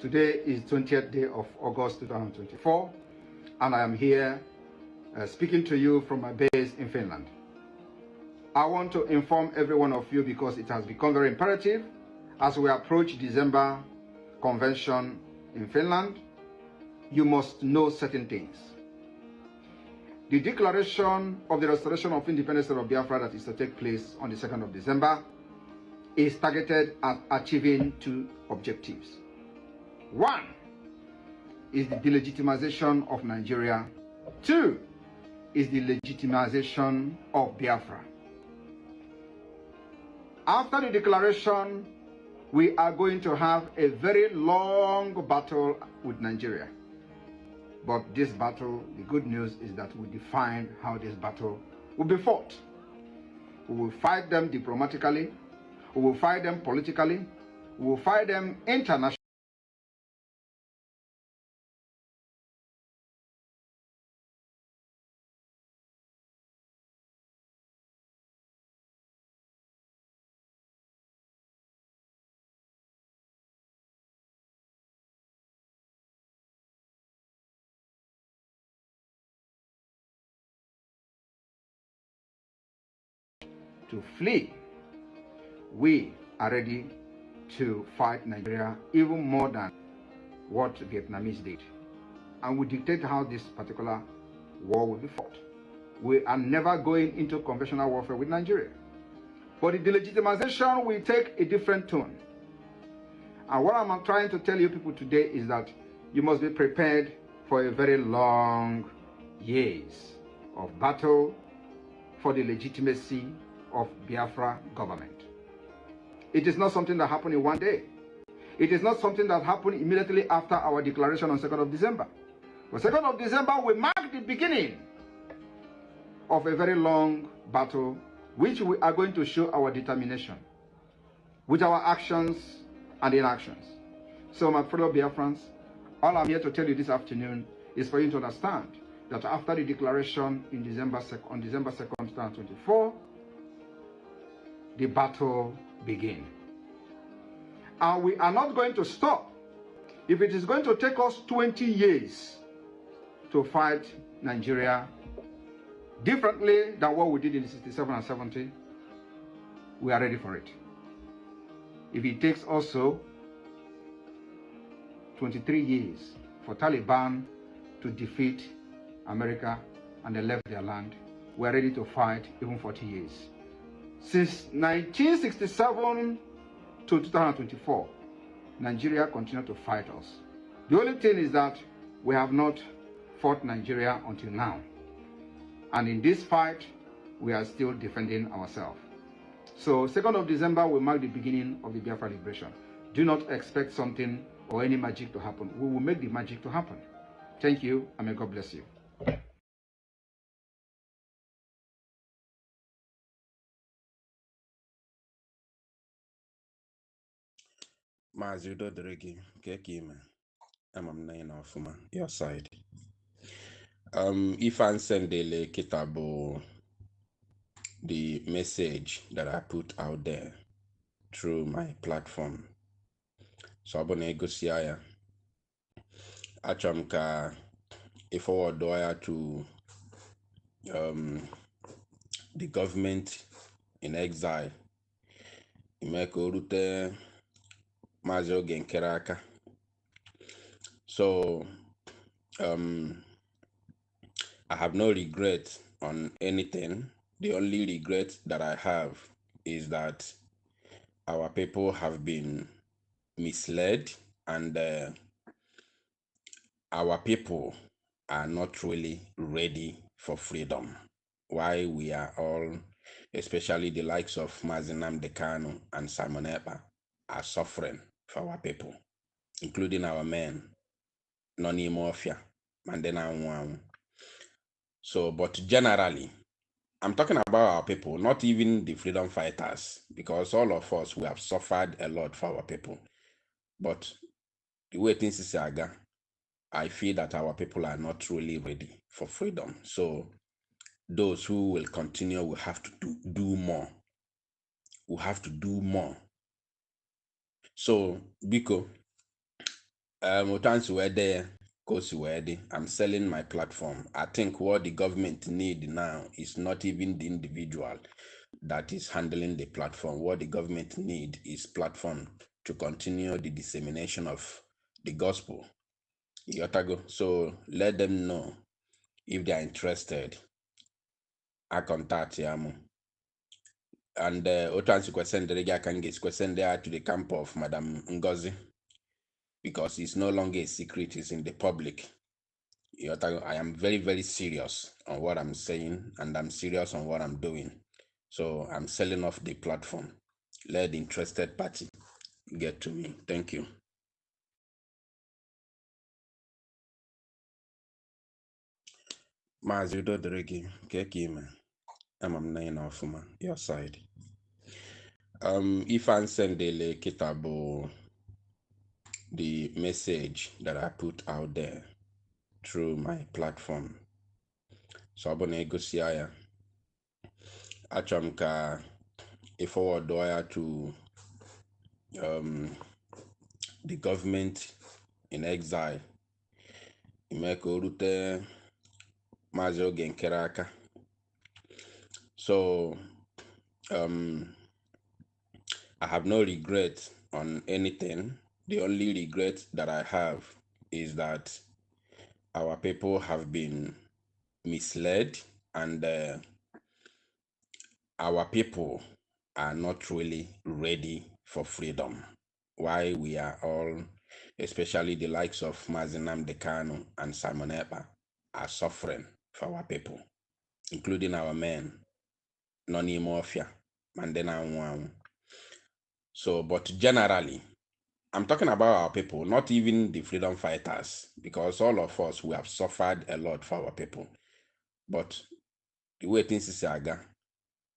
Today is 20th day of August 2024, and I am here speaking to you from my base in Finland. I want to inform every one of you because it has become very imperative as we approach December convention in Finland. You must know certain things. The declaration of the restoration of independence of Biafra that is to take place on the 2nd of December is targeted at achieving two objectives. One is the delegitimization of Nigeria. Two is the legitimization of Biafra. After the declaration, we are going to have a very long battle with Nigeria. But this battle, the good news is that we define how this battle will be fought. We will fight them diplomatically, we will fight them politically, we will fight them internationally. To flee, we are ready to fight Nigeria even more than what Vietnamese did. And we dictate how this particular war will be fought. We are never going into conventional warfare with Nigeria. But the delegitimization will take a different tone. And what I'm trying to tell you people today is that you must be prepared for a very long years of battle for the legitimacy of Biafra government. It is not something that happened in one day. It is not something that happened immediately after our declaration on 2nd of December. The 2nd of December will mark the beginning of a very long battle, which we are going to show our determination with our actions and inactions. So my fellow Biafrans, all I'm here to tell you this afternoon is for you to understand that after the declaration on December 2nd, 2024, the battle begins. And we are not going to stop. If it is going to take us 20 years to fight Nigeria differently than what we did in 67 and 70, we are ready for it. If it takes also 23 years for Taliban to defeat America and they left their land, we are ready to fight even 40 years. Since 1967 to 2024, Nigeria continued to fight us. The only thing is that we have not fought Nigeria until now. And in this fight, we are still defending ourselves. So 2nd of December will mark the beginning of the Biafra liberation. Do not expect something or any magic to happen. We will make the magic to happen. Thank you, and may God bless you. Maazị Udo dịrị gị ka ime ama m na ị na ọfụma your side. If I send the kita bụ the message that I put out there through my platform. So ọ bụ na egosi ya achọrọ m ka I forward ya to the government in exile. Ime ka o rute Maazị Oge Nkere aka. So I have no regret on anything. The only regret that I have is that our people have been misled and our people are not really ready for freedom. Why we are all, especially the likes of Mazi Nnamdi Kanu and Simon Ekpa, are suffering for our people, including our men, Noni Mafia, Mandela Nwangu. So, but generally, I'm talking about our people, not even the freedom fighters, because all of us, we have suffered a lot for our people. But the way things is aga, I feel that our people are not truly ready for freedom. So those who will continue will have to do more. We have to do more. So, Biko, Mutansi were there, Kosi were there. I'm selling my platform. I think what the government need now is not even the individual that is handling the platform. What the government need is platform to continue the dissemination of the gospel. Yotago. So let them know if they are interested. I contact Yamu. And Otansi Kwesende Rega can get Kwesende to the camp of Madam Ngozi, because it's no longer a secret, it's in the public. I am very, very serious on what I'm saying, and I'm serious on what I'm doing. So I'm selling off the platform. Let the interested party get to me. Thank you. Mazi Udo Deregi, Kekime. I'm nine off your side. If I send the kitabo, the message that I put out there through my platform. So I'm gonna go see ya. Achamka a forward wire to the government in exile. Imeko rute Mazi Oge nkere aka. So I have no regret on anything. The only regret that I have is that our people have been misled, and our people are not really ready for freedom. Why we are all, especially the likes of Mazinam Dekano and Simon Ekpa, are suffering for our people, including our men, Noni Mafia, Mandena Nwan. So, but generally, I'm talking about our people, not even the freedom fighters, because all of us, we have suffered a lot for our people. But the way things is aga,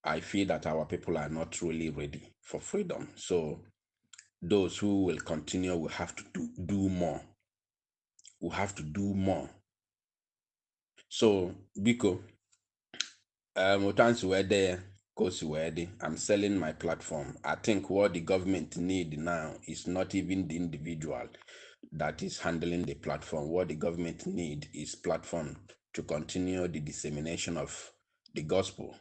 I feel that our people are not really ready for freedom. So those who will continue will have to do more. We have to do more. So, Biko, Mutansi were there, Kosi were there. I'm selling my platform. I think what the government need now is not even the individual that is handling the platform. What the government need is platform to continue the dissemination of the gospel.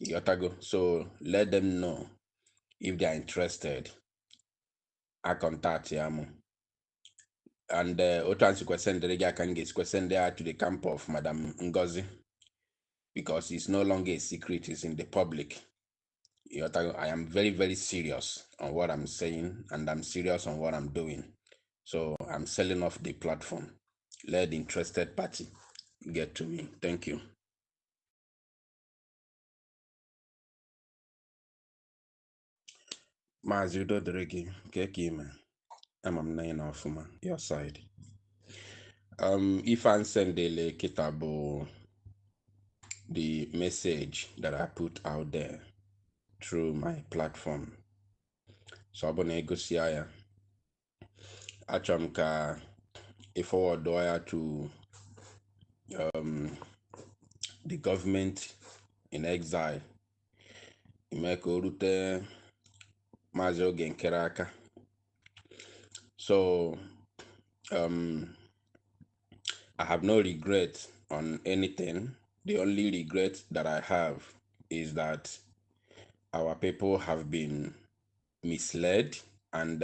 Yotago. So let them know if they are interested. I contact Yamu. And Otansi Kwesende Rega can get Kwesende to the camp of Madam Ngozi, because it's no longer a secret, it's in the public. I am very, very serious on what I'm saying, and I'm serious on what I'm doing. So I'm selling off the platform. Let the interested party get to me. Thank you. Mazi Udo Deregi, Kekime. I'm nine off your side. If I send the kitabo, the message that I put out there through my platform. So I'm gonna go see ya. Achamka a forward wire to the government in exile. Imeko rute Mazi Oge nkere aka. So I have no regret on anything. The only regret that I have is that our people have been misled, and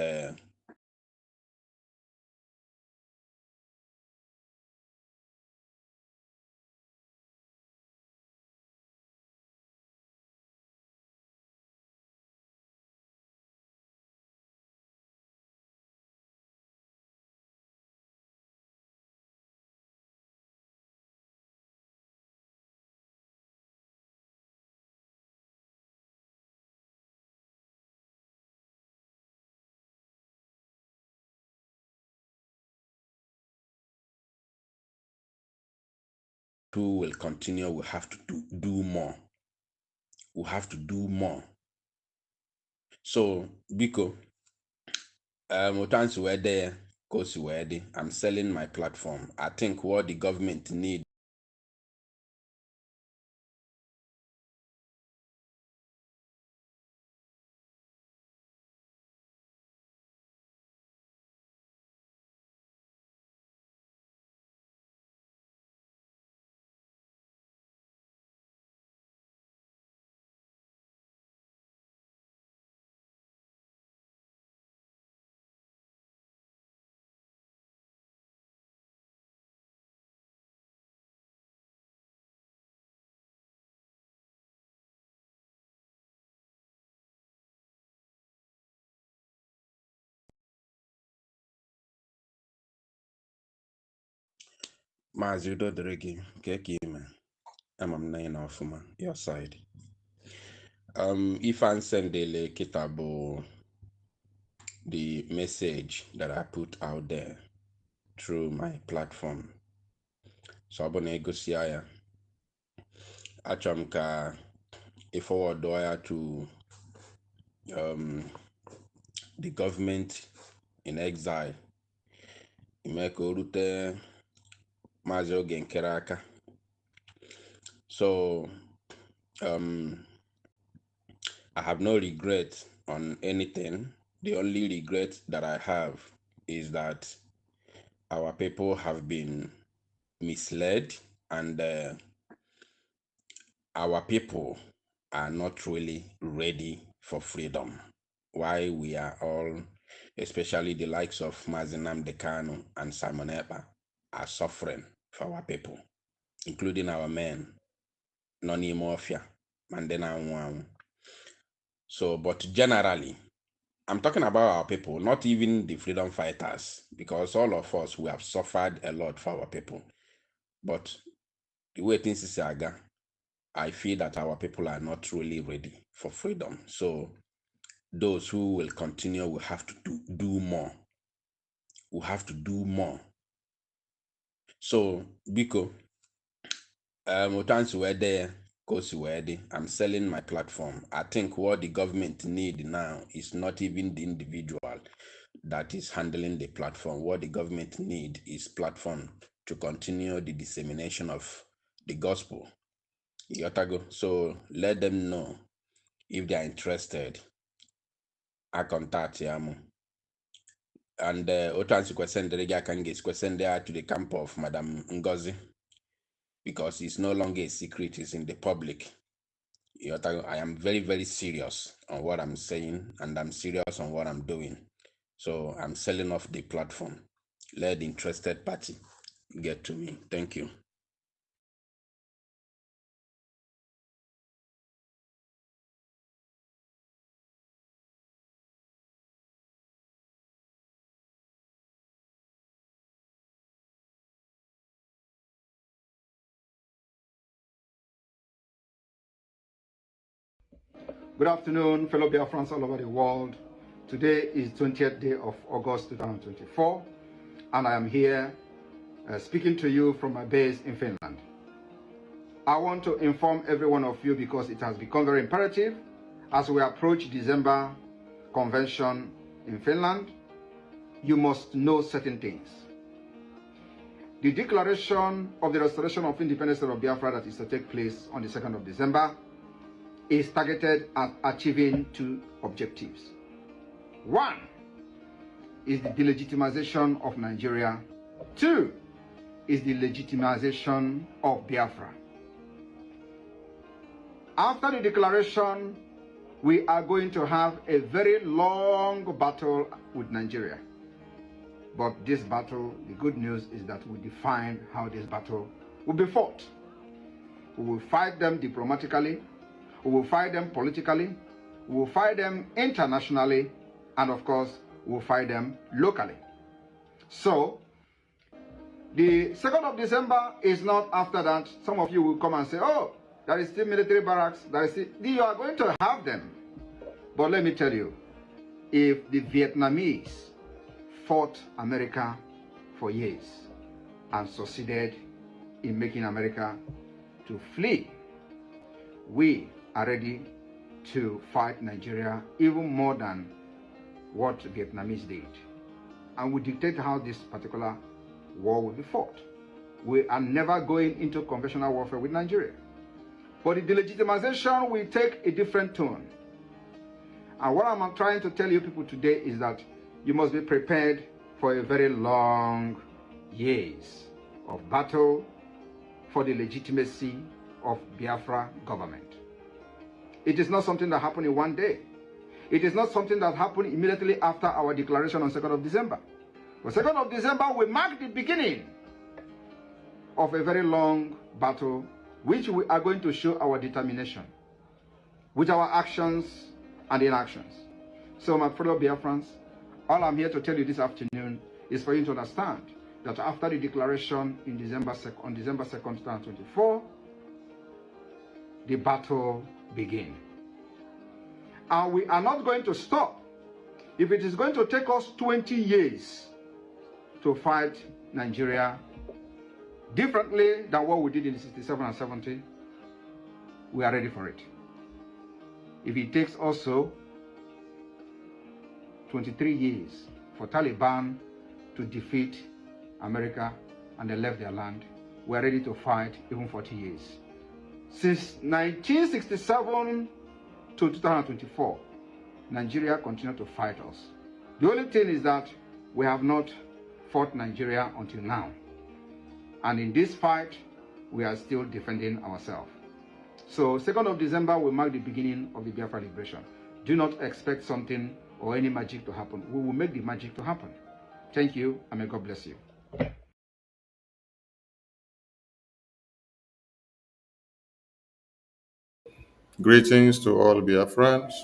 who will continue, we have to do more. We have to do more. So, Biko, Mutansi were there, Kosi were there. I'm selling my platform. I think what the government need Mazi udo dịrị gị nke ka ime ama m na ị na ọfụma your side. If I send the kitabo, the message that I put out there through my platform. So I'm gonna go see ya. Achamka I forward ya to the government in exile. Imeko rute Mazi oge nkere aka. So I have no regret on anything. The only regret that I have is that our people have been misled, and our people are not really ready for freedom. Why we are all, especially the likes of Mazinam Dekano and Simon Ekpa, are suffering for our people, including our men, Noni Mafia, Mandena Nwang. So, but generally, I'm talking about our people, not even the freedom fighters, because all of us, we have suffered a lot for our people. But the way things is aga, I feel that our people are not really ready for freedom. So those who will continue will have to do more. We have to do more. So Biko, I'm selling my platform. I think what the government need now is not even the individual that is handling the platform. What the government need is platform to continue the dissemination of the gospel. So let them know if they are interested. I contact them. And Otansi send there to the camp of Madam Ngozi, because it's no longer a secret, it's in the public. I am very, very serious on what I'm saying, and I'm serious on what I'm doing. So I'm selling off the platform. Let the interested party get to me. Thank you. Good afternoon, fellow Biafrans all over the world. Today is 20th day of August 2024, and I am here speaking to you from my base in Finland. I want to inform every one of you, because it has become very imperative as we approach December convention in Finland. You must know certain things. The declaration of the restoration of independence of Biafra that is to take place on the 2nd of December is targeted at achieving two objectives. One is the delegitimization of Nigeria. Two is the legitimization of Biafra. After the declaration, we are going to have a very long battle with Nigeria. But this battle, the good news is that we define how this battle will be fought. We will fight them diplomatically, we will fight them politically, we will fight them internationally, and of course, we will fight them locally. So, the 2nd of December is not after that. Some of you will come and say, oh, there is still military barracks, you are going to have them. But let me tell you, if the Vietnamese fought America for years and succeeded in making America to flee, we are ready to fight Nigeria even more than what Vietnamese did. And we dictate how this particular war will be fought. We are never going into conventional warfare with Nigeria. But the delegitimization will take a different tone. And what I'm trying to tell you people today is that you must be prepared for a very long years of battle for the legitimacy of Biafra government. It is not something that happened in one day. It is not something that happened immediately after our declaration on 2nd of December. The 2nd of December will mark the beginning of a very long battle, which we are going to show our determination with our actions and inactions. So my fellow Biafrans, all I'm here to tell you this afternoon is for you to understand that after the declaration in on December 2nd, 2024, the battle began. And we are not going to stop. If it is going to take us 20 years to fight Nigeria differently than what we did in 67 and 70, we are ready for it. If it takes also 23 years for Taliban to defeat America and they left their land, we are ready to fight even 40 years. Since 1967 to 2024, Nigeria continued to fight us. The only thing is that we have not fought Nigeria until now. And in this fight, we are still defending ourselves. So 2nd of December will mark the beginning of the Biafra liberation. Do not expect something or any magic to happen. We will make the magic to happen. Thank you, and may God bless you. Greetings to all Biafrans,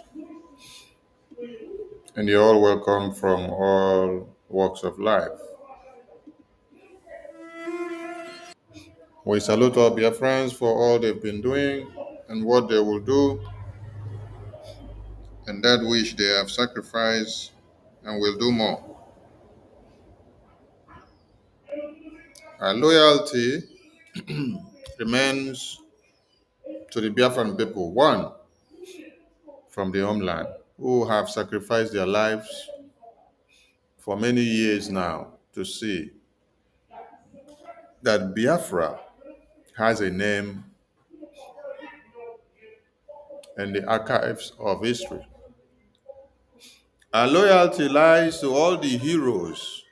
and you're all welcome from all walks of life. We salute all Biafrans for all they've been doing and what they will do, and that which they have sacrificed and will do more. Our loyalty remains to the Biafran people, one, from the homeland, who have sacrificed their lives for many years now to see that Biafra has a name in the archives of history. Our loyalty lies to all the heroes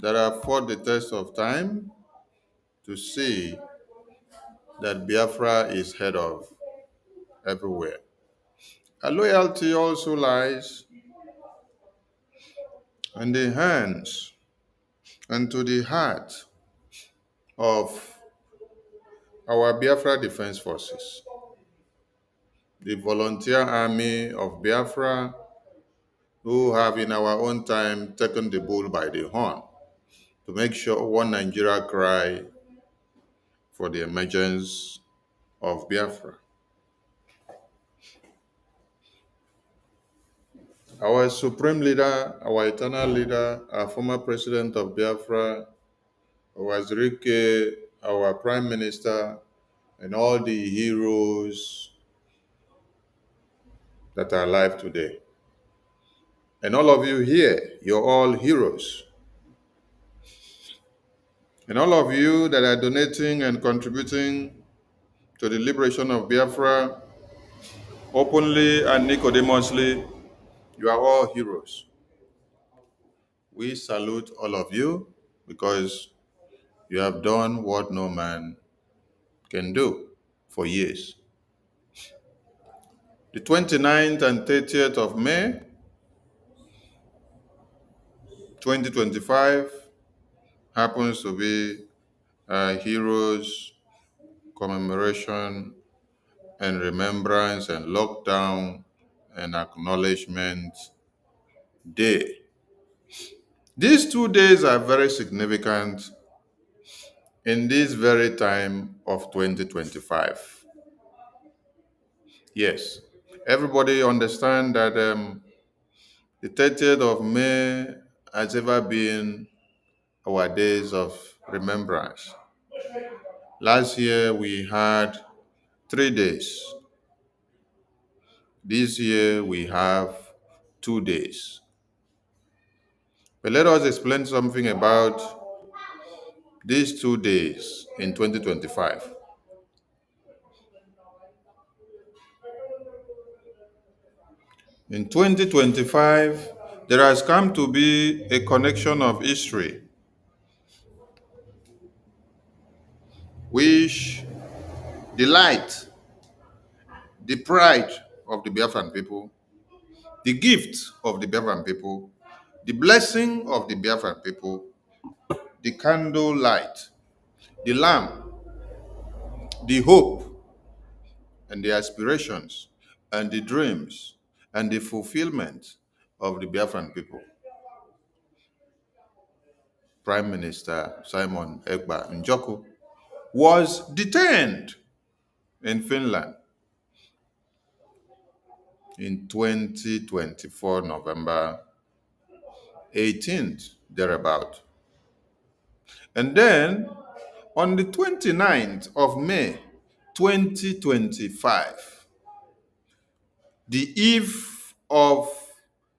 that have fought the test of time to see that Biafra is heard of everywhere. Our loyalty also lies in the hands and to the heart of our Biafra Defense Forces, the volunteer army of Biafra, who have in our own time taken the bull by the horn to make sure one Nigeria cry for the emergence of Biafra. Our supreme leader, our eternal leader, our former president of Biafra, our Zrike, our prime minister, and all the heroes that are alive today. And all of you here, you're all heroes. And all of you that are donating and contributing to the liberation of Biafra, openly and Nicodemously, you are all heroes. We salute all of you because you have done what no man can do for years. The 29th and 30th of May, 2025, happens to be a Heroes Commemoration and Remembrance and Lockdown and Acknowledgement Day. These 2 days are very significant in this very time of 2025. Yes, everybody understand that the 30th of May has ever been our days of remembrance. Last year we had 3 days. This year we have 2 days. But let us explain something about these 2 days in 2025. In 2025, there has come to be a connection of history which the light, the pride of the Biafran people, the gift of the Biafran people, the blessing of the Biafran people, the candle light, the lamp, the hope, and the aspirations, and the dreams, and the fulfillment of the Biafran people. Prime Minister Simon Ekpa Njoku, was detained in Finland in 2024, November 18th, thereabout. And then on the 29th of May 2025, the eve of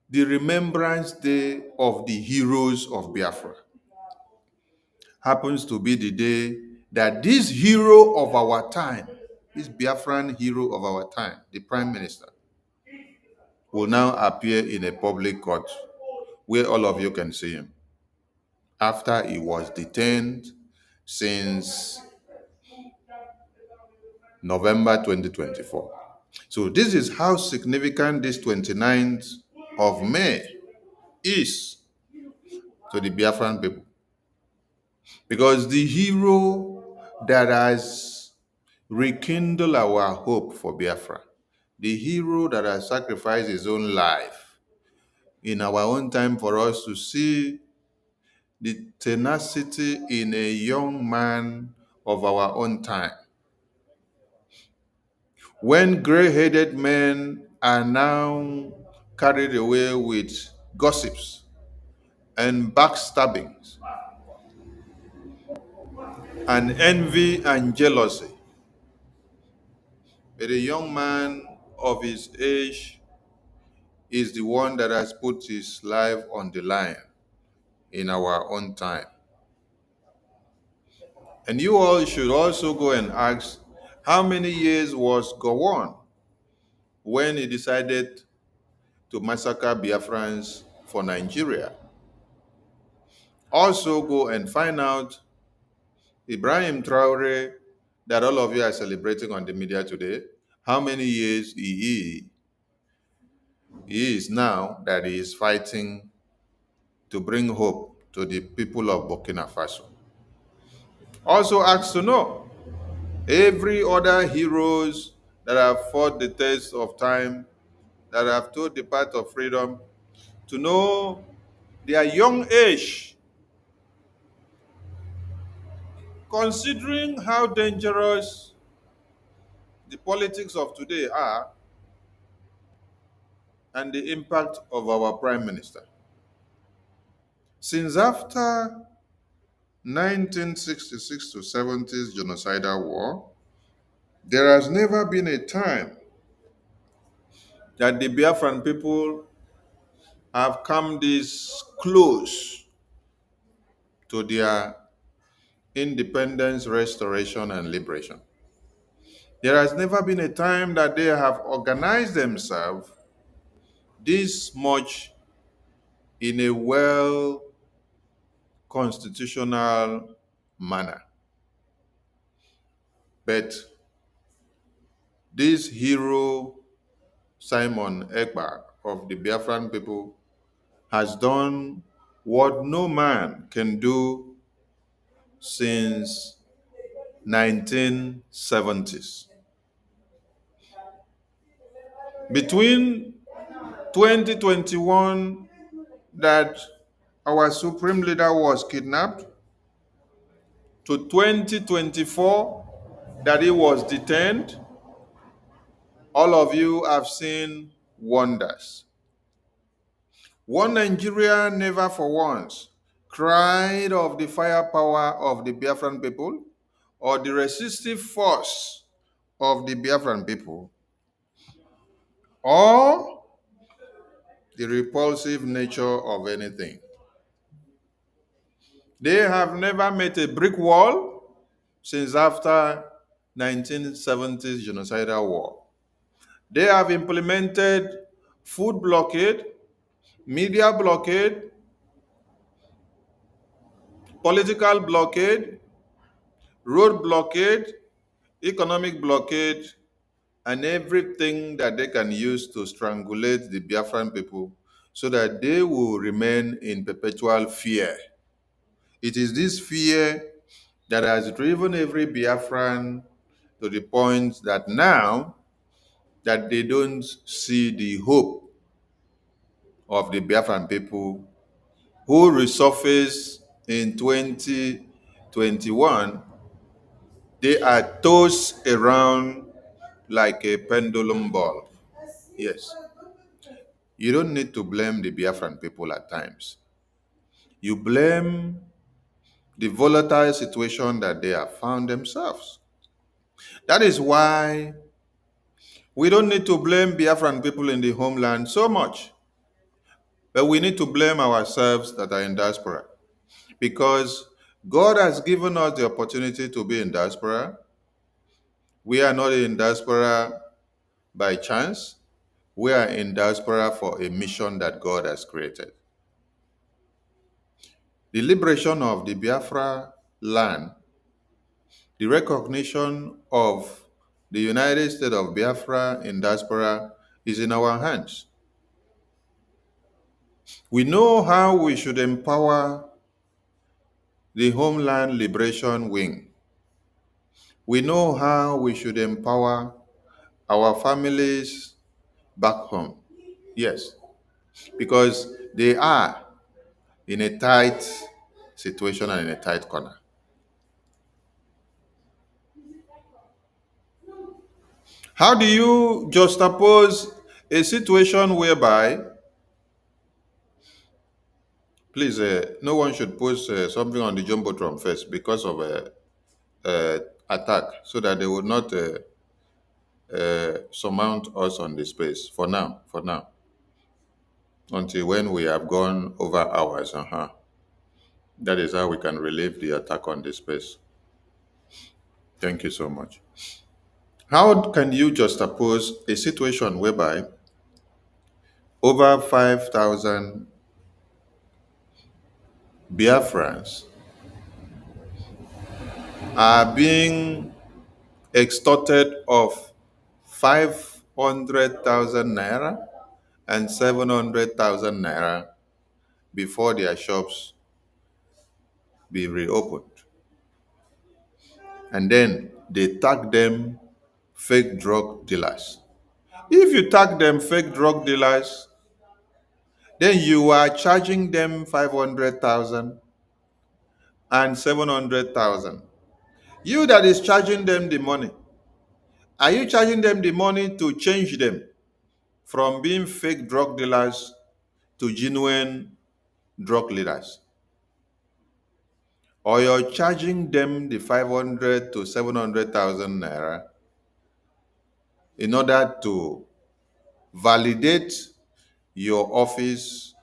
the Remembrance Day of the Heroes of Biafra, happens to be the day that this hero of our time, this Biafran hero of our time, the Prime Minister, will now appear in a public court where all of you can see him after he was detained since November 2024. So this is how significant this 29th of May is to the Biafran people. Because the hero that has rekindled our hope for Biafra, the hero that has sacrificed his own life in our own time for us to see the tenacity in a young man of our own time. When gray-headed men are now carried away with gossips and backstabbings and envy and jealousy, but a young man of his age is the one that has put his life on the line in our own time. And you all should also go and ask, how many years was Gowon when he decided to massacre Biafrans for Nigeria? Also go and find out Ibrahim Traore, that all of you are celebrating on the media today, how many years he is now that he is fighting to bring hope to the people of Burkina Faso. Also ask to know every other heroes that have fought the test of time, that have told the path of freedom, to know their young age, considering how dangerous the politics of today are and the impact of our Prime Minister. Since after 1966 to 70s genocidal war, there has never been a time that the Biafran people have come this close to their independence, restoration, and liberation. There has never been a time that they have organized themselves this much in a well-constitutional manner. But this hero, Simon Ekpa of the Biafran people, has done what no man can do since 1970s. Between 2021, that our supreme leader was kidnapped, to 2024, that he was detained, all of you have seen wonders. One Nigeria never for once cried of the firepower of the Biafran people or the resistive force of the Biafran people or the repulsive nature of anything. They have never met a brick wall since after 1970s genocidal war. They have implemented food blockade, media blockade, political blockade, road blockade, economic blockade, and everything that they can use to strangulate the Biafran people so that they will remain in perpetual fear. It is this fear that has driven every Biafran to the point that now that they don't see the hope of the Biafran people who resurface in 2021, they are tossed around like a pendulum ball. Yes. You don't need to blame the Biafran people at times. You blame the volatile situation that they have found themselves. That is why we don't need to blame Biafran people in the homeland so much, but we need to blame ourselves that are in diaspora, because God has given us the opportunity to be in diaspora. We are not in diaspora by chance. We are in diaspora for a mission that God has created. The liberation of the Biafra land, the recognition of the United States of Biafra in diaspora is in our hands. We know how we should empower the Homeland Liberation Wing. We know how we should empower our families back home. Yes, because they are in a tight situation and in a tight corner. How do you juxtapose a situation whereby, please, no one should post something on the Jumbotron first because of attack, so that they would not surmount us on the space for now, until when we have gone over hours. That is how we can relieve the attack on the space. Thank you so much. How can you juxtapose a situation whereby over 5,000 Biafrans are being extorted of 500,000 naira and 700,000 naira before their shops be reopened? And then they tag them fake drug dealers. If you tag them fake drug dealers, then you are charging them 500,000 and 700,000. You that is charging them the money, are you charging them the money to change them from being fake drug dealers to genuine drug leaders? Or you're charging them the 500 to 700,000 naira in order to validate your office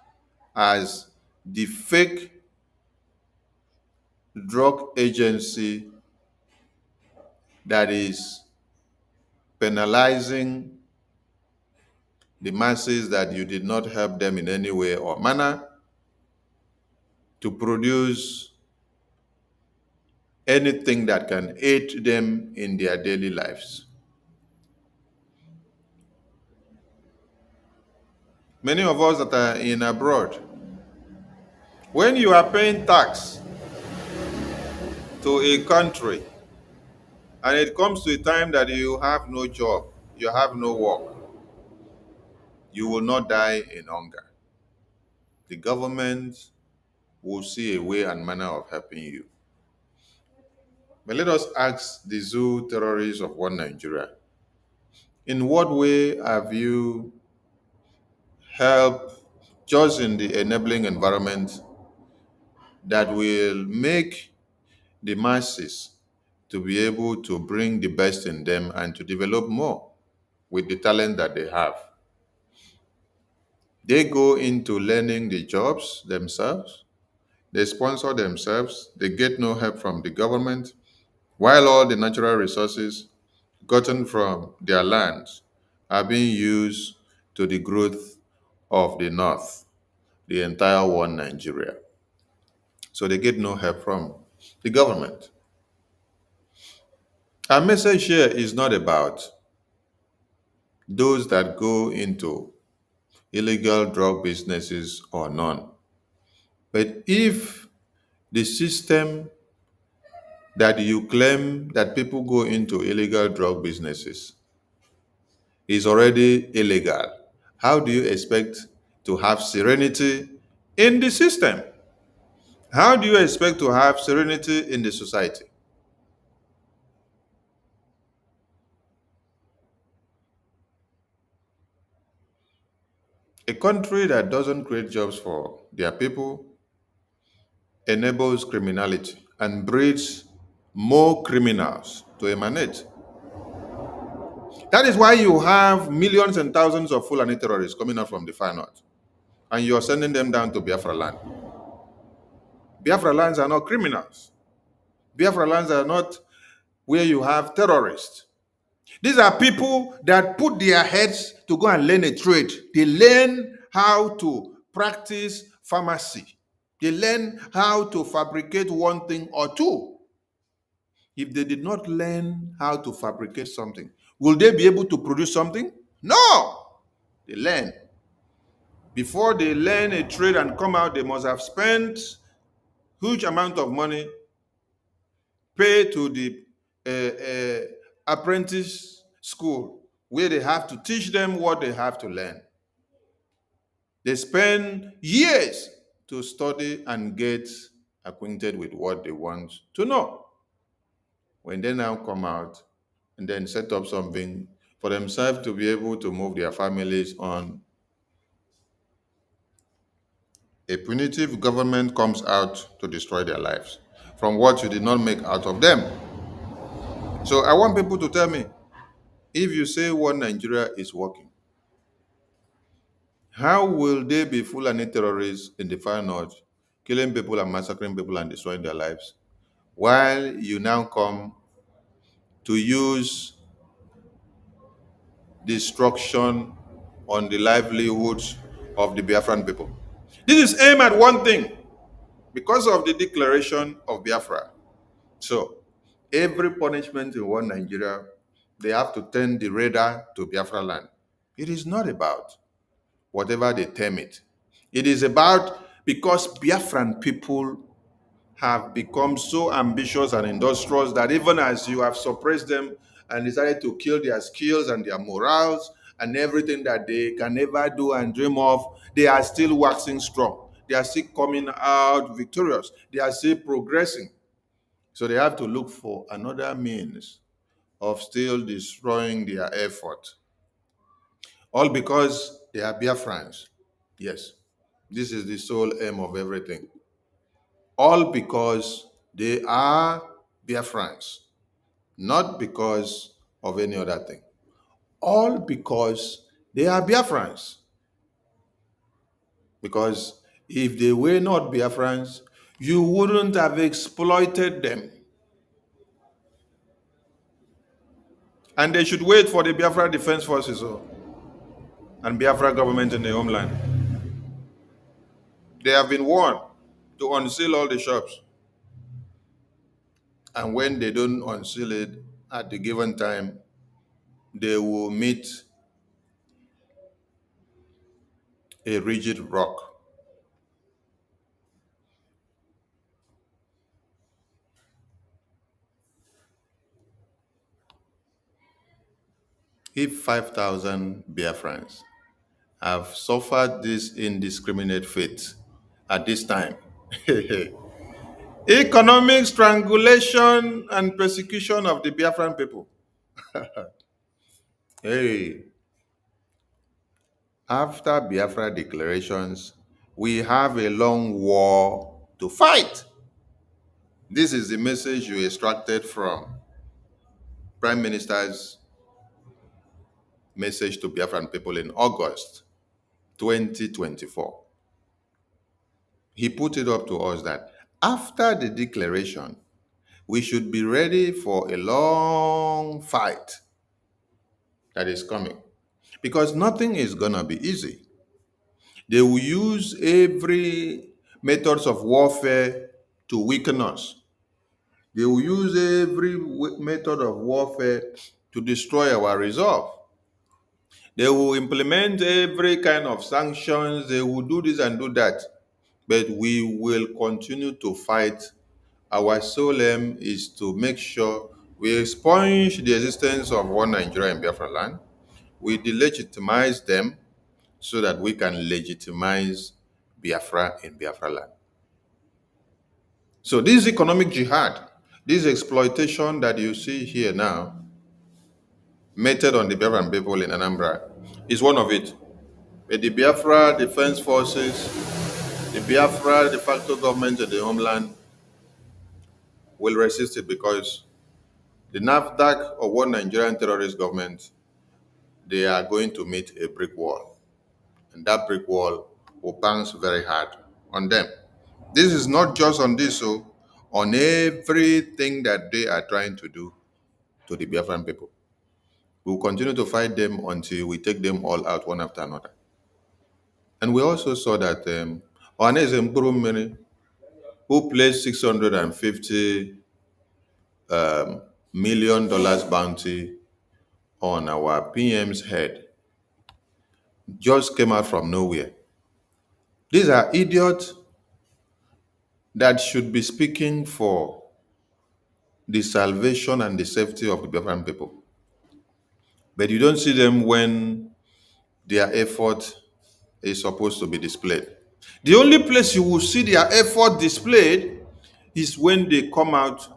as the fake drug agency that is penalizing the masses that you did not help them in any way or manner to produce anything that can aid them in their daily lives. Many of us that are in abroad, when you are paying tax to a country and it comes to a time that you have no job, you have no work, you will not die in hunger. The government will see a way and manner of helping you. But let us ask the zoo terrorists of one Nigeria, in what way have you helped just in the enabling environment that will make the masses to be able to bring the best in them and to develop more with the talent that they have? They go into learning the jobs themselves, they sponsor themselves, they get no help from the government, while all the natural resources gotten from their lands are being used to the growth of the North, the entire one Nigeria. So they get no help from the government. Our message here is not about those that go into illegal drug businesses or none. But if the system that you claim that people go into illegal drug businesses is already illegal, how do you expect to have serenity in the system? How do you expect to have serenity in the society? A country that doesn't create jobs for their people enables criminality and breeds more criminals to emanate. That is why you have millions and thousands of Fulani terrorists coming out from the far north, and you're sending them down to Biafra land. Biafra lands are not criminals. Biafra lands are not where you have terrorists. These are people that put their heads to go and learn a trade. They learn how to practice pharmacy. They learn how to fabricate one thing or two. If they did not learn how to fabricate something, will they be able to produce something? No. They learn. Before they learn a trade and come out, they must have spent huge amount of money, pay to the apprentice school where they have to teach them what they have to learn. They spend years to study and get acquainted with what they want to know. When they now come out and then set up something for themselves to be able to move their families on, a punitive government comes out to destroy their lives from what you did not make out of them. So I want people to tell me, if you say one Nigeria is working, how will they be Fulani terrorists in the far north, killing people and massacring people and destroying their lives, while you now come to use destruction on the livelihoods of the Biafran people? This is aimed at one thing, because of the declaration of Biafra. So every punishment in one Nigeria, they have to turn the radar to Biafra land. It is not about whatever they term it. It is about, because Biafran people have become so ambitious and industrious that even as you have suppressed them and decided to kill their skills and their morals and everything that they can ever do and dream of, they are still waxing strong. They are still coming out victorious. They are still progressing. So they have to look for another means of still destroying their effort. All because they are Biafrans. Yes, this is the sole aim of everything. All because they are Biafrans, not because of any other thing. All because they are Biafrans. Because if they were not Biafrans, you wouldn't have exploited them. And they should wait for the Biafra Defense Forces and Biafra government in the homeland. They have been warned to unseal all the shops. And when they don't unseal it at the given time, they will meet a rigid rock. If 5,000 Biafrans have suffered this indiscriminate fate at this time, economic strangulation and persecution of the Biafran people. Hey, after Biafra declarations, we have a long war to fight. This is the message you extracted from Prime Minister's message to Biafran people in August 2024. He put it up to us that after the declaration, we should be ready for a long fight that is coming, because nothing is going to be easy. They will use every methods of warfare to weaken us. They will use every method of warfare to destroy our resolve. They will implement every kind of sanctions. They will do this and do that. But we will continue to fight. Our sole aim is to make sure we expunge the existence of one Nigeria in Biafra land. We delegitimize them so that we can legitimize Biafra in Biafra land. So this economic jihad, this exploitation that you see here now, meted on the Biafran people in Anambra, is one of it. But the Biafra Defense Forces, the Biafra de facto government of the homeland will resist it because the NAFDAC or one Nigerian terrorist government, they are going to meet a brick wall. And that brick wall will bounce very hard on them. This is not just on this, so on everything that they are trying to do to the Biafran people. We will continue to fight them until we take them all out one after another. And we also saw that Ohaneze Mkpurumiri, who placed $650 million bounty on our PM's head, just came out from nowhere. These are idiots that should be speaking for the salvation and the safety of the Biafran people. But you don't see them when their effort is supposed to be displayed. The only place you will see their effort displayed is when they come out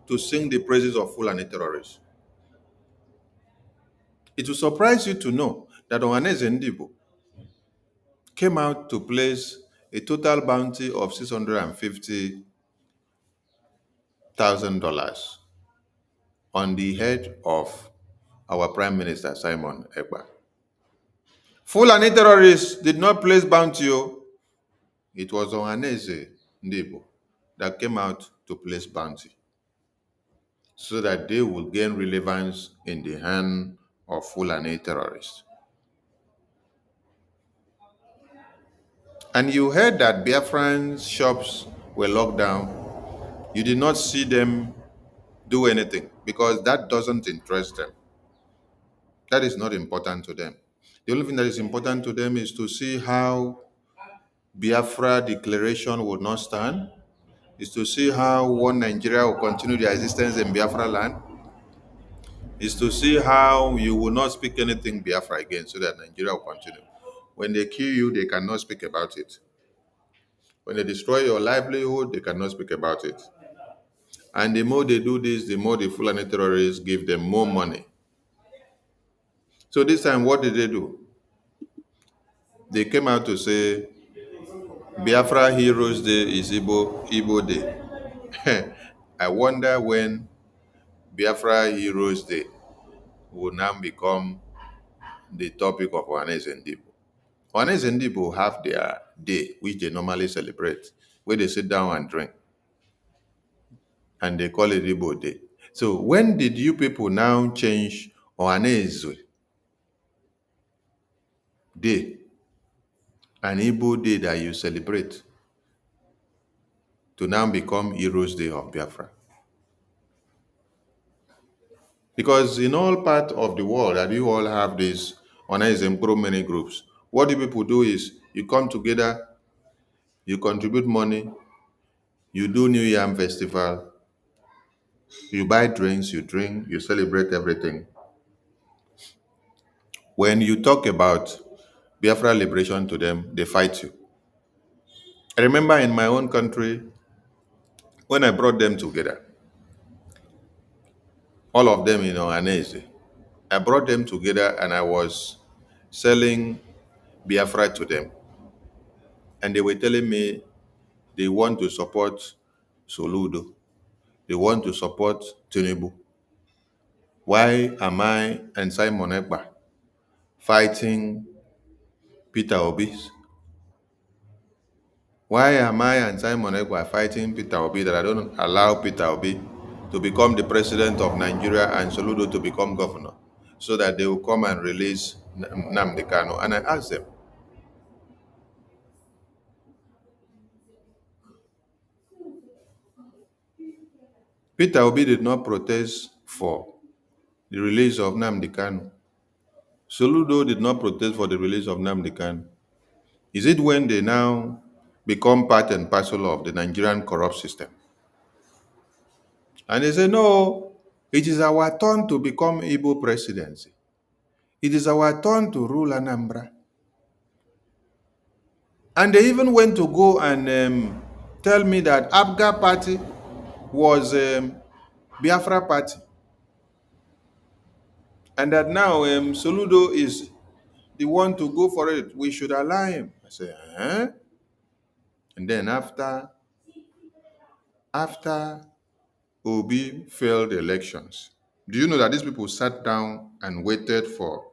to sing the praises of Fulani terrorists. It will surprise you to know that Ohaneze Ndigbo came out to place a total bounty of $650,000 on the head of our Prime Minister, Simon Ekpa. Fulani terrorists did not place bounty. It was Ohaneze Ndigbo that came out to place bounty so that they will gain relevance in the hand of Fulani terrorists. And you heard that Biafran shops were locked down. You did not see them do anything because that doesn't interest them. That is not important to them. The only thing that is important to them is to see how Biafra declaration will not stand, is to see how one Nigeria will continue their existence in Biafra land, is to see how you will not speak anything Biafra again so that Nigeria will continue. When they kill you, they cannot speak about it. When they destroy your livelihood, they cannot speak about it. And the more they do this, the more the Fulani terrorists give them more money. So this time, what did they do? They came out to say, Biafra Heroes Day is Igbo Day. I wonder when Biafra Heroes Day will now become the topic of Ohaneze Ndigbo. Ohaneze Ndigbo have their day, which they normally celebrate, where they sit down and drink. And they call it Igbo Day. So when did you people now change Ohaneze Day, an Igbo Day that you celebrate, to now become Heroes Day of Biafra? Because in all parts of the world that you all have these Ohaneze many groups, what you people do is you come together, you contribute money, you do New Yam Festival, you buy drinks, you drink, you celebrate everything. When you talk about Biafra liberation to them, they fight you. I remember in my own country, when I brought them together, all of them in Ohaneze, I brought them together and I was selling Biafra to them. And they were telling me they want to support Soludo. They want to support Tinubu. Why am I and Simon Ekpa fighting Peter Obi? Why am I and Simon Ekpa fighting Peter Obi that I don't allow Peter Obi to become the president of Nigeria and Soludo to become governor so that they will come and release Nnamdi Kanu? And I asked them, Peter Obi did not protest for the release of Nnamdi Kanu. Soludo did not protest for the release of Nnamdi Kanu. Is it when they now become part and parcel of the Nigerian corrupt system? And they say, no, it is our turn to become Igbo presidency. It is our turn to rule Anambra. And they even went to go and tell me that Abga party was Biafra party, and that now Soludo is the one to go for it. We should allow him. I said, huh? And then after Obi failed elections, do you know that these people sat down and waited for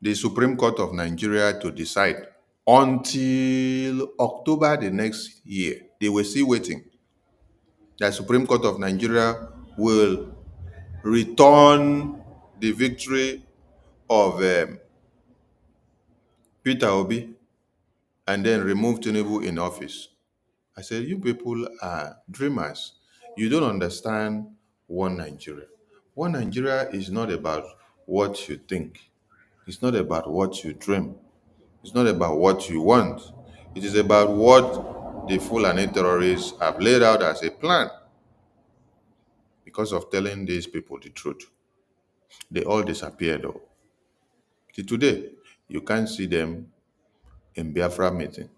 the Supreme Court of Nigeria to decide until October the next year? They were still waiting. The Supreme Court of Nigeria will return the victory of Peter Obi and then remove Tinubu in office. I said, you people are dreamers. You don't understand one Nigeria. One Nigeria is not about what you think. It's not about what you dream. It's not about what you want. It is about what the Fulani terrorists have laid out as a plan. Because of telling these people the truth, they all disappeared. Though. Till today, you can't see them in Biafra meeting.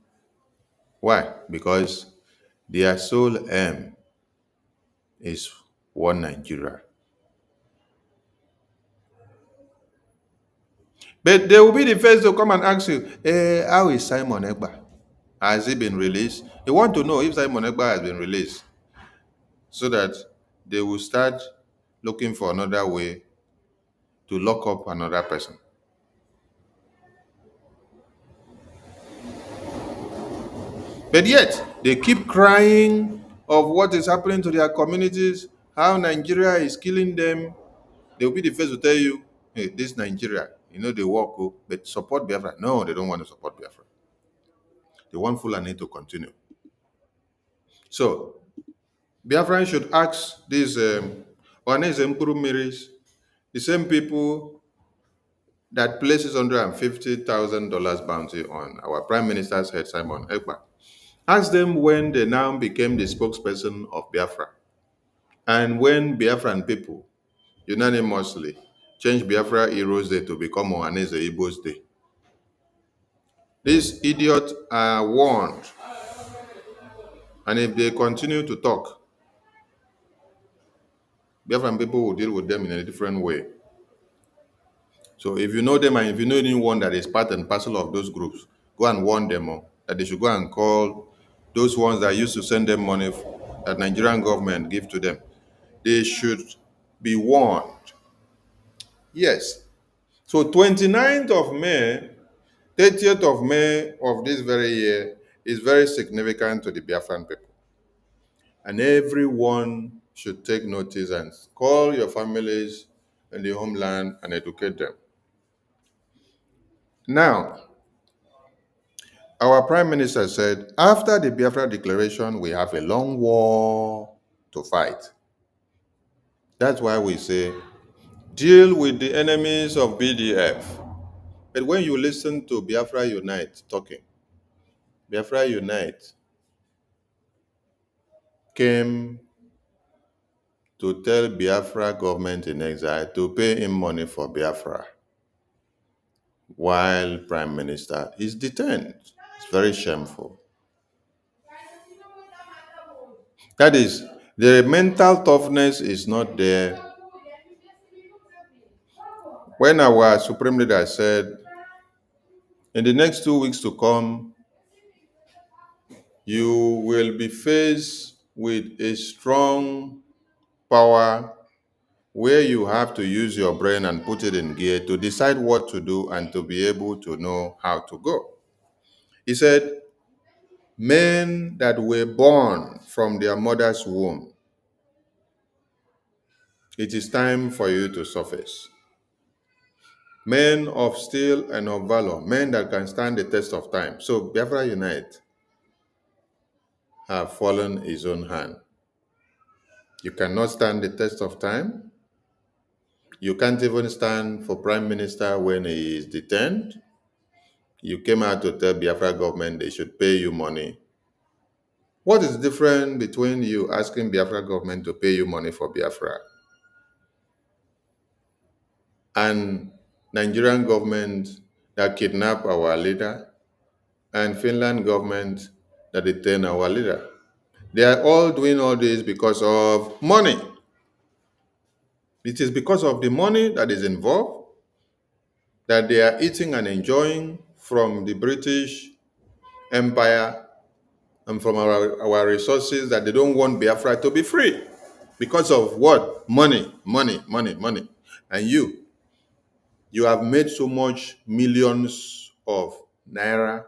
Why? Because their sole aim is one Nigeria. But they will be the first to come and ask you, how is Simon Ekpa? Has he been released? They want to know if Simon Ekpa has been released so that they will start looking for another way to lock up another person. But yet, they keep crying of what is happening to their communities, how Nigeria is killing them. They will be the first to tell you, hey, this Nigeria, they walk, but support Biafra. No, they don't want to support Biafra. They want Fulani to continue. So, Biafrans should ask these the same people that places $150,000 bounty on our Prime Minister's head, Simon Ekpa. Ask them when they now became the spokesperson of Biafra. And when Biafran people unanimously changed Biafra Heroes Day to become Ohaneze Igbo's Day. These idiots are warned. And if they continue to talk, Biafran people will deal with them in a different way. So if you know them and if you know anyone that is part and parcel of those groups, go and warn them that they should go and call those ones that used to send them money that Nigerian government give to them. They should be warned. Yes. So 29th of May, 30th of May of this very year is very significant to the Biafran people. And everyone should take notice and call your families in the homeland and educate them. Now, our Prime Minister said, after the Biafra declaration, we have a long war to fight. That's why we say, deal with the enemies of BDF. But when you listen to Biafra Unite talking, Biafra Unite came to tell Biafra government in exile to pay him money for Biafra while Prime Minister is detained. It's very shameful. That is, the mental toughness is not there. When our Supreme Leader said, in the next 2 weeks to come, you will be faced with a strong power where you have to use your brain and put it in gear to decide what to do and to be able to know how to go. He said, men that were born from their mother's womb, it is time for you to surface. Men of steel and of valor, men that can stand the test of time. So Biafra Unite have fallen his own hand. You cannot stand the test of time. You can't even stand for Prime Minister when he is detained. You came out to tell Biafra government they should pay you money. What is different between you asking Biafra government to pay you money for Biafra and Nigerian government that kidnap our leader and Finland government that detain our leader. They are all doing all this because of money. It is because of the money that is involved that they are eating and enjoying from the British Empire and from our resources, that they don't want Biafra to be free. Because of what? Money, money, money, money. And you have made so much millions of naira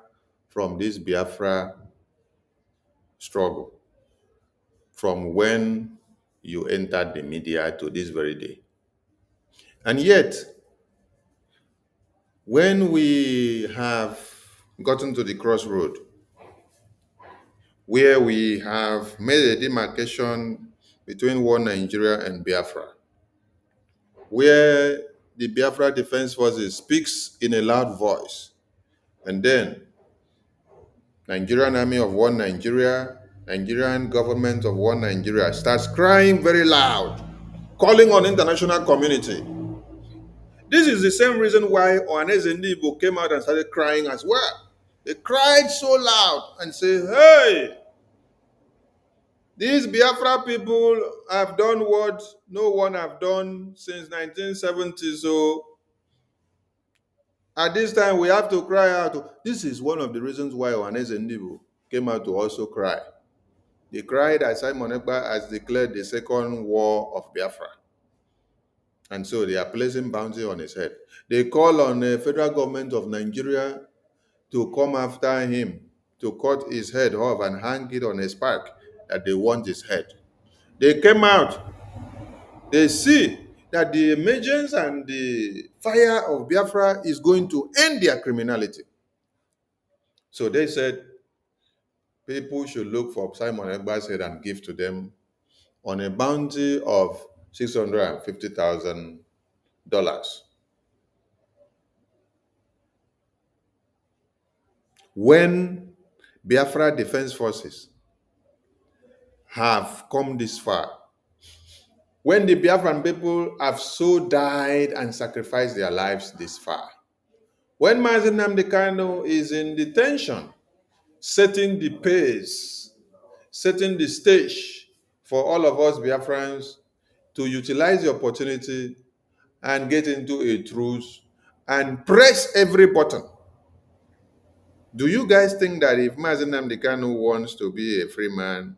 from this Biafra struggle, from when you entered the media to this very day. And yet, when we have gotten to the crossroad where we have made a demarcation between one Nigeria and Biafra, where the Biafra Defense Forces speaks in a loud voice, and then Nigerian Army of One Nigeria, Nigerian government of One Nigeria starts crying very loud, calling on international community. This is the same reason why Ohaneze Ndigbo came out and started crying as well. They cried so loud and said, hey, these Biafra people have done what no one have done since 1970. So at this time, we have to cry out. This is one of the reasons why Ohaneze Ndigbo came out to also cry. They cried as Simon Ekpa has declared the second war of Biafra. And so they are placing bounty on his head. They call on the federal government of Nigeria to come after him, to cut his head off and hang it on a spike, that they want his head. They came out. They see that the emergence and the fire of Biafra is going to end their criminality. So they said people should look for Simon Ekpa's head and give to them on a bounty of $650,000. When Biafra Defense Forces have come this far, when the Biafran people have so died and sacrificed their lives this far, when Mazi Nnamdi Kanu is in detention, setting the pace, setting the stage for all of us Biafrans to utilize the opportunity and get into a truce and press every button. Do you guys think that if Mazi Nnamdi Kanu wants to be a free man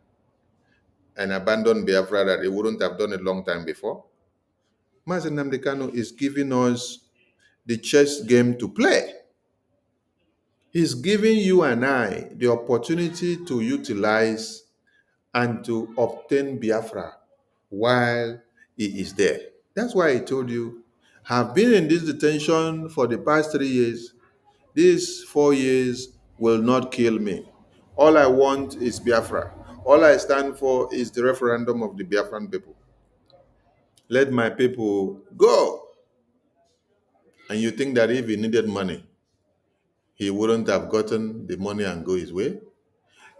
and abandon Biafra, that he wouldn't have done it long time before? Mazi Nnamdi Kanu is giving us the chess game to play. He's giving you and I the opportunity to utilize and to obtain Biafra while he is there. That's why I told you, I've been in this detention for the past 3 years. These 4 years will not kill me. All I want is Biafra. All I stand for is the referendum of the Biafran people. Let my people go. And you think that if he needed money, he wouldn't have gotten the money and go his way?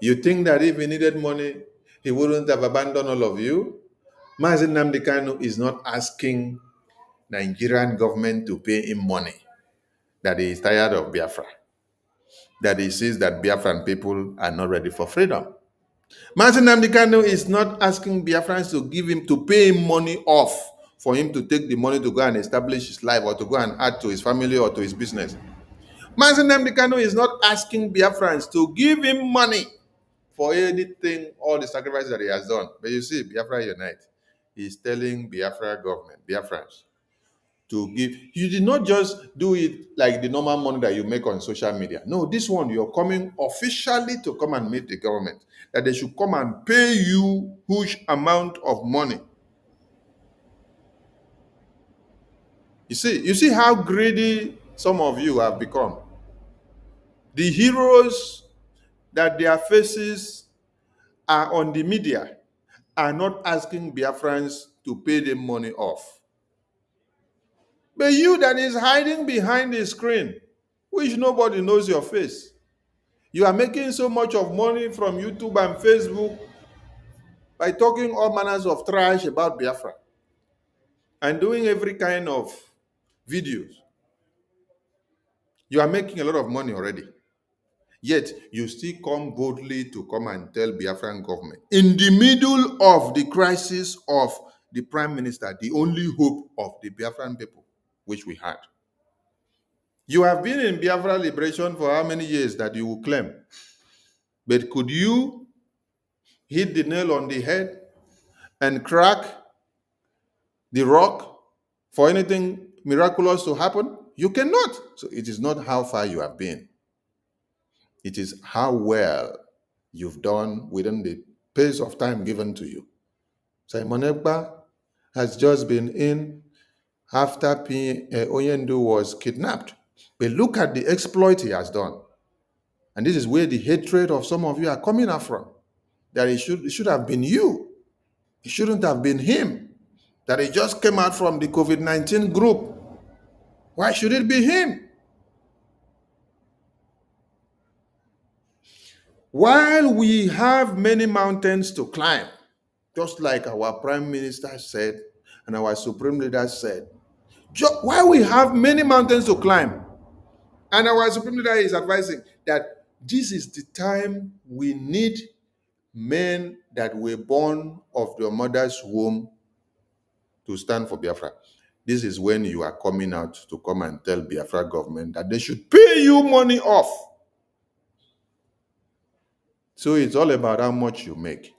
You think that if he needed money, he wouldn't have abandoned all of you? Mazi Nnamdi Kanu is not asking Nigerian government to pay him money, that he is tired of Biafra, that he sees that Biafran people are not ready for freedom. Mazi Nnamdi Kanu is not asking Biafrans to pay him money off for him to take the money to go and establish his life or to go and add to his family or to his business. Mazi Nnamdi Kanu is not asking Biafrans to give him money for anything, all the sacrifices that he has done. But you see, Biafra Unite is telling Biafra government, Biafrans, to give. You did not just do it like the normal money that you make on social media. No, this one, you're coming officially to come and meet the government, that they should come and pay you huge amount of money. You see how greedy some of you have become. The heroes that their faces are on the media are not asking Biafrans to pay them money off. But you that is hiding behind the screen, which nobody knows your face, you are making so much of money from YouTube and Facebook by talking all manners of trash about Biafra and doing every kind of videos. You are making a lot of money already. Yet you still come boldly to come and tell Biafran government, in the middle of the crisis of the prime minister, the only hope of the Biafran people, which we had. You have been in Biafra liberation for how many years that you will claim? But could you hit the nail on the head and crack the rock for anything miraculous to happen? You cannot. So it is not how far you have been. It is how well you've done within the pace of time given to you. Simon Ekpa has just been in after Oyendu was kidnapped. But look at the exploit he has done. And this is where the hatred of some of you are coming out from. That it should have been you. It shouldn't have been him. That he just came out from the COVID-19 group. Why should it be him? While we have many mountains to climb, just like our prime minister said and our supreme leader said, while we have many mountains to climb, and our supreme leader is advising that this is the time we need men that were born of their mother's womb to stand for Biafra. This is when you are coming out to come and tell Biafra government that they should pay you money off. So it's all about how much you make.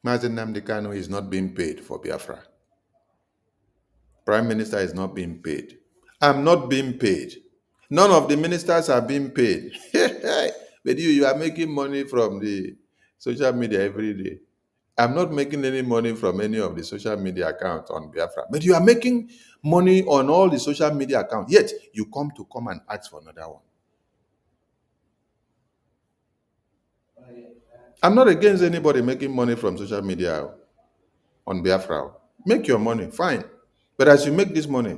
Mazen Nnamdi Kanu is not being paid for Biafra. Prime Minister is not being paid. I'm not being paid. None of the ministers are being paid. But you are making money from the social media every day. I'm not making any money from any of the social media accounts on Biafra. But you are making money on all the social media accounts. Yet you come and ask for another one. I'm not against anybody making money from social media on Biafra. Make your money, fine. But as you make this money,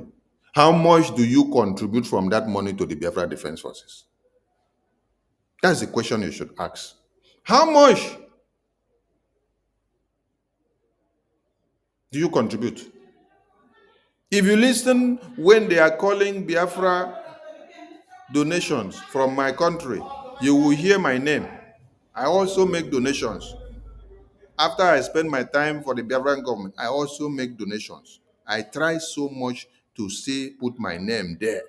how much do you contribute from that money to the Biafra Defense Forces? That's the question you should ask. How much do you contribute? If you listen when they are calling Biafra donations from my country, you will hear my name. I also make donations. After I spend my time for the Biafran government, I also make donations. I try so much to put my name there.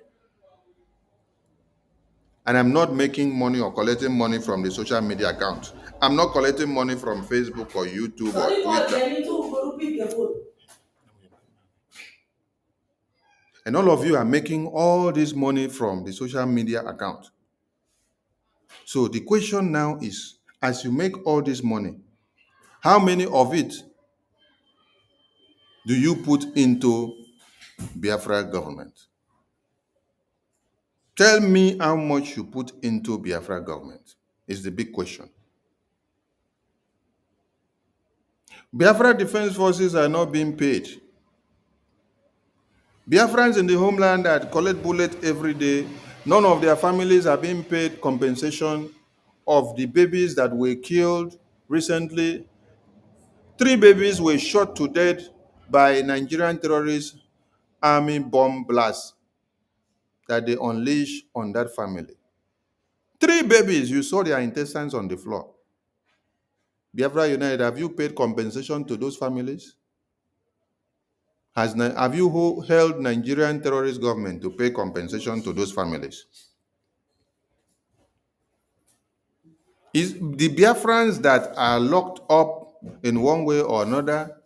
And I'm not making money or collecting money from the social media account. I'm not collecting money from Facebook or YouTube or Twitter. And all of you are making all this money from the social media account. So the question now is, as you make all this money, how many of it do you put into Biafra government? Tell me how much you put into Biafra government is the big question. Biafra Defense Forces are not being paid. Biafrans in the homeland that collect bullets every day, none of their families are being paid compensation of the babies that were killed recently. 3 babies were shot to death by Nigerian terrorist army bomb blasts that they unleashed on that family. 3 babies, you saw their intestines on the floor. Biafra United, have you paid compensation to those families? Have you held Nigerian terrorist government to pay compensation to those families? Is the Biafrans that are locked up in one way or another,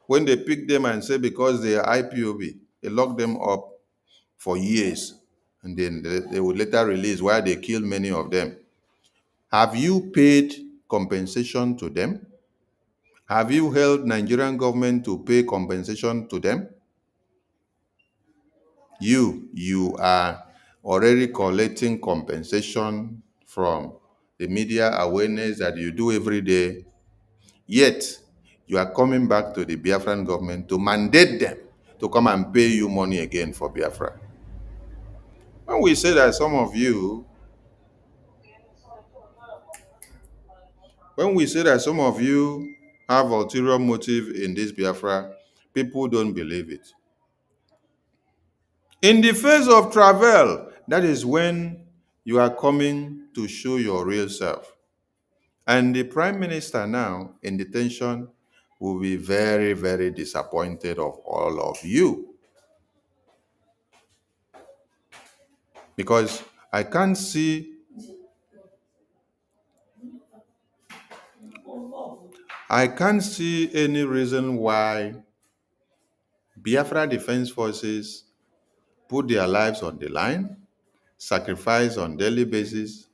when they pick them and say because they are IPOB, they lock them up for years, and then they will later release why they killed many of them. Have you paid compensation to them? Have you held Nigerian government to pay compensation to them? You are already collecting compensation from the media awareness that you do every day, yet you are coming back to the Biafran government to mandate them to come and pay you money again for Biafra. When we say that some of you have ulterior motive in this Biafra, people don't believe it. In the phase of travel, that is when you are coming to show your real self. And the prime minister now in detention will be very, very disappointed of all of you because I can't see any reason why Biafra Defense Forces put their lives on the line, sacrifice on daily basis.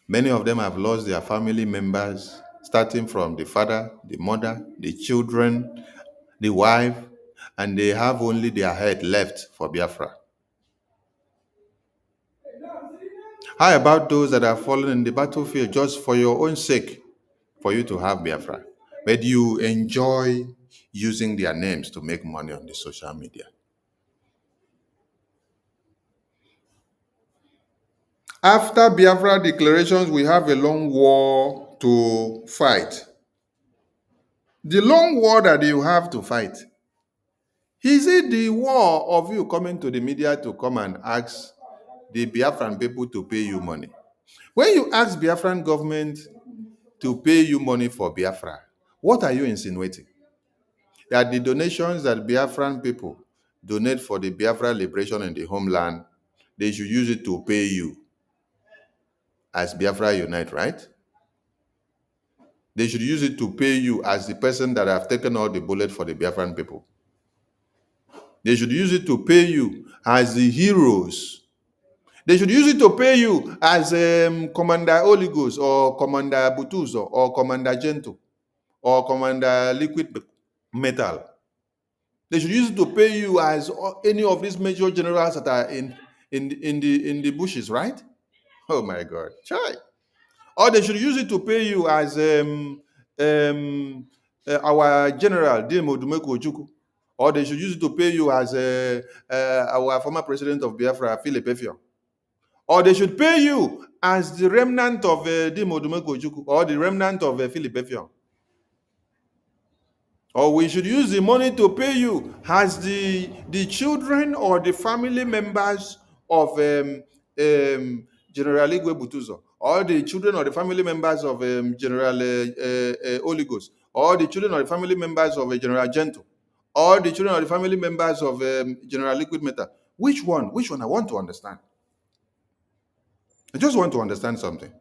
Many of them have lost their family members, starting from the father, the mother, the children, the wife, and they have only their head left for Biafra. How about those that have fallen in the battlefield just for your own sake, for you to have Biafra? But you enjoy using their names to make money on the social media. After Biafra declarations, we have a long war to fight. The long war that you have to fight, is it the war of you coming to the media to come and ask the Biafran people to pay you money? When you ask Biafran government to pay you money for Biafra, what are you insinuating? That the donations that Biafran people donate for the Biafra liberation in the homeland, they should use it to pay you as Biafra Unite, right? They should use it to pay you as the person that have taken all the bullet for the Biafran people. They should use it to pay you as the heroes. They should use it to pay you as Commander Oligos or Commander Butuzo or Commander Gento or Commander Liquid Metal. They should use it to pay you as any of these major generals that are in the bushes, right? Oh my God, try. Or they should use it to pay you as our general Demo Dumeko Ojukwu. Or they should use it to pay you as our former president of Biafra, Philip Effiong. Or they should pay you as the remnant of Demo Dumeko Ojukwu or the remnant of Philip Effiong. Or we should use the money to pay you as the children or the family members of General Igwe Butuzo, or the children or the family members of General Oligos, or the children or the family members of General Gento, or the children or the family members of General Liquid Metal. Which one? Which one? I want to understand. I just want to understand something.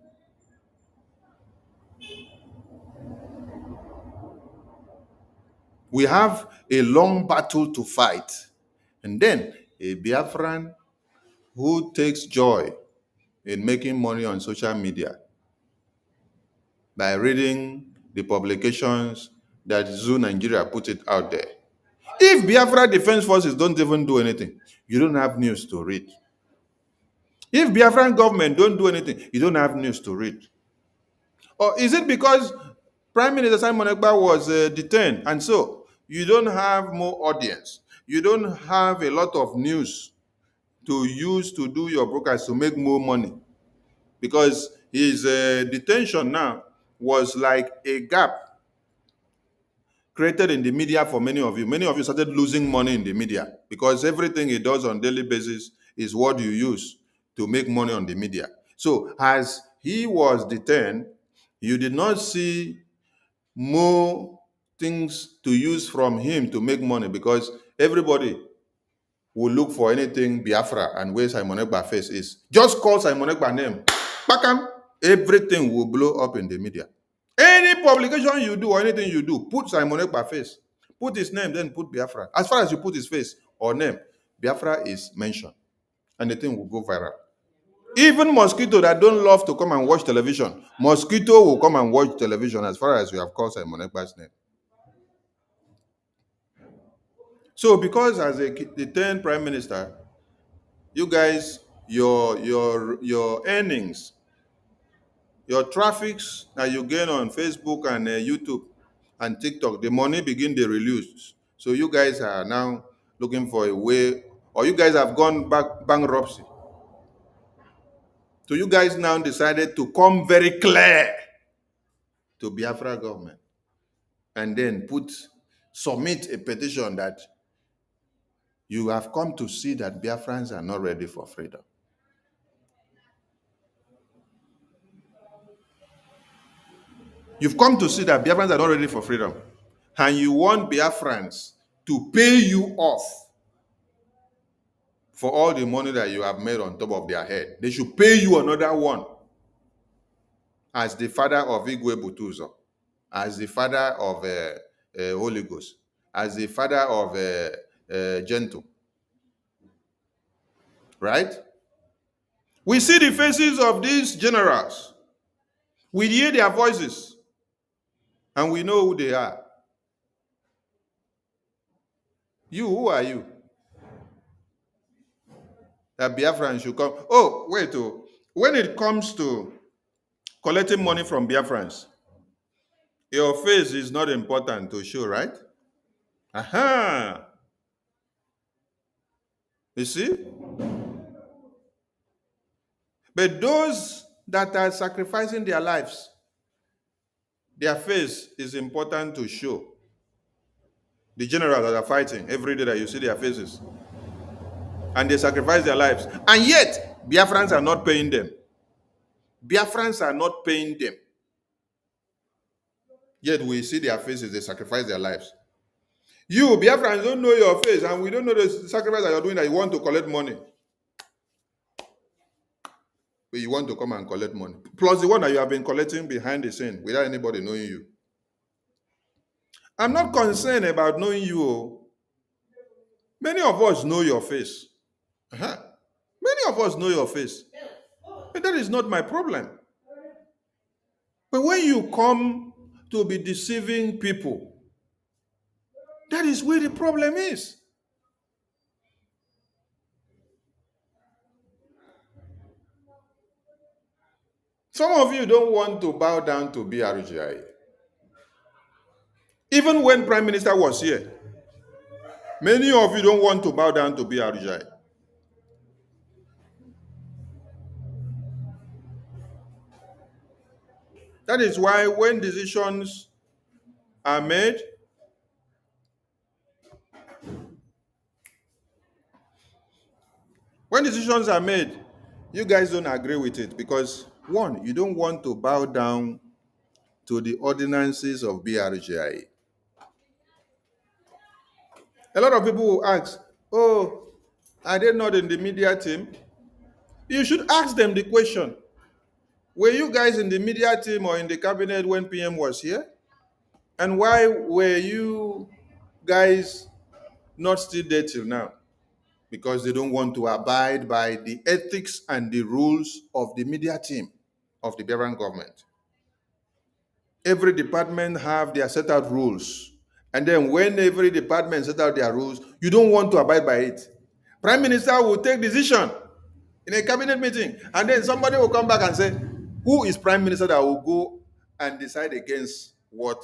We have a long battle to fight. And then a Biafran who takes joy in making money on social media by reading the publications that Zoo Nigeria put it out there. If Biafra Defense Forces don't even do anything, you don't have news to read. If Biafran government don't do anything, you don't have news to read. Or is it because Prime Minister Simon Ekpa was detained and so you don't have more audience? You don't have a lot of news to use to do your broadcast to make more money? Because his detention now was like a gap created in the media for many of you. Many of you started losing money in the media because everything he does on daily basis is what you use to make money on the media. So as he was detained, you did not see more things to use from him to make money because everybody will look for anything Biafra and where Simon Ekpa face is. Just call Simon Ekpa name. Bakam, everything will blow up in the media. Any publication you do or anything you do, put Simon Ekpa face. Put his name, then put Biafra. As far as you put his face or name, Biafra is mentioned. And the thing will go viral. Even mosquito that don't love to come and watch television, mosquito will come and watch television as far as you have called Simon Ekpa's name. So because as the 10th prime minister, you guys, your earnings, your traffics that you gain on Facebook and YouTube and TikTok, the money begin to release. So you guys are now looking for a way, or you guys have gone back bankruptcy. So you guys now decided to come very clear to Biafra government and then put submit a petition that you have come to see that Biafrans are not ready for freedom. You've come to see that Biafrans are not ready for freedom. And you want Biafrans to pay you off for all the money that you have made on top of their head. They should pay you another one as the father of Igwe Butuzo, as the father of Holy Ghost, as the father of Gentle. Right? We see the faces of these generals. We hear their voices. And we know who they are. You, who are you? That Biafrans should come. Oh, wait. Oh. When it comes to collecting money from Biafrans, your face is not important to show, right? Aha. You see? But those that are sacrificing their lives, their face is important to show. The generals that are fighting, every day that you see their faces. And they sacrifice their lives. And yet, Biafrans are not paying them. Biafrans are not paying them. Yet we see their faces, they sacrifice their lives. You, Biafrans, don't know your face, and we don't know the sacrifice that you're doing, that you want to collect money. But you want to come and collect money. Plus the one that you have been collecting behind the scene without anybody knowing you. I'm not concerned about knowing you. Many of us know your face. Many of us know your face. But that is not my problem. But when you come to be deceiving people, that is where the problem is. Some of you don't want to bow down to Brgie. Even when Prime Minister was here, many of you don't want to bow down to Brgie. That is why when decisions are made, you guys don't agree with it because, one, you don't want to bow down to the ordinances of Brgie. A lot of people will ask, oh, are they not in the media team? You should ask them the question. Were you guys in the media team or in the cabinet when PM was here? And why were you guys not still there till now? Because they don't want to abide by the ethics and the rules of the media team of the Biafran government. Every department have their set out rules. And then when every department set out their rules, you don't want to abide by it. Prime Minister will take decision in a cabinet meeting, and then somebody will come back and say, who is Prime Minister that will go and decide against what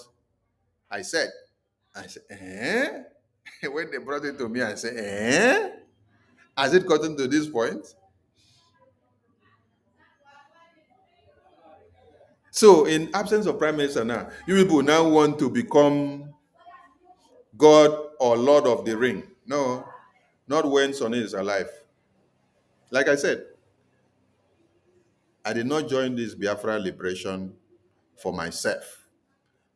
I said? I said, eh? When they brought it to me, I said, eh? Has it gotten to this point? So, in absence of Prime Minister now, you people now want to become God or Lord of the Ring. No, not when Sonny is alive. Like I said, I did not join this Biafra liberation for myself.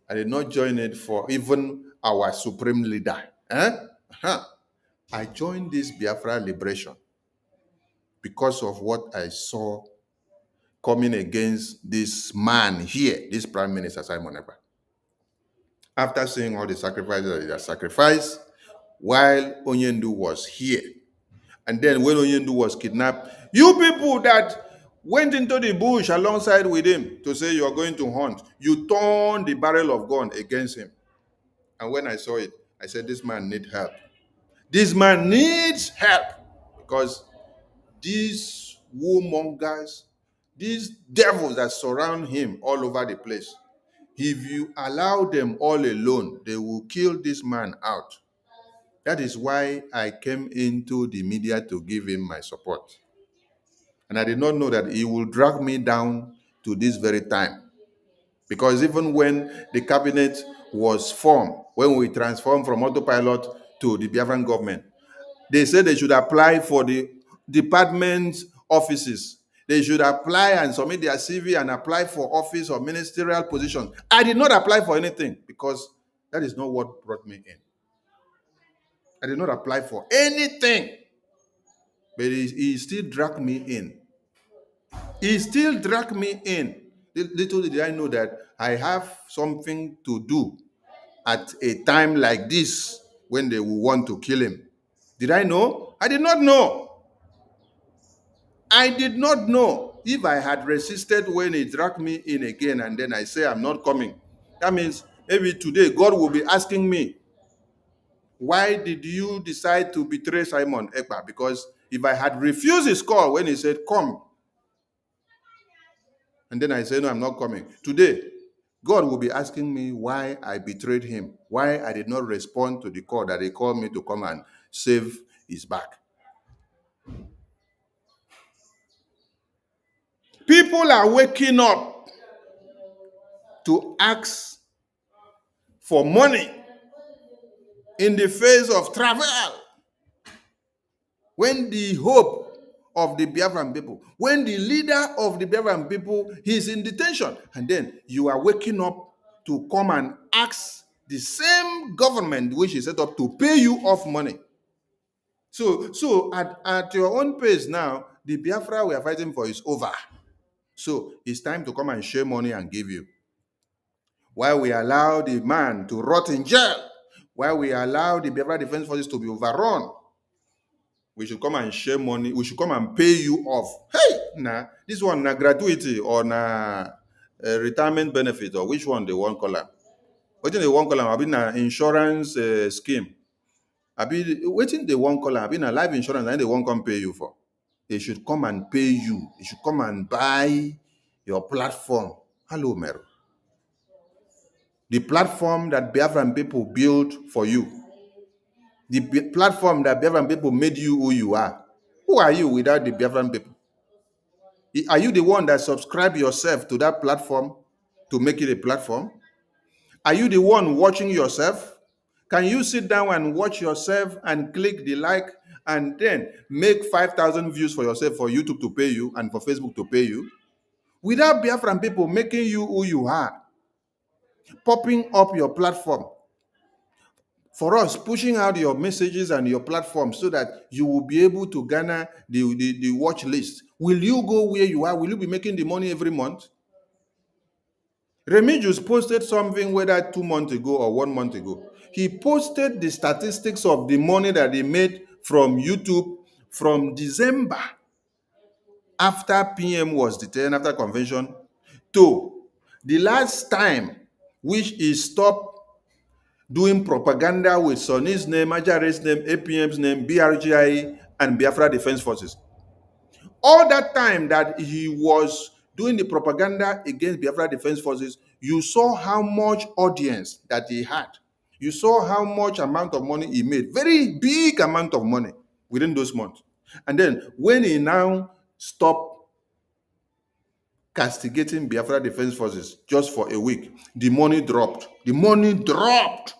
I did not join it for even our supreme leader. I joined this Biafra liberation because of what I saw coming against this man here, this Prime Minister Simon Ekpa. After seeing all the sacrifices that he has sacrificed while Onyendu was here, and then when Onyendu was kidnapped, you people that went into the bush alongside with him to say you are going to hunt, you turned the barrel of gun against him. And when I saw it, I said, this man needs help. This man needs help because these warmongers, these devils that surround him all over the place, if you allow them all alone, they will kill this man out. That is why I came into the media to give him my support. And I did not know that he will drag me down to this very time. Because even when the cabinet was formed when we transformed from autopilot to the Biafran government. They said they should apply for the department offices. They should apply and submit their CV and apply for office or ministerial positions. I did not apply for anything because that is not what brought me in. I did not apply for anything. But he still dragged me in. He still dragged me in. Little did I know that I have something to do at a time like this when they will want to kill him. Did I know? I did not know. I did not know. If I had resisted when he dragged me in again and then I say I'm not coming, that means maybe today God will be asking me, why did you decide to betray Simon Ekpa? Because if I had refused his call when he said, come, and then I say, no, I'm not coming. Today, God will be asking me why I betrayed him, why I did not respond to the call that he called me to come and save his back. People are waking up to ask for money in the face of travel. When the hope of the Biafran people, when the leader of the Biafran people is in detention, and then you are waking up to come and ask the same government which is set up to pay you off money. So at your own pace now, the Biafra we are fighting for is over. So it's time to come and share money and give you. While we allow the man to rot in jail, while we allow the Biafra Defense Forces to be overrun, we should come and share money. We should come and pay you off. Hey, nah, this one na gratuity or na retirement benefit or which one they want call am? Wetin they want call am? Abi na insurance scheme? Abi wetin they want call am? Abi na life insurance na they want come pay you for? They should come and pay you. They should come and buy your platform. Hello, Meru. The platform that Biafran people built for you. The platform that Biafran people made you who you are. Who are you without the Biafran people? Are you the one that subscribe yourself to that platform to make it a platform? Are you the one watching yourself? Can you sit down and watch yourself and click the like and then make 5,000 views for yourself for YouTube to pay you and for Facebook to pay you? Without Biafran people making you who you are, popping up your platform, for us, pushing out your messages and your platform so that you will be able to garner the watch list. Will you go where you are? Will you be making the money every month? Remigius posted something whether 2 months ago or 1 month ago. He posted the statistics of the money that he made from YouTube from December after PM was detained, after convention, to the last time which he stopped doing propaganda with Sonny's name, Ajare's name, APM's name, BRGI, and Biafra Defense Forces. All that time that he was doing the propaganda against Biafra Defense Forces, you saw how much audience that he had. You saw how much amount of money he made. Very big amount of money within those months. And then when he now stopped castigating Biafra Defense Forces just for a week, the money dropped. The money dropped.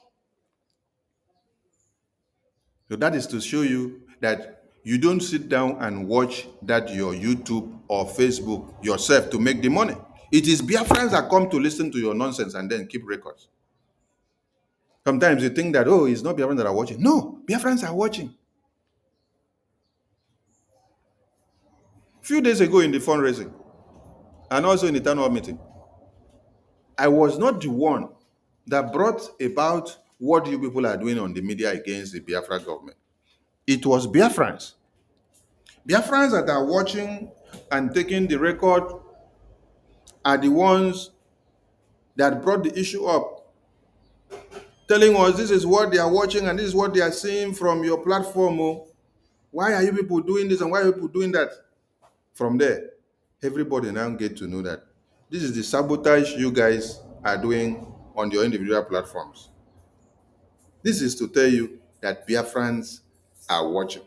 So that is to show you that you don't sit down and watch that your YouTube or Facebook yourself to make the money. It is Biafrans that come to listen to your nonsense and then keep records. Sometimes you think that, oh, it's not Biafrans that are watching. No, Biafrans are watching. A few days ago in the fundraising and also in the town hall meeting, I was not the one that brought about what you people are doing on the media against the Biafra government. It was Biafrans. Biafrans that are watching and taking the record are the ones that brought the issue up, telling us this is what they are watching and this is what they are seeing from your platform. Oh. Why are you people doing this and why are you people doing that? From there, everybody now get to know that this is the sabotage you guys are doing on your individual platforms. This is to tell you that Biafrans are watching.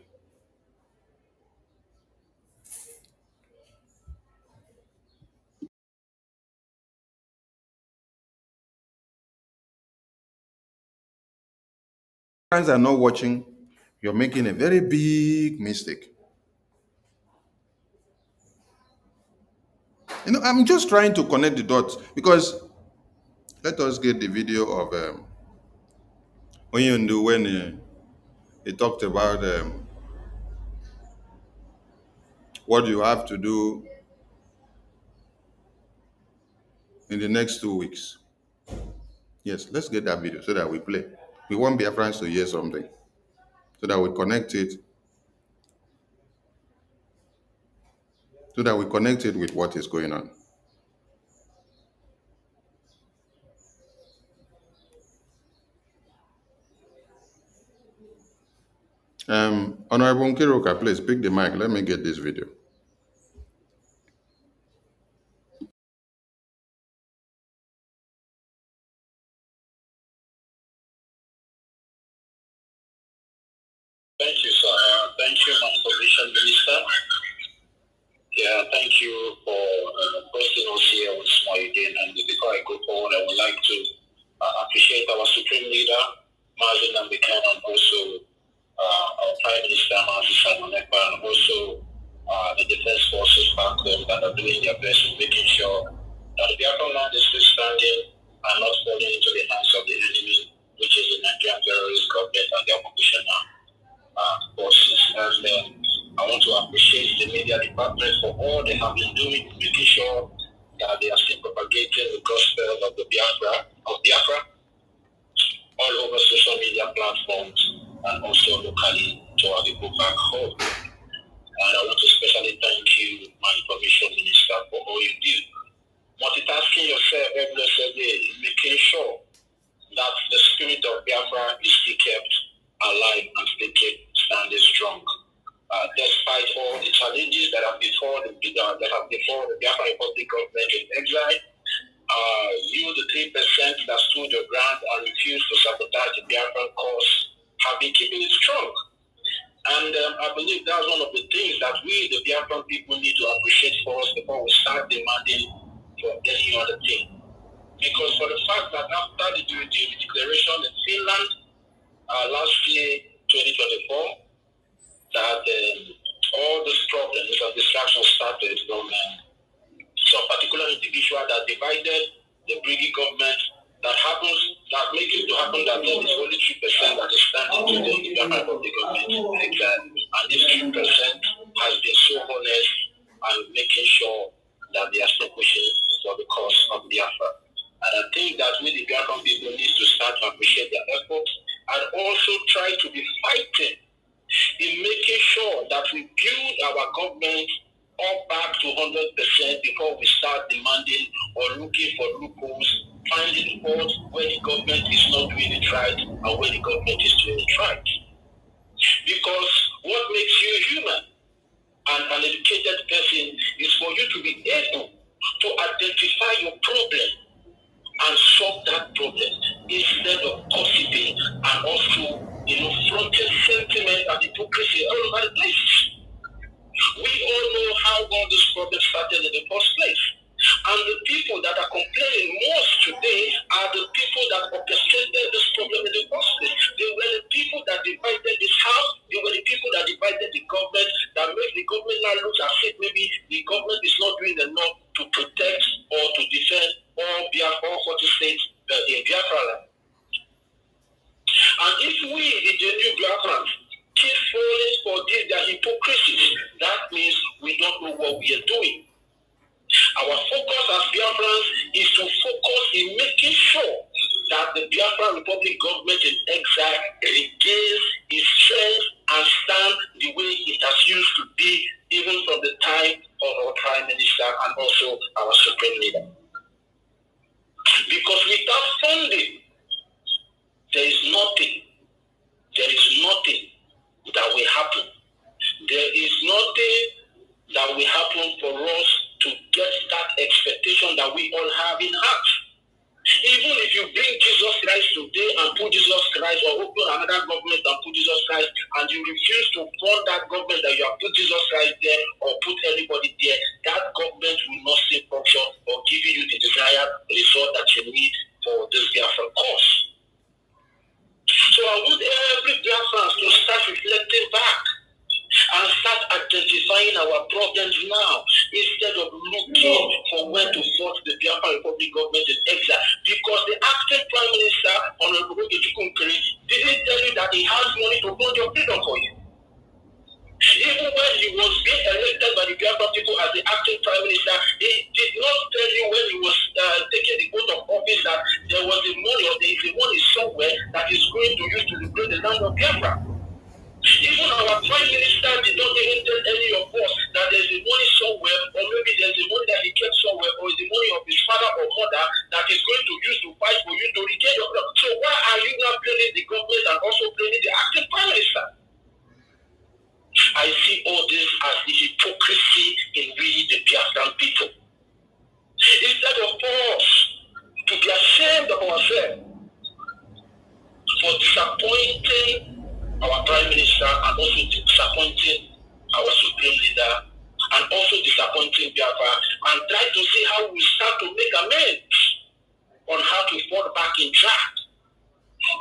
are not watching, you're making a very big mistake. I'm just trying to connect the dots because let us get the video of Onyundu when he talked about what you have to do in the next 2 weeks. Yes, let's get that video so that we play. We want Biafrans to hear something so that we connect it, with what is going on. Honorable Nkiruka, please pick the mic. Let me get this video. Thank you, sir. Thank you, my position minister. Yeah, thank you for hosting us here with Small again. And before I go forward, I would like to appreciate our Supreme Leader, Mazin Namdekan, and also our Prime Minister, Mazin Simon Ekpa, and also the Defense Forces back home that are doing their best in making sure that the Biafra land is still standing and not falling into the hands of the enemy, which is the Nigerian terrorist government and their opposition forces. And I want to appreciate the media department for all they have been doing, making sure that they are still propagating the gospel of Biafra, all over social media platforms and also locally to our people back home. And I want to especially thank you, my information minister, for all you do. Multitasking yourself every blessed day, making sure that the spirit of Biafra is still kept alive and still kept standing strong. Despite all the challenges that have before the Biafra Republic government in exile, you, the 3% that stood your ground and refused to sabotage the Biafra cause, have been keeping it strong. And I believe that's one of the things that we, the Biafran people, need to appreciate first before we start demanding for any other thing. Because for the fact that after the declaration in Finland last year, 2024, that all these problems and distractions started from some particular individual that divided the Brgie government, that makes it to happen that there is only 3% that is standing today in the government of the government. And this 3% has been so honest and making sure that they are still pushing for the cause of Biafra. And I think that we, the Biafran people, need to start to appreciate their efforts and also try to be fighting in making sure that we build our government up back to 100% before we start demanding or looking for loopholes, finding fault where the government is not doing it right and where the government is doing it right. Because what makes you human and an educated person is for you to be able to identify your problem and solve that problem instead of gossiping and also, fronting sentiment and hypocrisy all over the place. We all know how all this problem started in the first place. And the people that are complaining most today are the people that orchestrated this problem in the first place. They were the people that divided this house. They were the people that divided the government, that make the government now look as if maybe the government is not doing enough to protect or to defend all 40 states in Biafra land. And if we, the genuine Biafrans, keep falling for their hypocrisies, that means we don't know what we are doing. Our focus as Biafrans is to focus in making sure that the Biafra Republic government in exile regains its strength and stand the way it has used to be, even from the time of our Prime Minister and also our Supreme Leader. Because without funding, there is nothing that will happen. There is nothing that will happen for us to get that expectation that we all have in heart. Even if you bring Jesus Christ today and put Jesus Christ, or open another government and put Jesus Christ, and you refuse to fund that government that you have put Jesus Christ there or put anybody there, that government will not still function or give you the desired result that you need for this Biafran cause. So I want every for where to vote the Biafra Republic government in exile, because the acting Prime Minister, Honorable Brgie, didn't tell you that he has money to fund your freedom for you. Even when he was being elected by the Biafra people as the acting Prime Minister, he did not tell you when he was taking the oath of office that there was a money or there is a money somewhere that is going to use to liberate the land of Biafra. Even our Prime Minister did not even tell any of us that there is a money somewhere, or maybe there is a money that he kept somewhere, or the money of his father or mother that is going to use to fight for you to regain your freedom. So why are you now blaming the government and also blaming the acting Prime Minister? I see all this as the hypocrisy in we, the Biafran people. Instead of us to be ashamed of ourselves for disappointing our Prime Minister and also disappointing our Supreme Leader and also disappointing Biafra, and try to see how we start to make amends on how to fall back in track,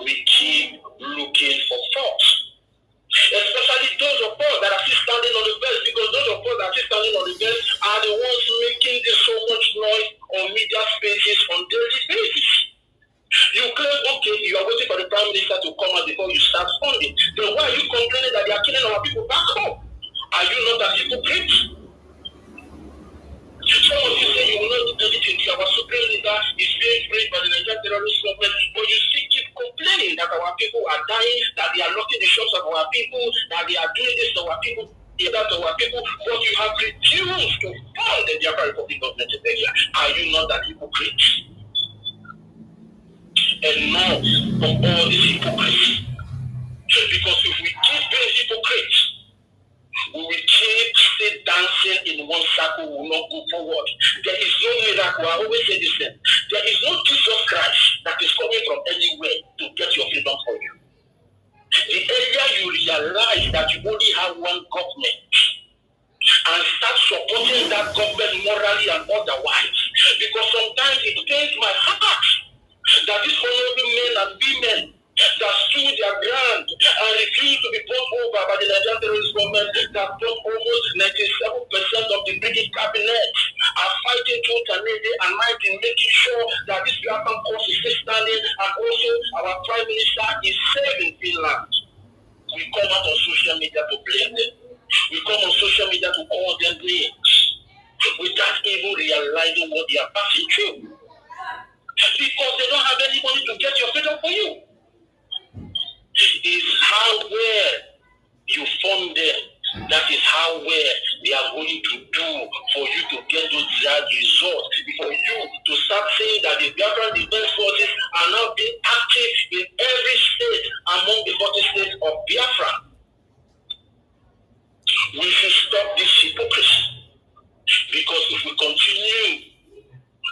we keep looking for faults. Especially those of us that are still standing on the bench, because those of us that are still standing on the bench are the ones making this so much noise on media spaces on daily basis. You claim, okay, you are waiting for the Prime Minister to come out before you start funding. Then why are you complaining that they are killing our people back home? Are you not a hypocrite? Some of you say you will not do anything to our Supreme Leader is being freed by the Nigerian terrorist government, but you still keep complaining that our people are dying, that they are locking the shops of our people, that they are doing this to our people, that to our people, but you have refused to fund the Biafra Republic government in Nigeria. Are you not that hypocrite? Enough of all this hypocrisy. Because if we keep being hypocrites, we will keep still dancing in one circle, we will not go forward. There is no miracle. I always say this thing. There is no Jesus Christ that is coming from anywhere to get your freedom for you. The area you realize that you only have one government and start supporting that government morally and otherwise. Because sometimes it pains my heart that these honorable men and women that stood their ground and refused to be brought over by the Nigerian terrorist government, that brought almost 97% of the British cabinet, are fighting tooth and nail day and night in making sure that this Biafran cause is still standing, and also our Prime Minister is safe in Finland. We come out on social media to blame them. We come on social media to call them names without even realizing what they are passing through. Because they don't have any money to get your freedom for you. Is how well you fund them. That is how well they are going to do for you to get those desired results. For you to start saying that the Biafran Defense Forces are now being active in every state among the 40 states of Biafra. We should stop this hypocrisy. Because if we continue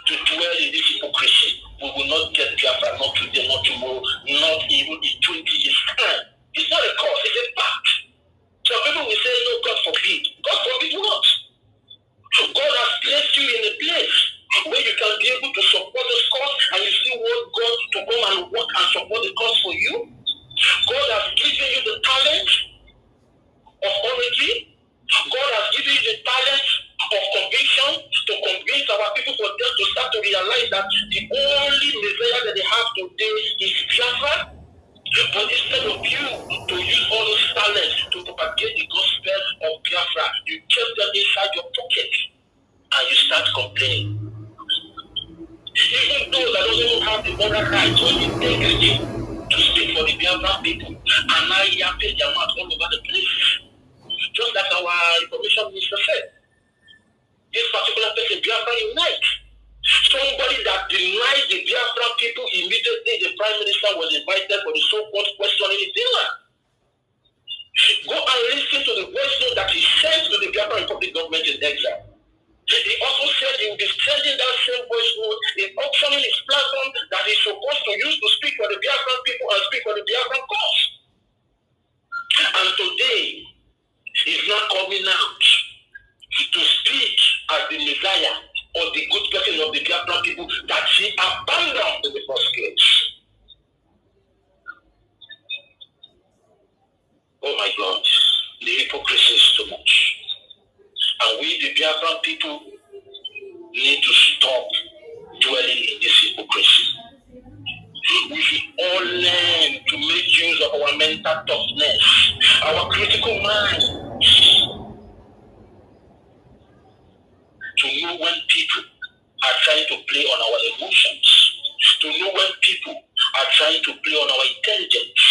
to dwell in this hypocrisy, we will not get Biafra, not today, not tomorrow, not even in 20 years' time. It's not a cause, it's a fact. So people will say, no, God forbid. God forbid what? God has placed you in a place where you can be able to support this cause, and you still want God to come and work and support the cause for you. God has given you the talent of origin. God has given you the talent of conviction to convince our people, for them to start to realize that the only Messiah that they have today is Biafra. But instead of you to use all those talents to propagate the gospel of Biafra, you kept them inside your pocket and you start complaining. Even those that don't even have the moral right or the integrity to speak for the Biafra people, and now you have paid their mouth all over the place. Just like our information minister said, this particular person, Biafra Unite. Somebody that denied the Biafra people immediately the Prime Minister was invited for the so-called questioning in Finland. Go and listen to the voice note that he sent to the Biafra Republic government in exile. He also said he will be sending that same voice note in auctioning his platform that he's supposed to use to speak for the Biafra people and speak for the Biafra cause. And today, he's not coming out to speak as the Messiah or the good person of the Biafran people that he abandoned in the first place. Oh my God, the hypocrisy is too much. And we, the Biafran people, need to our critical mind to know when people are trying to play on our emotions, to know when people are trying to play on our intelligence.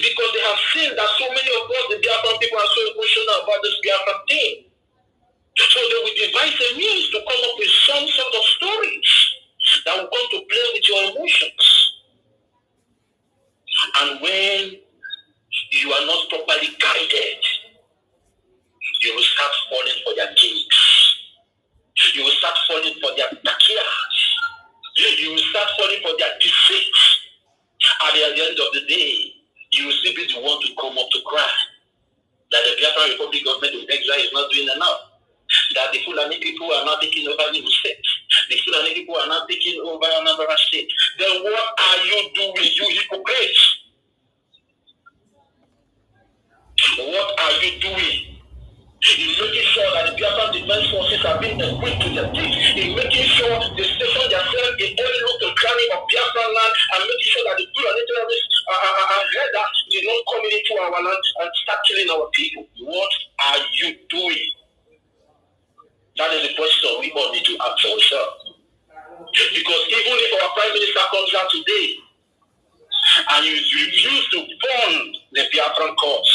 Because they have seen that so many of us, the Biafran people, are so emotional about this Biafran thing. So they will devise a means to come up with some sort of stories that will come to play with your emotions. And when you are not properly guided, you will start falling for their gimmicks. You will start falling for their backyards. You will start falling for their deceit. And at the end of the day, you will still be the one to come up to cry that the Biafra Republic government in exile is not doing enough. That the Fulani people are not taking over the state. The Fulani people are not taking over another state. Then what are you doing, you hypocrites? What are you doing? In making sure that the Biafran Defense Forces are being equipped to their teeth, in making sure they station themselves in every local cranny of Biafran land, and making sure that the Fulani terrorists are that did not come into our land and start killing our people. What are you doing? That is the question we all need to ask ourselves. Because even if our Prime Minister comes out today and you refuse to fund the Biafran cause,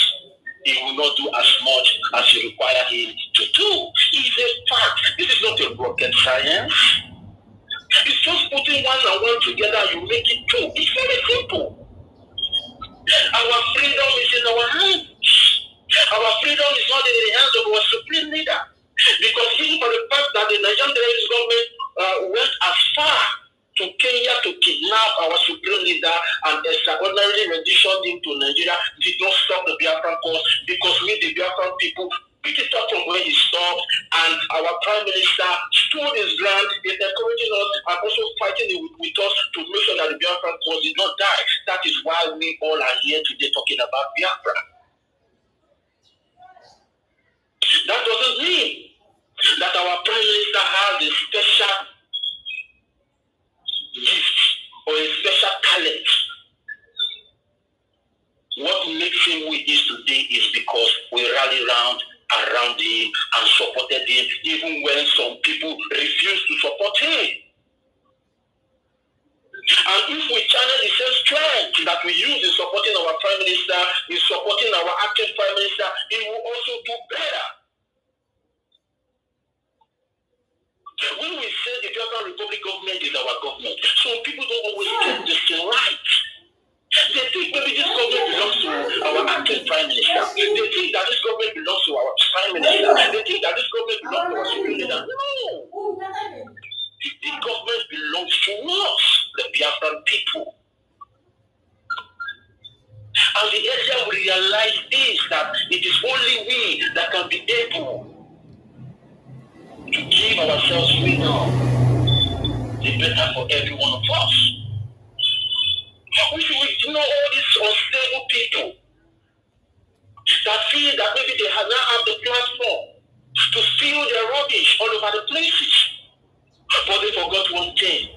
he will not do as much as you require him to do. It's a fact. This is not a rocket science. It's just putting one and one together, you make it two. It's very simple. Our freedom is in our hands. Our freedom is not in the hands of our supreme leader. Because even for the fact that the Nigerian terrorist government went as far to Kenya to kidnap our supreme leader and extraordinarily renditioned him to Nigeria, did not stop the Biafran cause, because we, the Biafran people, picked it up from where he stopped, and our Prime Minister stood his ground in encouraging us and also fighting with us to make sure that the Biafran cause did not die. That is why we all are here today talking about Biafra. That doesn't mean that our Prime Minister has a special gift or a special talent. What makes him who he is today is because we rallied around him and supported him, even when some people refused to support him. And if we channel the same strength that we use in supporting our Prime Minister, in supporting our acting Prime Minister, he will also do better. When we say the Biafran Republic government is our government, some people don't always get this thing right. They think maybe this government belongs to our acting Prime Minister. They think that this government belongs to our Prime Minister. They think that this government belongs to our Supreme Leader. No! The government belongs to us, the Biafran people. And the earlier we realize this, that it is only we that can be able to give ourselves freedom, the better for every one of us. We should ignore all these unstable people that feel that maybe they have now have the platform to spill their rubbish all over the places. But they forgot one thing.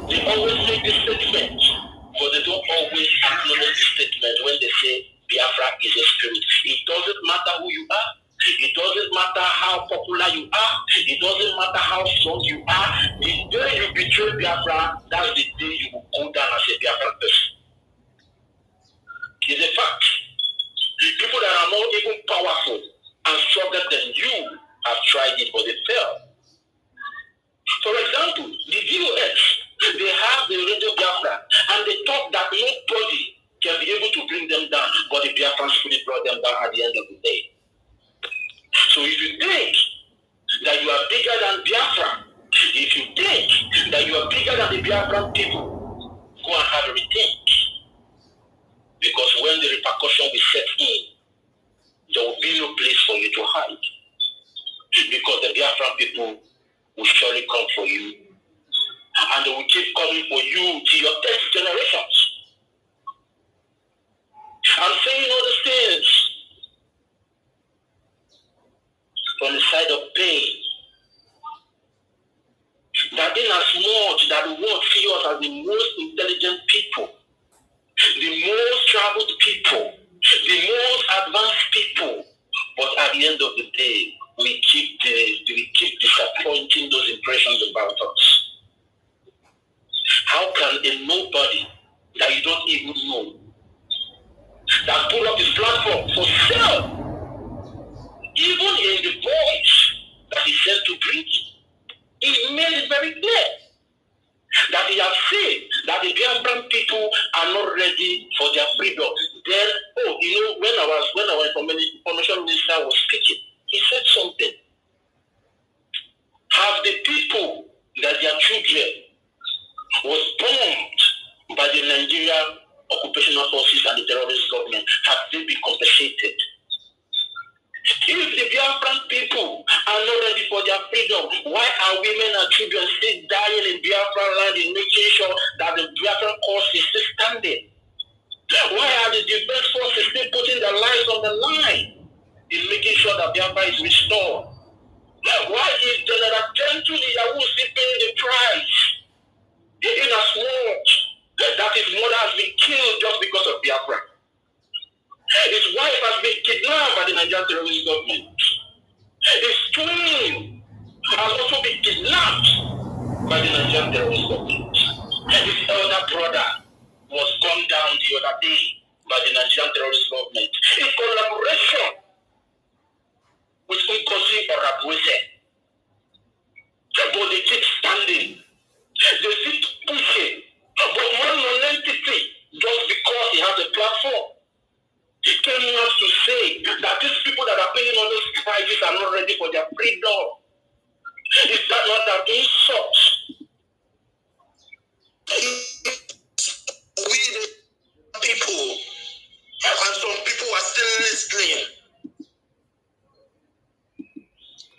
They always make this statement, but they don't always acknowledge the statement when they say Biafra is a spirit. It doesn't matter who you are. It doesn't matter how popular you are. It doesn't matter how strong you are. The day you betray Biafra, that's the day you will go down as a Biafra person. It's a fact. People that are more even powerful and stronger than you have tried it, but they failed. For example, the DOS, they have the Radio Biafra, and they thought that nobody can be able to bring them down, but the Biafran spirit brought them down at the end of the day. So if you think that you are bigger than Biafra, if you think that you are bigger than the Biafran people, go and have a rethink. Because when the repercussion will set in, there will be no place for you to hide. Because the Biafran people will surely come for you. And they will keep coming for you to your 10th generations. I'm saying all these things from the side of pain. That in as much that the world see us as the most intelligent people, the most traveled people, the most advanced people. But at the end of the day, we keep disappointing those impressions about us. How can a nobody that you don't even know that put up his platform for sale, even in the voice that he sent to Brgie, he made it very clear that he has said that the Biafran people are not ready for their freedom. Then, when our information minister was speaking, he said something. Have the people that their children was bombed by the Nigerian occupational forces and the terrorist government, have they been compensated? If the Biafran people are not ready for their freedom, why are women and children still dying in Biafran land in making sure that the Biafran cause is still standing? Why are the defense forces still putting their lives on the line in making sure that Biafra is restored? Why is General Tentu the Yahoo still paying the price? In as much that his mother has been killed just because of Biafra. His wife has been kidnapped by the Nigerian terrorist government. His twin has also been kidnapped by the Nigerian terrorist government. His elder brother was gunned down the other day by the Nigerian terrorist government in collaboration with Nkosi Orabuese. But they keep standing. They keep pushing. But one non-entity, just because he has a platform, he came out to say that these people that are paying all those prices are not ready for their freedom. Is that not an insult? We the people, and some people are still listening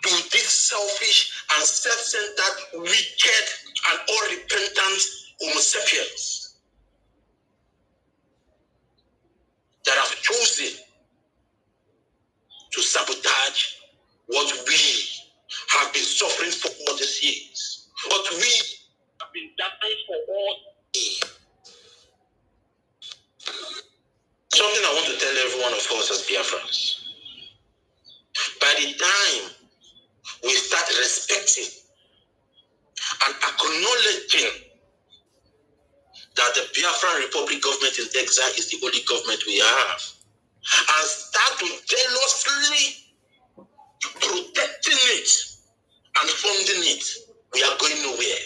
to this selfish and self-centered, wicked and unrepentant Homo sapiens that have chosen to sabotage what we have been suffering for all these years. What we have been dying for all years. Something I want to tell every one of us as Biafrans. By the time we start respecting and acknowledging that the Biafran Republic government in exile is the only government we have, and start to jealously protecting it and funding it, we are going nowhere.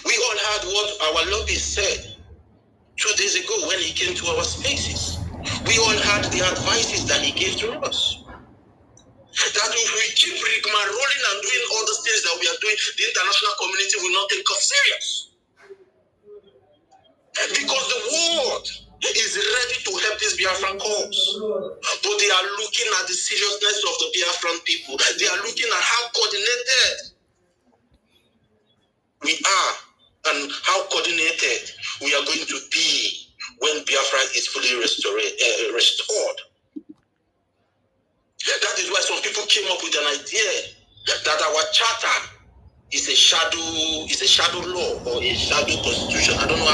We all heard what our lobby said 2 days ago when he came to our spaces. We all heard the advices that he gave to us. That if we keep rigmaroling and doing all the things that we are doing, the international community will not take us serious. Because the world is ready to help this Biafran cause. But they are looking at the seriousness of the Biafran people. They are looking at how coordinated we are and how coordinated we are going to be when Biafra is fully restored. That is why some people came up with an idea that our charter is a shadow law or a shadow constitution. I don't know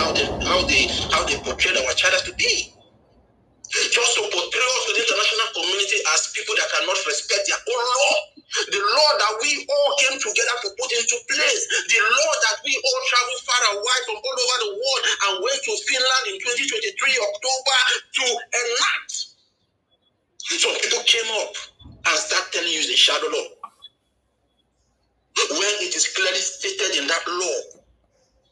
how they portray our charter to be. Just to portray us to the international community as people that cannot respect their own law. The law that we all came together to put into place. The law that we all traveled far and wide from all over the world and went to Finland in 2023 October to enact. Some people came up and started telling you it's a shadow law. When it is clearly stated in that law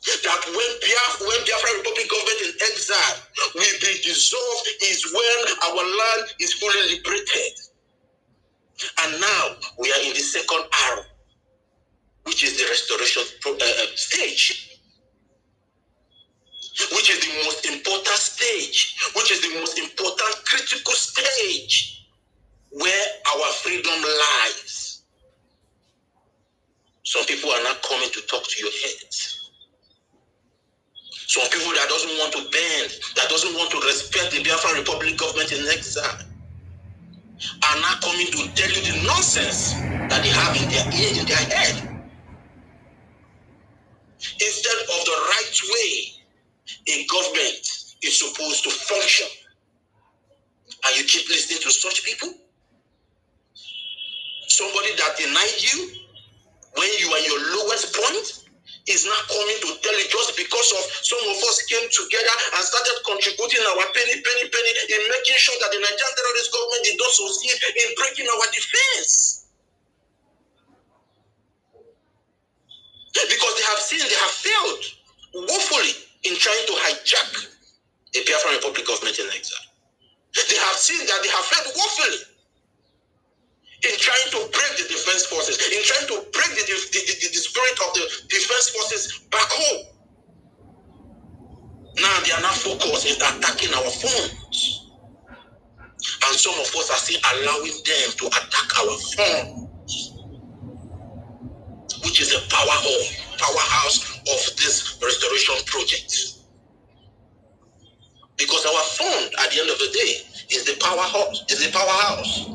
that when Biafra Republic government in exile will be dissolved is when our land is fully liberated. And now we are in the second arrow, which is the restoration stage, which is the most important stage, which is the most important critical stage where our freedom lies. Some people are not coming to talk to your heads. Some people that doesn't want to bend, that doesn't want to respect the Biafran Republic government in exile, are not coming to tell you the nonsense that they have in their head. Instead of the right way, a government is supposed to function. And you keep listening to such people? Somebody that denied you when you are your lowest point is not coming to tell you just because of some of us came together and started contributing our penny in making sure that the Nigerian terrorist government did not succeed in breaking our defense. Because they have failed woefully in trying to hijack the Biafra Republic government in exile. They have seen that they have failed woefully in trying to break the defense forces, in trying to break the spirit of the defense forces back home. Now they are not focused in attacking our phones. And some of us are still allowing them to attack our phone, which is the powerhouse of this restoration project. Because our phone, at the end of the day, is the powerhouse.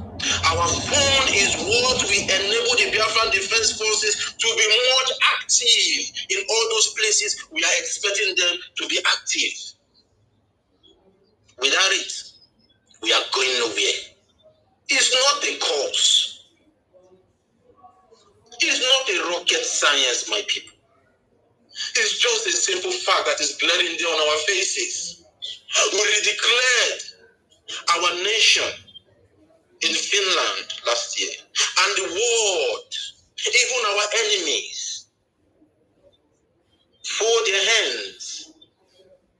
Our phone is what we enable the Biafran Defense Forces to be more active in all those places we are expecting them to be active. Without it, we are going nowhere. It's not a course. It's not a rocket science, my people. It's just a simple fact that is glaring there on our faces. We declared our nation in Finland last year, and the world, even our enemies, folded their hands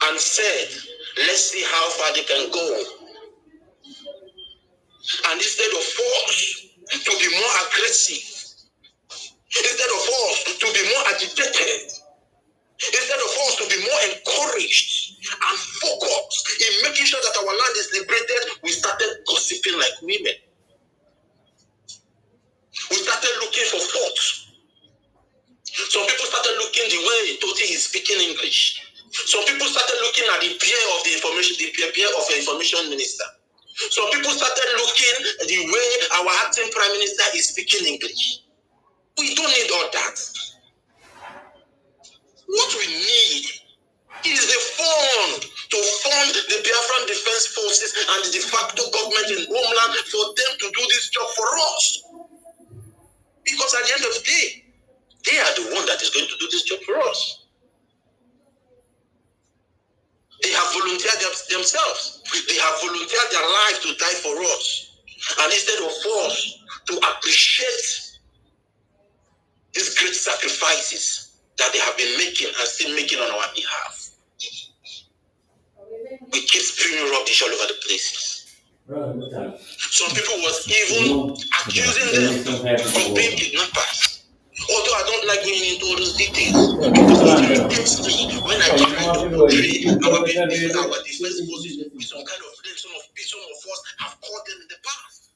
and said, let's see how far they can go. And instead of us to be more aggressive, instead of us to be more agitated, instead of us to be more encouraged and focused in making sure that our land is liberated, we started gossiping like women. We started looking for faults. Some people started looking the way Toti is speaking English. Some people started looking at the peer of the information minister. Some people started looking at the way our acting prime minister is speaking English. We don't need all that. What we need is the fund to fund the Biafran Defense Forces and the de facto government in homeland for them to do this job for us. Because at the end of the day, they are the one that is going to do this job for us. They have volunteered themselves. They have volunteered their life to die for us. And instead of us to appreciate these great sacrifices that they have been making and still making on our behalf, we keep spewing rubbish all over the places. Some people was even accusing them of being kidnappers. Although I don't like going into all those details, because it irritates me when I try to portray our defense forces with some kind of blame. Some of us have called them in the past.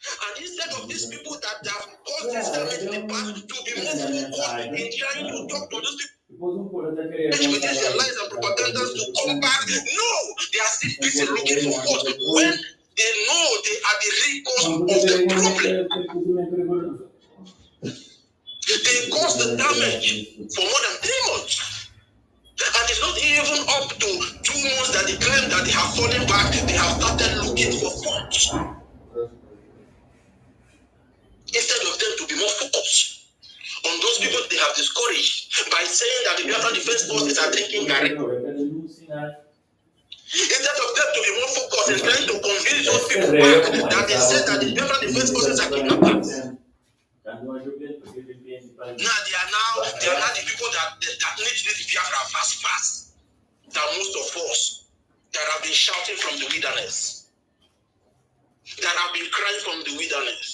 And instead of these people that have caused this damage in the past to be more focused in trying to talk to those people with their lies and propagandas to come back, no, they are still busy looking for fault when they know they are the root cause of the problem. They caused the damage for more than 3 months. And it's not even up to 2 months that they claim that they have fallen back. They have started looking for faults. Instead of them to be more focused on those people they have discouraged by saying that the Biafran Defense Forces are taking Gary. Instead of them to be more focused in trying to convince those people back that they said that the Biafran Defense Forces are kidnappers. Now they are now the people that need this Biafra fast. That most of us that have been shouting from the wilderness, that have been crying from the wilderness,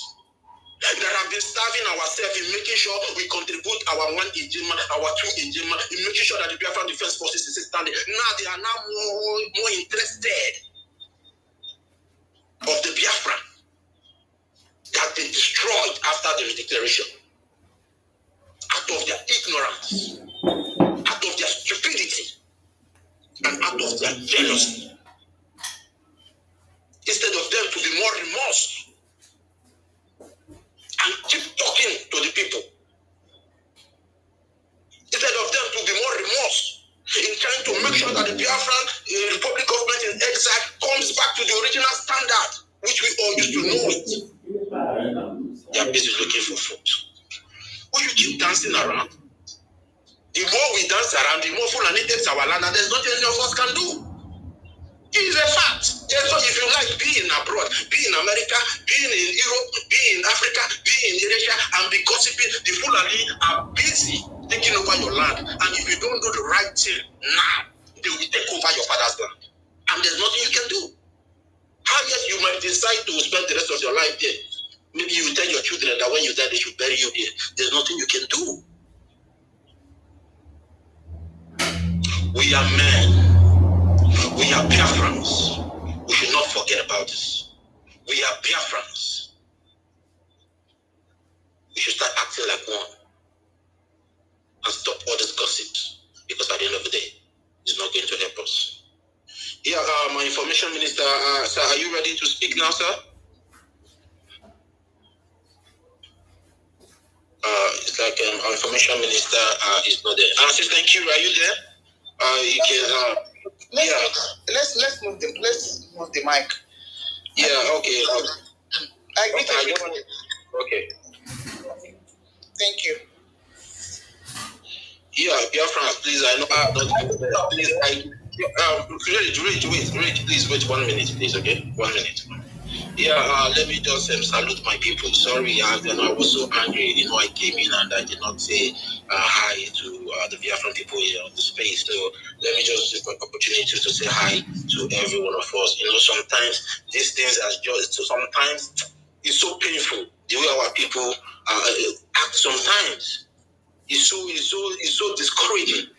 that have been starving ourselves in making sure we contribute our 1 ejima, our 2 ejima, in making sure that the Biafran Defense Forces is standing. Now they are now more interested of the Biafra that they destroyed after the declaration. Out of their ignorance, out of their stupidity, and out of their jealousy. Instead of them to be more remorse and keep talking to the people. Instead of them to be more remorse in trying to make sure that the keep dancing around. The more we dance around, the more Fulani takes our land, and there's nothing any of us can do. It is a fact. So if you like, be in abroad, be in America, be in Europe, be in Africa, be in Asia, and be gossiping. The Fulani are busy taking over your land, and if you don't do the right thing now, they will take over your father's land, and there's nothing you can do. How yes, you might decide to spend the rest of your life there. Maybe you tell your children that when you die, they should bury you there. There's nothing you can do. We are men. We are Biafrans. We should not forget about this. We are Biafrans. We should start acting like one and stop all this gossip, because at the end of the day, it's not going to help us. Yeah, my information minister, sir, are you ready to speak now, sir? It's like our information minister is not there. Sister, thank you. Are you there? You can. Let's move the mic. Yeah. Okay. I greet everybody. Okay. Thank you. Yeah, Biafra, please. I know. Please, Rage, please wait 1 minute, please. Okay, 1 minute. Yeah, let me just salute my people. Sorry, I was so angry. I came in and I did not say hi to the Biafran people here on the space. So let me just take an opportunity to say hi to every one of us. Sometimes these things are just, sometimes it's so painful the way our people act. Sometimes it's so discouraging.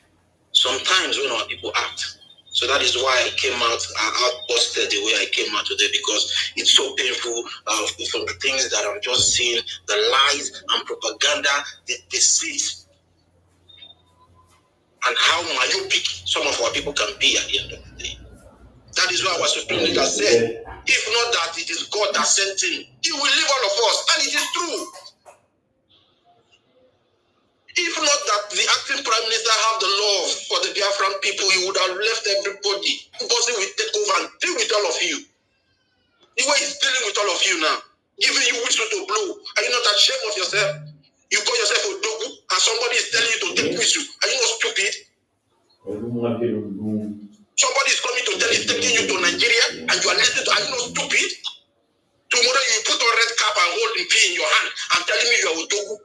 Sometimes when our people act. So that is why I came out, outbusted the way I came out today, because it's so painful from the things that I'm just seeing, the lies and propaganda, the deceit, and how myopic some of our people can be at the end of the day. That is why our Supreme Leader said, if not that it is God that sent him, he will leave all of us. And it is true. If not that the acting Prime Minister have the love for the Biafran people, he would have left everybody. Because he will take over and deal with all of you. The way he's dealing with all of you now, giving you whistle to blow. Are you not ashamed of yourself? You call yourself a dogu and somebody is telling you to take whistle. Are you not stupid? Somebody is coming to tell you, taking you to Nigeria, and you are listening to, are you not stupid? Tomorrow you put on red cap and hold the pea in your hand and telling me you are a dogu.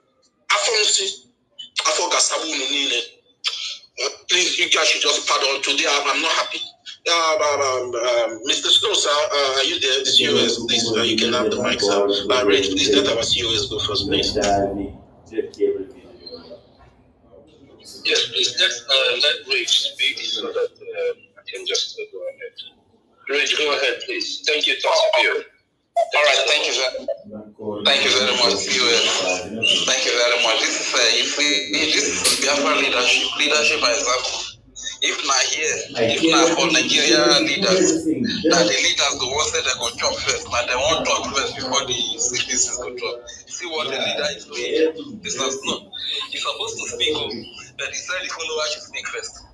Please, you guys should just pardon. Today I'm not happy. Mr. Snow, sir, are you there? The COS, please. You can have the mic, sir. Rage, please let our COS go first, please. Yes, please. Let Rage speak so that I can just go ahead. Rage, go ahead, please. Thank you, Tasipio. All right, thank you very much, COS. Thank you very much. This is Biafra leadership by example. If not here, if not for Nigeria leaders, that the leaders go one say they go chop first, but they won't talk first before the citizens go talk. See what the leader is doing. This is not. He's supposed to speak up, but he said the follower should speak first.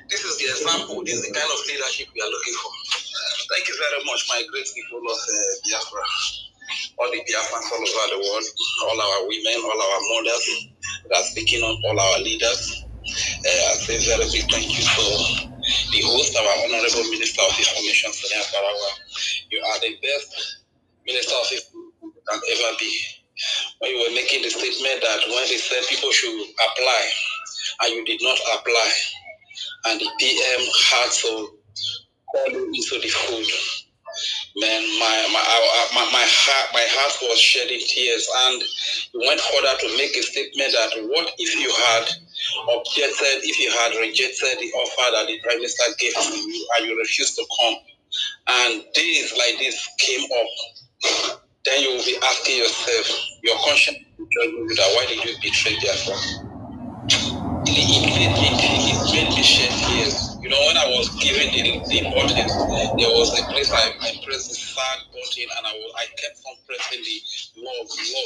This is the example. This is the kind of leadership we are looking for. Thank you very much, my great people of Biafra. All the Biafrans all over the world, all our women, all our mothers that are speaking on, all our leaders. I say very big thank you to the host, our Honorable Minister of Information, Sonia Farawa. You are the best Minister of Information you can ever be. When you were making the statement that when they said people should apply, and you did not apply, and the PM had to fall into the food. Man, my heart was shedding tears, and you went further to make a statement that what if you had objected, if you had rejected the offer that the Prime Minister gave to you and you refused to come, and days like this came up, then you will be asking yourself, your conscience will tell you that why did you betray Biafra? It made me shed tears. When I was given the button, there was a place I pressed the sad button, and I kept on pressing the love button.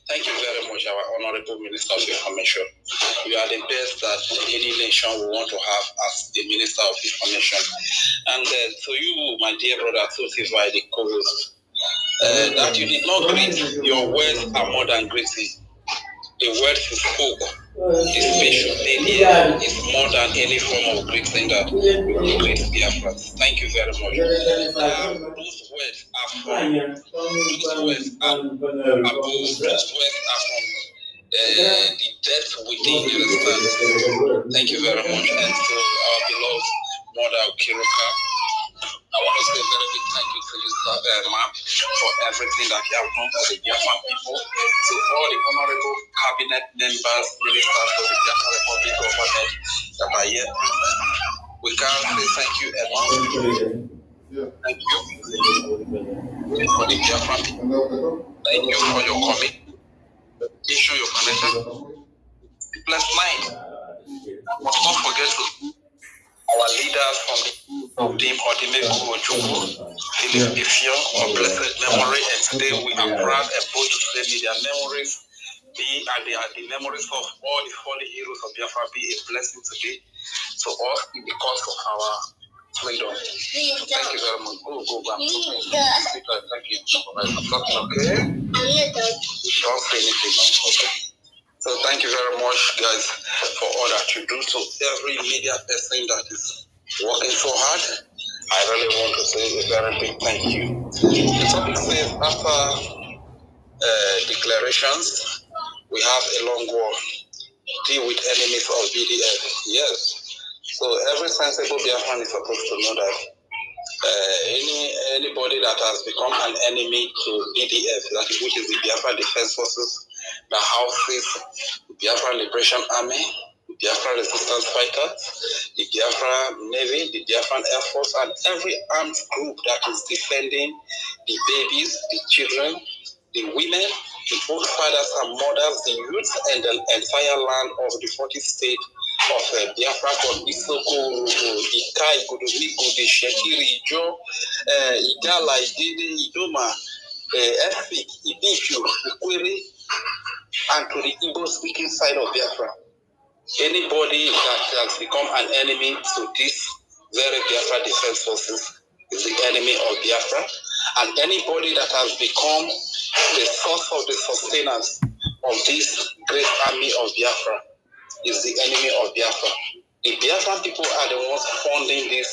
Thank you very much, our Honorable Minister of Information. You are the best that any nation will want to have as the Minister of Information. And to you, my dear brother, Totify the co-host, that you did not greet, your words are more than greeting. the words he spoke, the speech you made here is more than any form of great thing that will great Biafra. Thank you very much. Those words are from the depth within, you understand? Thank you very much. And to our beloved mother Kiruka, I want to say a very big thank you to you, ma'am, for everything that you have done for the Biafran people, to all the honorable cabinet members, ministers of the Biafran Republic government that are here. We can say thank you, Emma. Thank you for the Biafran people. Thank you for your coming. Issue your connection. Bless mind. Must not forget our leaders from the team Odimegu Ojukwu, Philip Ifio, of blessed memory, and today we are proud and bold to say their memories be and they are the memories of all the fallen heroes of Biafra be a blessing today to us in the cause of our freedom. Thank you very much. Go back. Thank you. I'm talking, okay? Don't say anything. Okay. So thank you very much, guys, for all that you do. To every media person that is working so hard, I really want to say a very big thank you. The topic says after declarations, we have a long war. Deal with enemies of BDF. Yes. So every sensible Biafran is supposed to know that anybody that has become an enemy to BDF, which is the Biafra Defense Forces, that houses the Biafra Liberation Army, the Biafra Resistance Fighters, the Biafra Navy, the Biafran Air Force, and every armed group that is defending the babies, the children, the women, the both fathers and mothers, the youth, and the entire land of the 40 states of Biafra, from Isoko, Ikai, Godomigo, the Shekiri, Jo, Igala, Idede, Idoma, Efik, Ibiku, Ikwere, and to the Igbo-speaking side of Biafra. Anybody that has become an enemy to this very Biafra Defense Forces is the enemy of Biafra, and anybody that has become the source of the sustenance of this great army of Biafra is the enemy of Biafra. The Biafran people are the ones funding this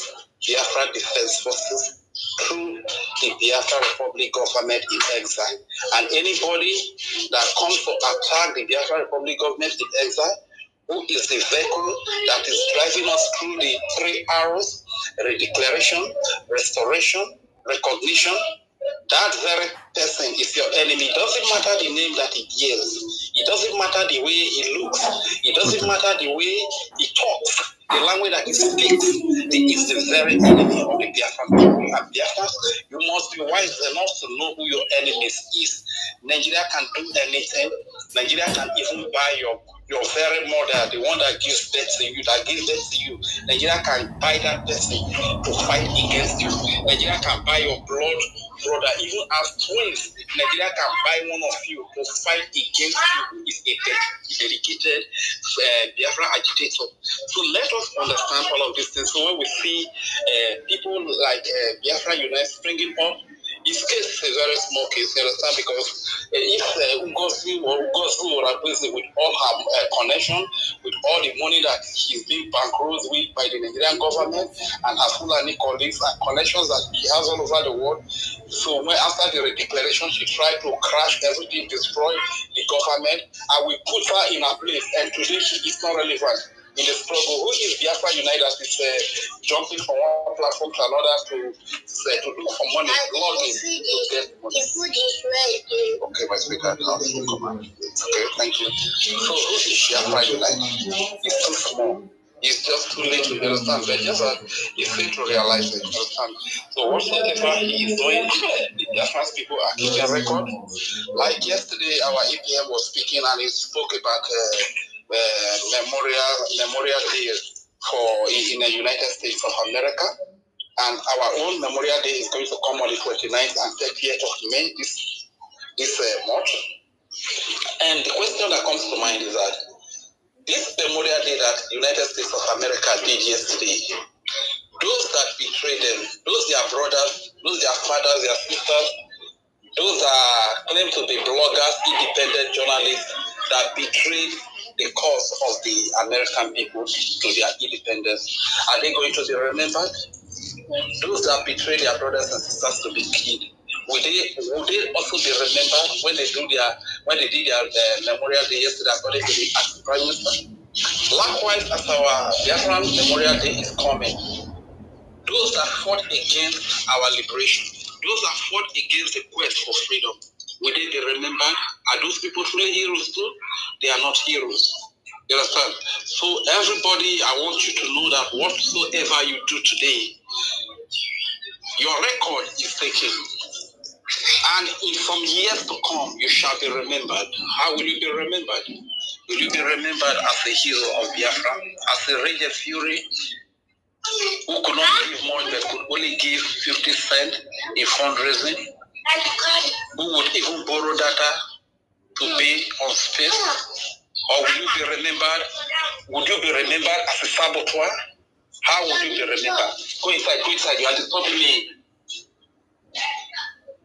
Biafra Defense Forces through the Biafra Republic government in exile. And anybody that comes to attack the Biafra Republic government in exile, who is the vehicle that is driving us through the 3 R's, redeclaration, restoration, recognition, that very person is your enemy. It doesn't matter the name that he bears. It doesn't matter the way he looks. It doesn't matter the way he talks. The language that he speaks. He is the very enemy of the Biafran people. And Biafra, you must be wise enough to know who your enemies is. Nigeria can do anything. Nigeria can even buy your very mother, the one that gives birth to you, Nigeria can buy that person to fight against you. Nigeria can buy your blood brother, even as twins. Nigeria can buy one of you to fight against you, who is a dedicated Biafra agitator. So let us understand all of these things. So when we see people like Biafra Unite springing up, his case is a very small case, you understand, because if Ugozi or Rabezi with all her connection, with all the money that he's being bankrolled with by the Nigerian government and her Fulani colleagues and connections that he has all over the world. So when after the declaration, she tried to crash everything, destroy the government, and we put her in her place, and today she is not relevant in the struggle. Who is Biafra United that is jumping from one platform to another to look for money, blogging to get money? Okay, my sweetheart, I'll soon come out. Okay, thank you. So who is Biafra United? It's too small. It's just too late to understand. But just you fail to realize it. Understand? So whatsoever he is doing, the Biafran people are keeping record. Like yesterday, our EPM was speaking and he spoke about Memorial Day in the United States of America, and our own Memorial Day is going to come on the 29th and 30th of May this month. And the question that comes to mind is that this Memorial Day that United States of America did yesterday, those that betrayed them, those their brothers, those their fathers, their sisters, those that claim to be bloggers, independent journalists, that betrayed the cause of the American people to their independence, are they going to be remembered? Those that betrayed their brothers and sisters to be killed, would they also be remembered when they did their Memorial Day yesterday according to the acting Prime Minister? Likewise, as our Biafran Memorial Day is coming, those that fought against our liberation, those that fought against the quest for freedom, will they be remembered? Are those people truly heroes too? They are not heroes. You understand? So everybody, I want you to know that whatsoever you do today, your record is taken. And in some years to come, you shall be remembered. How will you be remembered? Will you be remembered as a hero of Biafra, as a raging fury who could not give much but could only give 50 cents in fundraising, who would even borrow data to pay on space? Or will you be remembered? Would you be remembered as a saboteur? How would you be remembered? Go inside, you are disturbing me.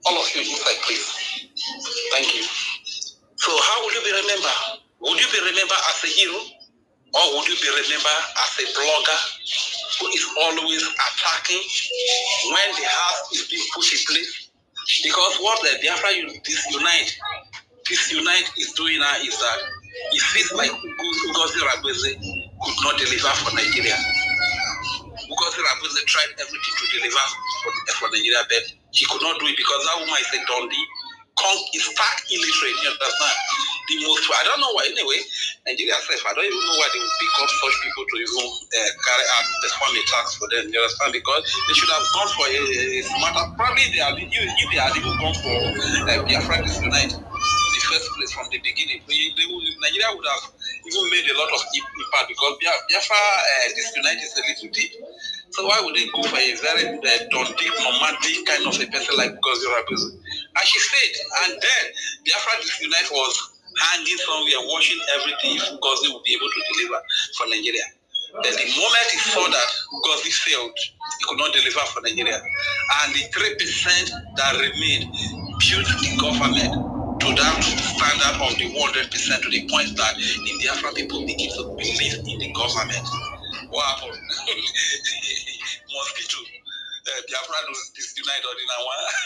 All of you inside, please. Thank you. So how would you be remembered? Would you be remembered as a hero? Or would you be remembered as a blogger who is always attacking when the house is being put in place? Because what the Biafra Disunite is doing now is that it feels like Ugozi Rabeze could not deliver for Nigeria. Ugozi Rabeze tried everything to deliver for Nigeria, but he could not do it because that woman is a dundee. Is stark illiterate, you understand? I don't know why, anyway, Nigeria says, I don't even know why they would pick up such people to even carry out the family tax for them, you understand? Because they should have gone for a smarter, probably if they had even gone for Biafra Disunite in the first place from the beginning, Nigeria would have even made a lot of impact because Biafra Disunite is a little deep. So why would they go for a very dundee, romantic kind of a person like Ugozi Rabeze? As she said, and then Biafra Disunite was hanging somewhere, watching everything if Ugozi would be able to deliver for Nigeria. Then the moment he saw that Ugozi failed, he could not deliver for Nigeria. And the 3% that remained built the government to that standard of the 100% to the point that the Biafra people begin to believe in the government. What happened? Mosquito. Biafra Disunite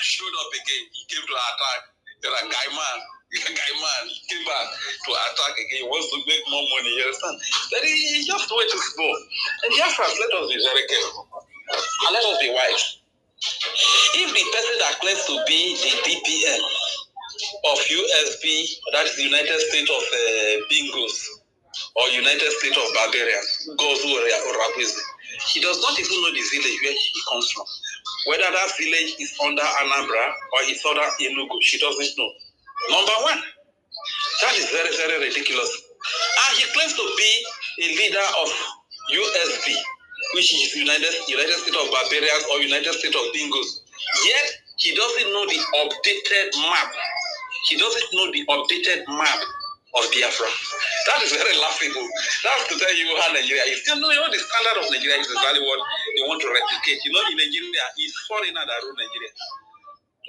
showed up again. He came to attack. They're like, guy man, he came back to attack again. He wants to make more money, you understand? But he just wait to go. And Biafra, let us be very careful. And let us be wise. If the person that claims to be the DPN of USB, that is the United States of Bingos, or United States of Barbarians, goes to Rabeze, he does not even know the village where he comes from. Whether that village is under Anambra or it's under Enugu, she doesn't know. Number one, that is very, very ridiculous. And he claims to be a leader of USB, which is United States of Barbarians or United States of Bingos. Yet, he doesn't know the updated map. He doesn't know the updated map of Biafra. That is very laughable. That's to tell you how Nigeria is. You know the standard of Nigeria is exactly what they want to replicate. You know, in Nigeria, it's foreigner that rule Nigeria.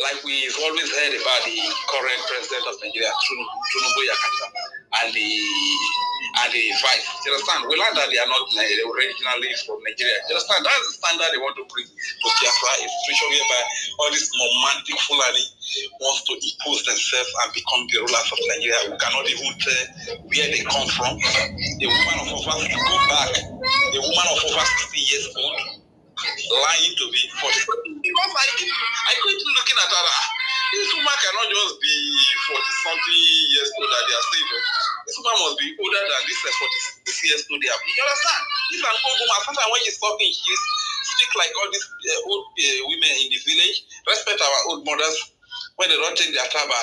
Like we've always heard about the current president of Nigeria, Tinubu Yakata, and the vice. You understand? We learned that they are not originally from Nigeria. You understand? That's the standard they want to bring to Biafra, a situation whereby all this romantic Fulani wants to impose themselves and become the rulers of Nigeria. We cannot even tell where they come from. A woman of over 60 years old, lying to be 40. Because I keep looking at her. This woman cannot just be 40-something years old that they are saving. This woman must be older than this 46 years old they have. You understand? This is an old woman. Sometimes when she's talking, she speaks like all these old women in the village. Respect our old mothers. When they don't take their taba,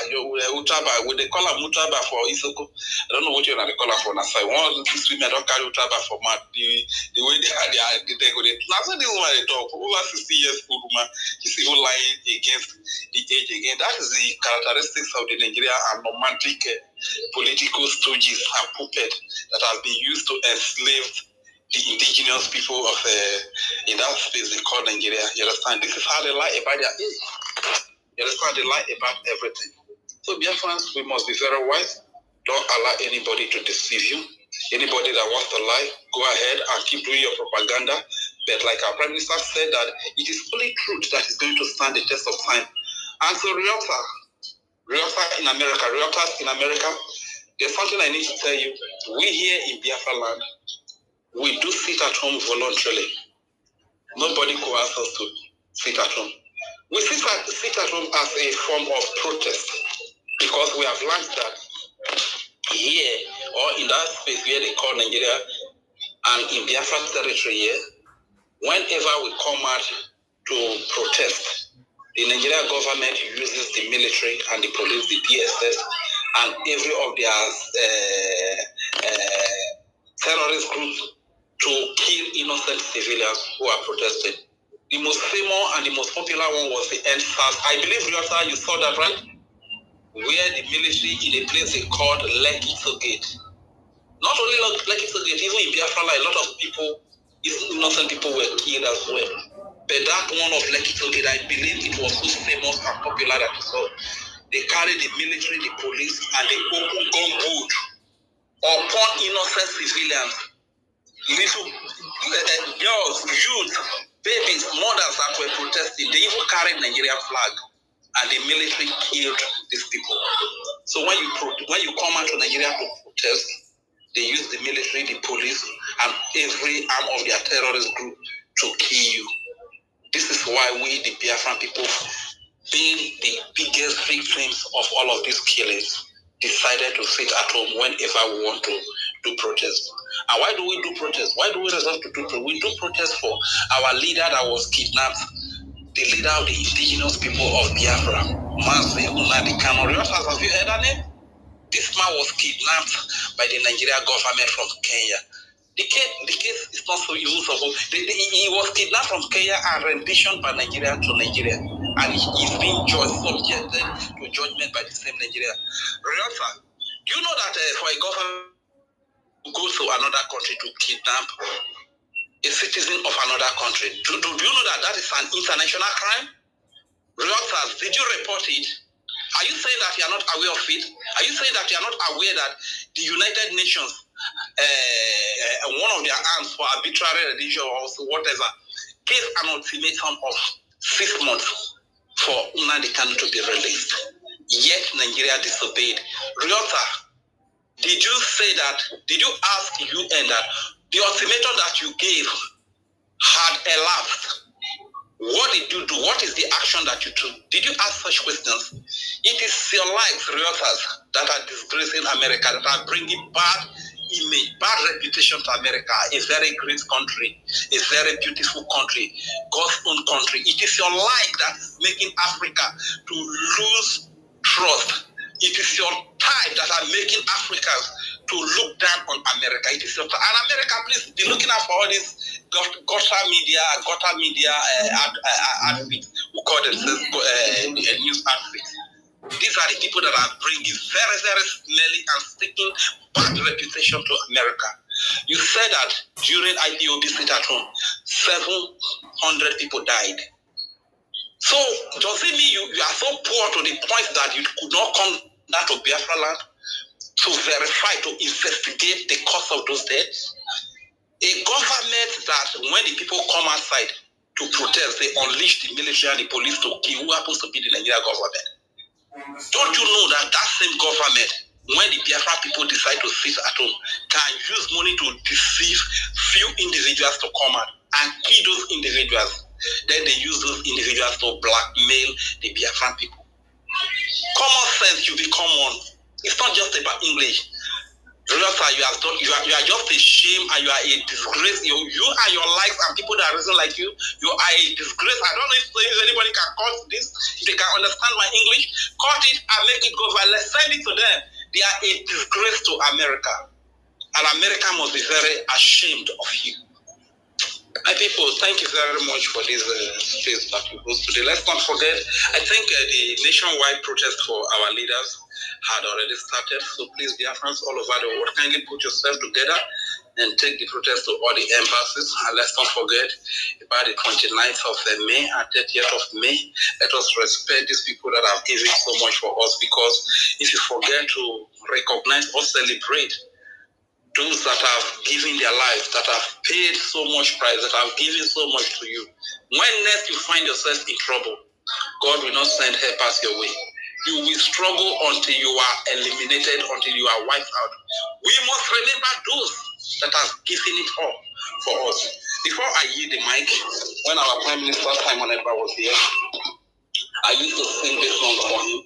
utaba, when they call them utaba for Isoko, I don't know what you're going to call them for Nasa. One of these women don't carry utaba for mad. The way they go there. Now, when this woman they talk, over 60 years old woman, she's still lying against the age again. That is the characteristics of the Nigerian and romantic political stooges and puppets that have been used to enslave the indigenous people of in that space they call Nigeria. You understand? This is how they lie about their age. You understand? They lie about everything. So Biafrans, we must be very wise. Don't allow anybody to deceive you. Anybody that wants to lie, go ahead and keep doing your propaganda. But like our Prime Minister said, that it is only truth that is going to stand the test of time. And so realtors in America, there's something I need to tell you. We here in Biafra land, we do sit at home voluntarily. Nobody coerces us to sit at home. We sit at home as a form of protest because we have learned that here or in that space where they call Nigeria and in Biafra territory here, whenever we come out to protest, the Nigerian government uses the military and the police, the PSS, and every of their terrorist groups to kill innocent civilians who are protesting. The most famous and the most popular one was the NSAS. I believe you saw that, right? Where the military in a place they called Lekki Gate. Not only Lekki Gate, even in Biafra, a lot of people, innocent people were killed as well. But that one of Lekki Gate, I believe it was so famous and popular that you saw. They carried the military, the police, and they open gun boot upon innocent civilians. Little girls, youth, babies, mothers that were protesting, they even carried Nigerian flag, and the military killed these people. So when you come out to Nigeria to protest, they use the military, the police, and every arm of their terrorist group to kill you. This is why we, the Biafran people, being the biggest victims of all of these killings, decided to sit at home whenever we want to do protest. And why do we do protest? Why do we resort to do protest? We do protest for our leader that was kidnapped, the leader of the indigenous people of Biafra, Mazi Nnamdi Kanu. Have you heard that name? This man was kidnapped by the Nigerian government from Kenya. The case is not so usable. He was kidnapped from Kenya and renditioned by Nigeria to Nigeria. And he's being subjected to judgment by the same Nigeria. Realtor, do you know that for a government to go to another country to kidnap a citizen of another country, do you know that that is an international crime? Realtors, did you report it? Are you saying that you are not aware of it? Are you saying that you are not aware that the United Nations, one of their arms for arbitrary religion or whatever, gave an ultimatum of 6 months for Nnamdi Kanu to be released? Yet Nigeria disobeyed. Realtor, did you ask UN that the ultimatum that you gave had elapsed? What did you do? What is the action that you took? Did you ask such questions? It is your lives, realtors, that are disgracing America, that are bringing bad image, bad reputation to America, a very great country, a very beautiful country, God's own country. It is your life that is making Africa to lose trust. It is your type that are making Africans to look down on America. It is your time. And America, please be looking out for all these gutter media outfits who call themselves news outfits. These are the people that are bringing very, very smelly and sticking bad reputation to America. You said that during IPOB sit at home, 700 people died. So does it mean you are so poor to the point that you could not come down to Biafra land to verify, to investigate the cause of those deaths? A government that when the people come outside to protest, they unleash the military and the police to kill who happens to be the Nigerian government. Don't you know that that same government, when the Biafra people decide to sit at home, can use money to deceive few individuals to come out and kill those individuals? Then they use those individuals to blackmail the Biafran people. Common sense should be common. It's not just about English. Realtor, you are just a shame and you are a disgrace. You and your likes and people that reason like you are a disgrace. I don't know if anybody can cut this, if they can understand my English. Cut it and make it go viral. Let's send it to them. They are a disgrace to America. And America must be very ashamed of you. My people, thank you very much for this space that you host today. Let's not forget, I think the nationwide protest for our leaders had already started. So please, Biafrans all over the world, kindly put yourself together and take the protest to all the embassies. And let's not forget about the 29th of May and 30th of May. Let us respect these people that have given so much for us, because if you forget to recognize or celebrate those that have given their lives, that have paid so much price, that have given so much to you, when next you find yourself in trouble, God will not send helpers your way. You will struggle until you are eliminated, until you are wiped out. We must remember those that have given it all for us. Before I yield the mic, when our Prime Minister Simon Ekpa was here, I used to sing this song for him,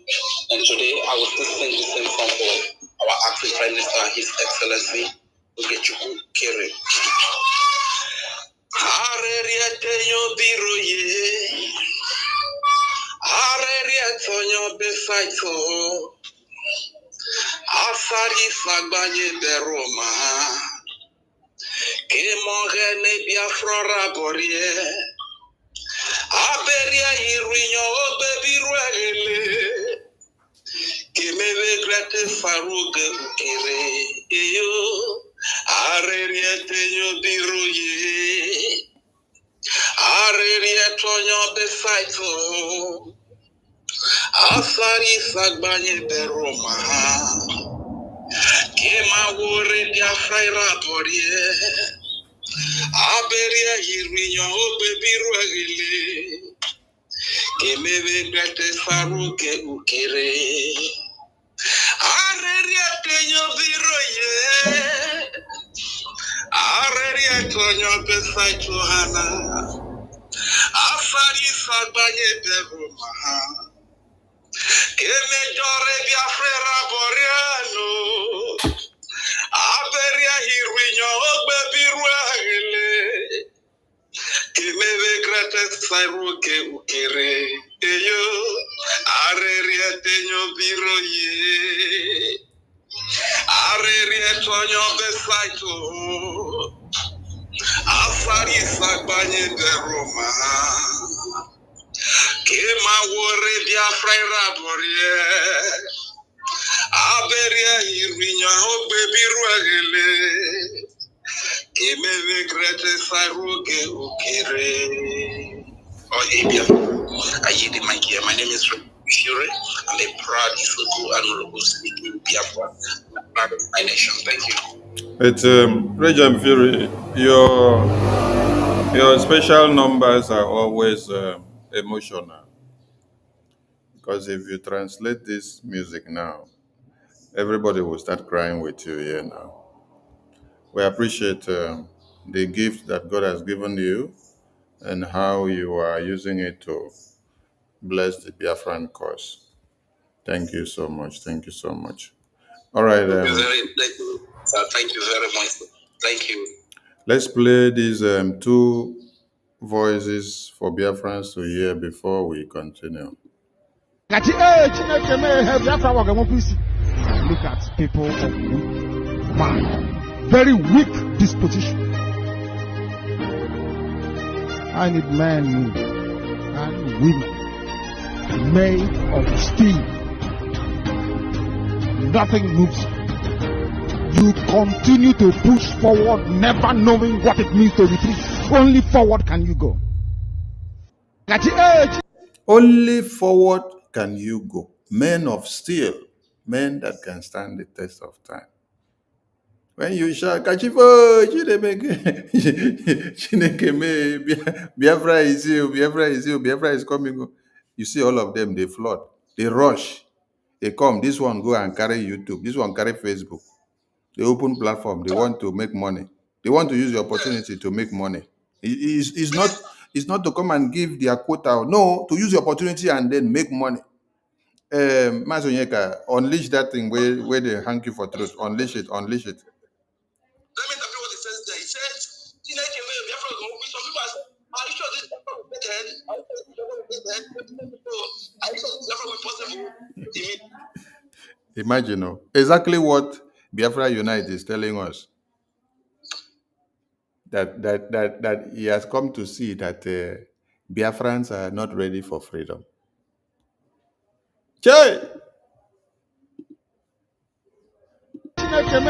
and today I will still sing the same song for our acting Prime Minister, His Excellency Ogechukwu Kere. Areriateyo biroye, areriatonyo besaito, asari sagbanye beroma, kemogene Biafra borie, aberia irinyo obebiruele, kemewe grete faruge ukere, eyo, areriateyo biroye, areriatonyo besaito, asari sagbanye beroma, kema wore Biafra borie, aberia irinyo obebiruele, kemewe grete faruge ukere. Areria tenyo biroye, areria tonyo besai Johana, afari sagbanye beroma, keme jore Biafra boreano, aberia hirinyo ogbe biruagele, kemewe grete sairuke ukere, eyo, areria tenyo biroye, areria tonyo besaito, afari sagbanye beroma, kema wore Biafra borie, aberia hirinyo ogbe biruagele, kemewe grete sairuke ukere. Oh, hey, Biafra. I hear the mic here. My name is Fury. I'm a proud Isuku and Urugu speaking Biafra. I'm proud of my nation. Thank you. It's Regent Fury. Your special numbers are always emotional, because if you translate this music now, everybody will start crying with you here now. We appreciate the gift that God has given you and how you are using it to bless the Biafran cause. Thank you so much. Thank you so much. All right. Thank you very much. Thank you. Let's play these two voices for Biafrans to hear before we continue. Look at people of weak mind, very weak disposition. I need men and women made of steel. Nothing moves. You continue to push forward, never knowing what it means to retreat. Only forward can you go. Only forward can you go. Men of steel, men that can stand the test of time. When you shout, Kachifo, Biafra is you, Biafra is you, Biafra is coming. You see all of them, they flood, they rush, they come. This one go and carry YouTube, this one carry Facebook. They open platform, they want to make money. They want to use the opportunity to make money. It's not to come and give their quota. No, to use the opportunity and then make money. Mazonyeka, unleash that thing where they hang you for truth. Unleash it, unleash it. Let me interpret what it says there. It says, some people are saying, are you sure this Biafra will get ahead? Are you sure this Biafra will be possible? Imagine, exactly what Biafra Unite is telling us. That he has come to see that Biafrans are not ready for freedom. Che! Look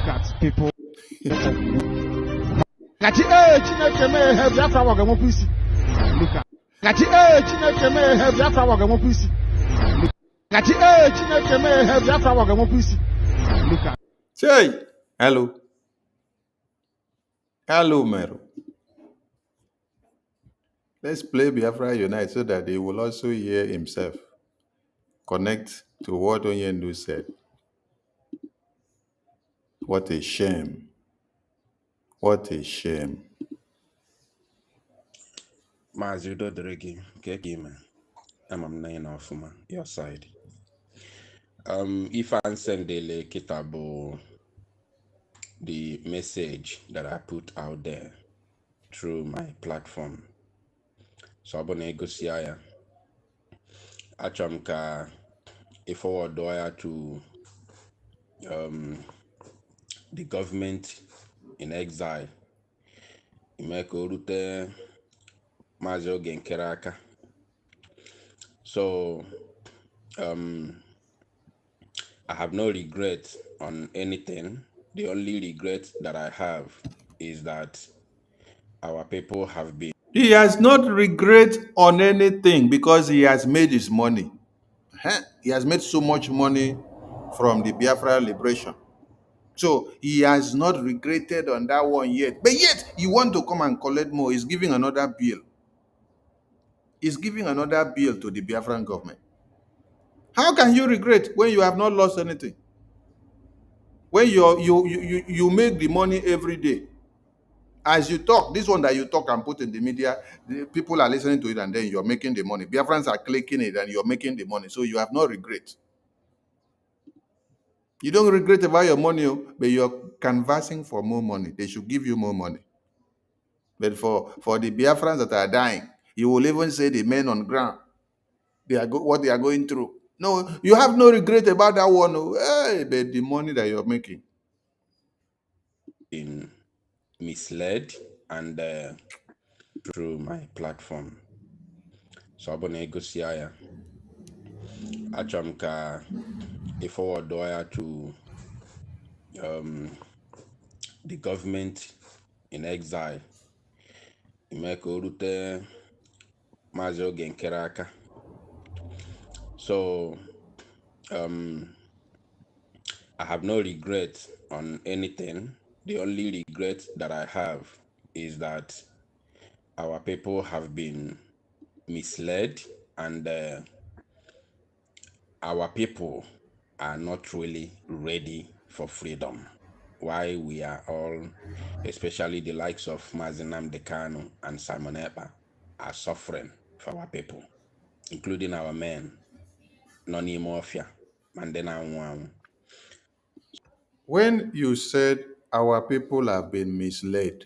at people. Look at Look at Say, hello. Hello, Mero. Let's play Biafra Unite so that he will also hear himself. Connect to what Onyendu said. What a shame. What a shame. Mazudo Dregi, Kekima. I'm nine off your side. If I send the Kitabo, the message that I put out there through my platform. So I'm gonna go see Achamka a forward to the government in exile. Imeko Rute Mazo Genkeraka. So I have no regret on anything. The only regret that I have is that our people have been. He has not regret on anything because he has made his money. He has made so much money from the Biafra liberation. So he has not regretted on that one yet. But yet, you want to come and collect more. He's giving another bill. He's giving another bill to the Biafran government. How can you regret when you have not lost anything? When you make the money every day. As you talk, this one that you talk and put in the media, the people are listening to it and then you're making the money. Biafrans are clicking it and you're making the money. So you have no regret. You don't regret about your money, but you're canvassing for more money. They should give you more money. But for the Biafrans that are dying, you will even say the men on ground, what they are going through. No, you have no regret about that one. Hey, but the money that you're making. Been misled and through my platform. So I'm gonna go see Achamka a forward to the government in exile. Imeko Rute Mazo Genkeraka. So I have no regret on anything. The only regret that I have is that our people have been misled and our people are not really ready for freedom. Why we are all, especially the likes of Mazinam Dekano and Simon Ekpa, are suffering for our people, including our men, Noni Mafia, Mandena Nwang. When you said our people have been misled,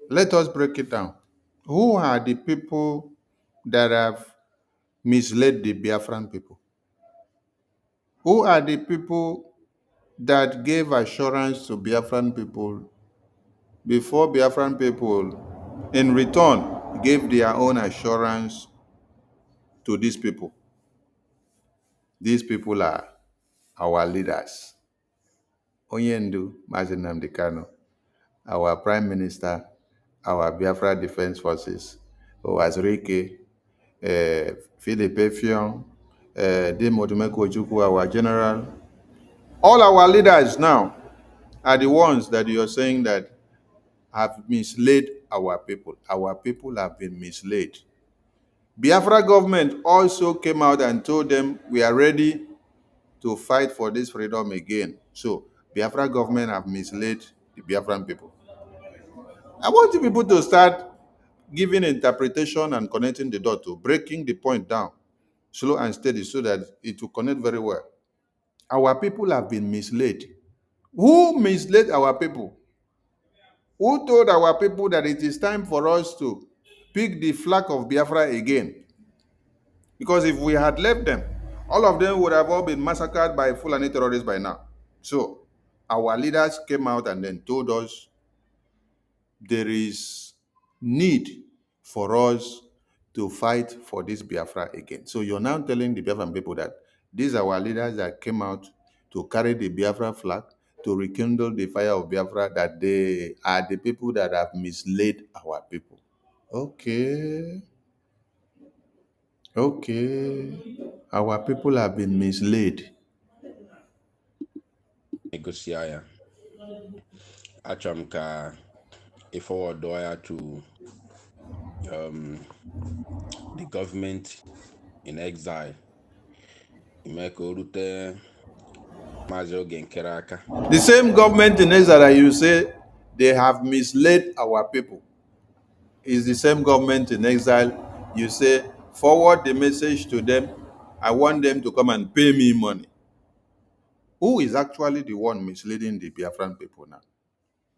let us break it down. Who are the people that have misled the Biafran people? Who are the people that gave assurance to Biafran people before Biafran people, in return, gave their own assurance to these people? These people are our leaders. Onyendu Mazinam Dekano, our Prime Minister, our Biafra Defense Forces, Owazirike, Philip Effiong, Demotumeko Ojukwu, our General. All our leaders now are the ones that you're saying that have misled our people. Our people have been misled. Biafra government also came out and told them we are ready to fight for this freedom again. So Biafra government have misled the Biafran people. I want you people to start giving interpretation and connecting the dot to breaking the point down, slow and steady, so that it will connect very well. Our people have been misled. Who misled our people? Who told our people that it is time for us to pick the flag of Biafra again? Because if we had left them, all of them would have all been massacred by Fulani terrorists by now. So our leaders came out and then told us there is need for us to fight for this Biafra again. So you're now telling the Biafran people that These are our leaders that came out to carry the Biafra flag, to rekindle the fire of Biafra, that they are the people that have misled our people. Okay. Our people have been misled. Negotiate. Achomka, a forward wire to the government in exile. Imeko Rute Mazo Genkeraka. The same government in Exile that you say they have misled our people is the same government in exile you say forward the message to them. I want them to come and pay me money. Who is actually the one misleading the Biafran people now?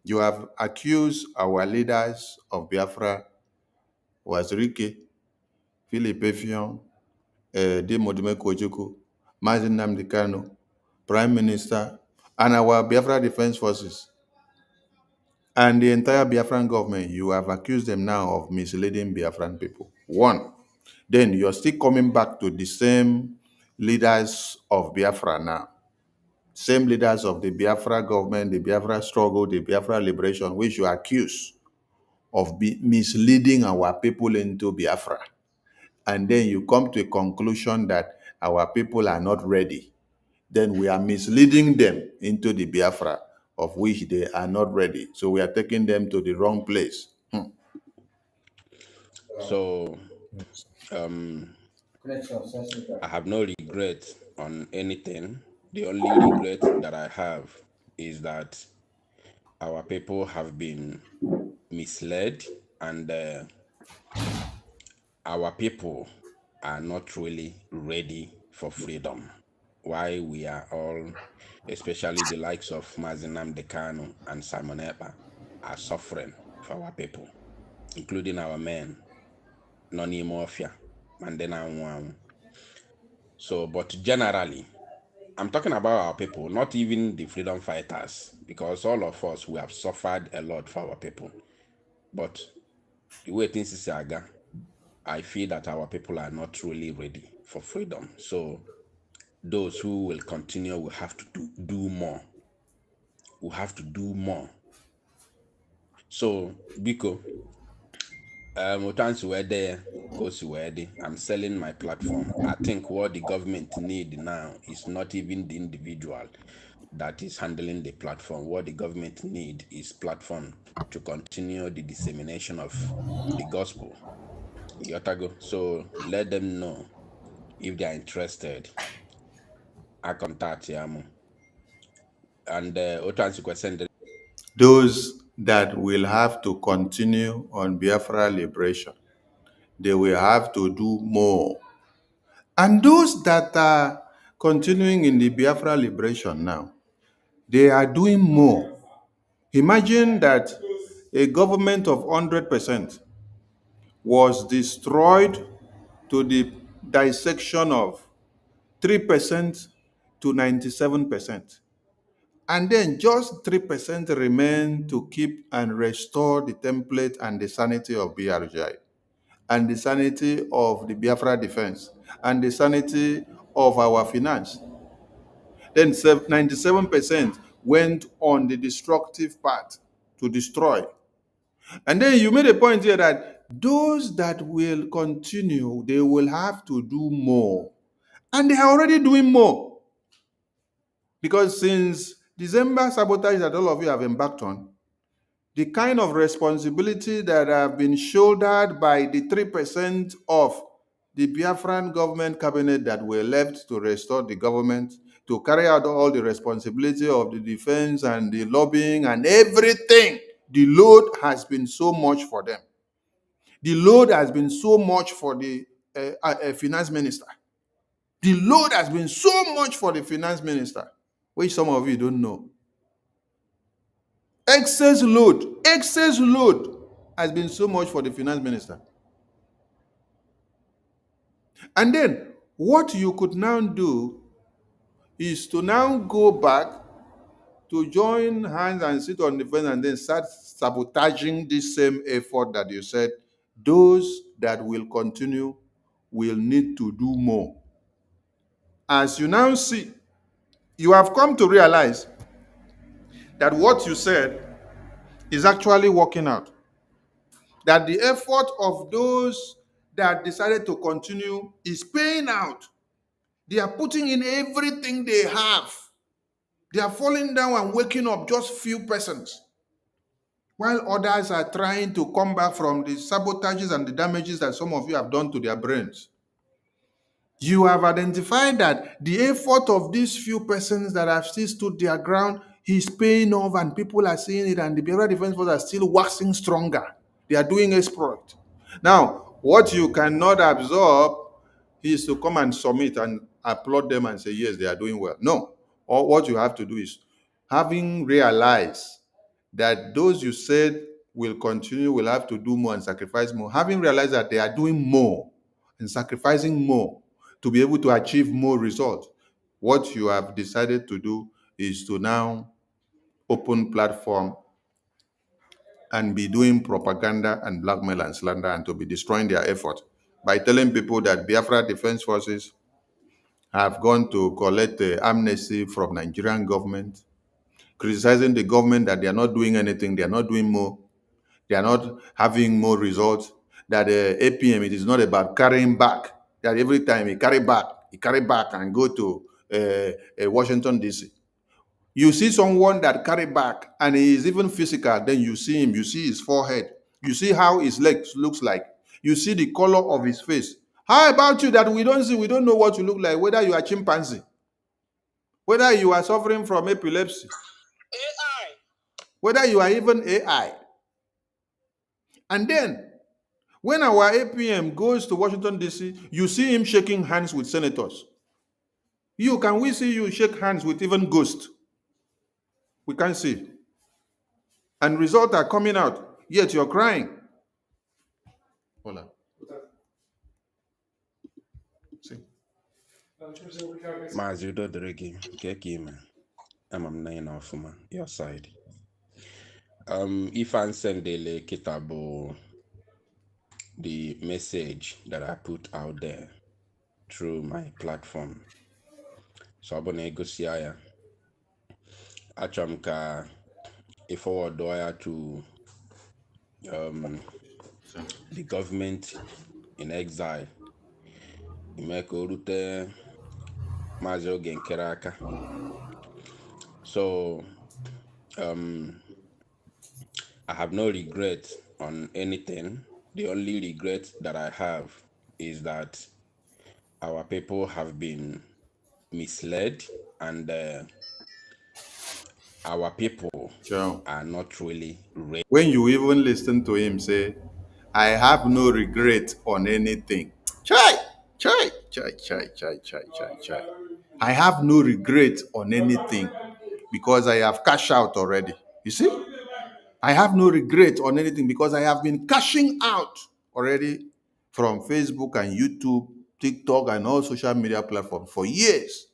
You have accused our leaders of Biafra, was Rike, Philip Effiong, Demodime Kojuku, Mazin Nnamdi Kanu, Prime Minister, and our Biafra Defense Forces, and the entire Biafran government. You have accused them now of misleading Biafran people. One. Then you're still coming back to the same leaders of Biafra now. Same leaders of the Biafra government, the Biafra struggle, the Biafra liberation, which you accuse of misleading our people into Biafra. And then you come to a conclusion that our people are not ready. Then we are misleading them into the Biafra of which they are not ready. So we are taking them to the wrong place. So I have no regret on anything. The only regret that I have is that our people have been misled, and our people are not really ready for freedom. Why we are all, especially the likes of Mazinam Dekano and Simon Ekpa, are suffering for our people, including our men, Noni Mafia, Mandena Nwan. So, but generally, I'm talking about our people, not even the freedom fighters, because all of us, we have suffered a lot for our people. But the way things is aga, I feel that our people are not really ready for freedom. So those who will continue will have to do more. We have to do more. So, Biko, once we're there, I'm selling my platform. I think what the government need now is not even the individual that is handling the platform. What the government need is platform to continue the dissemination of the gospel. Yotago. So let them know if they are interested. I contact them. And Those that will have to continue on Biafra liberation, they will have to do more. And those that are continuing in the Biafra liberation now, they are doing more. Imagine that a government of 100% was destroyed to the dissection of 3% to 97%. And then just 3% remain to keep and restore the template and the sanity of BRGI, and the sanity of the Biafra defense, and the sanity of our finance. Then 97% went on the destructive path to destroy. And then you made a point here that those that will continue, they will have to do more. And they are already doing more. Because since December sabotage that all of you have embarked on, the kind of responsibility that have been shouldered by the 3% of the Biafran government cabinet that were left to restore the government, to carry out all the responsibility of the defense and the lobbying and everything, the load has been so much for them. The load has been so much for the finance minister. The load has been so much for the finance minister, which some of you don't know. Excess load has been so much for the finance minister. And then what you could now do is to now go back to join hands and sit on the fence and then start sabotaging this same effort that you said those that will continue will need to do more. as you now see, you have come to realize that what you said is actually working out. That the effort of those that decided to continue is paying out. They are putting in everything they have. They are falling down and waking up just few persons, while others are trying to come back from the sabotages and the damages that some of you have done to their brains. You have identified that the effort of these few persons that have still stood their ground is paying off, and people are seeing it, and the Biafra Defense Force are still waxing stronger. They are doing exploit. Now, what you cannot absorb is to come and submit and applaud them and say, yes, they are doing well. No. Or what you have to do is, having realized that those you said will continue, will have to do more and sacrifice more, having realized that they are doing more and sacrificing more to be able to achieve more results, what you have decided to do is to now open platform and be doing propaganda and blackmail and slander, and to be destroying their effort by telling people that Biafra Defense Forces have gone to collect amnesty from Nigerian government, criticizing the government that they are not doing anything, they are not doing more, they are not having more results, that APM, it is not about carrying back, that every time he carry back and go to Washington, D.C. You see someone that carry back and he is even physical, then you see him, you see his forehead, you see how his legs looks like, you see the color of his face. How about you that we don't know what you look like, whether you are chimpanzee, whether you are suffering from epilepsy, AI, whether you are even AI. And then, when our APM goes to Washington, D.C., you see him shaking hands with senators. Can we see you shake hands with even ghosts? We can't see. And results are coming out, yet you're crying. Hola. See. Mazi udo dịrị gị nke ka ime ama m na ị na ọfụma your side. If I send the kita bụ the message that I put out there through my platform. So I'm gonna go see ya. Achọrọ m ka I forward ya to the government in exile. Ime ka o rute Maazị Oge Nkere aka. So I have no regret on anything. The only regret that I have is that our people have been misled, and our people are not really ready. When you even listen to him say, I have no regret on anything. Chai. I have no regret on anything because I have cashed out already. You see? I have no regret on anything because I have been cashing out already from Facebook and YouTube, TikTok, and all social media platforms for years.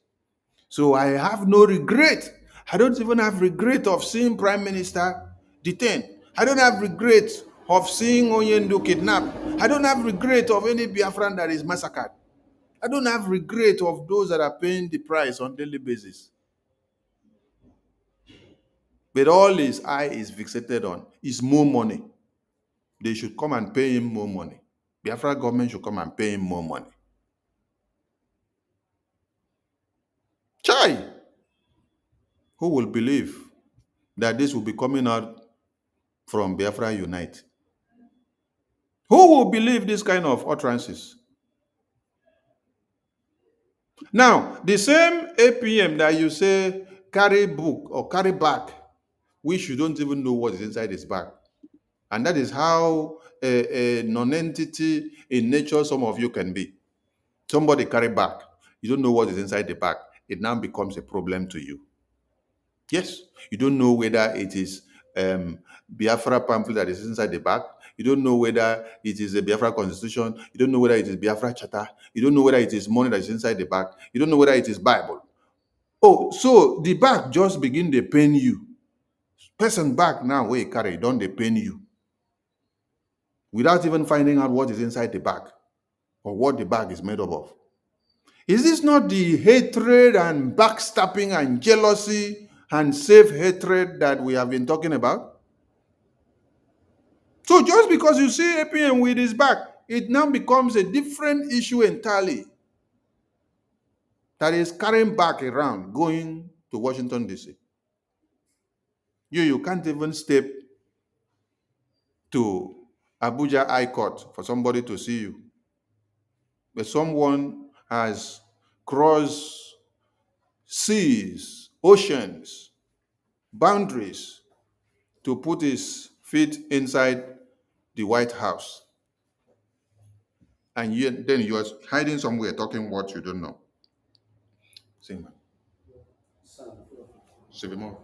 So I have no regret. I don't even have regret of seeing Prime Minister detained. I don't have regret of seeing Onyendo kidnapped. I don't have regret of any Biafran that is massacred. I don't have regret of those that are paying the price on daily basis. But all his eye is fixated on is more money. They should come and pay him more money. Biafra government should come and pay him more money. Chai! Who will believe that this will be coming out from Biafra Unite? Who will believe this kind of utterances? Now, the same APM that you say carry book or carry back, which you don't even know what is inside his bag. And that is how a non-entity in nature some of you can be. Somebody carry back. You don't know what is inside the bag. It now becomes a problem to you. Yes, you don't know whether it is Biafra pamphlet that is inside the bag. You don't know whether it is a Biafra constitution. You don't know whether it is Biafra charter. You don't know whether it is money that is inside the bag. You don't know whether it is Bible. Oh, so the bag just begin to pain you. Person back now where you carry, don't they pain you? Without even finding out what is inside the bag or what the bag is made up of. Is this not the hatred and backstabbing and jealousy and self-hatred that we have been talking about? So just because you see APM with his back, it now becomes a different issue entirely that is carrying back around, going to Washington, D.C. You can't even step to Abuja High Court for somebody to see you. But someone has crossed seas, oceans, boundaries to put his feet inside the White House. And then you are hiding somewhere talking what you don't know. Sing, man. Sivimo.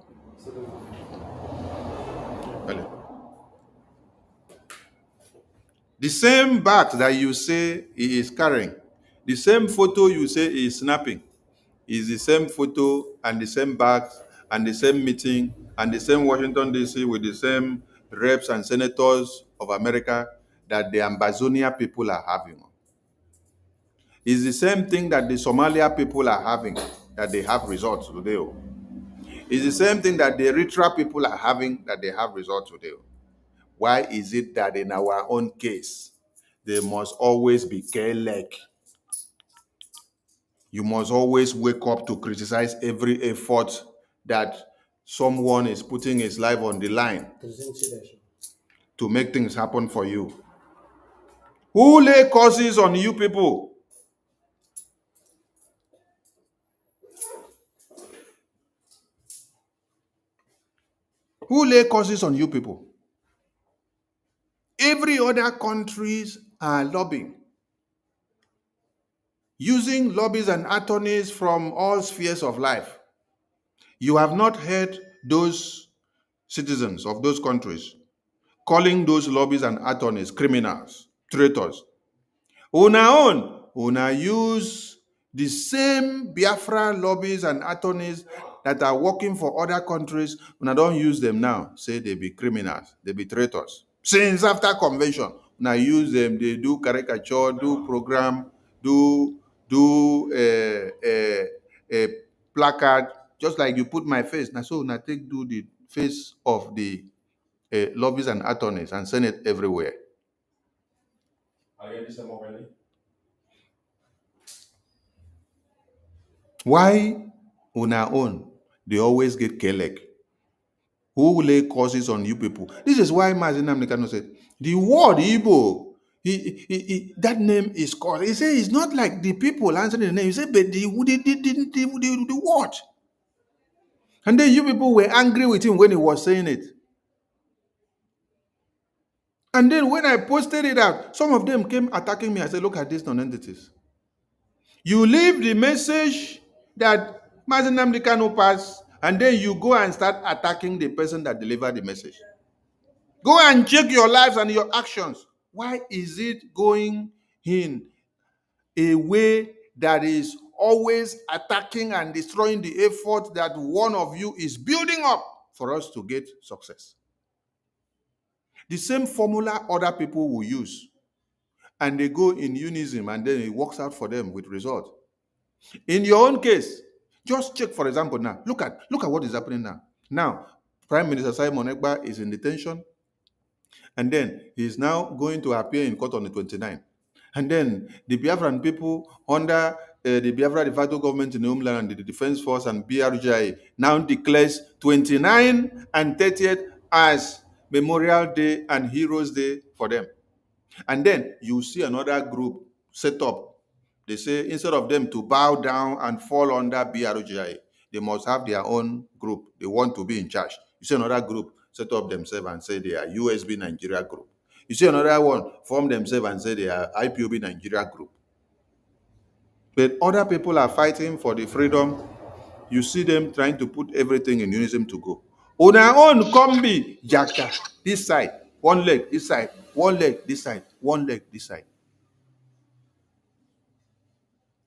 The same bat that you say he is carrying, the same photo you say he is snapping, is the same photo and the same bags and the same meeting and the same Washington, D.C. with the same reps and senators of America that the Ambazonia people are having. It's the same thing that the Somalia people are having, that they have results today. It's the same thing that the Eritrea people are having, that they have results today. Why is it that in our own case, there must always be careless? You must always wake up to criticize every effort that someone is putting his life on the line to make things happen for you. Who lay curses on you people? Who lay curses on you people? Every other countries are lobbying, using lobbies and attorneys from all spheres of life. You have not heard those citizens of those countries calling those lobbies and attorneys criminals, traitors. Una use the same Biafra lobbies and attorneys that are working for other countries. Una don't use them now. Say they be criminals, they be traitors. Since after convention, una use them. They do caricature, do program, do a placard. Just like you put my face. Now so una take do the face of the lobbies and attorneys and send it everywhere. Why una own? They always get kelek. Who lay curses on you people? This is why Mazinam Nikano said, the word Igbo, that name is called. He said it's not like the people answering the name. He said, but the word. And then you people were angry with him when he was saying it. And then when I posted it out, some of them came attacking me. I said, look at these non-entities. You leave the message that Mazinam Nikano passed, and then you go and start attacking the person that delivered the message. Go and check your lives and your actions. Why is it going in a way that is always attacking and destroying the effort that one of you is building up for us to get success? The same formula other people will use, and they go in unison, and then it works out for them with result. In your own case, just check, for example, now. Look at what is happening now. Now, Prime Minister Simon Ekpa is in detention, and then he's now going to appear in court on the 29th. And then the Biafran people under the Biafra de facto government in the homeland, the Defense Force and Brgie now declares 29 and 30th as Memorial Day and Heroes Day for them. And then you see another group set up. They say instead of them to bow down and fall under BRGI, they must have their own group. They want to be in charge. You see another group set up themselves and say they are USB Nigeria group. You see another one form themselves and say they are IPOB Nigeria group. But other people are fighting for the freedom. You see them trying to put everything in unison to go. On our own, combi, jaka, this side, one leg, this side, one leg, this side, one leg, this side.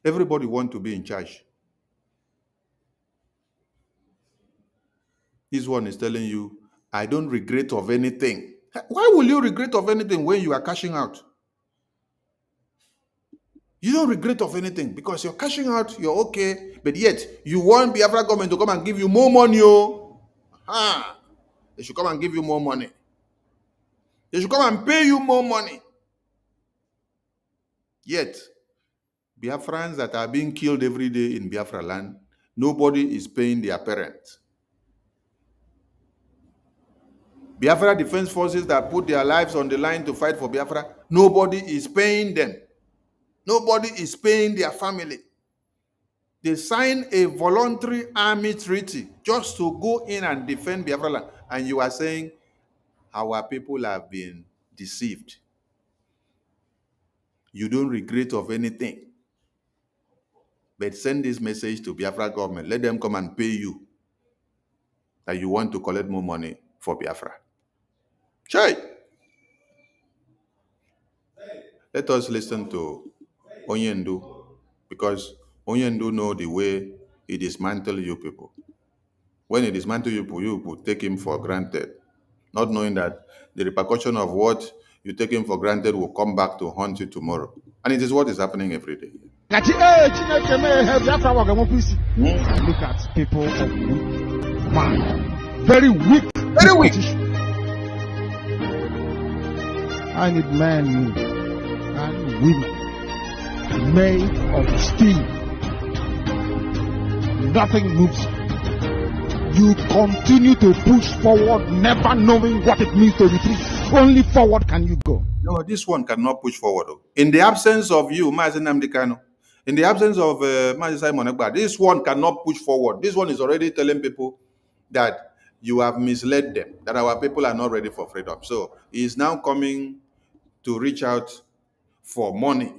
Everybody wants to be in charge. This one is telling you, I don't regret of anything. Why will you regret of anything when you are cashing out? You don't regret of anything because you're cashing out, you're okay, but yet you want Biafra government to come and give you more money. They should come and give you more money. They should come and pay you more money. Yet, Biafrans that are being killed every day in Biafra land, nobody is paying their parents. Biafra defense forces that put their lives on the line to fight for Biafra, nobody is paying them. Nobody is paying their family. They signed a voluntary army treaty just to go in and defend Biafra land. And you are saying our people have been deceived. You don't regret of anything. But send this message to Biafra government. Let them come and pay you that you want to collect more money for Biafra. Chai. Let us listen to Onyendu, because Onyendu know the way he dismantle you people. When he dismantle you people take him for granted, not knowing that the repercussion of what you take him for granted will come back to haunt you tomorrow. And it is what is happening every day. Look at people of weak mind. Very weak. Very weak. I need men and women made of steel. Nothing moves. You continue to push forward, never knowing what it means to retreat. Only forward can you go. No, this one cannot push forward. In the absence of you, Mazi Nnamdi Kanu, in the absence of Mazi Simon Ekpa, this one cannot push forward. This one is already telling people that you have misled them, that our people are not ready for freedom. So he is now coming to reach out for money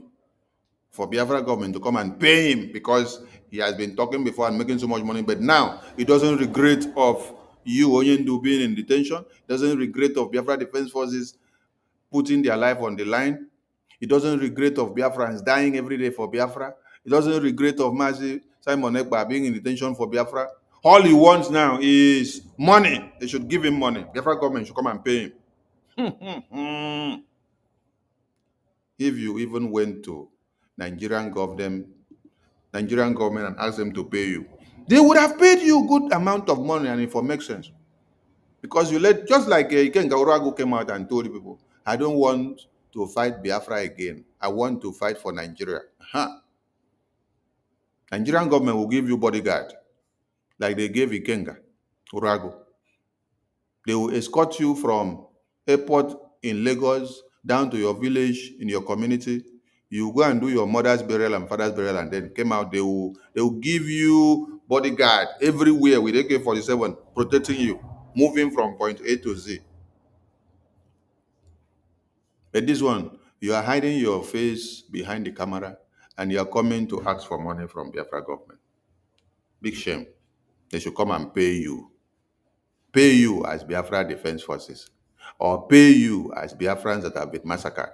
for Biafra government to come and pay him, because he has been talking before and making so much money, but now he doesn't regret of you, Onyendu, being in detention. Doesn't regret of Biafra Defense Forces putting their life on the line. He doesn't regret of Biafrans dying every day for Biafra. He doesn't regret of Mazi Simon Ekpa being in detention for Biafra. All he wants now is money. They should give him money. Biafra government should come and pay him. If you even went to Nigerian government and asked them to pay you, they would have paid you a good amount of money, and it makes sense. Because you let, just like Ikenga Uragu came out and told people, I don't want to fight Biafra again. I want to fight for Nigeria. Nigerian government will give you bodyguard, like they gave Ikenga Uragu. They will escort you from airport in Lagos down to your village in your community. You go and do your mother's burial and father's burial, and then came out. They will give you bodyguard everywhere with AK-47 protecting you, moving from point A to Z. But this one, you are hiding your face behind the camera, and you are coming to ask for money from Biafra government. Big shame. They should come and pay you. Pay you as Biafra Defense Forces, or pay you as Biafrans that have been massacred,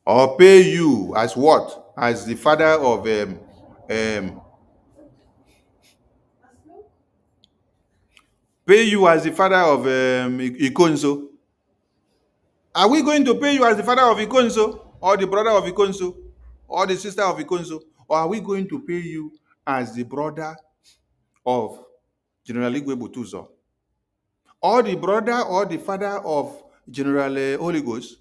or pay you as what? As the father of pay you as the father of Ikonso. Are we going to pay you as the father of Ikonso, or the brother of Ikonso, or the sister of Ikonso, or are we going to pay you as the brother of General Igwe Butuzo, or the brother or the father of General Holy Ghost,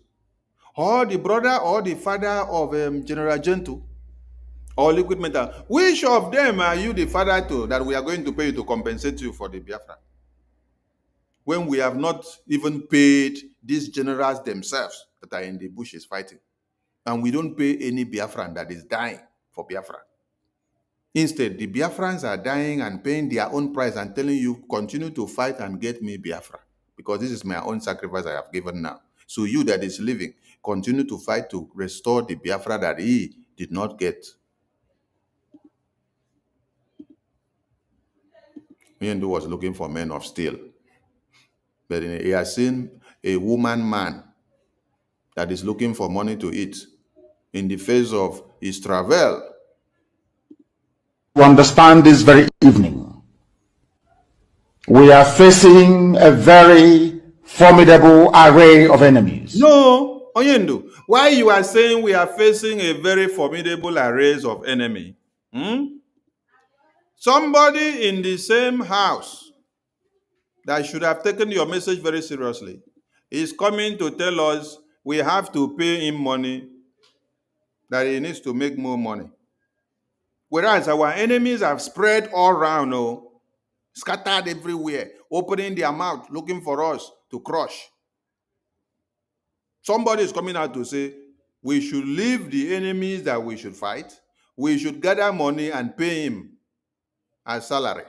or the brother or the father of General Gentle, or Liquid Metal? Which of them are you the father to that we are going to pay you to compensate you for the Biafra, when we have not even paid these generals themselves that are in the bushes fighting? And we don't pay any Biafran that is dying for Biafra. Instead, the Biafrans are dying and paying their own price and telling you, continue to fight and get me Biafra, because this is my own sacrifice I have given now. So you that is living, continue to fight to restore the Biafra that he did not get. Onyendu was looking for men of steel, but he has seen a man that is looking for money to eat in the face of his travel. To understand this very evening, we are facing a very formidable array of enemies. No, Onyendu, Why you are saying we are facing a very formidable array of enemy? Somebody in the same house that should have taken your message very seriously is coming to tell us we have to pay him money, that he needs to make more money. Whereas our enemies have spread all around, scattered everywhere, opening their mouth, looking for us to crush. Somebody is coming out to say, we should leave the enemies that we should fight. We should gather money and pay him as salary.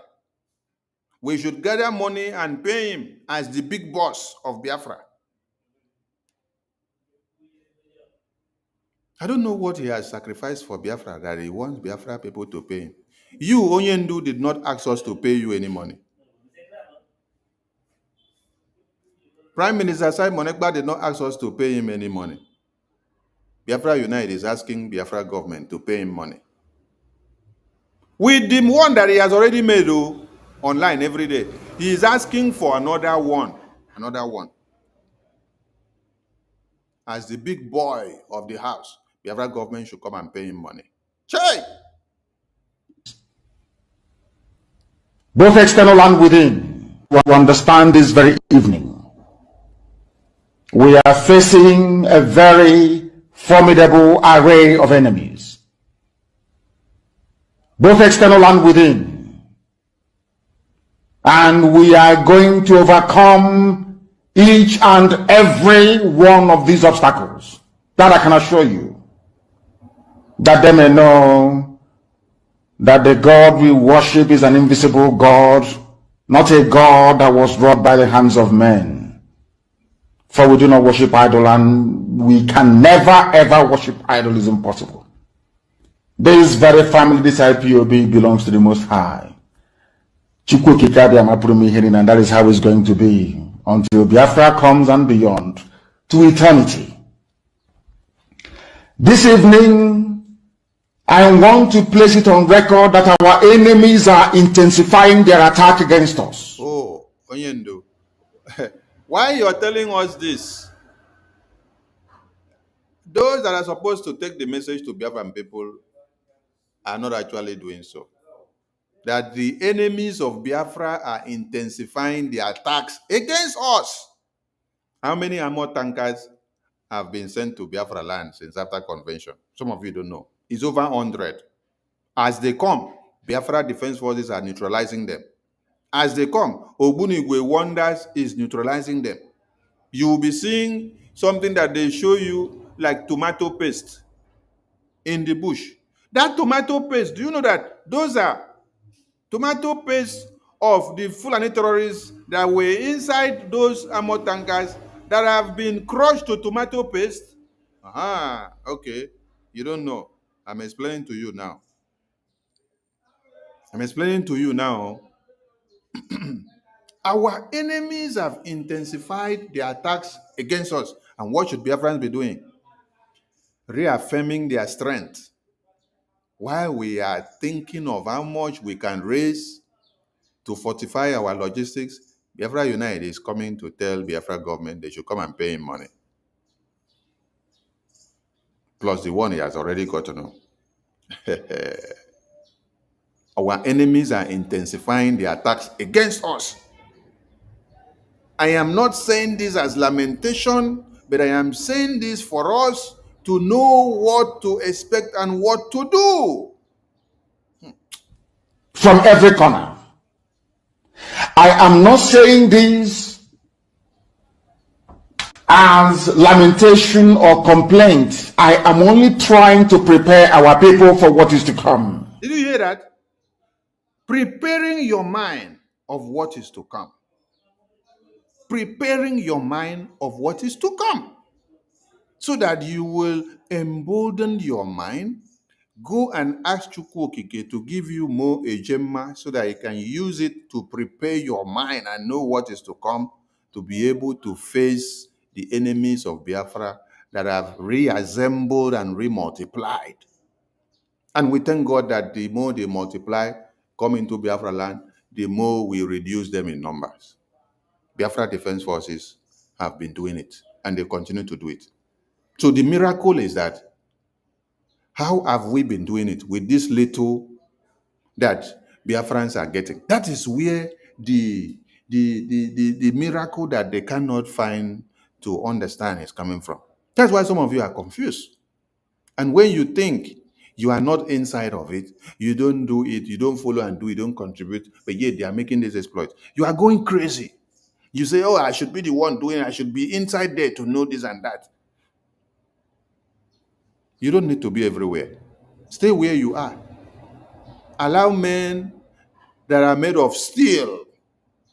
We should gather money and pay him as the big boss of Biafra. I don't know what he has sacrificed for Biafra that he wants Biafra people to pay him. You, Onyendu, did not ask us to pay you any money. Prime Minister Simon Ekpa did not ask us to pay him any money. Biafra United is asking Biafra government to pay him money. With the one that he has already made online every day, he is asking for another one. As the big boy of the house, Biafra government should come and pay him money. Chey! Both external and within, to understand this very evening, we are facing a very formidable array of enemies, both external and within, and we are going to overcome each and every one of these obstacles. That I can assure you, that they may know that the God we worship is an invisible God, not a God that was wrought by the hands of men. For we do not worship idol, and we can never ever worship idol. Is impossible. This very family, this IPOB, belongs to the Most High. And that is how it's going to be until Biafra comes and beyond, to eternity. This evening, I want to place it on record that our enemies are intensifying their attack against us. Oh, Onyendu, why you are telling us this? Those that are supposed to take the message to Biafran people are not actually doing so. That the enemies of Biafra are intensifying the attacks against us. How many armored tankers have been sent to Biafra land since after convention? Some of you don't know. It's over 100. As they come, Biafra Defense Forces are neutralizing them. As they come, Ogbunigwe Wonders is neutralizing them. You will be seeing something that they show you like tomato paste in the bush. That tomato paste, do you know that those are tomato paste of the Fulani terrorists that were inside those armored tankers that have been crushed to tomato paste? Okay. You don't know. I'm explaining to you now. Our enemies have intensified their attacks against us. And what should Biafrans be doing? Reaffirming their strength. While we are thinking of how much we can raise to fortify our logistics, Biafra United is coming to tell Biafra government they should come and pay him money. Plus the one he has already got to know. Our enemies are intensifying the attacks against us. I am not saying this as lamentation, but I am saying this for us to know what to expect and what to do. From every corner. I am not saying this as lamentation or complaint. I am only trying to prepare our people for what is to come. Did you hear that? Preparing your mind of what is to come. Preparing your mind of what is to come. So that you will embolden your mind. Go and ask Chukwu Okike to give you more ejemma so that you can use it to prepare your mind and know what is to come, to be able to face the enemies of Biafra that have reassembled and remultiplied. And we thank God that the more they multiply, come into Biafra land, the more we reduce them in numbers. Biafra Defense Forces have been doing it, and they continue to do it. So the miracle is that how have we been doing it with this little that Biafrans are getting? That is where the miracle that they cannot find to understand is coming from. That's why some of you are confused. And when you think you are not inside of it, you don't do it, you don't follow and do, you don't contribute, but yet they are making this exploit. You are going crazy. You say, oh, I should be the one doing it. I should be inside there to know this and that. You don't need to be everywhere. Stay where you are. Allow men that are made of steel,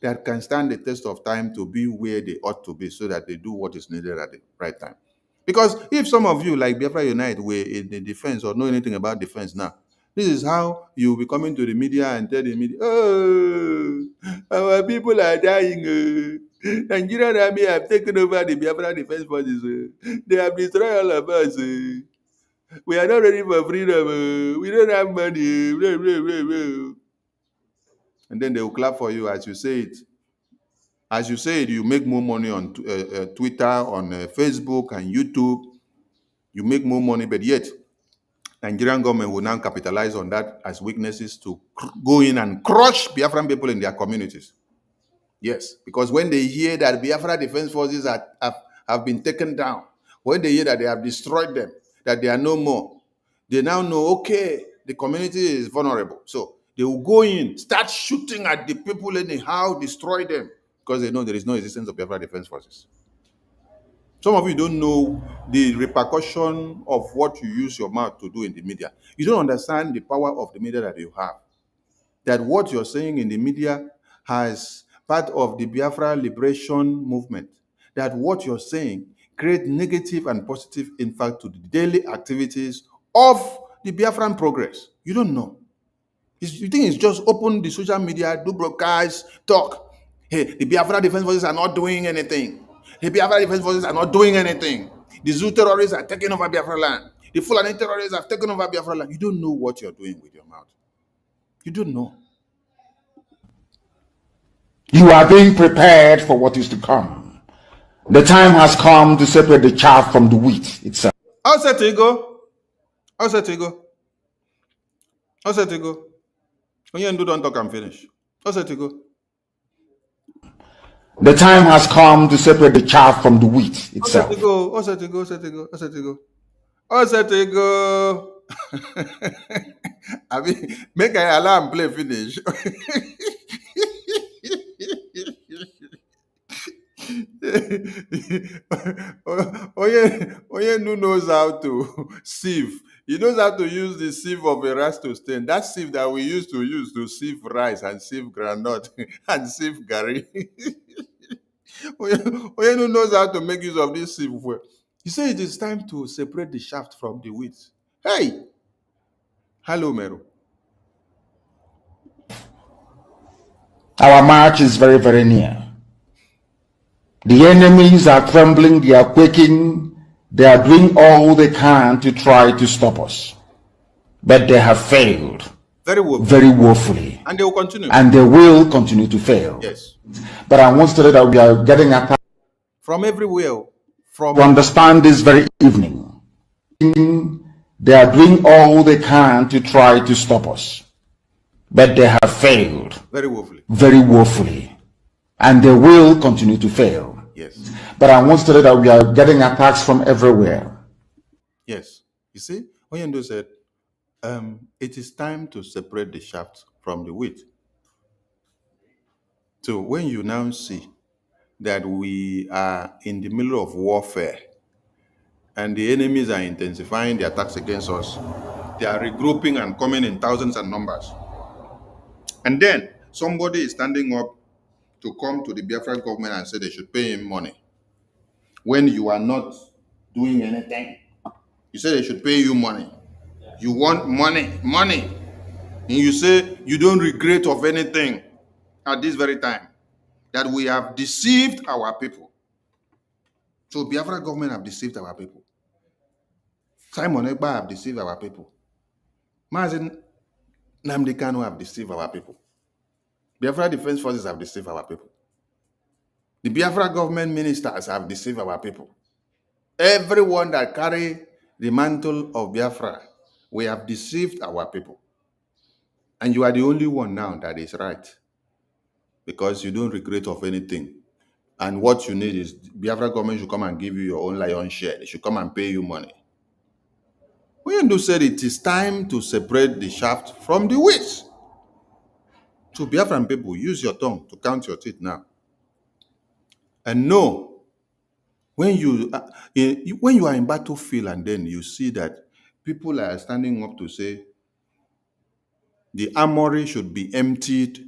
that can stand the test of time, to be where they ought to be, so that they do what is needed at the right time. Because if some of you, like Biafra Unite, were in the defense or know anything about defense now, this is how you will be coming to the media and tell the media, oh, our people are dying. Nigerian army have taken over the Biafra defense forces. They have destroyed all of us. We are not ready for freedom. We don't have money. And then they will clap for you as you say it. As you say it, you make more money on Twitter, on Facebook, and YouTube. You make more money, but yet Nigerian government will now capitalize on that as weaknesses to go in and crush Biafran people in their communities. Yes, because when they hear that Biafra defense forces have been taken down, when they hear that they have destroyed them, that they are no more, they now know, okay, the community is vulnerable. So they will go in, start shooting at the people anyhow, destroy them, because they know there is no existence of Biafra defense forces. Some of you don't know the repercussion of what you use your mouth to do in the media. You don't understand the power of the media that you have. That what you're saying in the media has part of the Biafra liberation movement. That what you're saying creates negative and positive impact to the daily activities of the Biafran progress. You don't know. You think it's just open the social media, do broadcasts, talk. Hey, the Biafra defense forces are not doing anything. The Biafra defense forces are not doing anything. The Zoo terrorists are taking over Biafra land. The Fulani terrorists have taken over Biafra land. You don't know what you're doing with your mouth. You don't know. You are being prepared for what is to come. The time has come to separate the chaff from the wheat itself. How's that to go? How's that to go? How's that to go? When you don't talk and finish. How's that to go? The time has come to separate the chaff from the wheat itself. How's that to go? How's that to go? How's that to go? How's that to go? I mean, make an alarm play finish. Oyenu knows how to sieve. He knows how to use the sieve of a rice to stain. That sieve that we used to use to sieve rice and sieve groundnut and sieve gari. Oyenu knows how to make use of this sieve. He said it is time to separate the shaft from the wheat. Hey! Hello, Meru. Our march is very, very near. The enemies are trembling, they are quaking, they are doing all they can to try to stop us. But they have failed. Very woefully. And they will continue. And they will continue to fail. Yes. But I want to say that we are getting attacked from everywhere. To understand this very evening. They are doing all they can to try to stop us. But they have failed. Very woefully. Very woefully. And they will continue to fail. Yes. But I want to say that we are getting attacks from everywhere. Yes. You see, Oyendo said, it is time to separate the shaft from the wheat. So when you now see that we are in the middle of warfare and the enemies are intensifying the attacks against us, they are regrouping and coming in thousands and numbers. And then somebody is standing up to come to the Biafra government and say they should pay him money. When you are not doing anything, you say they should pay you money. You want money. And you say you don't regret of anything at this very time, that we have deceived our people. So Biafra government have deceived our people. Simon Ekpa have deceived our people. Mazin Nnamdi Kanu have deceived our people. Biafra Defense Forces have deceived our people. The Biafra government ministers have deceived our people. Everyone that carry the mantle of Biafra, we have deceived our people. And you are the only one now that is right, because you don't regret of anything. And what you need is Biafra government should come and give you your own lion share. They should come and pay you money. Oyendu said it is time to separate the shaft from the wheat. So Biafran people, use your tongue to count your teeth now. And know, when you are in battlefield and then you see that people are standing up to say the armory should be emptied,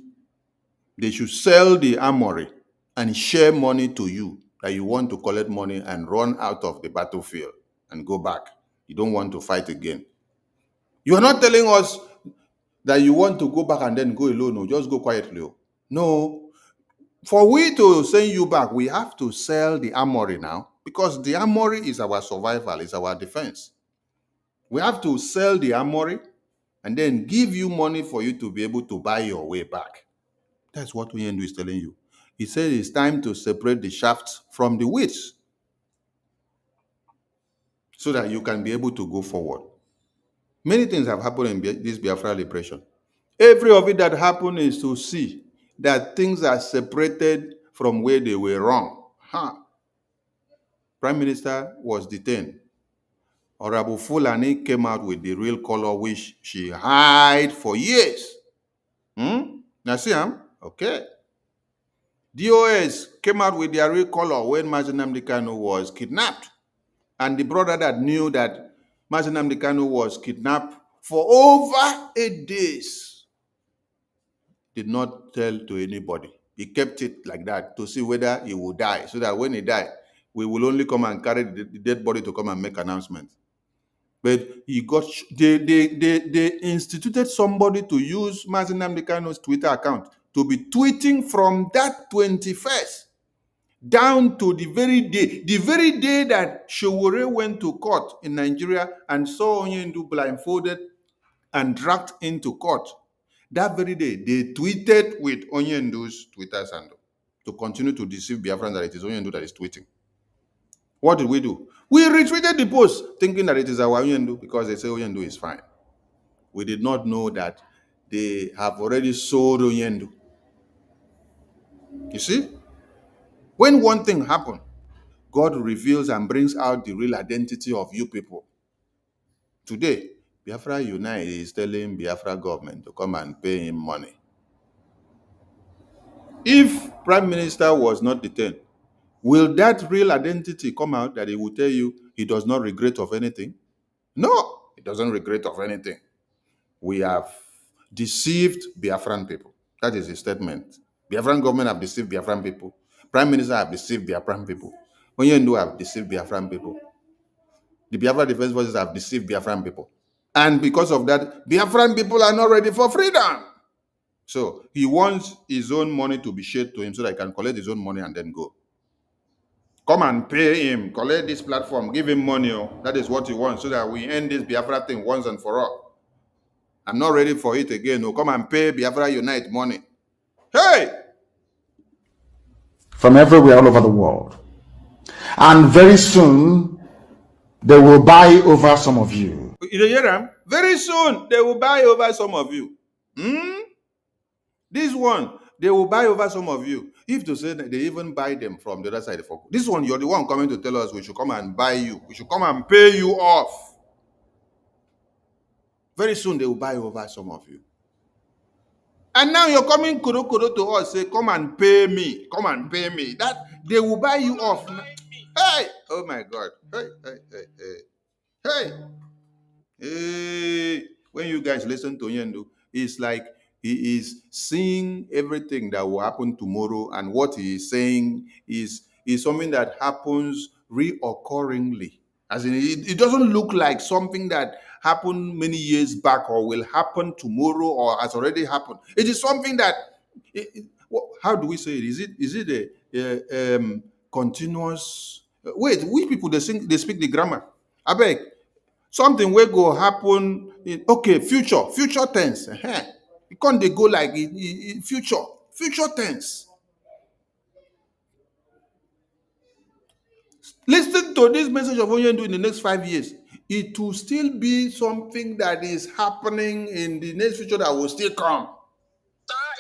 they should sell the armory and share money to you, that you want to collect money and run out of the battlefield and go back. You don't want to fight again. You are not telling us that you want to go back and then go alone, or just go quietly. No. For we to send you back, we have to sell the armory now, because the armory is our survival, is our defense. We have to sell the armory and then give you money for you to be able to buy your way back. That's what Oyendu is telling you. He said it's time to separate the shafts from the wheat so that you can be able to go forward. Many things have happened in this Biafra liberation. Every of it that happened is to see that things are separated from where they were wrong. Prime Minister was detained. Honorable Fulani came out with the real color which she hid for years. Now see, okay. DOS came out with their real color when Mazi Nnamdi Kanu was kidnapped. And the brother that knew that Mazi Nnamdi Kanu was kidnapped for over 8 days did not tell to anybody. He kept it like that to see whether he will die, so that when he died, we will only come and carry the dead body to come and make announcements. But he got, they instituted somebody to use Mazi Nnamdi Kanu's Twitter account to be tweeting from that 21st down to the very day that Showore went to court in Nigeria and saw Oyendu blindfolded and dragged into court. That very day, they tweeted with Onyendu's Twitter handle to continue to deceive Biafrans that it is Onyendu that is tweeting. What did we do? We retweeted the post thinking that it is our Oyendu because they say Oyendu is fine. We did not know that they have already sold Oyendu. You see? When one thing happens, God reveals and brings out the real identity of you people. Today, Biafra Unite is telling Biafra government to come and pay him money. If Prime Minister was not detained, will that real identity come out that he will tell you he does not regret of anything? No, he doesn't regret of anything. We have deceived Biafran people. That is his statement. Biafran government have deceived Biafran people. Prime Minister have deceived Biafran people. Onyendu have deceived Biafran people. The Biafra Defense Forces have deceived Biafran people. And because of that, Biafran people are not ready for freedom. So he wants his own money to be shared to him so that he can collect his own money and then go. Come and pay him, collect this platform, give him money. That is what he wants, so that we end this Biafra thing once and for all. I'm not ready for it again. Come and pay Biafra Unite money. Hey! From everywhere all over the world. And very soon, they will buy over some of you. You hear them? Very soon, they will buy over some of you. This one, they will buy over some of you. If to say that they even buy them from the other side. This one, you're the one coming to tell us we should come and buy you. We should come and pay you off. Very soon, they will buy over some of you. And now you're coming kuro to us, say, come and pay me. Come and pay me. That they will buy you off. Hey! Oh my God. Hey! When you guys listen to Yendu, it's like he is seeing everything that will happen tomorrow, and what he is saying is something that happens reoccurringly. As in, it doesn't look like something that happened many years back or will happen tomorrow or has already happened. It is something that, how do we say it? Is it a continuous? Wait, which people they speak the grammar? I beg. Something will go happen. Okay, future tense. It can't they go like future tense. Listen to this message of Onyendu in the next 5 years. It will still be something that is happening in the next future that will still come.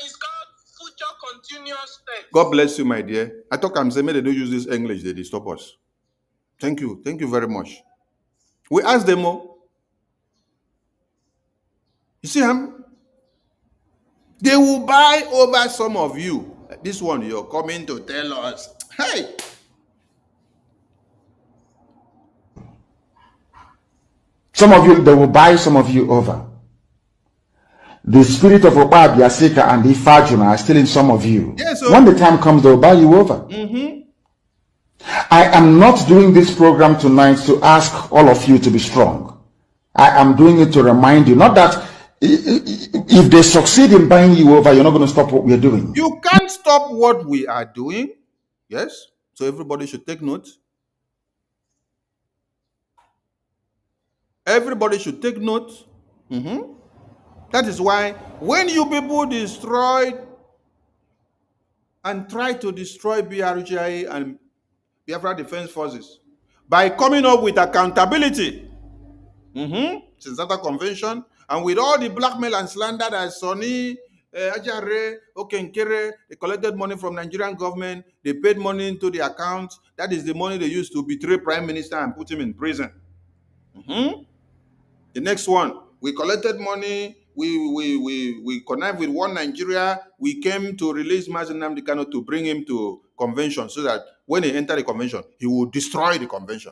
It's called future continuous tense. God bless you, my dear. I thought I'm saying they don't use this English, they stop us. Thank you. Thank you very much. We asked them all. You see him? They will buy over some of you. This one, you're coming to tell us, hey. Some of you, they will buy some of you over. The spirit of Oba Biasika and the Ifajuna are still in some of you. Yes, when the time comes, they will buy you over. I am not doing this program tonight to ask all of you to be strong. I am doing it to remind you, not that if they succeed in buying you over, you're not going to stop what we're doing. You can't stop what we are doing. Yes. So everybody should take note. Everybody should take note. That is why when you people destroyed and try to destroy BRGI and Biafra Defense Forces by coming up with accountability since that convention, and with all the blackmail and slander that Sonny, Ajare, Okenkere, they collected money from Nigerian government, they paid money into the account. That is the money they used to betray Prime Minister and put him in prison. The next one, we collected money, we connived with One Nigeria, we came to release Mazi Nnamdi Kanu to bring him to convention so that when he entered the convention, he will destroy the convention.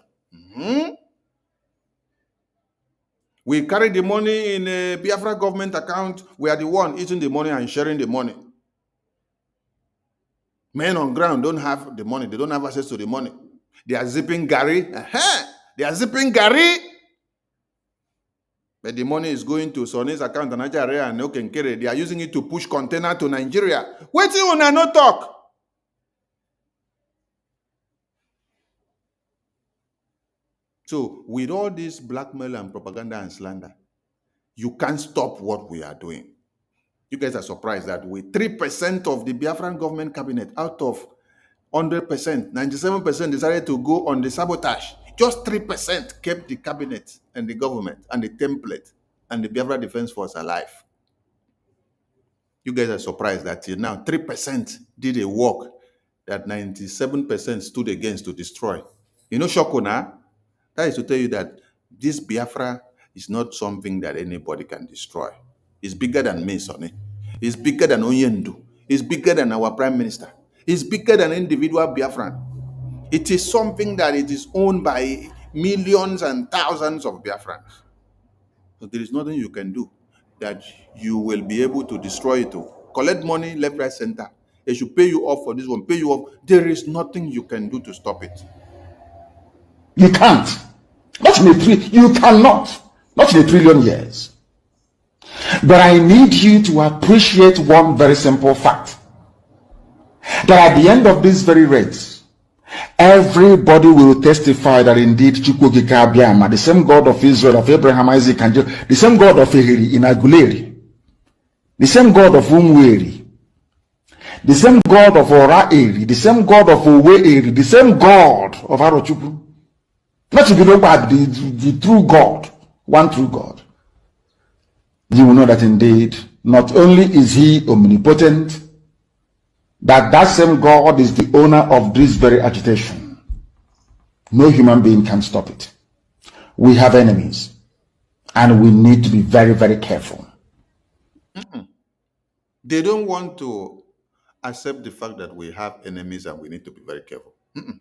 We carry the money in a Biafra government account. We are the one eating the money and sharing the money. Men on ground don't have the money. They don't have access to the money. They are zipping Gary. They are zipping Gary. But the money is going to Sonny's account and Ajare and Okenkere. They are using it to push container to Nigeria. Wait till you no talk. So with all this blackmail and propaganda and slander, you can't stop what we are doing. You guys are surprised that with 3% of the Biafran government cabinet out of 100%, 97% decided to go on the sabotage. Just 3% kept the cabinet and the government and the template and the Biafra Defense Force alive. You guys are surprised that till now 3% did a work that 97% stood against to destroy. You know, Shokuna, that is to tell you that this Biafra is not something that anybody can destroy. It's bigger than me, Sonny. It's bigger than Onyendu. It's bigger than our Prime Minister. It's bigger than individual Biafran. It is something that it is owned by millions and thousands of Biafrans. So there is nothing you can do that you will be able to destroy it. Collect money left, right, center. They should pay you off for this one, pay you off. There is nothing you can do to stop it. You can't. Not in you cannot. Not in 1 trillion years. But I need you to appreciate one very simple fact. That at the end of this very race, everybody will testify that indeed Chukwuokike Abiama, the same God of Israel, of Abraham, Isaac, and Jacob, the same God of Ehiri in Aguleri, the same God of Umweri, the same God of Ora-Eri, the same God of Owe-Eri, the same God of Arochukwu. Not to be known by the true God, one true God. You will know that indeed, not only is he omnipotent, that same God is the owner of this very agitation. No human being can stop it. We have enemies, and we need to be very, very careful. They don't want to accept the fact that we have enemies and we need to be very careful.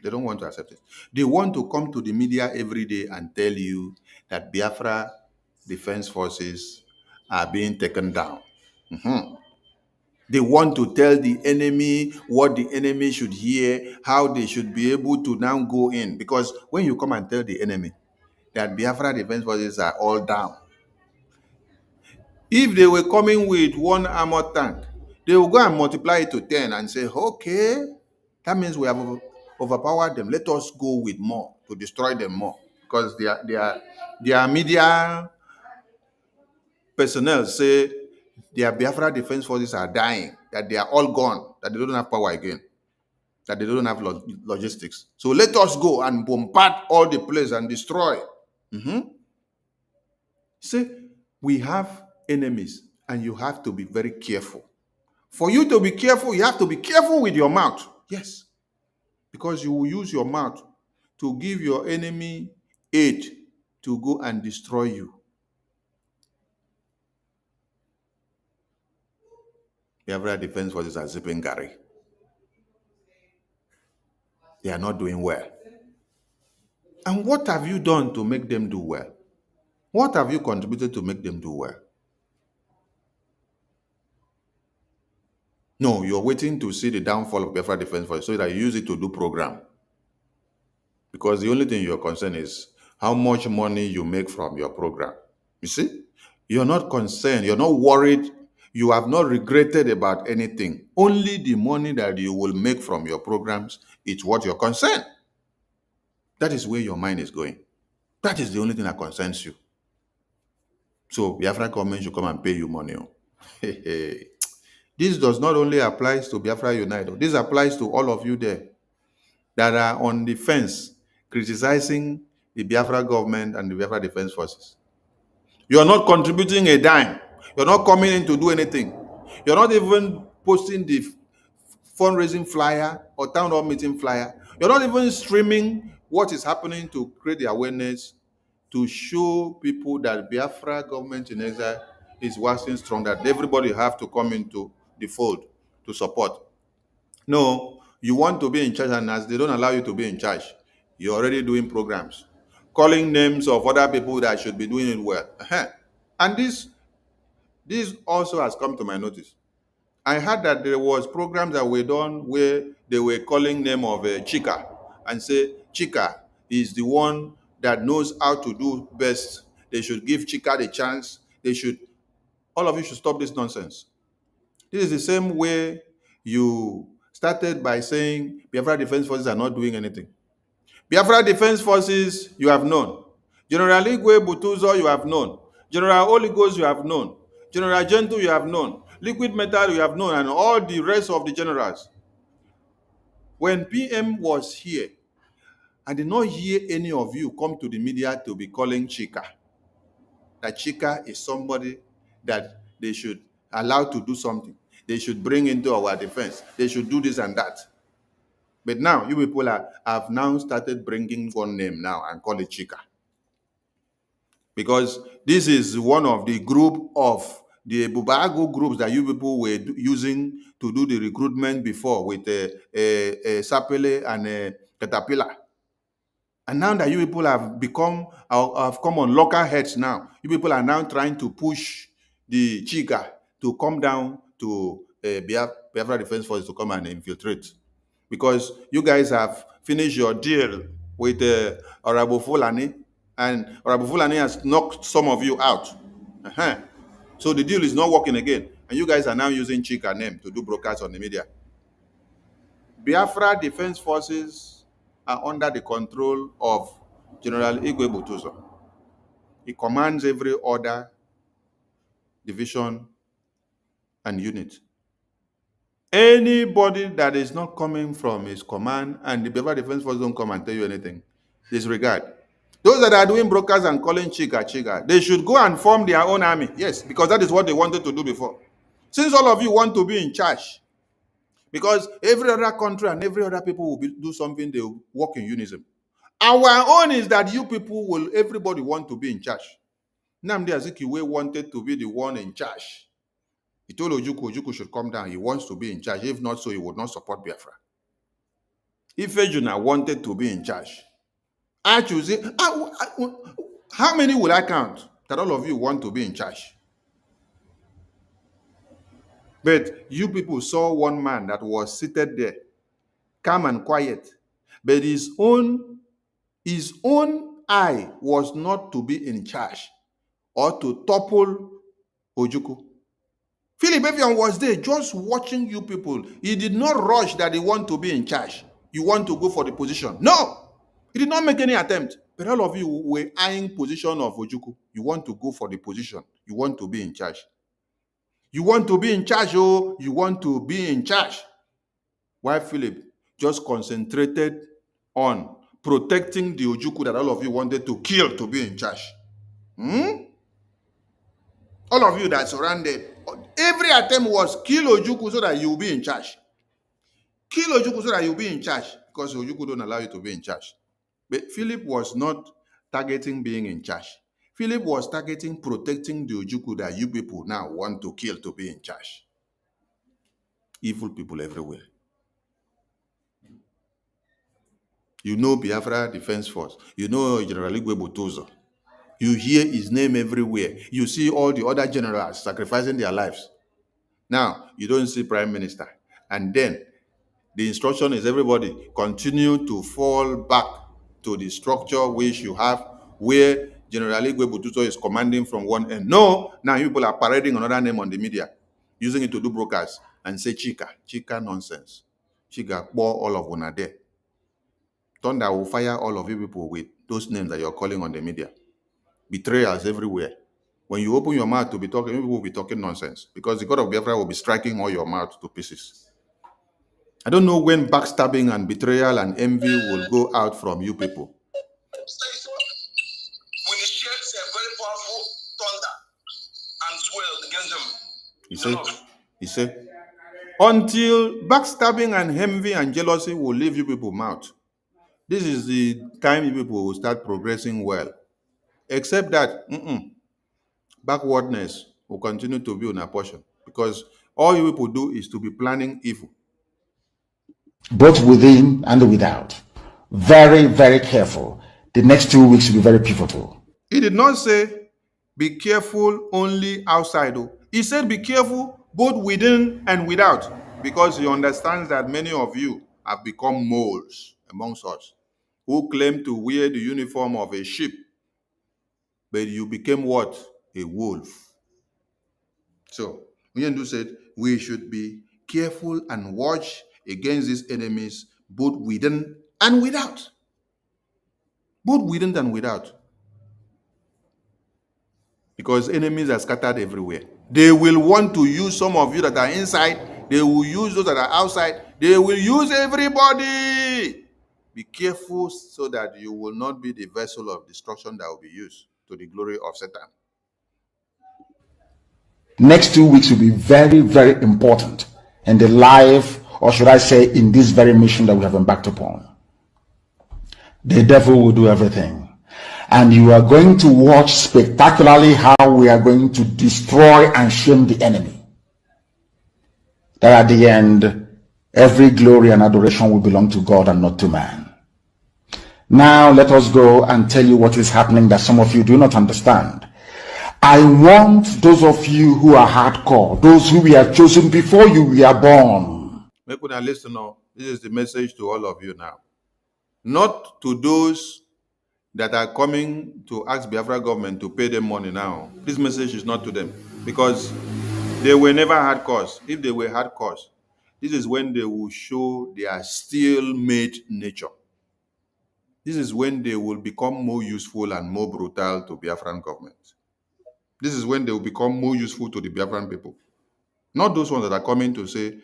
They don't want to accept it. They want to come to the media every day and tell you that Biafra Defense Forces are being taken down. They want to tell the enemy what the enemy should hear, how they should be able to now go in. Because when you come and tell the enemy that Biafra Defense Forces are all down, if they were coming with one armored tank, they will go and multiply it to 10 and say, okay, that means we have overpowered them. Let us go with more to destroy them more. Because their media personnel say their Biafra Defense Forces are dying, that they are all gone, that they don't have power again. that they don't have logistics. So let us go and bombard all the place and destroy. See, we have enemies and you have to be very careful. For you to be careful, you have to be careful with your mouth. Yes. Because you will use your mouth to give your enemy aid to go and destroy you. Biafra Defense Forces are zipping Gary. They are not doing well. And what have you done to make them do well? What have you contributed to make them do well? No, you're waiting to see the downfall of Biafra Defense Force so that you use it to do program. Because the only thing you're concerned is how much money you make from your program. You see? You're not concerned. You're not worried. You have not regretted about anything. Only the money that you will make from your programs is what you're concerned. That is where your mind is going. That is the only thing that concerns you. So Biafra government should come and pay you money. This does not only apply to Biafra United. This applies to all of you there that are on the fence criticizing the Biafra government and the Biafra Defense Forces. You are not contributing a dime. You're not coming in to do anything. You're not even posting the fundraising flyer or town hall meeting flyer. You're not even streaming what is happening to create the awareness to show people that Biafra government in exile is waxing strong, that everybody have to come into the fold to support. No, you want to be in charge, and as they don't allow you to be in charge, you're already doing programs, calling names of other people that should be doing it well. And this also has come to my notice. I heard that there was programs that were done where they were calling name of Chika and say Chika is the one that knows how to do best. They should give Chika the chance. All of you should stop this nonsense. This is the same way you started by saying Biafra Defense Forces are not doing anything. Biafra Defense Forces, you have known. General Igwe Butuzo, you have known. General Oligos, you have known. General Gentle, you have known. Liquid Metal, you have known, and all the rest of the generals. When PM was here, I did not hear any of you come to the media to be calling Chika. That Chika is somebody that they should allow to do something. They should bring into our defense. They should do this and that. But now, you people have now started bringing one name now and call it Chika. Because this is one of the group of the Bubago groups that you people were using to do the recruitment before with Sapele and Caterpillar. And now that you people have come on local heads now, you people are now trying to push the Chika to come down to Biafra Defense Force to come and infiltrate. Because you guys have finished your deal with Honorable Fulani, and Honorable Fulani has knocked some of you out. So the deal is not working again. And you guys are now using Chika name to do broadcasts on the media. Biafra Defense Forces are under the control of General Igwe Butuzo. He commands every order, division, and unit. Anybody that is not coming from his command and the Biafra Defense Force don't come and tell you anything, disregard. Those that are doing brokers and calling Chika, they should go and form their own army. Yes, because that is what they wanted to do before. Since all of you want to be in charge, because every other country and every other people will do something, they will work in unison. Our own is that you people everybody want to be in charge. Nnamdi Azikiwe wanted to be the one in charge. He told Ojukwu should come down. He wants to be in charge. If not so, he would not support Biafra. Ifejuna wanted to be in charge. I choose it. How many will I count that all of you want to be in charge? But you people saw one man that was seated there, calm and quiet. But his own eye was not to be in charge or to topple Ojukwu. Philip Evian was there just watching you people. He did not rush that he want to be in charge. You want to go for the position. No, he did not make any attempt. But all of you were eyeing position of Ojukwu. You want to go for the position. You want to be in charge. You want to be in charge, oh, you want to be in charge. Why, Philip? just concentrated on protecting the Ojukwu that all of you wanted to kill to be in charge. All of you that surrounded, every attempt was kill Ojukwu so that you will be in charge. Kill Ojukwu so that you'll be in charge, because Ojukwu don't allow you to be in charge. But Philip was not targeting being in charge. Philip was targeting protecting the Ojukwu that you people now want to kill to be in charge. Evil people everywhere. You know Biafra Defense Force. You know General Igwe Butuzo. You hear his name everywhere. You see all the other generals sacrificing their lives. Now, you don't see Prime Minister. And then, the instruction is everybody continue to fall back to the structure which you have, where General Igwe Butuzo is commanding from one end. No, now you people are parading another name on the media, using it to do broadcasts and say Chika. Chika nonsense. Chika, all of una there. Thunder will fire all of you people with those names that you're calling on the media. Betrayals everywhere. When you open your mouth to be talking, people will be talking nonsense, because the God of Biafra will be striking all your mouth to pieces. I don't know when backstabbing and betrayal and envy will go out from you people. We initiate a very powerful thunder and swell against them. He said, until backstabbing and envy and jealousy will leave you people mouth, this is the time you people will start progressing well. Except that backwardness will continue to be on a portion, because all you people do is to be planning evil. Both within and without. Very, very careful. The next 2 weeks will be very pivotal. He did not say, be careful only outside. He said, be careful both within and without, because he understands that many of you have become moles amongst us, who claim to wear the uniform of a sheep, but you became what? A wolf. So, Unyendu said, we should be careful and watch against these enemies, both within and without. Both within and without. Because enemies are scattered everywhere. They will want to use some of you that are inside. They will use those that are outside. They will use everybody. Be careful so that you will not be the vessel of destruction that will be used to the glory of Satan. Next 2 weeks will be very, very important in the life, or should I say, in this very mission that we have embarked upon. The devil will do everything. And you are going to watch spectacularly how we are going to destroy and shame the enemy. That at the end, every glory and adoration will belong to God and not to man. Now let us go and tell you what is happening that some of you do not understand. I want those of you who are hardcore, those who were chosen before you were born. Make una listen now. This is the message to all of you now. Not to those that are coming to ask Biafra government to pay them money now. This message is not to them, because they were never hardcores. If they were hardcores, this is when they will show their steel-made nature. This is when they will become more useful and more brutal to Biafran government. This is when they will become more useful to the Biafran people. Not those ones that are coming to say,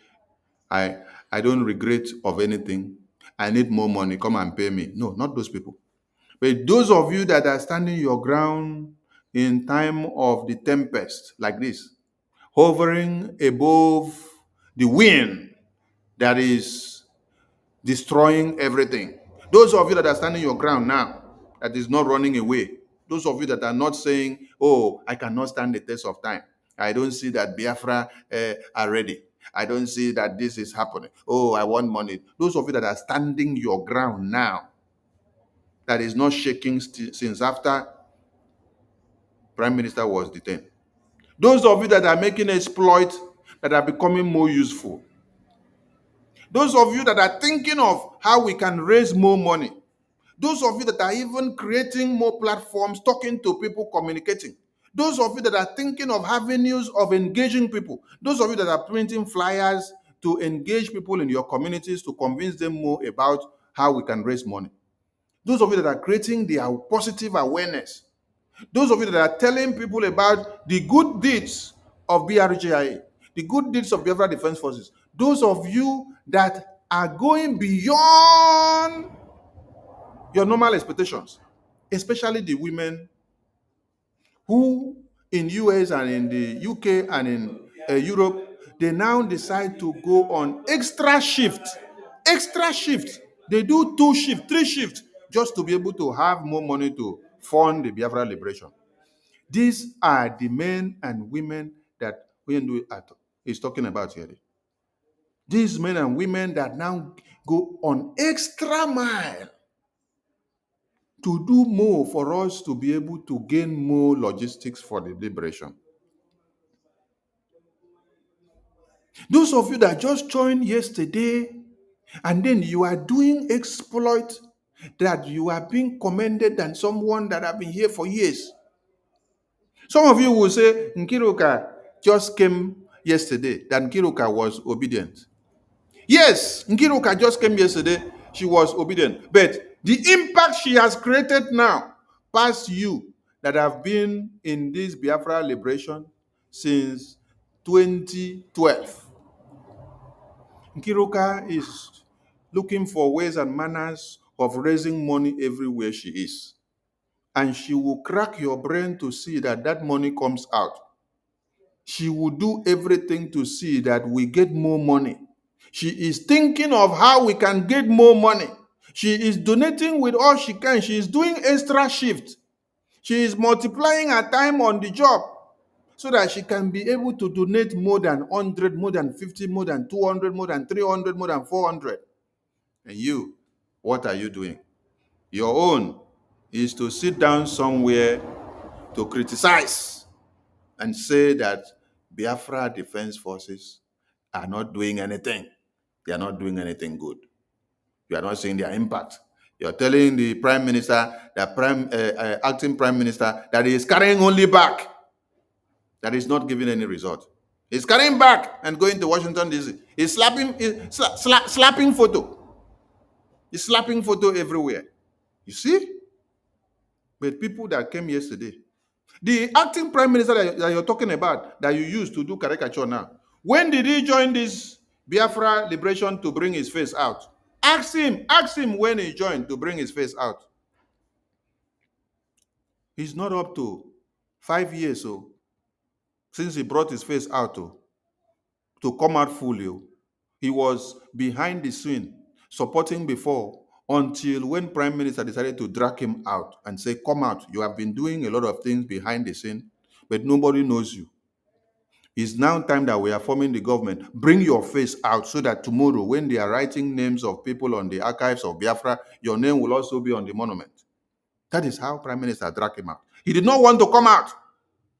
I don't regret of anything. I need more money. Come and pay me. No, not those people. But those of you that are standing your ground in time of the tempest, like this, hovering above the wind that is destroying everything. Those of you that are standing your ground now, that is not running away. Those of you that are not saying, oh, I cannot stand the test of time. I don't see that Biafra are ready. I don't see that this is happening. Oh, I want money. Those of you that are standing your ground now, that is not shaking since after Prime Minister was detained. Those of you that are making exploits that are becoming more useful. Those of you that are thinking of how we can raise more money. Those of you that are even creating more platforms, talking to people, communicating. Those of you that are thinking of avenues of engaging people. Those of you that are printing flyers to engage people in your communities, to convince them more about how we can raise money. Those of you that are creating their positive awareness. Those of you that are telling people about the good deeds of BRGIA, the good deeds of Biafra Defense Forces. Those of you that are going beyond your normal expectations, especially the women who in US and in the UK and in Europe, they now decide to go on extra shift. Extra shift. They do 2 shifts, 3 shifts, just to be able to have more money to fund the Biafra liberation. These are the men and women that Oyendu is talking about here. These men and women that now go on extra mile to do more for us to be able to gain more logistics for the liberation. Those of you that just joined yesterday, and then you are doing exploit that you are being commended than someone that have been here for years. Some of you will say, Nkiruka just came yesterday, that Nkiruka was obedient. Yes, Nkiruka just came yesterday, she was obedient. But the impact she has created now, past you that have been in this Biafra liberation since 2012. Nkiruka is looking for ways and manners of raising money everywhere she is. And she will crack your brain to see that that money comes out. She will do everything to see that we get more money. She is thinking of how we can get more money. She is donating with all she can. She is doing extra shift. She is multiplying her time on the job so that she can be able to donate more than 100, more than 50, more than 200, more than 300, more than 400. And you, what are you doing? Your own is to sit down somewhere to criticize and say that Biafra Defense Forces are not doing anything. They are not doing anything good. You are not seeing their impact. You're telling the Prime Minister, the acting Prime Minister, that he is carrying only back, that is not giving any result. He's carrying back and going to Washington, D.C. He's slapping photo. He's slapping photo everywhere. You see? But people that came yesterday, the acting Prime Minister that you're talking about, that you used to do caricature now, when did he join this Biafra liberation to bring his face out? Ask him when he joined to bring his face out. He's not up to 5 years so since he brought his face out to come out fully. He was behind the scene supporting before until when Prime Minister decided to drag him out and say, come out. You have been doing a lot of things behind the scene, but nobody knows you. It's now time that we are forming the government. Bring your face out so that tomorrow, when they are writing names of people on the archives of Biafra, your name will also be on the monument. That is how Prime Minister dragged him out. He did not want to come out.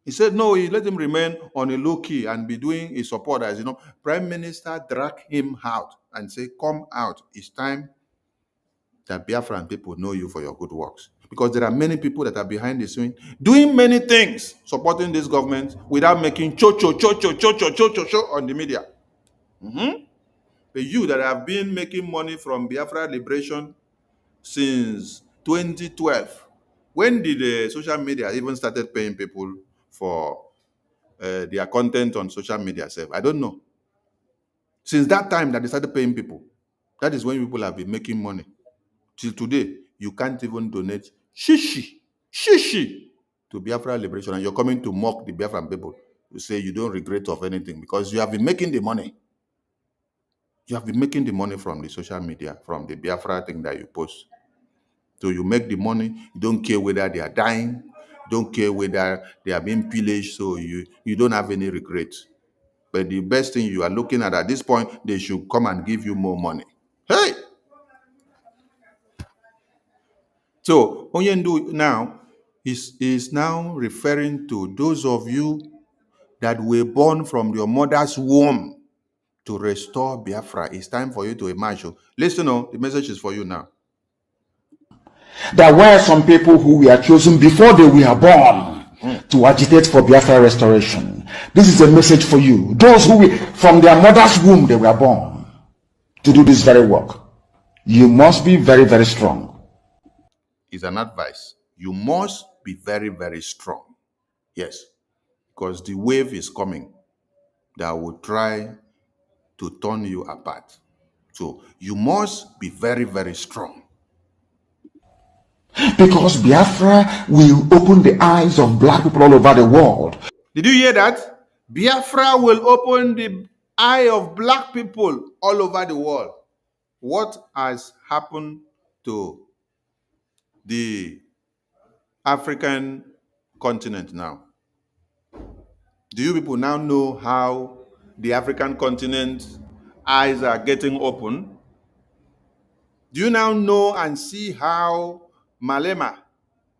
He said, no, he let him remain on a low key and be doing his support. As you know, Prime Minister dragged him out and said, come out. It's time that Biafran people know you for your good works. Because there are many people that are behind the scene doing many things, supporting this government without making cho on the media. But you that have been making money from Biafra liberation since 2012, when did the social media even started paying people for their content on social media? I don't know. Since that time that they started paying people, that is when people have been making money. Till today, you can't even donate shishi to Biafra liberation, and you're coming to mock the Biafran people. You say you don't regret of anything because you have been making the money. You have been making the money from the social media, from the Biafra thing that you post. So you make the money. You don't care whether they are dying. Don't care whether they are being pillaged. So you don't have any regrets. But the best thing you are looking at this point, they should come and give you more money. Hey! So Onyendu now is now referring to those of you that were born from your mother's womb to restore Biafra. It's time for you to emerge. Listen, the message is for you now. There were some people who were chosen before they were born to agitate for Biafra restoration. This is a message for you. Those who from their mother's womb they were born to do this very work. You must be very, very strong. It's an advice. You must be very, very strong. Yes, because the wave is coming that will try to turn you apart. So you must be very, very strong. Because Biafra will open the eyes of black people all over the world. Did you hear that? Biafra will open the eye of black people all over the world. What has happened to the African continent now? Do you people now know how the African continent eyes are getting open? Do you now know and see how Malema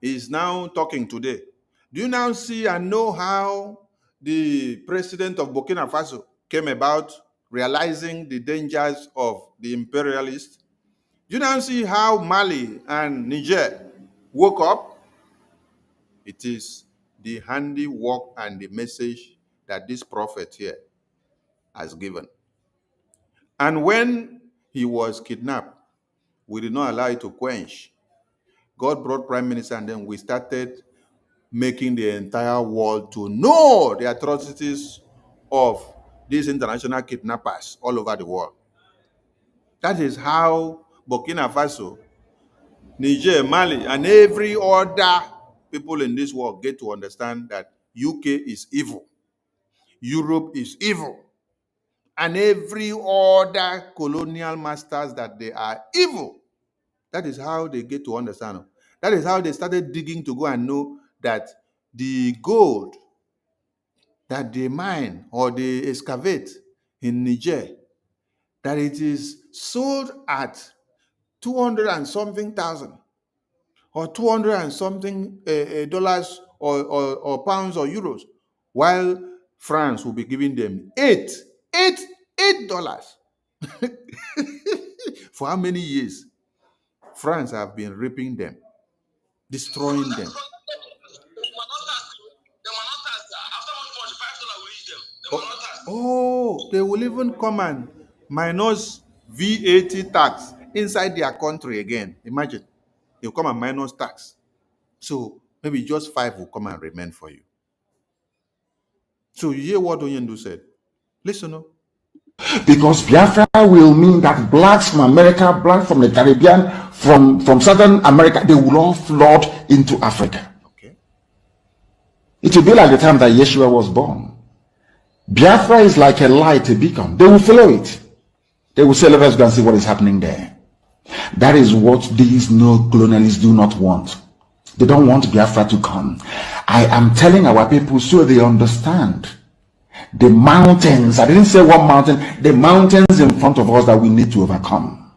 is now talking today? Do you now see and know how the president of Burkina Faso came about realizing the dangers of the imperialists? Do you now see how Mali and Niger woke up? It is the handiwork and the message that this prophet here has given. And when he was kidnapped, we did not allow it to quench. God brought prime minister, and then we started making the entire world to know the atrocities of these international kidnappers all over the world. That is how Burkina Faso, Niger, Mali, and every other people in this world get to understand that UK is evil, Europe is evil, and every other colonial masters that they are evil. That is how they get to understand. That is how they started digging to go and know that the gold that they mine or they excavate in Niger, that it is sold at 200 and something thousand or 200 and something dollars or pounds or euros, while France will be giving them eight dollars. For how many years? France have been raping them, destroying them. Oh, they will even come and minus VAT tax inside their country again. Imagine, they'll come and minus tax. So maybe just 5 will come and remain for you. So you hear what Onyendu said. Listen up. Because Biafra will mean that blacks from America, blacks from the Caribbean, from Southern America, they will all flood into Africa. Okay. It will be like the time that Yeshua was born. Biafra is like a light, a beacon. They will follow it. They will say, let us go and see what is happening there. That is what these neo-colonialists do not want. They don't want Biafra to come. I am telling our people so they understand. The mountains, I didn't say one mountain, the mountains in front of us that we need to overcome.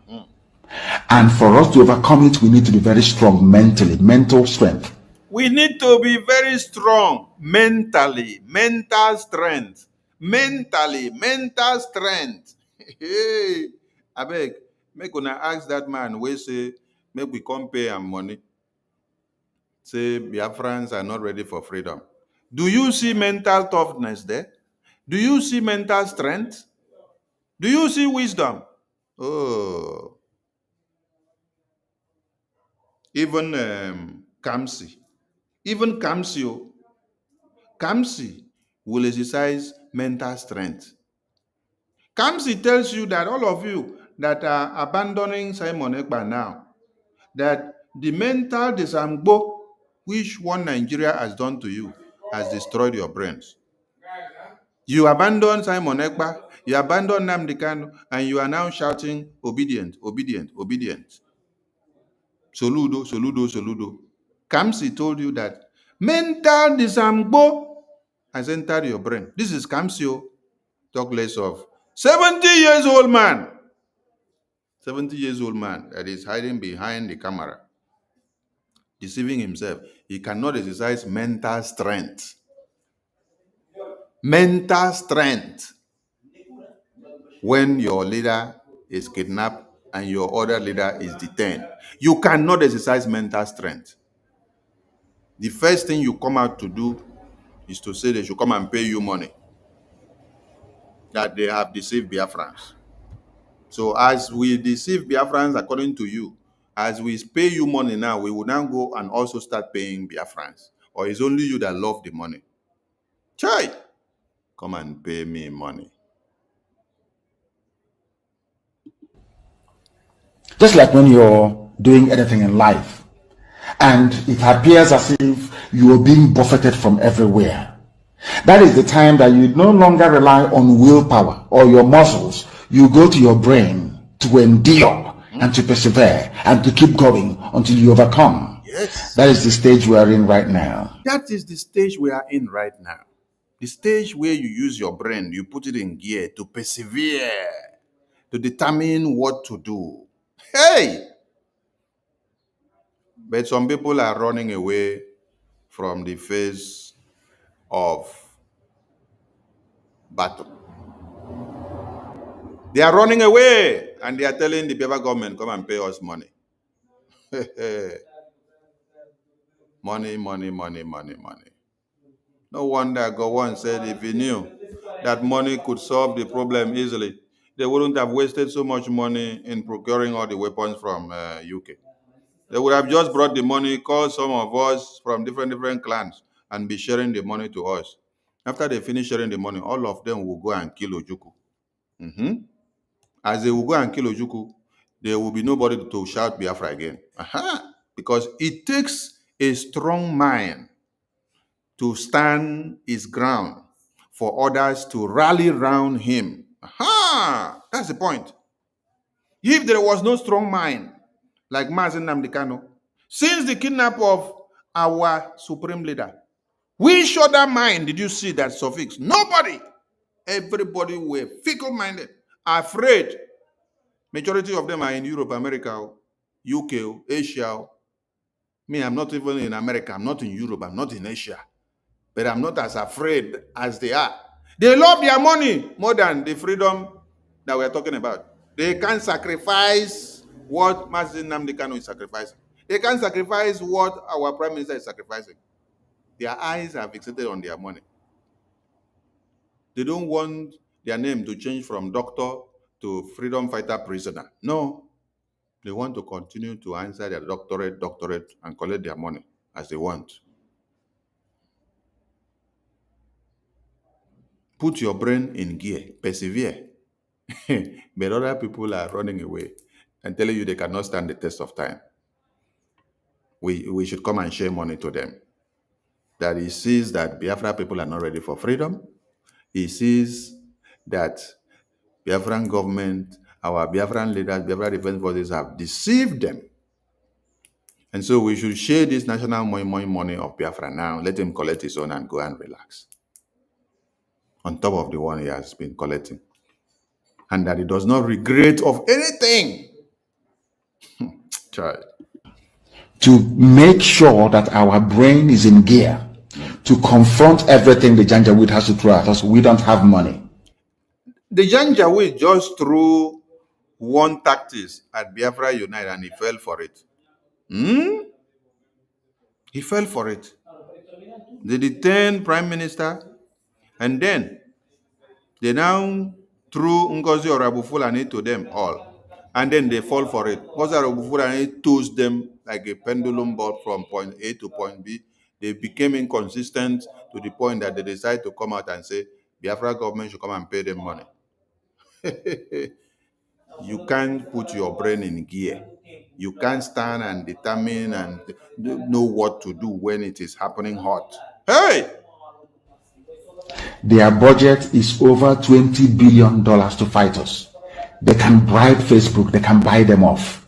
And for us to overcome it, we need to be very strong mentally, mental strength. We need to be very strong mentally, mental strength. Mentally, mental strength. Hey, I beg, make una ask that man we say, make we come pay am money. Say Biafrans are not ready for freedom. Do you see mental toughness there? Do you see mental strength? Do you see wisdom? Oh, even Kamsi. Even Kamsi will exercise mental strength. Kamsi tells you that all of you that are abandoning Simon Ekpa now, that the mental disangbo which one Nigeria has done to you has destroyed your brains. You abandon Simon Ekpa, you abandon Nnamdi Kanu, and you are now shouting, obedient, obedient, obedient. Soludo, Soludo, Soludo. Kamsi told you that mental disangbo has entered your brain. This is Kamsi, talk less of 70 years old man. 70 years old man that is hiding behind the camera, deceiving himself. He cannot exercise mental strength. Mental strength. When your leader is kidnapped and your other leader is detained, you cannot exercise mental strength. The first thing you come out to do is to say they should come and pay you money, that they have deceived Biafrans. So as we deceive Biafrans according to you, as we pay you money now, we will now go and also start paying Biafrans. Or it's only you that love the money? Chai! Come and pay me money. Just like when you're doing anything in life and it appears as if you're being buffeted from everywhere. That is the time that you no longer rely on willpower or your muscles. You go to your brain to endure and to persevere and to keep going until you overcome. Yes. That is the stage we are in right now. That is the stage we are in right now. The stage where you use your brain, you put it in gear to persevere, to determine what to do. Hey! But some people are running away from the face of battle. They are running away and they are telling the Biafra government, come and pay us money. Money, money, money, money, money. No wonder Gowon said if he knew that money could solve the problem easily, they wouldn't have wasted so much money in procuring all the weapons from UK. They would have just brought the money, called some of us from different clans, and be sharing the money to us. After they finish sharing the money, all of them will go and kill Ojukwu. As they will go and kill Ojukwu, there will be nobody to shout Biafra again. Because it takes a strong mind to stand his ground for others to rally round him. That's the point. If there was no strong mind, like Mazen Namdekano, since the kidnap of our supreme leader, which other mind did you see that suffix? Nobody. Everybody were fickle-minded, afraid. Majority of them are in Europe, America, UK, Asia. Me, I'm not even in America. I'm not in Europe. I'm not in Asia. But I'm not as afraid as they are. They love their money more than the freedom that we're talking about. They can't sacrifice what Mazen Namdekano is sacrificing. They can't sacrifice what our Prime Minister is sacrificing. Their eyes are fixated on their money. They don't want their name to change from doctor to freedom fighter prisoner. No. They want to continue to answer their doctorate, and collect their money as they want. Put your brain in gear, persevere. But other people are running away and telling you they cannot stand the test of time. We should come and share money to them. That he sees that Biafra people are not ready for freedom. He sees that Biafran government, our Biafran leaders, Biafra defense forces have deceived them. And so we should share this national money of Biafra now. Let him collect his own and go and relax. On top of the one he has been collecting. And that he does not regret of anything. Child. To make sure that our brain is in gear to confront everything the Janjaweed has to throw at us. We don't have money. The Janjaweed just threw one tactics at Biafra Unite and he fell for it. He fell for it. They detained Prime Minister and then they now threw Ngozi Orabufulani to them all. And then they fall for it. Ngozi Orabufulani tossed them like a pendulum board from point A to point B. They became inconsistent to the point that they decided to come out and say, Biafra government should come and pay them money. You can't put your brain in gear. You can't stand and determine and know what to do when it is happening hot. Hey! Their budget is over $20 billion to fight us. They can bribe Facebook. They can buy them off.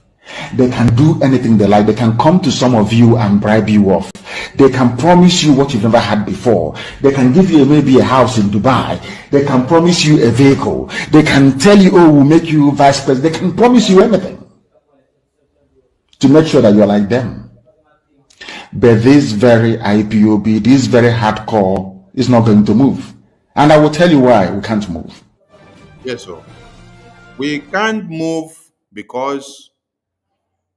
They can do anything they like. They can come to some of you and bribe you off. They can promise you what you've never had before. They can give you maybe a house in Dubai. They can promise you a vehicle. They can tell you, oh, we'll make you vice president. They can promise you anything to make sure that you're like them. But this very IPOB, this very hardcore is not going to move. And I will tell you why we can't move. Yes, sir. We can't move because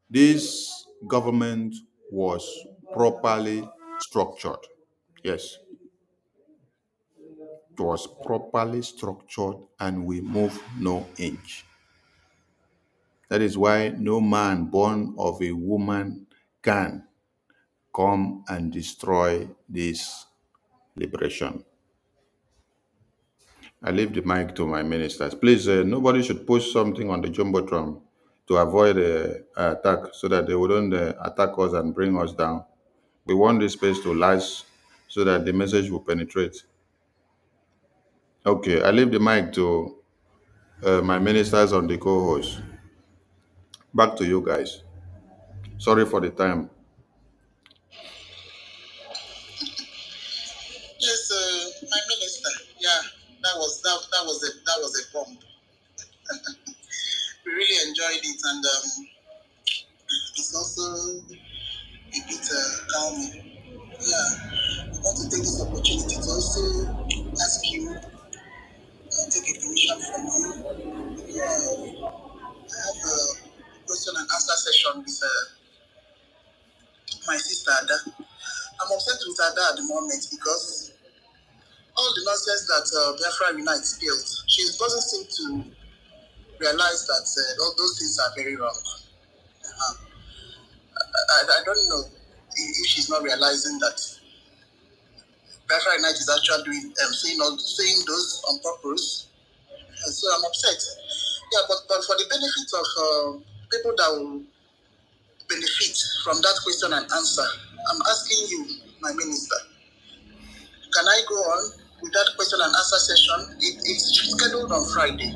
this government was properly structured. Yes. It was properly structured and we move no inch. That is why no man born of a woman can come and destroy this liberation. I leave the mic to my ministers. Please, nobody should post something on the Jumbotron to avoid attack so that they wouldn't attack us and bring us down. We want this space to last so that the message will penetrate. Okay, I leave the mic to my ministers on the co-host. Back to you guys. Sorry for the time. Yes, my minister. Yeah, that was a bomb. We really enjoyed it, and it's also a bit calming. Yeah, I want to take this opportunity to also ask you, take a permission from you. Yeah, I have a question and answer session with my sister Ada. I'm upset with Ada at the moment because all the nonsense that Biafra Unite spilled, she doesn't seem to realize that all those things are very wrong. Uh, I don't know if she's not realizing that Biafra Unite is actually doing saying those on purpose. So I'm upset. Yeah, but for the benefit of people that will benefit from that question and answer, I'm asking you, my minister, can I go on with that question and answer session? It's scheduled on Friday.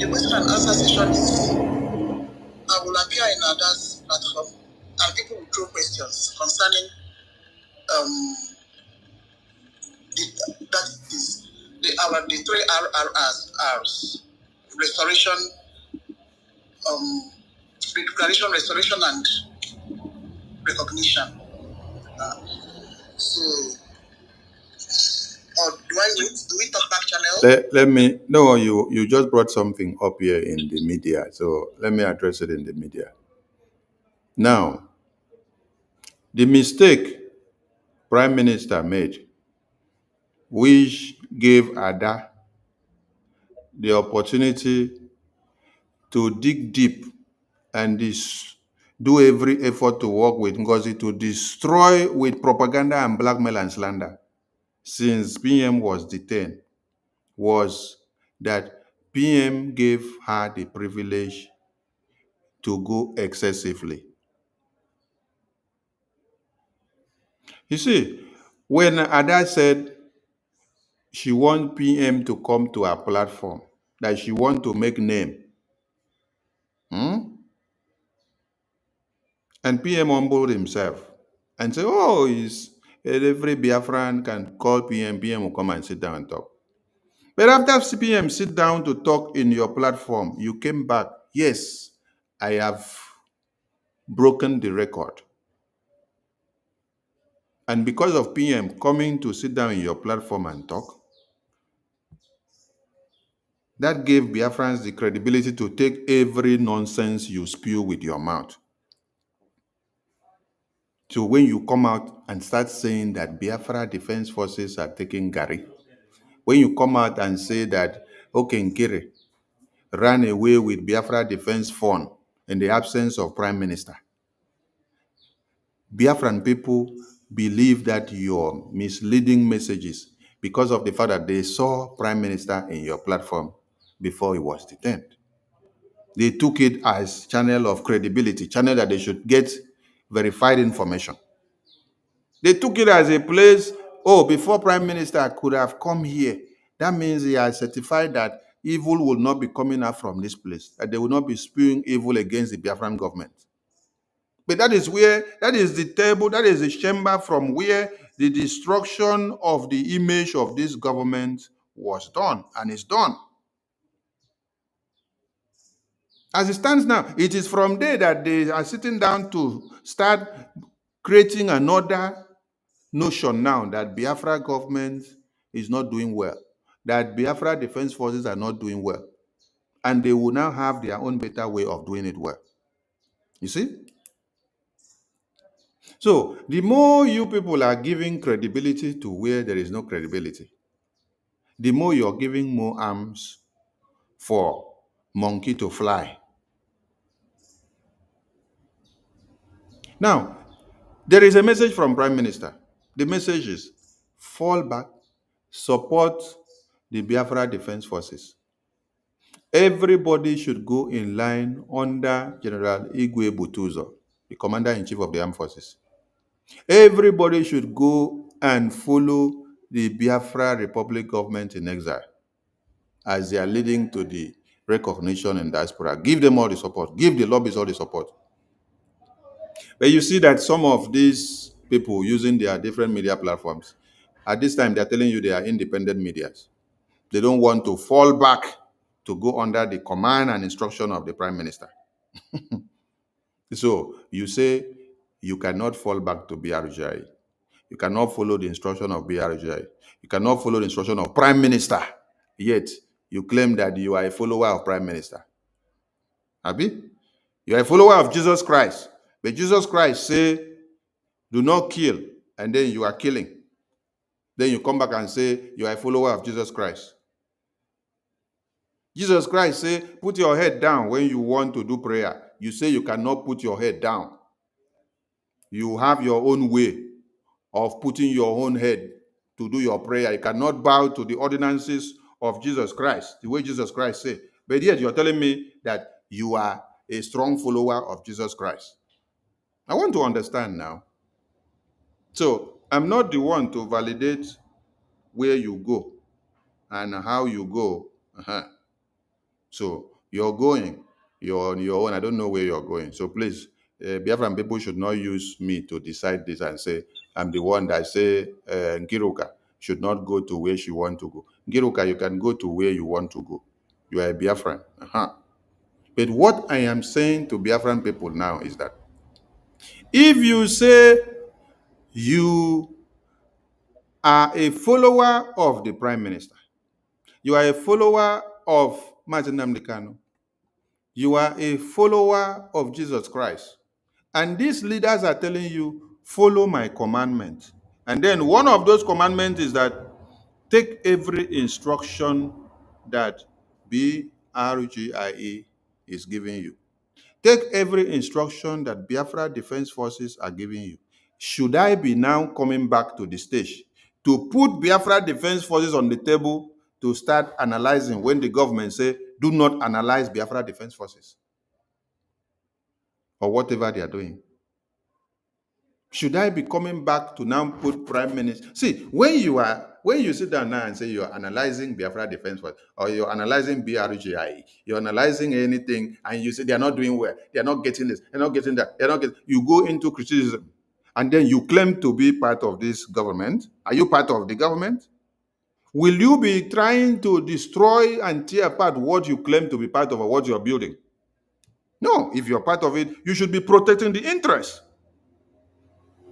The question and answer session is, I will appear in Ada's platform and people will throw questions concerning that is the three RRRs, restoration, declaration, restoration, and recognition. So, or do I wait? Do we talk back channel? Let me no, you just brought something up here in the media, so let me address it in the media. Now, the mistake Prime Minister made, which gave Ada the opportunity to dig deep and do every effort to work with Ngozi to destroy with propaganda and blackmail and slander since PM was detained, was that PM gave her the privilege to go excessively. You see, when Ada said she wants PM to come to her platform, that she wants to make name, and PM humbled himself and said, oh, every Biafran can call PM, PM will come and sit down and talk. But after CPM sit down to talk in your platform, you came back, yes, I have broken the record. And because of PM coming to sit down in your platform and talk, that gave Biafrans the credibility to take every nonsense you spew with your mouth. So when you come out and start saying that Biafra Defense Forces are taking Gary, when you come out and say that Okenkiri ran away with Biafra Defense Fund in the absence of Prime Minister, Biafran people believe that your misleading messages because of the fact that they saw Prime Minister in your platform before he was detained. They took it as channel of credibility, channel that they should get verified information. They took it as a place, oh, before Prime Minister could have come here, that means he has certified that evil will not be coming out from this place, that they will not be spewing evil against the Biafran government. But that is the table, that is the chamber from where the destruction of the image of this government was done and is done. As it stands now, it is from there that they are sitting down to start creating another notion now that Biafra government is not doing well, that Biafra Defense Forces are not doing well, and they will now have their own better way of doing it well. You see? So the more you people are giving credibility to where there is no credibility, the more you're giving more arms for monkey to fly. Now, there is a message from Prime Minister. The message is fall back, support the Biafra Defense Forces. Everybody should go in line under General Igwe Butuzo, the Commander-in-Chief of the Armed Forces. Everybody should go and follow the Biafra Republic government in exile as they are leading to the recognition in diaspora. Give them all the support. Give the lobbies all the support. But you see that some of these people using their different media platforms, at this time, they're telling you they are independent medias. They don't want to fall back to go under the command and instruction of the Prime Minister. So you say you cannot fall back to BRGI. You cannot follow the instruction of BRGI. You cannot follow the instruction of Prime Minister. Yet you claim that you are a follower of Prime Minister. Abi? You are a follower of Jesus Christ. But Jesus Christ say, do not kill, and then you are killing. Then you come back and say you are a follower of Jesus Christ. Jesus Christ say, put your head down when you want to do prayer. You say you cannot put your head down. You have your own way of putting your own head to do your prayer. You cannot bow to the ordinances of Jesus Christ, the way Jesus Christ said. But yet you're telling me that you are a strong follower of Jesus Christ. I want to understand now. So I'm not the one to validate where you go and how you go. So you're going, you're on your own. I don't know where you're going. So please, Biafran people should not use me to decide this and say, I'm the one that say Ngiruka should not go to where she want to go. Ngiruka, you can go to where you want to go. You are a Biafran. But what I am saying to Biafran people now is that if you say you are a follower of the Prime Minister, you are a follower of Mazi Nnamdi Kanu, you are a follower of Jesus Christ, and these leaders are telling you, follow my commandment. And then one of those commandments is that take every instruction that BRGIE is giving you. Take every instruction that Biafra Defense Forces are giving you. Should I be now coming back to the stage to put Biafra Defense Forces on the table to start analyzing when the government say, do not analyze Biafra Defense Forces or whatever they are doing? Should I be coming back to now put Prime Minister? See, when you sit down now and say you're analyzing Biafra Defense Force or you're analyzing BRGIE, you're analyzing anything, and you say they're not doing well, they're not getting this, they're not getting that, you go into criticism, and then you claim to be part of this government. Are you part of the government? Will you be trying to destroy and tear apart what you claim to be part of or what you're building? No, if you're part of it, you should be protecting the interests.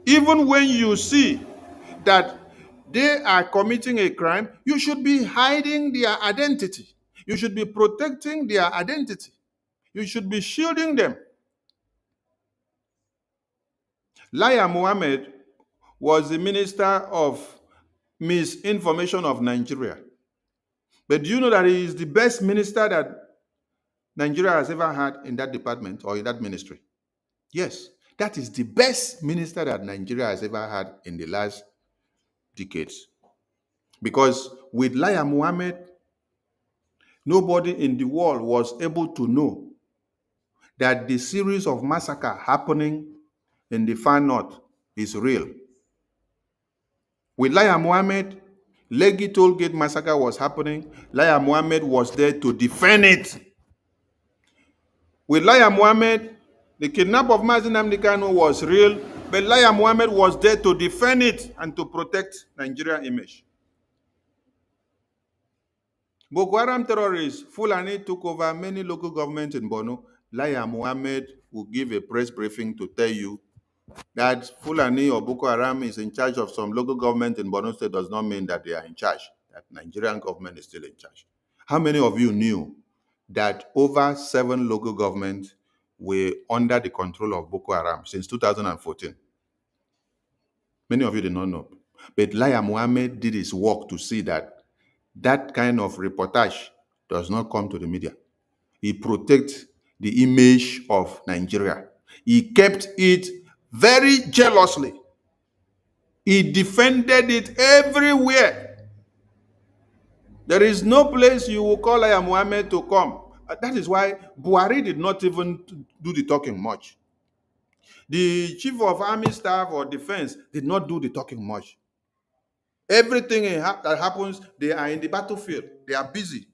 Even when you see that they are committing a crime, you should be hiding their identity. You should be protecting their identity. You should be shielding them. Laya Mohammed was the Minister of Misinformation of Nigeria. But do you know that he is the best minister that Nigeria has ever had in that department or in that ministry? Yes, that is the best minister that Nigeria has ever had in the last decades. Because with Laya Mohammed, nobody in the world was able to know that the series of massacre happening in the far north is real. With Laya Mohammed, Legi Toll Gate massacre was happening. Laya Mohammed was there to defend it. With Laya Mohammed, the kidnap of Mazi Nnamdi Kanu was real, but Laya Mohammed was there to defend it and to protect Nigeria's image. Boko Haram terrorists, Fulani took over many local governments in Borno. Laya Mohammed will give a press briefing to tell you that Fulani or Boko Haram is in charge of some local government in Borno State does not mean that they are in charge, that Nigerian government is still in charge. How many of you knew that over 7 local governments were under the control of Boko Haram since 2014? Many of you did not know. But Laya Mohammed did his work to see that that kind of reportage does not come to the media. He protects the image of Nigeria. He kept it very jealously. He defended it everywhere. There is no place you will call Laya Mohammed to come. That is why Buhari did not even do the talking much. The chief of army staff or defense did not do the talking much. Everything that happens, they are in the battlefield. They are busy.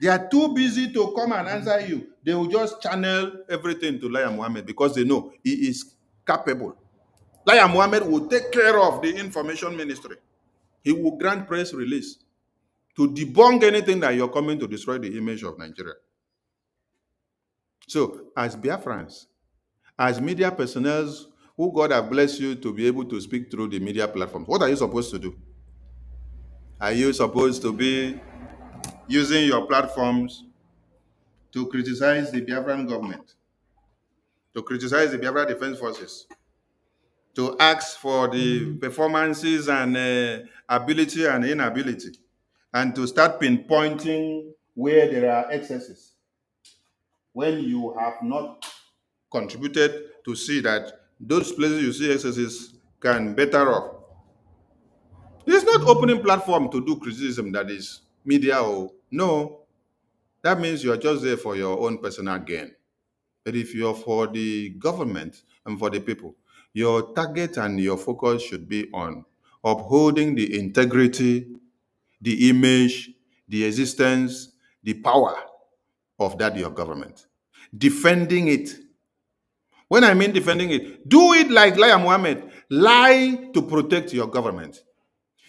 They are too busy to come and answer you. They will just channel everything to Laya Mohammed because they know he is capable. Laya Mohammed will take care of the information ministry. He will grant press release to debunk anything that you're coming to destroy the image of Nigeria. So, as Biafrans, as media personnel who God have blessed you to be able to speak through the media platforms, what are you supposed to do? Are you supposed to be using your platforms to criticize the Biafran government, to criticize the Biafra Defense Forces, to ask for the performances and ability and inability, and to start pinpointing where there are excesses, when you have not contributed to see that those places you see excesses can better off? It's not opening platform to do criticism that is media or no. That means you're just there for your own personal gain. But if you're for the government and for the people, your target and your focus should be on upholding the integrity, the image, the existence, the power of that your government. Defending it. When I mean defending it, do it like Laya Mohammed. Lie to protect your government.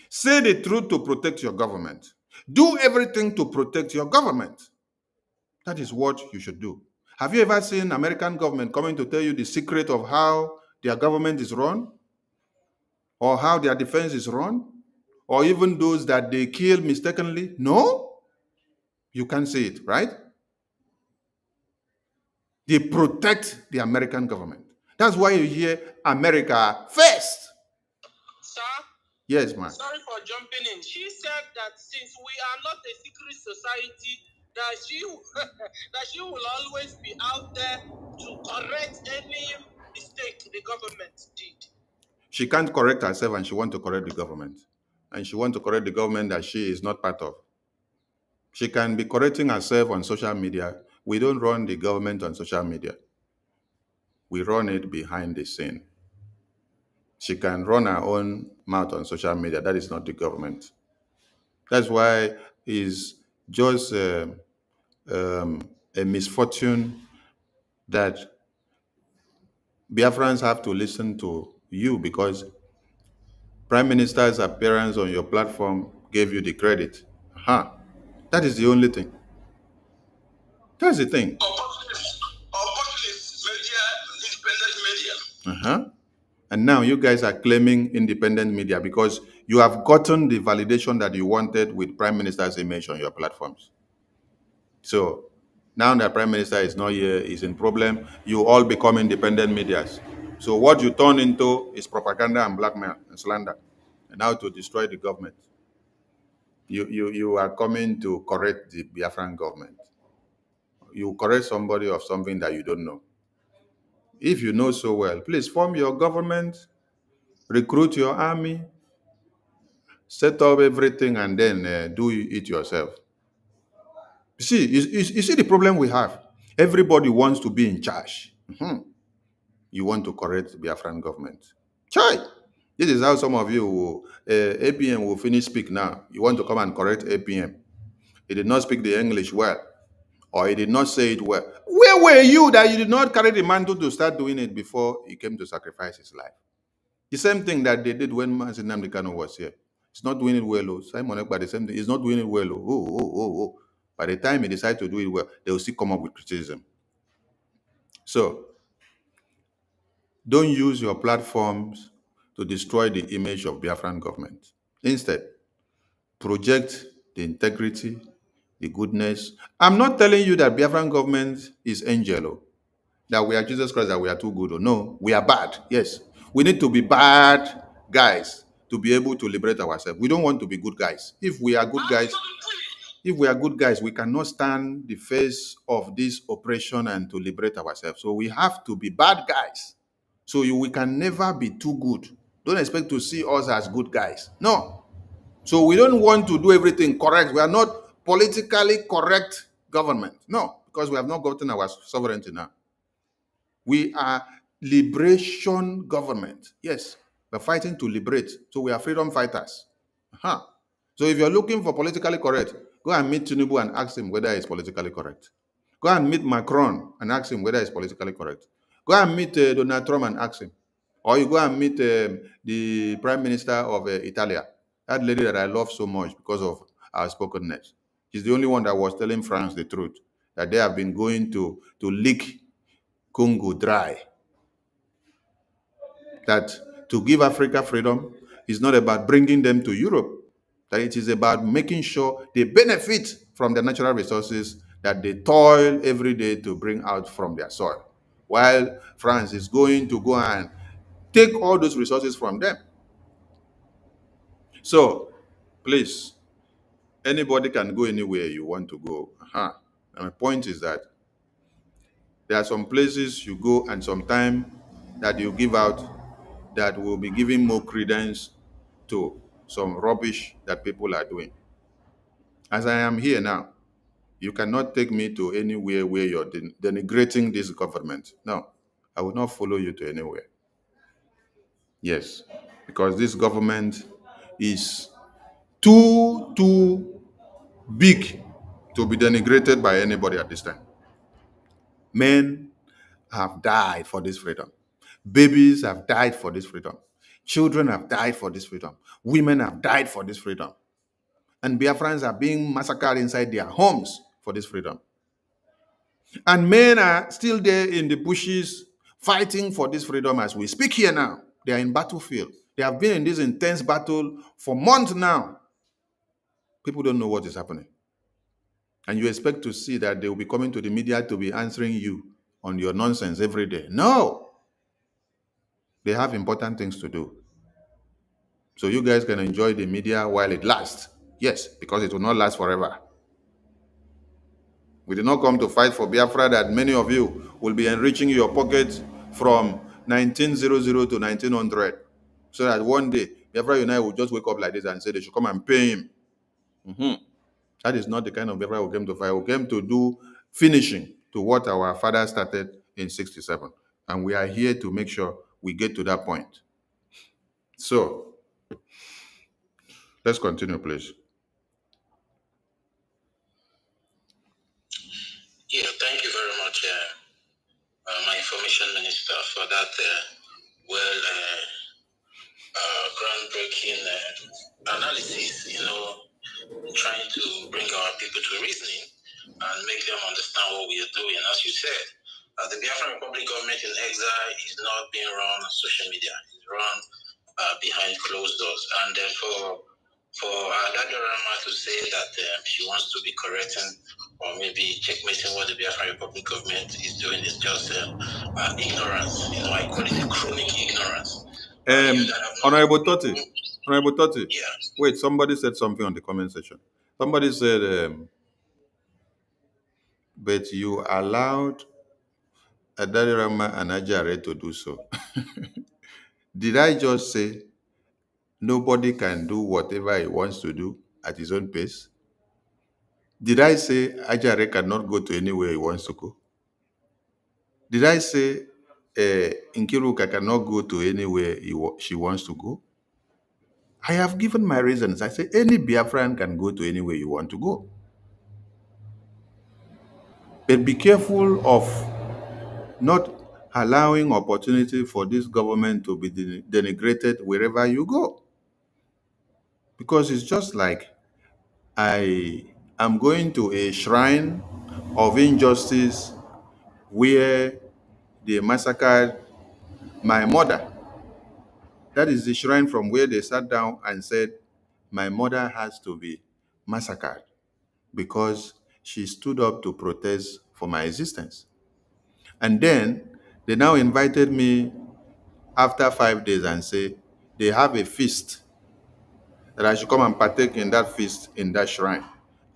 Say the truth to protect your government. Do everything to protect your government. That is what you should do. Have you ever seen American government coming to tell you the secret of how their government is run? Or how their defense is run? Or even those that they kill mistakenly? No? You can't say it, right? They protect the American government. That's why you hear America first. Sir? Yes, ma'am. Sorry for jumping in. She said that since we are not a secret society, that she that she will always be out there to correct any mistake the government did. She can't correct herself and she wants to correct the government. And she wants to correct the government that she is not part of. She can be correcting herself on social media. We don't run the government on social media. We run it behind the scene. She can run her own mouth on social media. That is not the government. That's why it's just a misfortune that Biafrans have to listen to you because Prime Minister's appearance on your platform gave you the credit. That is the only thing. That's the thing. And now you guys are claiming independent media because you have gotten the validation that you wanted with Prime Minister's image on your platforms. So now that Prime Minister is not here, is in problem, you all become independent medias. So what you turn into is propaganda and blackmail and slander, and how to destroy the government. You are coming to correct the Biafran government. You correct somebody of something that you don't know. If you know so well, please form your government, recruit your army, set up everything, and then do it yourself. You see, you see the problem we have. Everybody wants to be in charge. You want to correct the Biafran government. Chai! This is how some of you will, APM will finish speak now. You want to come and correct APM. He did not speak the English well, or he did not say it well. Where were you that you did not carry the mantle to start doing it before he came to sacrifice his life? The same thing that they did when Mazin Nnamdi Kanu was here. He's not doing it well. Simon Ekpa, the same thing. He's not doing it well. Oh. By the time he decides to do it well, they will still come up with criticism. So, don't use your platforms to destroy the image of Biafran government. Instead, project the integrity, the goodness. I'm not telling you that Biafran government is angel, that we are Jesus Christ, that we are too good. No, we are bad. Yes, we need to be bad guys to be able to liberate ourselves. We don't want to be good guys. If we are good guys, we cannot stand the face of this oppression and to liberate ourselves. So we have to be bad guys. So we can never be too good. Don't expect to see us as good guys. No. So we don't want to do everything correct. We are not politically correct government. No, because we have not gotten our sovereignty now. We are liberation government. Yes, we're fighting to liberate. So we are freedom fighters. Uh-huh. So if you're looking for politically correct, go and meet Tinubu and ask him whether he's politically correct. Go and meet Macron and ask him whether he's politically correct. Go and meet Donald Trump and ask him. Or you go and meet the Prime Minister of Italy, that lady that I love so much because of our spokenness. She's the only one that was telling France the truth, that they have been going to lick Congo dry. That to give Africa freedom is not about bringing them to Europe, that it is about making sure they benefit from the natural resources that they toil every day to bring out from their soil, while France is going to go and take all those resources from them. So, please, anybody can go anywhere you want to go. Uh-huh. And my point is that there are some places you go and some time that you give out that will be giving more credence to some rubbish that people are doing. As I am here now, you cannot take me to anywhere where you're denigrating this government. No, I will not follow you to anywhere. Yes, because this government is too big to be denigrated by anybody at this time. Men have died for this freedom. Babies have died for this freedom. Children have died for this freedom. Women have died for this freedom. And Biafrans are being massacred inside their homes for this freedom. And men are still there in the bushes fighting for this freedom as we speak here now. They are in battlefield. They have been in this intense battle for months now. People don't know what is happening. And you expect to see that they will be coming to the media to be answering you on your nonsense every day. No. They have important things to do. So you guys can enjoy the media while it lasts. Yes, because it will not last forever. We did not come to fight for Biafra that many of you will be enriching your pockets from 1900 to 1900. So that one day, Biafra United will just wake up like this and say they should come and pay him. That is not the kind of Biafra we came to fight. We came to do finishing to what our father started in 67. And we are here to make sure we get to that point. So, let's continue, please. Yeah, thank you very much, my information minister, for that groundbreaking analysis, trying to bring our people to reasoning and make them understand what we are doing. As you said, the Biafran Republic government in exile is not being run on social media. It's run behind closed doors. And then for Adado Rama to say that she wants to be correcting or maybe checkmating what the Biafran Republic government is doing is just ignorance. I call it a chronic ignorance. Honorable Totti, yeah. Wait, somebody said something on the comment section. Somebody said, but you allowed Adadirama and Ajare to do so. Did I just say nobody can do whatever he wants to do at his own pace? Did I say Ajare cannot go to anywhere he wants to go? Did I say Nkiruka cannot go to anywhere she wants to go? I have given my reasons. I say any Biafran can go to anywhere you want to go. But be careful of not allowing opportunity for this government to be denigrated wherever you go. Because it's just like I am going to a shrine of injustice where they massacred my mother. That is the shrine from where they sat down and said, my mother has to be massacred because she stood up to protest for my existence. And then they now invited me after 5 days and say they have a feast, that I should come and partake in that feast in that shrine.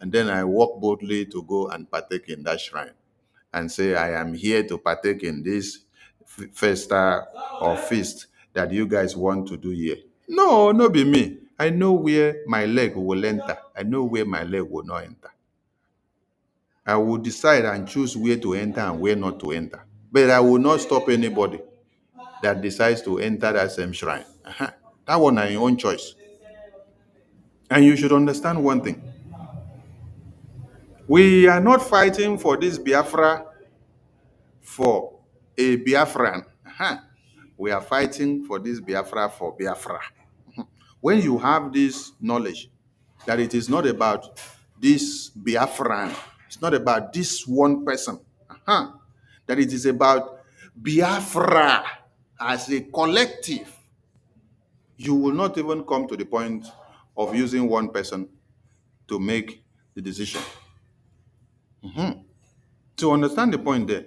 And then I walk boldly to go and partake in that shrine and say, I am here to partake in this festa or feast that you guys want to do here. No, no be me. I know where my leg will enter. I know where my leg will not enter. I will decide and choose where to enter and where not to enter. But I will not stop anybody that decides to enter that same shrine. That one is your own choice. And you should understand one thing. We are not fighting for this Biafra for a Biafran. We are fighting for this Biafra for Biafra. When you have this knowledge that it is not about this Biafran, it's not about this one person, that it is about Biafra as a collective, you will not even come to the point of using one person to make the decision. To understand the point there,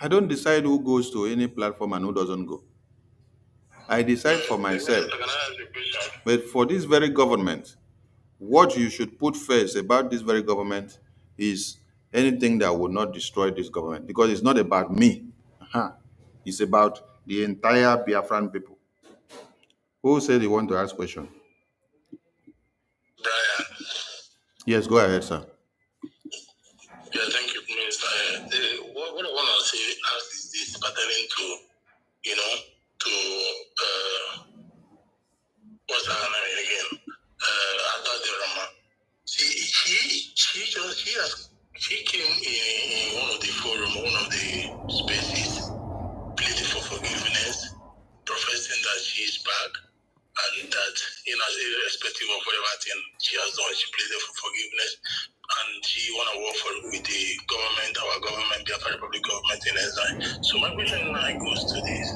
I don't decide who goes to any platform and who doesn't go. I decide for myself. But for this very government, what you should put first about this very government is anything that will not destroy this government, because it's not about me. It's about the entire Biafran people. Who said you want to ask question? Brian. Yes, go ahead, sir. Yeah, thank you, Minister. What I want to say ask is this pertaining to, to what's her name again? Adade Rama. She came in one of the forum, one of the spaces, pleading for forgiveness, professing that she is back, and that, irrespective of whatever thing she has done, she pleaded for forgiveness, and she want to work with the government, our government, the Biafra Republic government in exile. So my question now goes to this: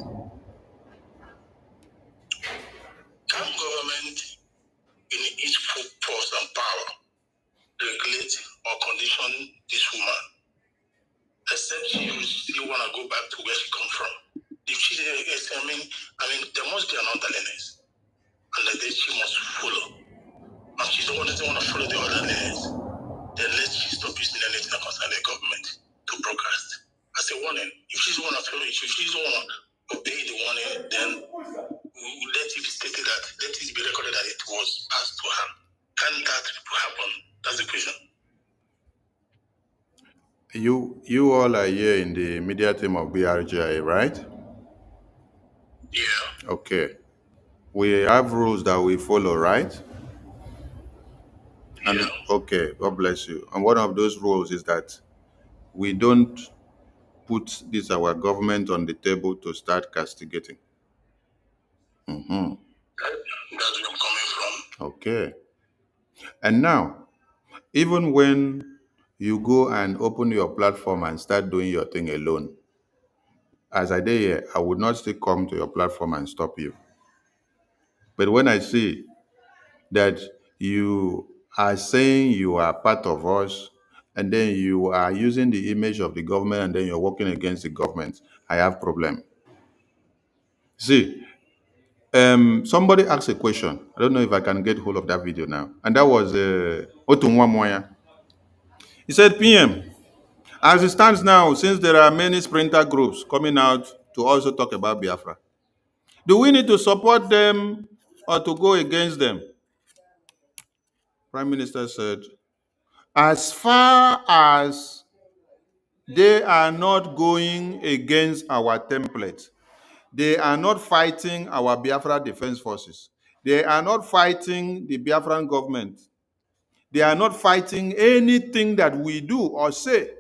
can government, in its full force and power, regulate or condition this woman, except she want to go back to where she come from? If she, I mean, there must be an orderliness, and that she must follow. And she doesn't want to follow the orderliness, then she stop using anything that concerns the government to broadcast. As a warning, if she doesn't want to follow it, if she doesn't want to obey the warning, then let it be stated that, let it be recorded that it was passed to her. Can that happen? That's the question. You all are here in the media team of BRGI, right? Yeah. Okay. We have rules that we follow, right? And Yeah. okay, God bless you. And one of those rules is that we don't put this our government on the table to start castigating. That's where I'm coming from. Okay. And now, even when you go and open your platform and start doing your thing alone, as I did here, I would not still come to your platform and stop you. But when I see that you are saying you are part of us, and then you are using the image of the government, and then you're working against the government, I have problem. See, somebody asked a question. I don't know if I can get hold of that video now. And that was Otunwa Moya. He said, PM, as it stands now, since there are many sprinter groups coming out to also talk about Biafra, do we need to support them or to go against them? Prime Minister said, as far as they are not going against our template, they are not fighting our Biafra Defense Forces, they are not fighting the Biafran government, they are not fighting anything that we do or say,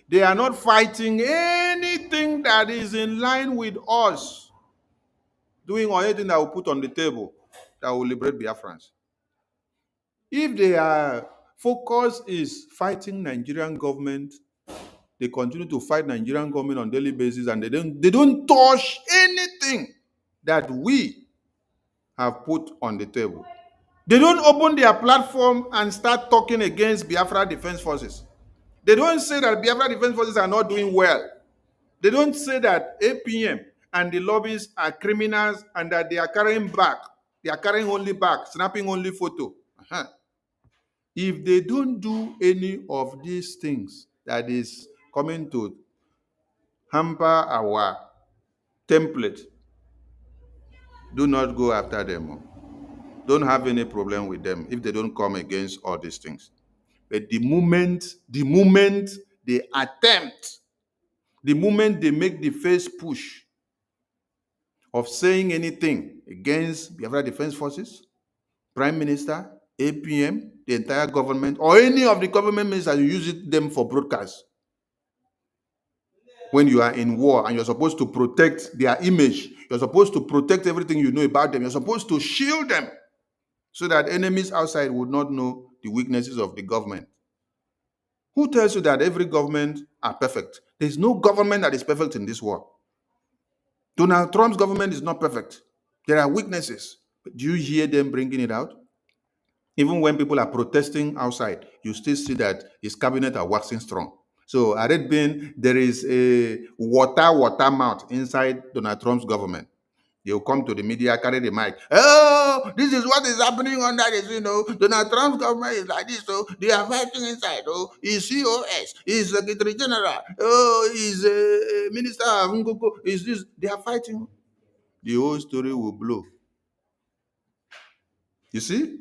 they are not fighting anything that is in line with us doing or anything that will put on the table that will liberate Biafrans. If their focus is fighting Nigerian government, they continue to fight Nigerian government on a daily basis, and they don't touch anything that we have put on the table. They don't open their platform and start talking against Biafra Defense Forces. They don't say that Biafra Defense Forces are not doing well. They don't say that APM and the lobbies are criminals and that they are carrying back. They are carrying only back, snapping only photo. If they don't do any of these things that is coming to hamper our template, do not go after them. Don't have any problem with them if they don't come against all these things. But the moment they attempt, the moment they make the first push of saying anything against Biafra Defense Forces, Prime Minister, APM, the entire government, or any of the government ministers, you use them for broadcast. When you are in war and you're supposed to protect their image, you're supposed to protect everything you know about them, you're supposed to shield them so that enemies outside would not know the weaknesses of the government. Who tells you that every government are perfect? There's no government that is perfect in this world. Donald Trump's government is not perfect. There are weaknesses. But do you hear them bringing it out? Even when people are protesting outside, you still see that his cabinet are waxing strong. So I read there is a water mouth inside Donald Trump's government. They'll come to the media, carry the mic. Oh, this is what is happening under this, Donald Trump's government is like this, so they are fighting inside. Oh, he's COS, he's Secretary General, oh, he's a Minister of Ngoko, is this, they are fighting. The whole story will blow. You see?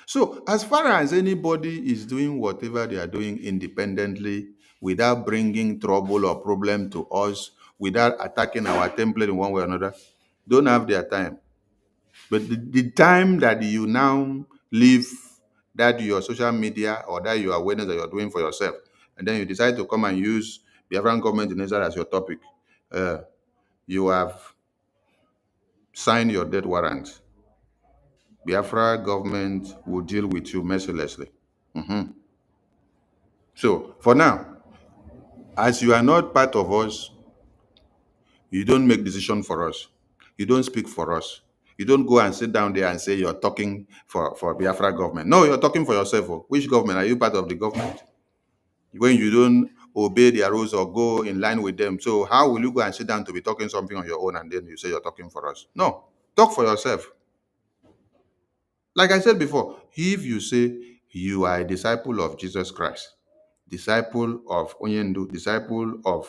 So as far as anybody is doing whatever they are doing independently, without bringing trouble or problem to us, without attacking our template in one way or another, don't have their time. But the time that you now leave that your social media or that your awareness that you're doing for yourself, and then you decide to come and use Biafran government in Israel as your topic, you have signed your death warrant. Biafra government will deal with you mercilessly. So for now, as you are not part of us, you don't make decision for us. You don't speak for us. You don't go and sit down there and say you're talking for Biafra government. No, you're talking for yourself. Which government? Are you part of the government? When you don't obey their rules or go in line with them, so how will you go and sit down to be talking something on your own and then you say you're talking for us? No, talk for yourself. Like I said before, if you say you are a disciple of Jesus Christ, disciple of Onyendu, disciple of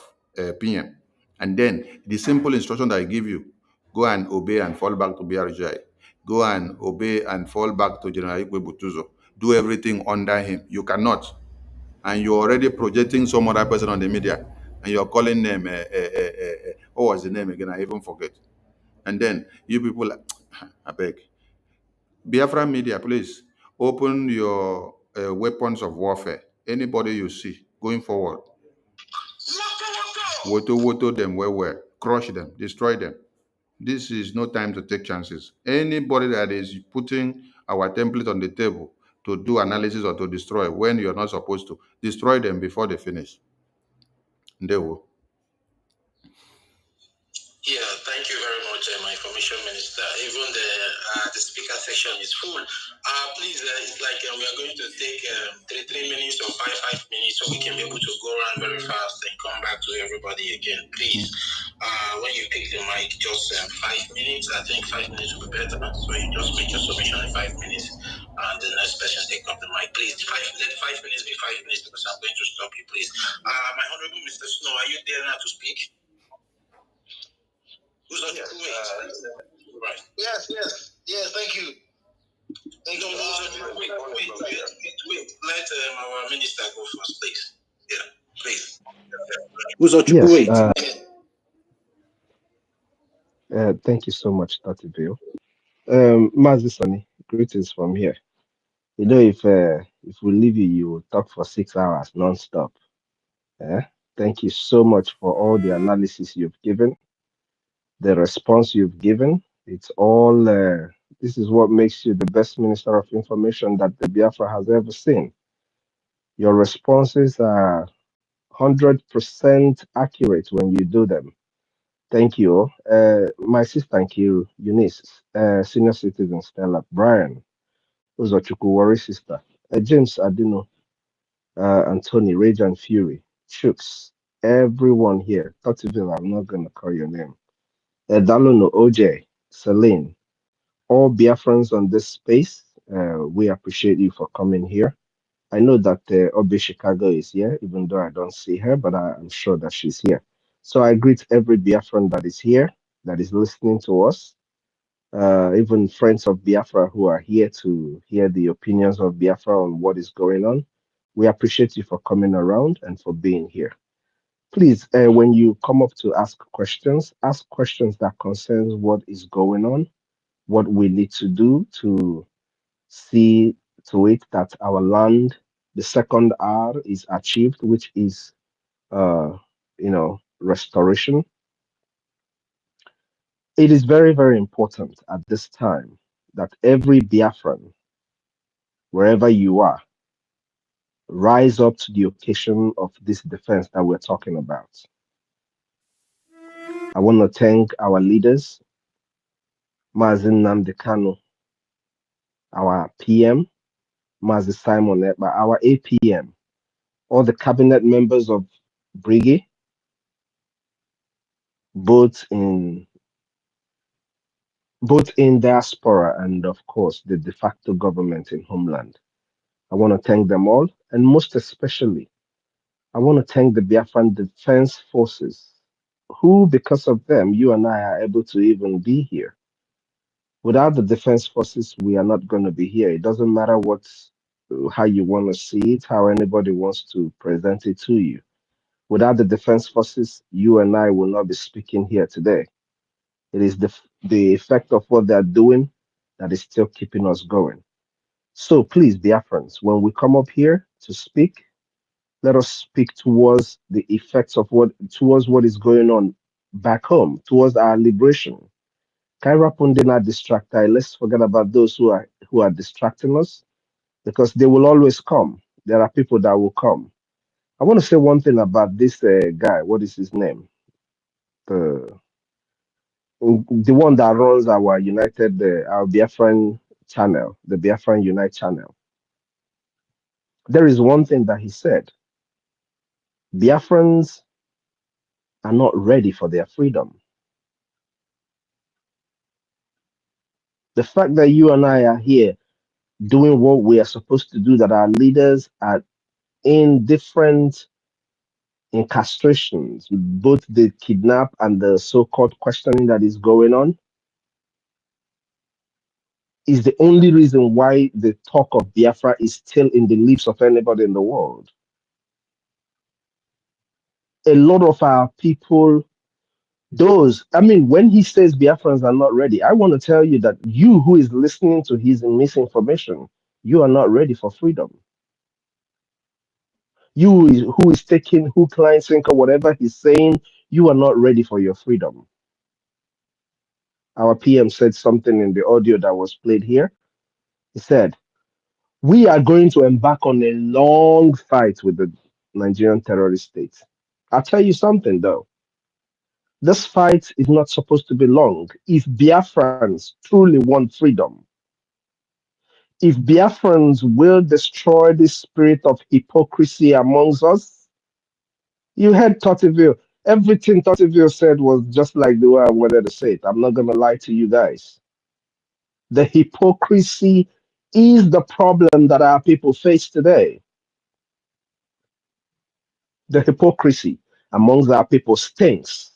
PM, and then the simple instruction that I give you, go and obey and fall back to Brgie, go and obey and fall back to General Ekpa Butuzo, do everything under him. You cannot. And you're already projecting some other person on the media, and you're calling them, what was the name again? I even forget. And then you people, I beg. Biafra media, please open your weapons of warfare. Anybody you see going forward, woto them where, crush them, destroy them. This is no time to take chances. Anybody that is putting our template on the table to do analysis or to destroy when you're not supposed to, destroy them before they finish. They will. Yeah, thank you very much, my information minister. Even the speaker section is full. Please, it's like we are going to take 3 minutes or five minutes so we can be able to go around very fast and come back to everybody again. Please, when you pick the mic, just 5 minutes. I think 5 minutes will be better. So you just make your submission in 5 minutes, and the next person take up the mic. Please, let 5 minutes be 5 minutes because I'm going to stop you, please. My honorable Mr. Snow, are you there now to speak? Who's on yes, right. Yes, thank you. Thank you. Wait. Let our minister go first, please. Yeah, please. Who's on Thank you so much, Dr. Bill. Mazi Sani, greetings from here. You know, if we leave you, you will talk for 6 hours non-stop. Thank you so much for all the analysis you've given, the response you've given. It's all, this is what makes you the best minister of information that the Biafra has ever seen. Your responses are 100% accurate when you do them. Thank you. My sister Nkiru, Eunice, senior citizen Stella, Brian, Uzochukwu Worry sister, James Adino, Anthony, Rage and Fury, Chooks, everyone here. Totiville, I'm not going to call your name. Dalono, OJ, Celine, all Biafrans on this space, we appreciate you for coming here. I know that Obi Chicago is here, even though I don't see her, but I'm sure that she's here. So I greet every Biafran that is here, that is listening to us, even friends of Biafra who are here to hear the opinions of Biafra on what is going on. We appreciate you for coming around and for being here. Please, when you come up to ask questions that concerns what is going on, what we need to do to see to it that our land, the second R, is achieved, which is, restoration. It is very, very important at this time that every Biafran, wherever you are, rise up to the occasion of this defense that we're talking about. I want to thank our leaders, Mazin Namdekano, our PM, Mazi Simon Ekpa, our APM, all the cabinet members of Brgie, both in diaspora and of course the de facto government in homeland. I want to thank them all, and most especially, I want to thank the Biafran Defense Forces, who, because of them, you and I are able to even be here. Without the Defense Forces, we are not going to be here. It doesn't matter how you want to see it, how anybody wants to present it to you. Without the Defense Forces, you and I will not be speaking here today. It is the effect of what they're doing that is still keeping us going. So please, Biafrans, when we come up here to speak, let us speak towards the effects of towards what is going on back home, towards our liberation. Kaira Pundina distractor. Let's forget about those who are distracting us, because they will always come. There are people that will come. I want to say one thing about this guy. What is his name? The one that runs our our Biafran channel, the Biafran Unite channel. There is one thing that he said: Biafrans are not ready for their freedom. The fact that you and I are here doing what we are supposed to do, that our leaders are in different incastrations, both the kidnap and the so-called questioning that is going on, is the only reason why the talk of Biafra is still in the lips of anybody in the world. A lot of our people, when he says Biafrans are not ready, I want to tell you that you who is listening to his misinformation, you are not ready for freedom. Who is taking hook, line, sinker, whatever he's saying, you are not ready for your freedom. Our PM said something in the audio that was played here. He said, we are going to embark on a long fight with the Nigerian terrorist state. I'll tell you something though. This fight is not supposed to be long. If Biafrans truly want freedom, if Biafrans will destroy the spirit of hypocrisy amongst us, you heard Tottiville. Everything Tottiville said was just like the way I wanted to say it. I'm not going to lie to you guys. The hypocrisy is the problem that our people face today. The hypocrisy amongst our people stinks.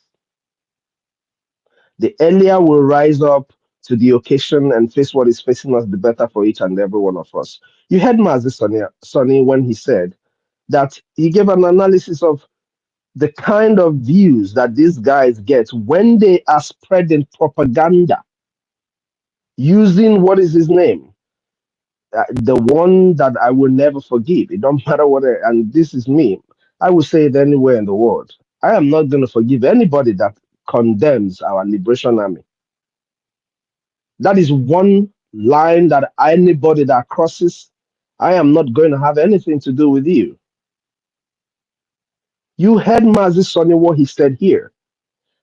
The earlier we rise up to the occasion and face what is facing us, the better for each and every one of us. You heard Mazi Sonny when he said that he gave an analysis of the kind of views that these guys get when they are spreading propaganda using, what is his name? The one that I will never forgive. It don't matter and this is me. I will say it anywhere in the world. I am not going to forgive anybody that condemns our liberation army. That is one line that anybody that crosses, I am not going to have anything to do with you. You heard Mazi Sonny what he said here.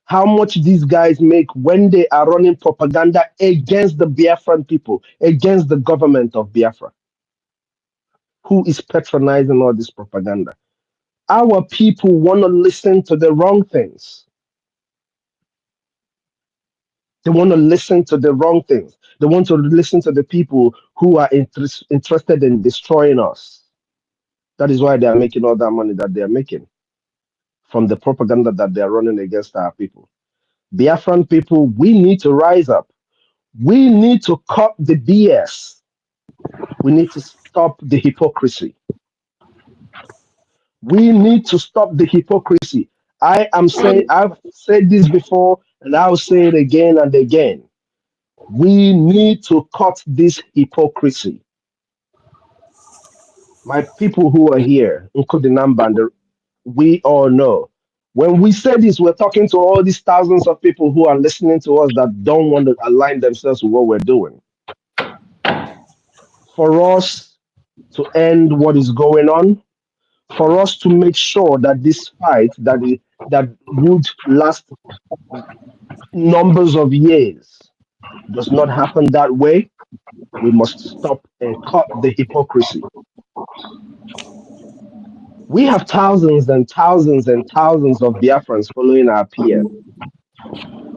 How much these guys make when they are running propaganda against the Biafran people, against the government of Biafra, who is patronizing all this propaganda. Our people want to listen to the wrong things. They want to listen to the wrong things. They want to listen to the people who are interested in destroying us. That is why they are making all that money that they are making from the propaganda that they are running against our people. Biafran people, we need to rise up. We need to cut the BS. We need to stop the hypocrisy. We need to stop the hypocrisy. I've said this before and I'll say it again and again. We need to cut this hypocrisy. My people who are here, Nkudinambanda, we all know. When we say this, we're talking to all these thousands of people who are listening to us that don't want to align themselves with what we're doing. For us to end what is going on, for us to make sure that this fight that would last numbers of years does not happen that way, we must stop and cut the hypocrisy. We have thousands and thousands and thousands of Biafrans following our PM.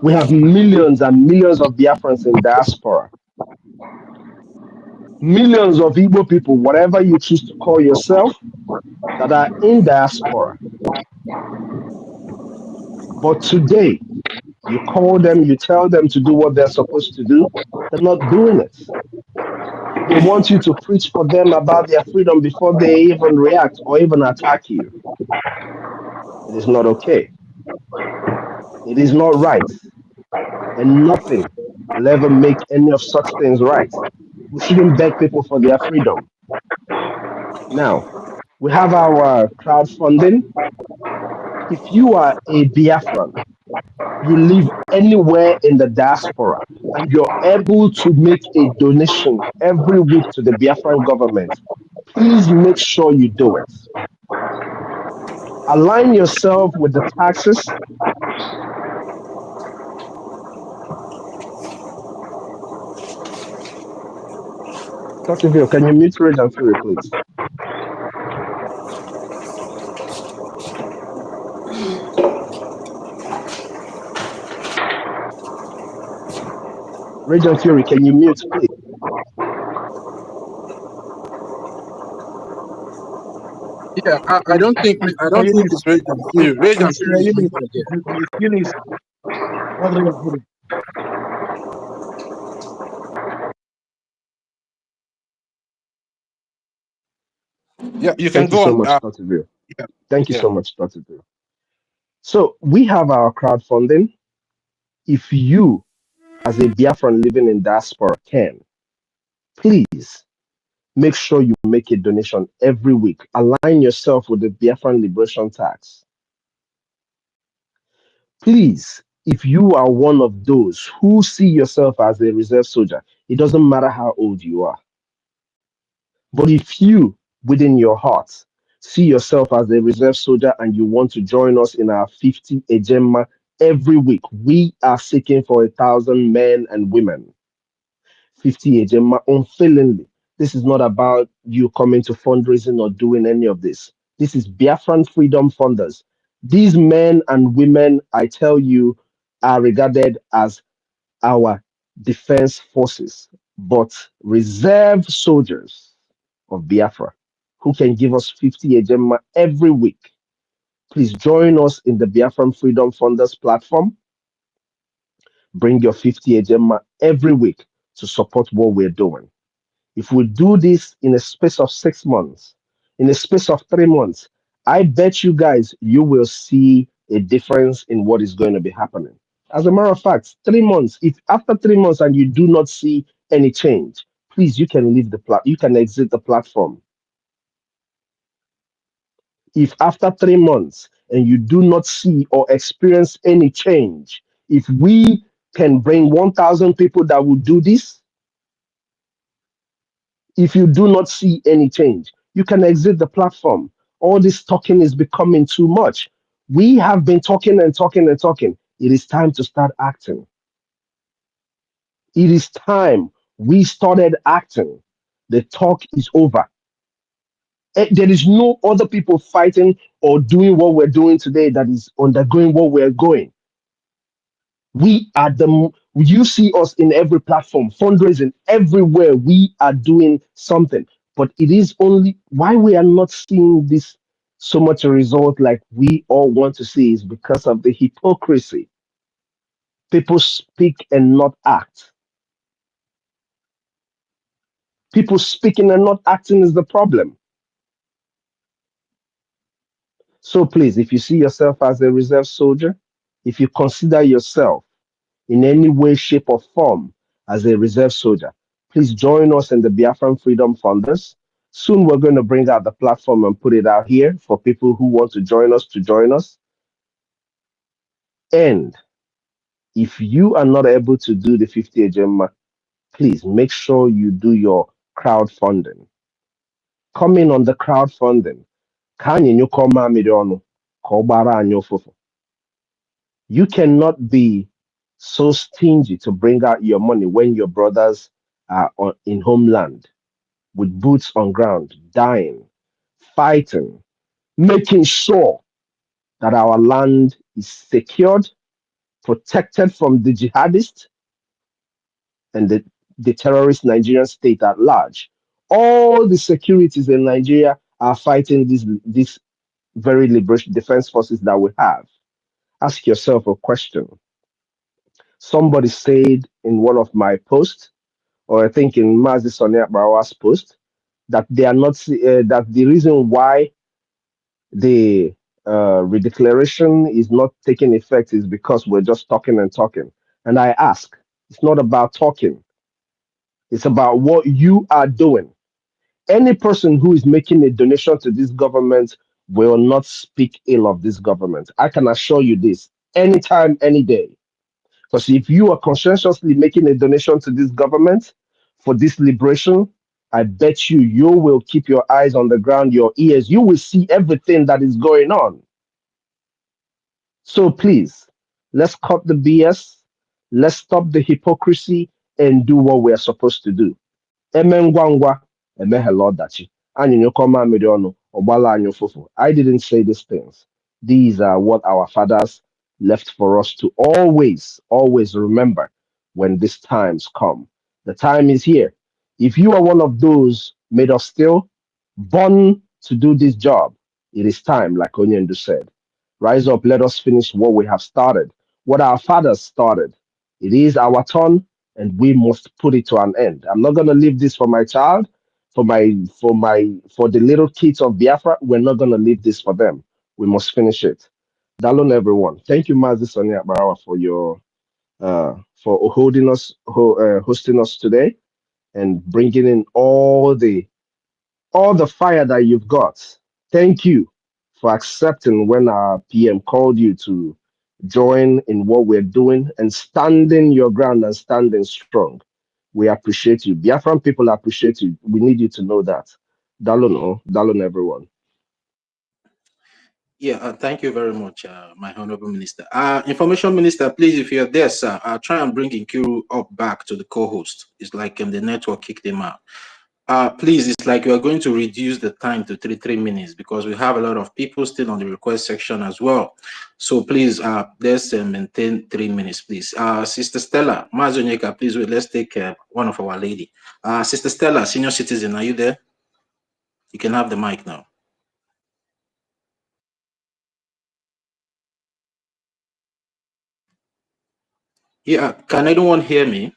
We have millions and millions of Biafrans in diaspora, millions of Igbo people, whatever you choose to call yourself, that are in diaspora. But today, you call them, you tell them to do what they're supposed to do, they're not doing it. They want you to preach for them about their freedom before they even react or even attack you. It is not okay. It is not right. And nothing will ever make any of such things right. We shouldn't beg people for their freedom. Now, we have our crowdfunding. If you are a Biafran, you live anywhere in the diaspora, and you're able to make a donation every week to the Biafran government, please make sure you do it. Align yourself with the taxes. Dr. Ville, can you mute Rage and Fury, please? Rage and Fury, can you mute, please? Yeah, I don't think it's Rage and Fury. Rage and Fury is muted, yeah. Yeah, you can Thank you go so on. much, Dr. Ville. Yeah, Thank you yeah. so much, Dr. Ville. So we have our crowdfunding. If you, as a Biafran living in diaspora, can, please make sure you make a donation every week. Align yourself with the Biafran Liberation Tax. Please, if you are one of those who see yourself as a reserve soldier, it doesn't matter how old you are. But if you, within your heart, see yourself as a reserve soldier and you want to join us in our 50 Ejema every week, we are seeking for 1,000 men and women. 50 Ejema unfailingly. This is not about you coming to fundraising or doing any of this. This is Biafran Freedom Funders. These men and women, I tell you, are regarded as our defense forces, but reserve soldiers of Biafra who can give us 50 Ejema every week. Please join us in the Biafran Freedom Funders platform. Bring your 50 Ejema every week to support what we're doing. If we do this in a space of 6 months, in a space of 3 months, I bet you guys you will see a difference in what is going to be happening. As a matter of fact, 3 months, if after 3 months and you do not see any change, please you can leave you can exit the platform. If after 3 months and you do not see or experience any change, if we can bring 1,000 people that will do this, if you do not see any change, you can exit the platform. All this talking is becoming too much. We have been talking and talking and talking. It is time to start acting. It is time we started acting. The talk is over. There is no other people fighting or doing what we're doing today that is undergoing what we're going. We are you see us in every platform, fundraising everywhere. We are doing something, but it is only why we are not seeing this so much a result like we all want to see is because of the hypocrisy. People speak and not act. People speaking and not acting is the problem. So please, if you see yourself as a reserve soldier, if you consider yourself in any way, shape, or form as a reserve soldier, please join us in the Biafran Freedom Funders. Soon we're going to bring out the platform and put it out here for people who want to join us to join us. And if you are not able to do the 50 Ejema, please make sure you do your crowdfunding. Come in on the crowdfunding. You cannot be so stingy to bring out your money when your brothers are in homeland with boots on ground, dying, fighting, making sure that our land is secured, protected from the jihadists and the terrorist Nigerian state at large. All the securities in Nigeria are fighting these very liberation defense forces that we have. Ask yourself a question. Somebody said in one of my posts, or I think in Mazi Sonia Barawa's post, that they are not that the reason why the redeclaration is not taking effect is because we're just talking and talking. And I ask, it's not about talking, it's about what you are doing. Any person who is making a donation to this government will not speak ill of this government. I can assure you this anytime, any day. Because if you are conscientiously making a donation to this government for this liberation, I bet you will keep your eyes on the ground, your ears. You will see everything that is going on. So please, let's cut the BS. Let's stop the hypocrisy and do what we are supposed to do. Emengwangwa, emehelodachi. Anyonyokoma miriono, obala anyofufu. I didn't say these things. These are what our fathers left for us to always remember when these times come. The time is here. If you are one of those made of steel, born to do this job, it is time, like Onyendu said. Rise up, let us finish what we have started, what our fathers started. It is our turn, and we must put it to an end. I'm not gonna leave this for my child, for the little kids of Biafra. We're not gonna leave this for them. We must finish it. Dalon everyone. Thank you, Mazi Sonia Barawa, for your for hosting us today and bringing in all the fire that you've got. Thank you for accepting when our PM called you to join in what we're doing and standing your ground and standing strong. We appreciate you. Biafran people appreciate you. We need you to know that. Dalon everyone. Yeah, thank you very much, my honorable minister. Information minister, please, if you're there, sir, try and bring Nkiru up back to the co-host. It's like the network kicked him out. Please, it's like we are going to reduce the time to 3 minutes because we have a lot of people still on the request section as well. So please, let's maintain 3 minutes, please. Sister Stella, Mazonyeka, please wait. Let's take one of our lady. Sister Stella, senior citizen, are you there? You can have the mic now. Yeah, can anyone hear me?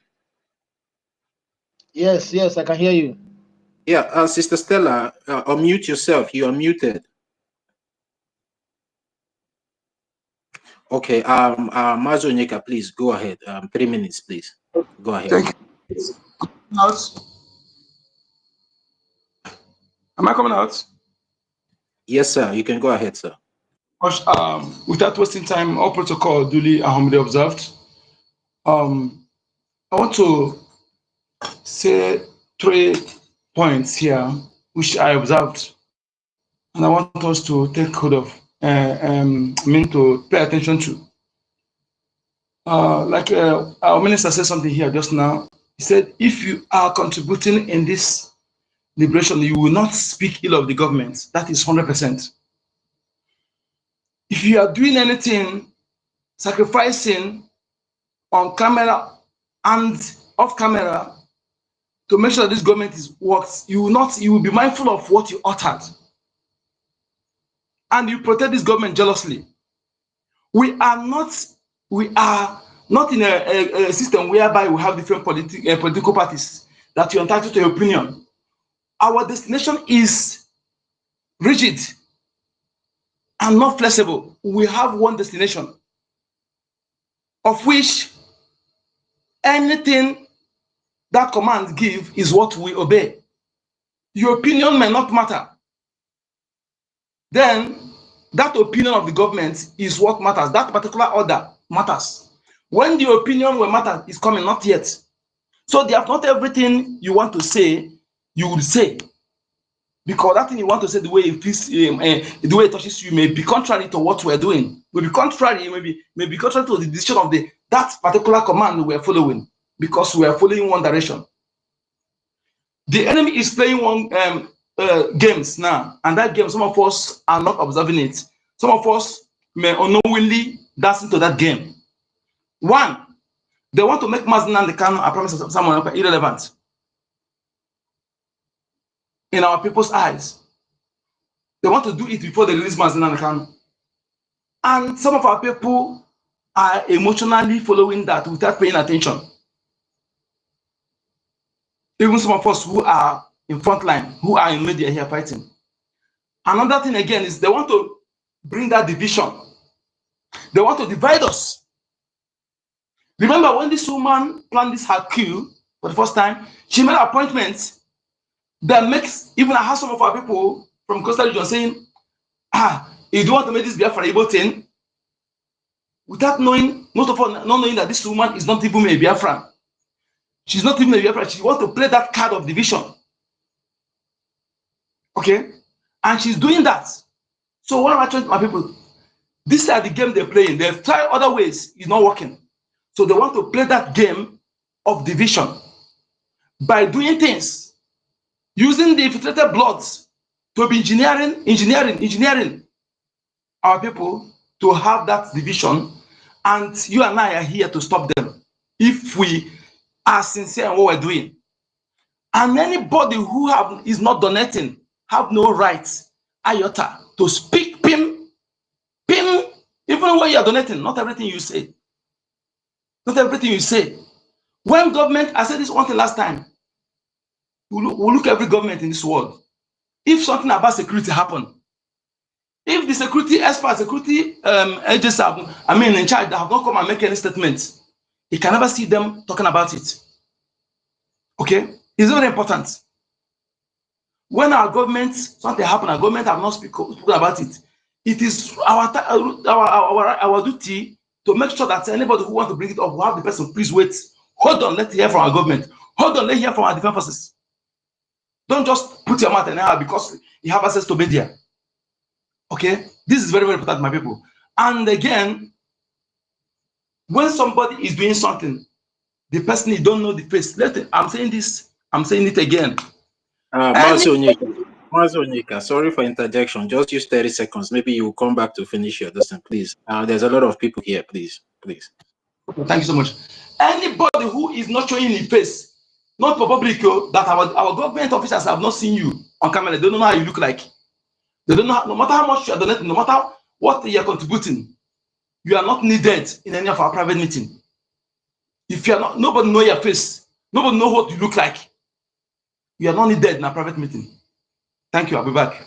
Yes, I can hear you. Yeah, Sister Stella, unmute yourself. You are muted. Okay, Mazonyeka, please go ahead. 3 minutes, please. Go ahead. Thank you. Out. Am I coming out? Yes, sir. You can go ahead, sir. Without wasting time, all protocol duly and humbly observed. I want to say 3 points here, which I observed, and I want us to take hold of, to pay attention to. Like our minister said something here just now. He said, if you are contributing in this liberation, you will not speak ill of the government. That is 100%. If you are doing anything, sacrificing on camera and off camera to make sure this government works, you will be mindful of what you uttered. And you protect this government jealously. We are not in a system whereby we have different political parties that you're entitled to your opinion. Our destination is rigid. and not flexible. We have one destination, of which anything that command give is what we obey. Your opinion may not matter. Then that opinion of the government is what matters. That particular order matters. When the opinion will matter is coming, not yet. So there's not everything you want to say, you will say. Because that thing you want to say, the way it feels, the way it touches you, may be contrary to what we're doing. May be contrary, may be contrary to the decision of that particular command we're following, because we are following one direction. The enemy is playing one games now, and that game, some of us are not observing it. Some of us may unknowingly dance into that game. One, they want to make Mazi Nnamdi Kanu a promise of someone irrelevant in our people's eyes. They want to do it before they release Mazi Nnamdi Kanu. And some of our people are emotionally following that without paying attention. Even some of us who are in front line, who are in media here fighting. Another thing again is they want to bring that division. They want to divide us. Remember when this woman planned this her coup for the first time, she made appointments that makes, even I have some of our people from Coastal Region saying, you don't want to make this Biafra Igbo thing, without knowing, most of all, not knowing that this woman is not even a Biafra. She's not even a Biafra. She wants to play that card of division. Okay? And she's doing that. So what am I trying to my people? These are the game they're playing. They've tried other ways, it's not working. So they want to play that game of division by doing things, using the infiltrated bloods to be engineering our people to have that division. And you and I are here to stop them if we are sincere in what we're doing. And anybody who is not donating have no right, iota, to speak pim, even when you are donating, not everything you say. Not everything you say. When government, I said this one thing last time, we look every government in this world. If something about security happen, if the security experts, security agents in charge, that have not come and make any statements, you can never see them talking about it. Okay? It's very important. When our government, something happen, our government have not spoken about it. It is our duty to make sure that anybody who wants to bring it up will have the person, please wait. Hold on, let's hear from our government. Hold on, let's hear from our defense forces. Don't just put your mouth in there because you have access to media. Okay? This is very, very important, my people. And again, when somebody is doing something, the person you don't know the face. I'm saying this, I'm saying it again. Onyeka, sorry for interjection. Just use 30 seconds. Maybe you will come back to finish your lesson, please. There's a lot of people here, please. Thank you so much. Anybody who is not showing the face, not for public, that our government officers have not seen you on camera, they don't know how you look like. They don't know, no matter how much you are donating, no matter what you are contributing, you are not needed in any of our private meeting. If you are not, nobody know your face, nobody know what you look like, you are not needed in a private meeting. Thank you. I'll be back.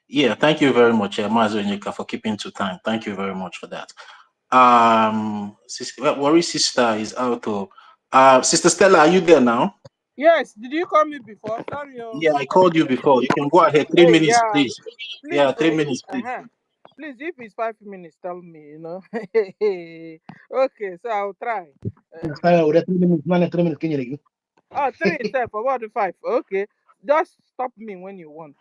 Yeah, thank you very much, Mazi Onyeka, for keeping to time. Thank you very much for that. Worry sister is out. Sister Stella, are you there now? Yes. Did you call me before? Sorry. Yeah, I called you before. You can go ahead. 3 minutes, Yeah. please. Yeah, 3 minutes, please. Please, if it's 5 minutes, tell me, Okay, so I'll try. 3 minutes. Oh, 3 itself, about the 5. Okay. Just stop me when you want.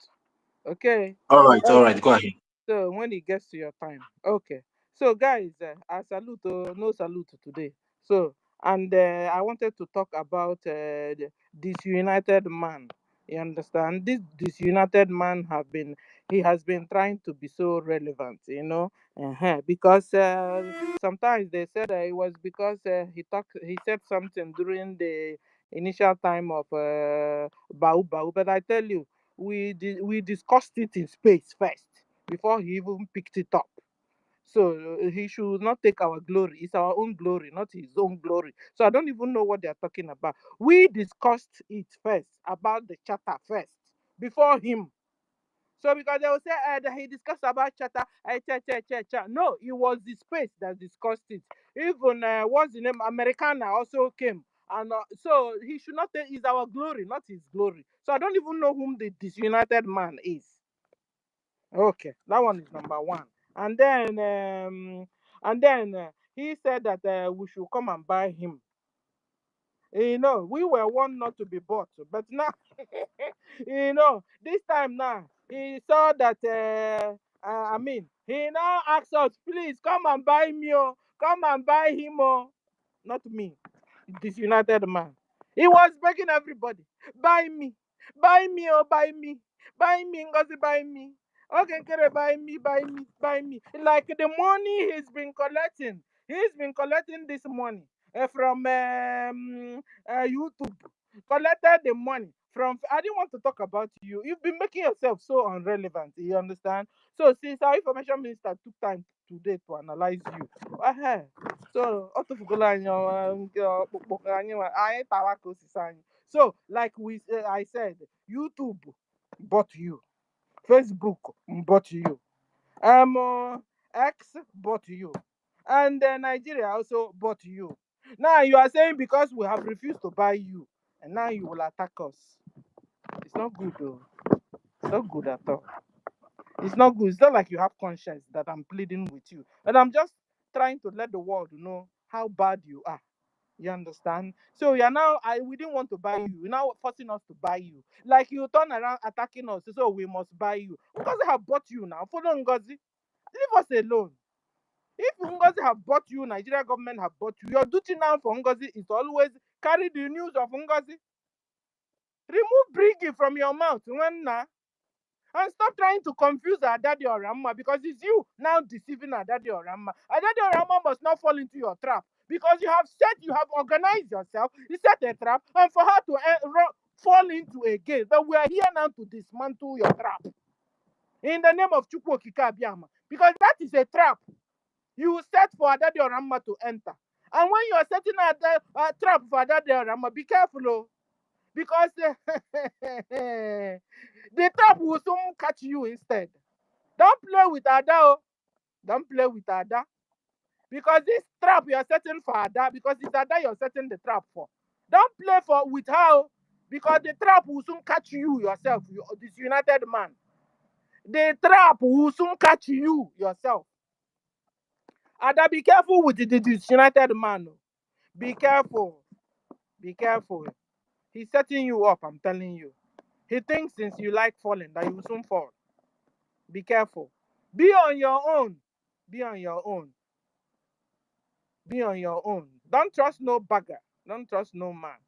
Okay. All right, go ahead. So when it gets to your time. Okay. So guys, I salute, no salute today. So, and I wanted to talk about the disunited man. You understand? This disunited man he has been trying to be so relevant, because sometimes they said it was because he said something during the initial time of Bau Bau, but I tell you, we discussed it in space first before he even picked it up. So he should not take our glory. It's our own glory, not his own glory. So I don't even know what they're talking about. We discussed it first, about the charter first, before him. So because they will say that he discussed about chatter, no, it was the space that discussed it. Even what's the name, Americana also came, and so he should not take is our glory, not his glory. So I don't even know whom the disunited man is. Okay, that one is number one. And then he said that we should come and buy him. We were one not to be bought, but now, this time now, he saw that, he now asks us, please come and buy me, oh, come and buy him, oh, not me, this united man. He was begging everybody, buy me, oh, buy me, Ngozi, buy me. Okay, Kere, buy me, buy me, buy me. Like the money he's been collecting this money from YouTube. Collected the money from. I didn't want to talk about you. You've been making yourself so irrelevant. You understand? So since our information minister took time today to analyze you, so so like I said, YouTube bought you, Facebook bought you, X bought you, and Nigeria also bought you. Now you are saying because we have refused to buy you, and now you will attack us. It's not good though. It's not good at all. It's not good. It's not like you have conscience that I'm pleading with you. And I'm just trying to let the world know how bad you are. You understand? So you're now, we didn't want to buy you. You're now forcing us to buy you. Like you turn around attacking us, so we must buy you. Ngozi have bought you now. Follow Ngozi. Leave us alone. If Ngozi have bought you, Nigeria government have bought you, your duty now for Ngozi is to always carry the news of Ngozi. Remove Brgie from your mouth when now. And stop trying to confuse Adadi or Ramma, because it's you now deceiving Adadi or Ramma. Adadi or Ramma must not fall into your trap, because you have organized yourself, you set a trap, and for her to fall into a gate. But we are here now to dismantle your trap. In the name of Chukwu Okike Abiyama, because that is a trap. You set for Adadi or Ramma to enter. And when you are setting a trap for Adadi or Ramma, be careful, oh, because the trap will soon catch you instead. Don't play with Ada. Don't play with Ada. Because this trap you're setting for Ada, because it's Ada you're setting the trap for. Don't play with her, because the trap will soon catch you yourself, this united man. The trap will soon catch you yourself. Ada, be careful with this united man. Be careful. Be careful. He's setting you up, I'm telling you. He thinks since you like falling that you will soon fall. Be careful. Be on your own. Be on your own. Be on your own. Don't trust no bagger. Don't trust no man.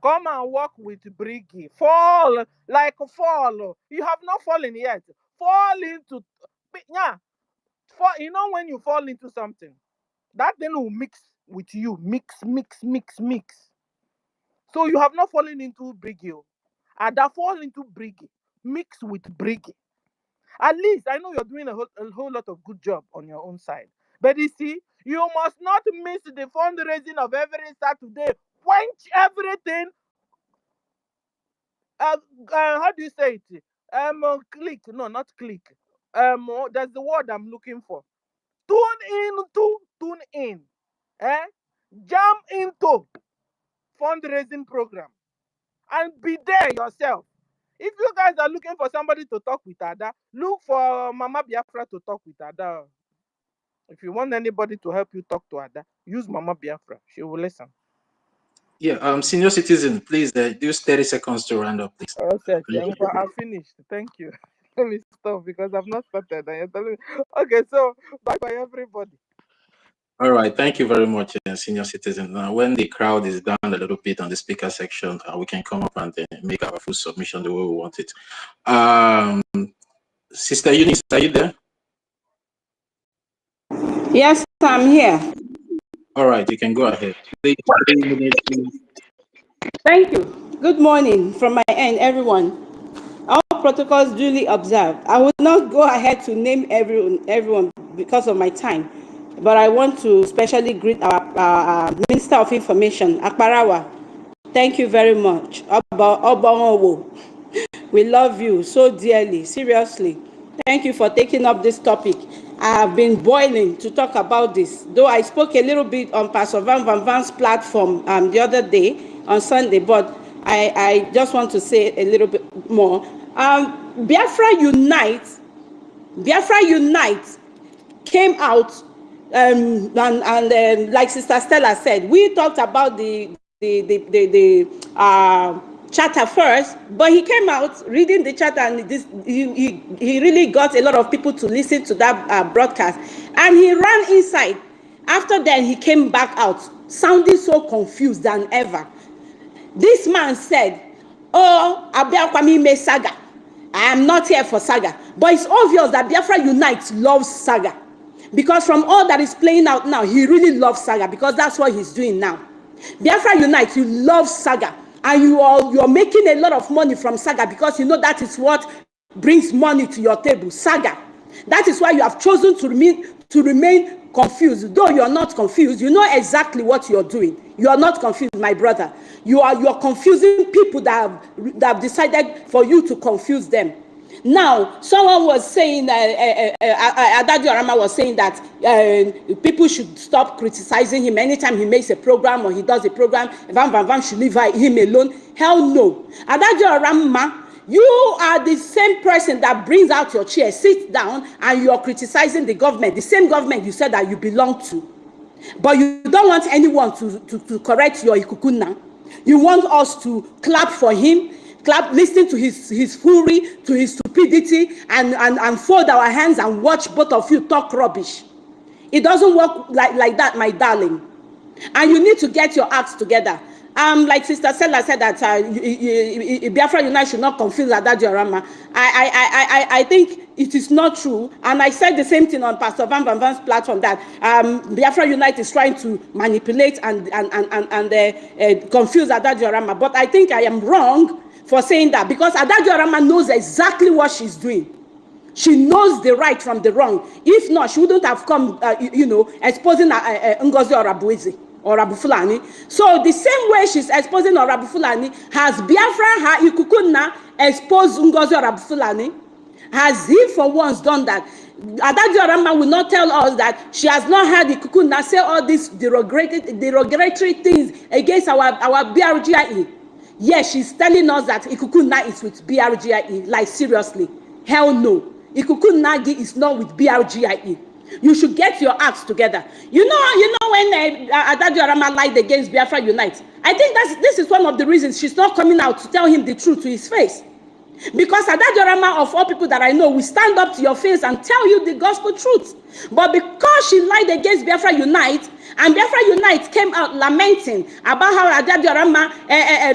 Come and walk with Brgie. Fall. You have not fallen yet. Fall into. Yeah. When you fall into something, that thing will mix with you. Mix. So you have not fallen into Brgie. Ada fall into Brgie. Mix with Brgie. At least I know you're doing a whole lot of good job on your own side. But you see, you must not miss the fundraising of every Saturday. Quench everything. How do you say it? Click. No, not click. That's the word I'm looking for. Tune in. Jam into fundraising program and be there yourself. If you guys are looking for somebody to talk with Ada, look for Mama Biafra to talk with Ada. If you want anybody to help you talk to Ada, use Mama Biafra. She will listen. Yeah, senior citizen, please use 30 seconds to round up, please. Okay, I'm finished. Thank you. Let me stop because I've not started. Okay, so bye everybody. All right, thank you very much, senior citizen. When the crowd is down a little bit on the speaker section, we can come up and make our full submission the way we want it. Sister Eunice, are you there? Yes, I'm here. All right, you can go ahead. Please, 3 minutes. Thank you. Good morning from my end, everyone. All protocols duly observed. I will not go ahead to name everyone because of my time, but I want to especially greet our Minister of Information, Akparawa. Thank you very much. We love you so dearly, seriously. Thank you for taking up this topic. I have been boiling to talk about this, though I spoke a little bit on Pastor Van Van's platform the other day on Sunday, but I just want to say a little bit more. Biafra Unite came out, and like Sister Stella said, we talked about the charter first, but he came out reading the charter, and he really got a lot of people to listen to that broadcast, and he ran inside. After that, he came back out, sounding so confused than ever. This man said, "Oh, Abiakwami me saga. I am not here for saga." But it's obvious that Biafra Unite loves saga, because from all that is playing out now, he really loves saga, because that's what he's doing now. Biafra Unite, you love saga, and you're making a lot of money from saga, because you know that is what brings money to your table. Saga. That is why you have chosen to remain confused. Though you're not confused, you know exactly what you're doing. You are not confused, my brother. You're confusing people that have decided for you to confuse them. Now, someone was saying, Adadio Arama was saying that people should stop criticizing him anytime he makes a program or he does a program. Van should leave him alone. Hell no. Adadio Arama, you are the same person that brings out your chair, sits down, and you're criticizing the government, the same government you said that you belong to. But you don't want anyone to correct your ikukuna. You want us to clap for him, listen to his fury, to his stupidity, and fold our hands and watch both of you talk rubbish. It doesn't work like that, my darling. And you need to get your acts together. Like Sister Stella said that Biafra Unite should not confuse Adadio Arama. I think it is not true. And I said the same thing on Pastor Van Van's platform, that Biafra Unite is trying to manipulate and confuse Adadio Arama. But I think I am wrong for saying that, because Adadio Arama knows exactly what she's doing. She knows the right from the wrong. If not, she wouldn't have come, exposing Ngozi Orabuezi or Abu Fulani. So the same way she's exposing Abu Fulani, has Biafra her Ikukuna exposed Ngozi Abu Fulani? Has he for once done that? Adadio Arama will not tell us that she has not had Ikukuna say all these derogatory things against our BRGIE. Yes, she's telling us that Ikukuna is with BRGIE. Like, seriously. Hell no. Ikukuna is not with BRGIE. You should get your acts together. You know when Adadio Arama lied against Biafra Unite, I think this is one of the reasons she's not coming out to tell him the truth to his face. Because Adadio Arama, of all people that I know, will stand up to your face and tell you the gospel truth. But because she lied against Biafra Unite, and Biafra Unite came out lamenting about how Adadio Arama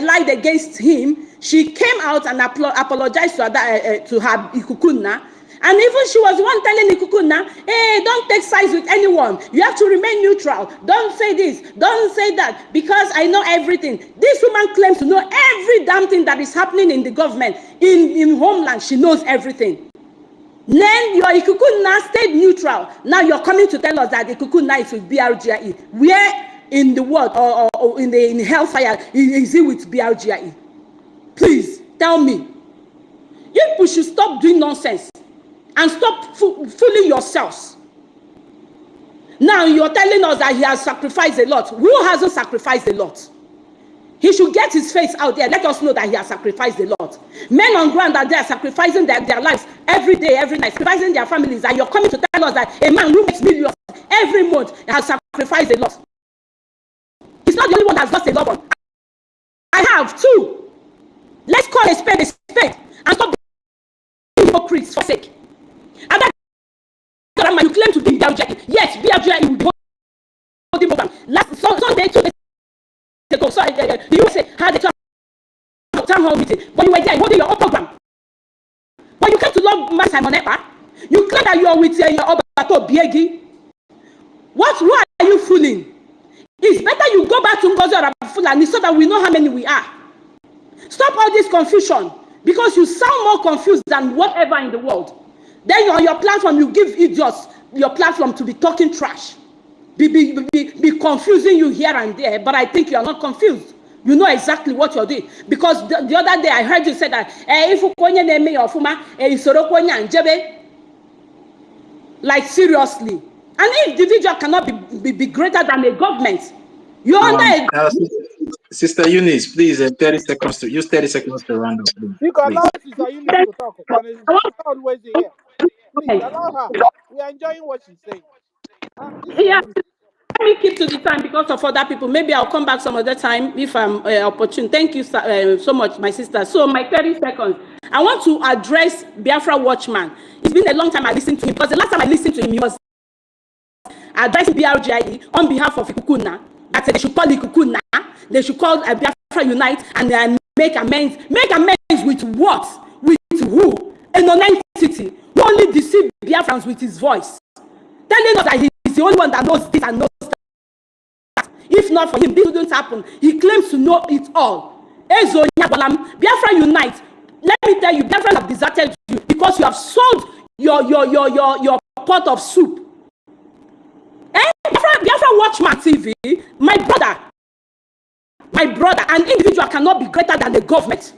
lied against him, she came out and apologized to her Ikukuna. And even she was the one telling Ikukuna, hey, don't take sides with anyone. You have to remain neutral. Don't say this. Don't say that. Because I know everything. This woman claims to know every damn thing that is happening in the government. In homeland, she knows everything. Then your Ikukuna stayed neutral. Now you're coming to tell us that Ikukuna is with BRGIE. Where in the world or in hellfire is he with BRGIE? Please tell me. You people should stop doing nonsense and stop fooling yourselves. Now you're telling us that he has sacrificed a lot. Who hasn't sacrificed a lot? He should get his face out there. Let us know that he has sacrificed a lot. Men on ground that they are sacrificing their lives every day, every night, sacrificing their families. And you're coming to tell us that a man who makes millions every month has sacrificed a lot. He's not the only one that has lost a loved one. I have too. Let's call a spade and stop being hypocrites for sake. And that you claim to be BRGIE. Yes, BRGIE will be holding program. Last Sunday, 2 days ago, the USA had a town hall meeting, but you were there holding your own program. But you came to love man Simon Ekpa. You claim that you are with your Obato Biegi. Who are you fooling? It's better you go back to Ngozi Abu Fulani so that we know how many we are. Stop all this confusion, because you sound more confused than whatever in the world. Then on your platform, you give idiots your platform to be talking trash. Be confusing you here and there, but I think you are not confused. You know exactly what you're doing. Because the other day I heard you say that if you name your fuma, like seriously. An individual cannot be greater than a government. You're under a Sister Eunice, please, 30 seconds to use 30 seconds to round up, please. You can allow Sister Eunice to talk. She's always here. Please allow her. We are enjoying what she's saying. Yeah. Let me keep to the time because of other people. Maybe I'll come back some other time if I'm opportune. Thank you so much, my sister. So my 30 seconds. I want to address Biafra Watchman. It's been a long time I listened to him because the last time I listened to him, he was addressing Brgie on behalf of Ikukuna. That they should call Ikukuna. They should call Biafra Unite and then make amends. Make amends with what? With who? A non-entity who only deceived Biafrans with his voice. Telling us that he is the only one that knows this and knows that. If not for him, this wouldn't happen. He claims to know it all. Biafra Unite. Let me tell you, Biafra have deserted you because you have sold your pot of soup. Biafra Watchman TV, my brother, an individual cannot be greater than the government.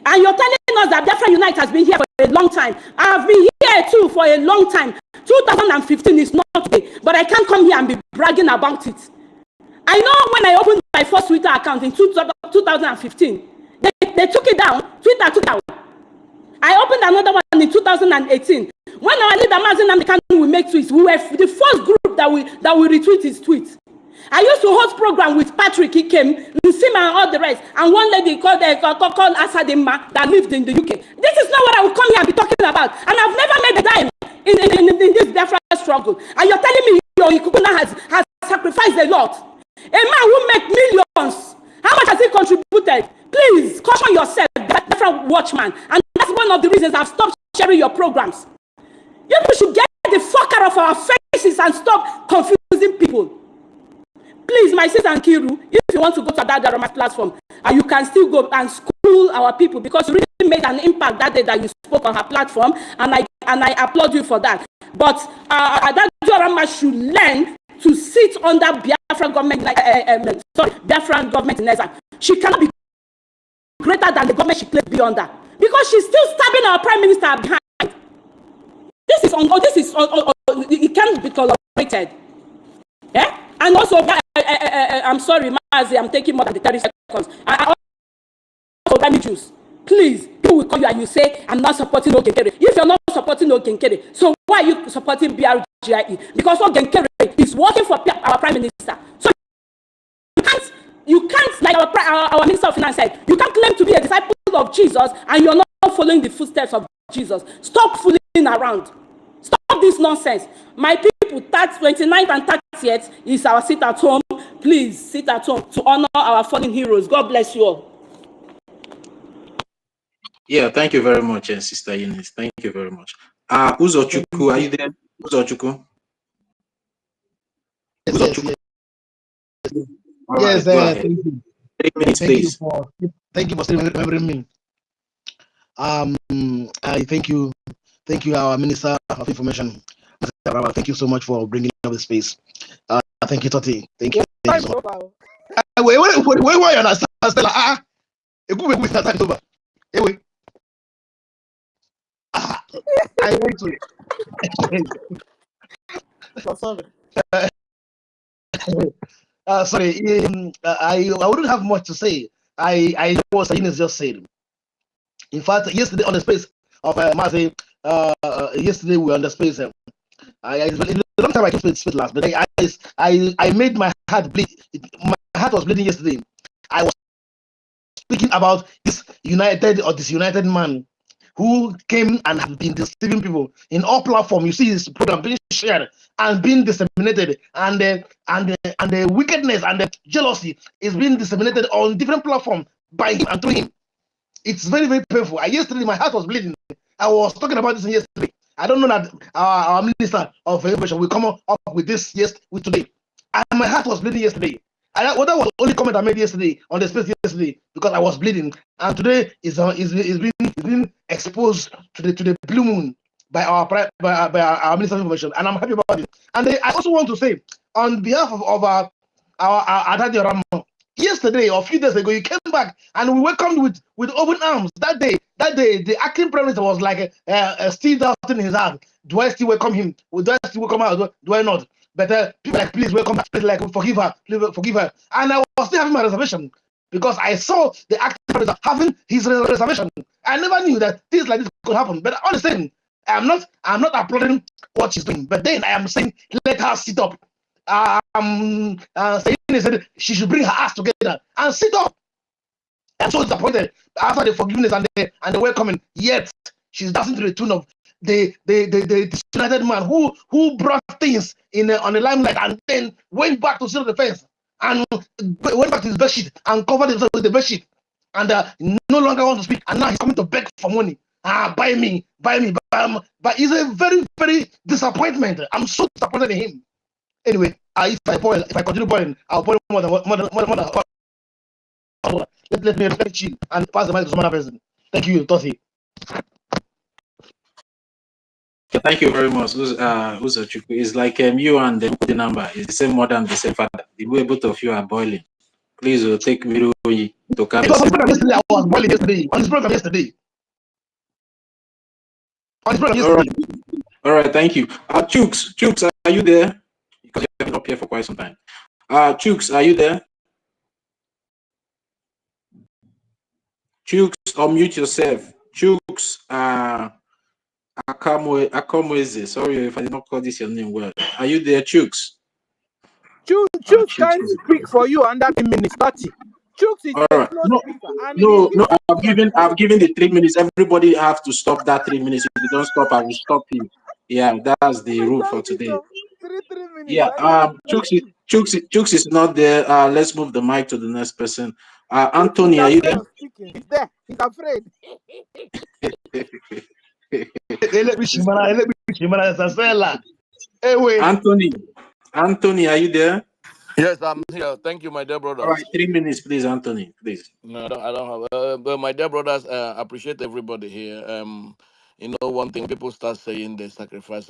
And you're telling us that Biafra Unite has been here for a long time. I've been here too for a long time. 2015 is not today, but I can't come here and be bragging about it. I know when I opened my first Twitter account in 2015, they took it down. Twitter took it down. I opened another one in 2018. When our leader Mazen Namdekan will make tweets, we were the first group that will retweet his tweets. I used to host program with Patrick. He came, Nsima and all the rest, and one lady called Asadema that lived in the UK. This is not what I will come here and be talking about. And I've never made a dime in this Biafra struggle. And you're telling me your Ikukuna has sacrificed a lot. A man who makes millions. How much has he contributed? Please caution yourself, Biafra Watchman. And that's one of the reasons I've stopped sharing your programs. You people should get the fuck out of our faces and stop confusing people. Please, my sister Nkiru, if you want to go to that Darama platform, you can still go and school our people because you really made an impact that day that you spoke on her platform, and I applaud you for that. But that Darama should learn to sit under Biafra government, Biafra government in Ezra. She cannot be greater than the government she claims to be under because she's still stabbing our prime minister behind. This is it can't be tolerated. Yeah? And also, I'm sorry, Mazi, I'm taking more than the 30 seconds. I also damages. Please, people will call you and you say, I'm not supporting Ogenkere. If you're not supporting Ogenkere, so why are you supporting Brgie? Because Ogenkere is working for our prime minister. So you can't, like our minister of finance said, you can't claim to be a disciple of Jesus and you're not following the footsteps of Jesus. Stop fooling around. Stop this nonsense. My people, 29th and 30th is our sit at home. Please sit at home to honor our fallen heroes. God bless you all. Yeah, thank you very much, Sister Eunice. Thank you very much. Uzochukwu, are you there? Uzochukwu? Yes, right, thank you. 3 minutes, please. Thank you for remembering me. I thank you, our Minister of Information. Thank you so much for bringing up the space. Thank you, Toti. Thank you. Thank you so much. Wait, why you understand? Stella? Wait. I want to. Sorry, I wouldn't have much to say. I know what Ines just said. In fact, yesterday on the space of Mazi, yesterday we were on the space. It's a long time I came to space last, but I made my heart bleed. My heart was bleeding yesterday. I was speaking about this disunited man who came and have been deceiving people in all platforms. You see this program being shared and being disseminated, and the wickedness and the jealousy is being disseminated on different platforms by him and through him. It's very, very painful. Yesterday, my heart was bleeding. I was talking about this yesterday. I don't know that our Minister of Information will come up with this today. And my heart was bleeding yesterday. That was the only comment I made yesterday on the space yesterday because I was bleeding. And today is being exposed to the blue moon by our Minister of Information, and I'm happy about it. And I also want to say on behalf of our Adadi Ramo, Yesterday or a few days ago, he came back and we welcomed with open arms. That day, the acting president was like still doubting in his heart. Do I still welcome him? Do I still welcome her? Do I not? But people like, please welcome her. Please like, forgive her. Please forgive her. And I was still having my reservation because I saw the acting president having his reservation. I never knew that things like this could happen. But all the same, I'm not applauding what she's doing. But then I am saying, let her sit up. Saying he said she should bring her ass together and sit up. I'm so disappointed after the forgiveness and the welcoming. Yet she's dancing to the tune of the disunited man who brought things in on the limelight and then went back to sit on the fence and went back to his bedsheet and covered himself with the bedsheet and no longer want to speak. And now he's coming to beg for money. Buy me. But it's a very, very disappointment. I'm so disappointed in him. Anyway, if I continue boiling, I'll boil more than let me chill and pass the mic to some other person. Thank you, Tosi. Thank you very much. It's like you and the number. It's the same mother and the same father. The way both of you are boiling. Please take me to come. It was on program yesterday. I was boiling yesterday. On his program yesterday. All right, thank you. Chooks, are you there? Because you have been up here for quite some time. Chooks, are you there? Chooks, unmute yourself. Chooks, Akamweze. Sorry if I did not call this your name well. Are you there, Chooks? Chooks can speak for you under 3 minutes, 30. Chooks is all right. No, I've given the 3 minutes. Everybody have to stop that 3 minutes. If you don't stop, I will stop you. Yeah, that's the rule for today. 3 minutes. Yeah, Chooks is not there. Let's move the mic to the next person. Anthony, are you there? He's there. He's afraid. Anthony, are you there? Yes, I'm here. Thank you, my dear brothers. All right, 3 minutes, please, Anthony. Please. No, I don't have. But my dear brothers, appreciate everybody here. You know, one thing people start saying they sacrifice.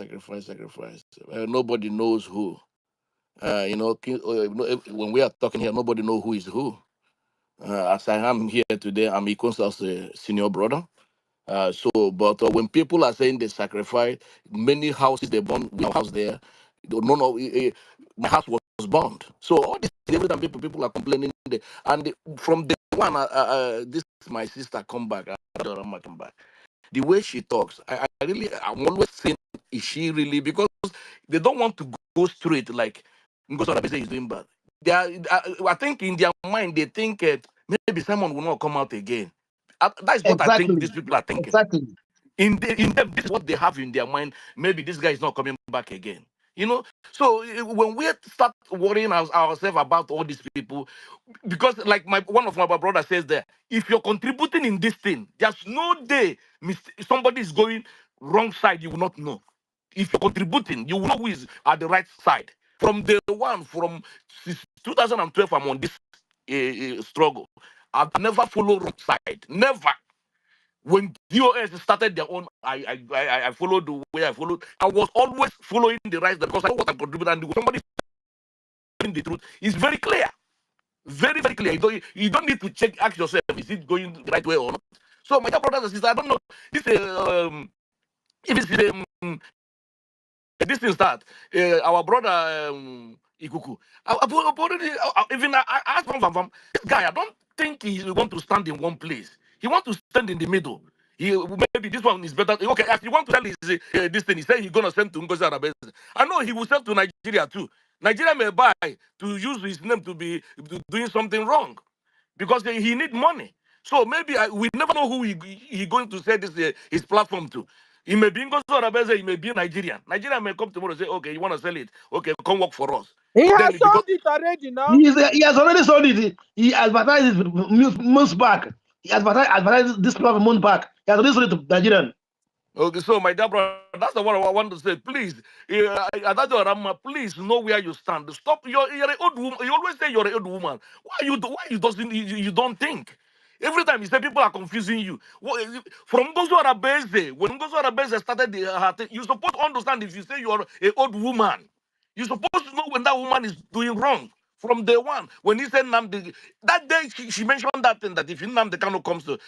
Nobody knows who. When we are talking here, nobody knows who is who. As I am here today, I'm Ikon's senior brother. But when people are saying they sacrifice, many houses they burn, we have a house there. My house was burned. So all this every time people are complaining, from the one, this my sister come back, come back. The way she talks, I'm always saying, is she really? Because they don't want to go straight like Ngozi is doing bad. I think in their mind they think maybe someone will not come out again. That's what I think these people are thinking. Exactly. In them, this is what they have in their mind. Maybe this guy is not coming back again. So when we start worrying ourselves about all these people, because like one of my brothers says there, if you're contributing in this thing, there's no day somebody is going wrong side, you will not know. If you're contributing, you will know who is at the right side. From 2012, I'm on this struggle. I've never followed wrong side. Never. When DOS started their own, I followed the way I followed. I was always following the right because I know what I'm contributing. And somebody saying the truth is very clear. Very, very clear. You don't need to ask yourself, is it going the right way or not? So, my dear brothers and sisters, I don't know. This is that our brother Ikuku. I asked him, this guy, I don't think he want to stand in one place. He want to stand in the middle. Maybe this one is better. Okay, if you want to tell this thing, he said he's gonna send to Ngozi Arabese. I know he will send to Nigeria too. Nigeria may buy to use his name to be doing something wrong because he need money. So maybe we never know who he going to say this his platform to. He may be Ngozi Arabese, he may be Nigerian. Nigeria may come tomorrow and say, okay, you want to sell it? Okay, come work for us. He has sold it already now. He has already sold it. He advertised it months back. He advertised this platform months back. He has already sold it to Nigerian. Okay, so my dear brother, that's the one I want to say. Please, please know where you stand. Stop. You're an old woman. You always say you're an old woman. Why you don't think? Every time you say people are confusing you. From those who are busy, when those who are busy started you're supposed to understand if you say you're an old woman. You're supposed to know when that woman is doing wrong from day one. When he said Namdi, that day she mentioned that thing that if Namdi Kano comes to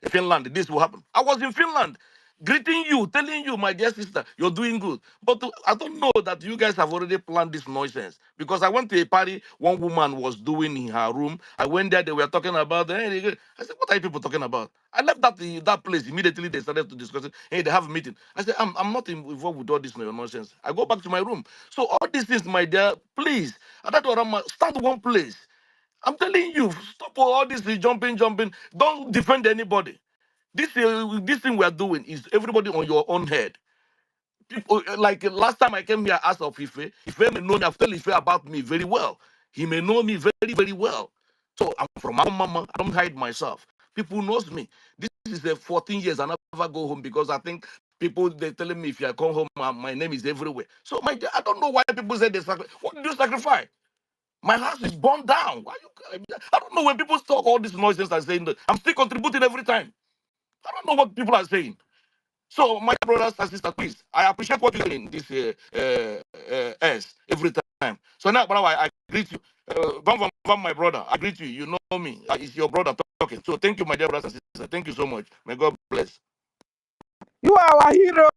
Finland, this will happen. I was in Finland greeting you, telling you, my dear sister, you're doing good. But I don't know that you guys have already planned this nonsense. Because I went to a party one woman was doing in her room. I went there, they were talking about, hey, I said, what are you people talking about? I left that place. Immediately they started to discuss it. Hey, they have a meeting. I said, I'm not involved with all this nonsense. I go back to my room. So all these things, my dear, please, stand one place. I'm telling you, stop all this jumping. Don't defend anybody. This thing we are doing is everybody on your own head. People, like last time I came here, I asked of Ife. Ife may know me. I've told Ife about me very well. He may know me very, very well. So I'm from my mama. I don't hide myself. People knows me. This is the 14 years. I never go home because I think people they're telling me if I come home, my name is everywhere. So I don't know why people say they sacrifice. What did you sacrifice? My house is burned down. Why you? I don't know when people talk all this nonsense and saying that I'm still contributing every time. I don't know what people are saying. So, my brothers and sisters, please, I appreciate what you're doing this every time. So now, brother, I greet you. Van, my brother, I greet you. You know me. It's your brother talking. So thank you, my dear brothers and sisters. Thank you so much. May God bless. You are our hero.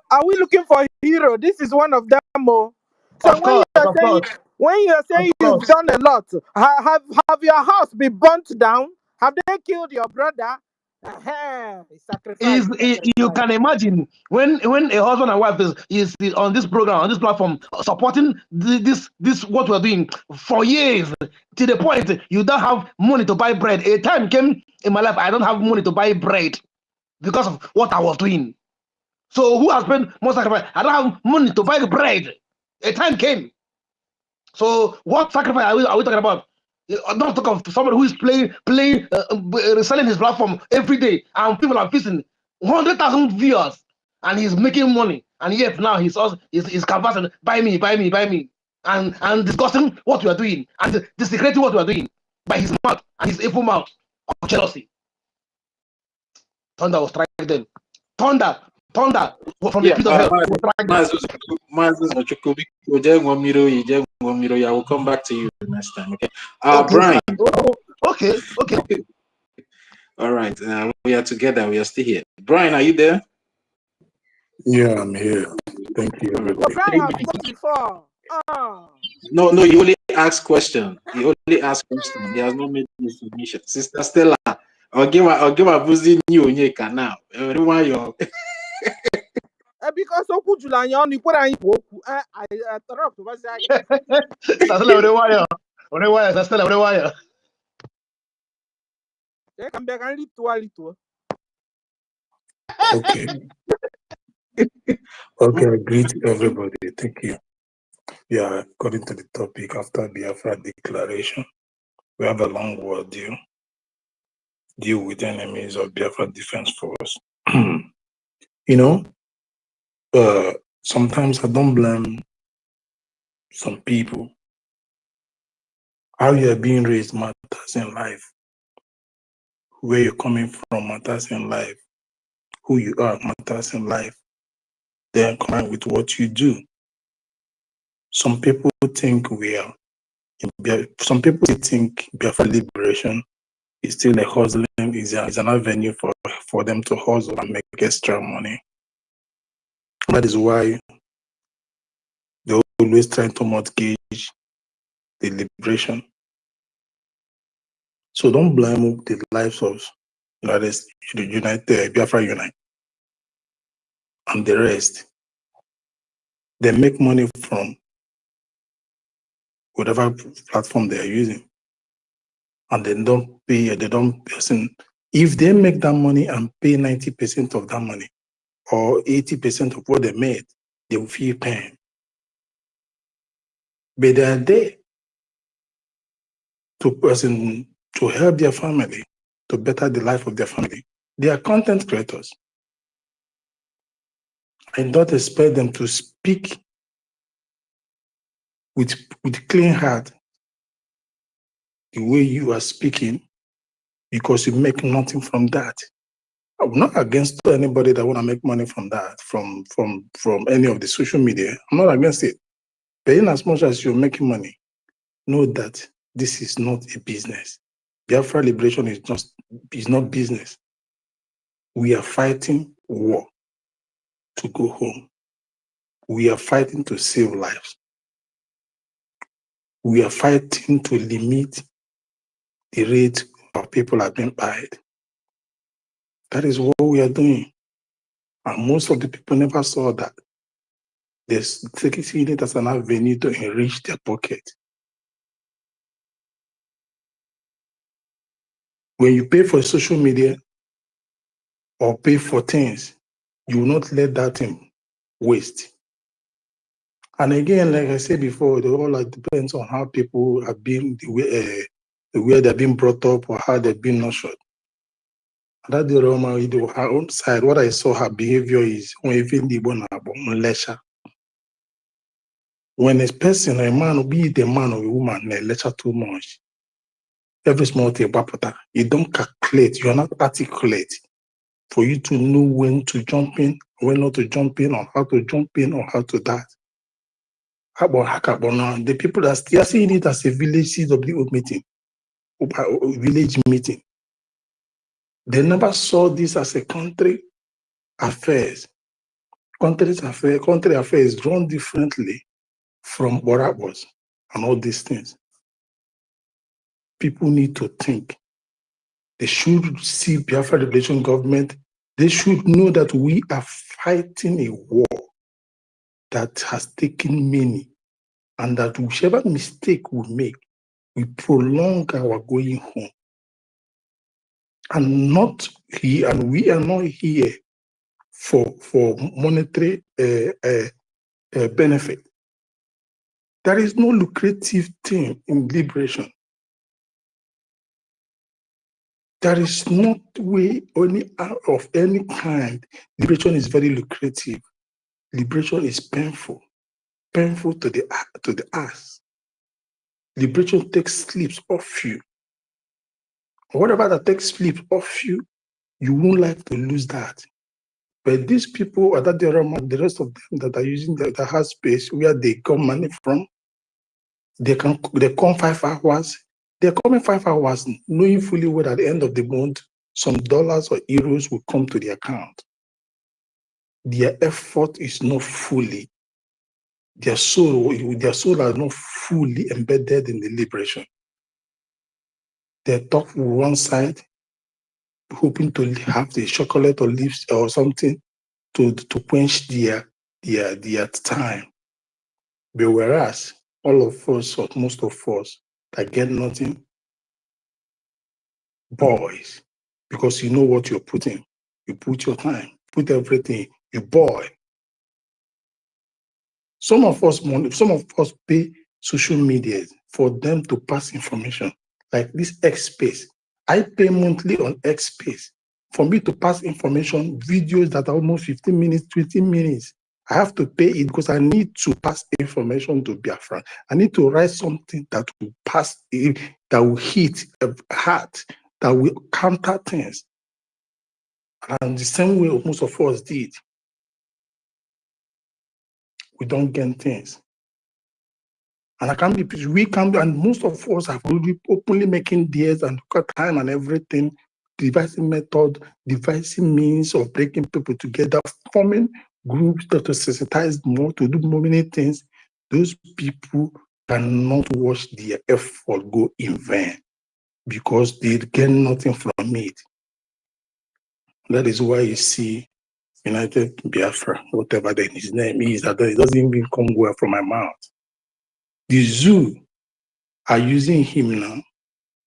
Are we looking for a hero? This is one of them. Oh. So Of course, of course, when you're of saying you've course. done a lot, have your house been burnt down? Have they killed your brother? Sacrifice, You sacrifice. can imagine when a husband and wife is on this program, on this platform, supporting this what we're doing for years, to the point you don't have money to buy bread. A time came in my life I don't have money to buy bread because of what I was doing. So who has spent more sacrifice? I don't have money to buy the bread. A time came. So what sacrifice are we talking about? Not talk of somebody who is selling his platform every day, and people are facing 100,000 viewers, and he's making money, and yet now he's canvassing, buy me, and discussing what we are doing, and desecrating what we are doing by his mouth and his evil mouth of jealousy. Thunder will strike them. Thunder from the Yeah, pit of hell will strike them. I will come back to you next time. Okay. Okay, Brian. sir. Okay. All right. We are together. We are still here. Brian, are you there? Yeah, I'm here. Thank you, everybody. Brian has spoken before. No, he only asked question. He only asked question. He has not made any submission. Sister Stella, I'll give a busy new Onyeka now. Everyone, you're Because Okujula you put on I interrupt. Stella, wire. Okay. Okay, I greet everybody. Thank you. Yeah, according to the topic, after Biafra declaration, we have a long war deal with enemies of Biafra Defense Force. Sometimes I don't blame some people. How you are being raised matters in life. Where you're coming from matters in life. Who you are matters in life. Then combined with what you do. Some people think Biafra liberation is still a hustling, is an avenue for them to hustle and make extra money. That is why they always try to mortgage the liberation. So don't blame the lives of Biafra Unite and the rest. They make money from whatever platform they are using. And they don't pay, if they make that money and pay 90% of that money or 80% of what they made, they will feel pain. But they are there to help their family, to better the life of their family. They are content creators. I don't expect them to speak with clean heart the way you are speaking, because you make nothing from that. I'm not against anybody that want to make money from that, from any of the social media. I'm not against it. But in as much as you're making money, know that this is not a business. Biafra liberation is not business. We are fighting war to go home. We are fighting to save lives. We are fighting to limit the rate of people are being died. That is what we are doing. And most of the people never saw that. They're taking it as an avenue to enrich their pocket. When you pay for social media or pay for things, you will not let that thing waste. And again, like I said before, it all depends on how people have been, the way they're being brought up or how they've been nurtured. That the Roma, her own side, what I saw her behavior is when when a person, a man, be it a man or a woman, they lecture too much. Every small thing, you don't calculate, you're not articulate for you to know when to jump in, when not to jump in, or how to jump in, or how to that. How about now? The people that still seeing it as a village CWO meeting, village meeting. They never saw this as a country affairs. Country affairs run differently from what I was and all these things. People need to think. They should see Biafra Liberation Government. They should know that we are fighting a war that has taken many, and that whichever mistake we make, we prolong our going home. And not here, and we are not here for monetary benefit. There is no lucrative thing in liberation. There is not way of any kind. Liberation is very lucrative. Liberation is painful to the ass. Liberation takes sleeps off you. Whatever that takes sleep off you, you won't like to lose that. But these people, the rest of them that are using that has space where they come money from, they come 5 hours. They're coming 5 hours, knowing fully well at the end of the month, some dollars or euros will come to the account. Their effort is not fully, their soul are not fully embedded in the liberation. They talk one side, hoping to have the chocolate or leaves or something to quench their time. But whereas all of us, or most of us, that get nothing, boys, because you know what you're putting. You put your time, put everything, you boy. Some of us pay social media for them to pass information, like this X space. I pay monthly on X space for me to pass information, videos that are almost 15 minutes, 20 minutes. I have to pay it because I need to pass information to Biafra. I need to write something that will pass, that will hit a heart, that will counter things. And the same way most of us did. We don't gain things. And we can be, and most of us have already openly making deals and cut time and everything, devising method, devising means of breaking people together, forming groups that to sensitize more, to do more many things. Those people cannot watch their effort go in vain because they get nothing from it. That is why you see United Biafra, whatever his name is, that it doesn't even come well from my mouth. The zoo are using him now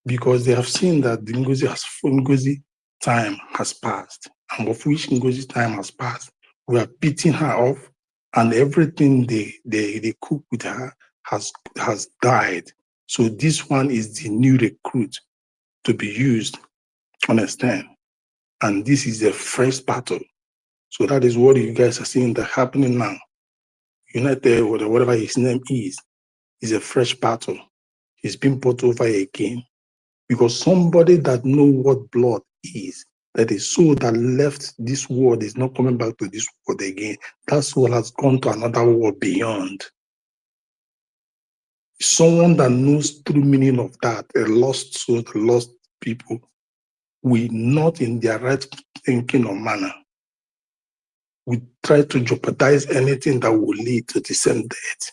because they have seen that the Ngozi time has passed, and of which Ngozi time has passed. We are beating her off, and everything they cook with her has died. So this one is the new recruit to be used, understand? And this is a fresh battle. So that is what you guys are seeing that happening now. United, whatever his name is a fresh battle. He's been brought over again because somebody that knows what blood is, that is soul that left this world is not coming back to this world again. That soul has gone to another world beyond. Someone that knows true meaning of that, a lost soul, a lost people, will not in their right thinking or manner, we try to jeopardize anything that will lead to the same death.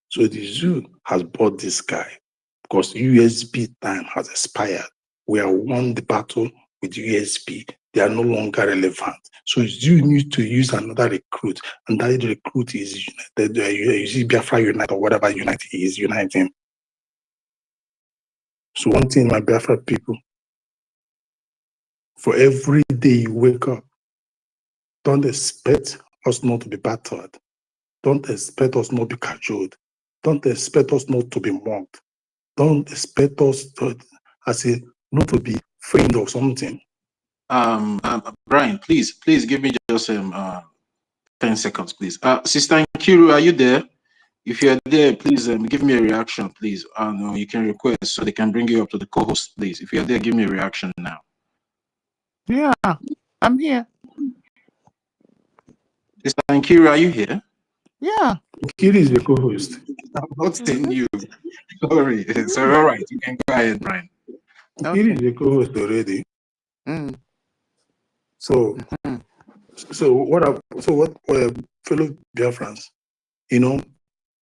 So the zoo has bought this guy because USB time has expired. We have won the battle with USB. They are no longer relevant. So you need to use another recruit, and that recruit is United, Biafra Unite or whatever Unite is uniting. So one thing, my Biafra people, for every day you wake up, don't expect us not to be battered. Don't expect us not to be cajoled. Don't expect us not to be mocked. Don't expect us to, not to be framed or something. Brian, please give me just 10 seconds, please. Sister Nkiru, are you there? If you're there, please give me a reaction, please. You can request so they can bring you up to the co-host, please. If you're there, give me a reaction now. Yeah, I'm here. Sister Nkiru, are you here? Yeah. Nkiru is the co-host. I'm not seeing you. Sorry. So, all right, you can go ahead, Brian. Nkiru is the co-host already. Mm. So, what fellow Biafrans,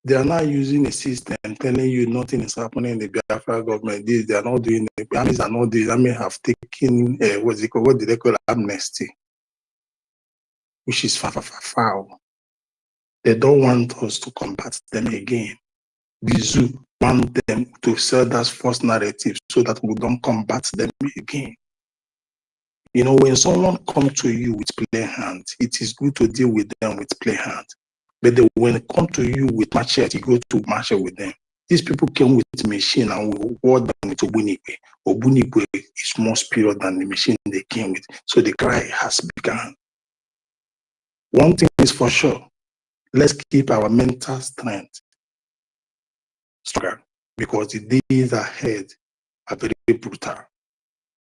they are now using a system telling you nothing is happening in the Biafra government. They are not doing it. The armies are not doing it. I mean, have taken, what do they call amnesty, which is foul. They don't want us to combat them again. The zoo want them to sell that false narrative so that we don't combat them again. When someone comes to you with play hands, it is good to deal with them with play hands. But when they come to you with machete, you go to machete with them. These people came with machine and we war them with Obunigwe. Obunigwe is more spirit than the machine they came with. So the cry has begun. One thing is for sure, let's keep our mental strength stronger because the days ahead are very brutal.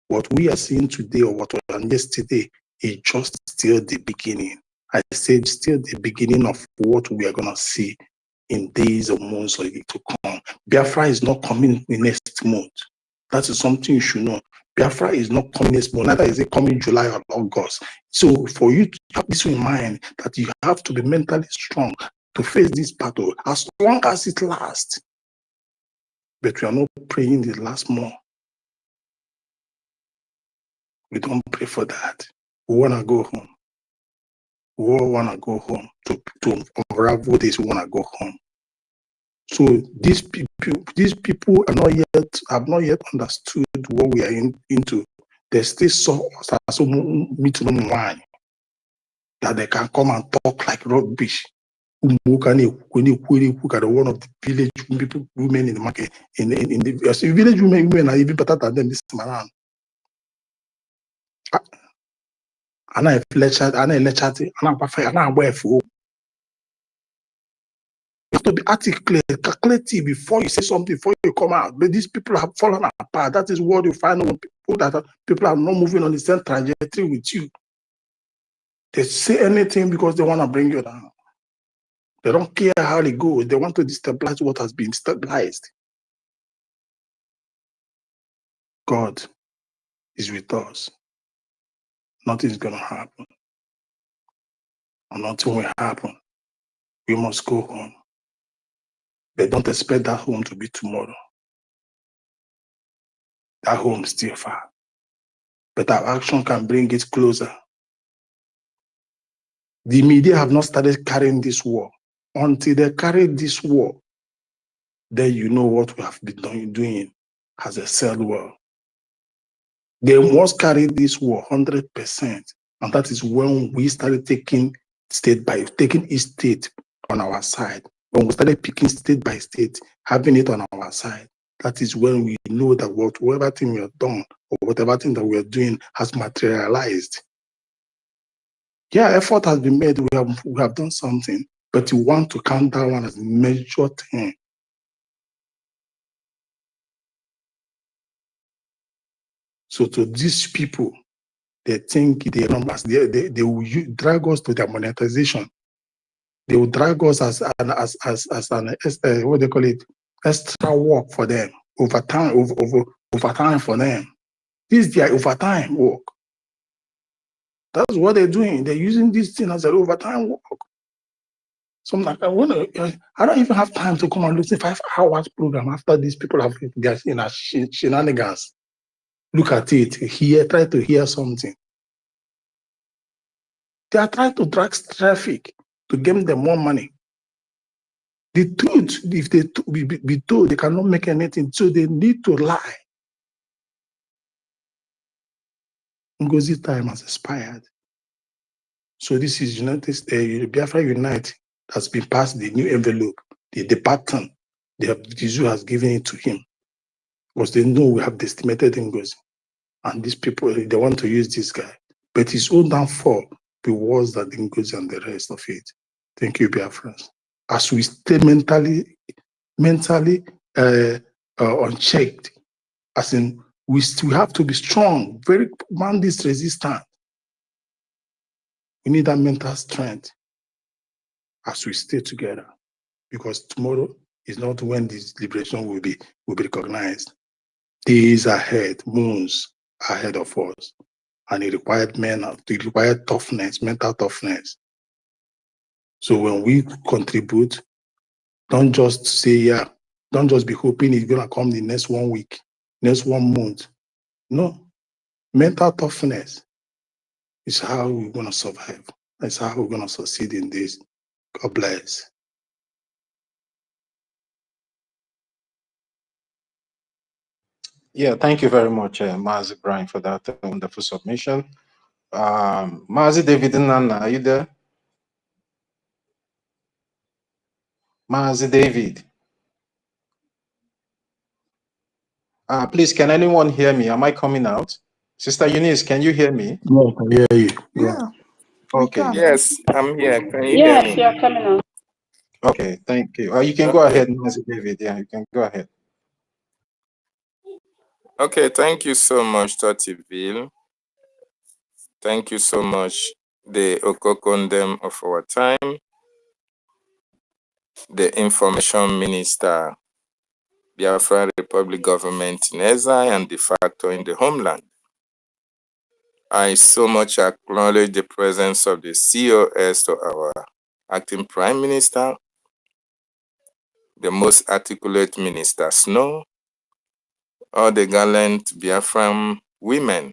What we are seeing today or what was done yesterday is just still the beginning. I said still the beginning of what we are going to see in days or months to come. Biafra is not coming in next month. That is something you should know. Biafra is not coming next month, neither is it coming July or August. So for you to have this in mind that you have to be mentally strong to face this battle as long as it lasts. But we are not praying the last more. We don't pray for that. We want to go home. We all want to go home. To unravel this, we want to go home. So these people have not yet understood what we are into. They still saw us as wine that they can come and talk like rubbish. One of the village people, women in the market, in the village women are even better than them this time around. And I lectured, and I you have to be articulate, calculative before you say something, before you come out. But these people have fallen apart. That is what you find when people are not moving on the same trajectory with you. They say anything because they want to bring you down. They don't care how it goes. They want to destabilize what has been stabilized. God is with us. Nothing is going to happen. And nothing will happen. We must go home. They don't expect that home to be tomorrow. That home is still far. But our action can bring it closer. The media have not started carrying this war. Until they carry this war, then you know what we have been doing as a cell war. They must carry this war 100%. And that is when we started taking each state on our side. When we started picking state by state, having it on our side, that is when we know that whatever thing we have done or whatever thing that we are doing has materialized. Yeah, effort has been made. We have done something, but you want to count that one as a major thing. So to these people, they think they will drag us to their monetization. They will drag us as an what they call it, extra work for them, overtime for them. This is their overtime work. That's what they're doing. They're using this thing as an overtime work. So I'm like, I don't even have time to come and listen 5 hours program after these people have their shenanigans. Look at it, try to hear something. They are trying to drag traffic to give them more money. The truth, if they be told, they cannot make anything, so they need to lie. Ngozi time has expired. So this is Biafra Unite has been passed the new envelope, the pattern the zoo has given it to him. Because they know we have estimated Ngozi. And these people, they want to use this guy. But his own downfall be worse than Ngozi and the rest of it. Thank you, Biafrans. As we stay mentally unchecked, as in we have to be strong, very bandits resistant. We need that mental strength as we stay together, because tomorrow is not when this liberation will be recognized. Days ahead, moons ahead of us, and it required toughness, mental toughness. So when we contribute, don't just say, yeah, don't just be hoping it's gonna come the next 1 week, next 1 month. No, mental toughness is how we're gonna survive. That's how we're gonna succeed in this. God bless. Yeah, thank you very much, Mazi Brian, for that wonderful submission. Mazi David Nana, are you there? Mazi David. Please, can anyone hear me? Am I coming out? Sister Eunice, can you hear me? No, I can hear you. Yeah. Okay. Yes, I'm here. Can you hear Yes, me? you're coming on. Okay, thank you. You can go ahead, Mazi David. Yeah, you can go ahead. Okay, thank you so much, Totiville. Thank you so much, the Okokondem of our time, the Information Minister, Biafra Republic Government in exile and de facto in the homeland. I so much acknowledge the presence of the COS to our acting Prime Minister, the most articulate Minister Snow, all the gallant Biafran women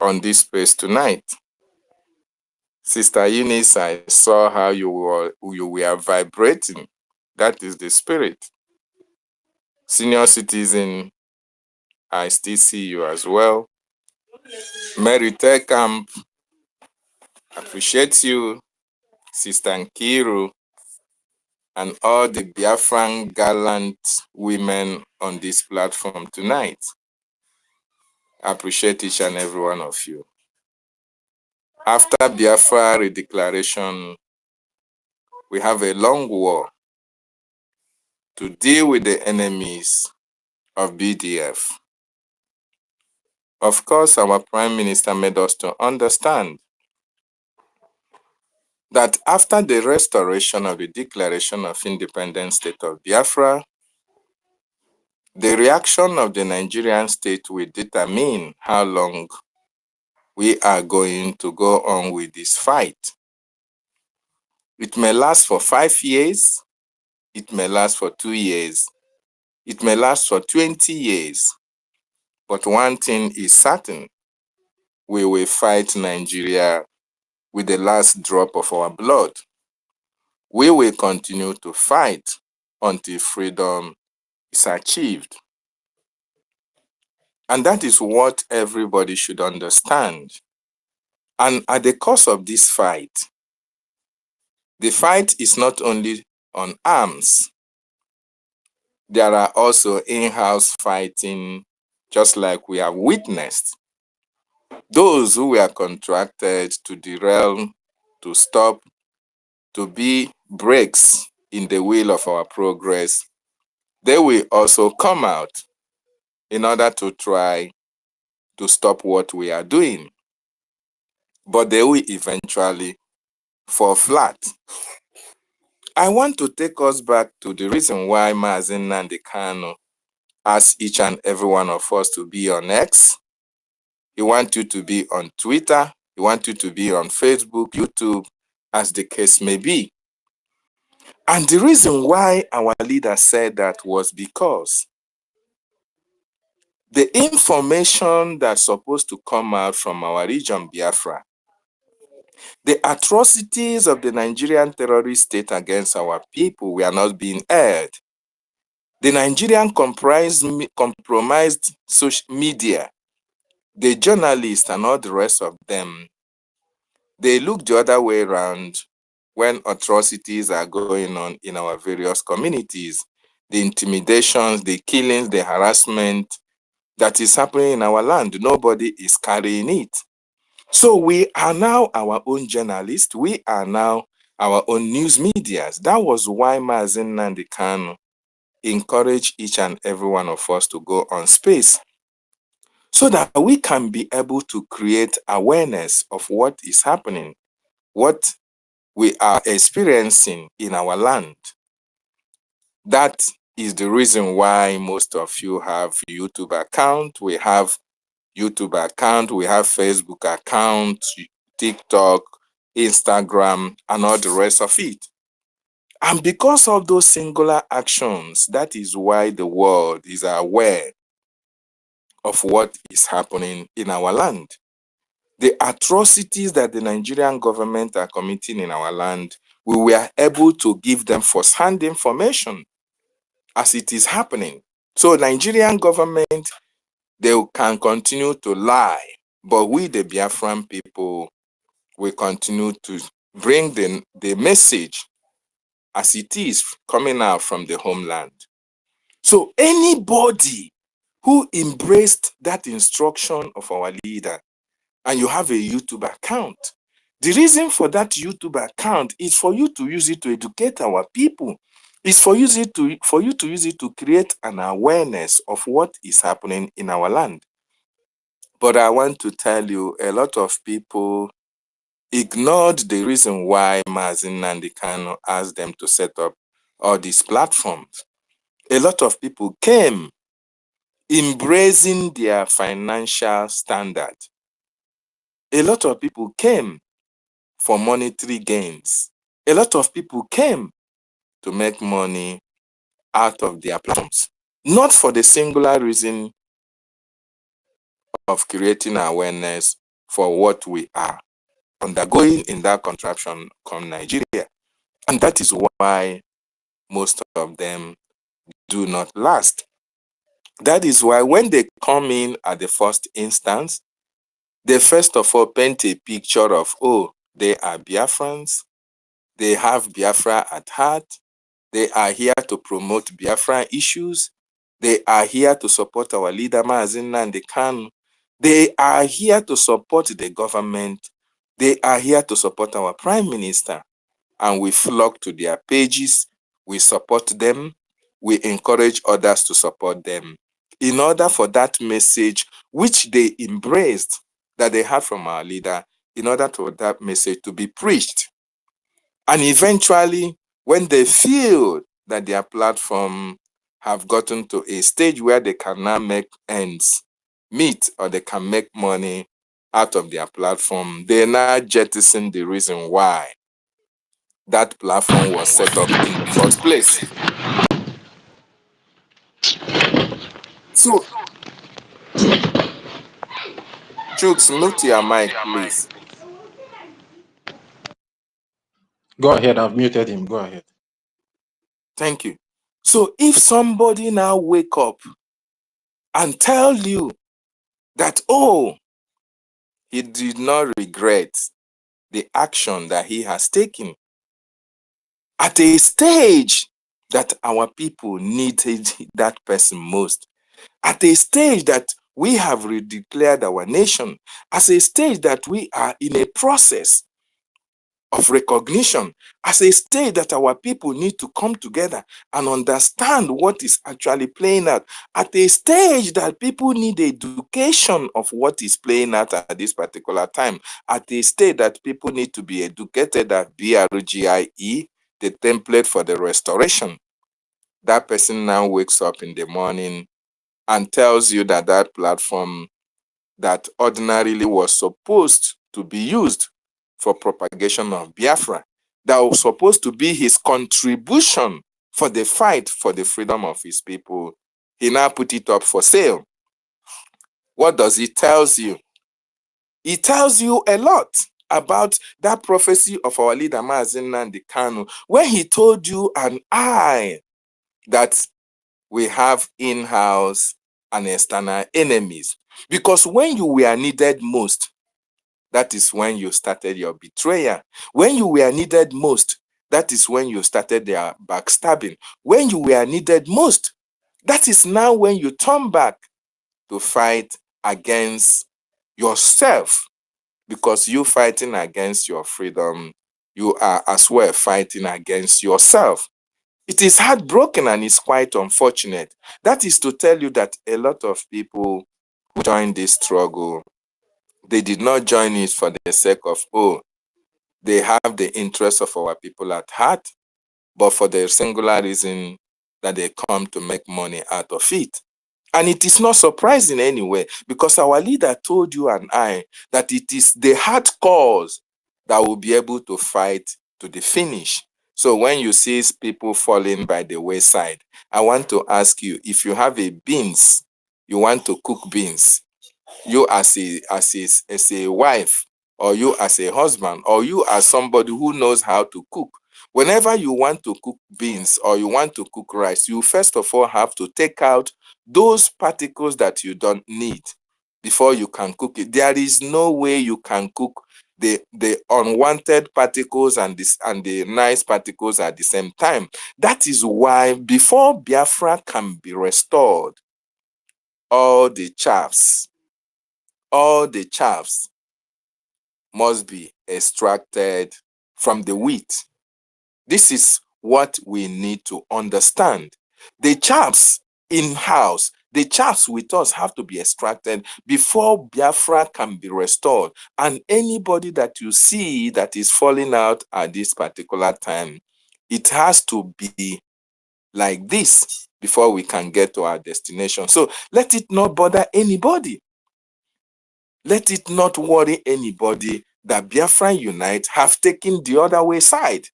on this space tonight. Sister Eunice, I saw how you were vibrating. That is the spirit. Senior citizen, I still see you as well. Mary Camp, appreciate you. Sister Nkiru, and all the Biafran gallant women on this platform tonight. I appreciate each and every one of you. After Biafra redeclaration, we have a long war to deal with the enemies of BDF. Of course, our Prime Minister made us to understand that after the restoration of the Declaration of Independent State of Biafra, the reaction of the Nigerian state will determine how long we are going to go on with this fight. It may last for 5 years, it may last for 2 years, it may last for 20 years, but one thing is certain: we will fight Nigeria with the last drop of our blood. We will continue to fight until freedom is achieved. And that is what everybody should understand. And at the course of this fight, the fight is not only on arms. There are also in-house fighting, just like we have witnessed. Those who were contracted to derail, to stop, to be brakes in the wheel of our progress, they will also come out in order to try to stop what we are doing. But they will eventually for flat. I want to take us back to the reason why Mazi Nnamdi Kanu asked each and every one of us to be on X. He wants you to be on Twitter. He wants you to be on Facebook, YouTube, as the case may be. And the reason why our leader said that was because the information that's supposed to come out from our region, Biafra, the atrocities of the Nigerian terrorist state against our people were not being aired. The Nigerian compromised social media, the journalists and all the rest of them, they look the other way around when atrocities are going on in our various communities. The intimidations, the killings, the harassment that is happening in our land, nobody is carrying it. So we are now our own journalists. We are now our own news medias. That was why Mazi Nnamdi Kanu encouraged each and every one of us to go on space so that we can be able to create awareness of what is happening, what we are experiencing in our land. That is the reason why most of you have YouTube account. We have YouTube account, we have Facebook account, TikTok, Instagram, and all the rest of it. And because of those singular actions, that is why the world is aware of what is happening in our land. The atrocities that the Nigerian government are committing in our land, we were able to give them first-hand information as it is happening. So Nigerian government, they can continue to lie, but we, the Biafran people, we continue to bring the message as it is coming out from the homeland. So anybody who embraced that instruction of our leader, and you have a YouTube account, the reason for that YouTube account is for you to use it to educate our people. It's for you to use it to create an awareness of what is happening in our land. But I want to tell you, a lot of people ignored the reason why Mazi Nnamdi Kanu asked them to set up all these platforms. A lot of people came embracing their financial standard. A lot of people came for monetary gains. A lot of people came to make money out of their platforms, not for the singular reason of creating awareness for what we are undergoing in that contraption called Nigeria. And that is why most of them do not last. That is why when they come in at the first instance, they first of all paint a picture of, oh, they are Biafrans, they have Biafra at heart, they are here to promote Biafra issues, they are here to support our leader Mazi Nnamdi Kanu, they are here to support the government, they are here to support our prime minister. And we flock to their pages, we support them, we encourage others to support them, in order for that message, which they embraced, that they had from our leader, in order for that message to be preached. And eventually, when they feel that their platform have gotten to a stage where they can now make ends meet, or they can make money out of their platform, they now jettison the reason why that platform was set up in the first place. So, Chooks, mute your mic, please. Go ahead, I've muted him. Go ahead. Thank you. So if somebody now wake up and tell you that, oh, he did not regret the action that he has taken at a stage that our people needed that person most, at a stage that we have redeclared our nation, as a stage that we are in a process of recognition, as a state that our people need to come together and understand what is actually playing out, at a stage that people need education of what is playing out at this particular time, at a state that people need to be educated at BRGIE, the template for the restoration. That person now wakes up in the morning and tells you that that platform that ordinarily was supposed to be used for propagation of Biafra, that was supposed to be his contribution for the fight for the freedom of his people, he now put it up for sale. What does it tell you? It tells you a lot about that prophecy of our leader Mazi Nnamdi Kanu, when he told you and I that we have in-house and external enemies. Because when you were needed most, that is when you started your betrayal. When you were needed most, that is when you started their backstabbing. When you were needed most, that is now when you turn back to fight against yourself. Because you fighting against your freedom, you are as well fighting against yourself. It is heartbroken and it's quite unfortunate. That is to tell you that a lot of people who joined this struggle, they did not join it for the sake of, oh, they have the interests of our people at heart, but for the singular reason that they come to make money out of it. And it is not surprising anyway, because our leader told you and I that it is the hard cause that will be able to fight to the finish. So when you see people falling by the wayside, I want to ask you, if you have a beans, you want to cook beans, you as a wife, or you as a husband, or you as somebody who knows how to cook, whenever you want to cook beans or you want to cook rice, you first of all have to take out those particles that you don't need before you can cook it. There is no way you can cook the unwanted particles and the nice particles at the same time. That is why before Biafra can be restored, all the chaffs must be extracted from the wheat. This is what we need to understand. The chaffs in-house, the chaffs with us have to be extracted before Biafra can be restored. And anybody that you see that is falling out at this particular time, it has to be like this before we can get to our destination. So let it not bother anybody. Let it not worry anybody that Biafra Unite have taken the other way side.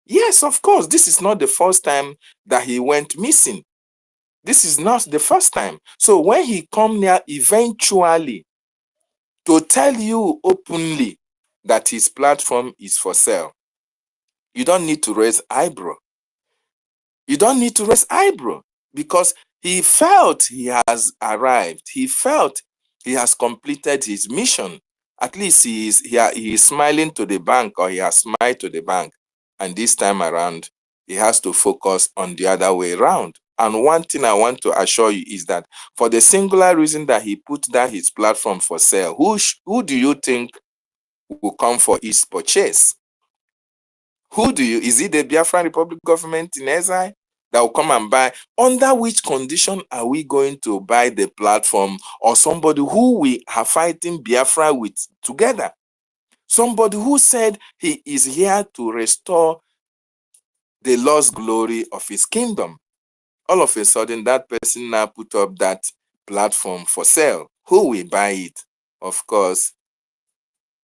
Yes, of course, this is not the first time that he went missing. This is not the first time. So when he come near eventually to tell you openly that his platform is for sale, you don't need to raise eyebrow. You don't need to raise eyebrow, because he felt he has arrived. He felt he has completed his mission. At least he is smiling to the bank, or he has smiled to the bank. And this time around, he has to focus on the other way around. And one thing I want to assure you is that for the singular reason that he put down his platform for sale, who do you think will come for his purchase? Is it the Biafran Republic government in exile that will come and buy? Under which condition are we going to buy the platform, or somebody who we are fighting Biafra with together? Somebody who said he is here to restore the lost glory of his kingdom. All of a sudden, that person now put up that platform for sale. Who will buy it? Of course,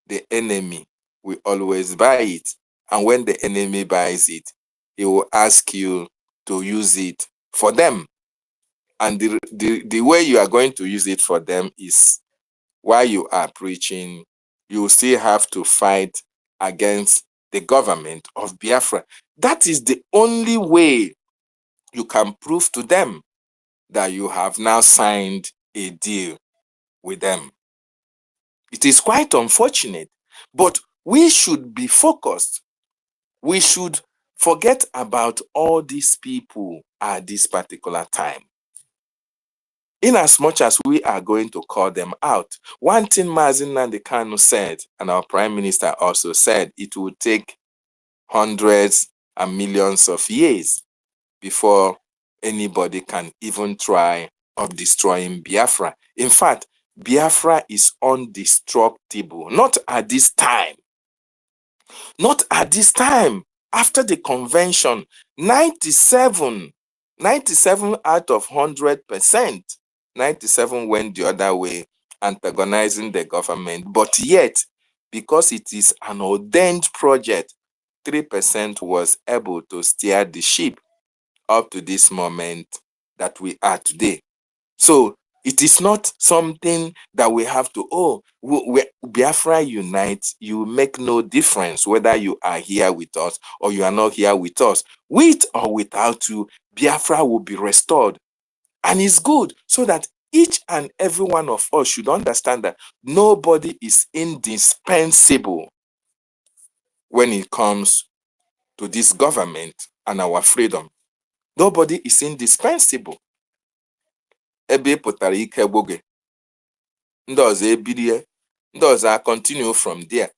the enemy will always buy it. And when the enemy buys it, he will ask you to use it for them. And the way you are going to use it for them is, while you are preaching, you still have to fight against the government of Biafra. That is the only way you can prove to them that you have now signed a deal with them. It is quite unfortunate, but we should be focused. We should forget about all these people at this particular time. in as much as we are going to call them out. One thing Mazi Nnamdi Kanu said, and our Prime Minister also said, it will take hundreds and millions of years before anybody can even try of destroying Biafra. In fact, Biafra is indestructible. Not at this time. Not at this time. After the convention, 97 out of 100%, 97 went the other way, antagonizing the government. But yet, because it is an ordained project, 3% was able to steer the ship up to this moment that we are today. So it is not something that we have to, Biafra unite, you make no difference whether you are here with us or you are not here with us. With or without you, Biafra will be restored. And it's good so that each and every one of us should understand that nobody is indispensable when it comes to this government and our freedom. Nobody is indispensable. Ebe pụtara ike gwụ gị, ndị ọzọ ebirie, ndị ọzọ continue from there.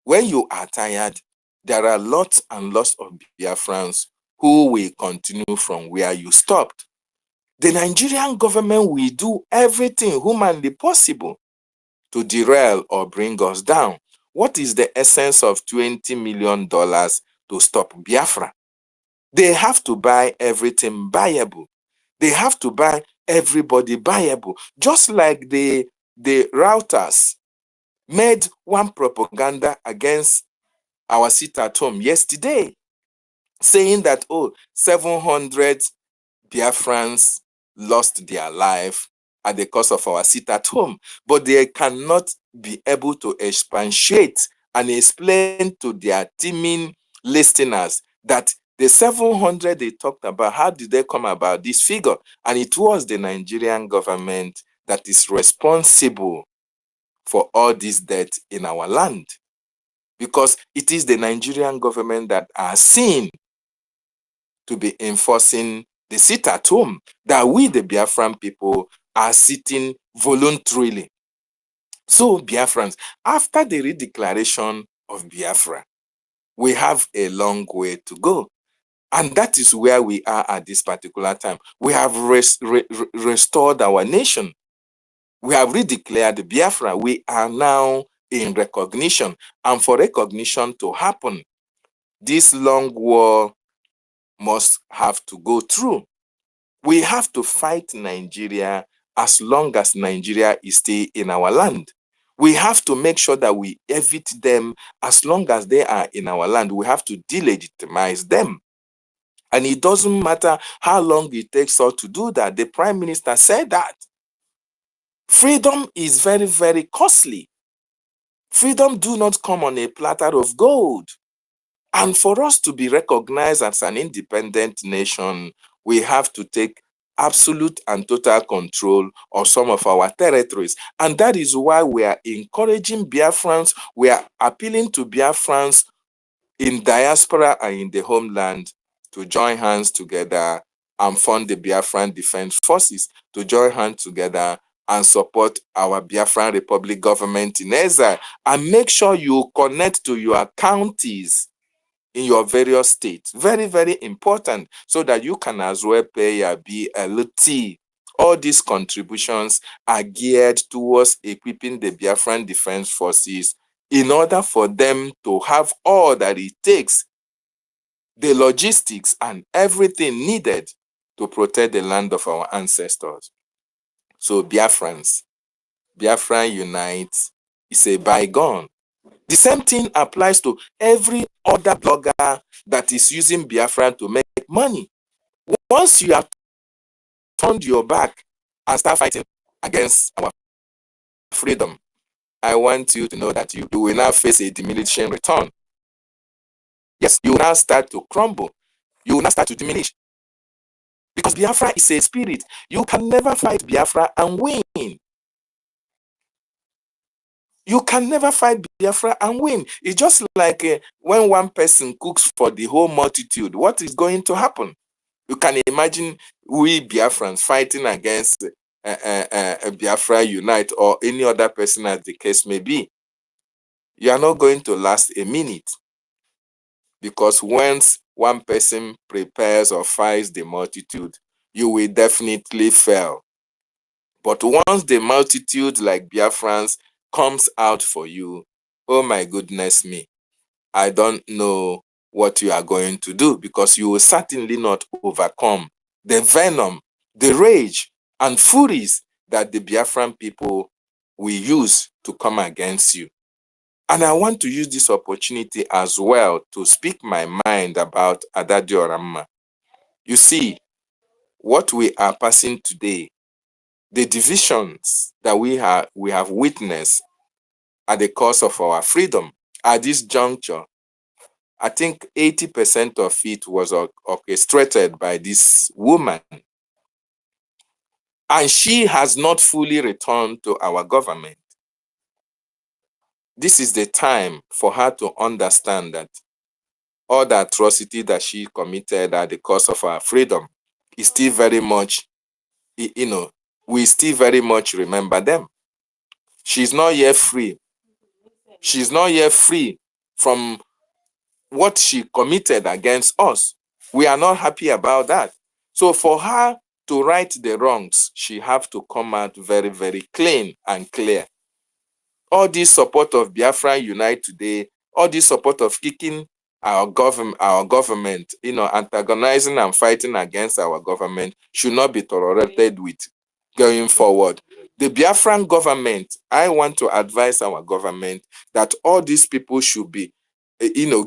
When you are tired, there are lots and lots of Biafrans who will continue from where you stopped. The Nigerian government will do everything humanly possible to derail or bring us down. What is the essence of $20 million to stop Biafra? They have to buy everything buyable. They have to buy everybody buyable. Just like the routers made one propaganda against our sit at home yesterday, saying that, 700 Biafrans lost their life at the cost of our sit at home. But they cannot be able to expatiate and explain to their teeming listeners that the 700 they talked about, how did they come about this figure? And it was the Nigerian government that is responsible for all this death in our land. Because it is the Nigerian government that are seen to be enforcing the sit at home that we, the Biafran people, are sitting voluntarily. So, Biafrans, after the redeclaration of Biafra, we have a long way to go. And that is where we are at this particular time. We have restored our nation. We have redeclared Biafra. We are now in recognition. And for recognition to happen, this long war must have to go through. We have to fight Nigeria as long as Nigeria is still in our land. We have to make sure that we evit them as long as they are in our land. We have to delegitimize them. And it doesn't matter how long it takes us to do that. The Prime Minister said that. Freedom is very, very costly. Freedom do not come on a platter of gold. And for us to be recognized as an independent nation, we have to take absolute and total control of some of our territories. And that is why we are encouraging Biafrans, we are appealing to Biafrans in diaspora and in the homeland to join hands together and fund the Biafran Defense Forces, to join hands together and support our Biafran Republic government in exile, and make sure you connect to your counties in your various states. Very, very important, so that you can as well pay your BLT. All these contributions are geared towards equipping the Biafran Defense Forces in order for them to have all that it takes, the logistics and everything needed to protect the land of our ancestors. So Biafrans, Biafra Unite is a bygone. The same thing applies to every other blogger that is using Biafra to make money. Once you have turned your back and start fighting against our freedom, I want you to know that you will now face a diminishing return. Yes, you will now start to crumble. You will now start to diminish. Because Biafra is a spirit. You can never fight Biafra and win. You can never fight Biafra and win. It's just like when one person cooks for the whole multitude. What is going to happen? You can imagine we Biafrans fighting against Biafra Unite or any other person as the case may be, you are not going to last a minute. Because once one person prepares or fights the multitude, you will definitely fail. But once the multitude like Biafrans comes out for you, oh my goodness me, I don't know what you are going to do, because you will certainly not overcome the venom, the rage, and furies that the Biafran people will use to come against you. And I want to use this opportunity as well to speak my mind about Adadio Ramma. You see, what we are passing today, the divisions that we have witnessed at the cost of our freedom at this juncture, I think 80% of it was orchestrated by this woman. And she has not fully returned to our government. This is the time for her to understand that all the atrocity that she committed at the cost of our freedom is still very much, we still very much remember them. She's not yet free. She's not yet free from what she committed against us. We are not happy about that. So for her to right the wrongs, she have to come out very, very clean and clear. All this support of Biafra Unite today, all this support of kicking our government, antagonizing and fighting against our government should not be tolerated with going forward. The Biafran government, I want to advise our government that all these people should be,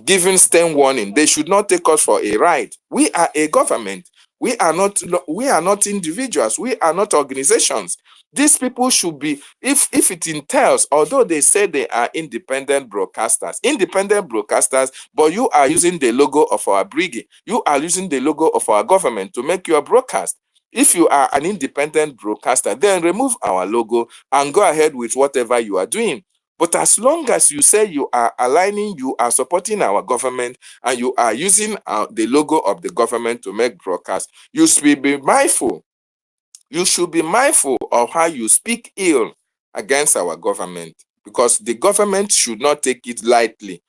given stern warning. They should not take us for a ride. We are a government. We are not individuals. We are not organizations. These people should be, if it entails, although they say they are independent broadcasters, but you are using the logo of our Brgie. You are using the logo of our government to make your broadcast. If you are an independent broadcaster, then remove our logo and go ahead with whatever you are doing. But as long as you say you are aligning, you are supporting our government, and you are using the logo of the government to make broadcasts, you should be mindful. You should be mindful of how you speak ill against our government, because the government should not take it lightly.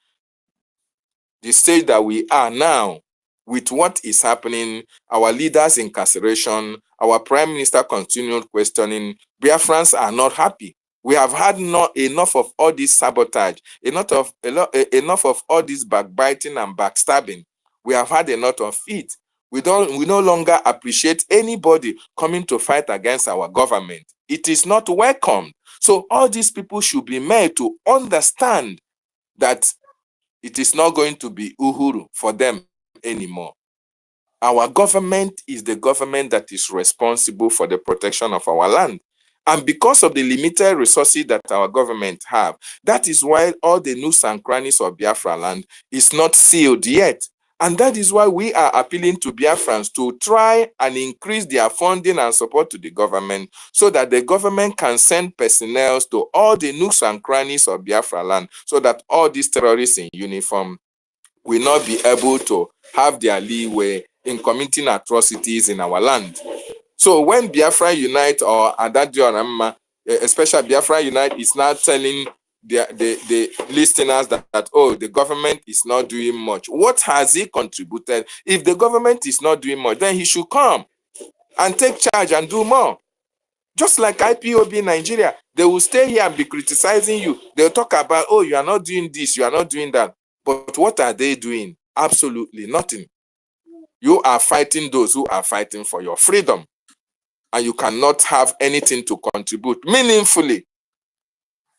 The stage that we are now, with what is happening, our leaders' incarceration, our prime minister continued questioning, Biafrans are not happy. We have had not enough of all this sabotage, enough of all this backbiting and backstabbing. We have had enough of it. We no longer appreciate anybody coming to fight against our government. It is not welcome. So all these people should be made to understand that it is not going to be uhuru for them anymore. Our government is the government that is responsible for the protection of our land. And because of the limited resources that our government have, that is why all the nooks and crannies of Biafra land is not sealed yet. And that is why we are appealing to Biafrans to try and increase their funding and support to the government, so that the government can send personnel to all the nooks and crannies of Biafra land, so that all these terrorists in uniform will not be able to have their leeway in committing atrocities in our land. So when Biafra Unite or Adadio Ramma, especially Biafra Unite, is now telling the listeners that, oh, the government is not doing much. What has he contributed? If the government is not doing much, then he should come and take charge and do more. Just like IPOB Nigeria, they will stay here and be criticizing you. They'll talk about, oh, you are not doing this, you are not doing that. But what are they doing? Absolutely nothing. You are fighting those who are fighting for your freedom, and you cannot have anything to contribute meaningfully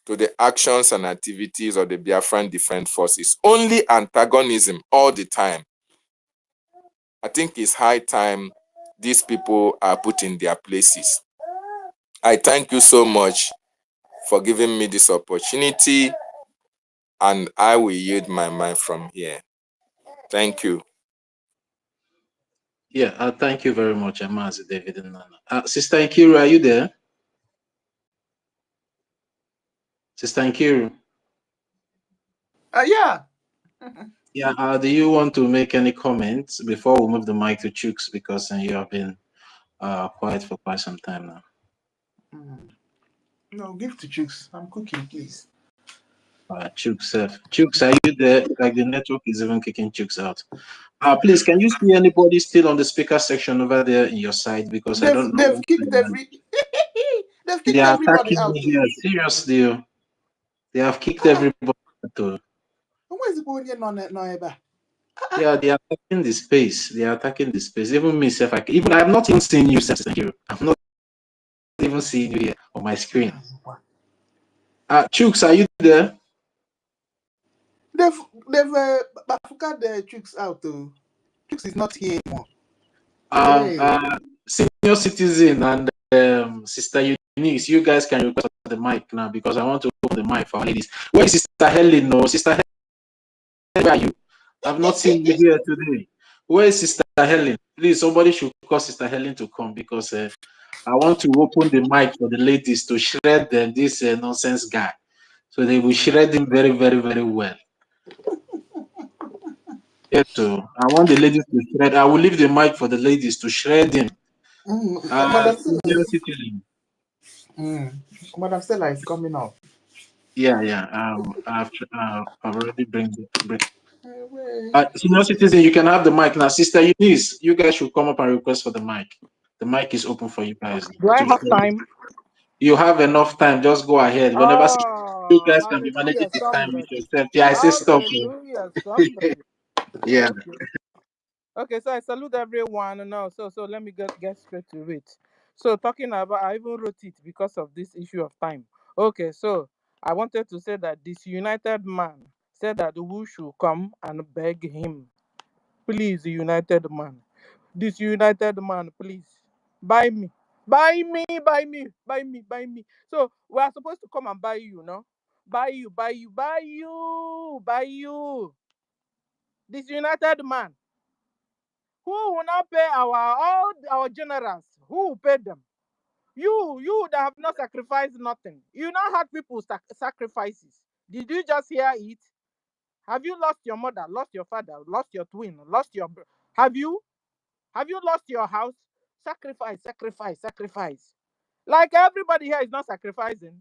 to the actions and activities of the Biafran Defense Forces. Only antagonism all the time. I think it's high time these people are put in their places. I thank you so much for giving me this opportunity, and I will yield my mind from here. Thank you. Yeah, thank you very much, Amazi David and Nana. Sister Nkiru, are you there? Sister Nkiru? Yeah. Yeah, do you want to make any comments before we move the mic to Chooks, because you have been quiet for quite some time now? No, give to Chooks. I'm cooking, please. Chooks, Chooks, are you there? Like the network is even kicking Chooks out. Please, can you see anybody still on the speaker section over there in your side? Because I don't know. They've kicked they've They kicked are everybody attacking out. me here. Seriously, they have kicked everybody out. Where's the going no ever? Yeah, they are attacking the space. They are attacking the space. Even me, self, I'm not even seeing you, Thank you. I'm not even seeing you here on my screen. Chooks, are you there? They've Bafuka the Chooks out though. Chooks is not here anymore. Senior citizen and Sister Eunice, you guys can request the mic now because I want to open the mic for our ladies. Where is Sister Helen? No, Sister Helen, where are you? I've not seen you here today. Where is Sister Helen? Please, somebody should call Sister Helen to come because I want to open the mic for the ladies to shred this nonsense guy. So they will shred him very, very, very well. Yeah, so I want the ladies to shred. I will leave the mic for the ladies to shred him. Madam Citizen. Madam Stella is coming up. Yeah. I've already bring. Senior citizen, you can have the mic now. Sister Eunice, you guys should come up and request for the mic. The mic is open for you guys. Do I have time? You have enough time. Just go ahead. Whenever you guys can be managing Hallelujah, the time with somebody. yourself. Yeah, I say stop. Hallelujah, somebody. Yeah. Okay, so I salute everyone now. So let me get straight to it. So talking about, I even wrote it because of this issue of time. Okay, so I wanted to say that this united man said that who should come and beg him, please, united man, this united man, please, buy me, buy me, buy me, buy me, buy me. So we are supposed to come and buy you, no? Buy you, buy you, buy you, buy you. This united man. Who will not pay all our generals? Who will pay them? You that have not sacrificed nothing. You not had people sacrifices. Did you just hear it? Have you lost your mother, lost your father, lost your twin, lost your have you? Have you lost your house? Sacrifice, sacrifice, sacrifice. Like everybody here is not sacrificing.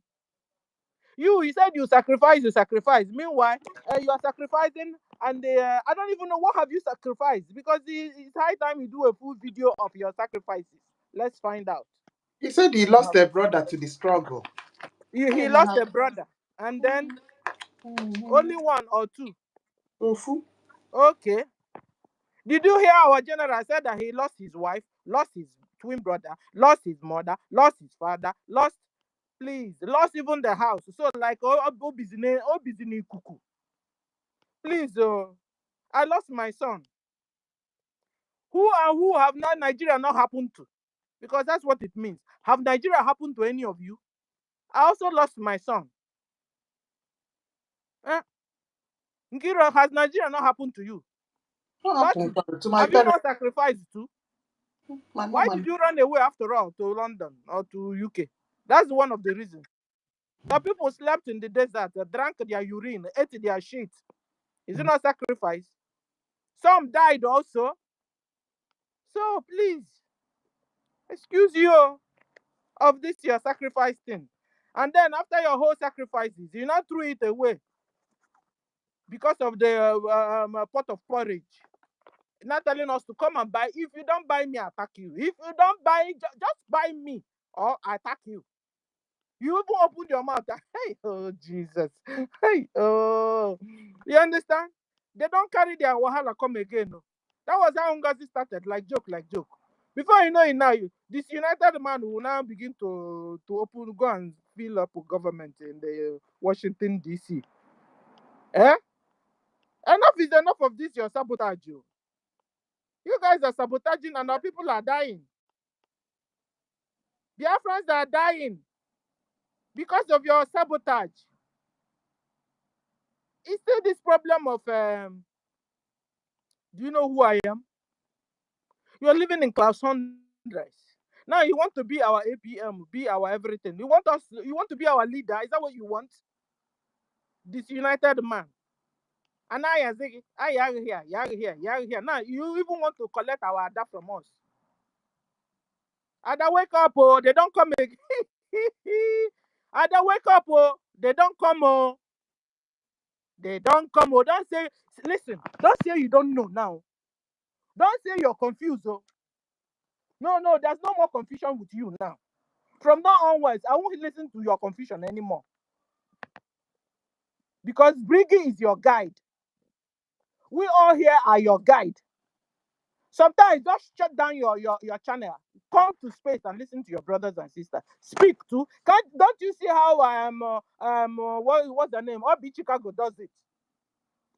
You said you sacrifice, you sacrifice. Meanwhile, you are sacrificing, and I don't even know what have you sacrificed, because it's high time you do a full video of your sacrifices. Let's find out. He said he lost a brother to the struggle. He lost a brother, and then only one or two. Okay. Did you hear our general said that he lost his wife, lost his twin brother, lost his mother, lost his father, lost even the house. So like Obizine Kuku. Please, I lost my son. Who have not Nigeria not happened to? Because that's what it means. Have Nigeria happened to any of you? I also lost my son. Nkiro, has Nigeria not happened to you? What happened to my have you parents? not sacrificed too? Why did you run away after all to London or to UK? That's one of the reasons. Some people slept in the desert, drank their urine, ate their shit. Is it not sacrifice? Some died also. So please, excuse you of this your sacrifice thing. And then after your whole sacrifices, you not threw it away because of the pot of porridge. Not telling us to come and buy. If you don't buy me, I attack you. If you don't buy, just buy me or I attack you. You even open your mouth. Hey, oh Jesus. Hey, oh. You understand? They don't carry their wahala come again. No. That was how Ngozi started, like joke. Before you know it now, this united man will now begin to go and fill up government in the Washington, D.C. Eh? Enough is enough of this, your sabotage. You guys are sabotaging and our people are dying. Biafrans are dying because of your sabotage. It's still this problem of, do you know who I am? You're living in class 100. Now you want to be our APM, be our everything. You want to be our leader. Is that what you want? This united man. And now you're saying, you're here. Now you even want to collect our Ada from us. Ada, wake up, oh, they don't come again. And they wake up, oh, they don't come, oh. They don't come, oh. Don't say, listen, don't say you don't know now. Don't say you're confused, oh. No, there's no more confusion with you now. From now onwards, I won't listen to your confusion anymore. Because Brgie is your guide. We all here are your guide. Sometimes just shut down your channel. Come to space and listen to your brothers and sisters. Speak to. Don't you see how what's the name? Obi Chicago does it.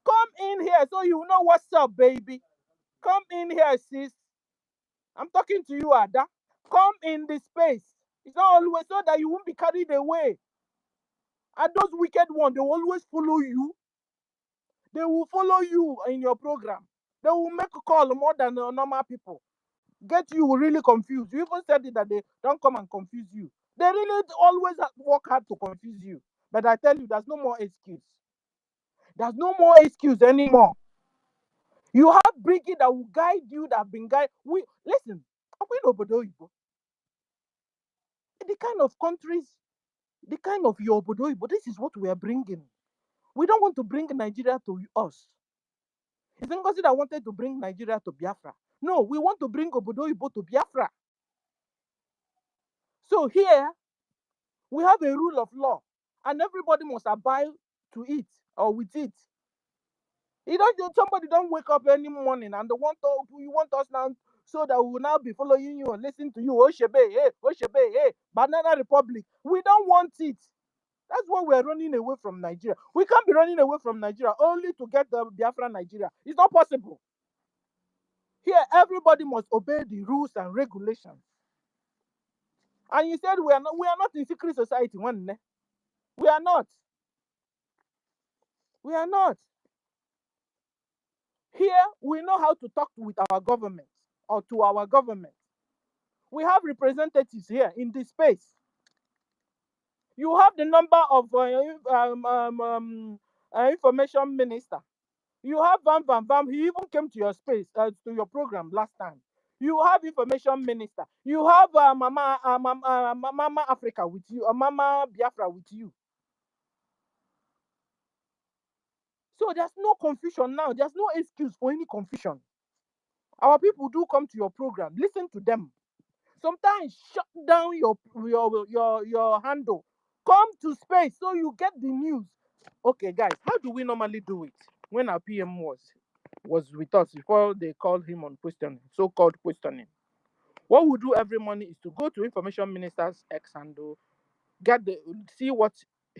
Come in here so you know what's up, baby. Come in here, sis. I'm talking to you, Ada. Come in the space. It's not always so that you won't be carried away. And those wicked ones, they will always follow you. They will follow you in your program. They will make a call more than normal people. Get you really confused. You even said it that they don't come and confuse you. They really always work hard to confuse you. But I tell you, there's no more excuse. There's no more excuse anymore. You have Brgie that will guide you, that have been guided. Listen, we know Obodo Oyibo. The kind of countries, the kind of your Obodo Oyibo, this is what we are bringing. We don't want to bring Nigeria to us. It's Ngozi that wanted to bring Nigeria to Biafra. No, we want to bring Obodo Oyibo to Biafra. So here, we have a rule of law, and everybody must abide to it or with it. Somebody don't wake up any morning and you want us now so that we will now be following you and listening to you. Oshebe, Banana Republic. We don't want it. That's why we're running away from Nigeria. We can't be running away from Nigeria only to get the Biafra Nigeria. It's not possible. Here, everybody must obey the rules and regulations. And you said we are not in secret society. We are not. We are not. Here, we know how to talk with our government or to our government. We have representatives here in this space. You have the number of information minister. You have Vam. He even came to your space, to your program last time. You have information minister. You have Mama Africa with you, Mama Biafra with you. So there's no confusion now. There's no excuse for any confusion. Our people do come to your program. Listen to them. Sometimes shut down your handle. Come to space so you get the news. Okay, guys, how do we normally do it? When our PM was with us before they called him on questioning, so-called questioning. What we do every morning is to go to Information Minister's X handle, see what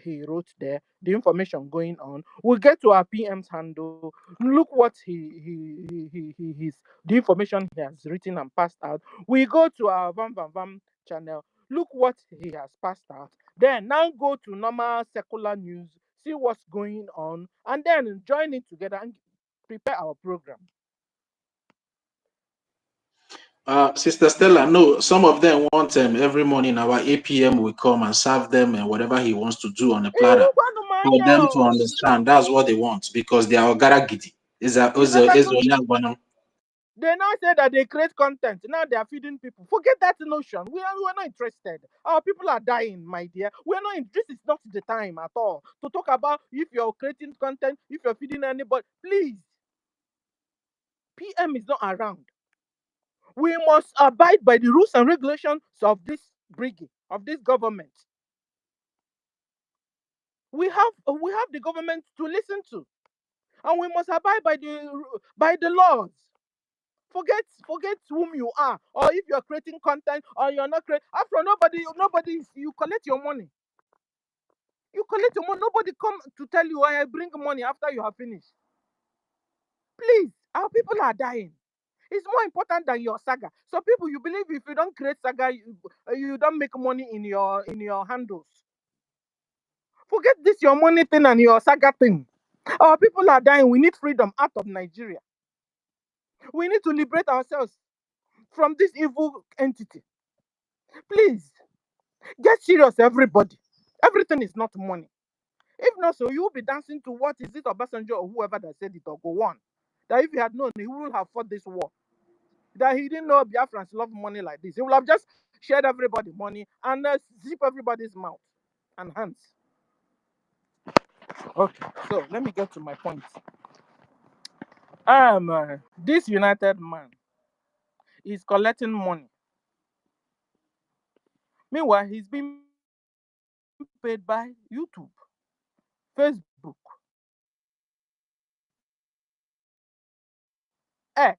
he wrote there, the information going on. We'll get to our PM's handle, look what the information he has written and passed out. We go to our Vam channel, look what he has passed out. Then now go to normal secular news, see what's going on, and then join it together and prepare our program. Sister Stella, no, some of them want every morning our APM will come and serve them and whatever he wants to do on a platter for them to understand. That's what they want because they are Ogaragidi. They now say that they create content. Now they are feeding people. Forget that notion. We are not interested. Our people are dying, my dear. We are not. This is not the time at all to talk about if you're creating content, if you're feeding anybody. Please, PM is not around. We must abide by the rules and regulations of this Brgie, of this government. We have the government to listen to, and we must abide by the laws. Forget whom you are, or if you're creating content or you're not creating. After nobody, you collect your money. You collect your money. Nobody come to tell you I bring money after you have finished. Please, our people are dying. It's more important than your saga. So people, you believe if you don't create saga, you don't make money in your handles. Forget this your money thing and your saga thing. Our people are dying. We need freedom out of Nigeria. We need to liberate ourselves from this evil entity. Please, get serious, everybody. Everything is not money. If not so, you will be dancing to what is it, Obasanjo or whoever that said it or go on. That if he had known, he wouldn't have fought this war. That he didn't know Biafrans love money like this. He would have just shared everybody money, and zip everybody's mouth and hands. Okay, so let me get to my point. This United Man is collecting money. Meanwhile, he's being paid by YouTube, Facebook, X,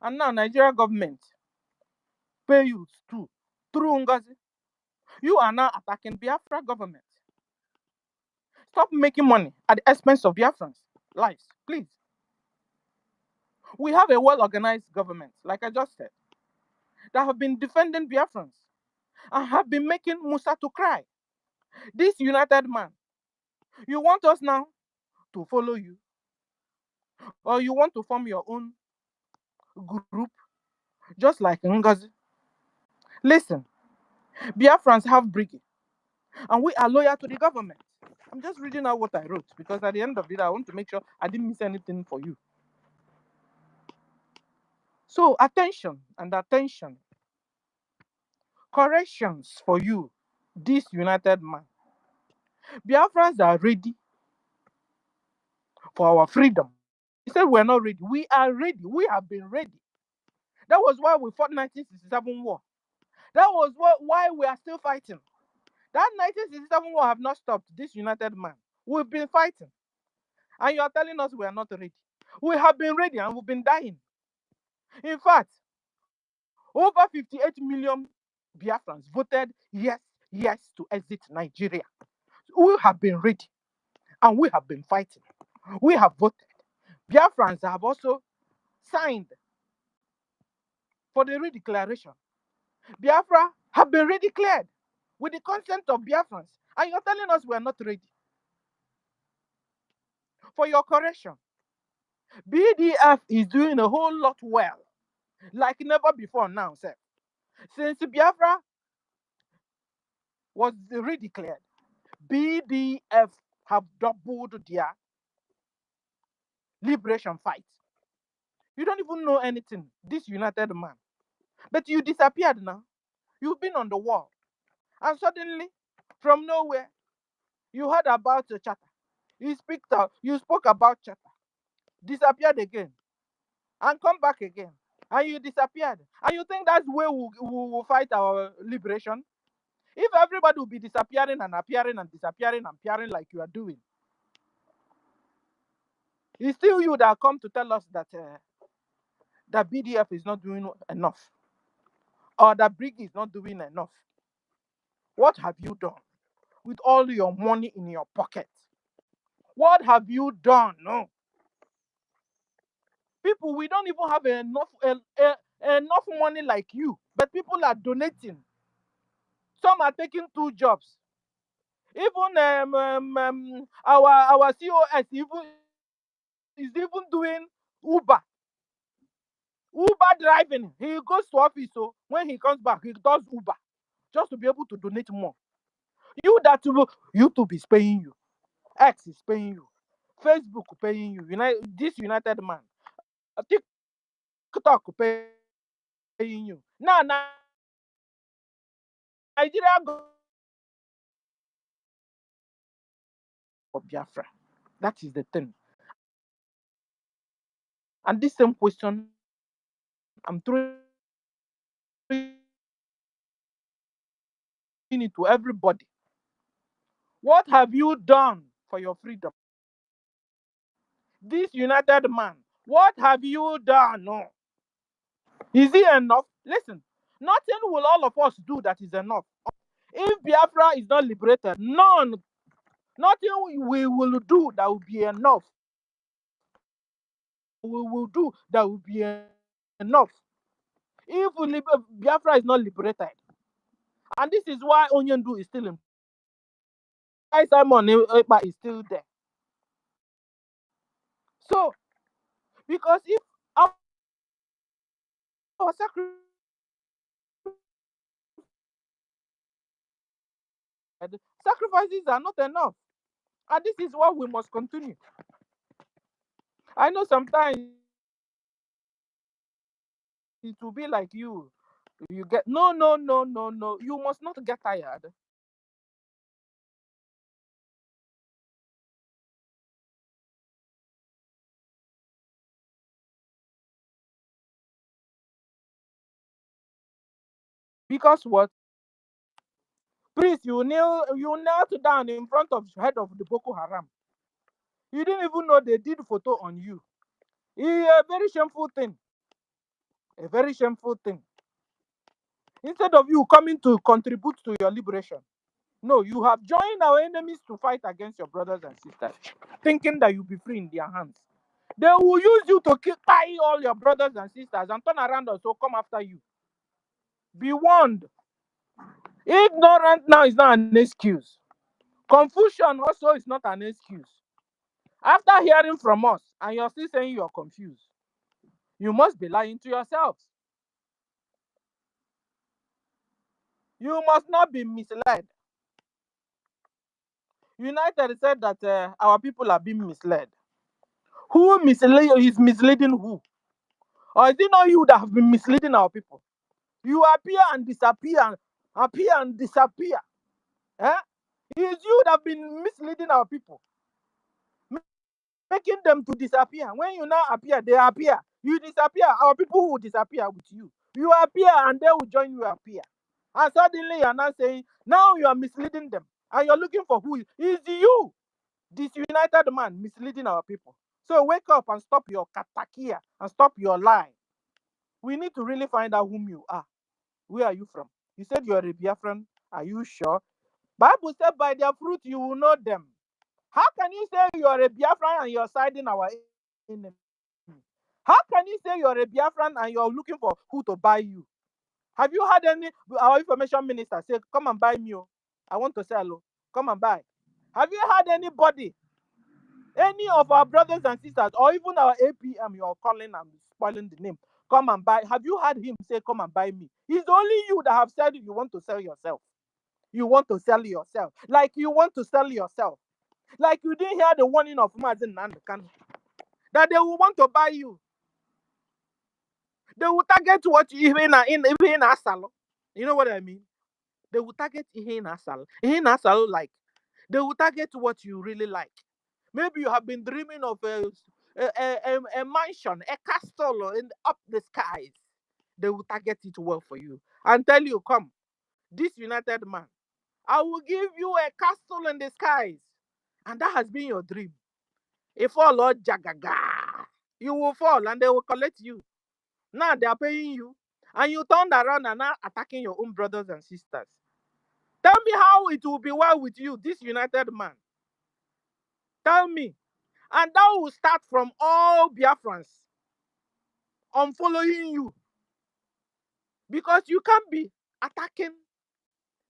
and now Nigeria government pay you too through Ngozi. You are now attacking Biafra government. Stop making money at the expense of Biafrans' lives, please. We have a well-organized government, like I just said, that have been defending Biafrans and have been making Musa to cry. This United Man, you want us now to follow you, or you want to form your own group, just like Ngozi? Listen, Biafrans have Brgie, and we are loyal to the government. I'm just reading out what I wrote because at the end of it, I want to make sure I didn't miss anything for you. So attention and attention. Corrections for you, this United Man. Biafrans are ready for our freedom. He said we're not ready. We are ready. We have been ready. That was why we fought 1967 war. That was why we are still fighting. That 1967 war have not stopped this United Man. We've been fighting. And you are telling us we are not ready. We have been ready and we've been dying. In fact, over 58 million Biafrans voted yes to exit Nigeria. We have been ready and we have been fighting. We have voted. Biafrans have also signed for the redeclaration. Biafra have been redeclared with the consent of Biafrans. And you're telling us we are not ready. For your correction, BDF is doing a whole lot well, like never before now, sir. Since Biafra was redeclared, BDF have doubled their liberation fight. You don't even know anything, this United Man. But you disappeared now. You've been on the wall. And suddenly, from nowhere, you heard about the charter. You spoke about charter. Disappeared again. And come back again. And you disappeared. And you think that's where we will fight our liberation? If everybody will be disappearing and appearing and disappearing and appearing like you are doing, it's still you that come to tell us that that BDF is not doing enough, or that Brgie is not doing enough. What have you done with all your money in your pocket? What have you done? No. People, we don't even have enough money like you, but people are donating. Some are taking 2 jobs. Even our COS is even doing Uber. Uber driving. He goes to office, so when he comes back, he does Uber just to be able to donate more. YouTube is paying you. X is paying you. Facebook paying you. This United Man. TikTok paying you. Now, Nigeria go for Biafra. That is the thing. And this same question I'm throwing it to everybody. What have you done for your freedom? This United Man, what have you done? No. Is it enough? Listen, nothing will all of us do that is enough. If Biafra is not liberated, nothing we will do that will be enough. We will do that will be enough. If Biafra is not liberated, and this is why Onyendu is still in, why Simon Ekpa is still there. So, because if our sacrifices are not enough, and this is why we must continue. I know sometimes it will be like you get no. You must not get tired. Because what? Priest, you knelt down in front of the head of the Boko Haram. You didn't even know they did photo on you. It's a very shameful thing. A very shameful thing. Instead of you coming to contribute to your liberation, no, you have joined our enemies to fight against your brothers and sisters, thinking that you'll be free in their hands. They will use you to tie all your brothers and sisters and turn around and so come after you. Be warned. Ignorant now is not an excuse. Confusion also is not an excuse. After hearing from us and you're still saying you're confused, you must be lying to yourselves. You must not be misled. United said that our people are being misled. Who is misleading who? Or is it not you that have been misleading our people? You appear and disappear, appear and disappear. Eh? It is you that have been misleading our people, making them to disappear. When you now appear, they appear. You disappear, our people will disappear with you. You appear and they will join you appear. And suddenly you are now saying, now you are misleading them. And you're looking for who is you, this united man, misleading our people. So wake up and stop your katakia and stop your lie. We need to really find out whom you are. Where are you from? You said you are a Biafran. Are you sure? Bible said by their fruit you will know them. How can you say you are a Biafran and you're siding our enemy? How can you say you're a Biafran and you're looking for who to buy you? Have you had our information minister say, come and buy me? I want to sell. Come and buy. Have you had anybody, any of our brothers and sisters, or even our APM you're calling and spoiling the name, come and buy? Have you had him say, come and buy me? It's only you that have said you want to sell yourself. You want to sell yourself. Like you want to sell yourself. Like you didn't hear the warning of Mazin Nandakan that they will want to buy you. They will target what you in Asalo. You know what I mean? They will target in Asalo like. They will target what you really like. Maybe you have been dreaming of a mansion, a castle in up the skies. They will target it well for you and tell you, come, this united man, I will give you a castle in the skies. And that has been your dream. If fall Lord Jagaga, you will fall and they will collect you. Now they are paying you. And you turned around and now attacking your own brothers and sisters. Tell me how it will be well with you, this united man. Tell me. And that will start from all Biafrans on following you. Because you can't be attacking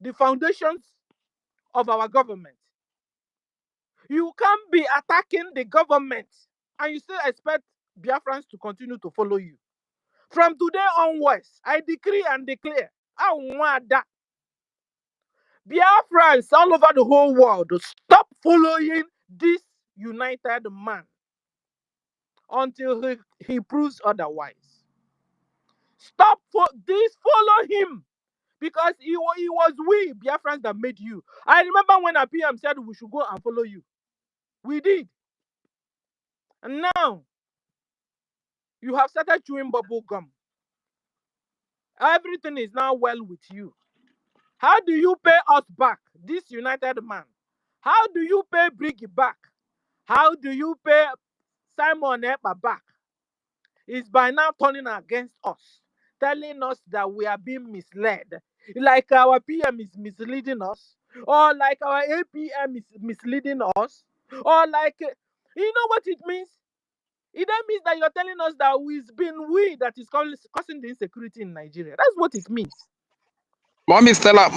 the foundations of our government. You can't be attacking the government and you still expect Biafrans to continue to follow you. From today onwards, I decree and declare, I want that Biafrans all over the whole world stop following this united man until he proves otherwise. Stop follow him. Because it was we Biafrans that made you. I remember when APM said we should go and follow you. We did. And now, you have started chewing bubble gum. Everything is now well with you. How do you pay us back, this united man? How do you pay Brgie back? How do you pay Simon Ekpa back? It's by now turning against us, telling us that we are being misled. Like our PM is misleading us, or like our APM is misleading us, or like, you know what it means? It then means that you're telling us that it's been we that is causing the insecurity in Nigeria. That's what it means. Mommy Stella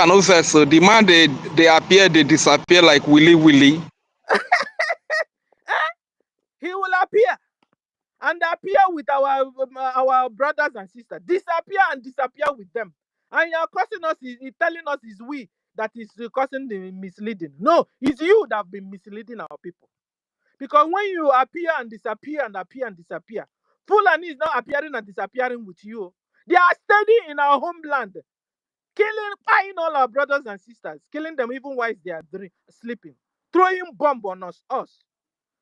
knows that, so the man they appear, they disappear like willy. He will appear and appear with our brothers and sisters. Disappear and disappear with them. And you're causing us, he's telling us it's we that is causing the misleading. No, it's you that have been misleading our people. Because when you appear and disappear and appear and disappear, Fulani is now appearing and disappearing with you. They are steady in our homeland, buying all our brothers and sisters, killing them even while they are sleeping, throwing bomb on us.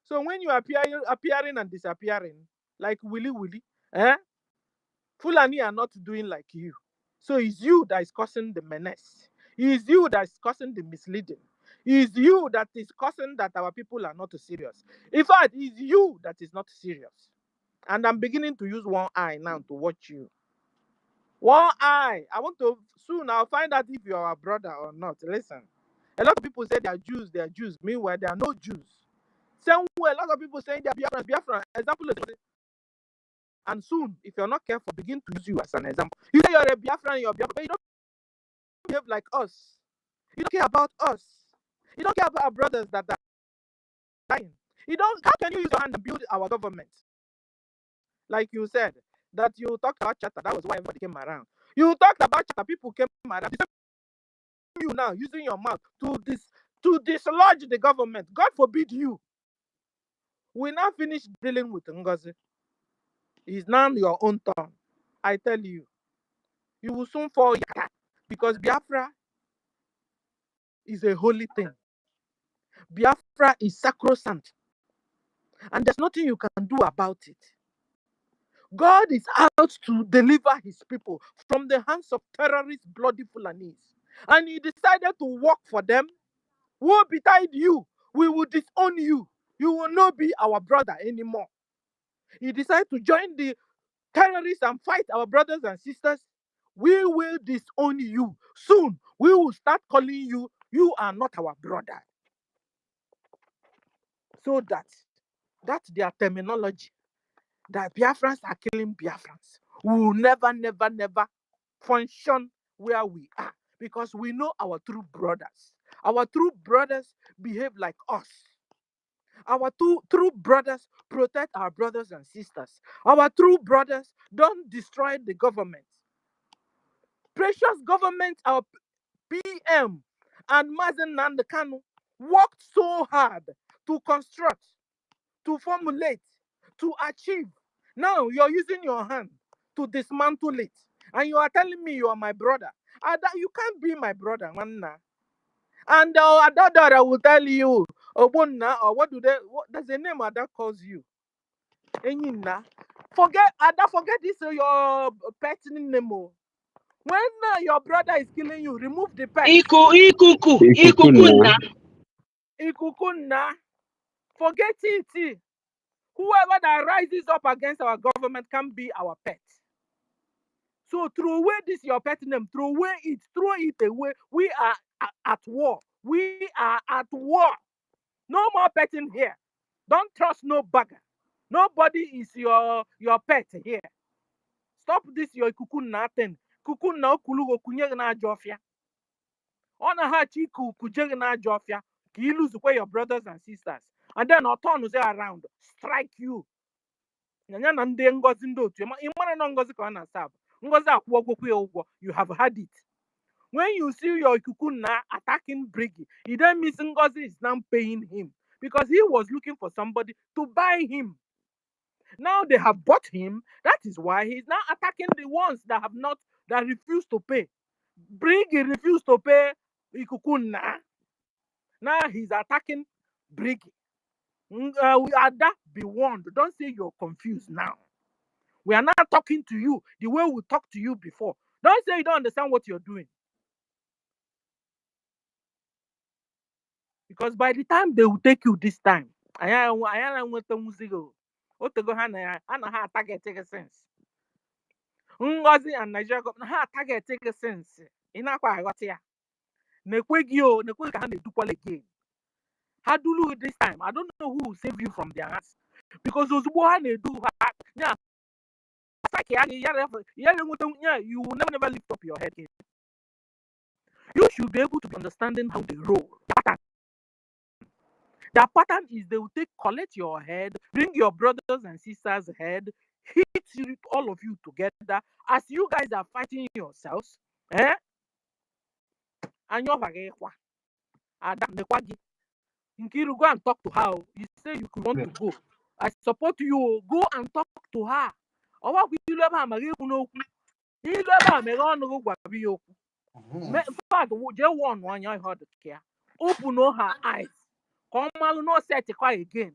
So when you are appearing and disappearing like Willy Willy, Fulani are not doing like you. So it's you that is causing the menace. It's you that is causing the misleading. It's you that is causing that our people are not serious. In fact, it's you that is not serious. And I'm beginning to use one eye now to watch you. One eye. I want to soon. I'll find out if you are a brother or not. Listen, a lot of people say they are Jews. They are Jews. Meanwhile, they are no Jews. Same way, a lot of people saying they are Biafra. Example is, and soon, if you're not careful, begin to use you as an example. You say you're a Biafran, you're Biafra, but you don't behave like us. You don't care about us. You don't care about our brothers that are dying. You don't. How can you use your hand and build our government? Like you said, that you talked about charter. That was why everybody came around. You talked about charter. People came around. You now using your mouth to dislodge the government. God forbid you. We now finish dealing with Ngozi. It's now your own turn. I tell you, you will soon fall because Biafra is a holy thing. Biafra is sacrosanct, and there's nothing you can do about it. God is out to deliver his people from the hands of terrorist bloody Fulanis, and he decided to work for them. Woe betide you. We will disown you. You will not be our brother anymore. He decided to join the terrorists and fight our brothers and sisters. We will disown you. Soon, we will start calling you, you are not our brother. So that's their terminology. That Biafrans are killing Biafrans. We will never, never, never function where we are because we know our true brothers. Our true brothers behave like us. Our true brothers protect our brothers and sisters. Our true brothers don't destroy the government. Precious government, our PM and Mazen Nandekanu worked so hard to construct, to formulate, to achieve. Now you're using your hand to dismantle it. And you are telling me you are my brother. You can't be my brother, Manna. And Adadara will tell you, Obonna, or what there's a name Ada calls you. Enyina. Forget this your pet name. When your brother is killing you, remove the pet. Ikukunna. Forget it. Whoever that rises up against our government can be our pet. So throw away this your pet name. Throw it away. We are at war. We are at war. No more petting here. Don't trust no bagger. Nobody is your pet here. Stop this your kukunna thing. Kukunna okulugo kunye na jofia. Ona ha chi kujege na jofia. Ki lose your brothers and sisters. And then turn say around. Strike you. Nyanya na ndị ngozi ndị otu ịmara na ngozi ka ọ na-asa ngozi akwụọ gwokwu ya ụgwọ. You have had it. When you see your Kukunna attacking Brgie, it then means Ngozi is now paying him because he was looking for somebody to buy him. Now they have bought him. That is why he's now attacking the ones that refuse to pay. Brgie refused to pay Kukunna. Now he's attacking Brgie. Ada, be warned. Don't say you're confused now. We are not talking to you the way we talked to you before. Don't say you don't understand what you're doing. Because by the time they will take you this time, I want to musigo. What to go hana target take a sense. Ngozi and Nigeria government target take a sense. Inakwa I got here. Nekwegio, nekwega han do again. How do you this time? I don't know who will save you from their hands. Because those who do yeah. You will never lift up your head. You should be able to be understanding how they roll. The pattern is they will collect your head, bring your brothers and sisters' head, hit all of you together as you guys are fighting yourselves. And you're Adam Nekwagi. Nkiru, go and talk to her. You say you could want to go. I support you. Go and talk to her. Or what will you ever marry? In fact, just one I heard it care. Open her eyes. Come on, no set it quiet again.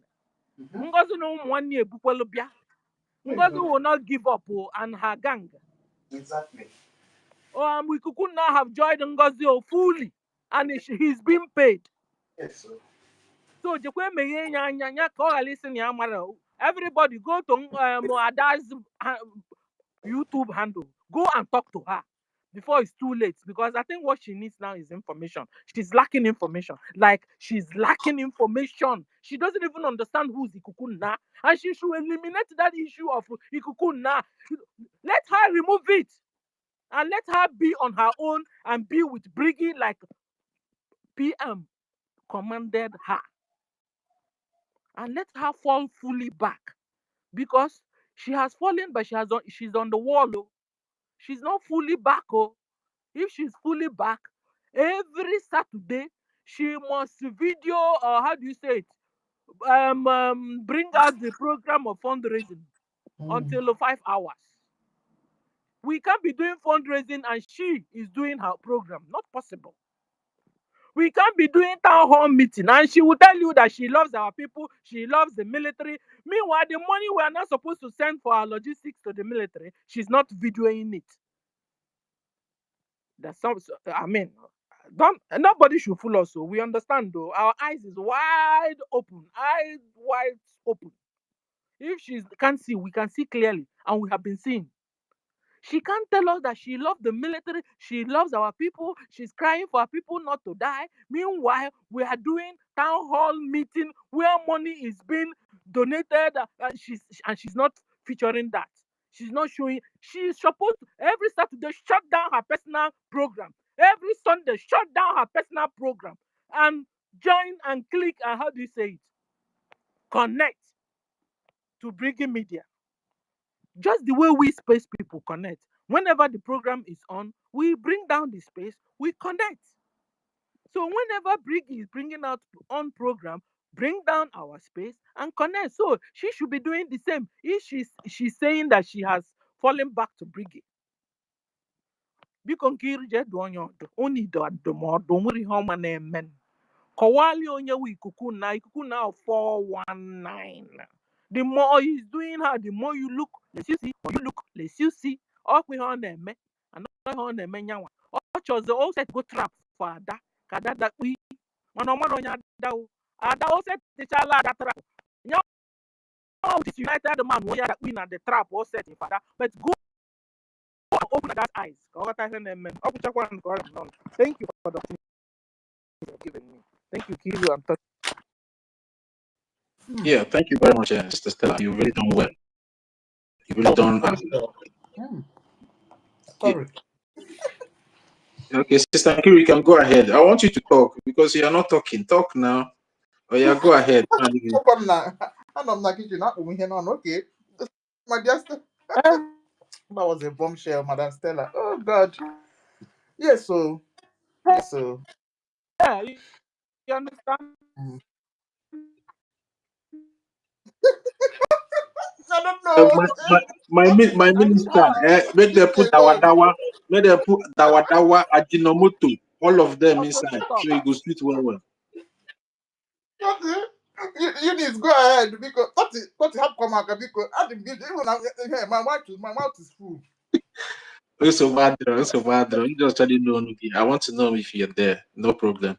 Ngozi no one year bia. Ngozi will not give up and her gang. Exactly. We could now have joined Ngozi fully, and he's been paid. Yes, sir. So everybody go to Ada's YouTube handle. Go and talk to her before it's too late. Because I think what she needs now is information. She's lacking information. Like she's lacking information. She doesn't even understand who's Ikukuna. And she should eliminate that issue of Ikukuna. Let her remove it. And let her be on her own and be with Brgie like PM commanded her. And let her fall fully back. Because she has fallen, but she's on the wall. Oh. She's not fully back. Oh. If she's fully back, every Saturday she must video, or how do you say it? Bring out the program of fundraising until 5 hours. We can't be doing fundraising and she is doing her program. Not possible. We can't be doing town hall meeting and she will tell you that she loves our people, she loves the military. Meanwhile, the money we are not supposed to send for our logistics to the military, she's not videoing it. That's some. I mean, nobody should fool us. So we understand though. Our eyes is wide open, eyes wide open. If she can't see, we can see clearly, and we have been seeing. She can't tell us that she loves the military, she loves our people, she's crying for our people not to die. Meanwhile, we are doing town hall meeting where money is being donated, and she's not featuring that. She's not showing. She's supposed to every Saturday shut down her personal program. Every Sunday shut down her personal program and join and click and how do you say it? Connect to Brigi Media. Just the way we space people connect. Whenever the program is on, we bring down the space, we connect. So whenever Brigi is bringing out on program, bring down our space and connect. So she should be doing the same. If she's saying that she has fallen back to Brigi. Biko nke iri je du onye ọdụ onye ido adụmọdụ nwere ihe ọma na-eme kọwali onye wu ikuku na 419. The more he's doing her, the more you look, let's you see, or you look, let's you see. Ọ kwa ihe ọ na-eme, anọghị ihe ọ na-eme nyanwa. Ọ chọzi o set go trap for Ada, ka Ada dakpi. Mana ọ mara onye Ada o. Ada o setịchala Ada trap. Nyanwa with this United man onye dakpi na the trap o set for Ada. But go and open Ada's eyes. Ka ọ ghọta ihe na-eme. Ọ bụchakwa nke ọrịa m n'ọnụ. Thank you for the opportunity you've given me. Thank you, Kiru and Touch. Yeah, thank you very much, Mr. Stella. You've really done well. You've really done. Sorry. Okay, Sister Kiri, you can go ahead. I want you to talk because you are not talking. Talk now. Oh yeah, go ahead. I'm not kitchen, not here on. Okay. My dear that was a bombshell, Madam Stella. Oh God. Yes, so Yeah, you understand? I don't know. My minister, make them put dawa, Ajinomoto, all of them inside. So you go sleep well. You need to go ahead because what have come out because I didn't get even my mouth is full. So bad. You just trying to know. I want to know if you're there. No problem.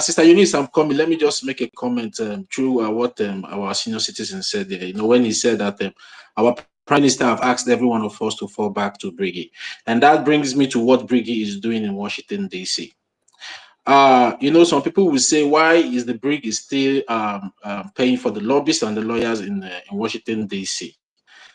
Sister Eunice, I'm coming. Let me just make a comment through what our senior citizen said there. When he said that our Prime Minister have asked every one of us to fall back to Brigi. And that brings me to what Brigi is doing in Washington, D.C. Some people will say, why is the Brigi still paying for the lobbyists and the lawyers in Washington, D.C.?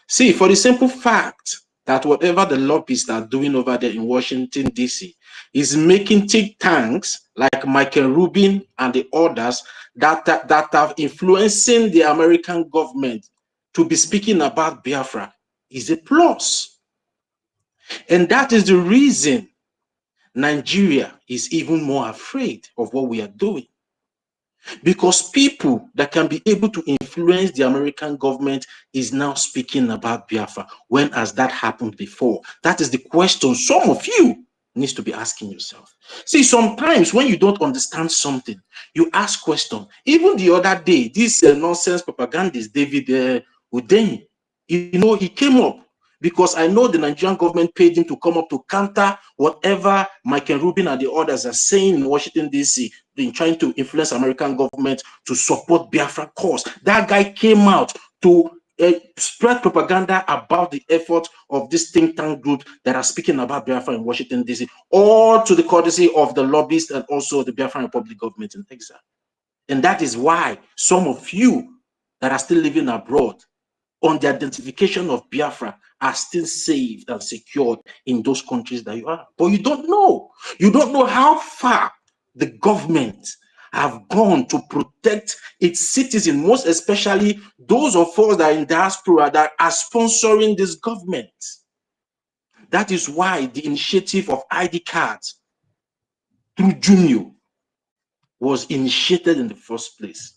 See, for the simple fact that whatever the lobbyists are doing over there in Washington, D.C. is making think tanks like Michael Rubin and the others that are influencing the American government to be speaking about Biafra is a plus. And that is the reason Nigeria is even more afraid of what we are doing. because people that can be able to influence the American government is now speaking about Biafra. When has that happened before? That is the question some of you needs to be asking yourself. See, sometimes when you don't understand something, you ask question. Even the other day, this nonsense propagandist, David Udeni, he came up because I know the Nigerian government paid him to come up to counter whatever Michael Rubin and the others are saying in Washington, D.C., in trying to influence American government to support Biafra cause. That guy came out to spread propaganda about the effort of this think tank group that are speaking about Biafra in Washington, D.C., all to the courtesy of the lobbyists and also the Biafran Republic government in exile. And that is why some of you that are still living abroad on the identification of Biafra are still saved and secured in those countries that you are. But you don't know. You don't know how far the government have gone to protect its citizens, most especially those of us that are in diaspora that are sponsoring this government. That is why the initiative of ID cards through Junior was initiated in the first place.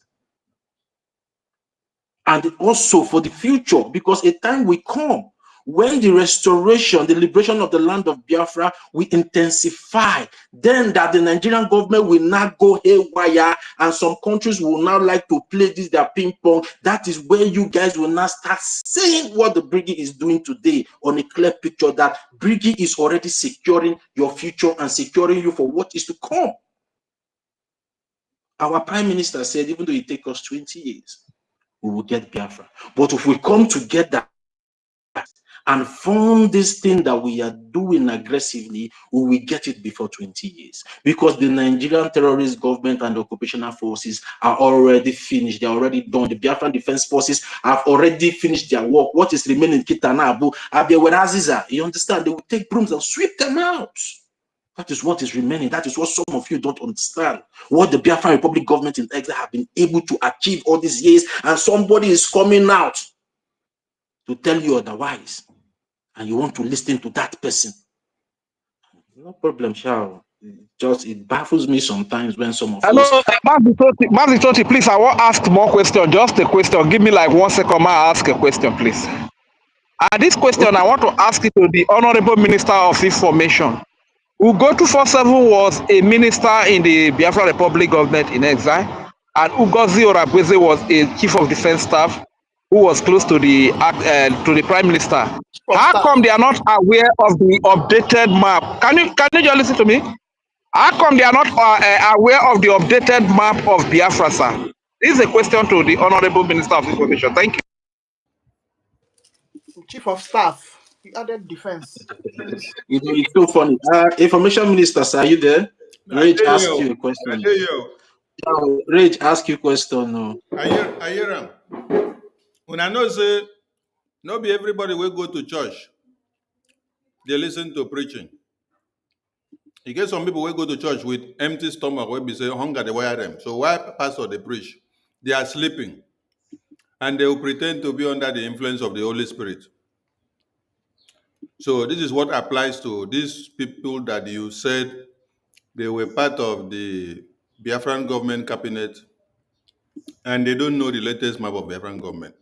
And also for the future, because a time will come when the restoration, the liberation of the land of Biafra will intensify, then that the Nigerian government will not go haywire and some countries will now like to play this their ping pong. That is where you guys will now start seeing what the Brgie is doing today on a clear picture that Brgie is already securing your future and securing you for what is to come. Our Prime Minister said, even though it takes us 20 years, we will get Biafra. But if we come together and form this thing that we are doing aggressively, we will get it before 20 years. Because the Nigerian terrorist government and the occupational forces are already finished. They're already done. The Biafran Defense Forces have already finished their work. What is remaining? Kitanabu, Abiaweraziza. You understand? They will take brooms and sweep them out. That is what is remaining. That is what some of you don't understand. What the Biafran Republic government in exile have been able to achieve all these years, and somebody is coming out to tell you otherwise, and you want to listen to that person. No problem, Shao. It baffles me sometimes when some of Hello, us. Mazitoti, please, I want to ask more question. Just a question. Give me like 1 second, may I ask a question, please? And this question, I want to ask it to the Honorable Minister of Information. Ugotu 47 was a minister in the Biafra Republic government in exile, and Ugozi Orabweze was a chief of defense staff who was close to the Prime Minister. How come they are not aware of the updated map? Can you just listen to me? How come they are not aware of the updated map of Biafra, sir? This is a question to the Honorable Minister of Information. Thank you. Chief of Staff, he added defense. It's so funny. Information Minister, sir, are you there? Rage asked you a question. Rage ask you a question. No. I hear him. When I know say, not be everybody will go to church. They listen to preaching. You get some people will go to church with empty stomach where be say hunger they wire them. So why pastor they preach? They are sleeping. And they will pretend to be under the influence of the Holy Spirit. So this is what applies to these people that you said they were part of the Biafran government cabinet and they don't know the latest map of Biafran government.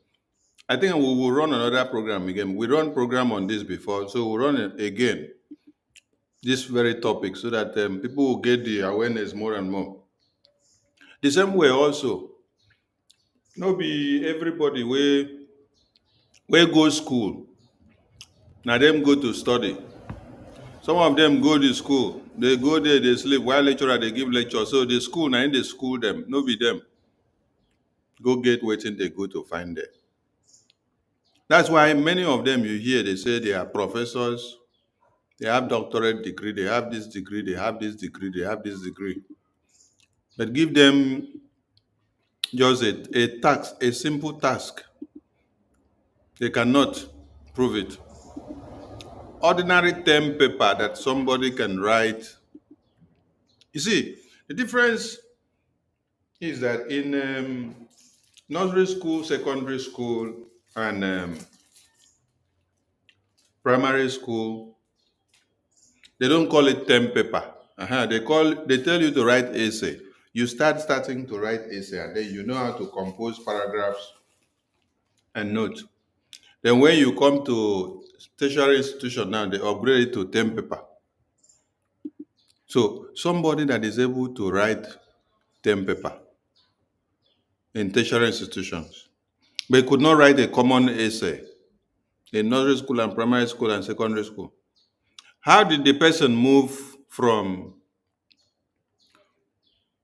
I think we will run another program again. We run program on this before, so we'll run it again, this very topic, so that people will get the awareness more and more. The same way also, no be everybody where go school. Now them go to study. Some of them go to school. They go there, they sleep. While lecturer, they give lecture. So the school, now in the school them, no be them. Go get waiting they go to find them. That's why many of them you hear, they say they are professors, they have doctorate degree, they have this degree, they have this degree, they have this degree. But give them just a task, a simple task. They cannot prove it. Ordinary term paper that somebody can write. You see, the difference is that in nursery school, secondary school, and primary school, they don't call it term paper. They tell you to write essay. you starting to write essay, and then you know how to compose paragraphs and notes. Then when you come to tertiary institution now, they upgrade it to 10 paper. So somebody that is able to write 10 paper in tertiary institutions, but could not write a common essay in nursery school and primary school and secondary school. How did the person move from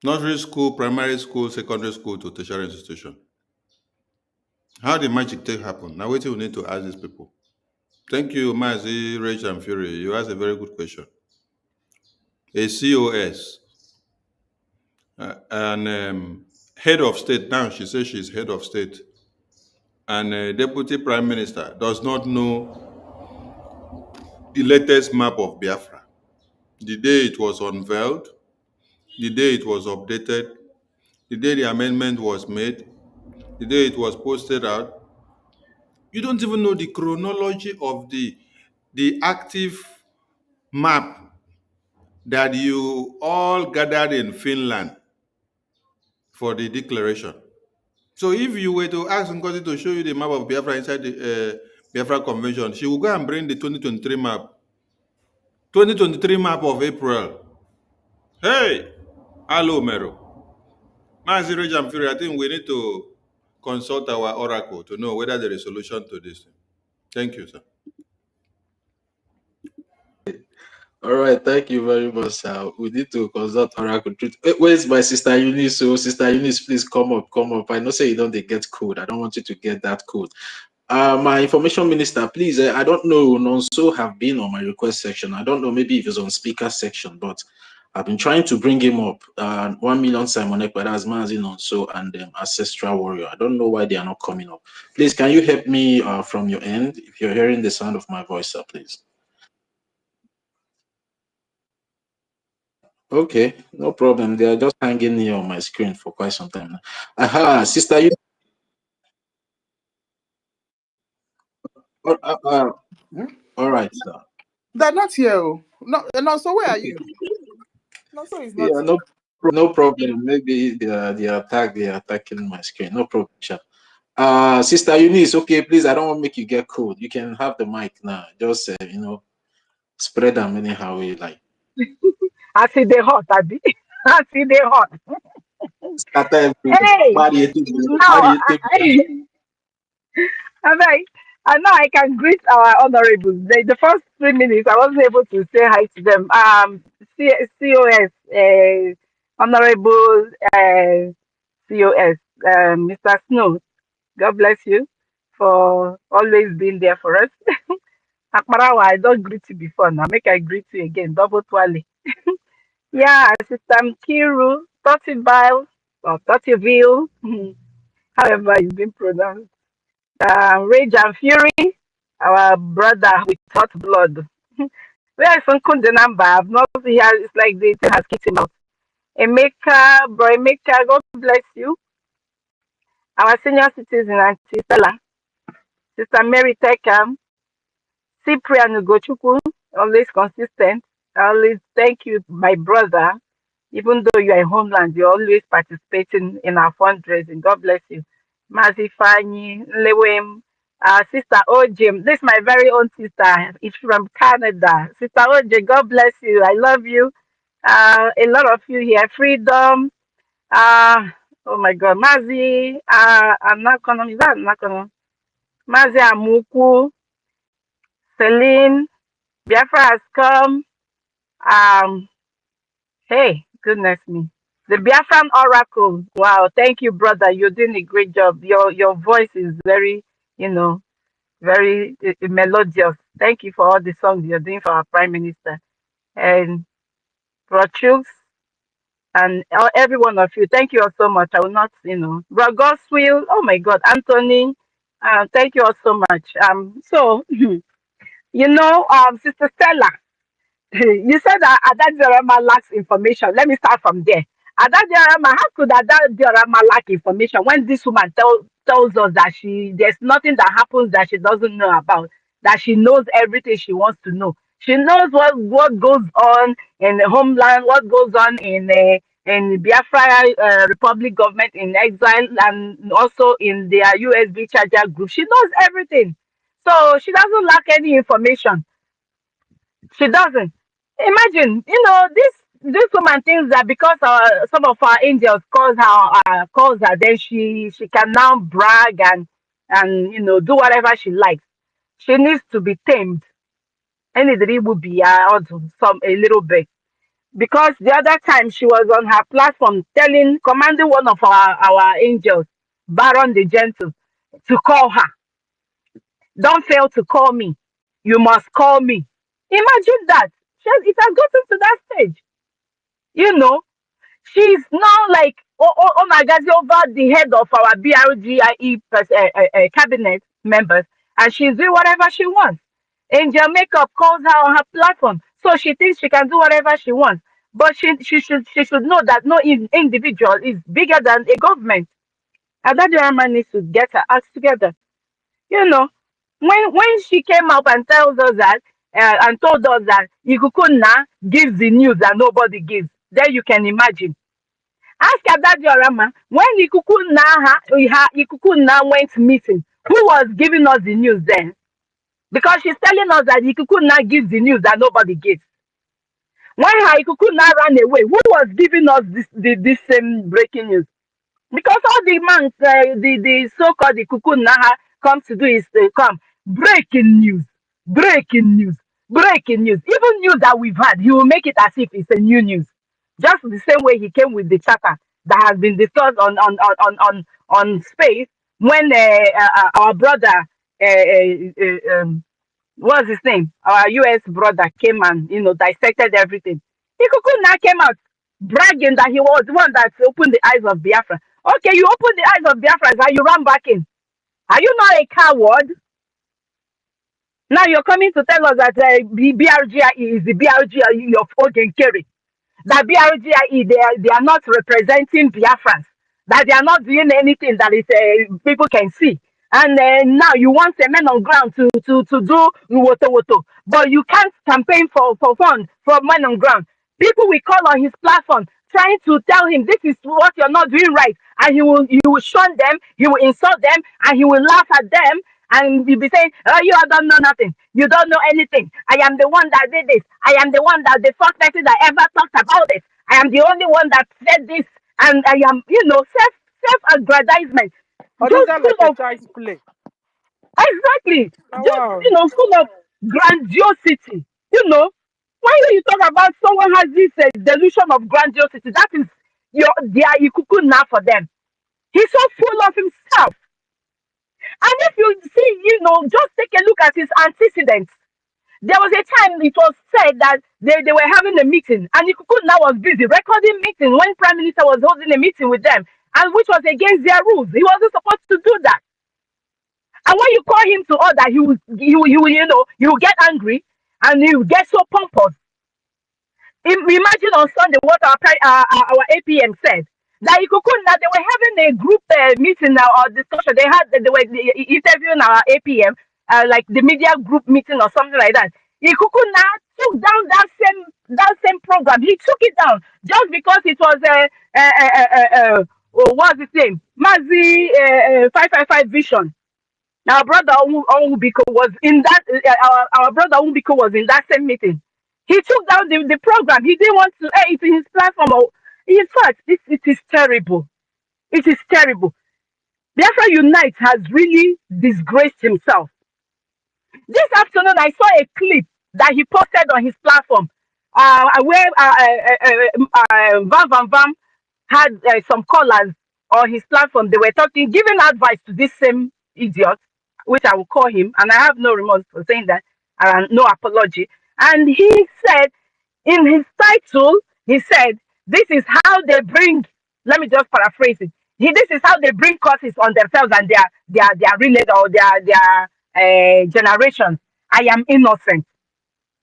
nursery school, primary school, secondary school to tertiary institution? How did magic take happen? Now, wait till we need to ask these people. Thank you, Mazi, Rage and Fury. You asked a very good question. A COS, and head of state, now she says she's head of state, and deputy prime minister does not know the latest map of Biafra. The day it was unveiled, the day it was updated, the day the amendment was made, the day it was posted out. You don't even know the chronology of the active map that you all gathered in Finland for the declaration. So if you were to ask Ngozi to show you the map of Biafra inside the Biafra Convention, she will go and bring the 2023 map. 2023 map of April. Hey, hello, Mero. Mazi Rage and Fury, I think we need to consult our oracle to know whether there is a solution to this. Thank you, sir. All right, thank you very much, sir. We need to consult Oracle Truth. Where's my sister Eunice? So, sister Eunice, please come up, come up. I know say you don't they get code. I don't want you to get that code. My information minister, please. I don't know. Nonso have been on my request section. I don't know. Maybe if it's on speaker section, but I've been trying to bring him up. 1 million Simon Ekpa, that's Mazi Nonso and Ancestral Warrior. I don't know why they are not coming up. Please, can you help me from your end if you're hearing the sound of my voice, sir, please? Okay, no problem. They are just hanging here on my screen for quite some time now. Aha, sister, you. All right, sir. They're not here. No, so where are you? No, so it's not Yeah, here. no problem. Maybe they are attacking my screen. No problem, sir. Sister Eunice, okay, please. I don't want to make you get cold. You can have the mic now. Just spread them anyhow you like. I see they hot, Abi. I see they hot. Scatter everywhere. Hey, now I'm like, and now I can greet our honorables. The first 3 minutes, I wasn't able to say hi to them. COS, Honorable COS, Mr. Snow, God bless you for always being there for us. Akmarawa, I don't greet you before now. Make I greet you again, double twally. Yeah, Sister Kiru, Tottiville, or Tottiville, however it's been pronounced. Rage and Fury, our brother with hot blood. Where is Uncle the number? I've not seen here. It's like the thing has kicked him out. Emeka, bro, Emeka, God bless you. Our senior citizen, Auntie Stella, Sister Mary Tekam, Cyprian Ugochukwu, always consistent. Always thank you, my brother. Even though you are in homeland, you're always participating in our fundraising. God bless you. Mazi Fanyi, Lewem, Sister Ojim. This is my very own sister. It's from Canada. Sister Ojim, God bless you. I love you. A lot of you here. Freedom. Oh my God. Mazi, I'm not gonna, is that not gonna? Mazi Amuku, Celine, Biafra has come. Hey, goodness me. The Biafran Oracle. Wow, thank you, brother. You're doing a great job. Your voice is very, very melodious. Thank you for all the songs you're doing for our Prime Minister. And Rochus and every one of you. Thank you all so much. I will not, Rogoswill. Oh my God, Anthony. Thank you all so much. Sister Stella. You said that Ada Diorama lacks information. Let me start from there. Ada Diorama, how could Ada Diorama lack information when this woman tells us that there's nothing that happens that she doesn't know about, that she knows everything she wants to know. She knows what goes on in the homeland, what goes on in in Biafra Republic government in exile, and also in their USB charger group. She knows everything. So she doesn't lack any information. She doesn't. Imagine, this woman thinks that because some of our angels calls her, then she can now brag and do whatever she likes. She needs to be tamed. Any will be some a little bit, because the other time she was on her platform commanding one of our angels, Baron the Gentle, to call her. Don't fail to call me. You must call me. Imagine that. It has gotten to that stage. You know, she's now like oh my God, over the head of our BRGIE cabinet members, and she's doing whatever she wants. Angel Makeup calls her on her platform, so she thinks she can do whatever she wants. But she should know that no individual is bigger than a government, and that gentleman needs to get her acts together. You know, when she came up and tells us that and told us that Ikukuna gives the news that nobody gives, then you can imagine. Ask Adadiorama, when Ikukuna went missing, who was giving us the news then? Because she's telling us that Ikukuna gives the news that nobody gives. When her Ikukuna ran away, who was giving us this same breaking news? Because all the man, the so-called the Kukunaha comes to do is come breaking news, breaking news, breaking news. Even news that we've had, he will make it as if it's a new news. Just the same way he came with the charter that has been discussed on space when our brother, what's his name, our US brother came and dissected everything. Ikukuna came out bragging that he was the one that opened the eyes of Biafra. Okay, you opened the eyes of Biafra and you run back in. Are you not a coward? Now you're coming to tell us that BRGIE is the BRGIE of Ogenkere. That BRGIE, they are not representing Biafrans. That they are not doing anything that is people can see. And now you want a man on ground to do woto woto. But you can't campaign for fund for men on ground. People will call on his platform trying to tell him this is what you're not doing right. And he will shun them, he will insult them, and he will laugh at them. And you'll be saying, oh, you don't know nothing. You don't know anything. I am the one that did this. I am the one that the first person that ever talked about it. I am the only one that said this. And I am, self-aggrandizement. Or is Just that like full a of, child's play? exactly, Oh, just, wow. full of grandiosity. When you talk about someone has this delusion of grandiosity, that is their ikuku now for them. He's so full of himself. And if you see, just take a look at his antecedents. There was a time it was said that they were having a meeting, and Ikuku was busy recording meeting when Prime Minister was holding a meeting with them, and which was against their rules. He wasn't supposed to do that. And when you call him to order, he will get angry and he will get so pompous. Imagine on Sunday what our APM said. That Ikukuna, they were having a group meeting or discussion. They were interviewing our APM, like the media group meeting or something like that. Ikukuna took down that same program. He took it down just because it was what's his name, Mazi 555 Vision. Our brother Onwubiko was in that. Our brother Onwubiko was in that same meeting. He took down the program. He didn't want to air it in his platform. In fact, it is terrible. It is terrible. Biafra Unite has really disgraced himself. This afternoon, I saw a clip that he posted on his platform, where Van Van Van had some callers on his platform. They were talking, giving advice to this same idiot, which I will call him, and I have no remorse for saying that, and no apology. And he said, in his title, he said, "This is how they bring." Let me just paraphrase it. This is how they bring curses on themselves and their relate or their generation. I am innocent.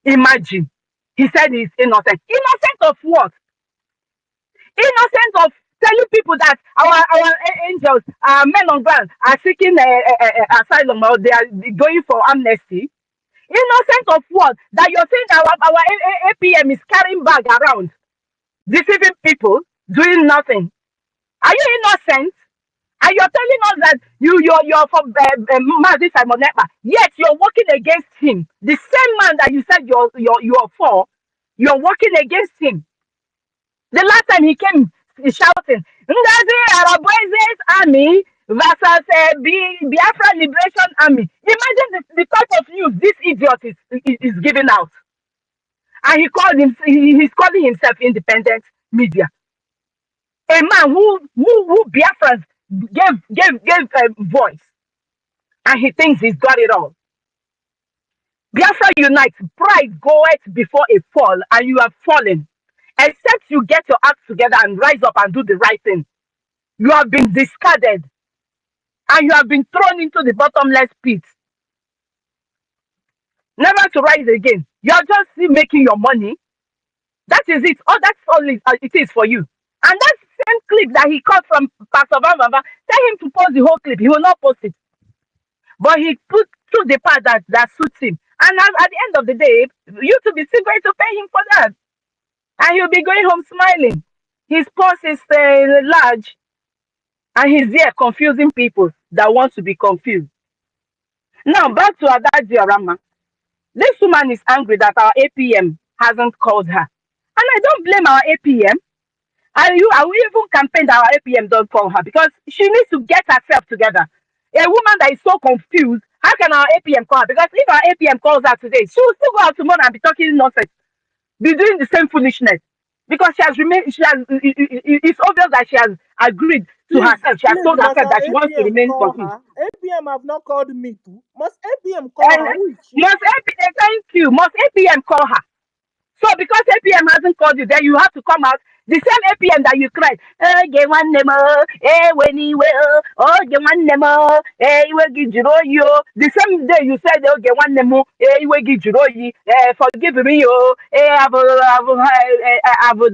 Imagine. He said he's innocent. Innocent of what? Innocent of telling people that our angels, men on ground, are seeking asylum or they are going for amnesty. Innocent of what? That you're saying that our APM is carrying bag around, deceiving people, doing nothing. Are you innocent? And you're telling us that you're from Mazi Simon Ekpa, yet you're working against him. The same man that you said you're for, you're working against him. The last time he came shouting, Ngazi Araboises Army versus Biafra Liberation Army. Imagine the type of news this idiot is giving out. And he's calling himself independent media. A man who Biafrans gave voice, and he thinks he's got it all. Biafra unites, pride goeth before a fall, and you have fallen. Except you get your act together and rise up and do the right thing. You have been discarded, and you have been thrown into the bottomless pit, never to rise again. You are just still making your money. That is it. Oh, that's all it is for you. And that same clip that he cut from Pastor Van, tell him to post the whole clip. He will not post it. But he put through the part that suits him. And at the end of the day, YouTube is still going to pay him for that. And he'll be going home smiling. His purse is large. And he's there confusing people that want to be confused. Now, back to Ada Diorama. This woman is angry that our APM hasn't called her. And I don't blame our APM. I will even campaign that our APM don't call her because she needs to get herself together. A woman that is so confused, how can our APM call her? Because if our APM calls her today, she will still go out tomorrow and be talking nonsense, be doing the same foolishness. Because it's obvious that she has agreed to herself. She has told must herself that our she wants to APM remain call confused. her? APM have not called me too. Must APM call her? Who is she? Thank you. Must APM call her? So because APM hasn't called you, then you have to come out. The same APM that you cried, get one nemo, when he will, get one nemo, you will give you. The same day you said, get one nemo, you will give you. Forgive me, I've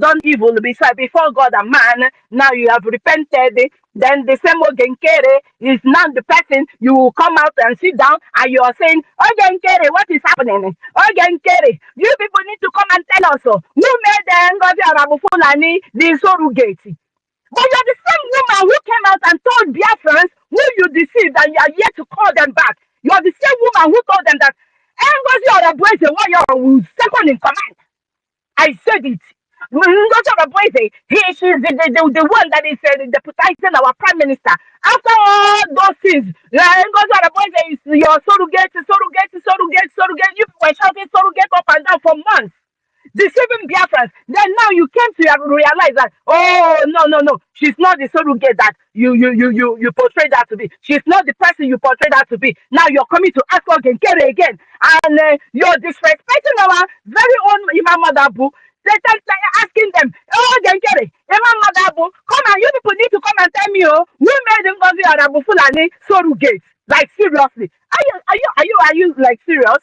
done evil before God and man. Now you have repented. Then the same Ogenkere is now the person you will come out and sit down and you are saying, Ogenkere, what is happening? Ogenkere, you people need to come and tell us who made the Ngozi Arabufulani the surrogate. But you're the same woman who came out and told Biafrans who you deceived and you are yet to call them back. You're the same woman who told them that Ngozi Arabu is the warrior who is second in command. I said it. Ngozi Arabu she's the one that is deputizing our prime minister. After all those things, Ngozi Arabu is your surrogate. You were shouting surrogate up and down for months, deceiving Biafrans. Then now you came to realize that, oh, no, she's not the surrogate that you portrayed her to be. She's not the person you portrayed her to be. Now you're coming to ask again, and you're disrespecting our very own Imam Madabu. They're asking them, oh, Genkere, Imam Madabu, come on, you people need to come and tell me, who made Ngozi Arabu Fulani surrogate? Like seriously, are you like serious?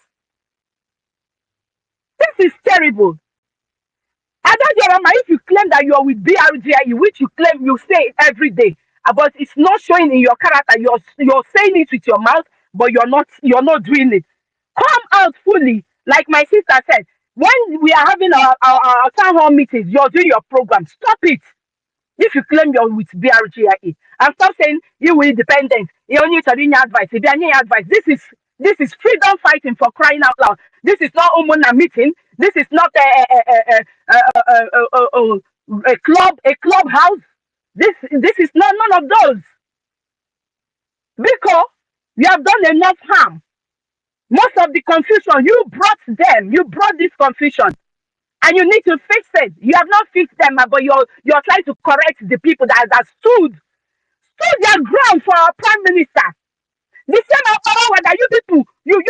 This is terrible. Adajorama, if you claim that you are with BRGIE, which you claim you say every day, but it's not showing in your character, you're saying it with your mouth, but you're not doing it. Come out fully, like my sister said. When we are having our town hall meetings, you're doing your program. Stop it. If you claim you're with BRGIE, and stop saying you will independent, you only need advice. If you need advice, this is freedom fighting, for crying out loud. This is not Omona meeting. This is not a clubhouse. This is not none of those. Because you have done enough harm. Most of the confusion you brought this confusion. And you need to fix it. You have not fixed them, but you're trying to correct the people that stood their ground for our prime minister. The same Aparawa that you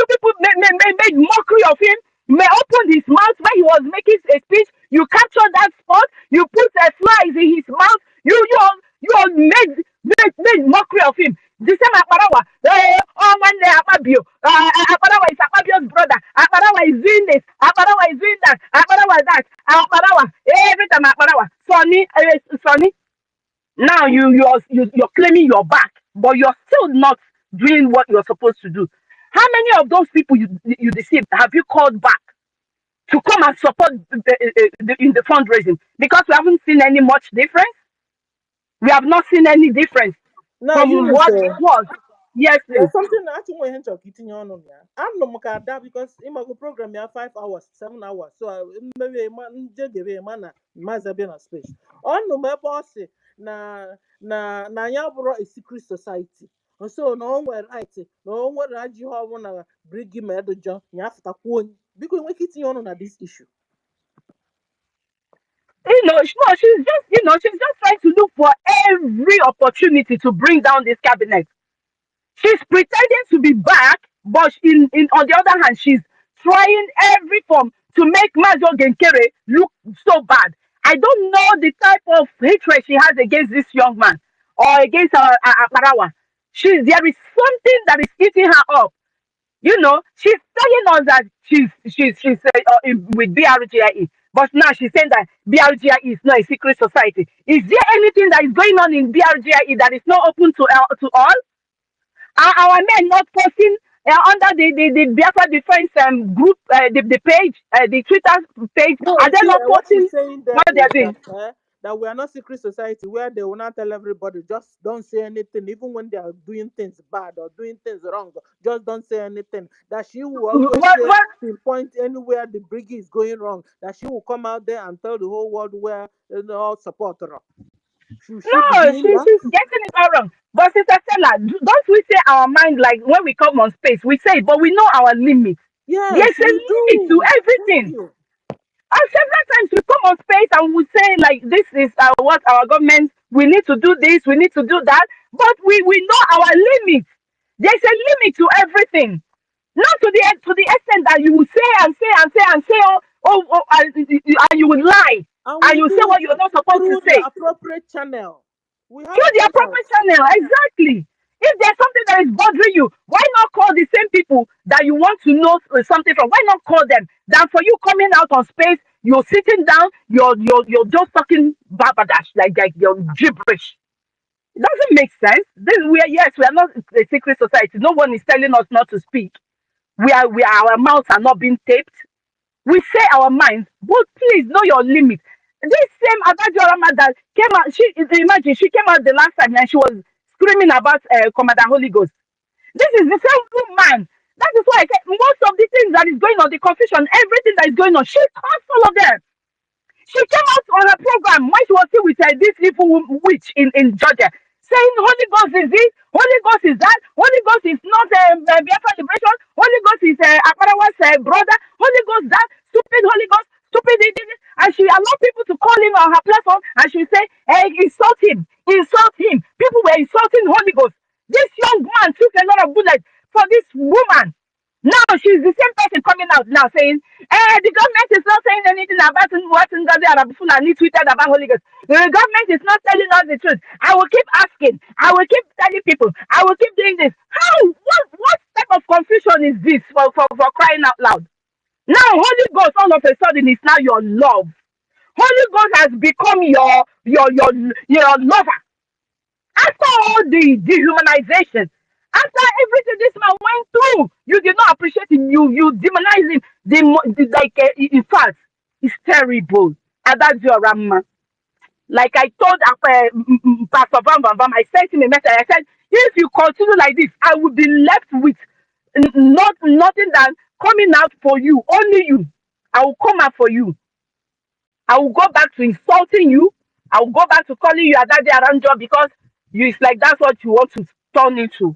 people made mockery of him, may open his mouth when he was making a speech. You captured that spot. You put flies in his mouth. You all made mockery of him. The same Aparawa. One day Aparawa is Akpabio's brother. Aparawa is doing this. Aparawa is doing that. Aparawa is that. Aparawa. Every time Aparawa. Sonny. Now you're claiming you're back, but you're still not doing what you're supposed to do. How many of those people you deceived have you called back to come and support in the fundraising, because we haven't seen any much difference. We have not seen any difference Now, from Eunice, what it was. Yes, please. there's something I actually want to getting on ya. I'm no more that because in my program, you have 5 hours, 7 hours. So maybe a man, a man, must be a space. On no my boss, na ya brought a secret society. So no one right, no one right. You have one Brgie medal John, you have to one because we're getting on this issue. No, she's just trying to look for every opportunity to bring down this cabinet. She's pretending to be back, but in on the other hand, she's trying every form to make Majo Genkere look so bad. I don't know the type of hatred she has against this young man or against Parawa. There is something that is eating her up. She's telling us that she's with BRGIE, but now she's saying that BRGIE is not a secret society. Is there anything that is going on in BRGIE that is not open to all? Are our men not posting under the Biafra Defense group, the page, the Twitter page? No, Are they see, not what posting he's saying there what they're is doing? that we are not secret society where they will not tell everybody, just don't say anything, even when they are doing things bad or doing things wrong, just don't say anything. That she will always What, say, what? pinpoint anywhere the Briggie is going wrong, that she will come out there and tell the whole world where all support her. Should she be No, doing that? she's getting it all wrong. But Sister Stella, don't we say our mind, like when we come on space, we say it, but we know our limits. Yes, There's a we limit to do. Thank everything. you. And several times we come on space and we say, like, this is what our government, we need to do this, we need to do that. But we know our limits. There's a limit to everything. Not to the extent that you will say and say and say and say, and you will lie. And And we you say do it what you're not supposed to through the say. appropriate channel. We have Through the appropriate channels. channel, exactly. If there's something that is bothering you, why not call the same people that you want to know something from? Why not call them? Than for you coming out on space, you're sitting down, you're just talking babadash, like you're gibberish. It doesn't make sense. We are not a secret society. No one is telling us not to speak. Our mouths are not being taped. We say our minds, but please know your limit. This same Abajorama that came out, imagine she came out the last time and she was screaming about Commander Holy Ghost. This is the same woman. That is why I said most of the things that is going on, the confusion, everything that is going on, she caused all of them. She came out on her program when she was still with this evil witch in Georgia, saying Holy Ghost is this, Holy Ghost is that, Holy Ghost is not Biafra liberation, Holy Ghost is Akarawa's brother, Holy Ghost that, stupid Holy Ghost, stupid this, and she allowed people to call him on her platform, and she say, hey, insult him, insult him. People were insulting Holy Ghost. This young man took a lot of bullets for this woman. Now she's the same person coming out now saying, the government is not saying anything about what Ngozi Arabufula tweeted about Holy Ghost. The government is not telling us the truth. I will keep asking. I will keep telling people. I will keep doing this. How? What type of confusion is this for crying out loud? Now Holy Ghost all of a sudden is now your love. Holy Ghost has become your lover. After all the dehumanization, after everything this man went through, you did not appreciate him. You demonize him. In fact, it's terrible. And that's your Rama. Like I told Pastor Van Van Van, I sent him a message. I said, if you continue like this, I will be left with nothing than coming out for you, only you. I will come out for you. I will go back to insulting you. I will go back to calling you a daddy around job because it's like that's what you want to turn into.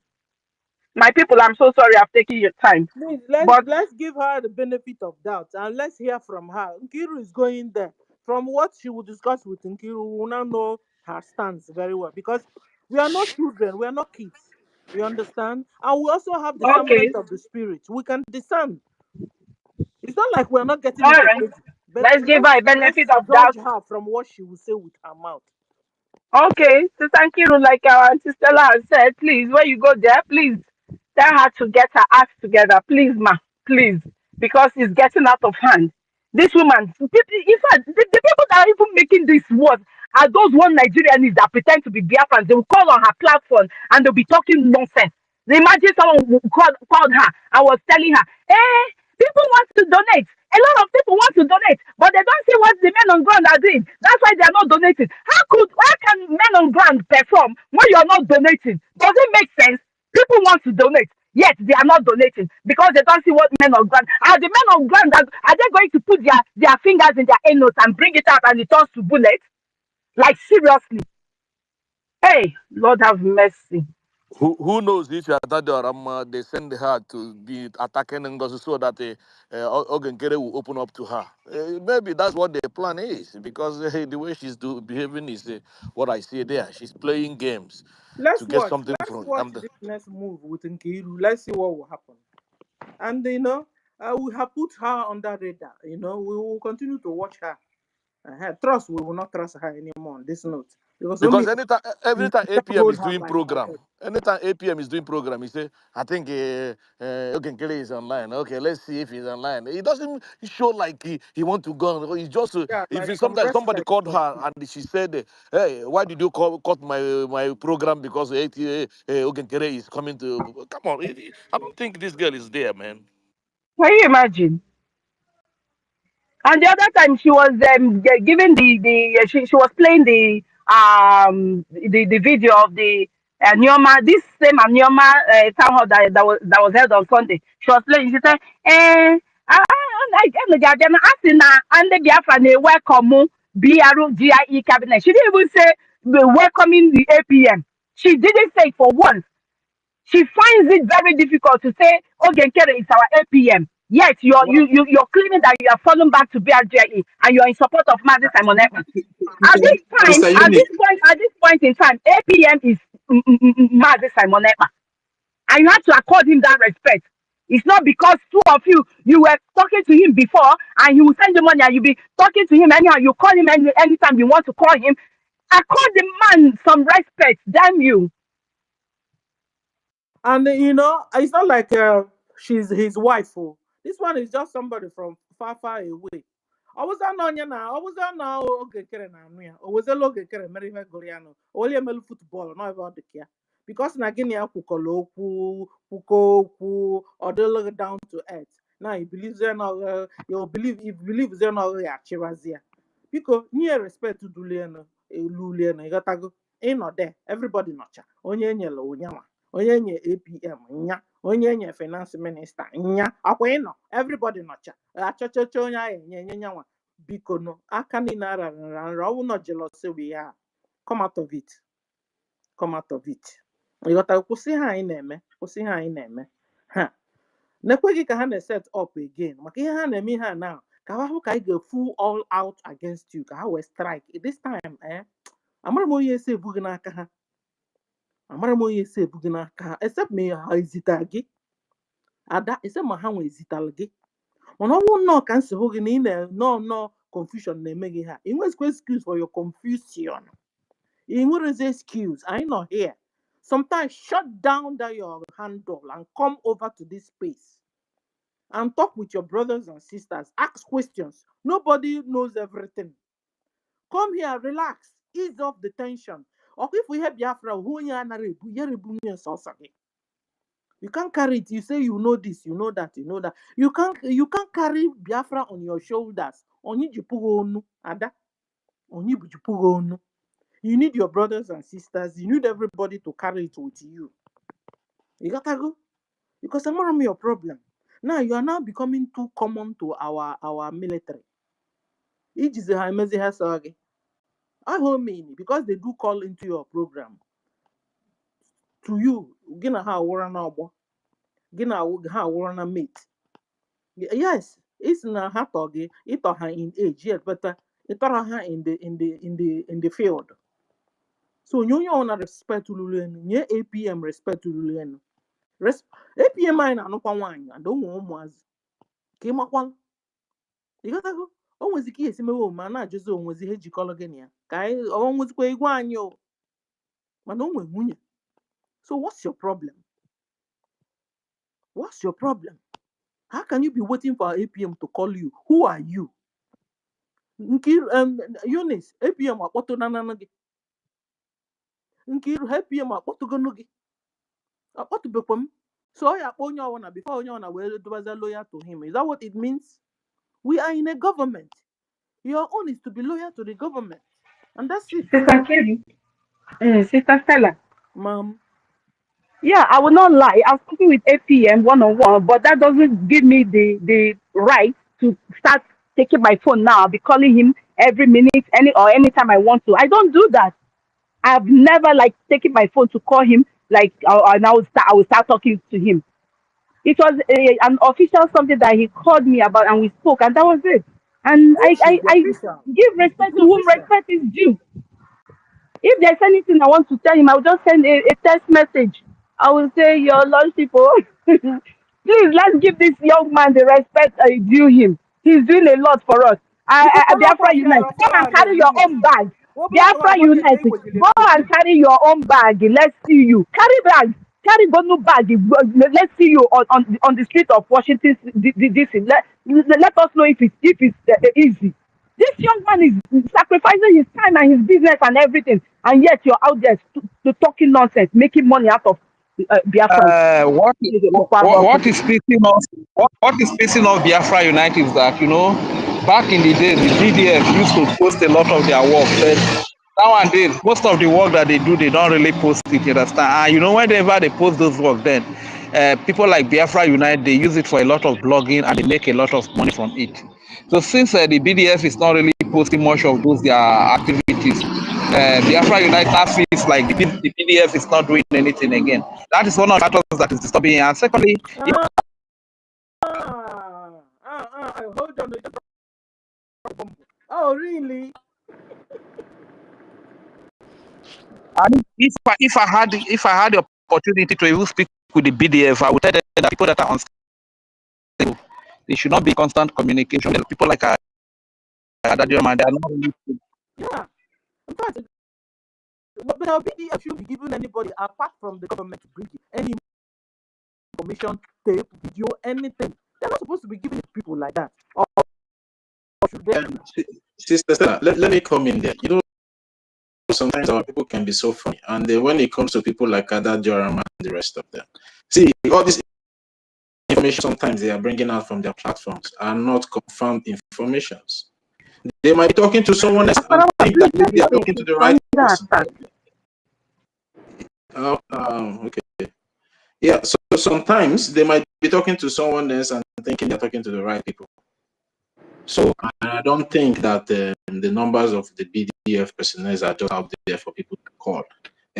My people, I'm so sorry I've taken your time. Please, let's But let's give her the benefit of doubt and let's hear from her. Nkiru is going there. From what she will discuss with Nkiru, we will now know her stance very well because we are not children, we are not kids. You understand? And we also have okay, discernment of the spirit. We can discern. It's not like we're not getting all into right. crazy, but Let's give her a benefit let's of judge doubt. her from what she will say with her mouth. Okay, so thank you, like our Auntie Stella has said, please, when you go there, please tell her to get her act together, please, ma, please, because it's getting out of hand. This woman, in fact, the people that are even making this words are those one Nigerians that pretend to be Biafrans. They will call on her platform and they'll be talking nonsense. Imagine someone called her and was telling her, hey, People want to donate. A lot of people want to donate, but they don't see what the men on ground are doing. That's why they are not donating. How can men on ground perform when you are not donating? Does it make sense? People want to donate, yet they are not donating because they don't see what men on ground. Are the men on ground are they going to put their fingers in their anus and bring it out and it turns to bullets? Like seriously. Hey, Lord have mercy. Who knows if they send her to be attacking Ngozi so that Ogenkere will open up to her. Maybe that's what the plan is because the way behaving is what I see there. She's playing games to Let's get watch. something Let's from. watch this next move with Nkiru. Let's see what will happen. And we have put her on that radar. We will continue to watch her. Trust, we will not trust her anymore on this note because only Because every time can APM hold is her doing like our program, head. anytime APM is doing program, he say, I think Ogenkere is online. Okay, let's see if he's online. He doesn't show like he want to go. He's just, Yeah, if like it's some sometimes somebody respect called for her and she said, hey, why did you cut my program because Ogenkere is coming to, come on. I don't think this girl is there, man. Can you imagine? And the other time she was giving she was playing the video of the Nyoma, this same Nyoma town hall that was held on Sunday. She was playing. She said, I see na and the Biafra na welcome BRGIE cabinet. She didn't even say welcoming the APM. She didn't say it for once. She finds it very difficult to say Ogenkere is our APM. Yet well, you're claiming that you are falling back to BRGE and you're in support of Mazi Simon Ekpa. At this time, Mr. Unique. at this point in time, APM is Mazi Simon Ekpa, and you have to accord him that respect. It's not because two of you were talking to him before and he will send you money and you be talking to him anyhow. You call him anytime you want to call him. Accord the man some respect. Damn you. and it's not like she's his wife. Oh, this one is just somebody from far, far away. I was on now. I was on now. Okay, Kere na anu ya. I was a loge Kere Mary Goriano. Only a melu football, not about the care. Because na gini ya kukoloku, kukoku, or they look down to earth. Now you believe they're not. You believe they're not chirazia. Because near respect to Duliano, Luliano, you gotta go. Ain't not there. Everybody notcha. Onye nyelo unyama. Onye nye APM nya, onye nye finance minister nya, akwa ịnọ everybody nọcha achọchọcha onye ahụ enye nyanwa biko no aka niile arara nra ọwụ nọ jealousy we ya come out of it, come out of it. ịghọta kwụsị ha anyị na-eme, kwụsị ha anyị na-eme ha nekweghị ka ha na-set up again maka ihe ha na-eme ihe a now ka ha hụ ka anyị ga-full all out against you ka ha wee strike this time amara m onye esi ebughị n'aka ha, amara m onye esi ebughị n'aka ha except ma ha ezita gị ada ese ma ha nwe ezitalụ gị mana ọnwụ nnọọ ka nsi hụ gị na ị nnọọ confusion na-eme gị ha ị nwezikwa excuse for your confusion, ị nwerezi excuse. Anyị nọ here sometimes shut down that your handle and come over to this space and talk with your brothers and sisters, ask questions. Nobody knows everything. Come here, relax, ease off the tension. Or if we have Biafra, who you can't carry it. You say you know this, you know that, you know that. You can't carry Biafra on your shoulders. Onyi jipugo onu, ada. Onyi jipugo onu. You need your brothers and sisters. You need everybody to carry it with you. You gotta go because I'm not your problem. Now you are now becoming too common to our military. Ijize ha emezi ha so gị. I mean because they do call into your program. To you, gị na ha awụra na ọgbọ. Gị na ha awụra na mate. Yes, it's na ha tọ gị ịtọ ha in age yet, but ịtọrọ ha in the field. So onye ọ na respect lulu enu, nye APM respect lulu enu. APM anyị na-anụkwa nwaanyị and ụmụ ụmụazị ka ị makwala. Ị gotago o nwezi ka ihe esi mewe omume a na-ajụzi onwezi ihe jikọrọ gị na ya ka anyị ọ nwezikwa igwe anyị o mana o nwere nwunye. So what's your problem? What's your problem? How can you be waiting for APM to call you? Who are you? Nkiru Eunice, APM akpọtụ na gị. Nkiru APM akpọtụgonu gị. Akpọtụbekwa m. So before we're loyal to him. Is that what it means? We are in a government. Your own is to be loyal to the government. And that's it. Sister Kelly, Sister Stella. Mom. Yeah, I will not lie. I was speaking with APM one-on-one, but that doesn't give me the right to start taking my phone now. I'll be calling him every minute, anytime I want to. I don't do that. I've never like taken my phone to call him like and I will start talking to him. It was an official something that he called me about and we spoke and that was it. And Which is I official? give respect It's to whom official. respect is due. If there's anything I want to tell him, I'll just send a text message. I will say, Your Lordship, please let's give this young man the respect I due him. He's doing a lot for us. Biafra Unite, come and carry your own bag. Biafra Unite, go and carry your own bag. Let's see you. Carry bag. Carry Gonu bag. Let's see you on the street of Washington DC. Let us know if it's easy. This young man is sacrificing his time and his business and everything, and yet you're out there to talking nonsense, making money out of Biafrans. What is pissing off Biafra Unite is that, back in the day, the BDF used to post a lot of their work. But nowadays, most of the work that they do, they don't really post it, you understand? And whenever they post those work, then people like Biafra Unite, they use it for a lot of blogging and they make a lot of money from it. So since the BDF is not really posting much of those their activities, Biafra Unite now feels like the BDF is not doing anything again. That is one of the factors that is disturbing. And secondly, Hold on. Oh, really? If I had the opportunity to even speak with the BDF, I would tell them that people that are unstable, they should not be in constant communication. People like Adadioma, they are not really. Yeah. In fact, but the BDF should be giving anybody apart from the government to bring any information, tape, video, anything. They're not supposed to be giving it to people like that. Or should they? Sister Stella, let me come in there. Sometimes our people can be so funny, and when it comes to people like Ada Joram and the rest of them, see, all this information sometimes they are bringing out from their platforms are not confirmed informations. They might be talking to someone else and think that maybe they are talking to the right person. Okay. Yeah, so sometimes they might be talking to someone else and thinking they're talking to the right people. So I don't think that the numbers of the BDF personnel are just out there for people to call,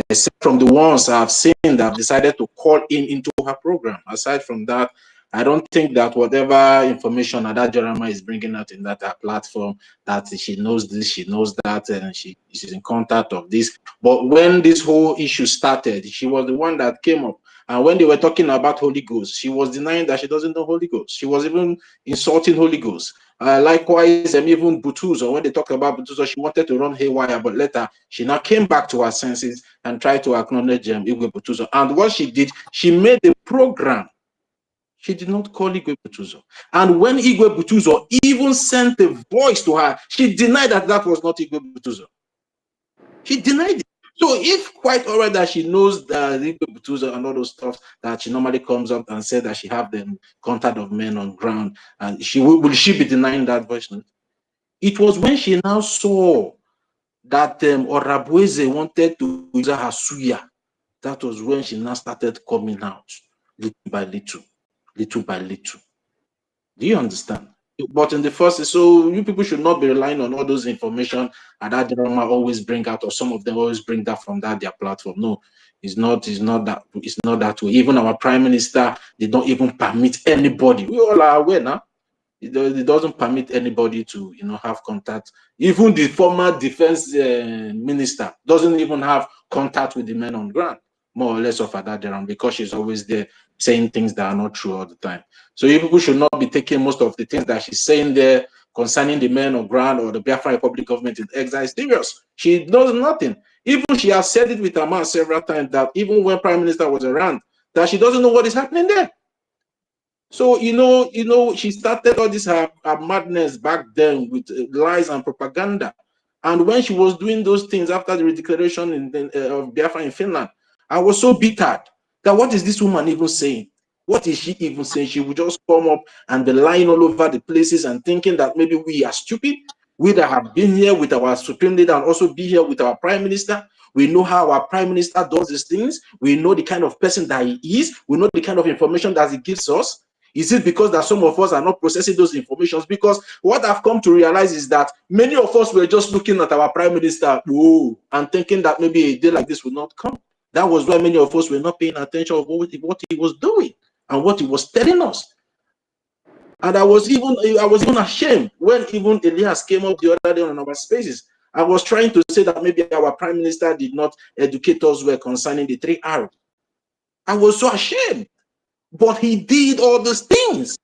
except from the ones I've seen that have decided to call into her program. Aside from that, I don't think that whatever information that Jeremiah is bringing out in that platform, that she knows this, she knows that, and she's in contact of this. But when this whole issue started, she was the one that came up. And when they were talking about Holy Ghost, she was denying that she doesn't know Holy Ghost. She was even insulting Holy Ghost. Likewise, even Butuzo, when they talked about Butuzo, she wanted to run haywire, but later she now came back to her senses and tried to acknowledge Igwe Butuzo. And what she did, she made a program. She did not call Igwe Butuzo. And when Igwe Butuzo even sent a voice to her, she denied that was not Igwe Butuzo. She denied it. So if quite alright that she knows the Igwe Butuzo and all those stuff that she normally comes up and said that she have the contact of men on ground, and will she be denying that voice? It was when she now saw that Orabueze wanted to use her suya. That was when she now started coming out, little by little, little by little. Do you understand? But in the first, so you people should not be relying on all those information and that drama always bring out, or some of them always bring that from their platform. No, it's not that way. Even our prime minister, they don't even permit anybody. We all are aware now. It doesn't permit anybody to have contact. Even the former defense minister doesn't even have contact with the men on ground, more or less, of Adadiram, because she's always there saying things that are not true all the time. So you people should not be taking most of the things that she's saying there concerning the men on ground or the Biafra Republic government in exile serious. She knows nothing. Even she has said it with her mouth several times that even when Prime Minister was around, that she doesn't know what is happening there. So she started all this her madness back then with lies and propaganda. And when she was doing those things after the redeclaration of Biafra in Finland, I was so bitter that what is this woman even saying? What is she even saying? She would just come up and be lying all over the places and thinking that maybe we are stupid. We that have been here with our supreme leader and also be here with our prime minister. We know how our prime minister does these things. We know the kind of person that he is. We know the kind of information that he gives us. Is it because that some of us are not processing those informations? Because what I've come to realize is that many of us were just looking at our prime minister, whoa, and thinking that maybe a day like this will not come. That was why many of us were not paying attention of what he was doing and what he was telling us. And I was even ashamed when even Elias came up the other day on our spaces. I was trying to say that maybe our prime minister did not educate us well concerning the 3 R's. I was so ashamed, but he did all those things.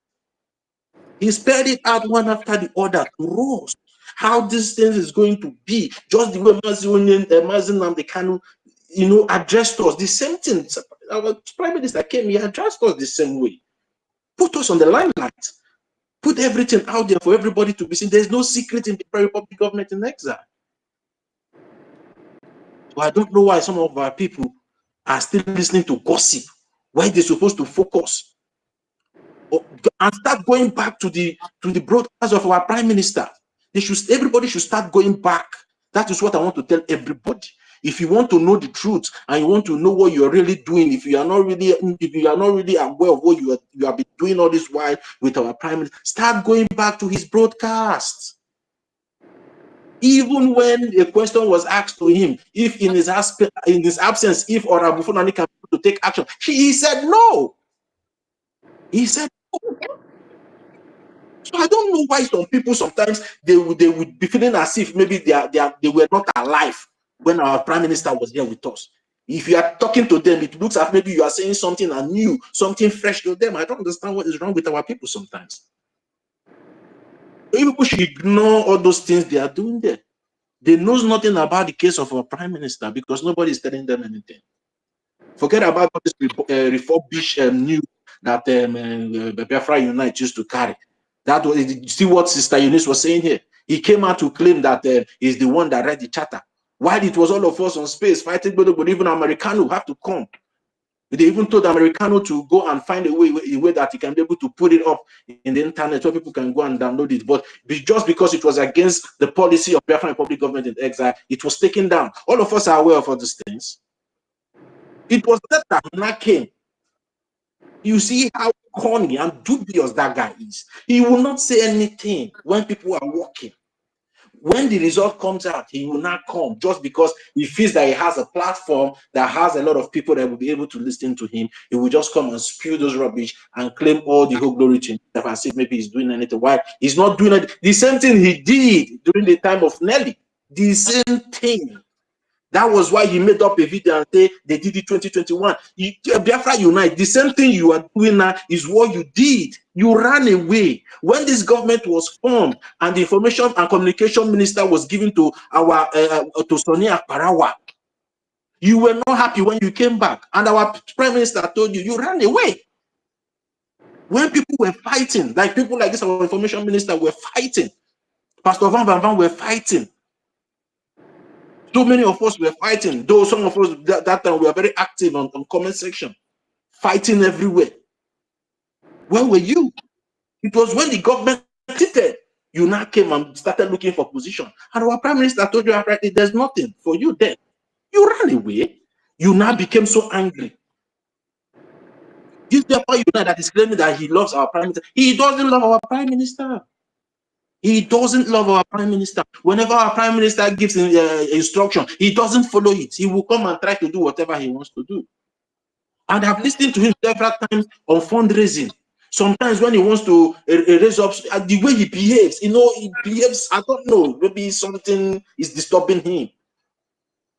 He spelled it out one after the other to us. How this thing is going to be, just the way Mazi Nnamdi Kanu, addressed us the same thing. Our prime minister came, he addressed us the same way, put us on the limelight, put everything out there for everybody to be seen. There's no secret in the Republic government in exile. So I don't know why some of our people are still listening to gossip, why they're supposed to focus and start going back to the broadcast of our prime minister. Everybody should start going back. That is what I want to tell everybody. If you want to know the truth and you want to know what you're really doing, if you are not really aware of what you have been doing all this while with our prime minister, start going back to his broadcasts. Even when a question was asked to him, if in his absence, if Honorable Fulani can to take action, he said no. He said no. So I don't know why some people sometimes they would be feeling as if maybe they were not alive when our prime minister was here with us. If you are talking to them, it looks as maybe you are saying something new, something fresh to them. I don't understand what is wrong with our people sometimes. People should ignore all those things they are doing there. They know nothing about the case of our prime minister because nobody is telling them anything. Forget about this refurbished news that Biafra Unite used to carry. That was, see what Sister Eunice was saying here. He came out to claim that he's the one that read the charter. While it was all of us on space fighting, but even Americano have to come. They even told Americano to go and find a way that he can be able to put it up in the internet where people can go and download it. But just because it was against the policy of Biafra Republic government in exile, it was taken down. All of us are aware of all these things. It was that Hannah came. You see how corny and dubious that guy is. He will not say anything when people are walking. When the result comes out, he will not come just because he feels that he has a platform that has a lot of people that will be able to listen to him. He will just come and spew those rubbish and claim all the whole glory to himself and say maybe he's doing anything. Why? He's not doing it. The same thing he did during the time of Nelly. The same thing. That was why he made up a video and say they did it 2021. Biafra Unite, the same thing you are doing now is what you did. You ran away. When this government was formed and the information and communication minister was given to our to Sonia Parawa, you were not happy when you came back. And our prime minister told you ran away. When people were fighting, like people like this, our information minister were fighting. Pastor Van were fighting. So many of us were fighting, though some of us that time were very active on comment section, fighting everywhere. Where were you? It was when the government seated, you now came and started looking for position. And our prime minister told you outrightly, there's nothing for you there. You ran away. You now became so angry. This Biafra Unite that is claiming that he loves our prime minister. He doesn't love our prime minister. He doesn't love our prime minister. Whenever our prime minister gives instruction, he doesn't follow it. He will come and try to do whatever he wants to do. And I've listened to him several times on fundraising. Sometimes when he wants to raise up, the way he behaves, he behaves, I don't know, maybe something is disturbing him.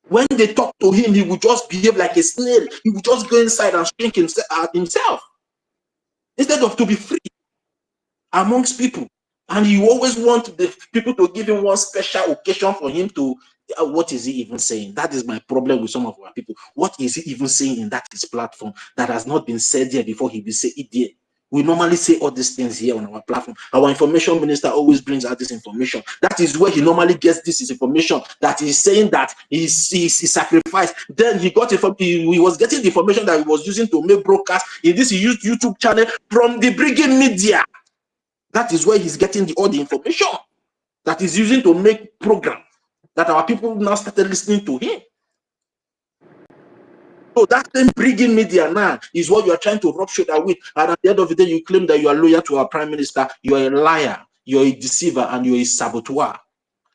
When they talk to him, he will just behave like a snail. He will just go inside and shrink himself instead of to be free amongst people. And you always want the people to give him one special occasion for him to, what is he even saying? That is my problem with some of our people. What is he even saying in that his platform that has not been said there before he will say it there? We normally say all these things here on our platform. Our information minister always brings out this information. That is where he normally gets this information, that he's saying that he sacrificed. Then he got he was getting the information that he was using to make broadcast in this YouTube channel from the Brgie media. That is where he's getting all the information that he's using to make program that our people now started listening to him. So that same Brgie media now is what you are trying to rub shoulder with. And at the end of the day, you claim that you are loyal to our prime minister. You are a liar, you're a deceiver, and you're a saboteur.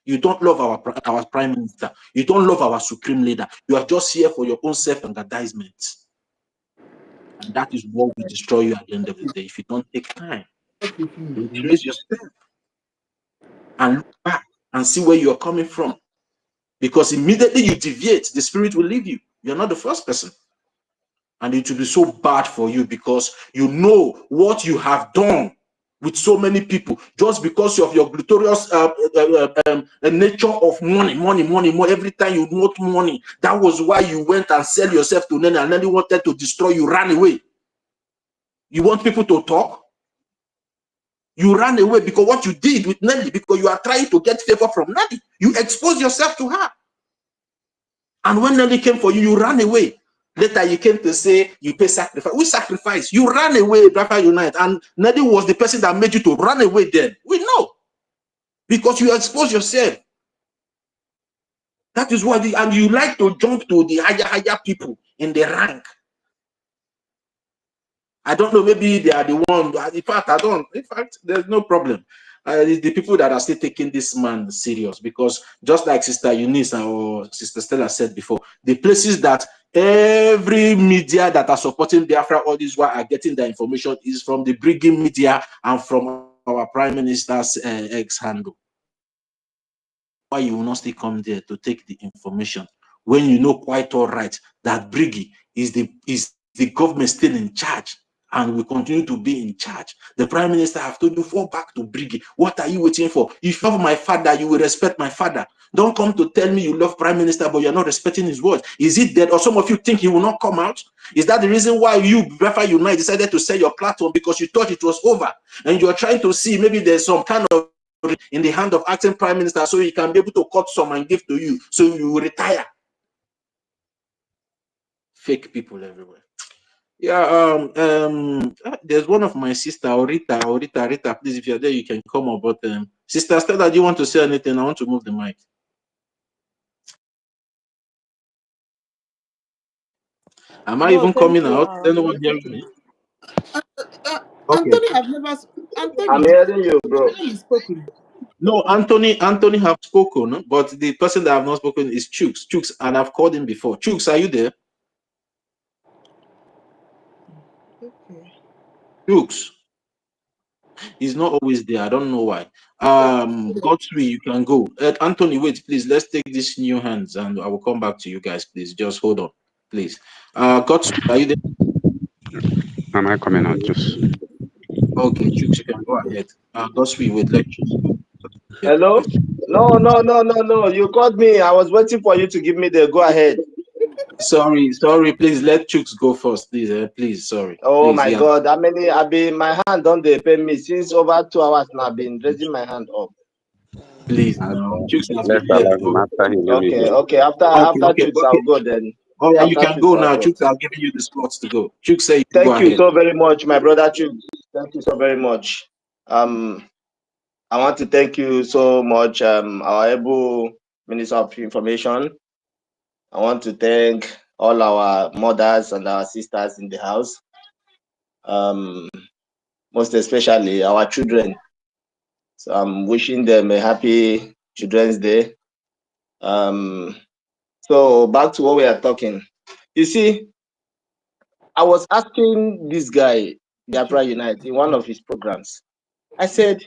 You don't love our prime minister. You don't love our supreme leader. You are just here for your own self-aggrandizement. And that is what will destroy you at the end of the day if you don't take time to trace yourself and look back and see where you are coming from. Because immediately you deviate, the spirit will leave you. You're not the first person. And it will be so bad for you because you know what you have done with so many people just because of your glutorious nature of money. Every time you want money, that was why you went and sell yourself to Nelly, and Nelly wanted to destroy you, ran away. You want people to talk? You ran away because what you did with Nelly, because you are trying to get favor from Nelly. You exposed yourself to her. And when Nelly came for you, you ran away. Later, you came to say you pay sacrifice. We sacrifice. You ran away, Biafra Unite. And Nelly was the person that made you to run away then. We know. Because you expose yourself. That is why, and you like to jump to the higher people in the rank. I don't know, maybe they are the one. In fact, I don't. In fact, there's no problem. It's the people that are still taking this man serious, because just like Sister Eunice or Sister Stella said before, the places that every media that are supporting Biafra all this while are getting the information is from the Brgie media and from our Prime Minister's ex-handle. Why you will not still come there to take the information when you know quite all right that Brgie is the government still in charge and will continue to be in charge? The Prime Minister have told you, fall back to Brgie. What are you waiting for? If you love my father, you will respect my father. Don't come to tell me you love Prime Minister, but you're not respecting his words. Is it dead? Or some of you think he will not come out? Is that the reason why you, Biafra Unite, decided to sell your platform? Because you thought it was over. And you're trying to see maybe there's some kind of in the hand of acting prime minister, so he can be able to cut some and give to you, so you will retire. Fake people everywhere. Yeah, there's one of my sister, Rita, please, if you're there, you can come up. But Sister Stella, do you want to say anything? I want to move the mic. Am I even coming out? Is anyone hearing me? Okay. Anthony, I've never. Anthony, I'm hearing you, bro. Spoken. No, Anthony have spoken, but the person that I have not spoken is Chooks, and I've called him before. Chooks, are you there? Okay. Chooks. He's not always there. I don't know why. Godfrey, you can go. Anthony, wait, please. Let's take these new hands, and I will come back to you guys. Please, just hold on, please. Godfrey, are you there? Am I coming out? Just okay. You can go ahead. Godfrey, wait. Let you go. Hello? No. You called me. I was waiting for you to give me the go ahead. Sorry. Please let Chooks go first, please. Please, sorry. Oh please, my God! I've been my hand on the pay me since over 2 hours now. I've been raising my hand up. Please, no. Chooks has let's been there. allow him after he leaves. Okay. After Chooks, I'll go then. Oh yeah, you After can go Chooks, now. Chooks, I'll give you the slots to go. Chooks, say thank you so very much, my brother Chooks. Thank you so very much. I want to thank you so much, our able Minister of Information. I want to thank all our mothers and our sisters in the house. Most especially our children. So I'm wishing them a happy Children's Day. So back to what we are talking. You see, I was asking this guy, Biafra Unite, in one of his programs. I said,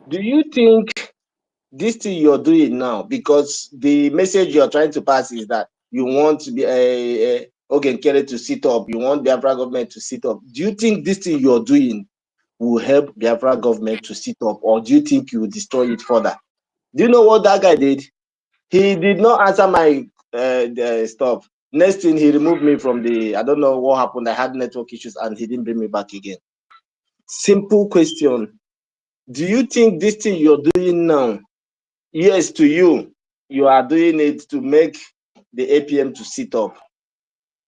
do you think this thing you're doing now, because the message you're trying to pass is that you want to be a Ogenkere to sit up, you want Biafra government to sit up. Do you think this thing you're doing will help Biafra government to sit up, or do you think you will destroy it further? Do you know what that guy did? He did not answer my stuff. Next thing, he removed me from the, I don't know what happened. I had network issues and he didn't bring me back again. Simple question. Do you think this thing you're doing now, yes, to you, you are doing it to make the APM to sit up?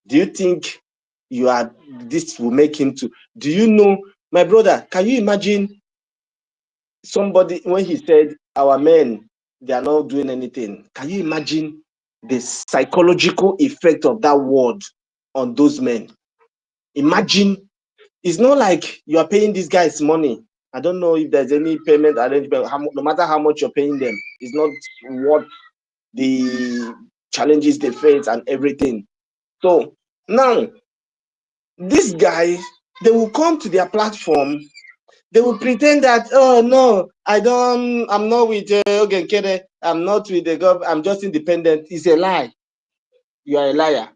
Do you think this will make him to? Do you know, my brother, can you imagine somebody when he said our men, they are not doing anything? Can you imagine the psychological effect of that word on those men? Imagine, it's not like you are paying these guys money. I don't know if there's any payment arrangement. No matter how much you're paying them, it's not what the challenges they face and everything. So now, this guy, they will come to their platform, they will pretend that, oh no, I'm not with Ogenkere, I'm not with the government, I'm just independent. It's a lie. You are a liar.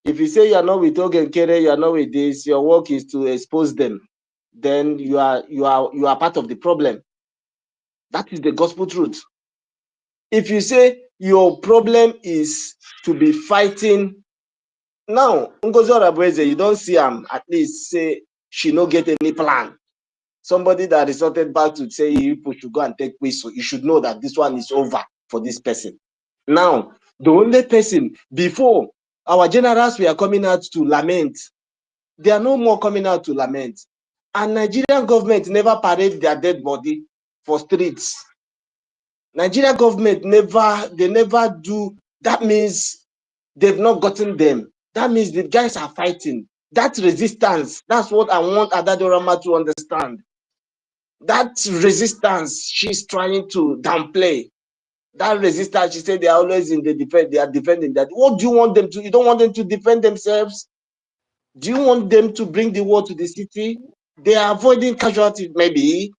If you say you are not with Ogenkere, you are not with this, your work is to expose them, then you are part of the problem. That is the gospel truth. If you say your problem is to be fighting, now Ngozi Orabueze, you don't see at least say she no get any plan. Somebody that resorted back to say people should go and take whistle, you should know that this one is over for this person. Now, the only person, before our generals were coming out to lament, they are no more coming out to lament. And Nigerian government never parade their dead body for streets. Nigerian government never do. That means they've not gotten them. That means the guys are fighting. That resistance, that's what I want Adadorama to understand. That resistance she's trying to downplay. That resistance, she said they are always in the defense, they are defending that. What do you want them to? You don't want them to defend themselves? Do you want them to bring the war to the city? They are avoiding casualties, maybe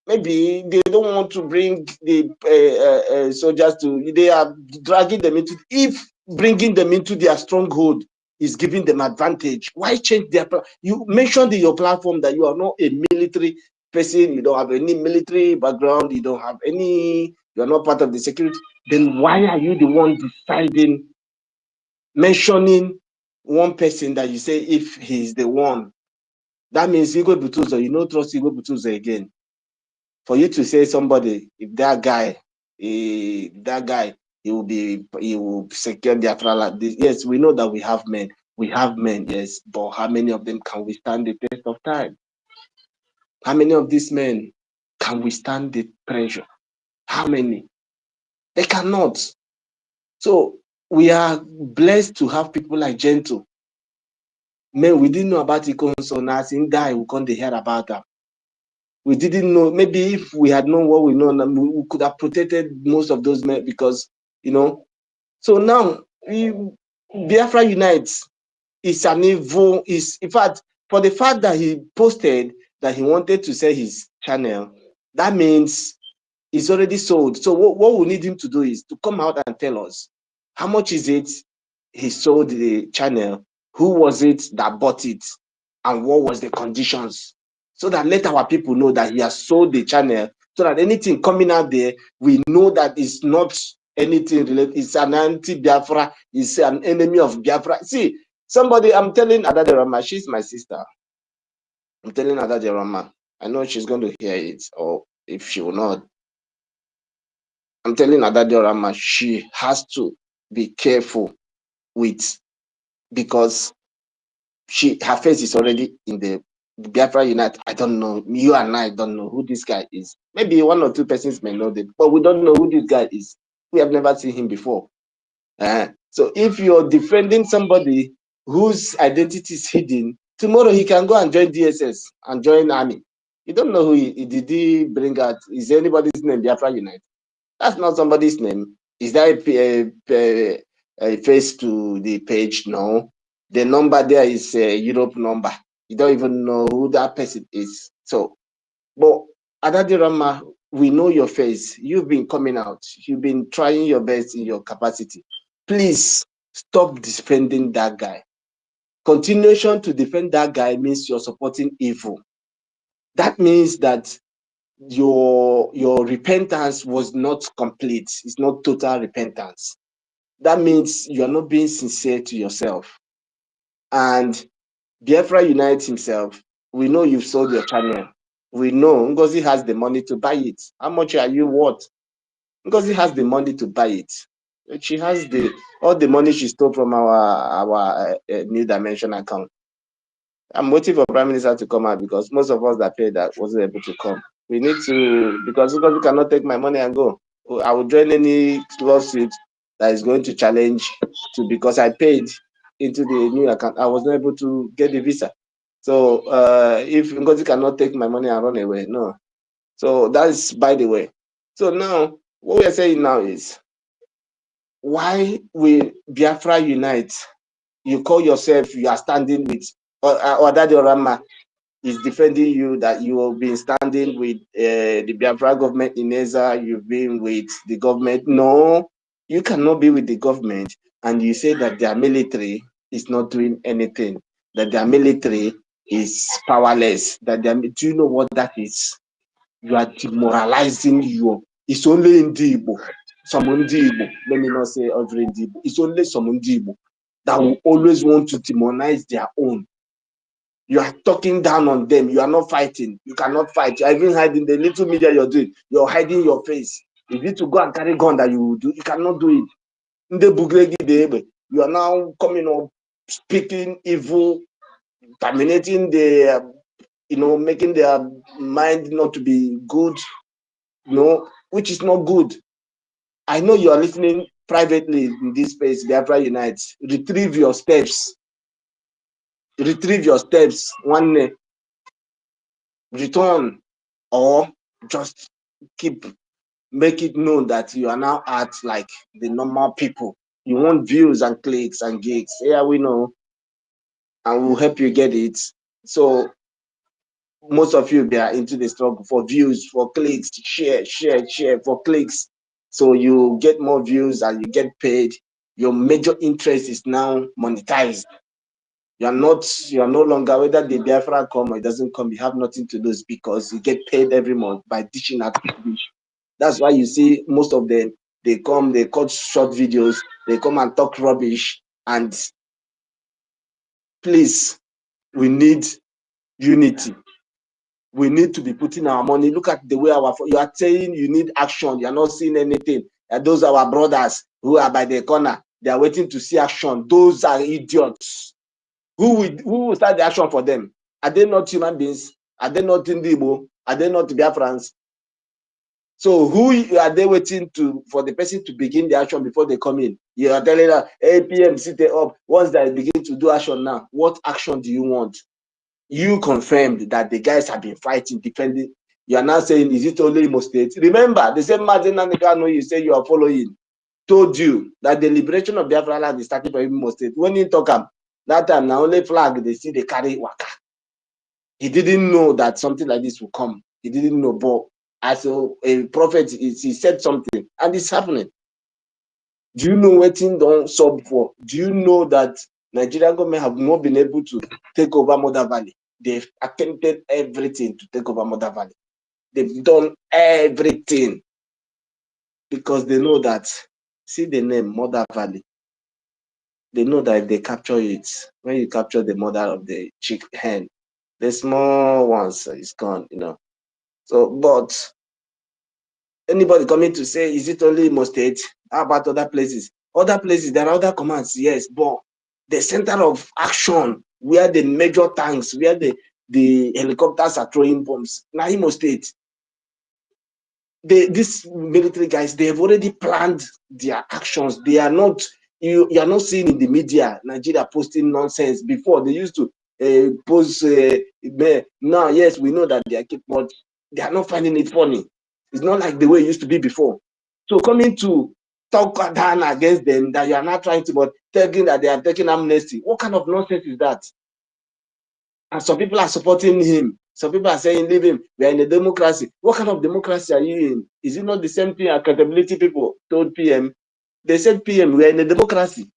they don't want to bring the soldiers to, they are dragging them into, if bringing them into their stronghold is giving them advantage, why change their plan? You mentioned in your platform that you are not a military person, you don't have any military background, you don't have any, you are not part of the security, then why are you the one deciding, mentioning one person that you say if he's the one? That means Igwe Butuzo, you don't trust Igwe Butuzo again. For you to say somebody, if that guy, he will secure the Biafra. Yes, we know that we have men, yes, but how many of them can withstand the test of time? How many of these men can withstand the pressure? How many? They cannot. So we are blessed to have people like Gentle. Man, we didn't know about Ikonso, now since die, we can't hear about them. We didn't know. Maybe if we had known what we know, we could have protected most of those men, because, you know. So now, Biafra Unites is an evil, in fact, for the fact that he posted that he wanted to sell his channel, that means it's already sold. So what we need him to do is to come out and tell us how much is it he sold the channel, who was it that bought it, and what was the conditions, so that let our people know that he has sold the channel, so that anything coming out there, we know that it's not anything related, it's an anti-Biafra, it's an enemy of Biafra. See, somebody, I'm telling Adaderama, she's my sister. I'm telling Adaderama, I know she's going to hear it, or if she will not, I'm telling Adaderama, she has to be careful with, because her face is already in the Biafra Unite. I don't know. You and I don't know who this guy is. Maybe one or two persons may know them, but we don't know who this guy is. We have never seen him before. So if you're defending somebody whose identity is hidden, tomorrow he can go and join DSS and join army. You don't know who did he bring out. Is anybody's name Biafra Unite? That's not somebody's name. Is that a face to the page? No. The number there is a Europe number. You don't even know who that person is. So, but Adadirama, we know your face. You've been coming out. You've been trying your best in your capacity. Please stop defending that guy. Continuation to defend that guy means you're supporting evil. That means that your repentance was not complete. It's not total repentance. That means you're not being sincere to yourself. And Biafra Unite himself, We know you've sold your channel. We know Ngozi has the money to buy it. How much are you worth? Ngozi has the money to buy it. She has all the money she stole from our New Dimension account. I'm waiting for Prime Minister to come out because most of us that paid that wasn't able to come. We need to, because Ngozi cannot take my money and go. I will join any lawsuit that is going to challenge because I paid into the new account. I was not able to get the visa. So if Ngozi cannot take my money and run away, no. So that's by the way. So now what we are saying now is, why will Biafra unite? You call yourself, you are standing with Odadi Orama is defending you, that you have been standing with the Biafra government in Eza, you've been with the government. No, you cannot be with the government and you say that their military is not doing anything, that their military is powerless, that do you know what that is? You are demoralizing you. It's only in Igbo, some Igbo, let me not say every Igbo, it's only some Igbo that will always want to demonize their own. You are talking down on them. You are not fighting. You cannot fight. You are even hiding the little media you're doing. You're hiding your face. If you to go and carry gun that you will do, you cannot do it. You are now coming up, speaking evil, terminating making their mind not to be good, which is not good. I know you are listening privately in this space, Biafra Unite. Retrieve your steps. Retrieve your steps. One return, or just make it known that you are now act like the normal people. You want views and clicks and gigs. Yeah, we know, and we'll help you get it. So most of you, they are into the struggle for views, for clicks, share for clicks. So you get more views and you get paid. Your major interest is now monetized. You are no longer, whether the Biafra come or it doesn't come, you have nothing to lose because you get paid every month by dishing out dish. That's why you see most of them, they come, they cut short videos, they come and talk rubbish. And please, we need unity. We need to be putting our money. Look at the way you are saying you need action. You are not seeing anything. And those are our brothers who are by the corner. They are waiting to see action. Those are idiots. Who will start the action for them? Are they not human beings? Are they not Indibo? Are they not Biafrans? So who are they waiting for the person to begin the action before they come in? You are telling them, 8 p.m. sit up. Once they begin to do action now, what action do you want? You confirmed that the guys have been fighting, defending. You are now saying, is it only Imo State? Remember, the same Martin Nanekano you say you are following told you that the liberation of Biafra land is starting from Imo State. When you talk that time, now only flag they see they carry waka. He didn't know that something like this will come. He didn't know, but as a prophet, he said something, and it's happening. Do you know what thing don't sub for? Do you know that Nigerian government have not been able to take over Mother Valley? They've attempted everything to take over Mother Valley. They've done everything because they know that, see the name Mother Valley. They know that if they capture it, when you capture the mother of the chick hen, the small ones is gone, So, but anybody coming to say, is it only Imo State? How about other places? Other places, there are other commands, yes, but the center of action, where the major tanks, where the helicopters are throwing bombs, now Imo State. These military guys, they have already planned their actions. They are not, you are not seeing in the media, Nigeria posting nonsense. Before, they used to post, now, yes, we know that they are keep, but they are not finding it funny. It's not like the way it used to be before. So coming to talk down against them, that you are not trying to, but telling that they are taking amnesty. What kind of nonsense is that? And some people are supporting him. Some people are saying, leave him. We are in a democracy. What kind of democracy are you in? Is it not the same thing accountability people told PM? They said, PM, we are in a democracy.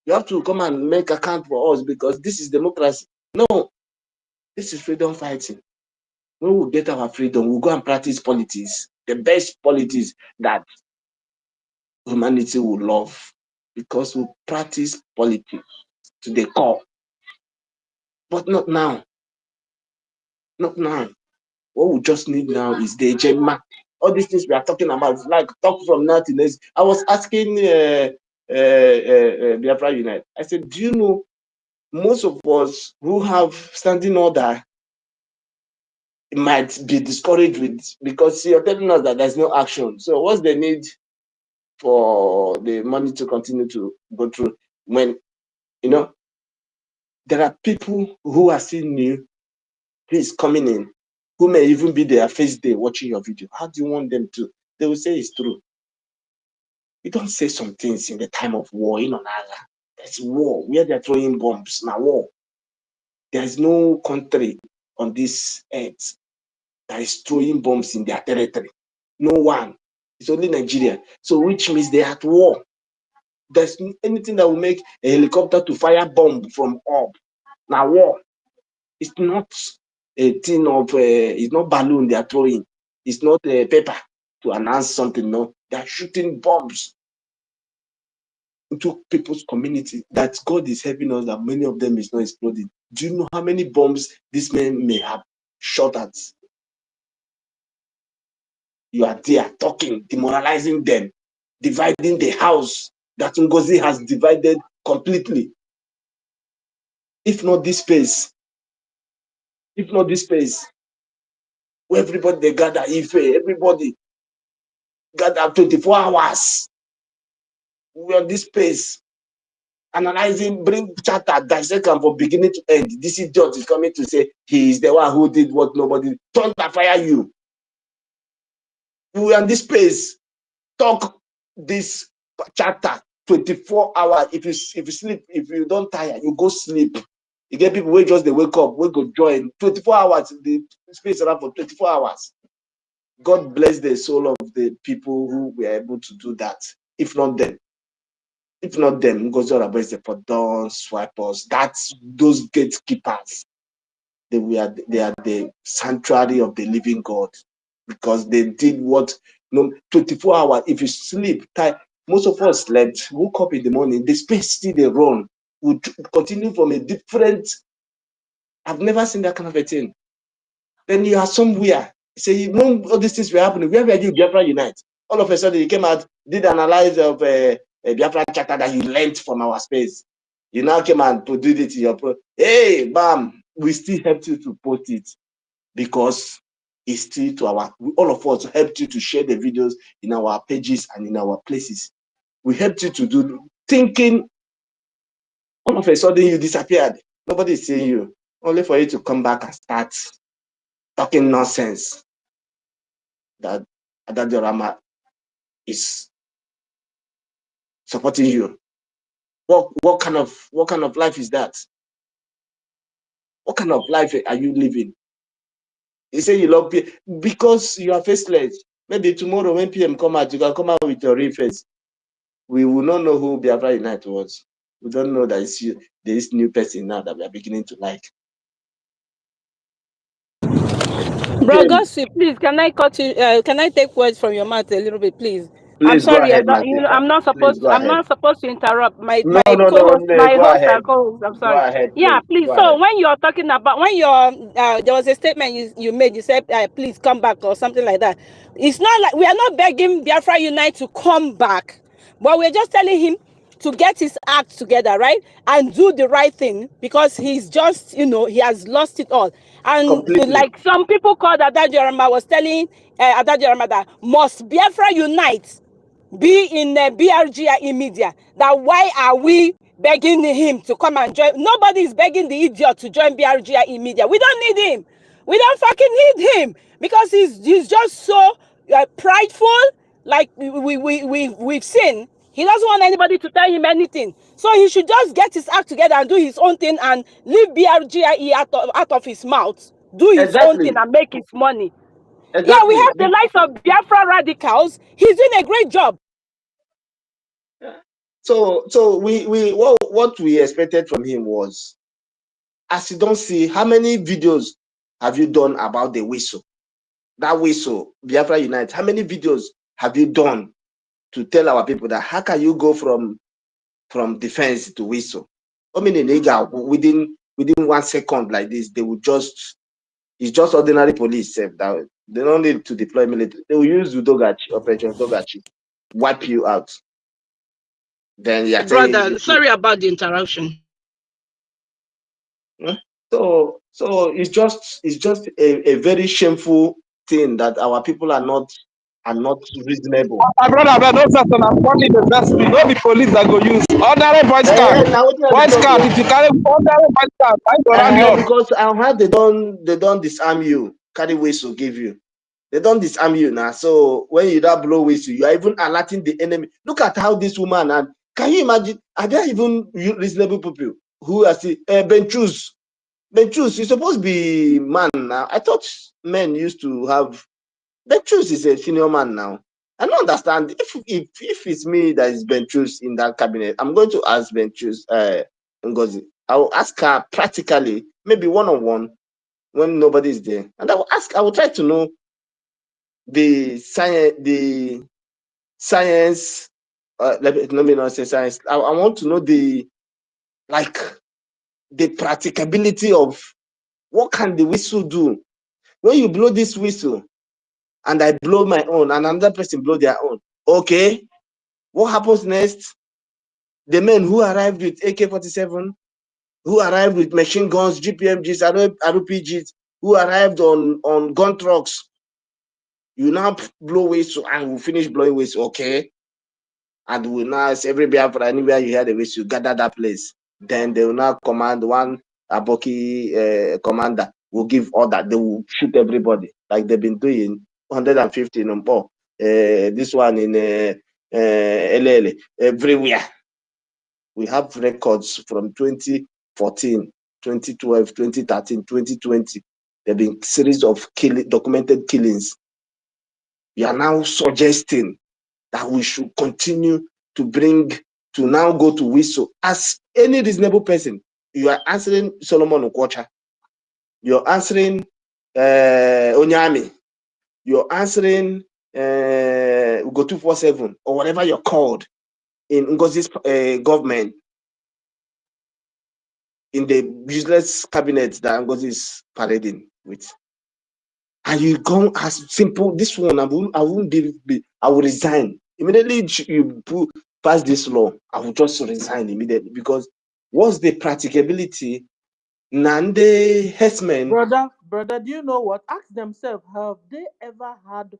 You have to come and make account for us because this is democracy. No, this is freedom fighting. When we get our freedom, we'll go and practice politics. The best politics that humanity will love, because we practice politics to the core. But not now. Not now. What we just need now is the Gemma. All these things we are talking about, like talk from now to next. I was asking Biafra Unite. I said, do you know most of us who have standing order might be discouraged with, because you're telling us that there's no action. So what's the need for the money to continue to go through when, you know, there are people who are still new, who is coming in, who may even be their first day watching your video. How do you want them to? They will say it's true. You don't say some things in the time of war in Onaga. There's war where they're throwing bombs. Now war. There's no country on this earth that is throwing bombs in their territory. No one. It's only Nigeria. So which means they're at war. There's anything that will make a helicopter to fire bomb from up. Now war. It's not a thing of it's not balloon they are throwing. It's not a paper to announce something. No, they're shooting bombs into people's community. That God is helping us that many of them is not exploding. Do you know how many bombs this man may have shot at? You are there talking, demoralizing them, dividing the house that Ngozi has divided completely. If not this space, where everybody they gather, if everybody gather 24 hours, we are this space, analyzing, bring charter, dissect them from beginning to end. This idiot is coming to say he is the one who did what nobody, thunder fire you. We are in this space, talk this charter 24 hours. If you sleep, if you don't tire, you go sleep. You get people who just they wake up, we go join 24 hours, the space around for 24 hours. God bless the soul of the people who were able to do that. If not them, Ngozi Oravez for dawn swipers. That's those gatekeepers. They are the sanctuary of the living God, because they did what 24 hours. If you sleep, most of us slept, woke up in the morning, the space still they run. We continue from a different. I've never seen that kind of a thing. Then you are somewhere. Say, when all these things were happening, where were you, Biafra Unite? All of a sudden, you came out, did analyze of a Biafra charter that you learned from our space. You now came and put it in your hey, bam, we still helped you to post it because it's still to all of us helped you to share the videos in our pages and in our places. We helped you to do thinking. All of a sudden, you disappeared. Nobody is seeing you. Only for you to come back and start talking nonsense that Adadiorama is supporting you. What kind of life is that? What kind of life are you living? You say you love PM because you are faceless. Maybe tomorrow when PM come out, you can come out with your real face. We will not know who Biafra Unite was. We don't know that it's you, there is new person now that we are beginning to like. Bro, Gossip, please, can I cut you? Can I take words from your mouth a little bit, please? I'm Please go sorry, I ahead, don't. my You know, sister. Please go I'm ahead. not supposed to interrupt my No, co-host, my go host ahead. and co-host. I'm Go sorry. ahead, Yeah, please. please. Go So ahead. when you're talking about there was a statement you made. You said, "Please come back" or something like that. It's not like we are not begging Biafra Unite to come back, but we're just telling him to get his act together, right, and do the right thing, because he's just, he has lost it all. And Completely. like some people called Adadiorama was telling Adadiorama that must Biafra Unite be in BRGI media, that why are we begging him to come and join? Nobody is begging the idiot to join BRGI media. We don't need him. We don't fucking need him, because he's just so prideful. Like we've seen, he doesn't want anybody to tell him anything. So he should just get his act together and do his own thing and leave BRGI out of his mouth. Do his own thing Exactly. and make his money. Yeah, we Exactly. have the likes of Biafra radicals. He's doing a great job. So we what we expected from him was, as you don't see, how many videos have you done about the whistle? That whistle, Biafra Unite, how many videos have you done to tell our people that how can you go from defense to whistle? I mean, in Niger, within 1 second like this, they would just, It's just ordinary police. That they don't need to deploy military. They will use Udogachi, Operation Udogachi, wipe you out. Then you are saying, Brother, sorry about the interruption. so it's just a very shameful thing that our people are not reasonable. My brother, those person are funny the best. Not the police that go use ordinary voice card. Now what I Voice talk card, if you carry ordinary voice card, I go round you up. because I heard they don't disarm you, carry whistle give you. They don't disarm you now. So when you don't blow whistle, you are even alerting the enemy. Look at how this woman, and can you imagine? Are there even reasonable people who are still Benchus? Benchus, you're supposed to be man now. I thought men used to have. Benchus is a senior man now. I don't understand. If it's me that is Benchus in that cabinet, I'm going to ask Benchus, Ngozi. I will ask her practically, maybe one-on-one, when nobody is there, and I will try to know the science. Let me not say science. I want to know the practicability of what can the whistle do. When you blow this whistle and I blow my own and another person blow their own, okay, what happens next? The men who arrived with AK-47, who arrived with machine guns, GPMGs, RPGs, who arrived on gun trucks, you now blow whistle and we finish blowing whistle, okay? And we now, every Biafra, anywhere you hear the whistle, gather that place. Then they will now command one Aboki commander will give order. They will shoot everybody like they've been doing 150 in Umpo. This one in LL, everywhere. We have records from 2014, 2012, 2013, 2020. There have been series of documented killings. You are now suggesting that we should continue to now go to whistle. As any reasonable person, you are answering Solomon Okwacha, you're answering Onyami, you're answering Ugo 247, or whatever you're called in Ngozi's government, in the useless cabinet that Ngozi is parading with. And you go as simple, this one, I will resign. Immediately you pass this law, I will just resign immediately, because what's the practicability? Nande Hessman. Brother, do you know what? Ask themselves, have they ever had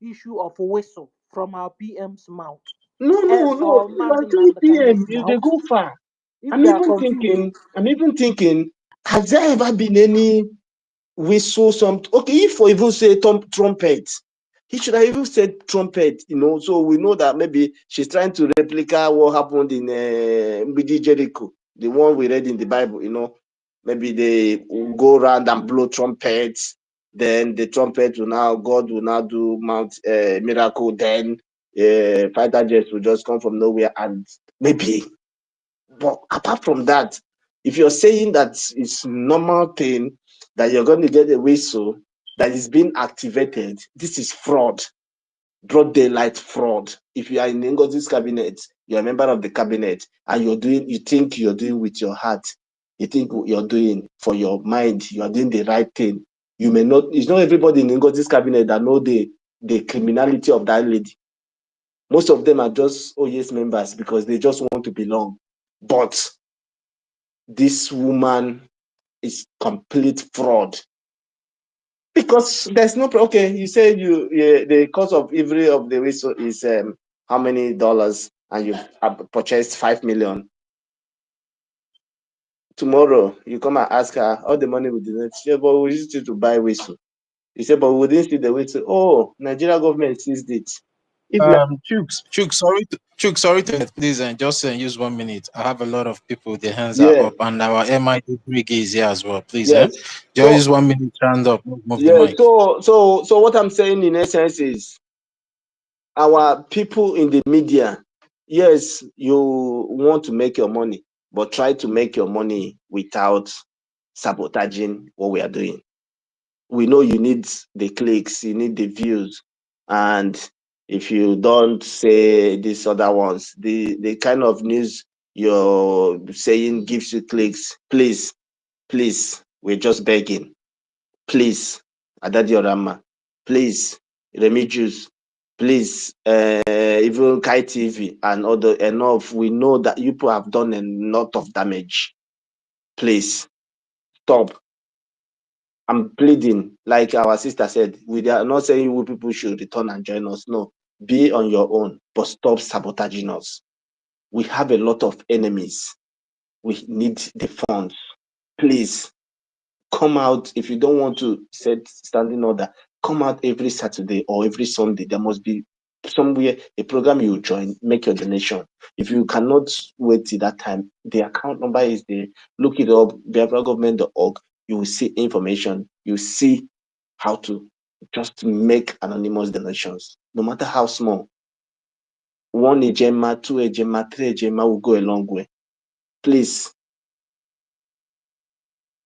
issue of whistle from our PM's mouth? No. Or I'm Mazin telling PM, Namdekan's they mouth? go far. If I'm they are even confused. thinking, has there ever been any whistle, something? Okay, if we even say trumpet, he should have even said trumpet, so we know that maybe she's trying to replicate what happened in Mbidi Jericho, the one we read in the Bible, maybe they will go around and blow trumpets, then the trumpet God will now do Mount miracle, then fighter jets will just come from nowhere, and maybe. But apart from that, if you're saying that it's normal thing that you're going to get a whistle that is being activated, this is fraud, broad daylight fraud. If you are in Ngozi's cabinet, you're a member of the cabinet, and you think you're doing with your heart, you think you're doing for your mind, you are doing the right thing. You may not. It's not everybody in Ngozi's cabinet that know the criminality of that lady. Most of them are just OYS members because they just want to belong. But this woman is complete fraud, because there's no. Okay, you said the cost of every of the whistle is how many dollars, and you have purchased 5 million. Tomorrow you come and ask her all the money we didn't. She said, but we used it to buy whistle. You said, but we didn't see the whistle. Oh, Nigeria government seized it. If Chuk, sorry to please and just use 1 minute. I have a lot of people, their hands are yeah, up, and our MID Brgie is here as well. Please, yes. just use 1 minute, round up, move the Yeah, mic. so what I'm saying in essence is, our people in the media, yes, you want to make your money, but try to make your money without sabotaging what we are doing. We know you need the clicks, you need the views, and if you don't say these other ones, the kind of news you're saying gives you clicks, please, we're just begging. please, Adadi Orama, please, Remy Juice, please, even Kai TV and other enough. We know that you people have done a lot of damage. Please stop. I'm pleading, like our sister said, we are not saying you people should return and join us. No, be on your own, but stop sabotaging us. We have a lot of enemies. We need the funds. Please come out. If you don't want to set standing order, come out every Saturday or every Sunday. There must be somewhere a program you join, make your donation. If you cannot wait till that time, the account number is there. Look it up, biafragovernment.org. You will see information. You see how to just make anonymous donations, no matter how small. 1 ejema, 2 ejema, 3 ejema will go a long way. Please,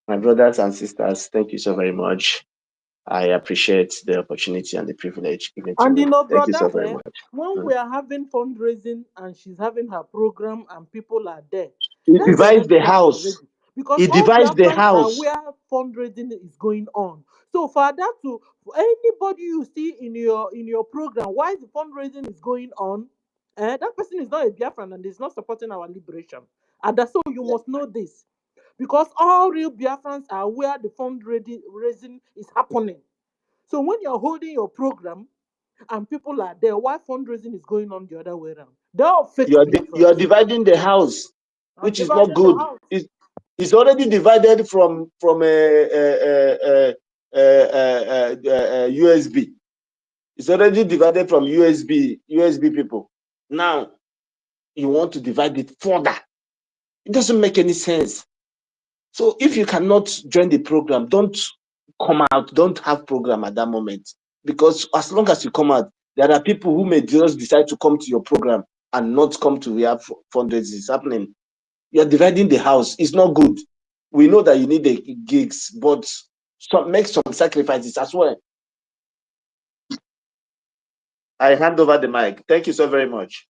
my brothers and sisters, thank you so very much. I appreciate the opportunity and the privilege given to And me. you know, Thank you brother, so very much. when Mm. we are having fundraising and she's having her program and people are there, It that's a divides red the flag house. already. Because It all divides the Biafrans are house. where fundraising is going on. So for that to for anybody you see in your program, why the fundraising is going on, that person is not a Biafran and is not supporting our liberation. And that's so you must know this. Because all real Biafrans are where the fundraising is happening. So when you're holding your program and people are there, why fundraising is going on the other way around? They're all fake You Biafrans. are dividing the house, I'm which is not dividing the good. house. It's already divided from USB. It's already divided from USB people. Now you want to divide it further. It doesn't make any sense. So if you cannot join the program, don't come out, don't have program at that moment. Because as long as you come out, there are people who may just decide to come to your program and not come to where fundraising is happening. You're dividing the house. It's not good. We know that you need the gigs, but make some sacrifices as well. I hand over the mic. Thank you so very much.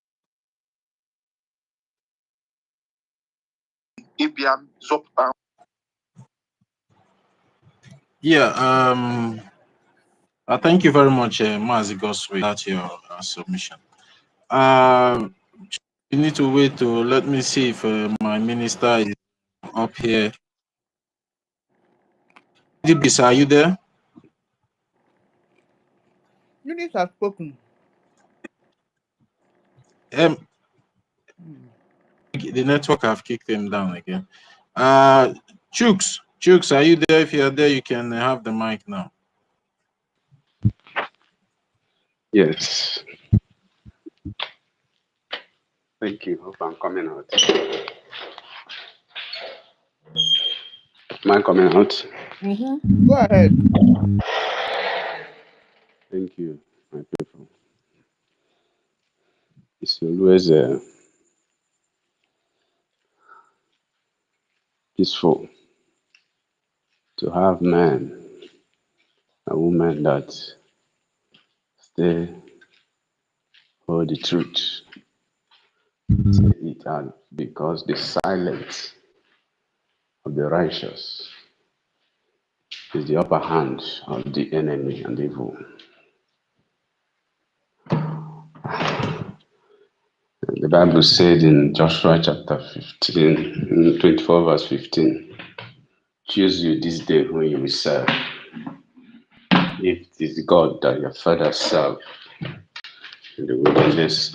Yeah, thank you very much, Mazi Goswe, that's your submission. You need to wait to let me see if my minister is up here. DBs, are you there? Units have spoken. The network have kicked him down again. Chooks, are you there? If you're there, you can have the mic now. Yes. Thank you. Hope I'm coming out. Am I coming out? Mm-hmm. Go ahead. Thank you, my people. It's always peaceful to have men and women that stay hold the truth, say it out, because the silence of the righteous is the upper hand of the enemy and evil. The Bible said in Joshua chapter 15, 24 verse 15, choose you this day whom you will serve. If it is God that your fathers served in the wilderness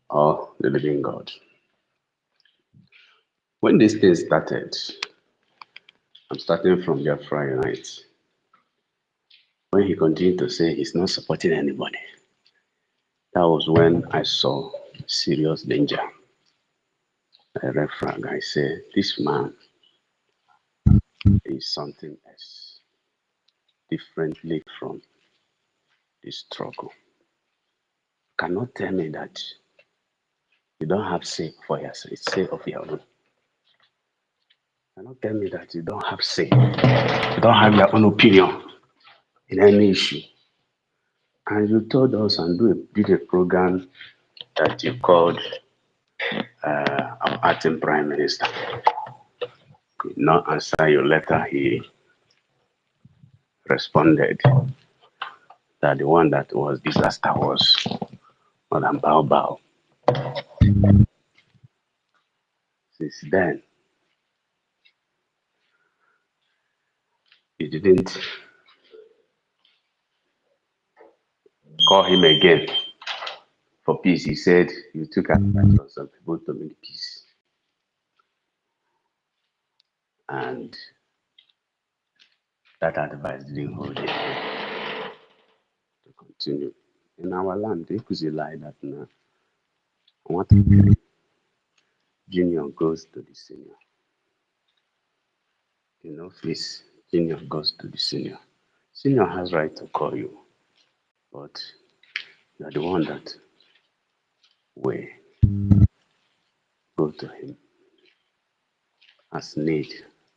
or the living God. When this thing started, I'm starting from Biafra Unite. When he continued to say he's not supporting anybody, that was when I saw serious danger. I red flag. I said, this man is something else, differently from the struggle. You cannot tell me that you don't have say for yourself, say of your own. You cannot tell me that you don't have say, you don't have your own opinion in any issue. And you told us and did a program that you called our acting prime minister. Could not answer your letter. He responded that the one that was disaster was Madam Bao Bao. Since then, he didn't call him again for peace. He said you took advice from some people to make peace. And that advice didn't hold him to continue. In our land, it was a lie that now, what junior goes to the senior. In office, junior goes to the senior. Senior has right to call you, but you are the one that will go to him as need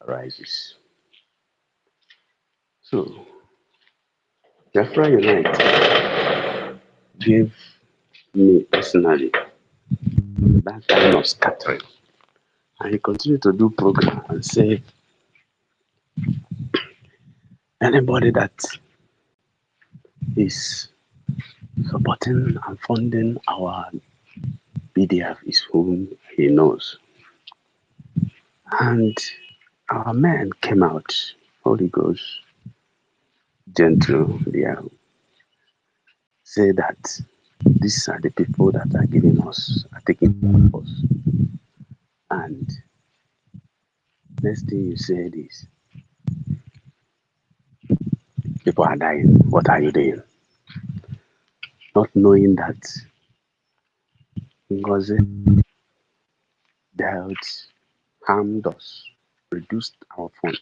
arises. So, Biafra Unite gave me personally that kind of scattering. And he continued to do program and say anybody that is supporting and funding our BDF is whom he knows. And our men came out, Holy Ghost, gentle, say that these are the people that are giving us, are taking care of us. And next thing you said is, people are dying, what are you doing? Not knowing that Ngozi dealt, harmed us, reduced our fund,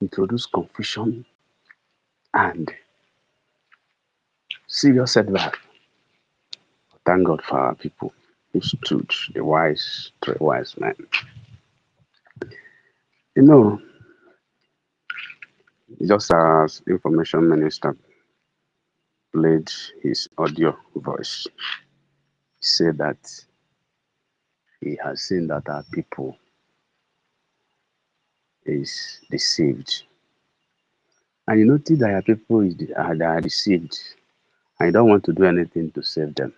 introduced confusion and serious setback. Thank God for our people who stood, the three wise men. You know, just as information minister played his audio voice, he said that he has seen that our people is deceived. And you notice that our people are deceived and you don't want to do anything to save them.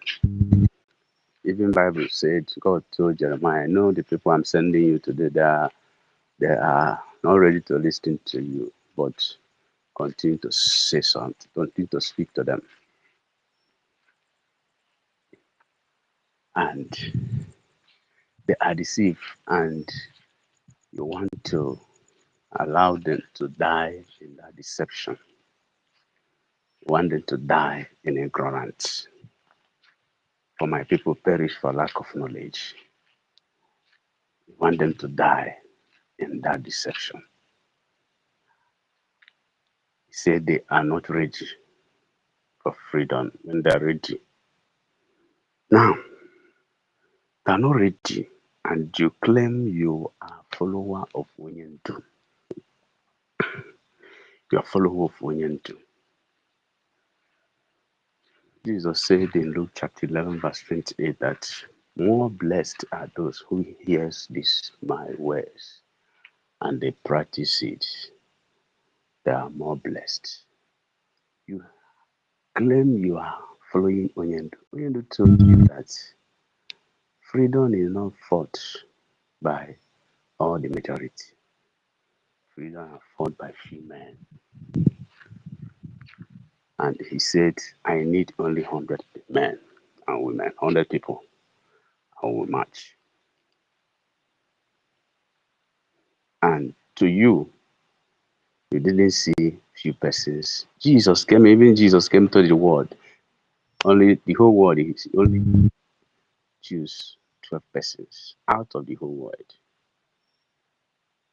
Even Bible said, God told Jeremiah, I know the people I'm sending you today, they are not ready to listen to you, but continue to say something, continue to speak to them. And they are deceived, and you want to allow them to die in that deception. You want them to die in ignorance. For my people perish for lack of knowledge. You want them to die in that deception. He said they are not ready for freedom when they are ready. Now, they are not ready, and you claim you are a follower of Onyendu. You are a follower of Onyendu. Jesus said in Luke chapter 11, verse 28, that more blessed are those who hears this my words and they practice it. They are more blessed. You claim you are following Onyendu. Onyendu told you that freedom is not fought by all the majority. Freedom is fought by few men. And he said, I need only 100 men and women, 100 people. I will march. And to you, you didn't see few persons. Even Jesus came to the world. Only the whole world is only choose 12 persons out of the whole world.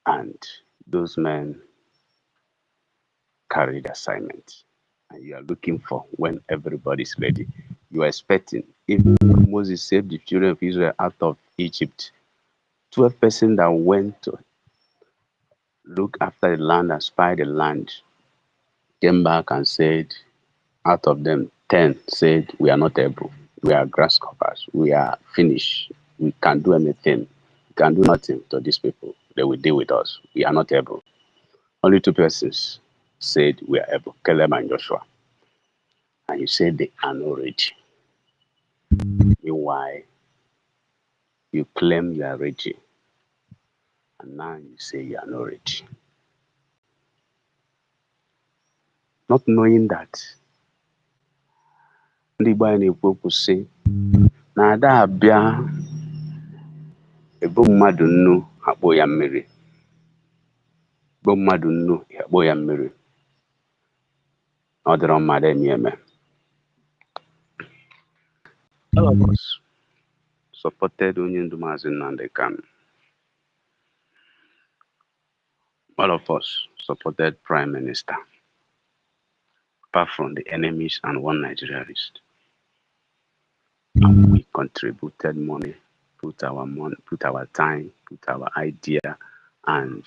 And those men carried assignment. And you are looking for when everybody's ready. You are expecting. Even Moses saved the children of Israel out of Egypt, 12 persons that went to look after the land and spy the land came back and said, out of them, 10 said, we are not able. We are grasshoppers. We are finished. We can't do anything. We can do nothing to these people. They will deal with us. We are not able. Only two persons said we are able, Caleb and Joshua. And you said they are not ready. Meanwhile, you claim you are ready. And now you say you are not ready. Not knowing that ndị Igbo anyị na-ekwu okwu sị na ada abịa ebo mmadụ nnu akpọ ya mmiri. Ebo mmadụ nnu akpọ ya mmiri. Ọ dịrọ mmadụ eme eme. All of us supported onye ndu Maazị Nnamdi Kanu. All of us supported Prime Minister, apart from the enemies and one Nigerianist. And we contributed money, put our time, put our idea, and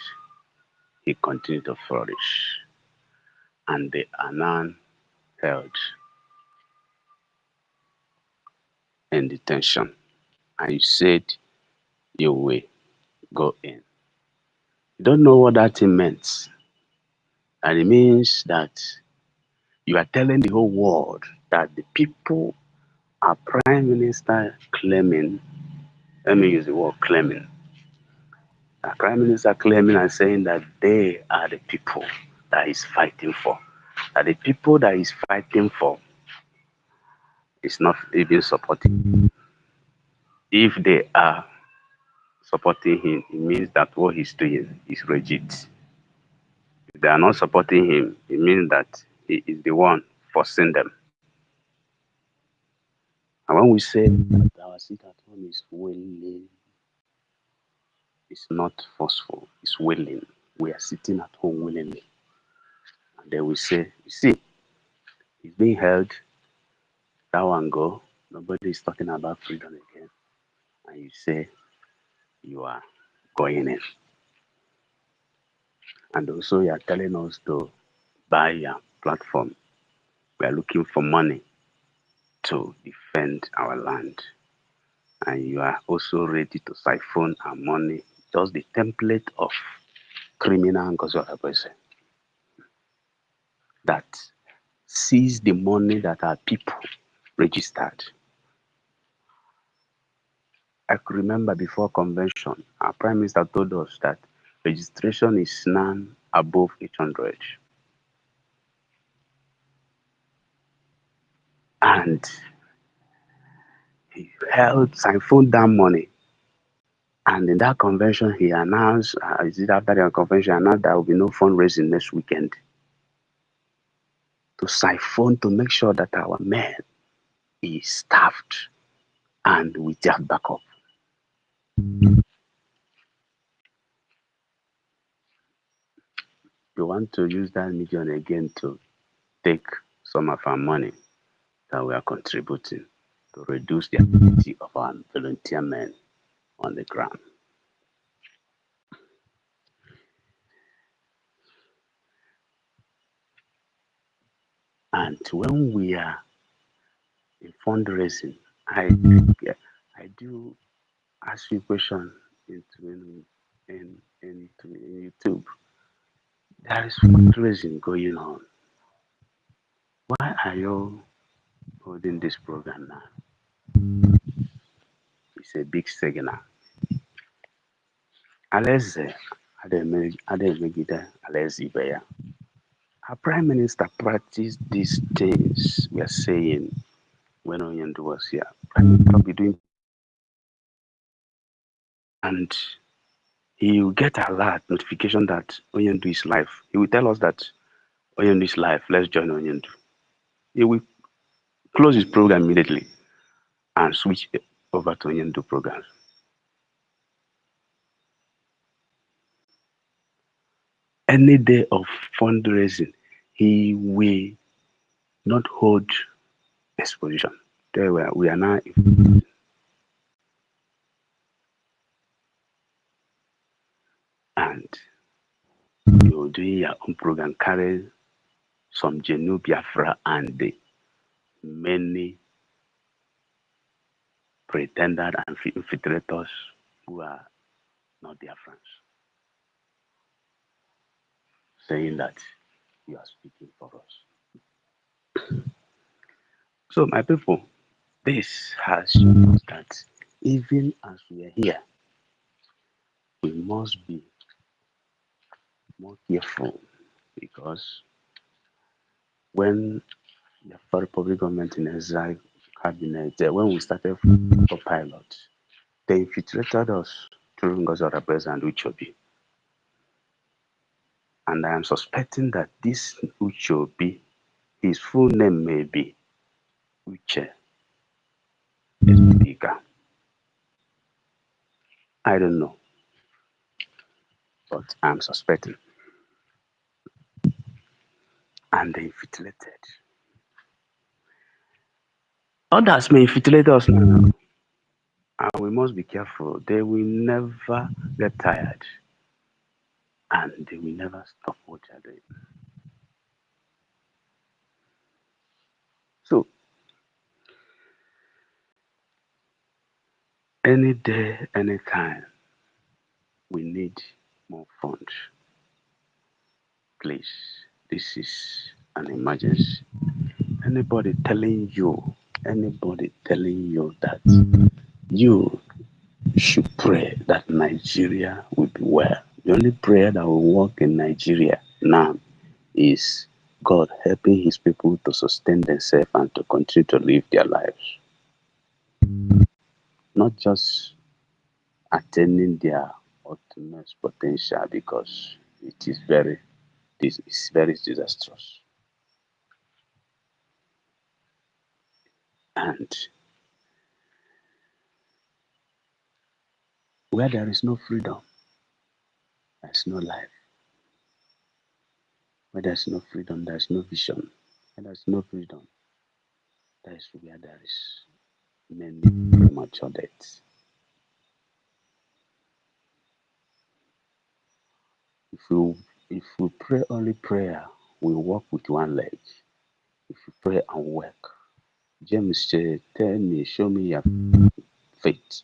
he continued to flourish. And they are now held in detention. And you said you will go in. You don't know what that thing meant. And it means that you are telling the whole world that the people our Prime Minister claiming, let me use the word claiming, our Prime Minister claiming and saying that they are the people that he's fighting for. That the people that he's fighting for is not even supporting. If they are supporting him, it means that what he's doing is rigid. If they are not supporting him, it means that he is the one forcing them. And when we say that our seat at home is willing, it's not forceful, it's willing. We are sitting at home willingly. And they will say, you see, he's being held, that one go, nobody is talking about freedom again. And you say, you are going in. And also you are telling us to buy your platform. We are looking for money to defend our land. And you are also ready to siphon our money, just the template of criminal that seize the money that our people registered. I could remember before convention, our Prime Minister told us that registration is now above 800. And he held, siphoned that money. And in that convention, he announced, is it after the convention, he announced there will be no fundraising next weekend. To siphon, to make sure that our men is staffed and we just back up. You want to use that million again to take some of our money that we are contributing to reduce the activity of our volunteer men on the ground. And when we are in fundraising, I do ask you a question in YouTube. There is fundraising going on. Why are you holding this program now? It's a big signal. Alaeze Ademegide Alaeze Ibeya. Our Prime Minister practiced these things we are saying when Onyendu was here. Prime Minister will be doing, and he will get a alert notification that Onyendu is live. He will tell us that Onyendu is live. Let's join Onyendu. He will close his program immediately and switch over to Onyendu programs. Any day of fundraising, he will not hold exposition. There we are now. And you're doing your own program, carry some genuine Biafra and the many pretenders and infiltrators who are not Biafrans. saying that you are speaking for us. So, my people, this has shown us that even as we are here, we must be more careful because when the Republic government in exile cabinet, when we started for pilot, they infiltrated us through Ngozora President Uchobi. And I am suspecting that this Uchobi, his full name may be Uche Esbika. I don't know, but I'm suspecting. And they infiltrated. Others may infiltrate us now. And we must be careful. They will never get tired. And they will never stop what they are doing. So, any day, any time, we need more funds. Please, this is an emergency. Anybody telling you that you should pray that Nigeria will be well. The only prayer that will work in Nigeria now is God helping his people to sustain themselves and to continue to live their lives. Not just attaining their ultimate potential because it is very disastrous. And where there is no freedom, there is no life. Where there is no freedom, there is no vision. Where there is no freedom, that is where there is many premature deaths. If we pray only prayer, we walk with one leg. If you pray and work, James said, tell me, show me your faith.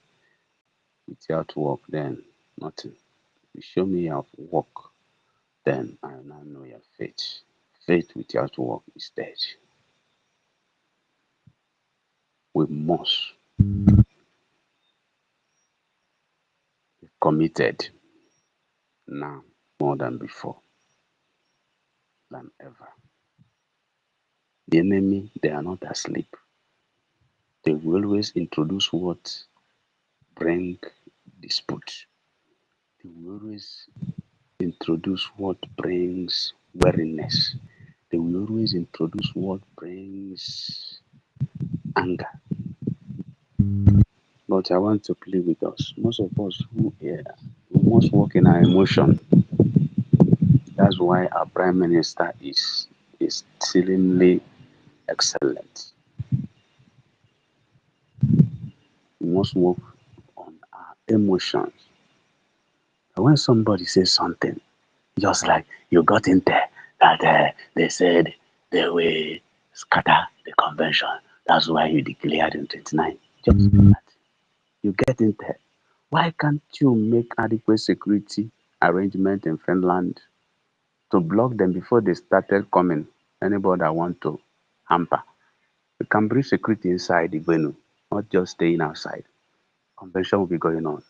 Without work, then nothing. If you show me your work, then I will now know your faith. Faith without work is dead. We must be committed now more than before, than ever. The enemy, they are not asleep. They will always introduce what bring dispute. They will always introduce what brings weariness. They will always introduce what brings anger. But I want to plead with us. Most of us who here, we must work in our emotion. That's why our Prime Minister is extremely excellent. We must work on our emotions. And when somebody says something, just like you got in there, that they said they will scatter the convention. That's why you declared in 29. Just that. You get in there. Why can't you make adequate security arrangement in Finland to block them before they started coming? Anybody that want to hamper. You can bring security inside the venue, not just staying outside. Convention will be going on.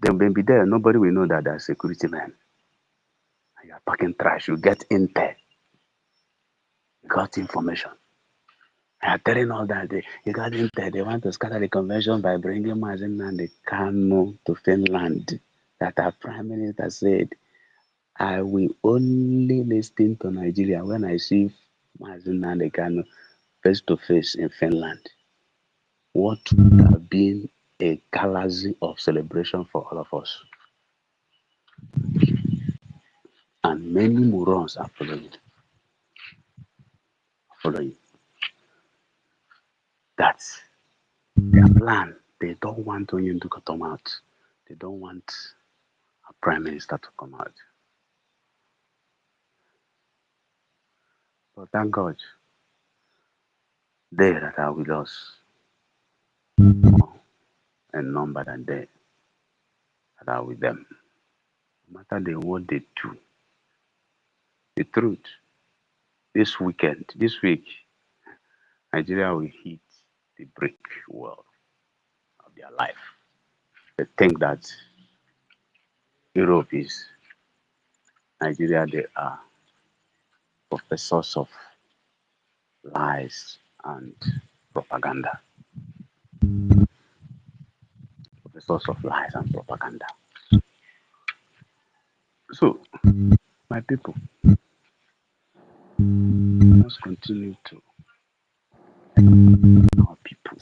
They will be there. Nobody will know that there's security men. And you are packing trash. You get in there. You got information. I are telling all that you got in there. They want to scatter the convention by bringing Mazen and the Kano to Finland. That our Prime Minister said, I will only listen to Nigeria when I see Mazen and the Kano face to face in Finland. What would have been a galaxy of celebration for all of us. And many morons are following. That's their plan. They don't want Onyen to come out. They don't want a prime minister to come out. But thank God, they that are with us more in number than they that are with them. No matter what they do, The truth, this week, Nigeria will hit the brick wall of their life. They think that Europe is Nigeria. They are professors of lies and propaganda. Professors of lies and propaganda. So, my people, let's continue to our people.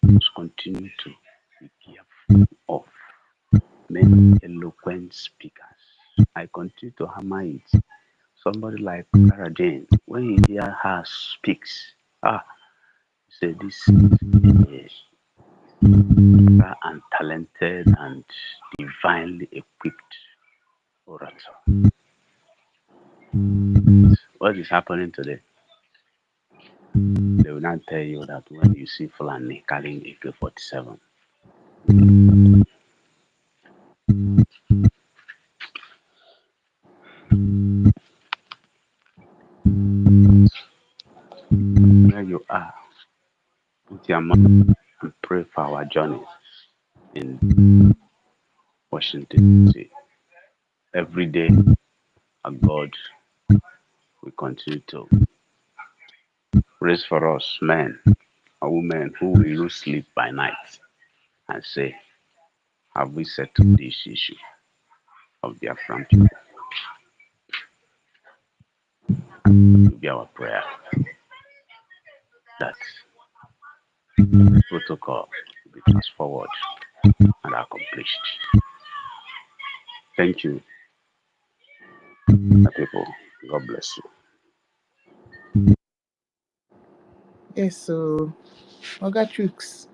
Let's continue to be careful of many eloquent speakers. I continue to hammer it. Somebody like Clara Jane, when you hear her speaks, you say this is and talented and divinely equipped orator. What is happening today? They will not tell you that when you see Fulani carrying AK-47, where you are, put your mind and pray for our journey in Washington DC. Every day, our God will continue to raise for us men or women who will lose sleep by night and say, have we settled this issue of Biafran people? It will be our prayer that the protocol will be passed forward and accomplished. Thank you, my people. God bless you. Yes, so Oga Chooks,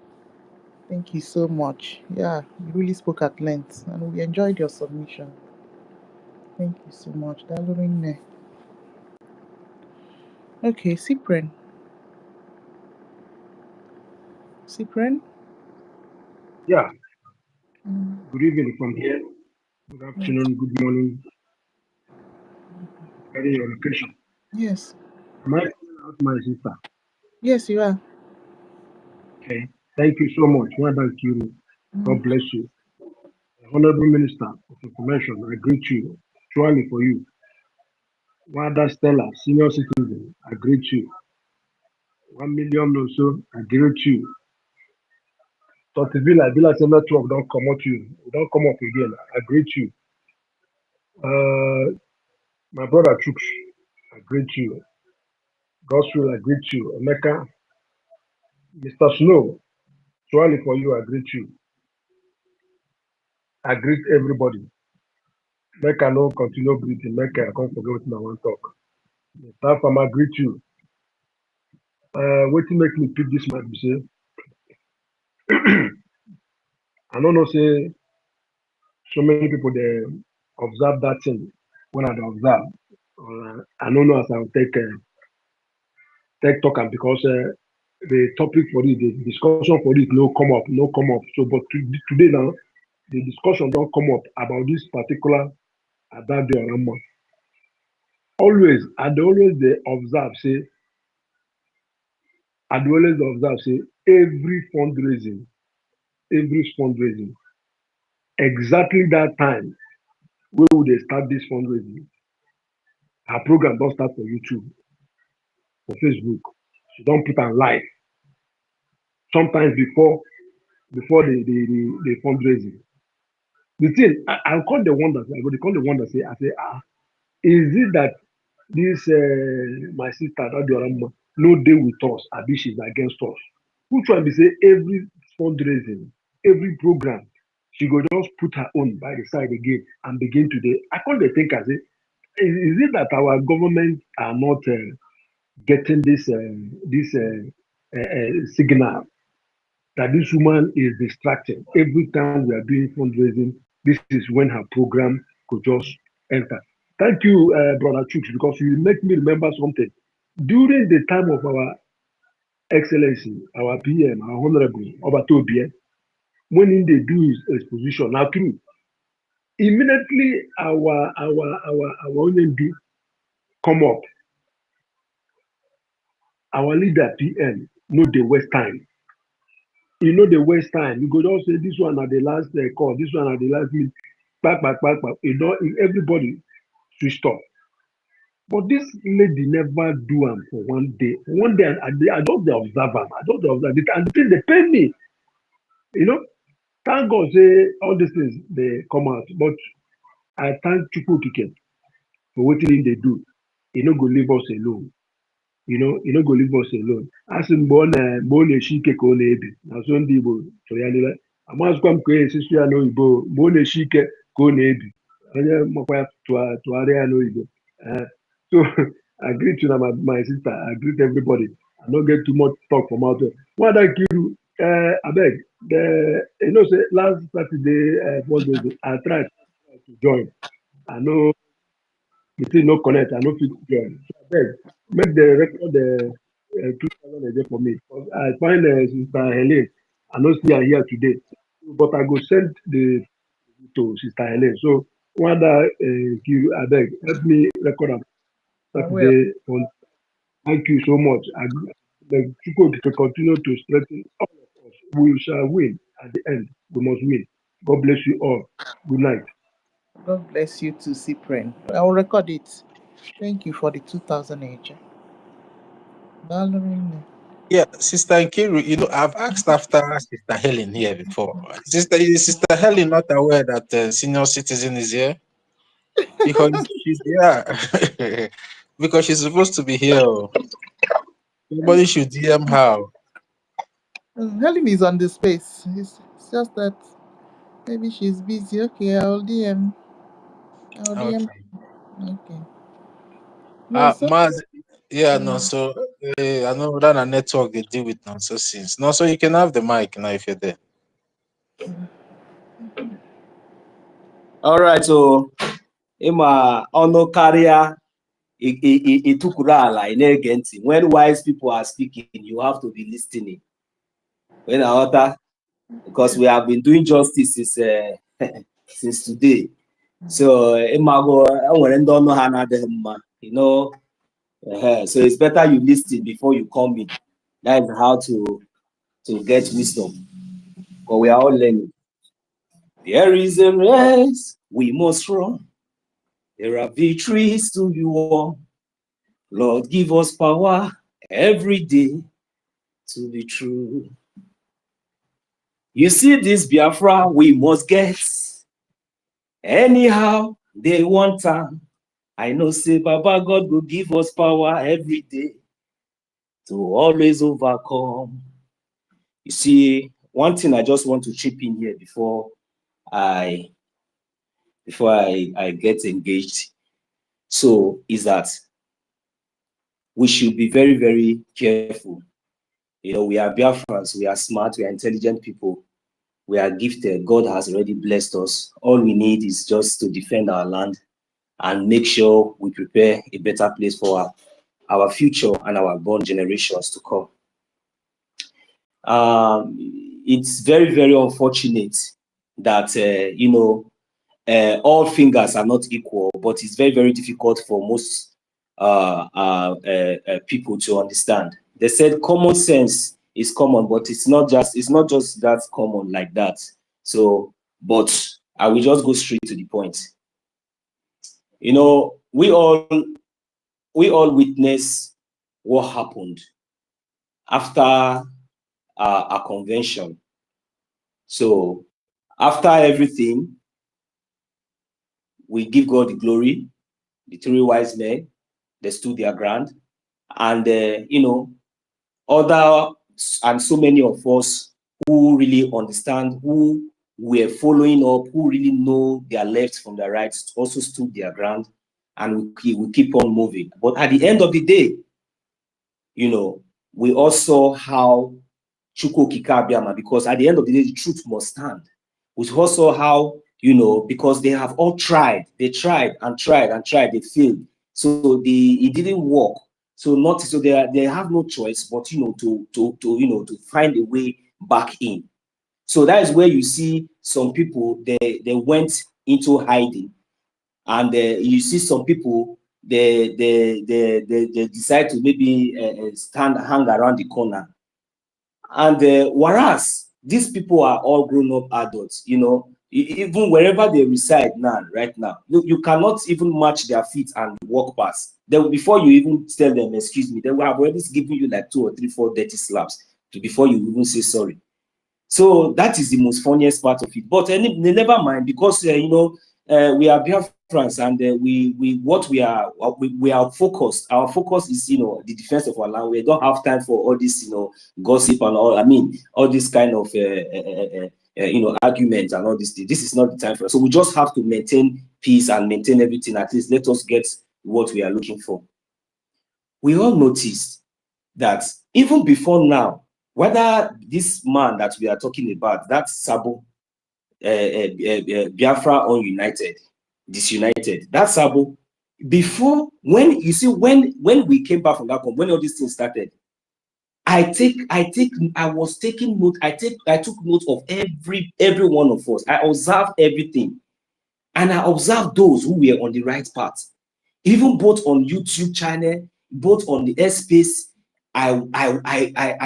thank you so much. Yeah, you really spoke at length and we enjoyed your submission. Thank you so much. Dalorinne. Okay, Cyprian. Cyprian? Yeah, Mm, good evening from here. Good yes. afternoon, good morning, depending on your location. Yes. Am I calling out my sister? Yes, you are. Okay. Thank you so much. Well done, Kiri. God Mm, bless you. Honorable Minister of Information, I greet you. Truly for you. Wada Stella, senior citizen, I greet you. 1 million or so, I greet you. Tortivilla, Villa Network, don't come up you. Don't come up again. I greet you. My brother Chooks, I greet you. Gospel, I greet you. Emeka, Mr. Snow, truly for you, I greet you. I greet everybody. Make I no continue greeting. Make I can't forget what I want to talk. Mr. Farmer, greet you. What make me pick this mic? Be say, I don't know. Say so many people they observe that thing when I dey observe. I don't know as I will take talk am because the topic for it, the discussion for it, no come up, no come up. So, but today now, the discussion don't come up about this particular Adadio Rama. Always, they observe say, say every fundraising, exactly that time wey we dey start this fundraising, her program don start for YouTube, for Facebook. She don put am live sometimes before the fundraising. The thing I come dey wonder, I go dey come dey wonder say, I say, is it that this my sister Adadio no dey with us, abi she's against us? Which one be say every fundraising, every program, she go just put her own by the side again and begin to dey. I come dey think as say, is it that our government are not getting this signal that this woman is distracted every time we are doing fundraising? This is when her program could just enter. Thank you, brother Chooks, because you make me remember something. During the time of our excellency, our PM, our honorable Obatobie, when he dey do his exposition, na true, Immediately our OND come up, our leader PM know the waste time. You know the waste time. You go just say this one at the last call, this one at the last meeting, back. You know, everybody switched off. But this lady never do am for one day. One day I just dey observe am. I just dey observe it, and the thing dey pain me. You know, thank God say all these things dey come out. But I thank Chukwu Okike for wetin him dey do. He no go leave us alone. You know, he no go leave us alone. Asị mgbe ọ na-eshi ike ka ọ na-ebi na so ndị Igbo so ya niile amazịkwa m ka esisi ya n'oyibo mgbe ọ na-eshi ike ka ọ na-ebi onye makwa ya tụgharịa ya n'oyibo. So I greet you na my sister, I greet everybody. I no get too much talk from out there. Nwada Nkiru, abeg, you know say last Saturday fundraising I tried to join. I know the thing no connect, I no fit join. So abeg, make the record 2,000 a day for me. Because I find Sister Helene, I no see her here today. But I go send the to Sister Helene. So Wanda, abeg, help me record am I will. Saturday. Thank you so much. I beg Chukwu to continue to strengthen all of us. We shall win at the end. We must win. God bless you all. Good night. God bless you too, Cyprian. I will record it. Thank you for the 2,000 each. Darling. Yeah, Sister Nkiru, you know, I've asked after Sister Helen here before. Is Sister Helen not aware that senior citizen is here? Because she's yeah, because she's supposed to be here. Oh. Somebody should DM her. Helen is on the space. It's just that maybe she's busy. Okay, I'll DM. I'll DM. Okay. Okay. No, sir. Maz, yeah, no, Mm. so I know that a network they deal with nonsense. No, so you can have the mic now if you're there. All right, so ịma ọnụ karịa ịtụkwuru ala ị na-ege ntị. When wise people are speaking, you have to be listening. When I because we have been doing justice since today. So ịmago enwere ndị ọnụ ha na-adịghị mma, you know. So it's better you listen before you come in. That is how to get wisdom. But we are all learning. There is a race we must run. There are victories to be won. Lord, give us power every day to be true. You see this Biafra we must get. Anyhow, they want time. I know say Baba God will give us power every day to always overcome. You see, one thing I just want to chip in here before I get engaged. So is that we should be very, very careful. You know, we are Biafrans, we are smart, we are intelligent people, we are gifted. God has already blessed us. All we need is just to defend our land and make sure we prepare a better place for our future and our born generations to come. It's very, very unfortunate that, you know, all fingers are not equal, but it's very, very difficult for most people to understand. They said common sense is common, but it's not just that common like that. So, but I will just go straight to the point. You know, we all witness what happened after a convention. So after everything, we give God the glory. The three wise men, they stood their ground, and you know, other and so many of us who really understand, who were following up, who really know their left from their right, also stood their ground, and we keep on moving. But at the end of the day, you know, we also how Chukwu Kikabiama, because at the end of the day, the truth must stand. We also how, you know, because they have all tried, they tried and tried and tried, they failed. So it didn't work. So they have no choice but, you know, to find a way back in. So that is where you see some people they went into hiding. And you see some people, they decide to maybe hang around the corner. And whereas these people are all grown-up adults, you know, even wherever they reside now, right now, you cannot even match their feet and walk past. Then before you even tell them, excuse me, they will have already given you like 2 or 3, 4 dirty slaps before you even say sorry. So that is the most funniest part of it. But never mind, because you know, we are Biafrans, and we are focused. Our focus is, you know, the defense of our land. We don't have time for all this, you know, gossip and all. I mean, all this kind of you know, arguments and all this thing. This is not the time for us. So we just have to maintain peace and maintain everything. At least let us get what we are looking for. We all noticed that even before now, whether this man that we are talking about, that Sabo, Biafra Ununited, Disunited, that Sabo, before, when you see, when we came back from that, when all these things started, I was taking note. I took note of every one of us. I observed everything, and I observed those who were on the right path, even both on YouTube channel, both on the airspace. I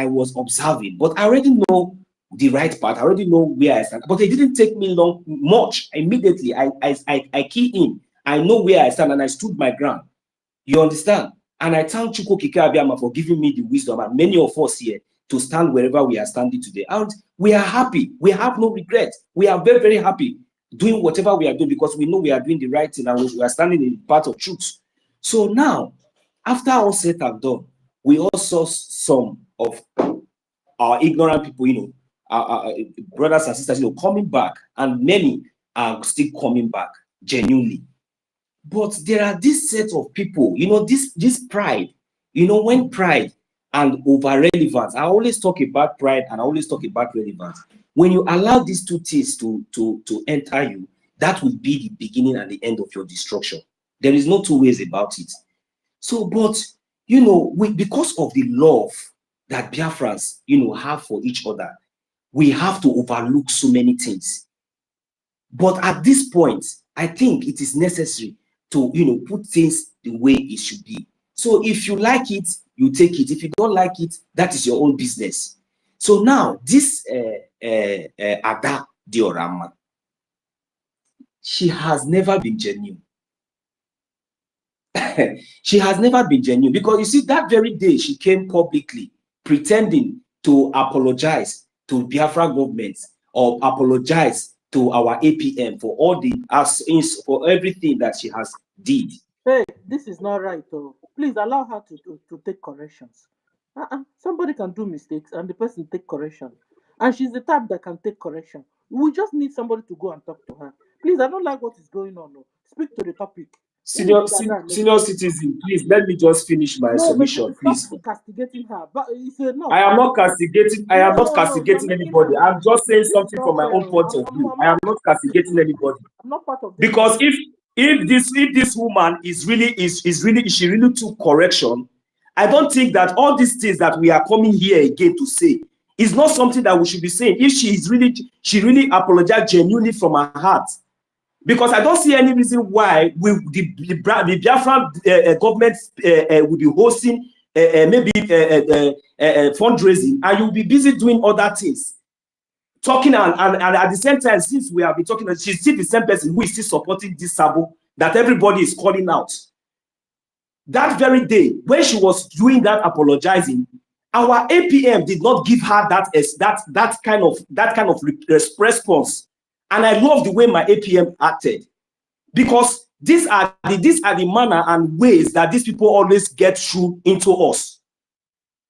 was observing, but I already know the right part. I already know where I stand. But it didn't take me much. Immediately, I key in. I know where I stand, and I stood my ground. You understand? And I thank Chukwu Kike Abiyama for giving me the wisdom, and many of us here, to stand wherever we are standing today. And we are happy. We have no regret. We are very, very happy doing whatever we are doing, because we know we are doing the right thing, and we are standing in the path of truth. So now, after all said and done, we also saw some of our ignorant people, you know, our brothers and sisters, you know, coming back, and many are still coming back genuinely. But there are this set of people, you know, this pride, you know, when pride and over relevance, I always talk about pride and I always talk about relevance. When you allow these two things to enter you, that will be the beginning and the end of your destruction. There is no two ways about it. So, but, you know, because of the love that Biafrans, you know, have for each other, we have to overlook so many things. But at this point, I think it is necessary to, you know, put things the way it should be. So if you like it, you take it. If you don't like it, that is your own business. So now, this Ada Diorama, she has never been genuine. She has never been genuine, because you see, that very day she came publicly pretending to apologize to Biafra government, or apologize to our APM for all the for everything that she has did. Hey, this is not right, though. Please allow her to take corrections. Somebody can do mistakes and the person take correction. And she's the type that can take correction. We just need somebody to go and talk to her. Please, I don't like what is going on. No. Speak to the topic. Senior citizen, please let me just finish my submission, please. Stop castigating her. But it's enough. I am not castigating. I am not castigating anybody. I'm just saying something from my own point of view. I am not castigating anybody. I'm not part of this. Because if this woman is she really took correction, I don't think that all these things that we are coming here again to say is not something that we should be saying. If she really apologized genuinely from her heart. Because I don't see any reason why the Biafra government will be hosting maybe fundraising, and you'll be busy doing other things, talking and at the same time, since we have been talking, she's still the same person who is still supporting this Sabo that everybody is calling out. That very day when she was doing that apologizing, our APM did not give her that kind of response. And I love the way my APM acted, because these are the manner and ways that these people always get through into us.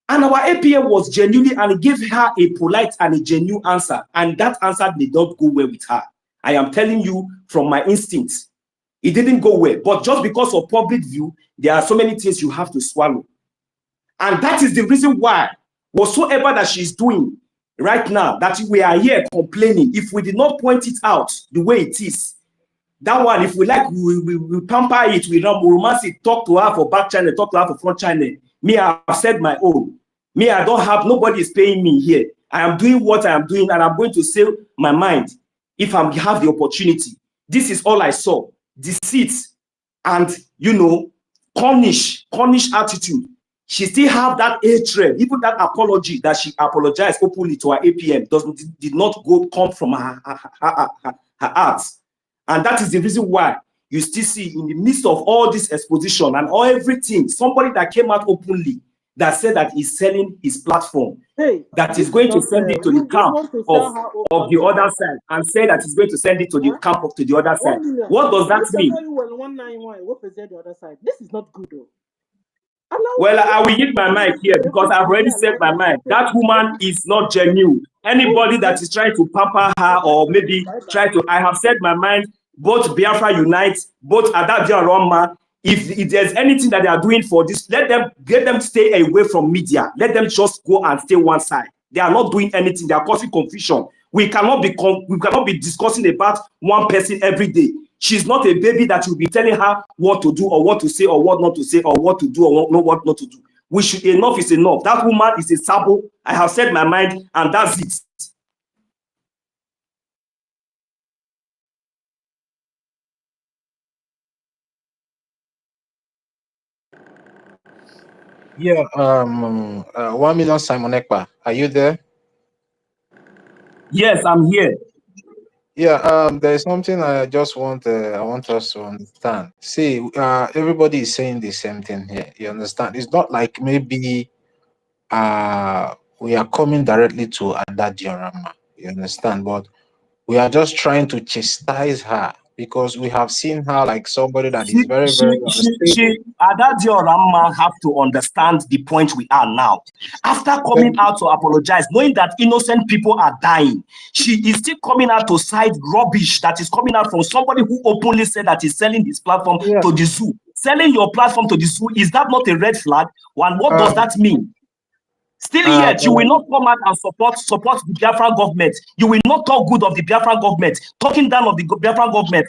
And our APM was genuinely, and gave her a polite and a genuine answer, and that answer did not go well with her. I am telling you from my instincts, it didn't go well. But just because of public view, there are so many things you have to swallow, and that is the reason why whatsoever that she's doing right now, that we are here complaining, if we did not point it out the way it is, that one, if we like, we pamper it, we romance it, talk to her for back channel, talk to her for front channel. Me, I have said my own. Me, I don't have, nobody is paying me here. I am doing what I am doing, and I'm going to say my mind if I have the opportunity. This is all I saw. Deceit and, punish attitude. She still have that hatred, even that apology that she apologized openly to her APM did not come from her heart. And that is the reason why you still see in the midst of all this exposition and all everything, somebody that came out openly that said that he's selling his platform, Hey, that this is is going to not send it to the you camp want to of sell her own the platform. other side and say that he's going to send it to the Huh? camp of to the other side. 1 million. What does that This mean? salary will 191. What present the other side? This is not good though. Well, I will use my mind here because I've already said my mind. That woman is not genuine. Anybody that is trying to pamper her or maybe try to, I have said my mind. Both Biafra Unite, both Adadia and Roma. If there's anything that they are doing for this, let them stay away from media. Let them just go and stay one side. They are not doing anything. They are causing confusion. We cannot be discussing about one person every day. She's not a baby that you'll be telling her what to do or what to say or what not to say or what to do or what not to do. Enough is enough. That woman is a sabo. I have said my mind, and that's it. Yeah, 1 million Simon Ekpa. Are you there? Yes, I'm here. Yeah, there's something I just I want us to understand. See, everybody is saying the same thing here. You understand? It's not like maybe we are coming directly to Ada Diorama. You understand? But we are just trying to chastise her because we have seen her like somebody that is very, very unstable. Adadio Ramma have to understand the point we are now. After coming out to apologize, knowing that innocent people are dying, she is still coming out to cite rubbish that is coming out from somebody who openly said that he's selling his platform to the zoo. Selling your platform to the zoo, is that not a red flag? And what does that mean? Still yet, you will not come out and support the Biafran government. You will not talk good of the Biafran government, talking down of the Biafran government,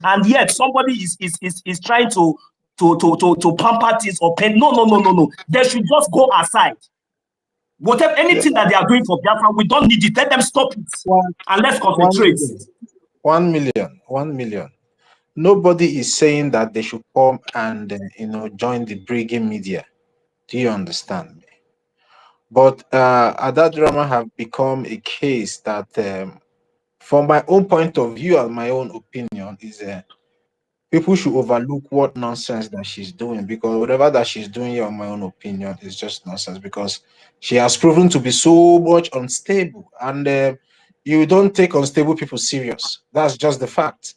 and yet somebody is trying to pamper things or pen. No. They should just go aside. Whatever anything that they are doing for Biafran, we don't need it. Let them stop it and let's concentrate. 1 million. 1 million. Nobody is saying that they should come and join the Brgie media. Do you understand me? But that drama have become a case that, from my own point of view and my own opinion, is people should overlook what nonsense that she's doing, because whatever that she's doing here, in my own opinion, is just nonsense, because she has proven to be so much unstable, and you don't take unstable people serious. That's just the fact.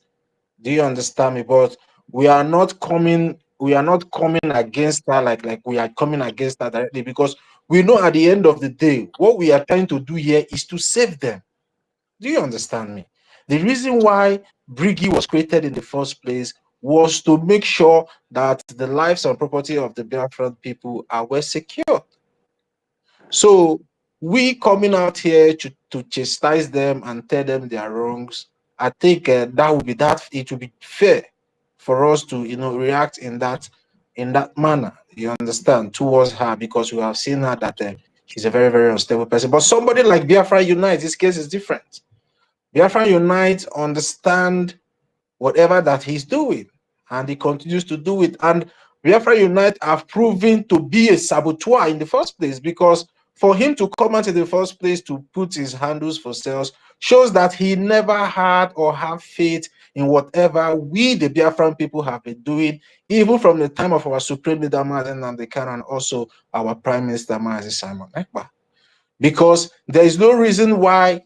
Do you understand me? But we are not coming against her like we are coming against her directly, because we know at the end of the day what we are trying to do here is to save them. Do you understand me? The reason why Brigi was created in the first place was to make sure that the lives and property of the Biafran people are well secured. So we coming out here to chastise them and tell them their wrongs, I think it would be fair for us to react in that manner, you understand, towards her, because we have seen her that she's a very, very unstable person. But somebody like Biafra Unite, this case is different. Biafra Unite understand whatever that he's doing, and he continues to do it. And Biafra Unite have proven to be a saboteur in the first place, because for him to come out in the first place to put his handles for sales shows that he never had or have faith in whatever we, the Biafran people, have been doing, even from the time of our Supreme Leader Mazen Namdekan and also our Prime Minister Mazi Simon Ekpa. Because there is no reason why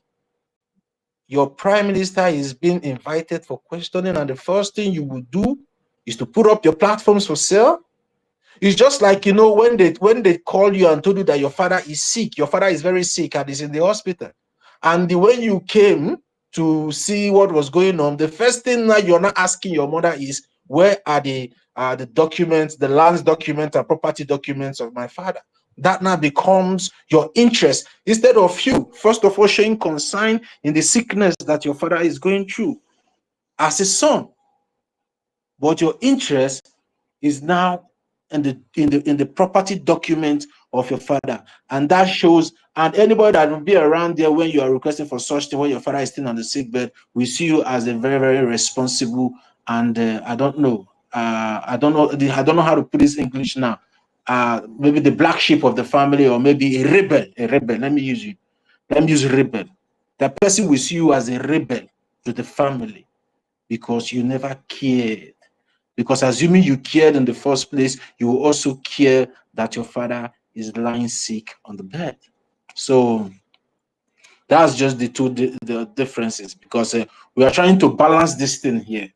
your prime minister is being invited for questioning, and the first thing you will do is to put up your platforms for sale. It's just like, when they call you and told you that your father is sick, your father is very sick and is in the hospital, and when you came to see what was going on, the first thing that you're not asking your mother is, where are the documents, the lands documents and property documents of my father? That now becomes your interest, instead of you first of all showing concern in the sickness that your father is going through as a son. But your interest is now in the property document of your father, and that shows. And anybody that will be around there when you are requesting for such thing, when your father is still on the sick bed, we see you as a very, very responsible. And I don't know how to put this in English now. Maybe the black sheep of the family, or maybe a rebel. Let me use rebel. That person will see you as a rebel to the family because you never cared. Because assuming you cared in the first place, you will also care that your father is lying sick on the bed. So that's just the differences, because we are trying to balance this thing here.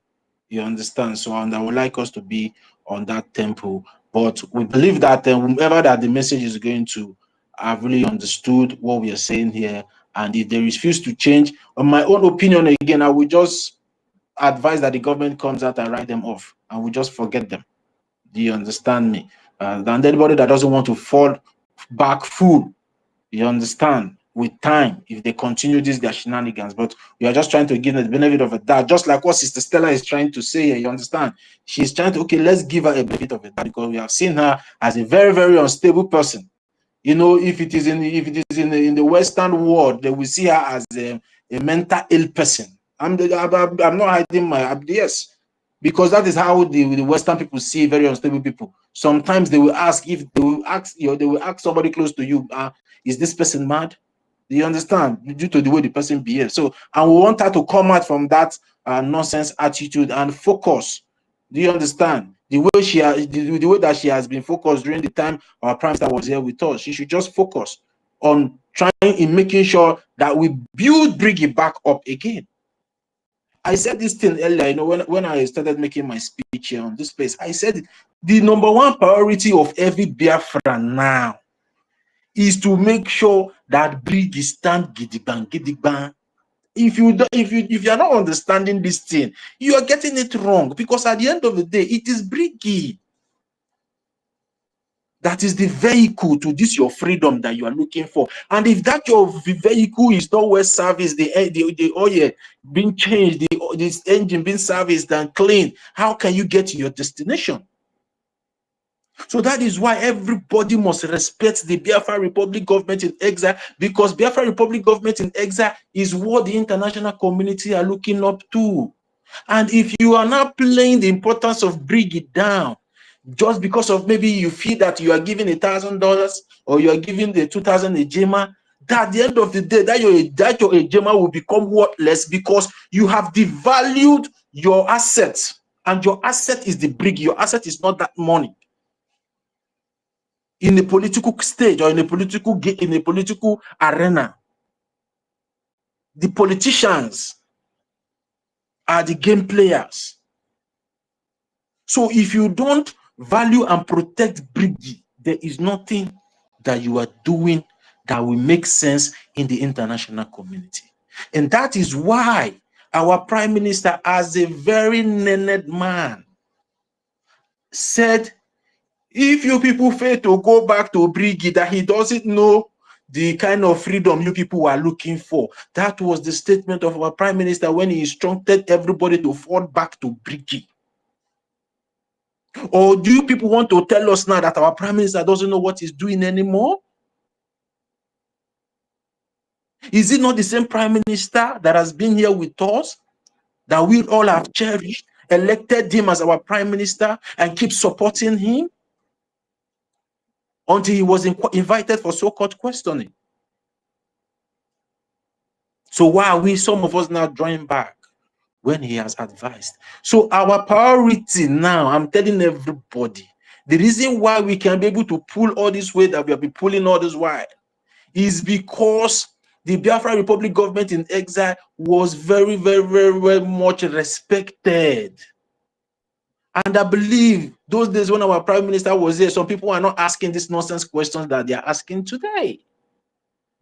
You understand? So, and I would like us to be on that tempo. But we believe that whomever that the message is going to have really understood what we are saying here. And if they refuse to change, on my own opinion, again, I would just advise that the government comes out and write them off, and we just forget them. Do you understand me? And anybody that doesn't want to fall back full, you understand, with time, if they continue their shenanigans. But we are just trying to give them the benefit of a doubt, just like what Sister Stella is trying to say here. You understand? She's trying to, okay, let's give her a benefit of a doubt, because we have seen her as a very, very unstable person. You know, if it is in the Western world, they will see her as a mental ill person. I'm not hiding my yes, because that is how the Western people see very unstable people. Sometimes they will ask somebody close to you, is this person mad? Do you understand? Due to the way the person behaves. So, and we want her to come out from that nonsense attitude and focus. Do you understand? The way that she has been focused during the time our Prime Minister was here with us, she should just focus on trying in making sure that we build Brgie back up again. I said this thing earlier, you know, when I started making my speech here on this place, I said the number one priority of every Biafra now is to make sure that Brgie stand gidigban. If you are not understanding this thing, you are getting it wrong, because at the end of the day, it is Brgie that is the vehicle to this your freedom that you are looking for. And if that your vehicle is not well serviced, the oil being changed, this engine being serviced and clean, how can you get to your destination? So that is why everybody must respect the Biafra Republic government in exile, because Biafra Republic government in exile is what the international community are looking up to. And if you are not playing the importance of Brgie down, just because of maybe you feel that you are giving $1,000 or you are giving the 2,000 ejema, that at the end of the day, that your ejema will become worthless, because you have devalued your assets, and your asset is the Brgie. Your asset is not that money. In a political stage or in a political arena, the politicians are the game players. So if you don't value and protect Brgie, there is nothing that you are doing that will make sense in the international community. And that is why our Prime Minister, as a very learned man, said, if you people fail to go back to Brgie, that he doesn't know the kind of freedom you people are looking for. That was the statement of our Prime Minister when he instructed everybody to fall back to Brgie. Or do you people want to tell us now that our Prime Minister doesn't know what he's doing anymore? Is it not the same Prime Minister that has been here with us, that we all have cherished, elected him as our Prime Minister, and keep supporting him until he was invited for so-called questioning? So why are some of us now drawing back when he has advised? So our priority now, I'm telling everybody, the reason why we can be able to pull all this weight that we have been pulling all this while is because the Biafra Republic government in exile was very, very, very, very much respected. And I believe those days when our Prime Minister was there, some people are not asking these nonsense questions that they are asking today.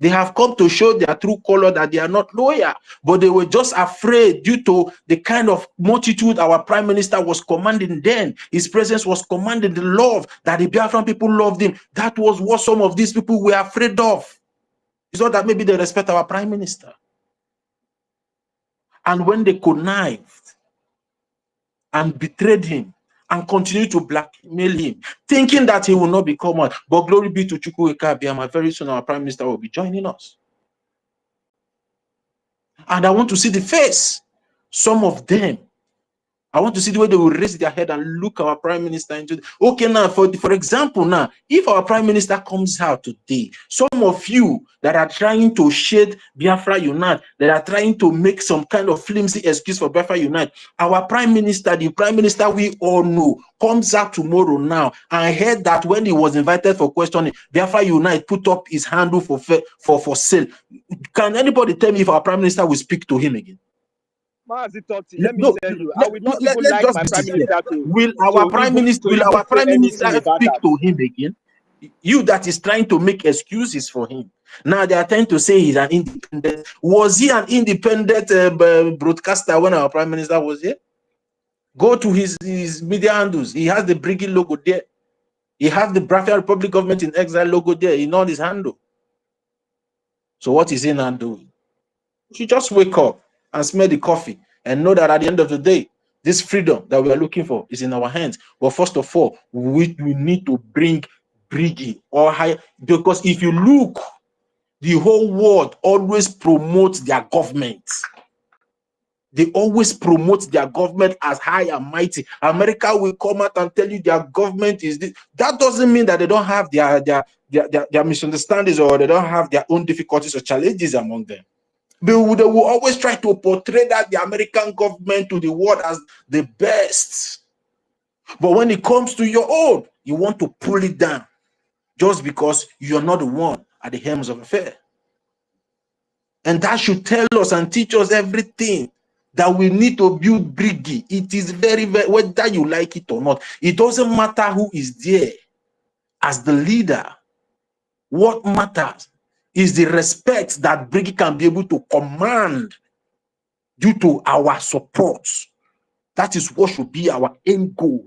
They have come to show their true color, that they are not loyal, but they were just afraid due to the kind of multitude our Prime Minister was commanding then. His presence was commanding the love that the Biafran people loved him. That was what some of these people were afraid of. It's not that maybe they respect our Prime Minister. And when they connived and betrayed him and continue to blackmail him, thinking that he will not become one. But glory be to Chukwuemeka Abiyama, very soon our Prime Minister will be joining us. And I want to see the face, some of them. I want to see the way they will raise their head and look our Prime Minister into the, okay, now, for example, now, if our Prime Minister comes out today, some of you that are trying to shade Biafra Unite, that are trying to make some kind of flimsy excuse for Biafra Unite, our Prime Minister, the Prime Minister we all know, comes out tomorrow now. I heard that when he was invited for questioning, Biafra Unite put up his handle for sale. Can anybody tell me if our Prime Minister will speak to him again? Let me tell you, I would not even let's like just my be Prime sincere. Minister Will our Prime Minister say anything about speak that. to him again? You that is trying to make excuses for him. Now they are trying to say he's an independent. Was he an independent broadcaster when our Prime Minister was here? Go to his media handles. He has the Brgie logo there. He has the Biafra Republic Government in Exile logo there in all his handle. So what is he now doing? You just wake up and smell the coffee and know that at the end of the day, this freedom that we are looking for is in our hands. But first of all, we need to bring Brgie or higher, because if you look, the whole world always promotes their government. They always promote their government as high and mighty. America will come out and tell you their government is this. That doesn't mean that they don't have their misunderstandings or they don't have their own difficulties or challenges among them. They will always try to portray that the American government to the world as the best. But when it comes to your own, you want to pull it down just because you're not the one at the helms of affairs. And that should tell us and teach us everything that we need to build Brgie. It is very, very, whether you like it or not, it doesn't matter who is there as the leader. What matters is the respect that Brgie can be able to command due to our support. That is what should be our end goal.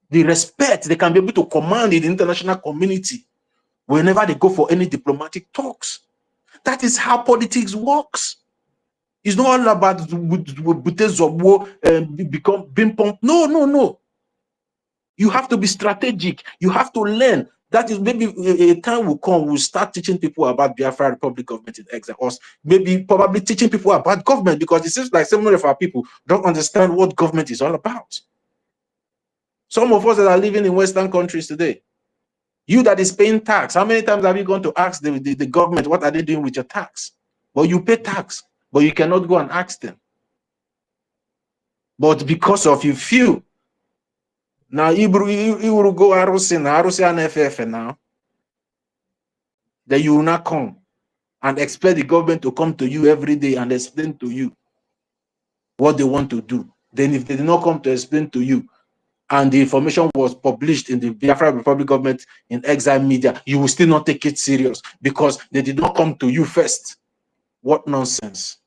The respect they can be able to command in the international community whenever they go for any diplomatic talks. That is how politics works. It's not all about become being pumped. No. You have to be strategic. You have to learn. That is, maybe a time will come, we'll start teaching people about Biafra Republic Government in Exile, or maybe probably teaching people about government, because it seems like some of our people don't understand what government is all about. Some of us that are living in Western countries today, you that is paying tax, how many times have you gone to ask the government, what are they doing with your tax? Well, you pay tax, but you cannot go and ask them. But because of you feel, now you will go Arusi and FF now, then you will not come and expect the government to come to you every day and explain to you what they want to do. Then if they did not come to explain to you, and the information was published in the Biafra Republic Government in Exile media, you will still not take it serious because they did not come to you first. What nonsense.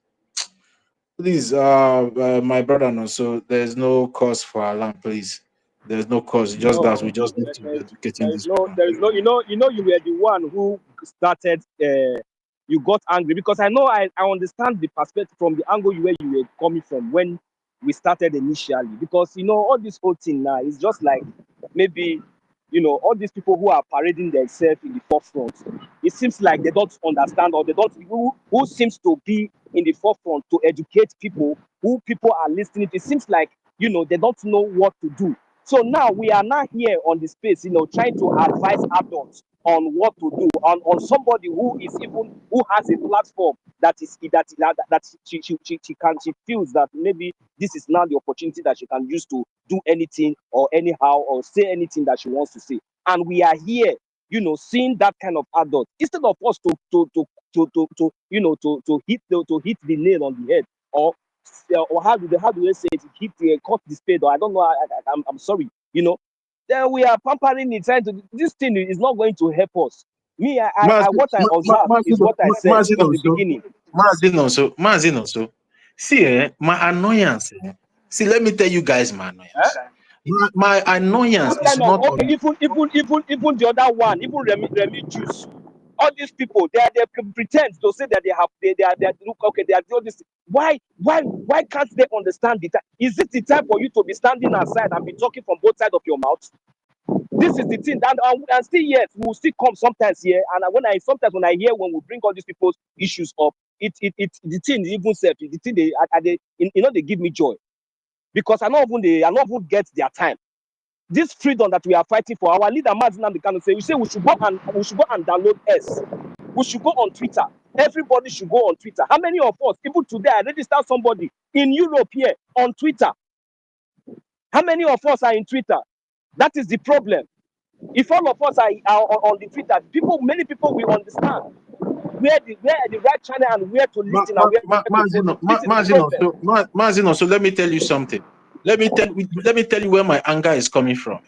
Please, my brother, no, so there's no cause for alarm, please. There's no cause, just that we just need to be educating this. There is no, you were the one who started, you got angry, because I know I understand the perspective from the angle where you were coming from when we started initially, because all this whole thing now is just like maybe all these people who are parading themselves in the forefront, it seems like they don't understand, or they don't, who seems to be in the forefront to educate people, who people are listening to, it seems like they don't know what to do. So now we are now here on the space, trying to advise adults on what to do, on somebody who has a platform that she feels that maybe this is now the opportunity that she can use to do anything or anyhow or say anything that she wants to say. And we are here, seeing that kind of adult, instead of us to hit the nail on the head, or how do they say it? Cut the spade, or I don't know. I'm sorry. Then we are pampering it, trying to. This thing is not going to help us. Me, what I observe is what I said from the beginning. Mazino, see, my annoyance. See, let me tell you guys my annoyance. My annoyance is not okay, even the other one, even Remy Juice. All these people, they pretend to say that they look okay, they are doing this. Why can't they understand the time? Is it the time for you to be standing aside and be talking from both sides of your mouth? This is the thing, and still yet we will still come sometimes here. And sometimes when I hear when we bring all these people's issues up, the thing even self, the thing they give me joy, because I not even get their time. This freedom that we are fighting for, our leader Mazin Namdekano say, we should go and download S. We should go on Twitter. Everybody should go on Twitter. How many of us, even today, I registered somebody in Europe here on Twitter? How many of us are in Twitter? That is the problem. If all of us are on the Twitter, many people will understand where the right channel and where to listen and where to follow. This is the problem. Mazino, so let me tell you something. Let me tell you where my anger is coming from.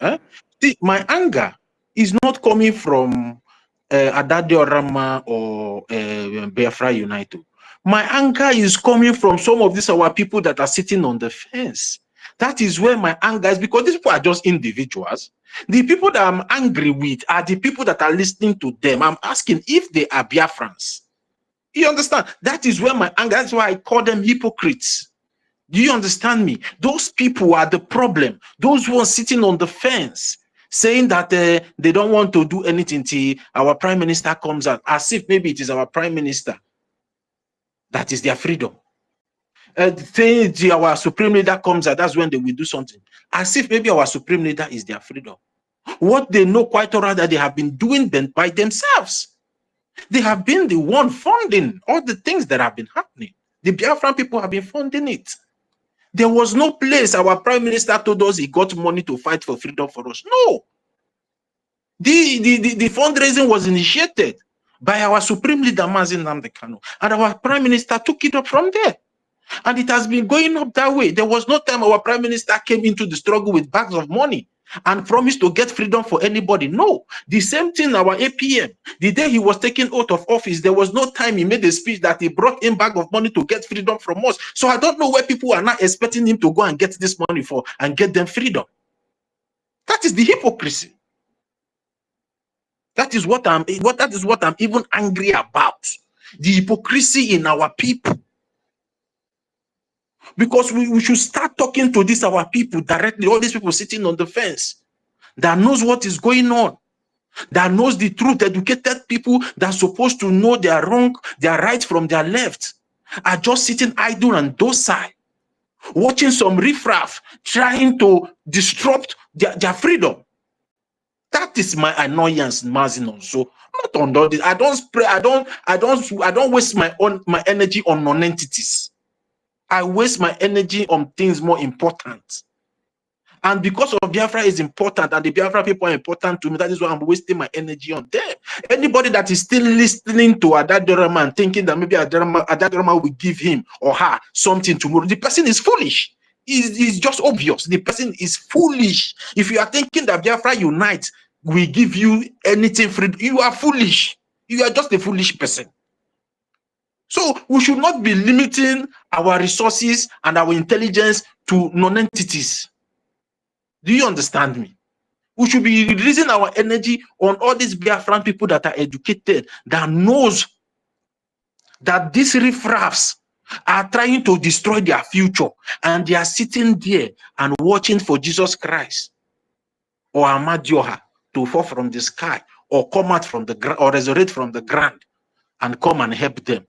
See, my anger is not coming from Adade Orama or Biafra United. My anger is coming from some of these our people that are sitting on the fence. That is where my anger is, because these people are just individuals. The people that I'm angry with are the people that are listening to them. I'm asking if they are Biafrans. You understand? That is where my anger, that's why I call them hypocrites. Do you understand me? Those people are the problem. Those ones sitting on the fence saying that they don't want to do anything till our prime minister comes out, as if maybe it is our prime minister that is their freedom. Saying our supreme leader comes out, that's when they will do something, as if maybe our supreme leader is their freedom. What they know quite all right that they have been doing them by themselves. They have been the one funding all the things that have been happening. The Biafran people have been funding it. There was no place our prime minister told us he got money to fight for freedom for us. No. The fundraising was initiated by our supreme leader, Mazin Namdekano, and our prime minister took it up from there. And it has been going up that way. There was no time our prime minister came into the struggle with bags of money and promised to get freedom for anybody. No. The same thing our APM. The day he was taken out of office, there was no time he made a speech that he brought in bag of money to get freedom from us. So I don't know where people are not expecting him to go and get this money for and get them freedom. That is the hypocrisy. That is what I'm even angry about. The hypocrisy in our people. Because we should start talking to these our people directly, all these people sitting on the fence that knows what is going on, that knows the truth, educated people that are supposed to know their wrong, their right from their left, are just sitting idle and docile, watching some riffraff trying to disrupt their freedom. That is my annoyance, Mazino. So not on all this. I don't waste my energy on non-entities. I waste my energy on things more important. And because of Biafra is important and the Biafra people are important to me, that is why I'm wasting my energy on them. Anybody that is still listening to Adadorama and thinking that maybe Adadorama will give him or her something tomorrow, the person is foolish. It's just obvious. The person is foolish. If you are thinking that Biafra Unite will give you anything free, you are foolish. You are just a foolish person. So we should not be limiting our resources and our intelligence to non-entities. Do you understand me? We should be releasing our energy on all these Biafran people that are educated, that knows that these riffraffs are trying to destroy their future, and they are sitting there and watching for Jesus Christ or Amadioha to fall from the sky or come out from the ground or resurrect from the ground and come and help them.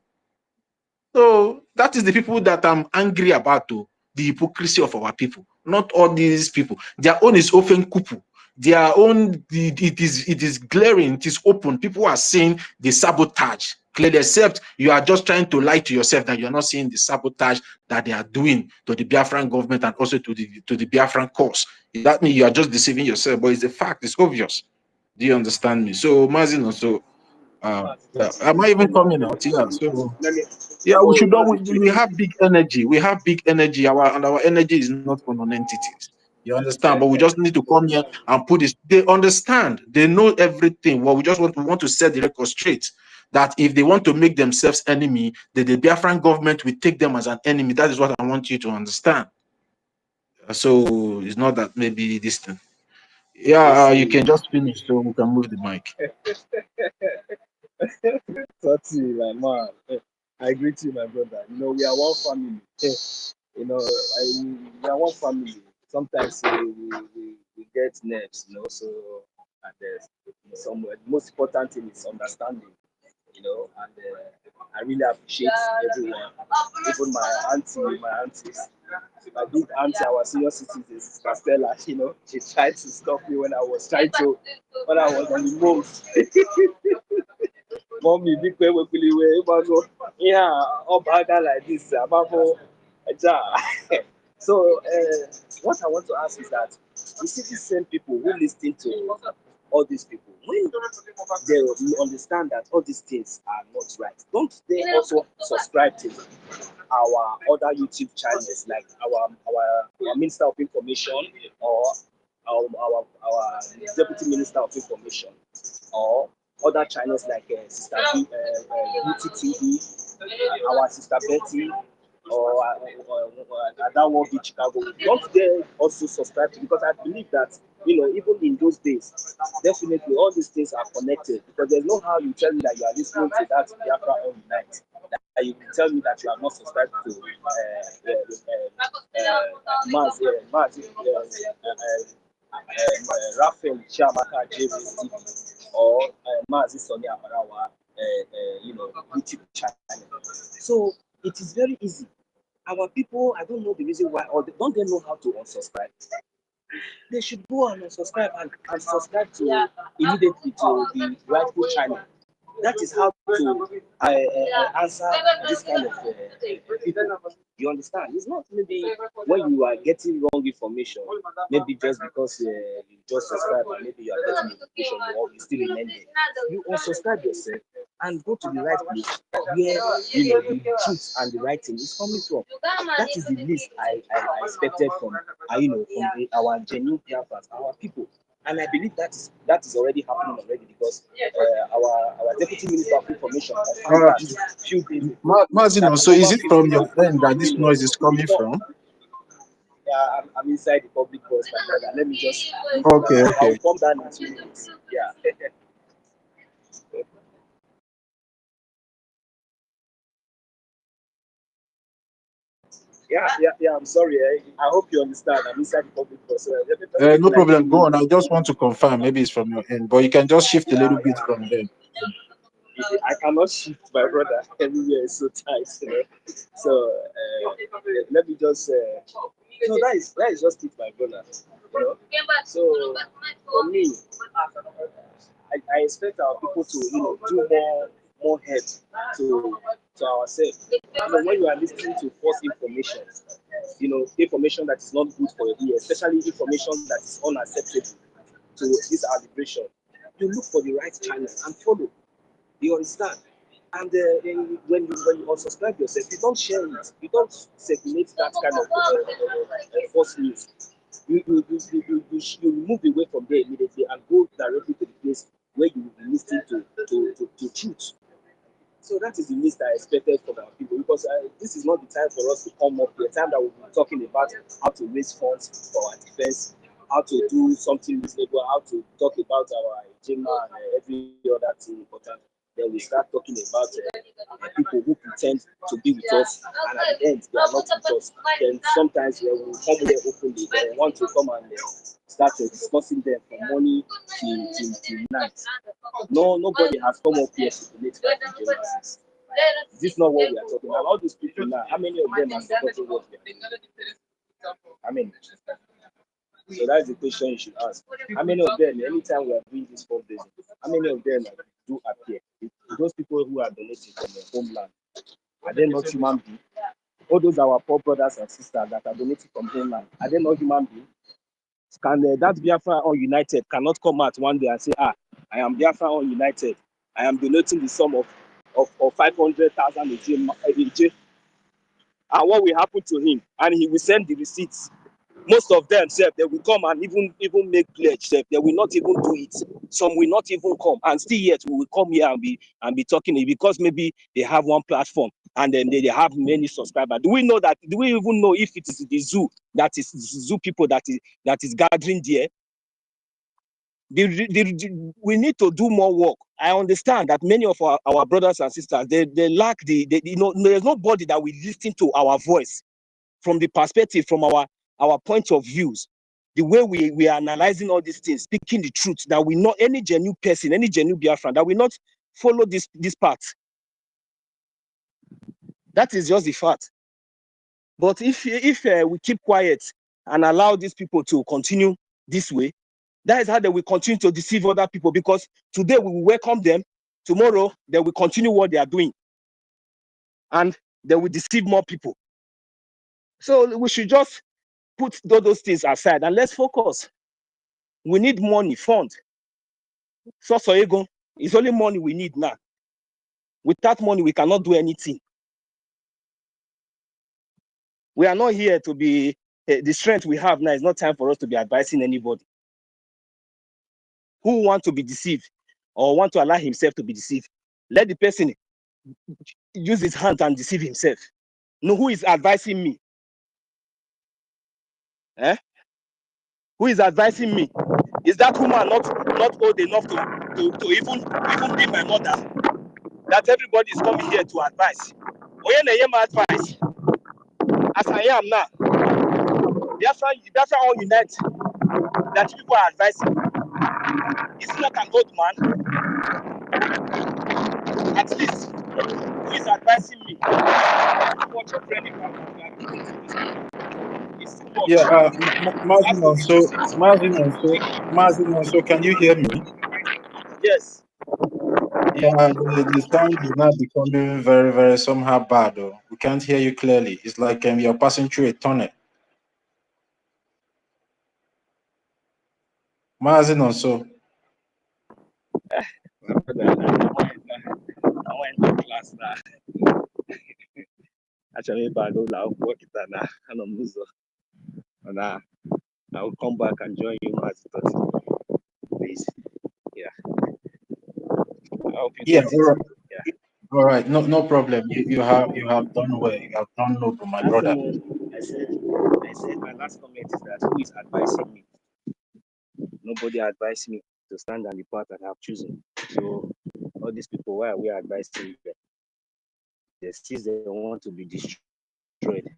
So that is the people that I'm angry about, the hypocrisy of our people. Not all these people. Their own is often kupu. Their own, it is glaring, it is open. People are seeing the sabotage clearly, except you are just trying to lie to yourself that you're not seeing the sabotage that they are doing to the Biafran government and also to the Biafran cause. That means you are just deceiving yourself, but it's a fact, it's obvious. Do you understand me? So Mazin also, am I even coming out? Yeah, so yeah, we should not. We have big energy. We have big energy. Our energy is not for non-entities. You understand? But we just need to come here and put this. They understand. They know everything. Well, we want to set the record straight. That if they want to make themselves enemy, the Biafran government will take them as an enemy. That is what I want you to understand. So it's not that maybe this thing. Yeah, you can just finish so we can move the mic. Totty, my man. I greet you, my brother. We are one family. We are one family. Sometimes we get nerves, so and there's the most important thing is understanding, and I really appreciate everyone, even my aunties. My big auntie, our senior citizen, Sister Stella, she tried to stop me when I was on the move. Mommy, big way we go. Yeah, up like this. Ja. So, what I want to ask is that you see these same people who listen to all these people, when they understand that all these things are not right, don't they also subscribe to our other YouTube channels like our Minister of Information or our Deputy Minister of Information or other channels like Sister Beauty TV, our Sister Betty, or that one in Chicago? Don't they also subscribe to? Because I believe that even in those days, definitely all these things are connected. Because there's no how you tell me that you are listening to that Biafra all night. That you can tell me that you are not subscribed to Raphael Chiamaka James TV or Mazi Sonny Amarawa, YouTube channel. So it is very easy. Our people, I don't know the reason why, or don't they know how to unsubscribe? They should go and unsubscribe and subscribe to immediately to the rightful channel. That is how to answer this kind of people. You understand? It's not maybe when you are getting wrong information, maybe just because you just subscribe and maybe you are getting information or you still remain there. You unsubscribe yourself and go to the right place where the truth and the right thing is coming from. That is the least I expected from our genuine Biafrans, our people. And I believe that is already happening already because our deputy minister of information confirmed Uh, that few days ago Mazino, that so over is it from 50 your end that this noise is coming before. from? Yeah, I'm inside the public bus, my brother. Let me just Okay, I'll okay. come down in 2 minutes. Yeah. Yeah. I'm sorry. I hope you understand. I'm inside the public bus. So let me just give No me like problem. 2 Go on. I minutes. just want to confirm. Maybe it's from your end, but you can just shift a little bit Yeah. from there. I cannot shift, my brother. Everywhere is so tight. So let me just. So that is just it, my brother. So for me, I expect our people to do more help to ourselves. When you are listening to false information, information that is not good for your ear, especially information that is unacceptable to this liberation, you look for the right channel and follow. You understand? And when you unsubscribe yourself, you don't share it. You don't circulate that kind of false news. You move away from there immediately and go directly to the place where you will be listening to truth. So that is the least I expected from our people because this is not the time for us to come up. The time that we'll be talking about how to raise funds for our defense, how to do something reasonable, how to talk about our agenda and every other thing important. Then we start talking about people who pretend to be with us, and at the end they are not with us. Then sometimes we will come here openly. They want to come and start discussing them from morning till night. No, nobody has come up here to donate 5 Is this not what we are talking about? All these people now, how many of them are supporting what we are doing? I mean, so that's the question you should ask. How many of them, anytime we are doing this fundraising, how many of them do appear? Those people who are donating from their homeland, are they not human beings? All those our poor brothers and sisters that are donating from homeland, are they not human beings? Can that Biafra United cannot come out one day and say, I am Biafra United. I am donating the sum of 500,000 a day. And what will happen to him? And he will send the receipts. Most of them said they will come and even make pledge. They will not even do it. Some will not even come, and still yet we will come here and be talking because maybe they have one platform and then they have many subscribers. Do we know that? Do we even know if it is the zoo that is zoo people that is gathering there? We need to do more work. I understand that many of our brothers and sisters, they lack there's nobody that will listen to our voice from the perspective, from our point of views, the way we are analyzing all these things, speaking the truth, that we not any genuine person, any genuine Biafran, that will not follow this path. That is just the fact. But if we keep quiet and allow these people to continue this way, that is how they will continue to deceive other people, because today we will welcome them, tomorrow they will continue what they are doing, and they will deceive more people. So we should just put those things aside and let's focus. We need money, fund. So ego, it's only money we need now. Without money, we cannot do anything. We are not here to be, the strength we have now is not time for us to be advising anybody who want to be deceived or want to allow himself to be deceived. Let the person use his hand and deceive himself. No, who is advising me? Who is advising me? Is that woman not old enough to even be my mother? That everybody is coming here to advise. My advice, as I am now, that's why all unite. That people are advising. It's not an old man. At least, who is advising me? It's too much. Yeah, Mazin also, can you hear me? Yes. Yeah, the sound is now becoming very, very somehow bad. Though. We can't hear you clearly. It's like you're passing through a tunnel. Mazin also. I went to class now. Actually, if I go now, work it now. And I'm loser. And I will come back and join you as please. Yeah. I hope you Yeah, get all it. right. Yeah. All right, no problem. You have done well. You have done noble, my brother. I said my last comment is that who is advising me? Nobody advised me to stand on the path that I have chosen. So all these people, why are we advising them? They still they want to be destroyed.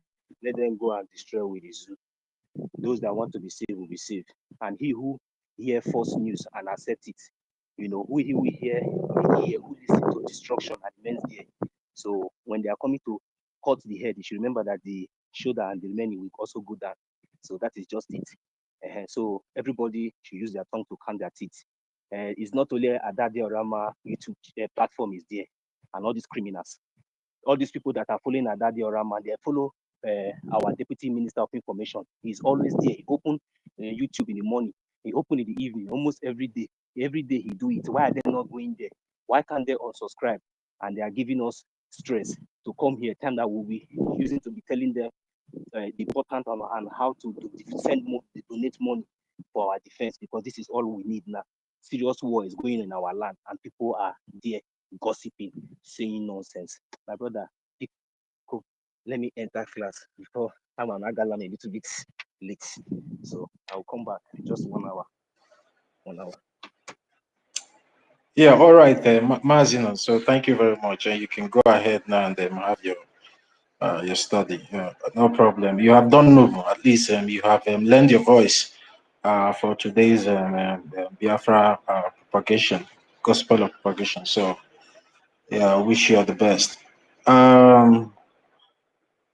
Let them go and destroy with the zoo. Those that want to be saved will be saved. And he who hear false news and accept it, who he will hear, who listen to destruction and remains there. So when they are coming to cut the head, you should remember that the shoulder and the remaining will also go down. So that is just it. So everybody should use their tongue to count their teeth. It's not only Adade Orama YouTube platform is there, and all these criminals, all these people that are following Adade Orama, they follow our Deputy Minister of Information. He's always there. He open YouTube in the morning. He open in the evening, almost every day. Every day he do it. Why are they not going there? Why can't they unsubscribe? And they are giving us stress to come here. Time that we'll be using to be telling them the important and how to send more, donate money for our defense, because this is all we need now. Serious war is going in our land, and people are there gossiping, saying nonsense. My brother, let me enter class before I'm an agalam a little bit late. So I'll come back just 1 hour. 1 hour. Yeah, all right, Mazin. So thank you very much, and you can go ahead now and have your study. No problem. You have done noble. At least you have lent your voice for today's Biafra propagation, gospel of propagation. So yeah, I wish you all the best.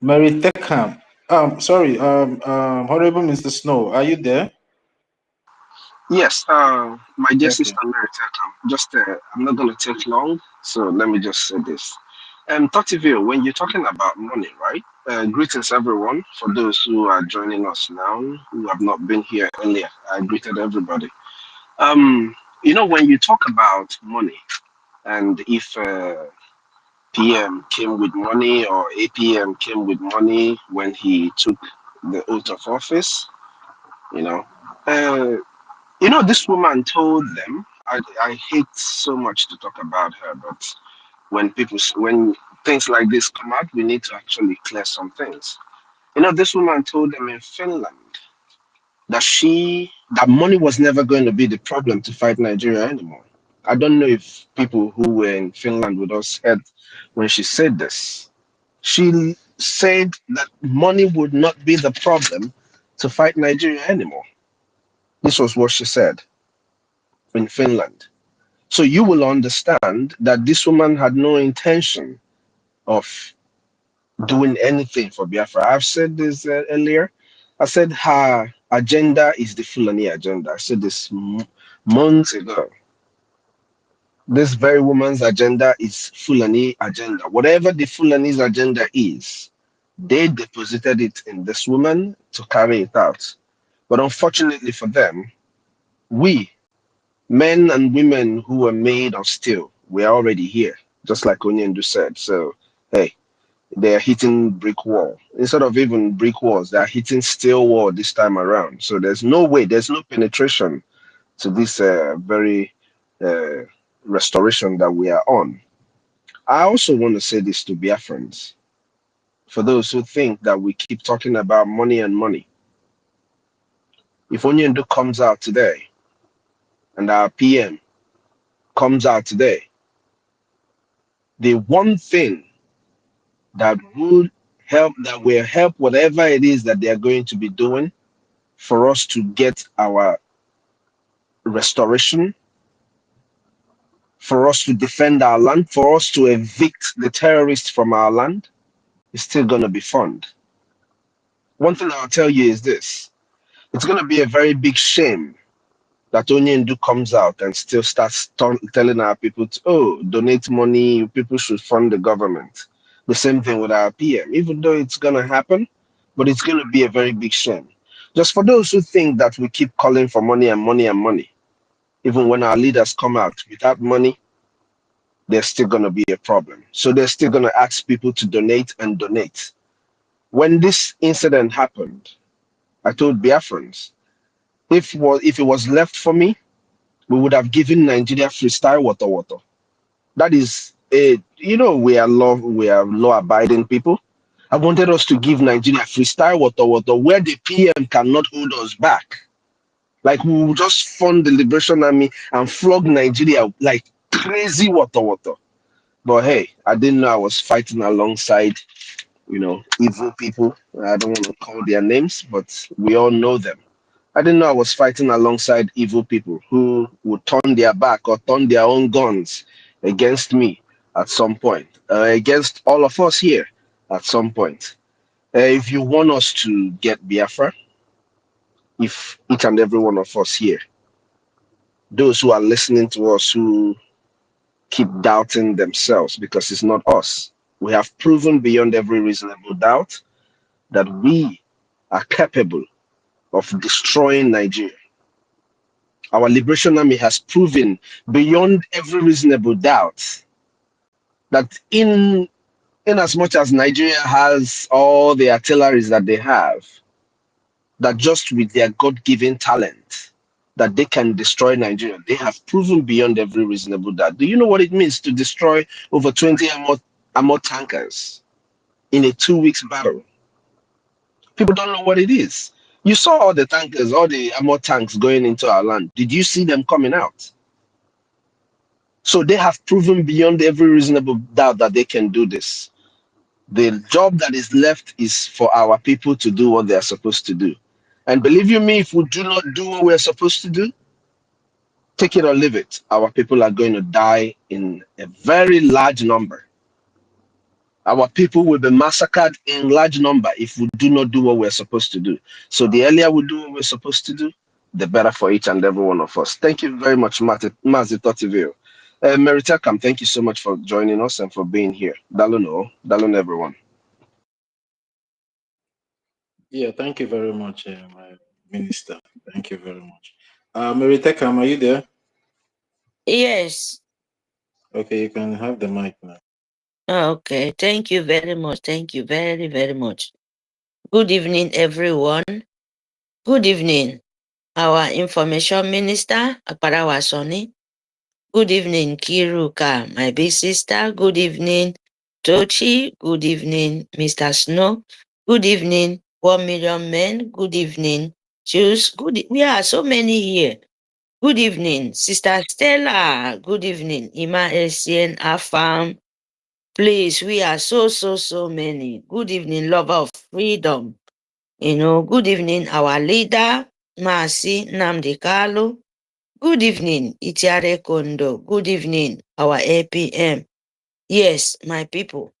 Mary Techham. Sorry, Honorable Mr. Snow, are you there? Yes, my dear Okay. sister Mary Teckham, just I'm not going to take long, so let me just say this. Tativio, when you're talking about money, right? Greetings, everyone. For those who are joining us now, who have not been here earlier, I greeted everybody. When you talk about money, and if PM came with money or APM came with money when he took the oath of office, you know. Uh, this woman told them, I hate so much to talk about her, but when things like this come out, we need to actually clear some things. This woman told them in Finland that she that money was never going to be the problem to fight Nigeria anymore. I don't know if people who were in Finland with us heard when she said this. She said that money would not be the problem to fight Nigeria anymore. This was what she said in Finland. So you will understand that this woman had no intention of doing anything for Biafra. I've said this earlier. I said her agenda is the Fulani agenda. I said this months ago. This very woman's agenda is Fulani agenda. Whatever the Fulani's agenda is, they deposited it in this woman to carry it out. But unfortunately for them, we, men and women who were made of steel, we're already here, just like Onyendu said. So, hey, they're hitting brick wall. Instead of even brick walls, they're hitting steel wall this time around. So there's no way, there's no penetration to this very uh, restoration that we are on. I also want to say this to Biafrans. For those who think that we keep talking about money and money, if Onyendo comes out today and our PM comes out today, the one thing that would help, that will help whatever it is that they are going to be doing for us to get our restoration, for us to defend our land, for us to evict the terrorists from our land, is still going to be fund. One thing I'll tell you is this: it's going to be a very big shame that Onyendu comes out and still starts telling our people to, oh, donate money, people should fund the government. The same thing with our PM, even though it's going to happen, but it's going to be a very big shame. Just for those who think that we keep calling for money and money and money, even when our leaders come out without money, there's still going to be a problem. So they're still going to ask people to donate and donate. When this incident happened, I told Biafrans, if it was left for me, we would have given Nigeria freestyle water. That is a, we are law abiding people. I wanted us to give Nigeria freestyle water where the PM cannot hold us back. Like we will just fund the Liberation Army and flog Nigeria like crazy water. But hey, I didn't know I was fighting alongside, evil people. I don't want to call their names, but we all know them. I didn't know I was fighting alongside evil people who would turn their back or turn their own guns against me at some point, against all of us here at some point. If you want us to get Biafra, if each and every one of us here, those who are listening to us who keep doubting themselves because it's not us, we have proven beyond every reasonable doubt that we are capable of destroying Nigeria. Our Liberation Army has proven beyond every reasonable doubt that in as much as Nigeria has all the artilleries that they have, that just with their God-given talent, that they can destroy Nigeria. They have proven beyond every reasonable doubt. Do you know what it means to destroy over 20 armored tankers in a 2 weeks battle? People don't know what it is. You saw all the tankers, all the armored tanks going into our land. Did you see them coming out? So they have proven beyond every reasonable doubt that they can do this. The job that is left is for our people to do what they are supposed to do. And believe you me, if we do not do what we're supposed to do, take it or leave it, our people are going to die in a very large number. Our people will be massacred in large number if we do not do what we're supposed to do. So the earlier we do what we're supposed to do, the better for each and every one of us. Thank you very much, Mazi Totivio. Meritekam, thank you so much for joining us and for being here. Dalono, Dalon everyone. Yeah, thank you very much, my minister. Thank you very much. Mary Tekam, are you there? Yes. Okay, you can have the mic now. Okay. Thank you very much. Thank you very, very much. Good evening, everyone. Good evening, our information minister, Akparawa Soni. Good evening, Kiruka, my big sister. Good evening, Tochi. Good evening, Mr. Snow. Good evening, 1 million men. Good evening, Choose. We are so many here. Good evening, Sister Stella. Good evening, Ima Essien, Afam. Please, we are so many. Good evening, lover of freedom. Good evening, our leader, Masi Nnamdi Kalu. Good evening, Itiare Kondo. Good evening, our APM. Yes, my people.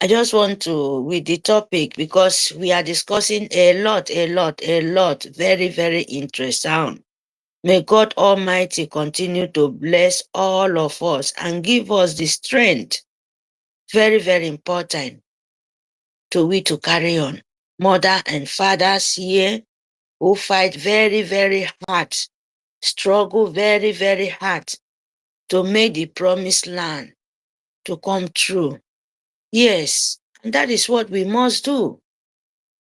I just want to, with the topic, because we are discussing a lot, very interesting. May God Almighty continue to bless all of us and give us the strength, very important, to carry on. Mother and fathers here who fight very hard, struggle very hard to make the promised land to come true. Yes, and that is what we must do.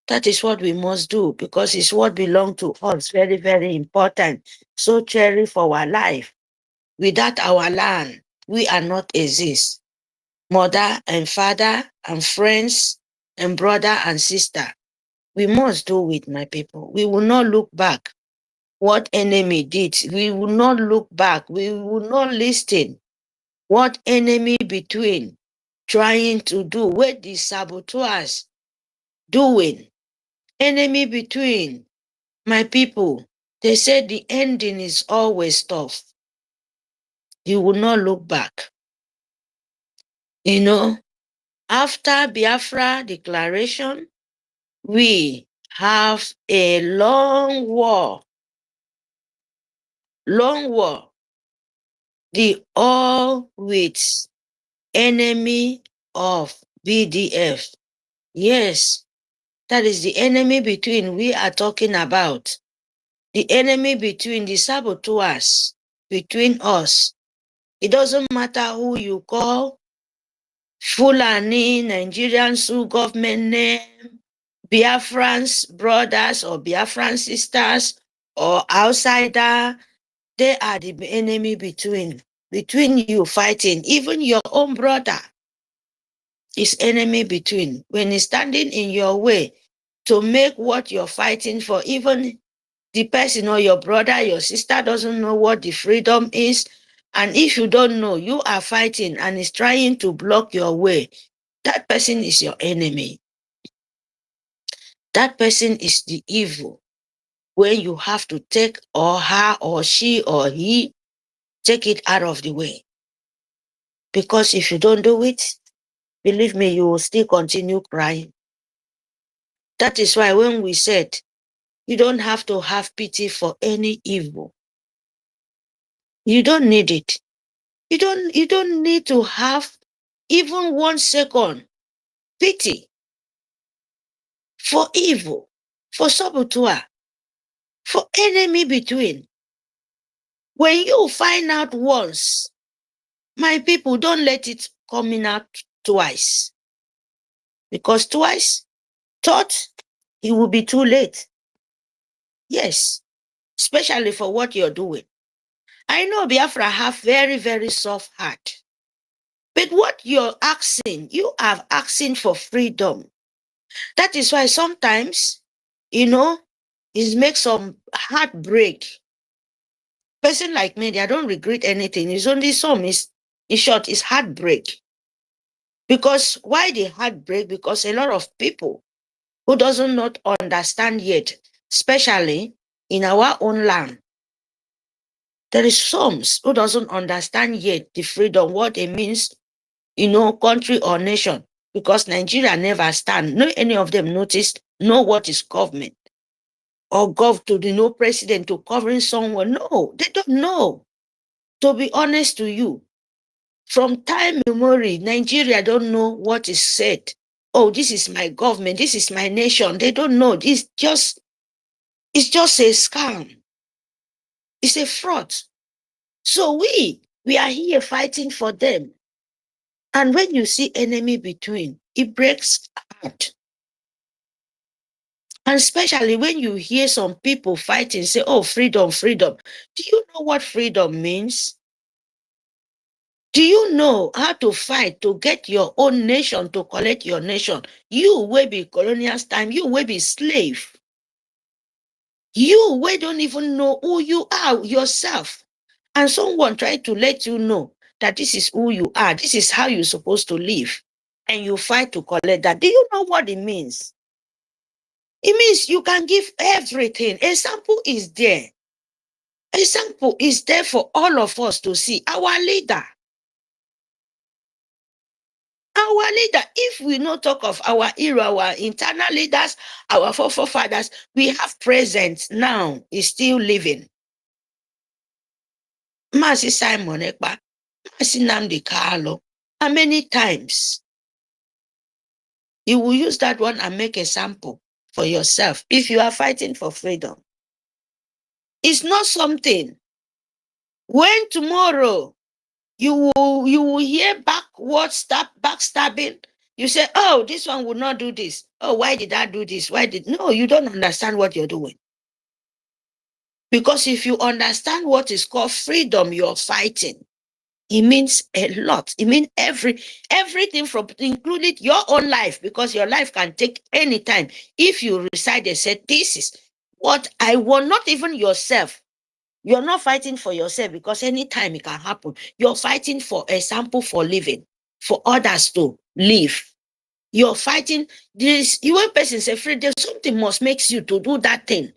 That is what we must do because it's what belongs to us. Very important. So cherish for our life. Without our land, we are not exist. Mother and father and friends and brother and sister. We must do it, my people. We will not look back what enemy did. We will not look back. We will not listen what enemy between trying to do, what the saboteurs doing. Enemy between my people. They said the ending is always tough. You will not look back. After Biafra declaration, we have a long war. Long war. The all with enemy of BDF. Yes, that is the enemy between we are talking about. The enemy between the saboteurs, between us. It doesn't matter who you call, Fulani, Nigerian Sioux government name, Biafrans brothers or Biafran sisters or outsider, they are the enemy between you fighting. Even your own brother is enemy between. When he's standing in your way to make what you're fighting for, even the person or your brother, your sister doesn't know what the freedom is. And if you don't know, you are fighting and is trying to block your way. That person is your enemy. That person is the evil. When you have to take or her or she or he, take it out of the way. Because if you don't do it, believe me, you will still continue crying. That is why when we said, you don't have to have pity for any evil. You don't need it. You don't need to have even 1 second pity for evil, for saboteur, for enemy between. When you find out once, my people, don't let it coming out twice. Because twice, thought, it will be too late. Yes, especially for what you're doing. I know Biafra have very soft heart. But what you're asking, you are asking for freedom. That is why sometimes, it makes some heartbreak. Person like me, I don't regret anything. It's only some, in short, it's heartbreak. Because why the heartbreak? Because a lot of people who doesn't not understand yet, especially in our own land, there is some who doesn't understand yet the freedom, what it means, country or nation. Because Nigeria never stand. No any of them noticed, know what is government. Or president to covering someone. No, they don't know. To be honest to you, from time memory, Nigeria don't know what is said. Oh, this is my government, this is my nation. They don't know. It's just a scam. It's a fraud. So we are here fighting for them. And when you see enemy between, it breaks heart. And especially when you hear some people fighting, say, oh, freedom. Do you know what freedom means? Do you know how to fight to get your own nation, to collect your nation? You will be colonial time, you will be slave. You we don't even know who you are yourself. And someone tried to let you know that this is who you are, this is how you're supposed to live. And you fight to collect that. Do you know what it means? It means you can give everything. Example is there. Example is there for all of us to see. Our leader. Our leader, if we not talk of our era, our internal leaders, our forefathers, we have present now, is still living. Masi Simon Ekpa, Masi Namdi Carlo, how many times you will use that one and make a sample for yourself if you are fighting for freedom? It's not something. When tomorrow you will hear backstabbing, you say, oh, this one would not do this. Oh, why did I do this? No, you don't understand what you're doing. Because if you understand what is called freedom, you're fighting. It means a lot. It means everything from including your own life, because your life can take any time. If you decide and say, this is what I want, not even yourself. You're not fighting for yourself because anytime it can happen. You're fighting for example for living, for others to live. You're fighting this. One person say, Fred, there's something must makes you to do that thing.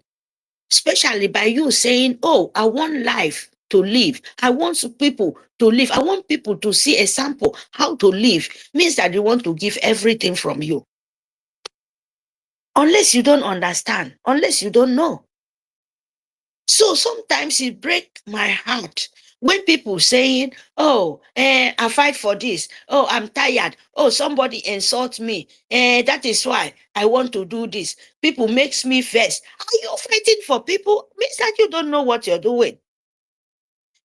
Especially by you saying, oh, I want life to live. I want people to live. I want people to see a sample how to live. Means that you want to give everything from you. Unless you don't understand, unless you don't know. So sometimes it breaks my heart when people saying, oh, I fight for this. Oh, I'm tired. Oh, somebody insults me. That is why I want to do this. People makes me vex. Are you fighting for people? Means that you don't know what you're doing.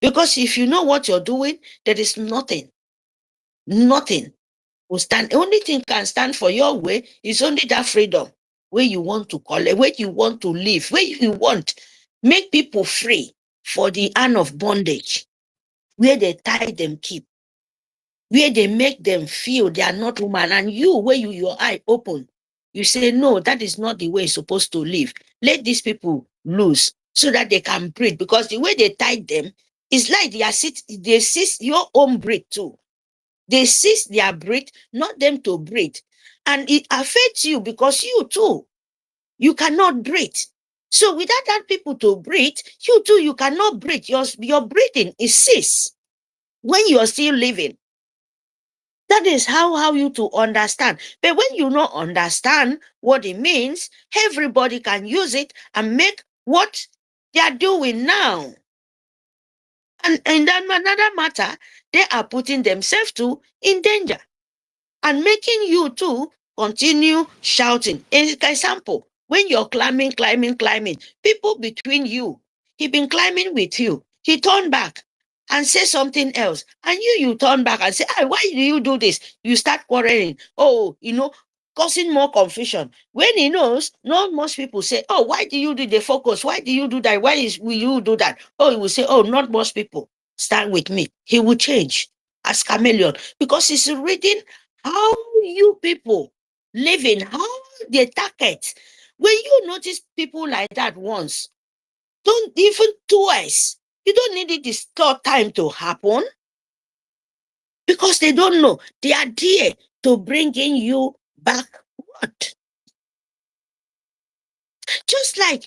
Because if you know what you're doing, there is nothing will stand. The only thing can stand for your way is only that freedom where you want to collect, where you want to live, where you want make people free for the hand of bondage, where they tie them keep, where they make them feel they are not human. And you, where your eye open, you say, no, that is not the way it's supposed to live. Let these people loose so that they can breathe. Because the way they tie them is like they seize your own breath too. They seize their breath, not them to breathe. And it affects you because you too, you cannot breathe. So without that people to breathe, you too, you cannot breathe. Your breathing is ceased when you are still living. That is how you to understand. But when you not understand what it means, everybody can use it and make what they are doing now. And in another matter, they are putting themselves too in danger and making you too continue shouting. Example, when you're climbing, people between you, he been climbing with you, he turned back and say something else, and you turn back and say, why do you do this? You start quarreling. Oh, causing more confusion. When he knows, not most people say, oh, why do you do the focus? Why do you do that? Will you do that? Oh, he will say, oh, not most people stand with me. He will change as chameleon because he's reading how you people living, how they target. When you notice people like that once, don't even twice. You don't need it this third time to happen because they don't know. They are there to bringing you backward. Just like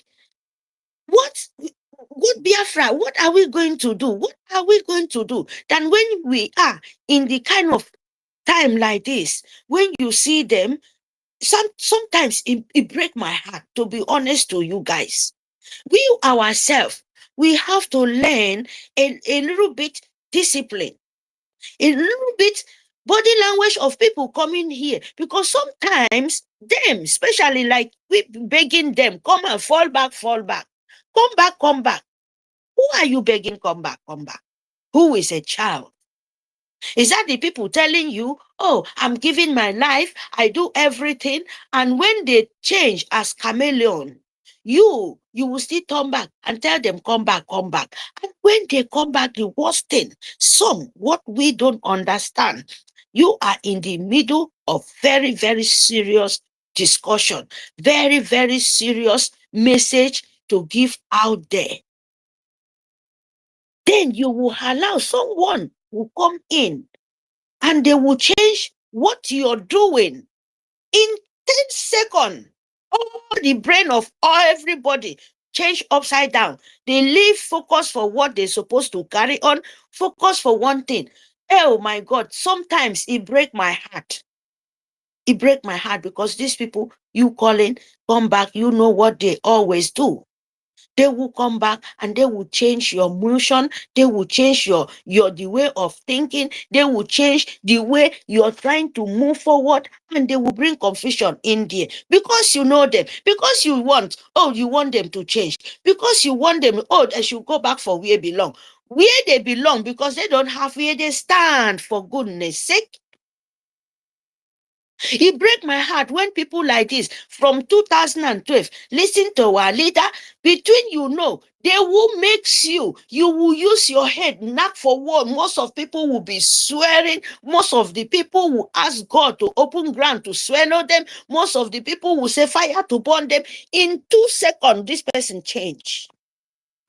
what Biafra, what are we going to do? What are we going to do? Then when we are in the kind of time like this, when you see them, sometimes it breaks my heart, to be honest to you guys. We ourselves, we have to learn a little bit discipline, a little bit body language of people coming here, because sometimes them, especially like we begging them, come and fall back, come back. Who are you begging, come back? Who is a child? Is that the people telling you, oh, I'm giving my life, I do everything, and when they change as chameleon, you will still turn back and tell them, come back. And when they come back, the worst thing, what we don't understand, you are in the middle of very, very serious discussion, very, very serious message to give out there, then you will allow someone who come in and they will change what you're doing in 10 seconds. All the brain of everybody change upside down. They leave focus for what they're supposed to carry on, focus for one thing. Oh my God, sometimes it break my heart. It break my heart because these people you calling, come back, you know what they always do. They will come back and they will change your motion. They will change your the way of thinking. They will change the way you're trying to move forward, and they will bring confusion in there because you know them, because you want them to change, because you want them, they should go back for where they belong. Where they belong, because they don't have where they stand, for goodness sake. It breaks my heart when people like this from 2012 listen to our leader. Between they will make you will use your head, not for what most of people will be swearing. Most of the people will ask God to open ground to swallow them. Most of the people will say fire to burn them. In 2 seconds, this person change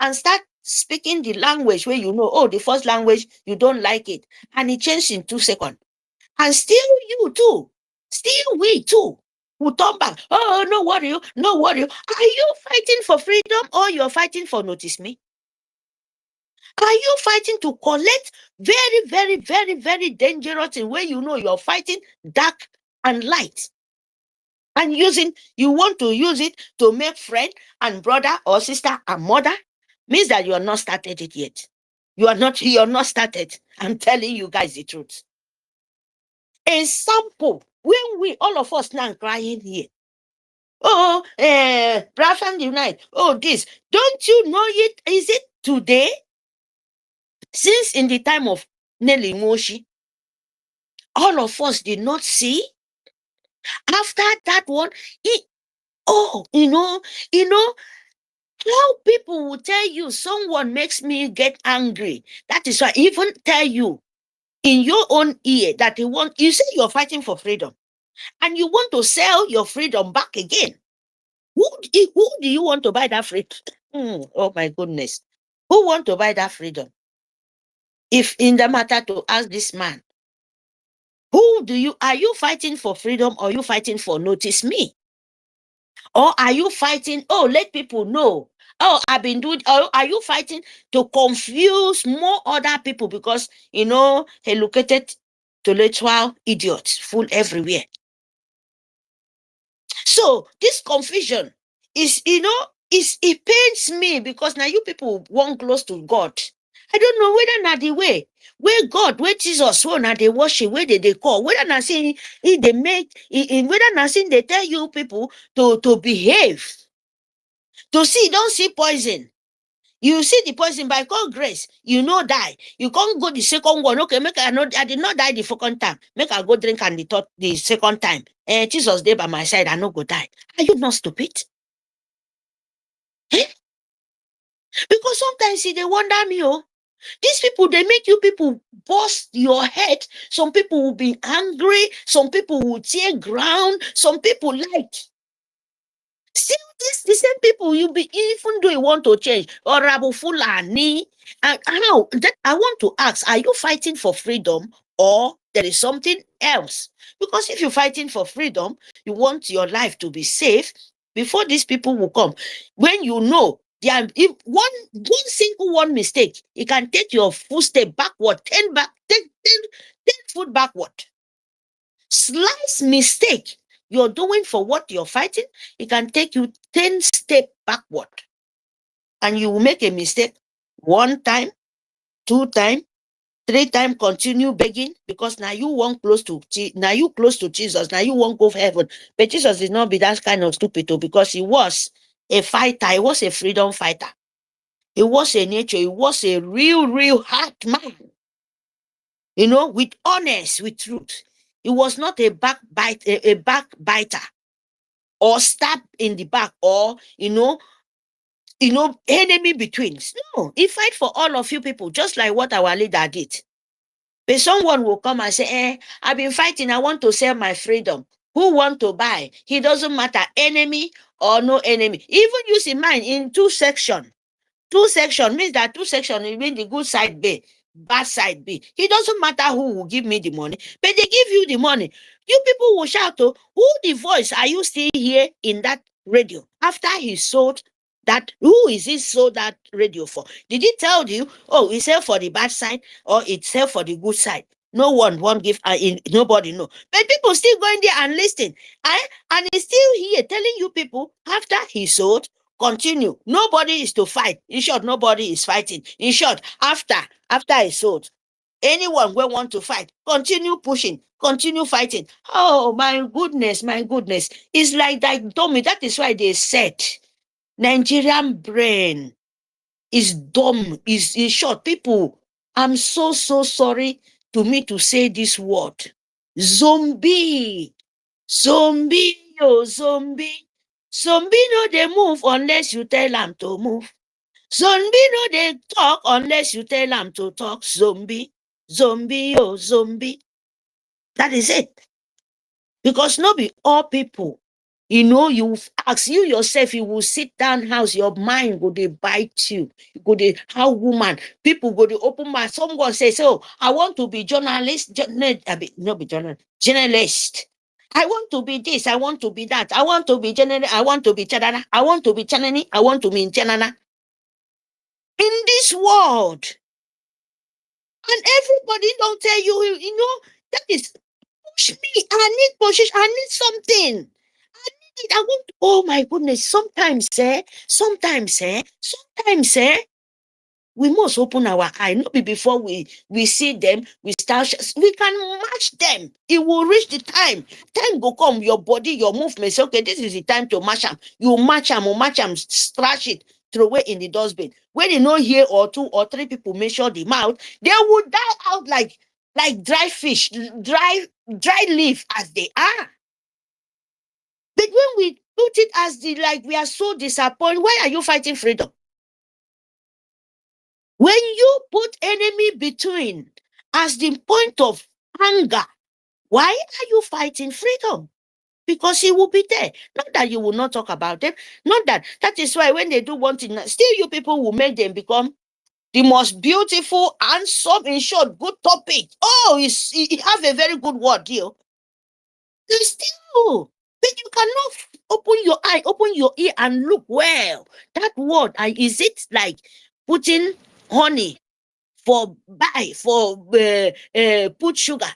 and start speaking the language where the first language, you don't like it. And it changed in 2 seconds. And still you too. Still we too will turn back. Oh, no worry, no worry. Are you fighting for freedom or you're fighting for notice me? Are you fighting to collect very, very, very, very dangerous in where you're fighting dark and light? And you want to use it to make friend and brother or sister and mother? Means that you are not started it yet. You're not started. I'm telling you guys the truth. A sample when we all of us now crying here. Biafra unite. Oh, this. Don't you know it? Is it today? Since in the time of Nelly Moshi, all of us did not see. After that one, how people will tell you someone makes me get angry. That is why I even tell you in your own ear that you say you're fighting for freedom and you want to sell your freedom back again. Who do you want to buy that freedom? Oh my goodness. Who want to buy that freedom? If in the matter to ask this man, are you fighting for freedom or are you fighting for notice me? Or are you fighting, let people know? I've been doing, or are you fighting to confuse more other people because, educated, intellectual idiots full everywhere. So this confusion is, it pains me because now you people want close to God. I don't know whether not the way where God, where Jesus, where now they worship, where they call, whether not saying they make, whether not saying they tell you people to behave, to see, don't see poison. You see the poison by God's grace, die. You can't go the second one. Okay, I did not die the second time. Make I go drink and the second time. Jesus there by my side, I no go die. Are you not stupid? Eh? Because sometimes they wonder me, these people, they make you people bust your head. Some people will be angry. Some people will tear ground. Some people like. Still, the same people you be, even though you want to change, or Rabu Fulani, and how that I want to ask, are you fighting for freedom or there is something else? Because if you're fighting for freedom, you want your life to be safe before these people will come. When if one single mistake, it can take your footstep backward, 10 foot backward. Slight mistake you're doing for what you're fighting, it can take you 10 steps backward. And you will make a mistake 1 time, 2 times, 3 times, continue begging because now you want close to Jesus. Now you won't go for heaven. But Jesus did not be that kind of stupid because he was a fighter. He was a freedom fighter. He was a nature. He was a real hard man. With honest, with truth. He was not a backbiter or stab in the back or, enemy between. No, he fight for all of you people, just like what our leader did. But someone will come and say, I've been fighting. I want to sell my freedom. Who want to buy? He doesn't matter, enemy or no enemy. Even using mine in 2 sections. 2 sections means that 2 sections mean the good side B, bad side B. It doesn't matter who will give me the money, but they give you the money. You people will shout, oh, who the voice are you still here in that radio? After he sold that, who is he sold that radio for? Did he tell you, oh, it's sell for the bad side or it's sell for the good side? No one won't give, nobody know. But people still going there and listening. And he's still here telling you people after he sold, continue. Nobody is to fight. In short, nobody is fighting. In short, after he sold, anyone will want to fight, continue pushing, continue fighting. Oh, my goodness, my goodness. It's like that, Tommy. That is why they said Nigerian brain is dumb. Is in short, people, I'm so sorry to me to say this word. Zombie. Zombie, oh, zombie. Zombie no they move unless you tell them to move. Zombie no they talk unless you tell them to talk. Zombie, zombie, oh, zombie. That is it. Because not be all people. You know, you ask you yourself, you will sit down house, your mind go they bite you. You go they how woman, people go they open my someone says, oh, I want to be journalist, not be journalist. I want to be this, I want to be that, I want to be general, I want to be chadana, I want to be chanani, I want to be chanana. In this world, and everybody don't tell you, you know, that is push me. I need position, I need something. I want, oh my goodness, sometimes, we must open our eye. Not be before we see them, we start, we can match them. It will reach the time. Time will come, your body, your movement, say, okay, this is the time to match them. You match them, scratch it, throw away in the dustbin. When you know here or 2 or 3 people measure the mouth, they will die out like dry fish, dry leaf as they are. But when we put it as the like we are so disappointed, why are you fighting freedom? When you put enemy between as the point of anger, why are you fighting freedom? Because he will be there. Not that you will not talk about them. Not that. That is why when they do one thing, still you people will make them become the most beautiful, handsome, in short, good topic. Oh, he have a very good word here. Still, but you cannot open your eye, open your ear, and look well. That word, is it like putting honey for put sugar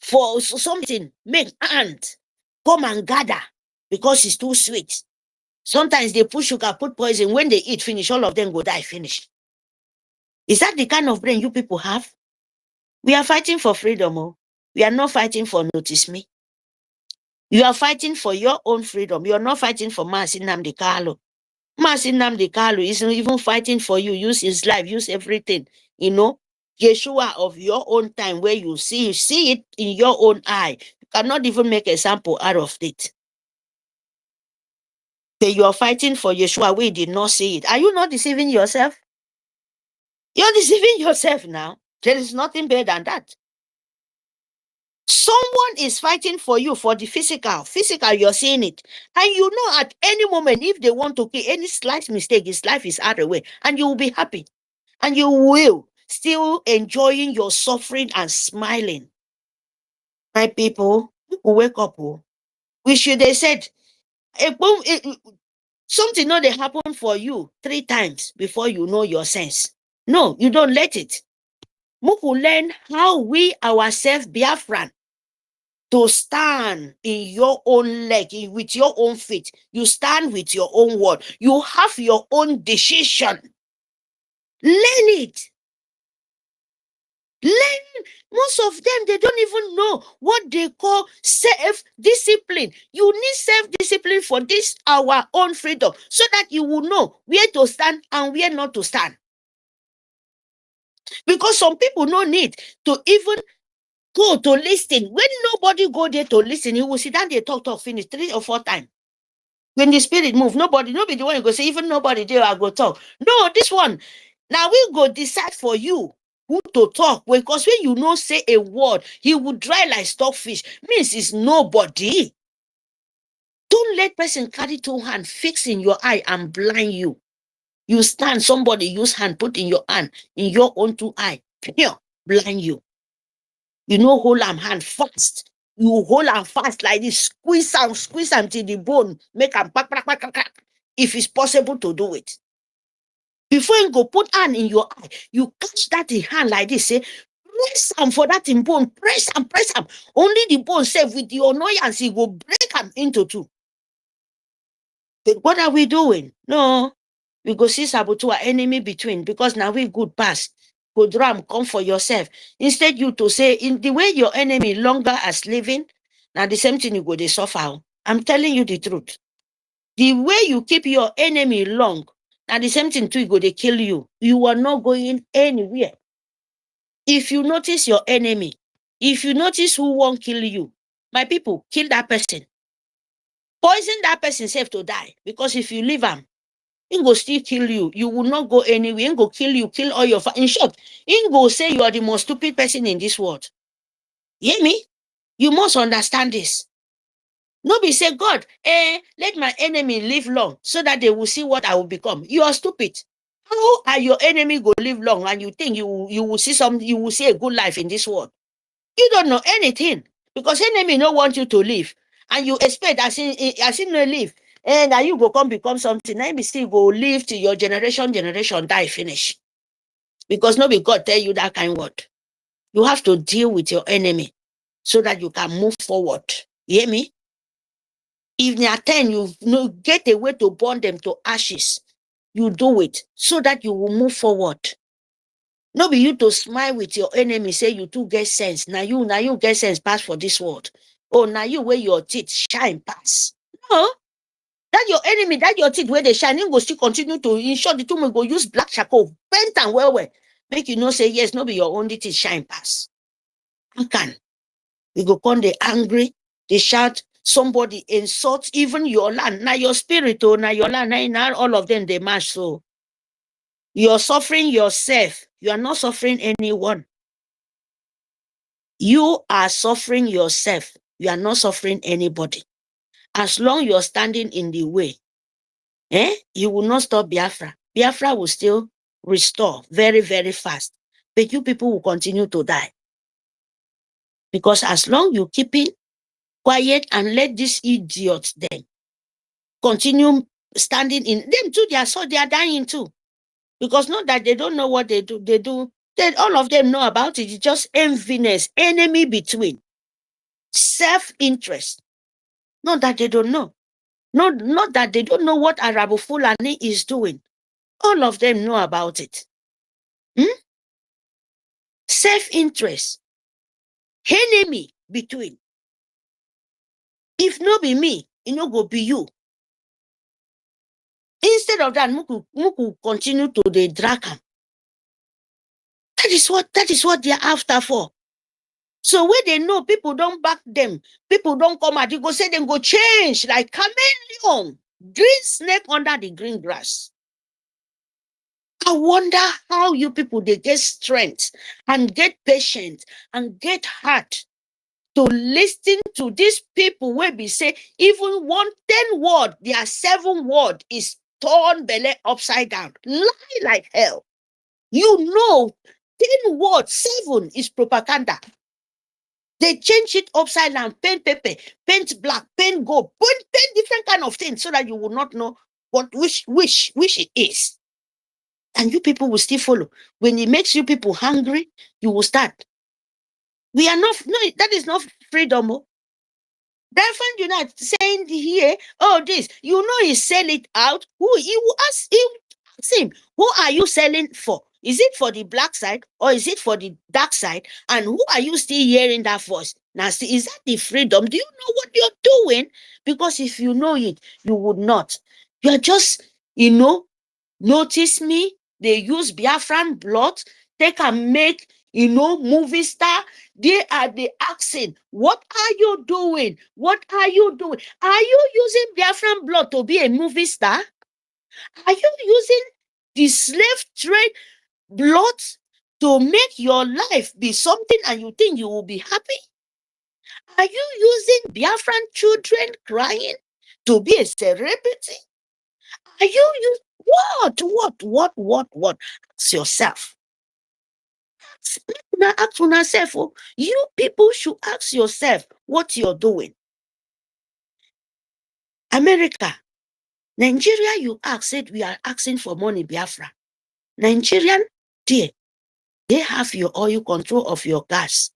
for something, make ant come and gather because it's too sweet. Sometimes they put sugar, put poison. When they eat finish, all of them go die finish. Is that the kind of brain you people have? We are fighting for freedom. Oh. We are not fighting for notice me. You are fighting for your own freedom. You are not fighting for Mazi Nnamdi Kanu. Mazi Nnamdi Kanu isn't even fighting for you. Use his life, use everything. You know, Yeshua of your own time where you see it in your own eye. You cannot even make a sample out of it. Then you are fighting for Yeshua. We did not see it. Are you not deceiving yourself? You're deceiving yourself now. There is nothing better than that. Someone is fighting for you for the physical. Physical, you're seeing it. And you know at any moment, if they want to kill any slight mistake, his life is out of the way. And you will be happy. And you will still enjoying your suffering and smiling. My people, wake up. We should have said, something not they happen for you 3 times before you know your sense. No, you don't let it. Muku learn how we ourselves Biafran to stand in your own leg, with your own feet. You stand with your own word. You have your own decision. Learn it. Learn. Most of them, they don't even know what they call self-discipline. You need self-discipline for this, our own freedom, so that you will know where to stand and where not to stand. Because some people no need to even go to listen. When nobody go there to listen, you will sit down there, talk, finish 3 or 4 times. When the spirit move, nobody the one go say, even nobody there, I go talk. No, this one, now we go decide for you. who to talk, because when you know say a word, he will dry like stockfish. Means it's nobody. Don't let person carry two hands, fix in your eye and blind you. You stand, somebody use hand, put in your hand, in your own two eye, blind you. You know, hold am hand fast. You hold am fast like this, squeeze am till the bone, make am crack, crack, crack, crack, crack, if it's possible to do it. Before you go put hand in your eye, you catch that in hand like this, say, press am for that in bone, press am. Only the bone safe with the annoyance, he will break am into two. But what are we doing? No, we go see saboteur enemy between, because now we good pass. Go drum, come for yourself. Instead, you to say, in the way your enemy longer as living, now the same thing you go they suffer. I'm telling you the truth. The way you keep your enemy long, now the same thing too, you go they kill you. You are not going anywhere. If you notice your enemy, if you notice who won't kill you, my people, kill that person. Poison that person safe to die. Because if you leave him, he go still kill you. You will not go anywhere. He go kill you, kill all your in short, he go say you are the most stupid person in this world. You hear me? You must understand this. Nobody say, God, let my enemy live long so that they will see what I will become. You are stupid. How are your enemy go live long and you think you will see you will see a good life in this world? You don't know anything, because enemy no want you to live, and you expect as in no live, and now you go come become something. Now you still go live till your generation die finish, because nobody God tell you that kind word. You have to deal with your enemy so that you can move forward. You hear me? If they are 10, you get a way to burn them to ashes. You do it so that you will move forward. No be you to smile with your enemy, say you too get sense. Now you get sense pass for this world. Oh, now you where your teeth shine pass. No, that your enemy, that your teeth where they shine, you go still continue to ensure the two will go use black charcoal, paint and well. Make you know say yes, no be your only teeth shine pass. How can? You go come they angry, they shout, somebody insult even your land. Now your spirit, now your land, now all of them they mash. So you're suffering yourself. You are not suffering anyone. You are suffering yourself. You are not suffering anybody. As long you're standing in the way, you will not stop Biafra. Biafra will still restore very, very fast. But you people will continue to die. Because as long you keep it quiet and let these idiots then continue standing in them too, they are dying too. Because not that they don't know what they do, all of them know about it. It's just enviness, enemy between, self-interest. Not that they don't know. Not that they don't know what Arabu Fulani is doing. All of them know about it. Self-interest. Enemy between. If no be me, it no go be you. Instead of that, Muku continue to the drag am. That is what they are after for. So when they know people don't back them, people don't come out, you go say them go change like chameleon, green snake under the green grass. I wonder how you people they get strength and get patience and get heart to listen to these people where we say even 10 word, their 7 word is torn belly upside down. Lie like hell. You know, 10 words, 7 is propaganda. They change it upside down, paint paper, paint black, paint gold, paint different kind of things so that you will not know which it is. And you people will still follow. When it makes you people hungry, you will start. We are not, no, that is not freedom. That friend you're not saying here, oh, this, you know, he sell it out. Who you ask him, who are you selling for? Is it for the black side or is it for the dark side? And who are you still hearing that voice? Now, see, is that the freedom? Do you know what you're doing? Because if you know it, you would not. You're just, notice me. They use Biafran blood. They can make, movie star. They are the asking, what are you doing? What are you doing? Are you using Biafran blood to be a movie star? Are you using the slave trade blood to make your life be something and you think you will be happy? Are you using Biafran children crying to be a celebrity? Are you what? Ask yourself. Ask yourself. You people should ask yourself what you're doing. America, Nigeria, you ask, said we are asking for money, Biafra. Nigerian, dear, they have your oil, control of your gas.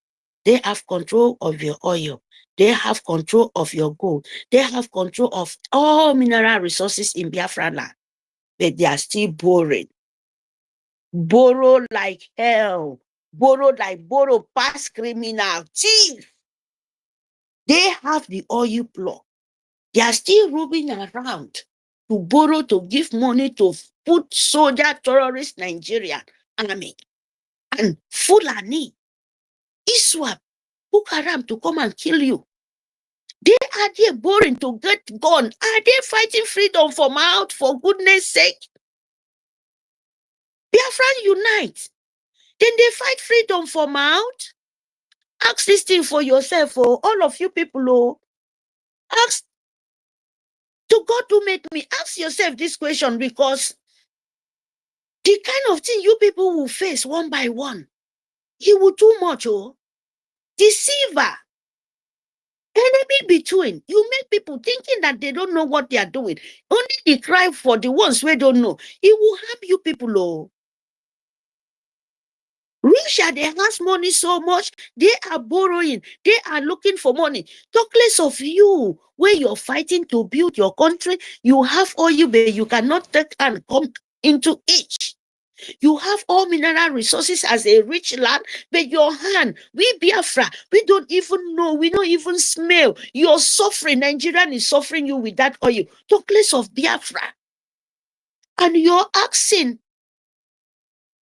They have control of your oil. They have control of your gold. They have control of all mineral resources in Biafra land. But they are still borrowing. Borrow like hell. Borrow past criminal. Thief. They have the oil plot. They are still roaming around to borrow, to give money to put soldier, terrorist Nigerian army and Fulani, Iswap, Boko Haram to come and kill you. They are there boring to get gun. Are they fighting freedom for mouth, for goodness sake? Biafran unite. Then they fight freedom for mouth. Ask this thing for yourself, oh, all of you people, oh. Ask to God who made me. Ask yourself this question, because the kind of thing you people will face one by one, he will too much, oh. Deceiver. Enemy between. You make people thinking that they don't know what they are doing. Only they cry for the ones who don't know. He will help you people, oh. Russia, they has money so much, they are borrowing, they are looking for money. Talk less of you, where you're fighting to build your country. You have oil, but you cannot take and come into each. You have all mineral resources as a rich land, but your hand, we Biafra, we don't even know, we don't even smell. You're suffering. Nigerian is suffering you with that oil. Talk less of Biafra. And you're asking,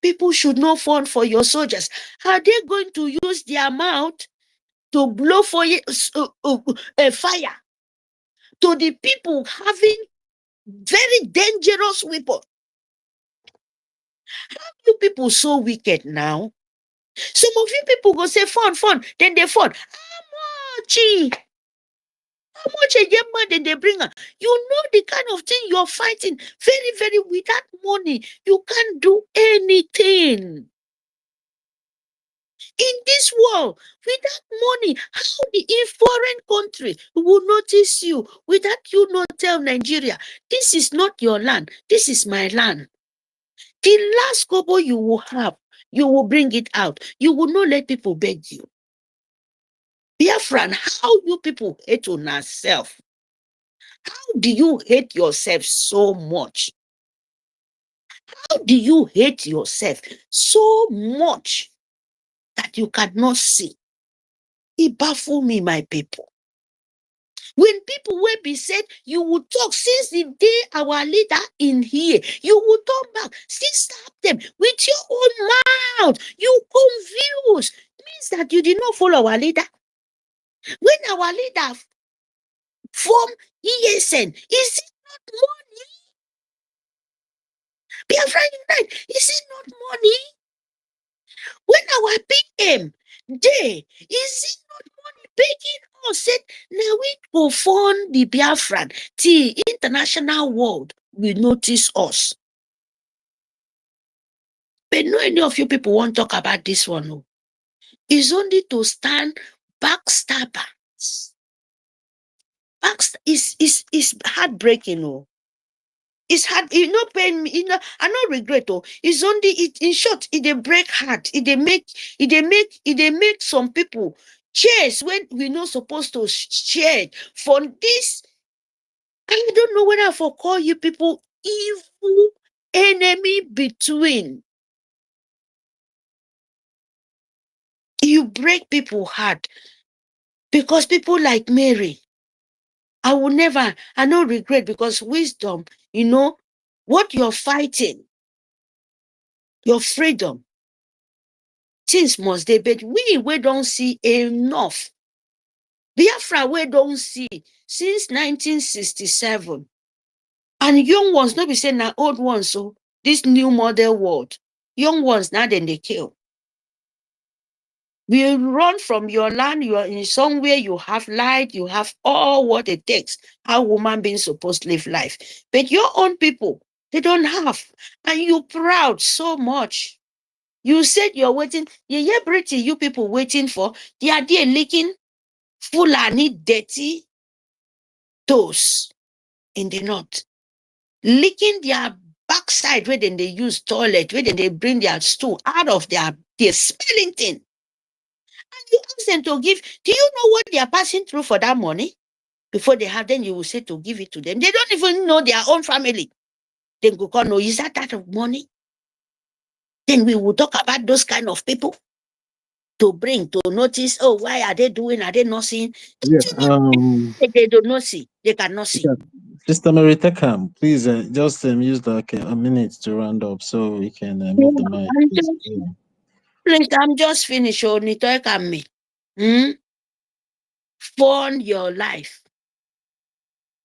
people should not fund for your soldiers. Are they going to use their mouth to blow for a fire to the people having very dangerous weapon? How you people so wicked now? Some of you people go say fund, then they fund. How much a man then they bring her? You know the kind of thing you're fighting. Very, very, without money, you can't do anything. In this world, without money, how in foreign country will notice you without you not tell Nigeria, this is not your land, this is my land. The last kobo you will have, you will bring it out. You will not let people beg you. Biafran, how you people hate on yourself? How do you hate yourself so much? How do you hate yourself so much that you cannot see? It baffles me, my people. When people will be said, you will talk since the day our leader in here, you will turn back, still stop them with your own mouth. You confuse. Means that you did not follow our leader. When our leader form ESN, is it not money? Biafra Unite, is it not money? When our PM day, is it not money begging us? Said, now we go fund the Biafran. The international world will notice us. But no any of you people won't talk about this one. No. It's only to stand backstabbers. It's heartbreaking. No. It's hard, it no pain me, I no regret. Oh, it's only it in short, it they break heart, it they make some people cheers when we not supposed to share for this. I don't know whether I for call you people evil enemy between. You break people heart because people like Mary, I will never, I no regret, because wisdom, what you're fighting, your freedom. Things must they, but we don't see enough. Biafra we don't see since 1967. And young ones, not be saying now old ones, so this new model world. Young ones now then they kill. We run from your land. You are in somewhere, you have light, you have all what it takes, how woman being supposed to live life. But your own people, they don't have. And you proud so much. You said you're waiting. Yeah, British, you people waiting for. They are there licking Fulani dirty toes in the north. Licking their backside where then they use toilet, where then they bring their stool out of their smelling thing. And you ask them to give. Do you know what they are passing through for that money? Before they have, then you will say to give it to them. They don't even know their own family. Then go no, is that of money? Then we will talk about those kind of people to bring to notice. Oh, why are they doing? Are they not seeing? Yeah. They do not see. They cannot see. Yeah. Sister Mary Tekam, please just use like a minute to round up so we can move the mic. Please. Please, I'm just finished. Oh, Nitoy and me. Fund your life.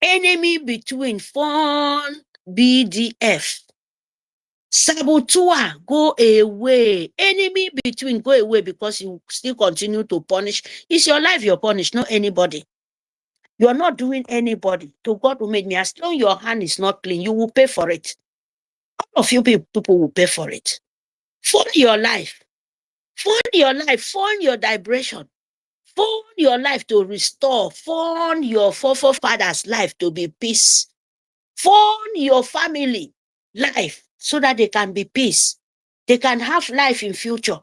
Enemy between fund BDF. Saboteur, go away. Enemy between, go away because you still continue to punish. It's your life you're punished, not anybody. You're not doing anybody. To God who made me, as long your hand is not clean, you will pay for it. All of you people will pay for it. Fund your life. Fund your life. Fund your liberation. Fund your life to restore. Fund your forefathers' life to be peace. Fund your family life so that they can be peace. They can have life in future.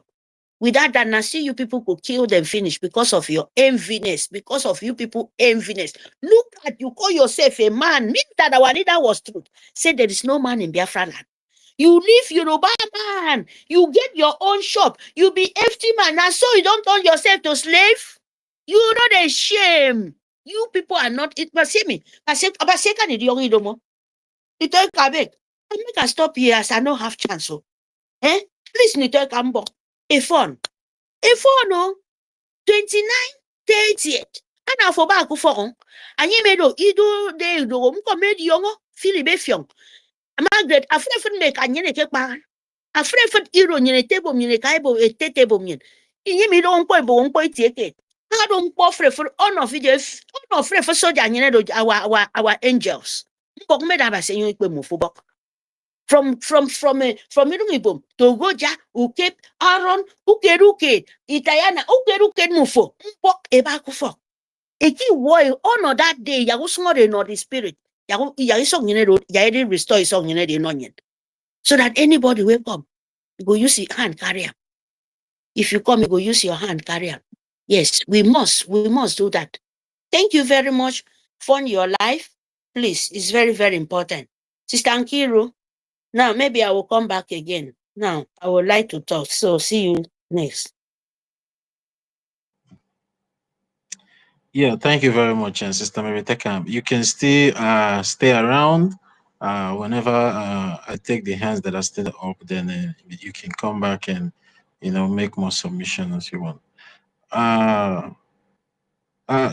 Without that, now see you people could kill them finish because of your enviness, because of you people enviness. Look at, you call yourself a man. Mean that our leader was truth. Say there is no man in Biafra land. You live Yoruba man. You get your own shop. You be empty man. Now so you don't turn yourself to slave. You not a shame. You people are not it. But see me. I say, the young idomo. Nitoy Kabek. I make a stop here as I don't have chance. So. Please, Nitoy Kambo. A phone. A phone, no. 29, 30th. Ana for back for anyị mere ido de do m komedi yongo filibe fiong Margaret afrefun me ka nyene ke pa afrefun iro nyene table nyene ka ibo ete table nyene inye mi do npo ibo npo itieke ha do npo frefun on of the on of frefun soldier nyene do our angels mbok me da ba se yon ipe mo fo from Irumibom to Goja, Ukep, Aaron, Ukeruke, Itayana, Ukeruke Mufo, Mbok Ebakufo. Eki woy honor that day, Yago small in the spirit. Yago Yaisong in road, Yadi restore his song in the onion. So that anybody will come, you go use your hand carrier. If you come, you go use your hand carrier. Yes, we must do that. Thank you very much for your life. Please, it's very, very important. Sister Ankiru, now, maybe I will come back again. Now, I would like to talk. So, see you next. Yeah, thank you very much, Sister Mary Tekam. You can still stay around. Whenever I take the hands that are still up, then you can come back and make more submission as you want.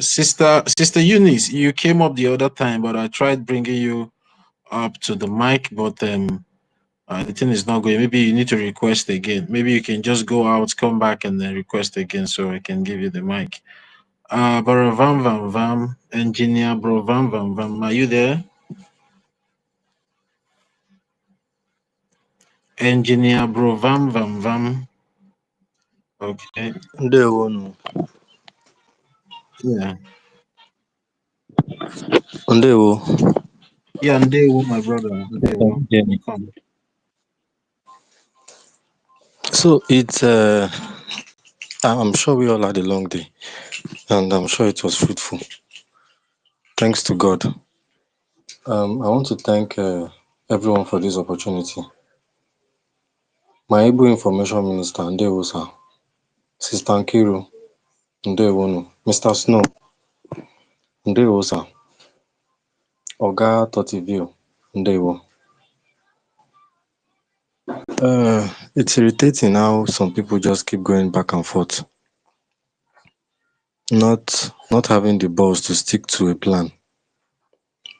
Sister Eunice, you came up the other time, but I tried bringing you up to the mic, but the thing is not going. Maybe you need to request again. Maybe you can just go out, come back, and then request again so I can give you the mic. Bro Vam Vam Vam, engineer Bro Vam Vam Vam, are you there? Engineer Bro Vam Vam Vam. Okay. Ndewo. Yeah. Ndewo. Yeah, Ndewo, my brother. Ndewo. Yeah. Welcome. So it's I'm sure we all had a long day, and I'm sure it was fruitful. Thanks to God. I want to thank everyone for this opportunity. My Igbo Information Minister, Ndewo sir. Sister Nkiru, Ndewo no. Mr. Snow, Ndewo sir. Oga Totivio, Ndewo. It's irritating how some people just keep going back and forth, not having the balls to stick to a plan,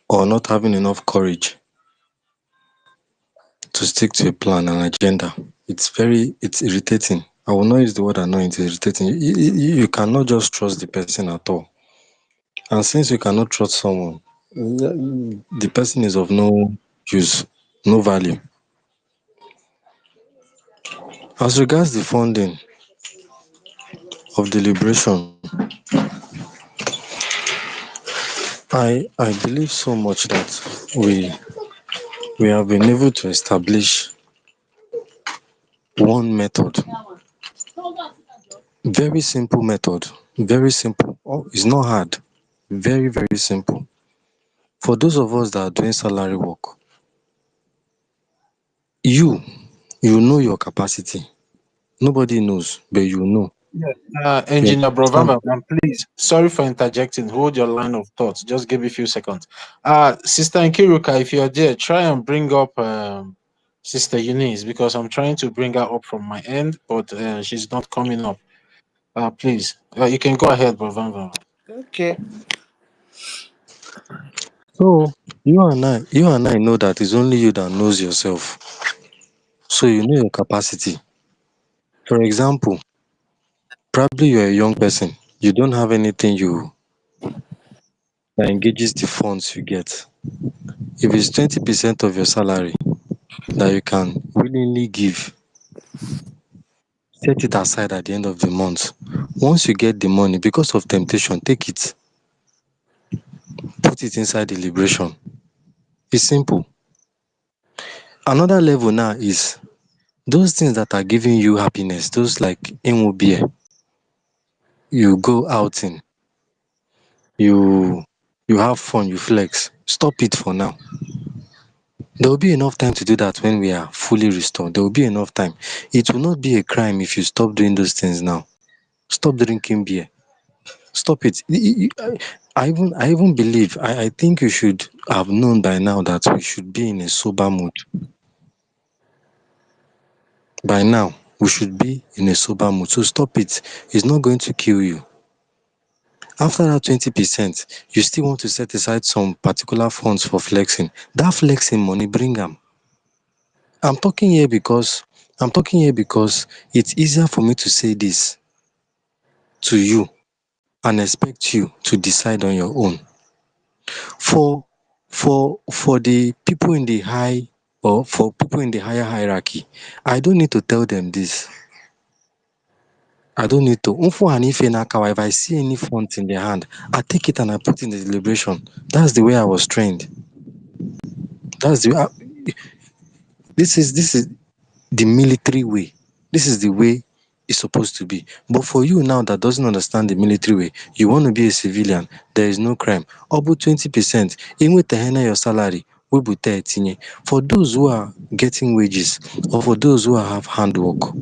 or not having enough courage to stick to a plan and agenda. It's irritating. I will not use the word annoying, irritating. You cannot just trust the person at all. And since you cannot trust someone, the person is of no use, no value. As regards the funding of the liberation, I believe so much that we have been able to establish one method, very simple method, very simple. Oh, it's not hard, very, very simple. For those of us that are doing salary work, you know your capacity. Nobody knows, but you know. Yeah. Yeah. Engineer And Brovamba, please, sorry for interjecting. Hold your line of thoughts. Just give me a few seconds. Sister Nkiruka, if you're there, try and bring up Sister Eunice because I'm trying to bring her up from my end, but she's not coming up. Please, you can go ahead, Brovamba. Okay. so you and I know that it's only you that knows yourself. So you know your capacity. For example, probably you're a young person. You don't have anything that engages the funds you get. If it's 20% of your salary that you can willingly give, set it aside at the end of the month. Once you get the money, because of temptation, take it, put it inside the liberation. It's simple. Another level now is those things that are giving you happiness, those like beer, you go outing, you you have fun, you flex. Stop it for now. There will be enough time to do that when we are fully restored. There will be enough time. It will not be a crime if you stop doing those things now. Stop drinking beer. Stop it. I even believe, I think you should have known by now that we should be in a sober mood. By now, we should be in a sober mood. So stop it. It's not going to kill you. After that 20%, you still want to set aside some particular funds for flexing. That flexing money, bring them. I'm talking here because it's easier for me to say this to you and expect you to decide on your own. For the people in the high or for people in the higher hierarchy, I don't need to tell them this. I don't need to. If I see any font in their hand, I take it and I put in the deliberation. That's the way I was trained. That's the this is the military way. This is the way it's supposed to be. But for you now that doesn't understand the military way, you want to be a civilian, there is no crime. About 20%, even with your salary, we will tell for those who are getting wages or for those who have handwork.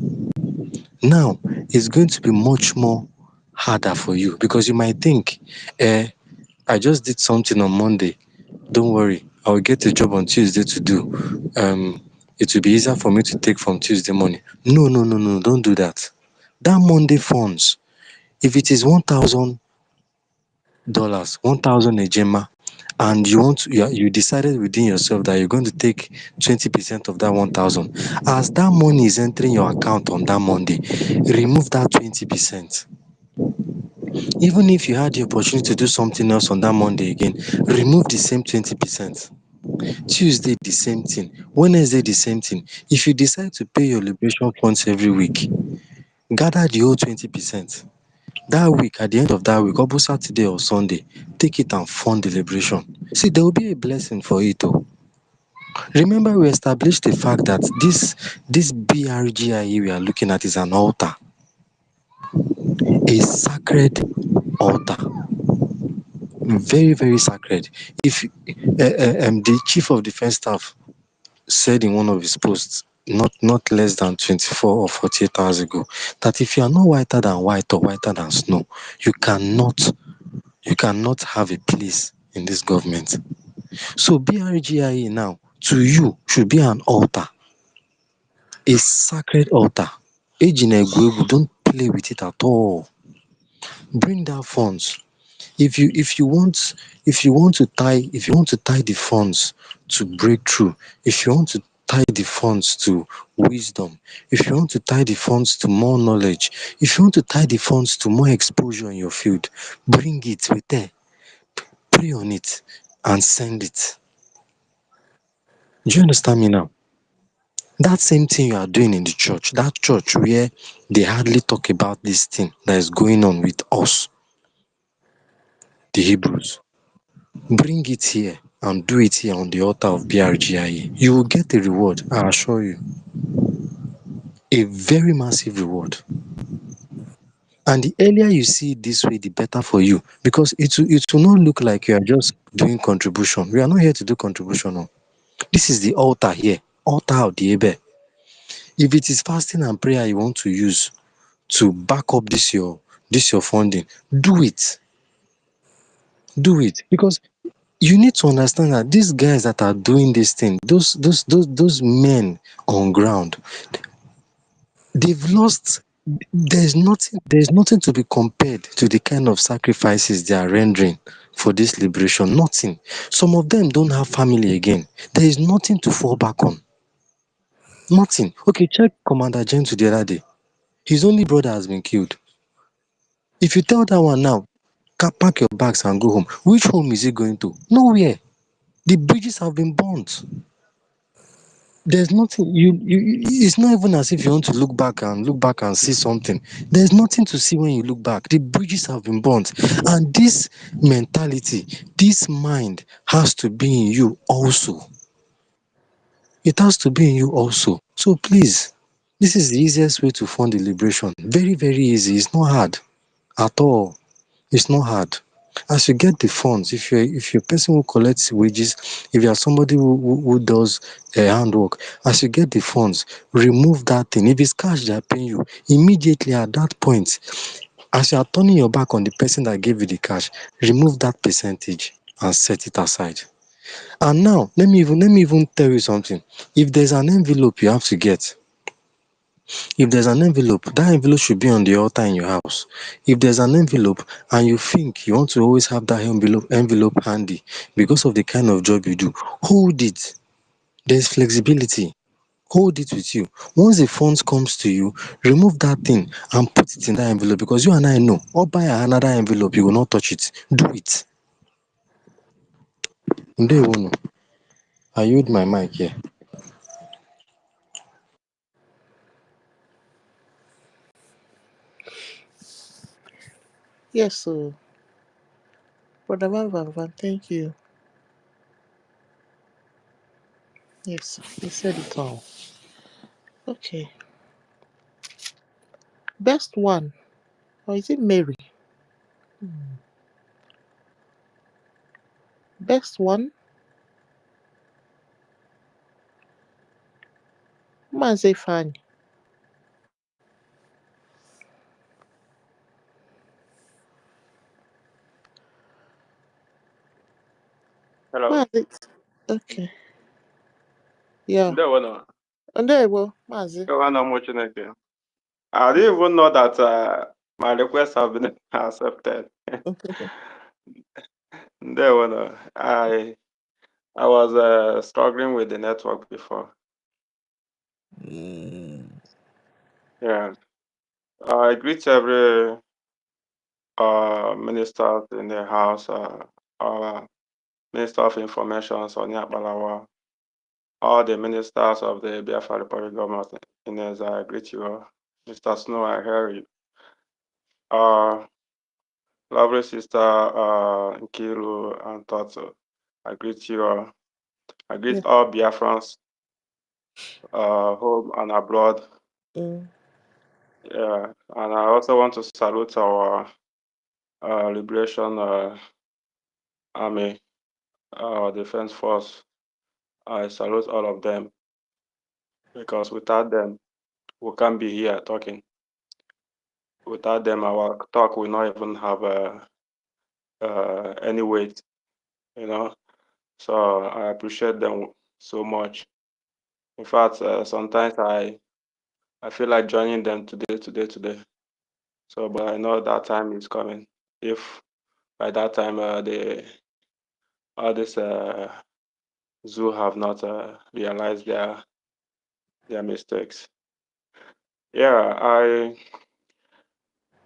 Now it's going to be much more harder for you because you might think, I just did something on Monday. Don't worry, I will get a job on Tuesday to do. It will be easier for me to take from Tuesday morning. No, don't do that. That Monday funds, if it is $1,000, 1,000 ejema, and you decided within yourself that you're going to take 20% of that 1,000. As that money is entering your account on that Monday, remove that 20%. Even if you had the opportunity to do something else on that Monday again, remove the same 20%. Tuesday, the same thing. Wednesday, the same thing. If you decide to pay your liberation funds every week, gather the whole 20%. That week, at the end of that week, or Saturday or Sunday, take it and fund the liberation. See, there will be a blessing for it. Oh. Remember, we established the fact that this BRGIE we are looking at is an altar, a sacred altar. Very, very sacred. If the chief of defense staff said in one of his posts, not less than 24 or 48 hours ago, that if you are not whiter than white or whiter than snow, you cannot have a place in this government. So BRGIE now, to you, should be an altar, a sacred altar. Ejinegwegu, don't play with it at all. Bring down funds. If you want to tie the funds to break through, if you want to tie the funds to wisdom, if you want to tie the funds to more knowledge, if you want to tie the funds to more exposure in your field, bring it with there, pray on it and send it. Do you understand me now? That same thing you are doing in the church, that church where they hardly talk about this thing that is going on with us, the Hebrews, bring it here and do it here on the altar of Brgie. You will get a reward, I assure you. A very massive reward. And the earlier you see it this way, the better for you. Because it will not look like you are just doing contribution. We are not here to do contribution. No. This is the altar here. Altar of the Abel. If it is fasting and prayer you want to use to back up this your funding, do it. Do it. Because you need to understand that these guys that are doing this thing, those men on ground, they've lost. There's nothing to be compared to the kind of sacrifices they are rendering for this liberation. Nothing. Some of them don't have family again. There is nothing to fall back on. Nothing. Okay, check Commander Gentle the other day. His only brother has been killed. If you tell that one now, pack your bags and go home, which home is he going to? Nowhere. The bridges have been burnt. There's nothing it's not even as if you want to look back and see something. There's nothing to see when you look back. The bridges have been burnt. And this mentality, this mind has to be in you also. It has to be in you also. So please, this is the easiest way to fund the liberation. Very, very easy. It's not hard at all. It's not hard. As you get the funds, if you're a person who collects wages, if you are somebody who does handwork, as you get the funds, remove that thing. If it's cash they are paying you, immediately at that point, as you are turning your back on the person that gave you the cash, remove that percentage and set it aside. And now, let me even tell you something. If there's an envelope you have to get, if there's an envelope, that envelope should be on the altar in your house. If there's an envelope and you think you want to always have that envelope handy because of the kind of job you do, hold it. There's flexibility. Hold it with you. Once the funds comes to you, remove that thing and put it in that envelope, because you and I know, or buy another envelope, you will not touch it. Do it. I yield my mic here. Yes, so Brother Van, thank you. Yes, you said it all. Okay. Best one. Or is it Mary? Best one? Mazi Fanny. Hello. Mazi. Okay. Yeah. Ndewo no. And there you go, Mazi. Ndewo no mo Chineke. I didn't even know that my requests have been accepted. Ndewo no. I was struggling with the network before. Yeah. I greet every minister in the house, our Minister of Information, Sonia Balawa, all the ministers of the Biafra Republic government. Inez, I greet you all. Mr. Snow, I hear you. Lovely sister Nkiru and Toto, I greet you all. I greet Yeah. all Biafrans, home and abroad. Mm. Yeah, and I also want to salute our Liberation Army, our Defense Force. I salute all of them because without them, we can't be here talking. Without them, our talk will not even have any weight, you know. So I appreciate them so much. In fact, sometimes I feel like joining them today. So, but I know that time is coming. If by that time all this zoo have not realized their their mistakes. Yeah, I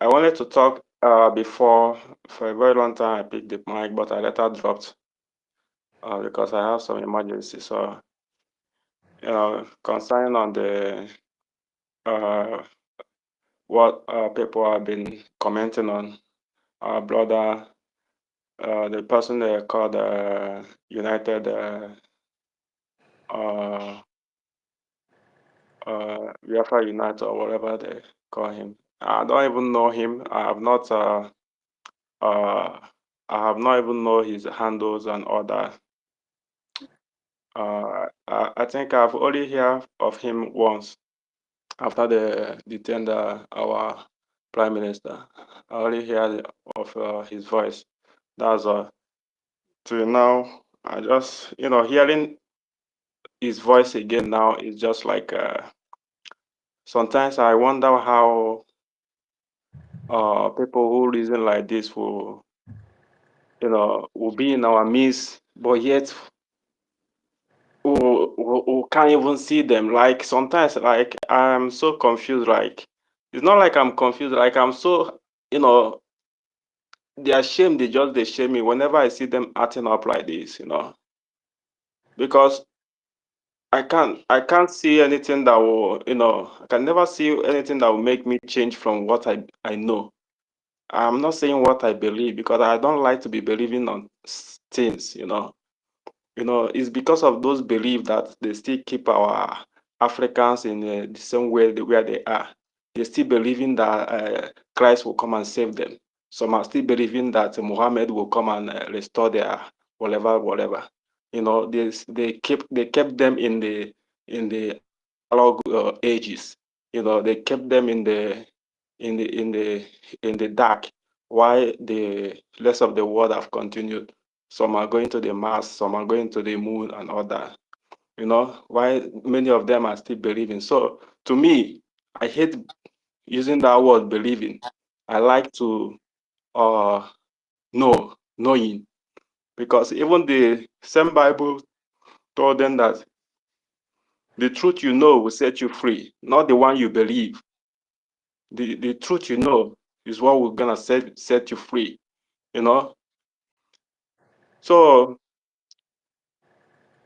wanted to talk before for a very long time. I picked the mic, but I later dropped because I have some emergency. So, concerning on the uh, what people have been commenting on, our brother, the person they called United uh, Biafra Unite or whatever they call him. I don't even know him. Uh, I have not even know his handles and all that. I think I've only heard of him once after the detained our prime minister. I only heard of his voice. That's till now. I just hearing his voice again now is just like sometimes I wonder how people who reason like this will be in our midst, but yet we can't even see them. Like sometimes, like I'm so confused. Like it's not like I'm confused. Like I'm so, they are shame. They shame me whenever I see them acting up like this. Because I can't see anything that will, I can never see anything that will make me change from what I know. I'm not saying what I believe because I don't like to be believing on things. It's because of those beliefs that they still keep our Africans in the same way where they are. They still believing that Christ will come and save them. Some are still believing that Muhammad will come and restore their whatever, whatever. They kept them in the analog ages. They kept them in the dark. Why the rest of the world have continued? Some are going to the Mars, some are going to the moon and all that. Why many of them are still believing. So to me, I hate using that word believing. I like to knowing, because even the same Bible told them that the truth you know will set you free, not the one you believe. The truth you know is what will gonna set you free, you know. So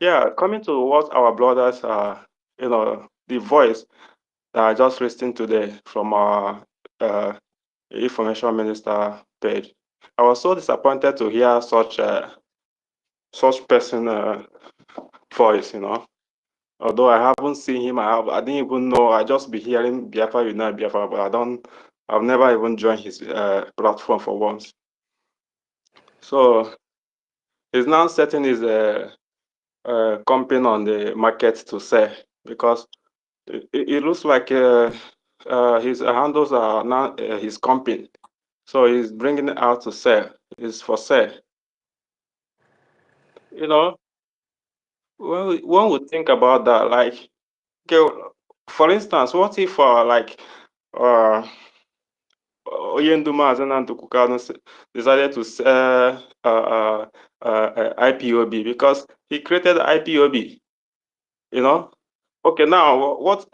yeah, coming to what our brothers the voice that I just listened today from our information minister page. I was so disappointed to hear such person voice. Although I haven't seen him, I didn't even know. I just be hearing Biafra Unite Biafra, but I've never even joined his platform for once. So he's now setting his company on the market to sell, because it looks like his handles are now his company. So he's bringing it out to sell. It's for sale. You know, one would think about that. Like, okay, for instance, what if uh, Oyenduma Azananto Kukano decided to sell IPOB because he created IPOB, you know? Okay, now what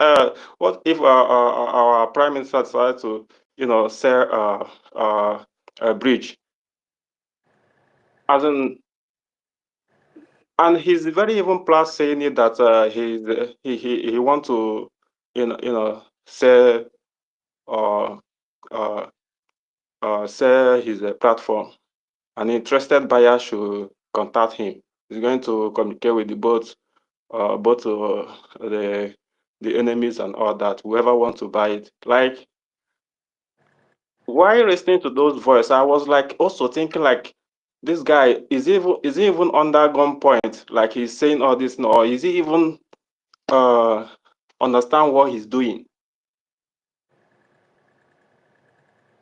if our prime minister decided to sell a bridge, as in, and he's very even plus saying it that he want to sell uh, uh, sell his platform. An interested buyer should contact him. He's going to communicate with both the enemies and all that. Whoever wants to buy it, like, while listening to those voices, I was like also thinking like, this guy is he even under gunpoint? Like he's saying all this, or is he even uh understand what he's doing?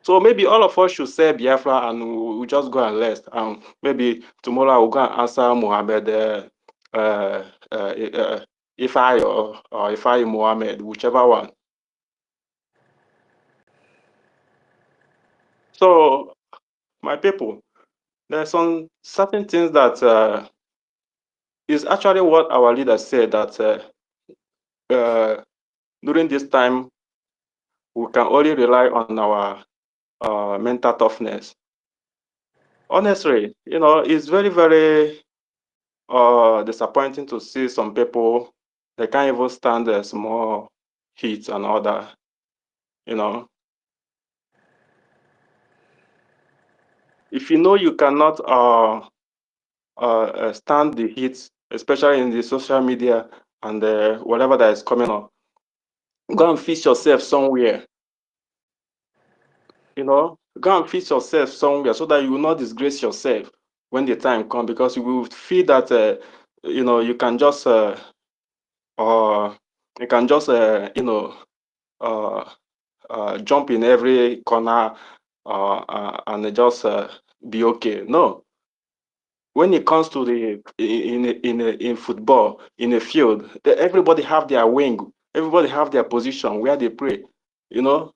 So maybe all of us should say Biafra and we'll just go and rest. Maybe tomorrow I will go and answer Muhammad Ifai or Ifai Muhammad, whichever one. So my people, there's some certain things that is actually what our leader said, that During this time, we can only rely on our mental toughness. Honestly, it's very, very disappointing to see some people, they can't even stand the small heat and all that. You know, if you know you cannot stand the heat, especially in the social media and whatever that is coming up, go and fix yourself somewhere. Go and fix yourself somewhere so that you will not disgrace yourself when the time comes, because you will feel that you can just uh, uh, jump in every corner and just be okay. No, when it comes to the in football in a field, everybody have their wing, everybody have their position where they play. You know,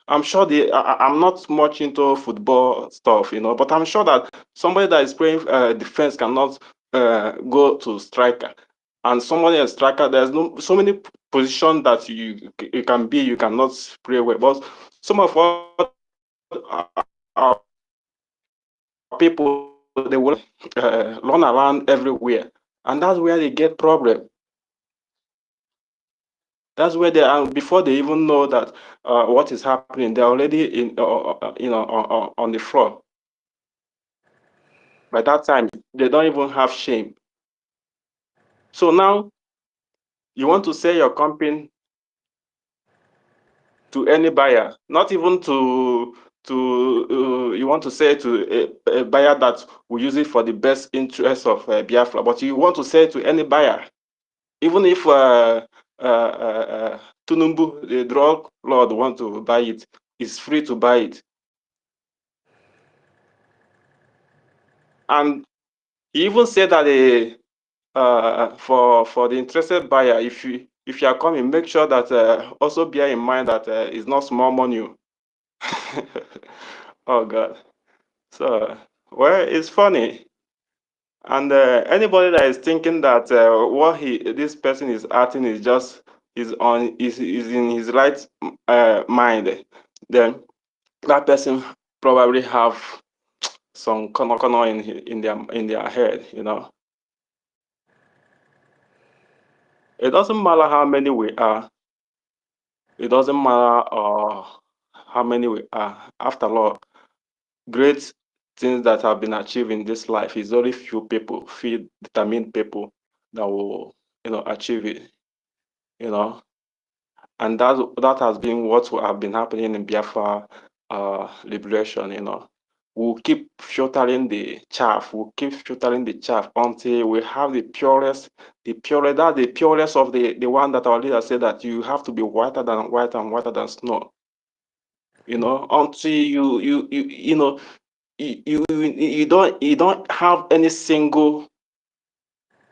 I'm sure I'm not much into football stuff, but I'm sure that somebody that is playing defense cannot go to striker, and somebody a striker. There's no so many positions that you can be. You cannot play well, but some of our people, they will run around everywhere, and that's where they get problem. That's where they are before they even know that what is happening. They're already on the floor. By that time, they don't even have shame. So now you want to sell your company to any buyer, not even to you want to sell to a buyer that will use it for the best interest of Biafra, but you want to sell to any buyer, even if Tunumbu, the drug lord, want to buy it, it's free to buy it. And he even said that for the interested buyer, if you are coming, make sure that also bear in mind that it's not small money. Oh God. So well, it's funny. And anybody that is thinking that what this person is acting is just is in his right mind, then that person probably have some corner in their head. It doesn't matter how many we are. It doesn't matter how many we are. After all, great things that have been achieved in this life is only few determined people that will, achieve it. You know, and that has been what will have been happening in Biafra liberation. We'll keep filtering the chaff. We'll keep filtering the chaff until we have the purest of the one that our leader said that you have to be whiter than white and whiter than snow. Until you don't have any single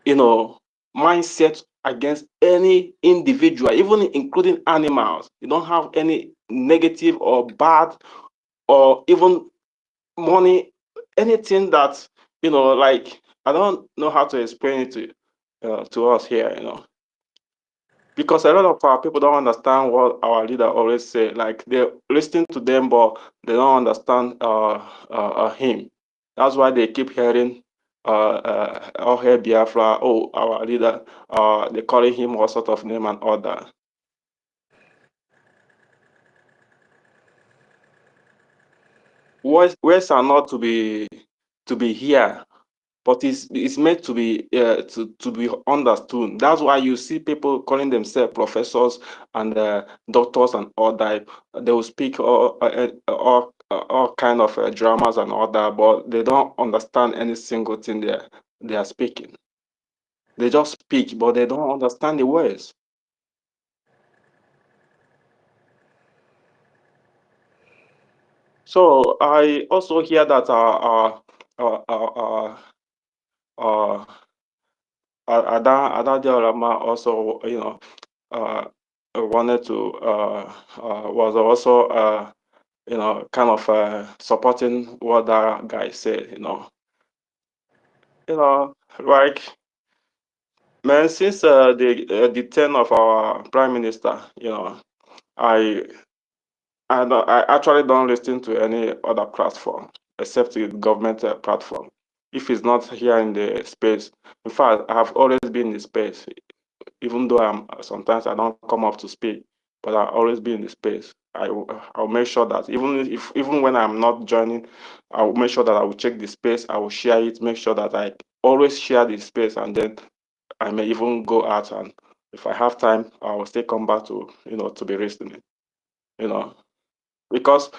mindset against any individual, even including animals. You don't have any negative or bad or even money, anything that like, I don't know how to explain it to us here. Because a lot of our people don't understand what our leader always say. Like, they listen to them, but they don't understand him. That's why they keep hearing oh, hey Biafra, oh, our leader, they calling him all sort of name and all that. Words are not to be here, but it's meant to be to be understood. That's why you see people calling themselves professors and doctors and all that. They will speak all kind of dramas and all that, but they don't understand any single thing they are speaking. They just speak, but they don't understand the words. So I also hear that uh, uh, uh, Ada Diorama also, uh, wanted to was also kind of supporting what that guy said. You know, like Man, since the turn of our prime minister, I I actually don't listen to any other platform except the government platform. If it's not here in the space, in fact, I have always been in the space, even though sometimes I don't come up to speak, but I always be in the space. I'll make sure that even when I'm not joining, I'll make sure that I will check the space, I will share it, make sure that I always share the space, and then I may even go out, and if I have time, I will still come back to to be listening. You know, because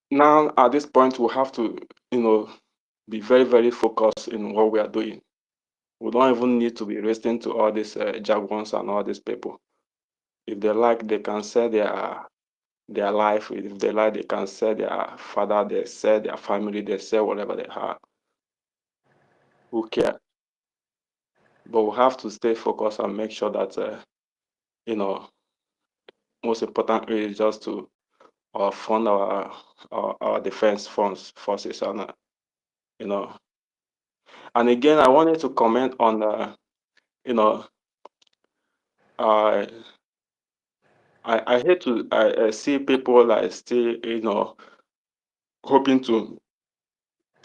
now at this point we have to be very very focused in what we are doing. We don't even need to be listening to all these jargons and all these people. If they like, they can sell their life. If they like, they can sell their father, they sell their family, they sell whatever they have. Who care? But we have to stay focused and make sure that you know most importantly is just to fund our defense funds forces, and you know and again I wanted to comment on you know I I hate to I see people like still hoping to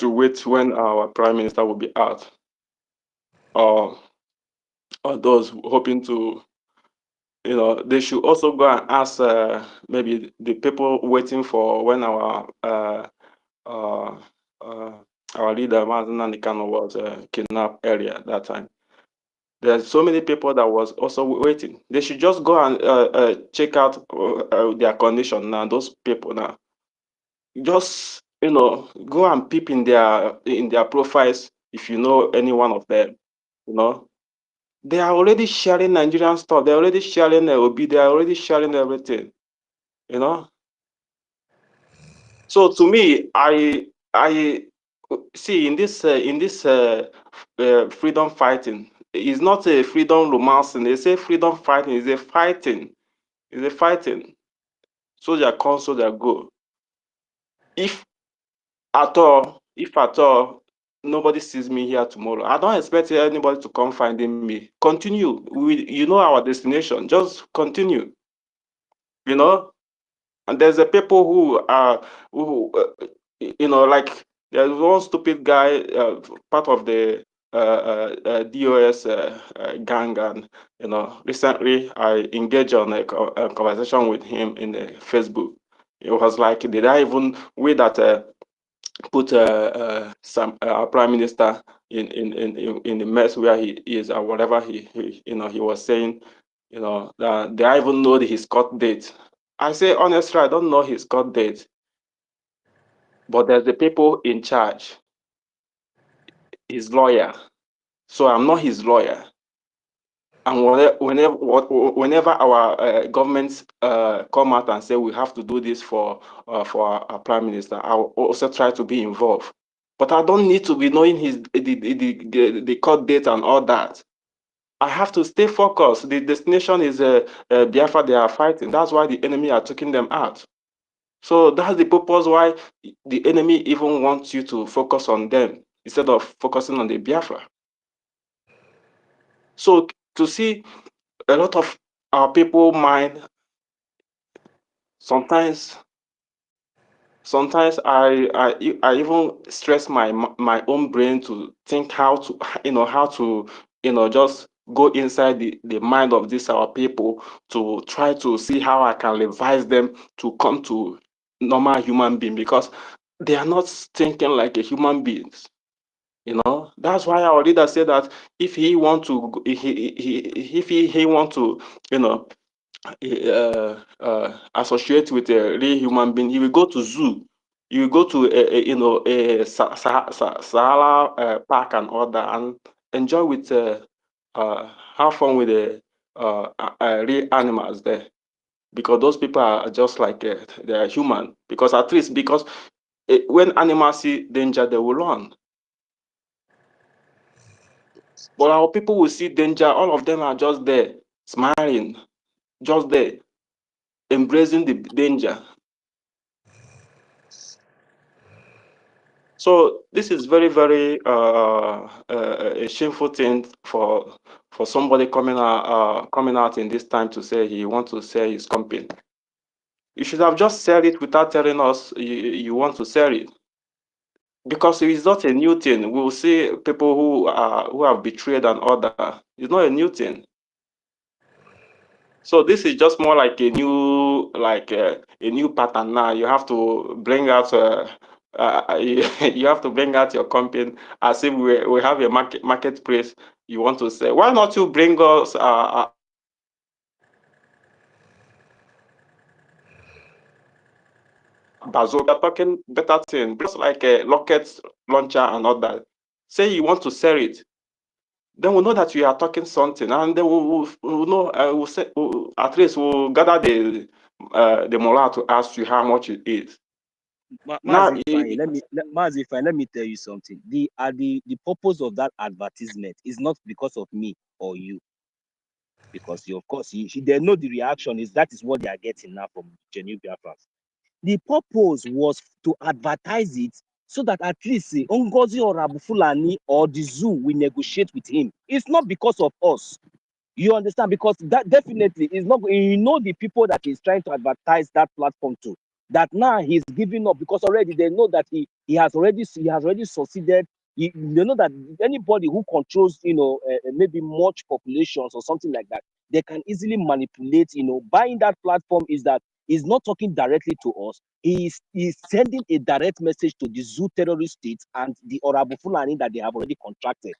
wait when our prime minister will be out, or those hoping to they should also go and ask maybe the people waiting for when uh, uh, our leader Mazen Nanikano was kidnapped earlier at that time. There's so many people that was also waiting. They should just go and check out their condition now. Those people now, just go and peep in their profiles if you know any one of them. You know, they are already sharing Nigerian stuff. They're already sharing Obi. They are already sharing everything. You know, so to me, I see in this freedom fighting. It's not a freedom romancing. They say freedom fighting is a fighting. It's a fighting. Soldier come, soldier go. If if at all, nobody sees me here tomorrow, I don't expect anybody to come finding me. Continue. You know our destination. Just continue. You know, and there's a people who are like there's one stupid guy, part of the DOS gang, and recently I engaged on a conversation with him in Facebook. It was like, did I even we that put some our prime minister in the mess where he is, or whatever he was saying, that they even know his court date. I say honestly, I don't know his court date, but there's the people in charge, his lawyer. So I'm not his lawyer. And whenever our governments come out and say we have to do this for our prime minister, I will also try to be involved. But I don't need to be knowing the court date and all that. I have to stay focused. The destination is Biafra. They are fighting. That's why the enemy are taking them out. So that's the purpose why the enemy even wants you to focus on them instead of focusing on the Biafra. So to see a lot of our people mind, sometimes I even stress my own brain to think how to just go inside the mind of these our people to try to see how I can revise them to come to normal human being, because they are not thinking like a human beings. That's why our leader said that if he want to if he want to you know associate with a real human being, he will go to zoo. You will go to a Sahara park and all that, and enjoy with have fun with the real animals there, because those people are just like they are human. Because at least because when animals see danger, they will run. But our people will see danger. All of them are just there, smiling, just there, embracing the danger. So this is very, very a shameful thing for somebody coming out in this time to say he wants to sell his company. You should have just said it without telling us you want to sell it, because it's not a new thing. We'll see people who have betrayed and other. It's not a new thing. So this is just more like a new pattern now. You have to bring out you have to bring out your company as if we have a marketplace you want to sell. Why not you bring us bazooka? You're talking better thing, just like a rocket launcher and all that. Say you want to sell it, then we'll know that you are talking something, and then we'll know. We'll say at least we'll gather the morale to ask you how much it is. Now, Mazi fine, let me tell you something. The purpose of that advertisement is not because of me or you, because of course they know the reaction is that is what they are getting now from genuine Biafrans. The purpose was to advertise it so that at least Ngozi or Abu Fulani or the zoo will negotiate with him. It's not because of us. You understand? Because that definitely is not. You know the people that he's trying to advertise that platform to. That now he's giving up because already they know that he has already succeeded. They know that anybody who controls maybe much populations or something like that, they can easily manipulate. Buying that platform is that he's not talking directly to us. He's sending a direct message to the zoo terrorist states and the Orabu Fulani that they have already contracted.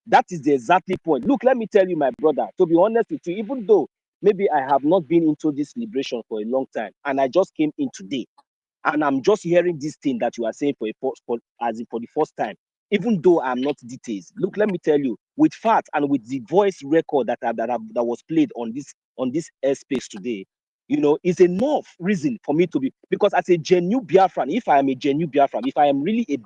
That is the exactly point. Look, let me tell you, my brother, to be honest with you, even though maybe I have not been into this liberation for a long time, and I just came in today, and I'm just hearing this thing that you are saying for the first time, even though I'm not details. Look, let me tell you, with facts and with the voice record that was played on this airspace today, is enough reason for me to be, because as a genuine Biafran, if I am a genuine Biafran, if I am really a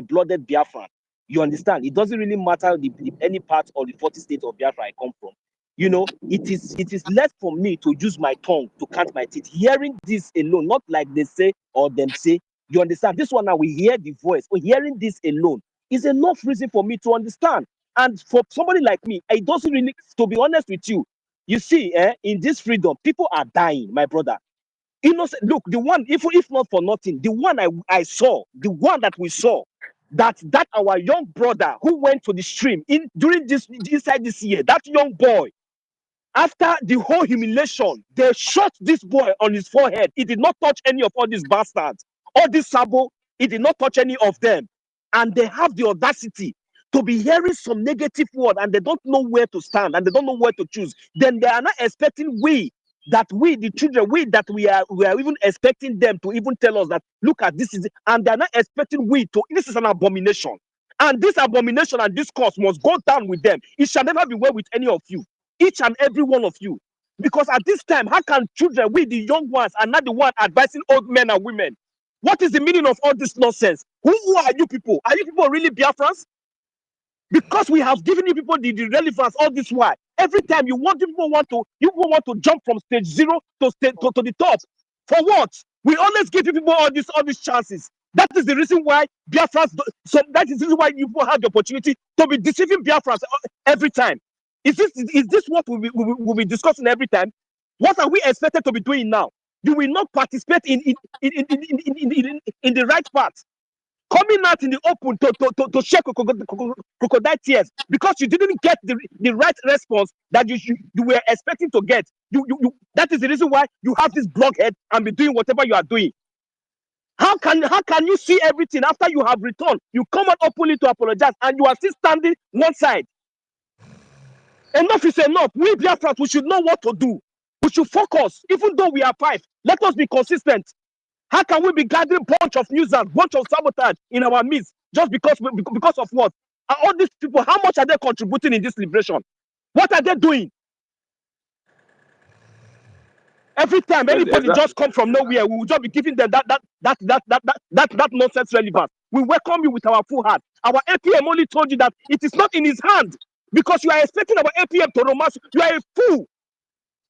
blooded Biafran, you understand? It doesn't really matter any part of the 40 states of Biafra I come from. It is less for me to use my tongue to count my teeth. Hearing this alone, not like they say or them say, you understand? This one now we hear the voice. But hearing this alone is enough reason for me to understand. And for somebody like me, it doesn't really, to be honest with you, you see, in this freedom, people are dying, my brother. Innocent. Look, the one, if not for nothing, the one I saw, the one that we saw, that our young brother who went to the stream during inside this year, that young boy, after the whole humiliation, they shot this boy on his forehead. He did not touch any of all these bastards, all this sabo. He did not touch any of them, and they have the audacity to be hearing some negative word, and they don't know where to stand, and they don't know where to choose. Then they are not expecting the children, we are even expecting them to even tell us that, look at this is, and they're not expecting this is an abomination. And this abomination and this curse must go down with them. It shall never be well with any of you, each and every one of you. Because at this time, how can children, the young ones, are not the one advising old men and women? What is the meaning of all this nonsense? Who are you people? Are you people really Biafrans? Because we have given you people the relevance all this while. Every time you want to jump from stage 0 to the top. For what? We always give you people all these chances. That is the reason why Biafrans. So that is the reason why you people have the opportunity to be deceiving Biafrans every time. Is this what we'll be discussing every time? What are we expected to be doing now? You will not participate in the right path, coming out in the open to shed crocodile tears because you didn't get the right response that you were expecting to get. That is the reason why you have this blockhead and be doing whatever you are doing. How can you see everything after you have returned? You come out openly to apologize and you are still standing one side. Enough is enough. We Biafrans, we should know what to do. We should focus. Even though we are 5, let us be consistent. How can we be gathering bunch of users, bunch of sabotage in our midst just because of what? Are all these people, how much are they contributing in this liberation? What are they doing? Every time anybody just come from nowhere, we will just be giving them that nonsense relevance. We welcome you with our full heart. Our APM only told you that it is not in his hand because you are expecting our APM to romance. You are a fool.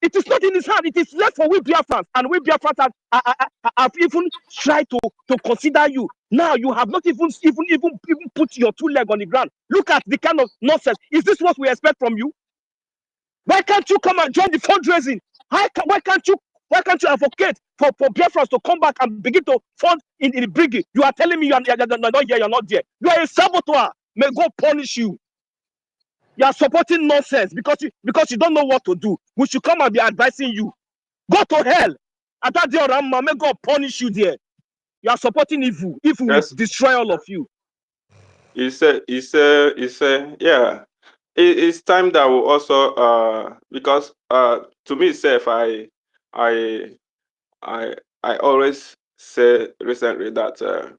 It is not in his hand. It is left for we Biafrans, and we Biafrans have even tried to consider you. Now you have not even put your two legs on the ground. Look at the kind of nonsense. Is this what we expect from you? Why can't you come and join the fundraising? Why can't you advocate for Biafrans to come back and begin to fund in the Brgie? You are telling me you're not here, you're not there. You are a saboteur. May God punish you. You are supporting nonsense because you don't know what to do. We should come and be advising you. Go to hell. At that day, may God punish you there. You are supporting evil. Evil will Yes, destroy all of you. yeah. It's time that we also because to me self I I always say recently that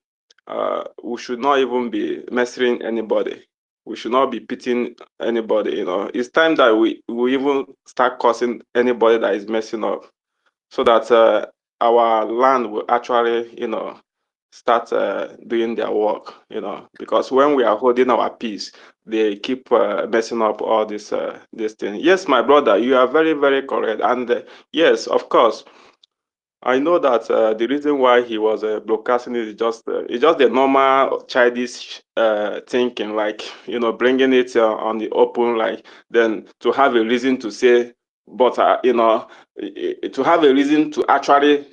we should not even be messing anybody. We should not be pitying anybody. You know, it's time that we even start cursing anybody that is messing up, so that our land will actually, start doing their work. You know, because when we are holding our peace, they keep messing up all this thing. Yes, my brother, you are very very correct, and yes, of course. I know that the reason why he was broadcasting it is just it's just the normal childish thinking, like bringing it on the open, like then to have a reason to say, but to have a reason to actually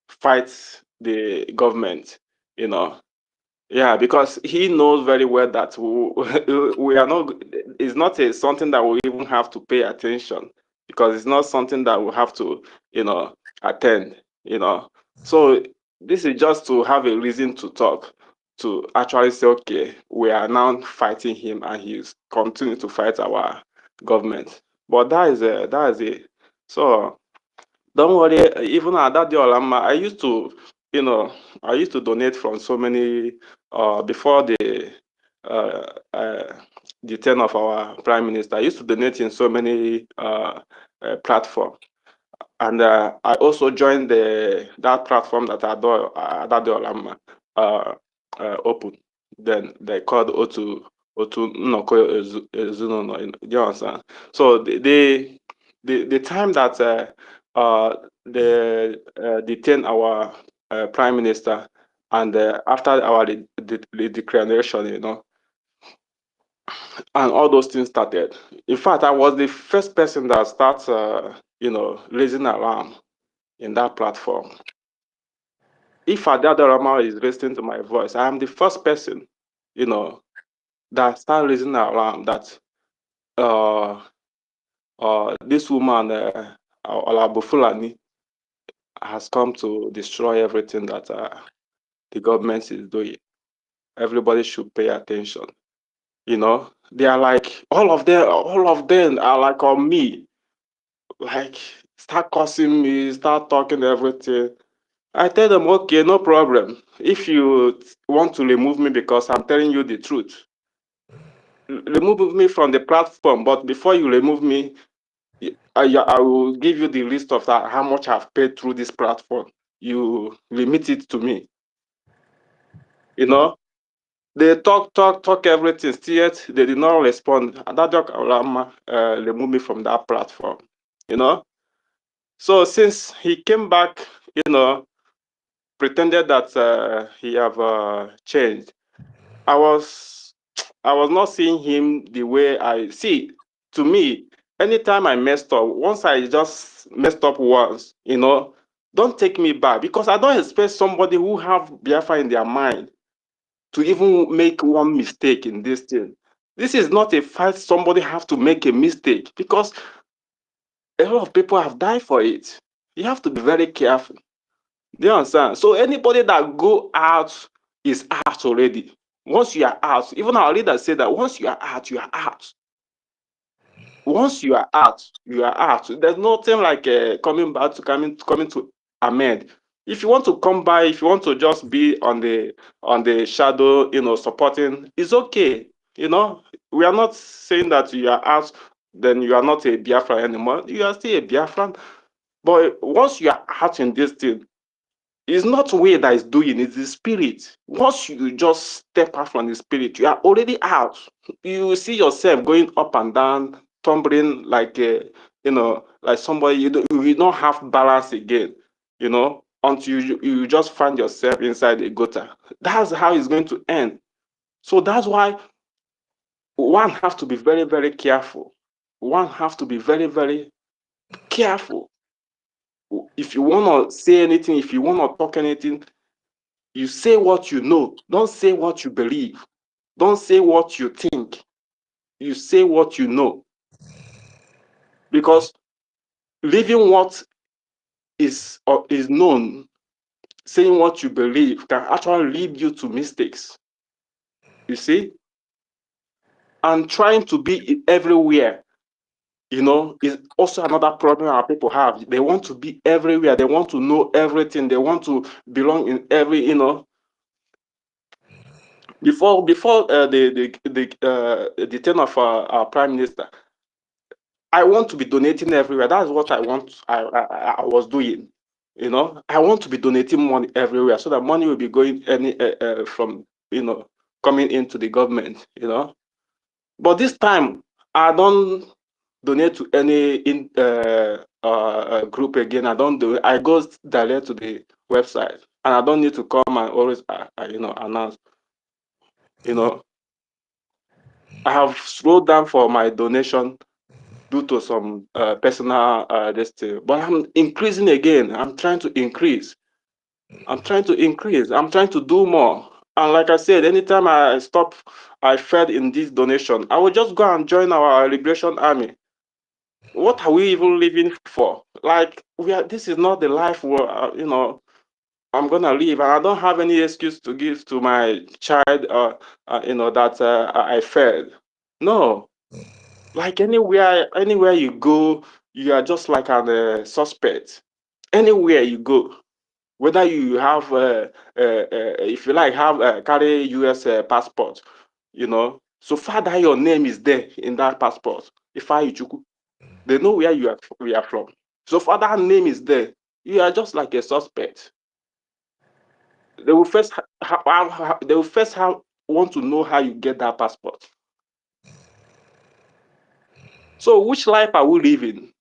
fight the government, you know. Yeah, because he knows very well that we are not. It's not something that we even have to pay attention, because it's not something that we have to, attend. So this is just to have a reason to talk, to actually say, okay, we are now fighting him, and he's continuing to fight our government. But that is it. So don't worry, even at that day, Olama, you know, I used to donate from so many before uh, uh, the turn of our prime minister. I used to donate in so many platforms, and I also joined that platform that Adade Olama open. Then they called Otu Nnoko Ezunono. Do you understand? So the time that they detained our prime minister, and after our declaration, and all those things started. In fact, I was the first person that starts, raising alarm in that platform. If Adadorama is listening to my voice, I am the first person, that start raising alarm that uh, this woman, Olabufulani, has come to destroy everything that the government is doing. Everybody should pay attention. They are like all of them are like on me, like start cursing me, start talking everything. I tell them, okay, no problem. If you want to remove me because I'm telling you the truth, remove me from the platform. But before you remove me, I will give you the list of how much I've paid through this platform. You remit it to me. They talk everything. Still, yet they did not respond. Adadok Alama removed me from that platform. So since he came back, pretended that he have changed. I was not seeing him the way I see. To me, anytime I messed up, once I just messed up once, don't take me back, because I don't expect somebody who have Biafra in their mind to even make one mistake in this thing. This is not a fight somebody have to make a mistake, because a lot of people have died for it. You have to be very careful. Do you understand? So anybody that go out is out already. Once you are out, even our leader said that once you are out, you are out. Once you are out, you are out. There's nothing like coming back to coming to amend. If you want to come by, if you want to just be on the shadow, supporting, it's okay. We are not saying that you are out, then you are not a Biafra anymore. You are still a Biafran. But once you are out in this thing, it's not way that is doing, it's the spirit. Once you just step out from the spirit, you are already out. You see yourself going up and down, tumbling like like somebody you don't have balance again, until you just find yourself inside a gutter. That's how it's going to end. So that's why one has to be very, very careful. One has to be very, very careful. If you want to say anything, if you want to talk anything, you say what you know. Don't say what you believe. Don't say what you think. You say what you know. Because leaving what is known, saying what you believe, can actually lead you to mistakes. You see? And trying to be everywhere, is also another problem our people have. They want to be everywhere. They want to know everything. They want to belong in every, before the turn of our prime minister. I want to be donating everywhere. That's what I want. I was doing. I want to be donating money everywhere so that money will be going from coming into the government. But this time I don't donate to any group again. I don't do it. I go direct to the website, and I don't need to come and always announce. I have slowed down for my donation due to some personal this thing. But I'm increasing again. I'm trying to increase. I'm trying to increase. I'm trying to do more. And like I said, anytime I fed in this donation, I will just go and join our liberation army. What are we even living for? Like this is not the life where I'm gonna live, and I don't have any excuse to give to my child, that I fed. No, like anywhere you go, you are just like a suspect. Anywhere you go, whether you have, if you like, have carry U.S. Passport, so far that your name is there in that passport, if I they know where we are from. So far that name is there, you are just like a suspect. They will first want to know how you get that passport. So which life are we living?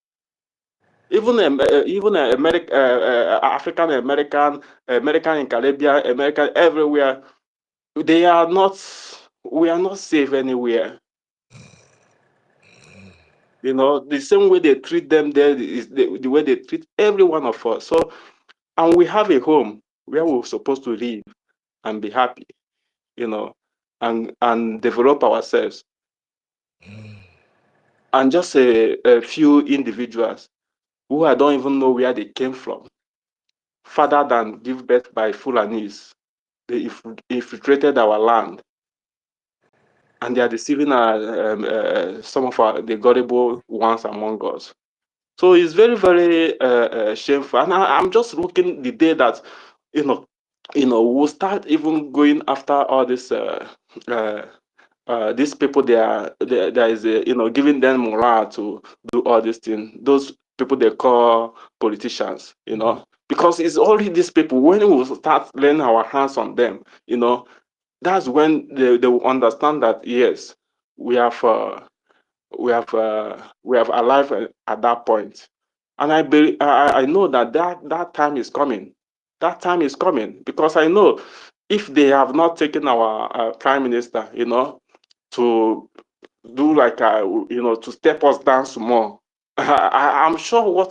Even American, African American, American in Caribbean, American everywhere, they are not. We are not safe anywhere. The same way they treat them there is the way they treat every one of us. So, and we have a home where we're supposed to live and be happy, and develop ourselves. And just a few individuals who I don't even know where they came from, further than give birth by Fulanis. They infiltrated our land, and they are deceiving some of the gullible ones among us. So it's very, very shameful. And I'm just looking the day that we'll start even going after all this. These people, there is giving them morale to do all these things. Those people they call politicians, because it's only these people. When we will start laying our hands on them, that's when they will understand that yes, we have arrived at that point. And I know that time is coming. That time is coming because I know if they have not taken our prime minister, to do like to step us down some more. I'm sure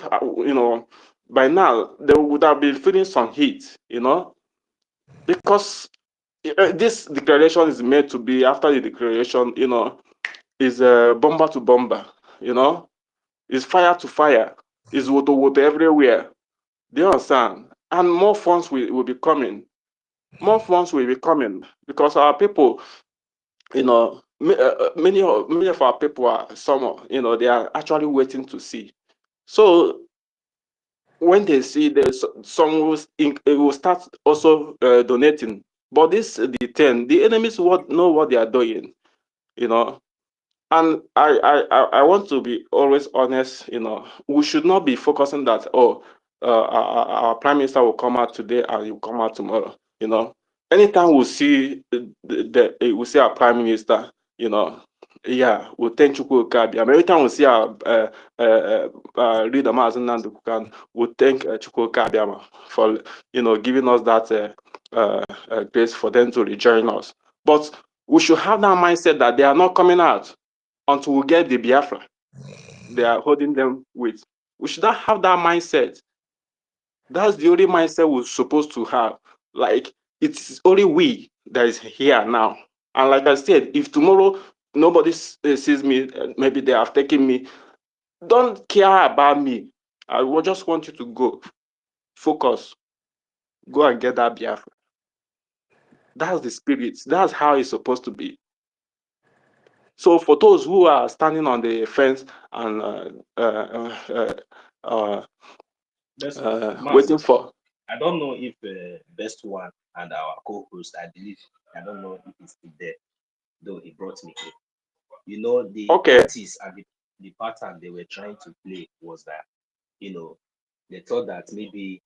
by now they would have been feeling some heat, because this declaration is made to be after the declaration, is bomber to bomber, is fire to fire, is water everywhere. Do you understand? And more funds will be coming. More funds will be coming because our people, many of our people are they are actually waiting to see. So when they see there's some will start also donating. But the enemies know what they are doing, you know. And I want to be always honest, we should not be focusing that, our prime minister will come out today and he will come out tomorrow, Anytime we see we see our prime minister, Yeah, we thank Chukwuka. Every time we see our leader Mazen Nandukukan, we thank Chukwuka for giving us that grace for them to rejoin us. But we should have that mindset that they are not coming out until we get the Biafra they are holding them with. We should not have that mindset. That's the only mindset we're supposed to have. Like, it's only we that is here now. And like I said, if tomorrow nobody sees me, maybe they have taken me, don't care about me. I will just want you to go. Focus. Go and get that Biafra. That's the spirit. That's how it's supposed to be. So for those who are standing on the fence and waiting for. I don't know if Best One and our co-host, I believe, I don't know if he's still there, though he brought me here. The Okay. artists and the pattern they were trying to play was that, they thought that maybe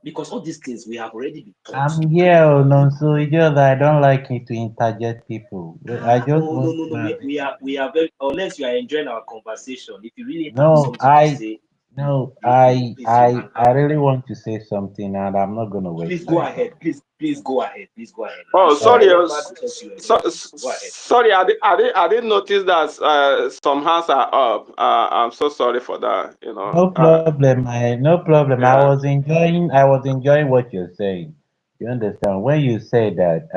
because all these things we have already been taught. I'm here, no, so it's just that I don't like it to interject people. I just want to No. know. We are very, unless you are enjoying our conversation. If you really have No, something to say, please you can I have it. really want to say something, and I'm not gonna waste Please go time. ahead. Please go ahead. Please go ahead. I'm Oh, sorry. sorry. I never thought you were going to. Go ahead. Sorry, I didn't notice that some hands are up. I'm so sorry for that. No problem. No problem. Yeah. I was enjoying what you're saying. You understand? When you say that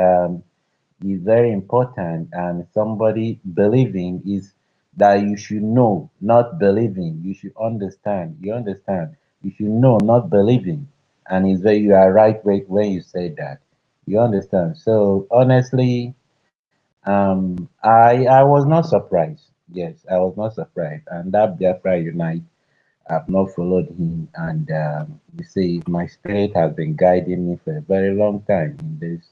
is very important, and somebody believing is that you should know, not believing. You should understand. You understand? You should know, not believing. And it's very, you are right when you say that. You understand? So honestly, I was not surprised. Yes, I was not surprised. And that Biafra Unite, I've not followed him. And you see, my spirit has been guiding me for a very long time in this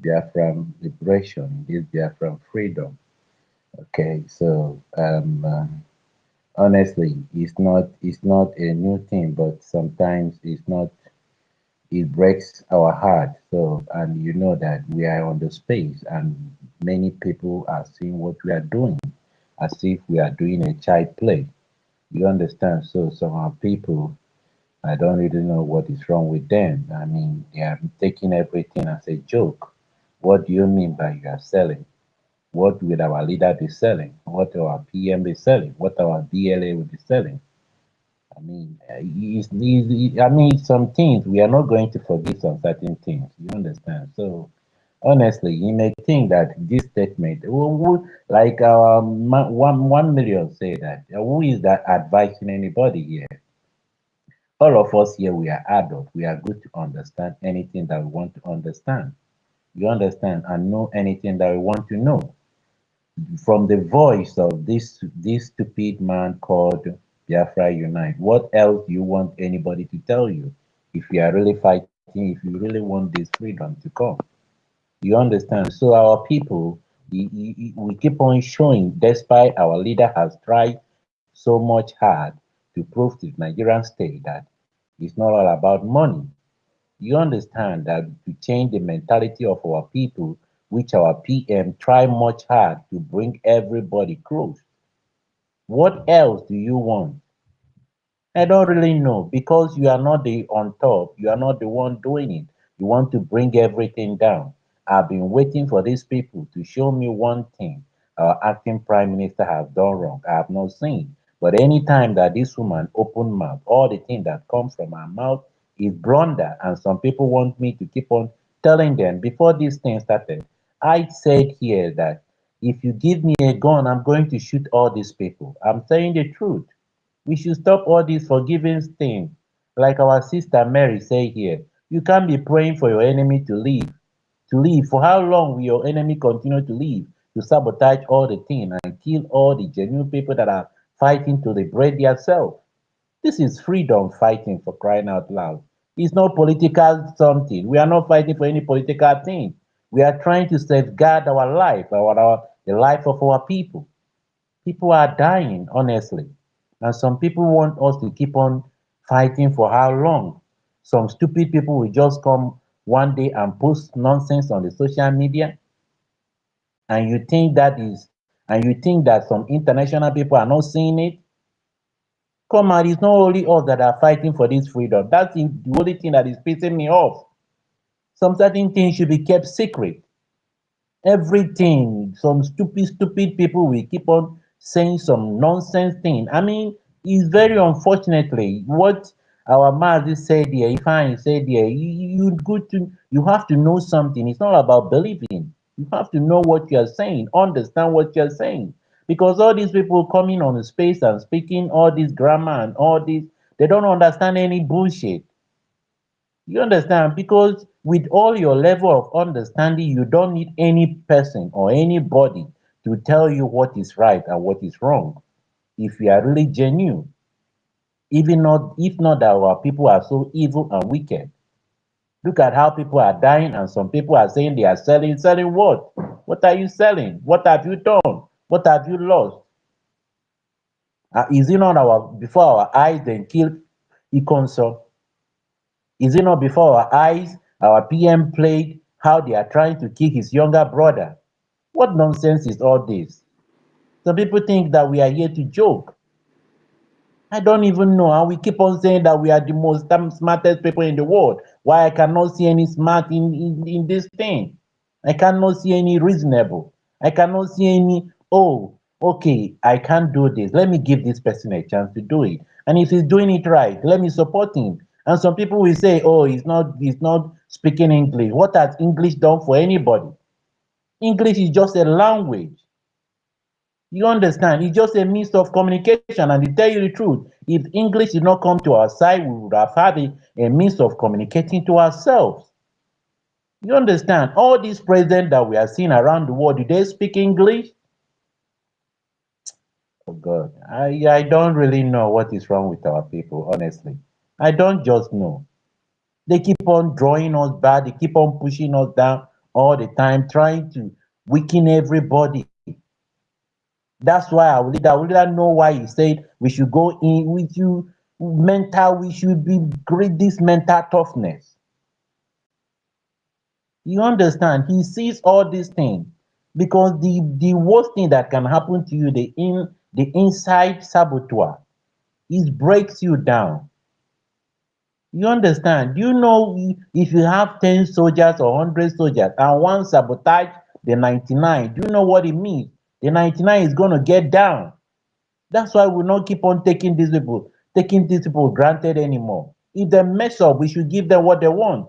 Biafran liberation, this Biafran freedom. Okay, so honestly, it's not a new thing, but sometimes it's not. It breaks our heart. So, and you know that we are on the space, and many people are seeing what we are doing, as if we are doing a child play. You understand? So, some of our people, I don't really know what is wrong with them. I mean, they are taking everything as a joke. What do you mean by you are selling? What will our leader be selling? What our PM be selling? What our DLA will be selling? I mean, I mean, some things we are not going to forgive some certain things. You understand? So, honestly, you may think that this statement, like our 1 million say that, who is that advising anybody here? All of us here, we are adults. We are good to understand anything that we want to understand. You understand? And know anything that we want to know. From the voice of this stupid man called Biafra Unite. What else do you want anybody to tell you? If you are really fighting, if you really want this freedom to come, you understand? So our people, we keep on showing, despite our leader has tried so much hard to prove to the Nigerian state that it's not all about money. You understand that to change the mentality of our people, which our PM try much hard to bring everybody close. What else do you want? I don't really know because you are not the on top. You are not the one doing it. You want to bring everything down. I've been waiting for these people to show me one thing our acting prime minister has done wrong. I have not seen. But anytime that this woman open mouth, all the things that come from her mouth is blunder. And some people want me to keep on telling them before this thing started. I said here that if you give me a gun, I'm going to shoot all these people. I'm saying the truth. We should stop all this forgiving thing. Like our sister Mary say here, you can't be praying for your enemy to leave. To leave. For how long will your enemy continue to leave? To sabotage all the thing and kill all the genuine people that are fighting to liberate themselves. This is freedom fighting for crying out loud. It's not political something. We are not fighting for any political thing. We are trying to safeguard our life, the life of our people. People are dying, honestly. And some people want us to keep on fighting for how long? Some stupid people will just come one day and post nonsense on the social media, and you think that is And you think that some international people are not seeing it? Come on, it's not only us that are fighting for this freedom. That's the only thing that is pissing me off. Some certain things should be kept secret. Everything, some stupid people will keep on saying some nonsense thing. I mean, it's very unfortunately what our Mazi said here, Ifeanyi said here, you have to know something. It's not about believing. You have to know what you're saying, understand what you're saying. Because all these people coming on the space and speaking all this grammar and all this, they don't understand any bullshit. You understand? Because with all your level of understanding, you don't need any person or anybody to tell you what is right and what is wrong. If you are really genuine, even not if not that our people are so evil and wicked. Look at how people are dying, and some people are saying they are selling. Selling what? What are you selling? What have you done? What have you lost? Is it not our before our eyes then kill Ikonso? Is it not before our eyes our PM played how they are trying to kill his younger brother? What nonsense is all this? Some people think that we are here to joke. I don't even know. And we keep on saying that we are the most smartest people in the world. Why I cannot see any smart in this thing? I cannot see any reasonable. I cannot see any, oh, okay, I can't do this. Let me give this person a chance to do it. And if he's doing it right, let me support him. And some people will say, oh, he's not speaking English. What has English done for anybody? English is just a language. You understand? It's just a means of communication. And to tell you the truth, if English did not come to our side, we would have had a means of communicating to ourselves. You understand? All these presidents that we are seeing around the world, do they speak English? Oh God, I don't really know what is wrong with our people, honestly. I don't just know. They keep on drawing us back, they keep on pushing us down all the time, trying to weaken everybody. That's why I will not know why he said we should go in with you mental, we should be great this mental toughness. You understand? He sees all these things because the worst thing that can happen to you, the inside saboteur, it breaks you down. You understand? Do you know if you have 10 soldiers or 100 soldiers and one sabotage the 99, do you know what it means? The 99 is going to get down. That's why we not keep on taking these people granted anymore. If they mess up, we should give them what they want.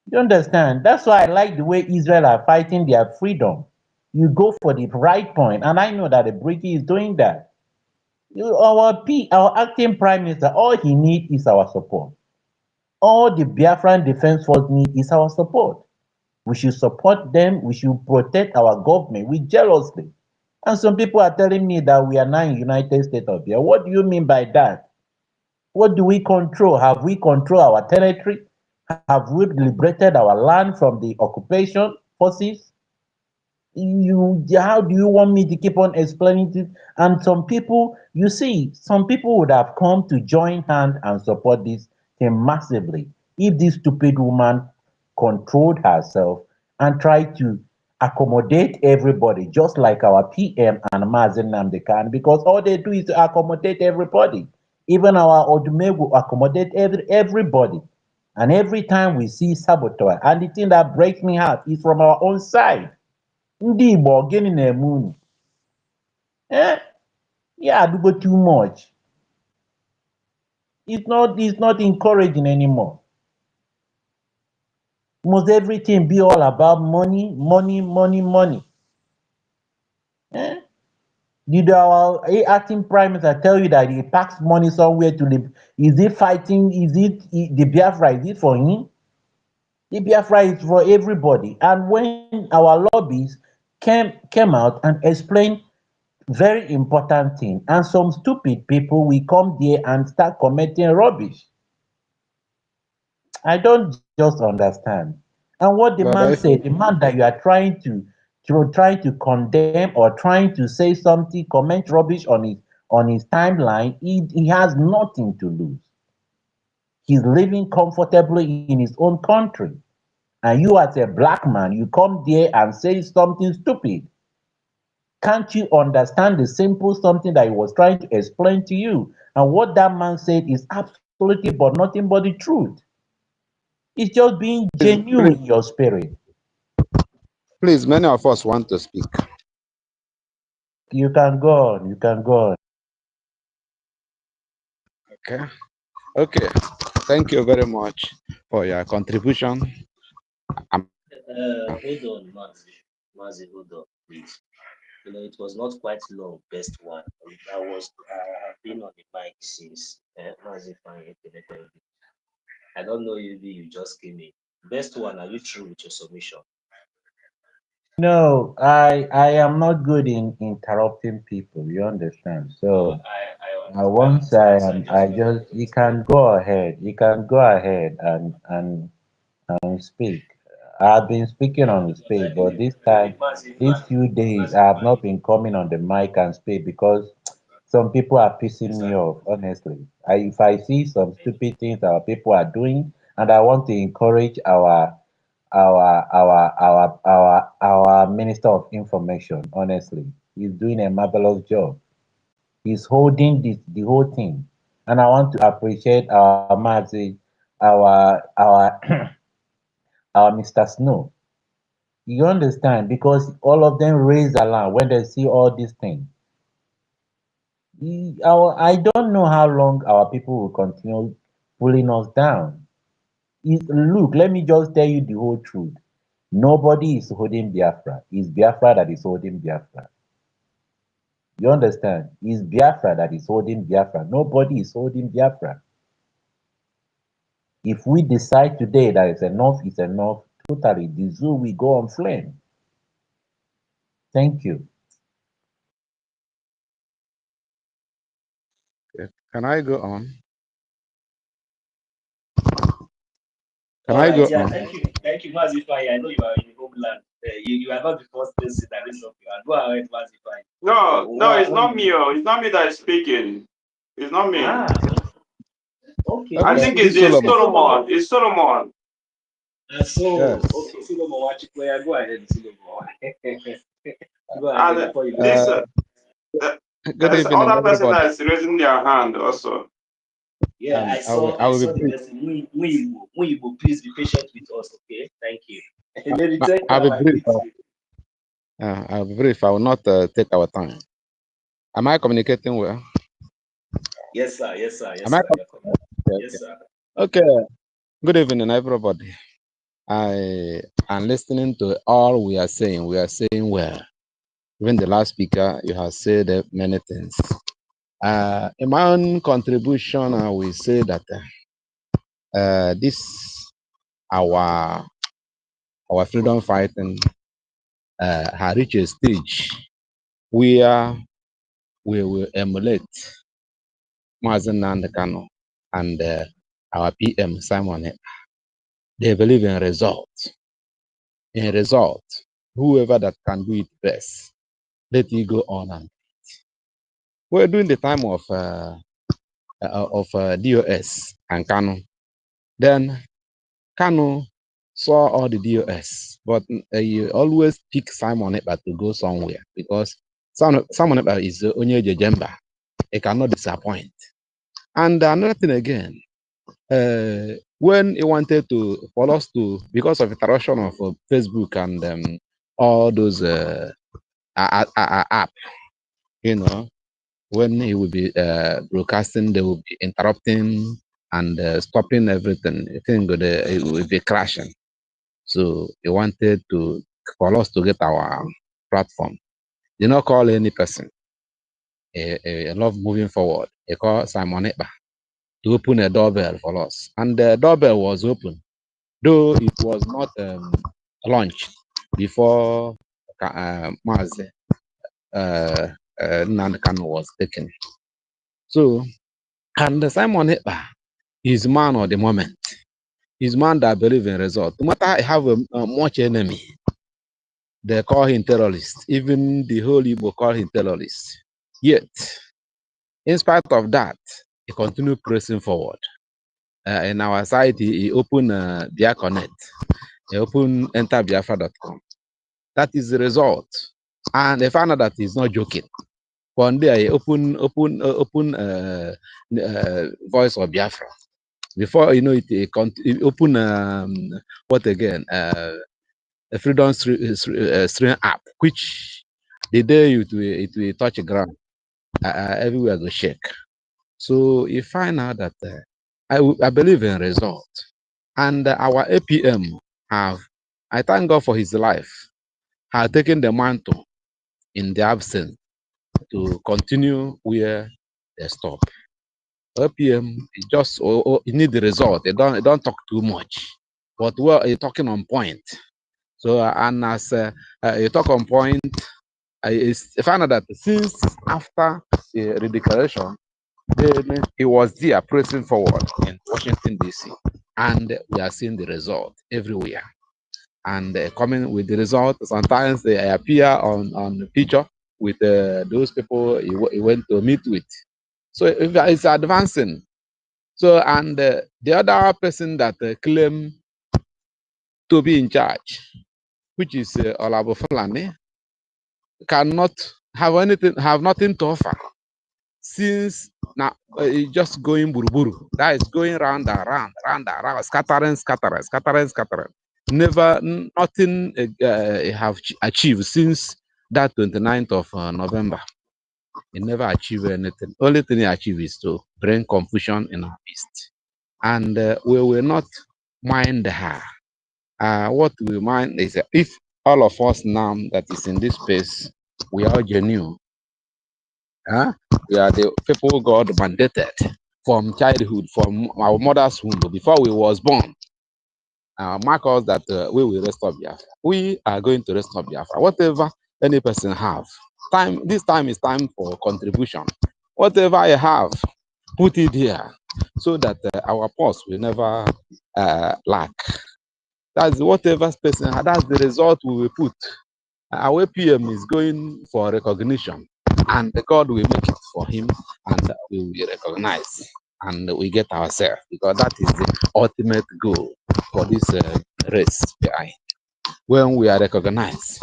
You understand? That's why I like the way Israel are fighting their freedom. You go for the right point, and I know that the Brgie is doing that. Our acting prime minister, all he needs is our support. All the Biafran Defense Force need is our support. We should support them. We should protect our government with jealously. And some people are telling me that we are now in United States of Biafra. What do you mean by that? What do we control? Have we control our territory? Have we liberated our land from the occupation forces? How do you want me to keep on explaining it? And some people, you see, some people would have come to join hand and support this thing massively if this stupid woman controlled herself and tried to accommodate everybody, just like our PM and Mazen Namdekan, because all they do is to accommodate everybody. Even our Odumegu accommodate everybody. And every time we see saboteur, and the thing that breaks me heart is from our own side. Ndị Igbo gịnị na-eme unu? Eh? Yeah, do go too much. It's not encouraging anymore. Must everything be all about money, money, money, money? Eh? Did our acting prime minister tell you that he packs money somewhere to live? Is he fighting? Is it the Biafra? Is it for him? The Biafra is for everybody. And when our lobbies came out and explained very important thing, and some stupid people will come there and start commenting rubbish. I don't just understand. And what the But man I said, think the man that you are trying to condemn or trying to say something, comment rubbish on his timeline, he has nothing to lose. He's living comfortably in his own country. And you as a black man, you come there and say something stupid. Can't you understand the simple something that he was trying to explain to you? And what that man said is absolutely but nothing but the truth. It's just being genuine in your spirit. Please, many of us want to speak. You can go on, you can go on. Okay. Okay. Thank you very much for your contribution. Hold on, Mazi. Mazi, hold on, please. It was not quite long, best one. I've been on the mic since Mazi finally connected. I don't know if you just came in. Best one, are you through with your submission? No, I am not good in interrupting people. You understand? So once I am, I just you can go ahead. You can go ahead and speak. I've been speaking on the stage, but this time, these few days, I have not been coming on the mic and speak because some people are pissing me off. Honestly, if I see some stupid things our people are doing, and I want to encourage our Minister of Information. Honestly, he's doing a marvelous job. He's holding the whole thing, and I want to appreciate our Mazi, our our Mr. Snow. You understand? Because all of them raise alarm when they see all these things. I don't know how long our people will continue pulling us down. Look, let me just tell you the whole truth. Nobody is holding Biafra. It's Biafra that is holding Biafra. You understand? It's Biafra that is holding Biafra. Nobody is holding Biafra. If we decide today that it's enough, totally, the zoo will go on flame. Thank you. Can I go on? Can All I right, go yeah, on? thank you, Mazi Fai. I know you are in the homeland. You are not the first person that is up here. Go ahead, Mazi Fai. No, it's not me. It's not me that is speaking. It's not me. Okay, I Okay, think this it's Solomon. Solomon. It's Solomon. Yes. Okay, Solomon, go ahead, Solomon. Go ahead And before you this, go. Good there's evening, other person everybody. that is raising their hand also. Yeah, I I will saw be the brief. person. We will please be patient with us, okay? Thank you. Lady Tech, I'll be I brief. greet you. I'll be brief. I will not take our time. Am I communicating well? Yes, sir. Yes, sir. Am Yes, I? sir. You're coming. Yes, sir. Okay. Good evening, everybody. I am listening to all we are saying. We are saying well. Even the last speaker, you have said many things. In my own contribution, I will say that this our freedom fighting has reached a stage where we will emulate Mazen Nandekano and our PM Simon. They believe in results. In result, whoever that can do it best, let it go on. And we're during the time of DOS and Kano. Then Kano saw all the DOS, but you always pick Simon Ekpa to go somewhere because Simon Ekpa is only Jemba. He cannot disappoint. And another thing again, when he wanted to for us to, because of interaction of Facebook and all those app, when he will be broadcasting, they will be interrupting and stopping everything. I think it will be crashing. So he wanted to for us to get our platform. He not call any person. He love moving forward. He called Simon Ekpa to open a doorbell for us, and the doorbell was open, though it was not launched before Mazi Nnamdi Kanu was taken. So, and Simon Ekpa is man of the moment. He's man that believe in result. No matter I have a much enemy, they call him terrorist. Even the whole Igbo call him terrorist. Yet, in spite of that, he continued pressing forward. In our society, he opened their connect. open enterbiafra.com. That is the result. And they found out that he's not joking. One day I open Voice of Biafra. Before you know it, it open what again? A Freedom Stream app, which the day it will touch the ground, everywhere go shake. So you find out that I believe in result, and our APM have, I thank God for his life, have taken the mantle in the absence to continue where they stop. APM is just you need the result. They don't talk too much, but well, you're talking on point. So and as you talk on point, I found out that since after the redeclaration, then he was there pressing forward in Washington D.C. and we are seeing the result everywhere. And coming with the result, sometimes they appear on the picture with those people he went to meet with. So it's advancing. So and the other person that claim to be in charge, which is Olabo Fulani, cannot have nothing to offer since now it's just going buruburu. That is going round and round, scattering. Never nothing have achieved since that 29th of November. He never achieved anything. Only thing he achieved is to bring confusion in our east, and we will not mind her. What we mind is if all of us now that is in this space, we are genuine. We are the people God mandated from childhood, from our mother's womb, before we was born. Mark us that we will restore Biafra. We are going to restore Biafra. Whatever any person have, this time is time for contribution. Whatever I have, put it here, so that our purse will never lack. That's whatever person. That's the result we will put. Our PM is going for recognition, and God will make it for him, and we will recognize, and we get ourselves, because that is the ultimate goal for this race behind. When we are recognized,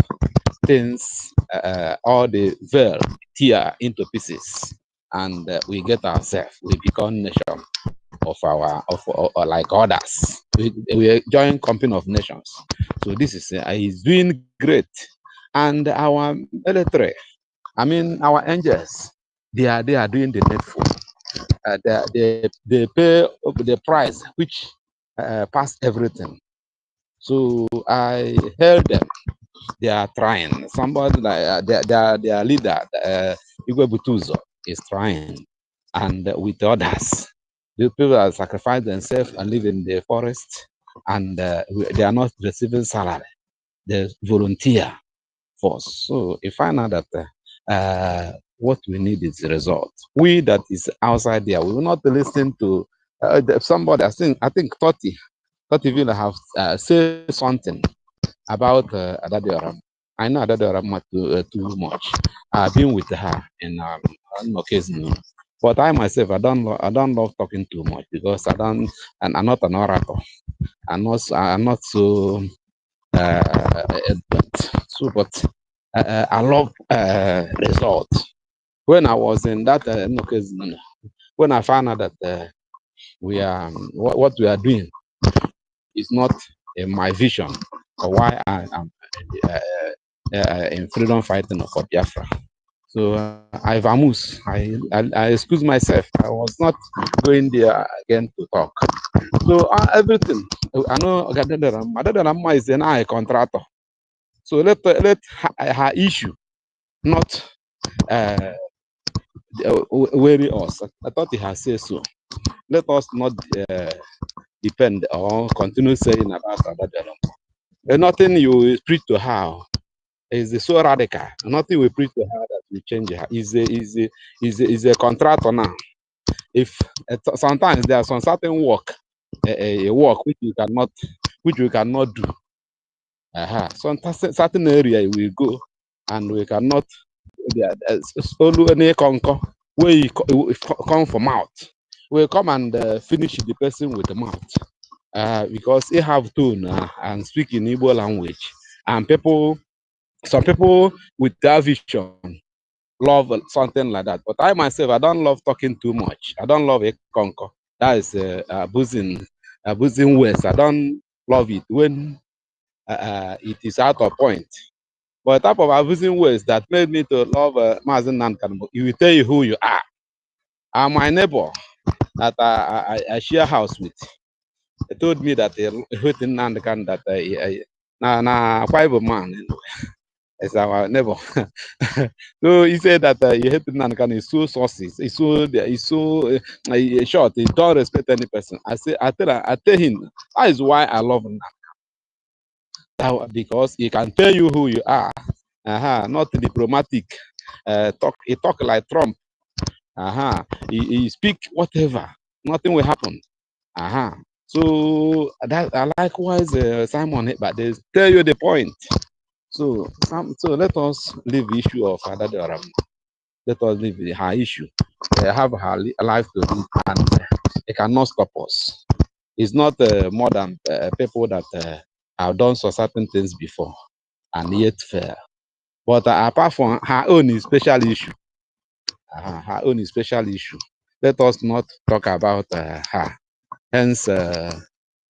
things, all the veil tear into pieces, and we get ourselves, we become nation of our like others. We join company of nations. So this is he's doing great, and our military, I mean our angels, they are doing the needful. They pay the price which pass everything. So I heard them. They are trying. Somebody like their leader, Igwe Butuzo, is trying, and with others, the people that sacrifice themselves and live in the forest, and they are not receiving salary. They volunteer for us. So you find out that what we need is the result. We that is outside there, we will not listen to somebody. I think 30 people have said something about Adadioram. I know Adadioram too much. I've been with her in on occasion, but I myself I don't love talking too much, because and I'm not an orator. I'm not so eloquent. So, but I love results. When I was in that occasion, when I found out that we are what we are doing is not my vision, or why I am in freedom fighting for Biafra. So I vamoose. I excuse myself. I was not going there again to talk. So everything. I know Adadaram is an eye contractor. So let her issue not worry us. I thought he has said so. Let us not depend or continue saying about Adadaram. Nothing you preach to her is so radical. Nothing we preach to her that will change her. Is a contractor now. If sometimes there are some certain work, a work which you cannot do. Some certain area we go, and we cannot. Only any conquer where you come from mouth. We come and finish the person with the mouth. because they have tone and speak in Igbo language, and some people with that vision love something like that. But I myself, I don't love talking too much. I don't love a conquer. That is abusing words. I don't love it when it is out of point. But type of abusing words that made me to love Mazen Nankan, he will tell you who you are. I'm my neighbor that I share house with. He told me that he hated Nankan, that na five man is our neighbor. So he said that he hated Nankan is so saucy, he's so short. He don't respect any person. I tell him that is why I love him. Because he can tell you who you are. Not diplomatic. He talk like Trump. He speak whatever. Nothing will happen. So that likewise Simon, but they tell you the point. So let us leave the issue of Adadaram. Let us leave her issue. They have her life to live, and it cannot stop us. It's not more than people that have done so certain things before and yet fail. But apart from her own special issue, her own special issue, let us not talk about her. Hence,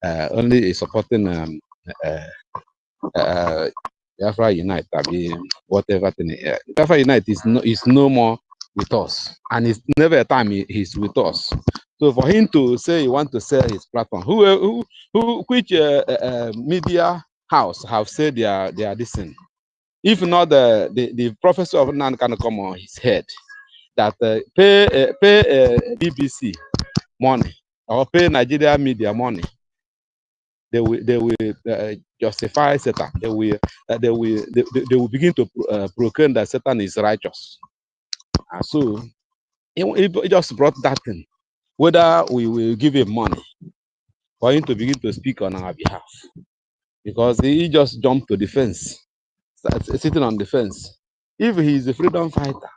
only supporting Biafra Unite, whatever thing. Biafra Unite is no more with us, and it's never a time he's with us. So for him to say he want to sell his platform, which media house have said they are this thing? If not the professor of Nan can come on his head that pay BBC money or pay Nigeria media money, they will justify Satan. They will begin to proclaim that Satan is righteous. And so it just brought that thing. Whether we will give him money for him to begin to speak on our behalf, because he just jumped to the fence, sitting on the fence. If he is a freedom fighter,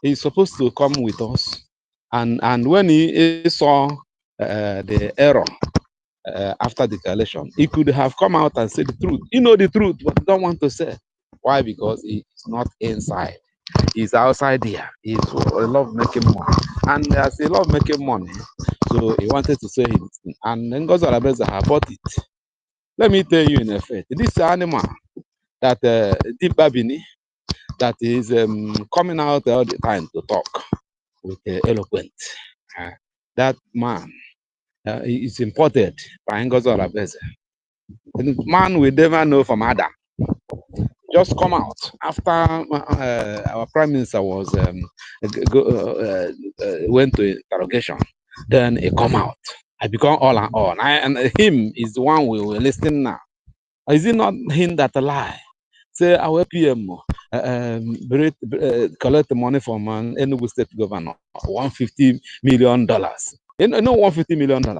he's supposed to come with us. And when he saw the error after the election, he could have come out and said the truth. You know the truth, but don't want to say. Why? Because he's not inside. He's outside here. He's love making money. And as he love making money, so he wanted to say his thing. And then Ngozi Arabeza bought it. Let me tell you in effect, this animal that Deep Babini, that is coming out all the time to talk with eloquent. That man is imported by Ngozi Arabeza. The man we never know from Adam just come out after our prime minister was went to interrogation. Then he come out. I become all and all. And him is the one we were listening now. Is it not him that lie? Say our PM collect the money from an Enugu state governor, $150 million. You know $150 million.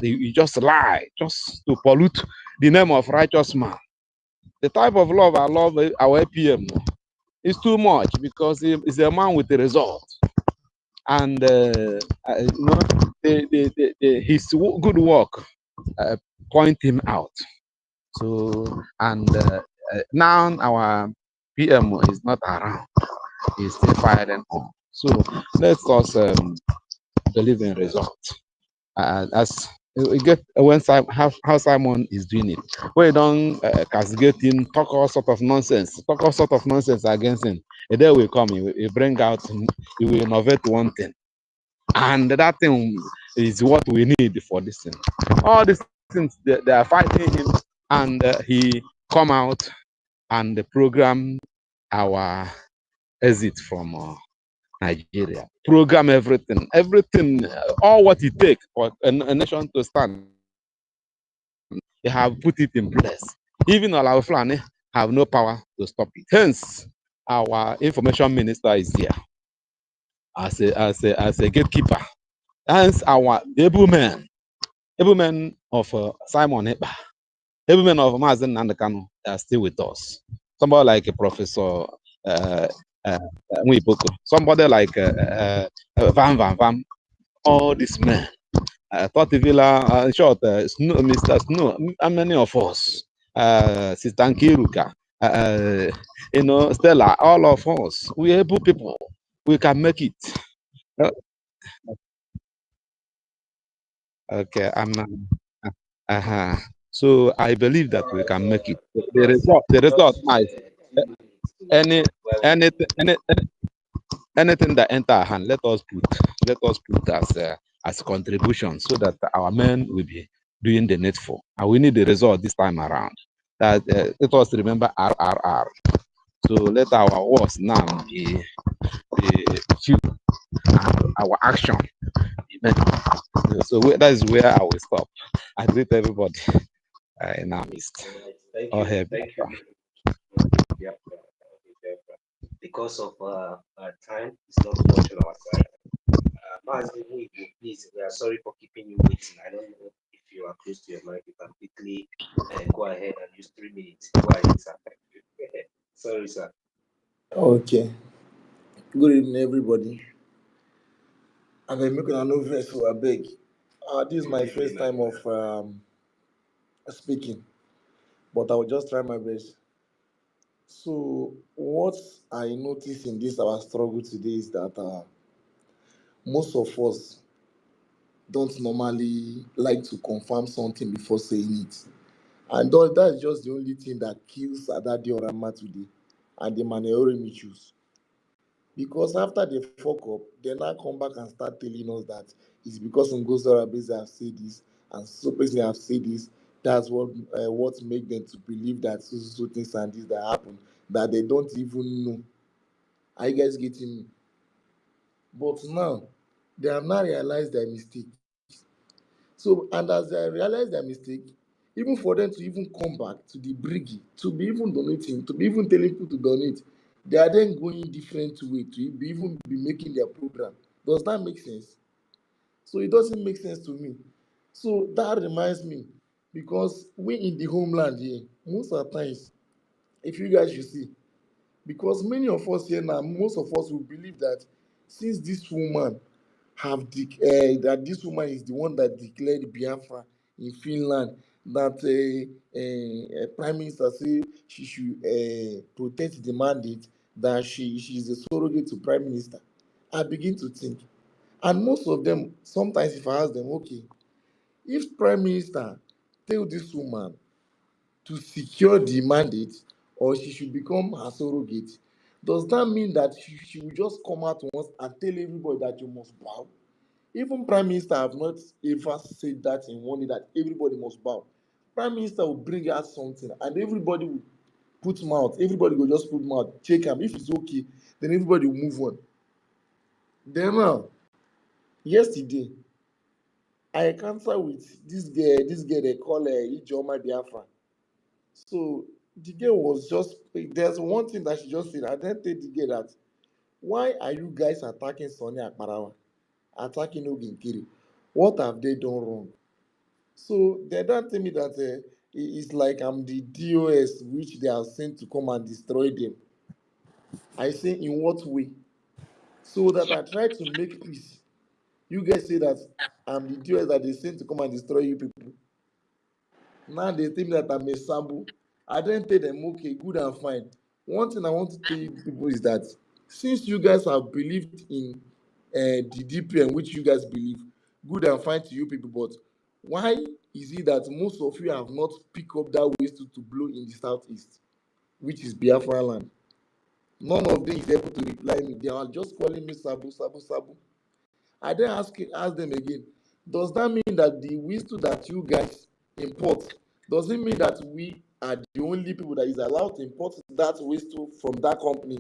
You just lie, just to pollute the name of righteous man. The type of love I love our APM is too much because he's a man with the result. And his good work point him out. So, and now our PM is not around. He's still firing on. So let us believe in results. As we get when how Simon is doing it, when you don't castigate him, talk all sort of nonsense against him, and then will come, he bring out, he will innovate one thing, and that thing is what we need for this thing. All these things they are fighting him, and he come out and program our exit from Nigeria, program everything, all what it takes for a nation to stand. They have put it in place. Even our Fulani have no power to stop it. Hence, our information minister is here as a gatekeeper. Hence, our able men of Simon Ekpa, able men of Mazen Nandekano are still with us. Somebody like a Professor Mwipoko, somebody like Van, all these men, Totivila, in short, Snow, Mr. Snow, how many of us, Sister Nkiruka, Stella, all of us, we able people, we can make it. Uh, Okay, uh-huh. So I believe that we can make it. The result now is any any anything that enter our hand, let us put as contribution so that our men will be doing the needful, and we need the result this time around. That let us remember RRR. So let our words now be few and our action. Amen. So that is where I will stop. I greet everybody in our midst. Thank All you. hail Thank you. Biafra. Biafra. Because of time, it's not much on our side. Mazi Muibu, please, we are sorry for keeping you waiting. I don't know if you are close to your mic. You can quickly go ahead and use 3 minutes. Go ahead, sir. Sorry, sir. Okay. Good evening, everybody. And I'm making an verse so I beg. This is my first time of speaking, but I will just try my best. So, what I notice in this our struggle today is that most of us don't normally like to confirm something before saying it. And that's just the only thing that kills Adadi Orama today and the Maneoremi choose. Because after they fuck up, they now come back and start telling us that it's because Ngosora Base have said this and so person have said this. That's what make them to believe that so things and this that happen that they don't even know. Are you guys getting me? But now they have now realized their mistake. So and as they realize their mistake, even for them to even come back to the Brgie, to be even donating, to be even telling people to donate, they are then going different way to be even be making their program. Does that make sense? So it doesn't make sense to me. So that reminds me, because we in the homeland here, most of the times, if you guys should see, because many of us here now, most of us will believe that since this woman that this woman is the one that declared Biafra in Finland, that Prime Minister say she should protect the mandate, that she is a surrogate to Prime Minister. I begin to think, and most of them, sometimes if I ask them, okay, if Prime Minister tell this woman to secure the mandate or she should become her surrogate, does that mean that she will just come out once and tell everybody that you must bow? Even Prime Minister have not ever said that in one day that everybody must bow. Prime Minister will bring out something and everybody will put mouth. Everybody will just put mouth, check him. If it's okay, then everybody will move on. Then yesterday, I encountered with this girl they call Ijoma Biafra. So the girl was just, there's one thing that she just said. I then tell the girl that, why are you guys attacking Sonny Akparawa, attacking Oginkiri? What have they done wrong? So they don't tell me that it's like I'm the DOS which they are sent to come and destroy them. I say, in what way? So that I try to make peace. You guys say that I'm the DOS that they sent to come and destroy you people. Now they think that I'm a sample. I then tell them, okay, good and fine. One thing I want to tell you people is that since you guys have believed in the DPM, which you guys believe, good and fine to you people, but why is it that most of you have not picked up that waste to blow in the southeast, which is Biafra land? None of them is able to reply me. They are just calling me Sabu, Sabu, Sabu. I then ask them again, does that mean that the whistle that you guys import, does it mean that we are the only people that is allowed to import that whistle from that company?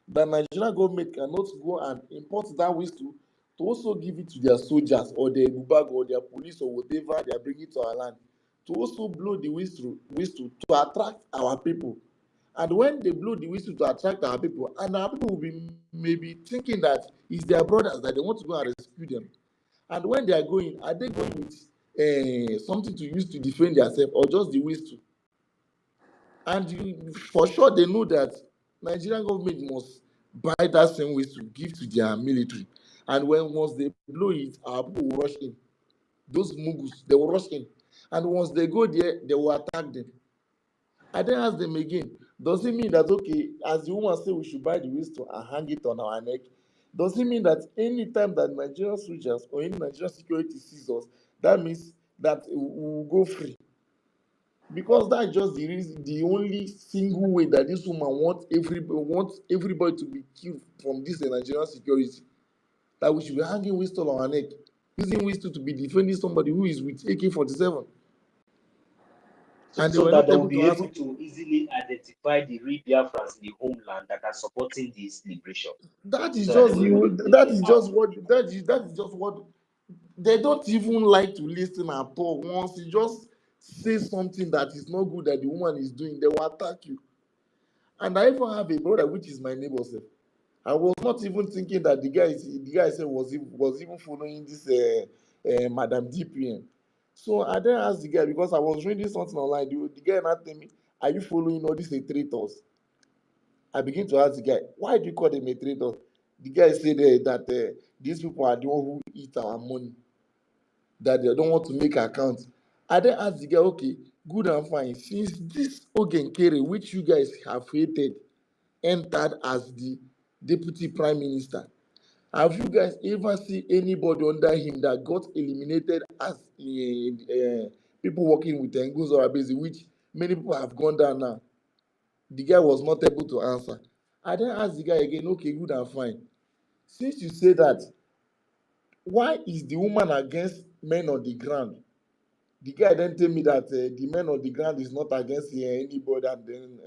The Nigerian government cannot go and import that whistle to also give it to their soldiers or their bubag or their police or whatever they are bringing to our land, to also blow the whistle to attract our people. And when they blow the whistle to attract our people, and our people will be maybe thinking that it's their brothers that they want to go and rescue them. And when they are they going with something to use to defend themselves or just the whistle? And for sure they know that Nigerian government must buy that same whistle, give to their military. And when once they blow it, our people will rush in. Those mugus, they will rush in. And once they go there, they will attack them. I then ask them again, does it mean that, okay, as the woman say we should buy the wisdom and hang it on our neck, does it mean that anytime that Nigerian soldiers or any Nigerian security sees us, that means that we will go free? Because that's just the reason, the only single way that this woman wants everybody to be killed from this Nigerian security, that we should be hanging wisdom on our neck, using wisdom to be defending somebody who is with AK-47. And they So were that not they will able be to answer. able to easily identify the real Biafrans in the homeland that are supporting this liberation. That is So that they just will able to take that them is out. just what that is just what they don't even like to listen at all. Once you just say something that is not good that the woman is doing, they will attack you. And I even have a brother which is my neighbor sef. I was not even thinking that the guy said was even following this Madam DPM. So I then asked the guy because I was reading something online. The guy now tell me, are you following all these traitors? I begin to ask the guy, why do you call them a traitor? The guy said that these people are the one who eat our money, that they don't want to make accounts. I then asked the guy, okay, good and fine. Since this Ogenkere, which you guys have hated, entered as the deputy prime minister, have you guys ever seen anybody under him that got eliminated as people working with Nguzo Rabezi, which many people have gone down now? The guy was not able to answer. I then asked the guy again, okay, good and fine. Since you say that, why is the woman against men on the ground? The guy then tell me that the men on the ground is not against anybody, and then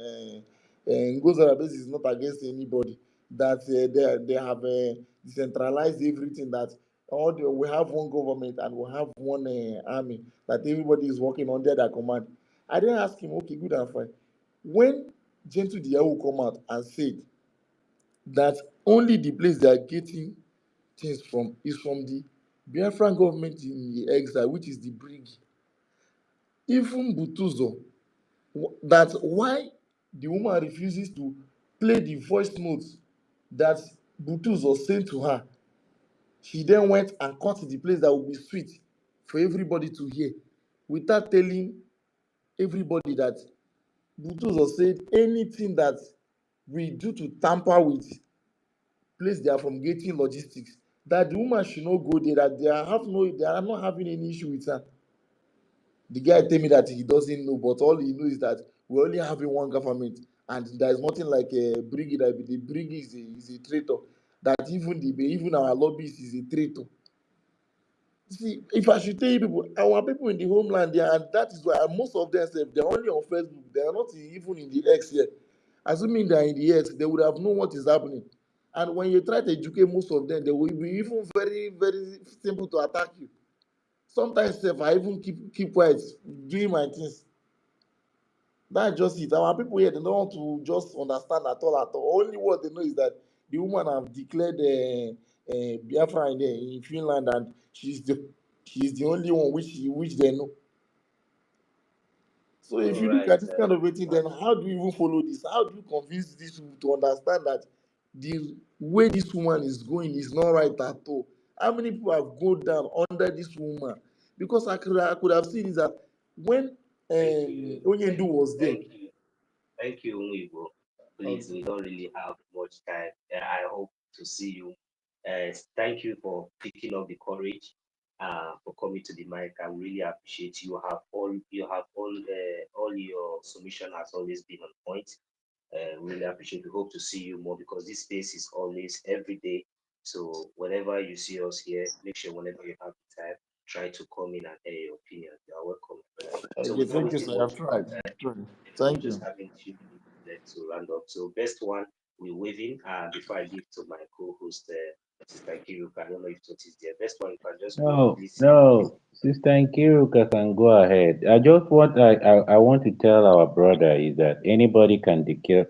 Ngozi Arabesi is not against anybody. That they have decentralized everything. That we have one government and we have one army. That everybody is working under their command. I then ask him, okay, good and fine. When Gentle Diao come out and said that only the place they are getting things from is from the Biafran government in the exile, which is the Brgie. Even Butuzo, that why the woman refuses to play the voice notes that Butuzo sent to her. She then went and cut the place that would be sweet for everybody to hear without telling everybody that Butuzo said anything that we do to tamper with place they are from getting logistics, that the woman should not go there, that they are not having any issue with her. The guy tell me that he doesn't know, but all he knows is that we're only having one government, and there's nothing like a Brigi. That the Brigi is a traitor. That even our lobbyist is a traitor. See, if I should tell you people, our people in the homeland, they are, and that is why most of them say they're only on Facebook. They are not even in the X yet. Assuming they're in the X, they would have known what is happening. And when you try to educate most of them, they will be even very, very simple to attack you. Sometimes if I even keep quiet, doing my things. That's just it. Our people here, they don't want to just understand at all at all. Only what they know is that the woman have declared Biafra in Finland, and she's the only one which they know. So if All you look right. at this kind of a thing, then how do you even follow this? How do you convince these people to understand that the way this woman is going is not right at all? How many people have gone down under this woman? Because I could have seen is that when Thank you. Onyendu was there. Thank you. Thank you, Unwibo. Please, Okay. we don't really have much time. I hope to see you. Thank you for picking up the courage, for coming to the mic. I really appreciate all your submission has always been on point. Really appreciate. We hope to see you more because this space is always every day. So whenever you see us here, make sure whenever you have the time, try to come in and hear your opinion. You are welcome, brother. So Okay, without thank you, wasting sir. much I've tried. Tried. we're Thank just you. having 2 minutes left to round up. So best one, we waving. Before I give to my co-host, Sister Kiruka, I don't know if it is there. Best one, you can just No, quickly say. no, Sister Nkiruka can go ahead. I want to tell our brother is that anybody can declare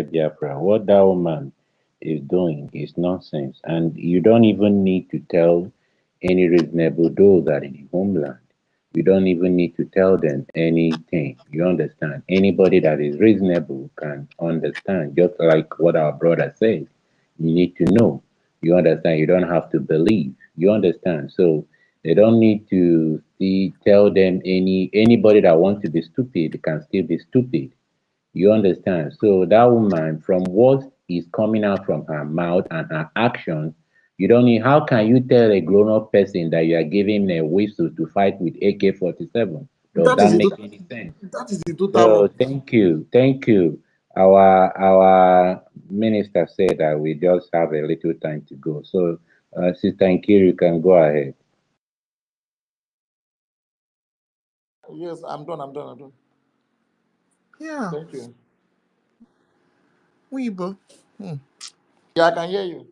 Biafra. What that woman is doing is nonsense, and you don't even need to tell any reasonable those that in the homeland. You don't even need to tell them anything. You understand? Anybody that is reasonable can understand, just like what our brother says. You need to know. You understand? You don't have to believe. You understand? So They don't need to tell them anybody that wants to be stupid can still be stupid. You understand? So that woman, from what is coming out from her mouth and her actions, you don't need. How can you tell a grown-up person that you are giving him a whistle to fight with AK-47? Does That that is make the any sense? that is the total So rubbish. thank you, thank you. Our minister said that we just have a little time to go. So, Sister Nkiru, you can go ahead. Yes, I'm done. I'm done. I'm done. Yeah, Thank you. Weibo. Hmm. Yeah, I can hear you.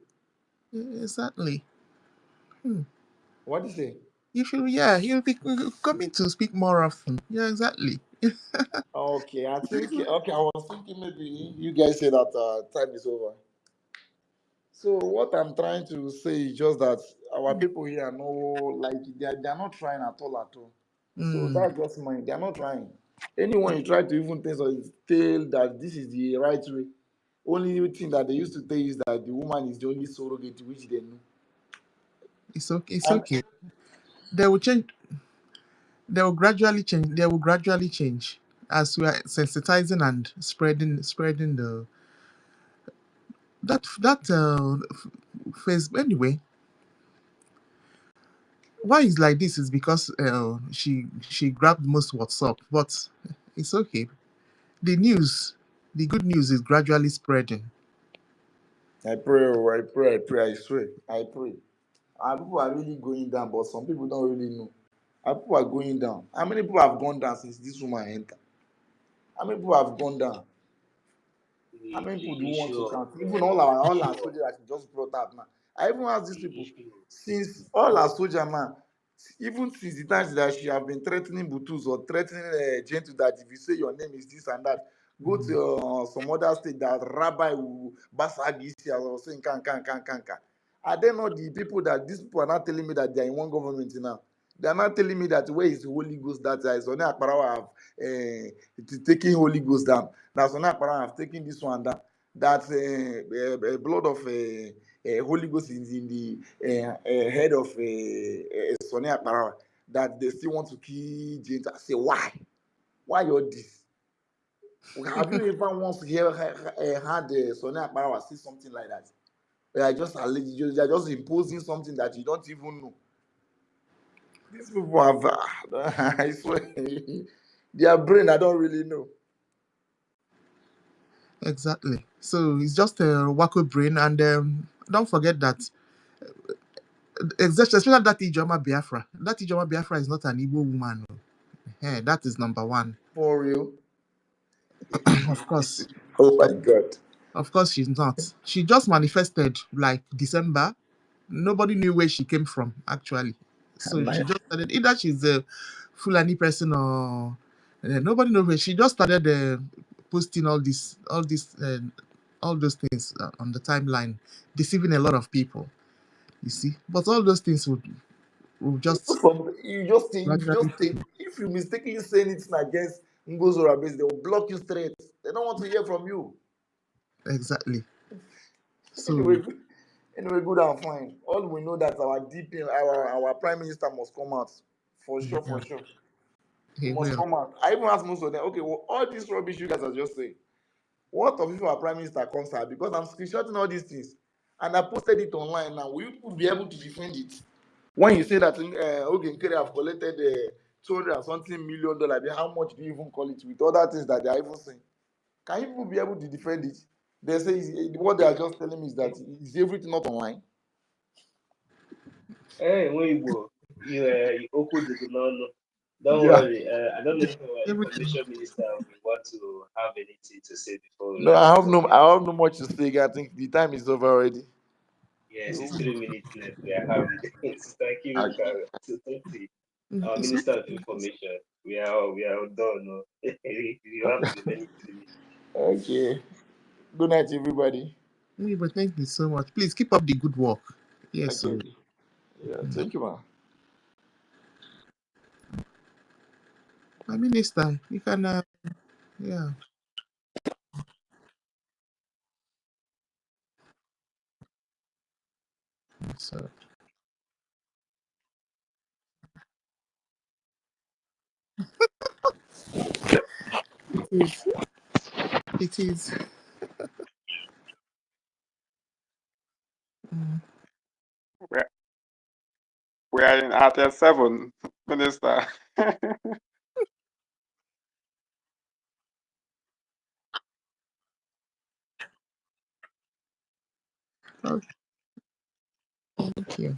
Exactly. Hmm. What do you say? You should, yeah, you'll be coming to speak more often. Yeah, exactly. Okay, I think okay. I was thinking maybe you guys say that time is over. So what I'm trying to say is just that our people here are no like they are not trying at all at all. So Hmm. that's just mine. They are not trying. Anyone you try to even tell that this is the right way, only thing that they used to tell you is that the woman is the only surrogate which they know. It's okay. It's And okay. They will change. They will gradually change. They will gradually change as we are sensitizing and spreading the phase. Anyway, why it's like this is because she grabbed most WhatsApp, but it's okay. The news, the good news is gradually spreading. I pray, oh, I pray, I pray, I swear, I pray. And people are really going down, but some people don't really know. And people are going down. How many people have gone down since this woman entered? How many people have gone down? How many people do you You want to sure? count? Even all our Sure. soldiers that you just brought out now. I even asked these You people sure? since all our soldier man, even since the times that she have been threatening Butus or threatening Gentle that if you say your name is this and that, go to some other state that Rabbi will Basagi or saying can. Are they not the people that these people are not telling me that they are in one government now? They are not telling me that where is the Holy Ghost that is only Akparawa have taking Holy Ghost down. That's only Akparawa have taken this one down. That blood of Holy Ghost is in the head of Sonny Akparawa. That they still want to kill James. I say why? Why all this? Have you ever once had Sonny Akparawa say something like that? They are just alleged, they are just imposing something that you don't even know. These people have, I swear, their brain, I don't really know. Exactly. So it's just a wacko brain, and don't forget that, especially that Ijoma Biafra. That Ijoma Biafra is not an Igbo woman. Oh. Yeah, that is number one. For real. Of course, Oh my God. of course, she's not. She just manifested like December. Nobody knew where she came from actually. So she just started. Either she's a Fulani person or nobody knows where. She just started posting all those things on the timeline, deceiving a lot of people. You see, but all those things would just gradually. If you mistakenly say anything against Ngozora base, they will block you straight. They don't want to hear from you. Exactly. Anyway, So anyway, good and fine. All we know that our DP, our prime minister must come out for sure, yeah, for sure. He he must will. come out. I even asked most of them, okay, well, all this rubbish you guys are just saying, what of if our prime minister comes out? Because I'm screenshotting all these things and I posted it online now. Will you be able to defend it? When you say that okay, Nkere have collected 200 and something $1 million, how much do you even call it with other things that they are even saying? Can you even be able to defend it? They say what they are just telling me is that is everything not online? Hey, Weibo, you opened the no. Don't Yeah. worry. I don't know if our Everything. information minister will want to have anything to say before we No, round I this have up. no I have no much to say. I think the time is over already. Yes, it's 3 minutes left. We are having Sister Kiru Okay. Toti, Mm, our it's Minister of okay. Information. We are all done. No? You have the remaining 3 minutes. Okay. Good night, everybody. But thank you so much. Please keep up the good work. Yes. Okay. So Yeah. Thank you, man. my minister, you can. Yeah. So It is. It is. Mm. We are, we are in Article 7, Minister. Okay. Thank you.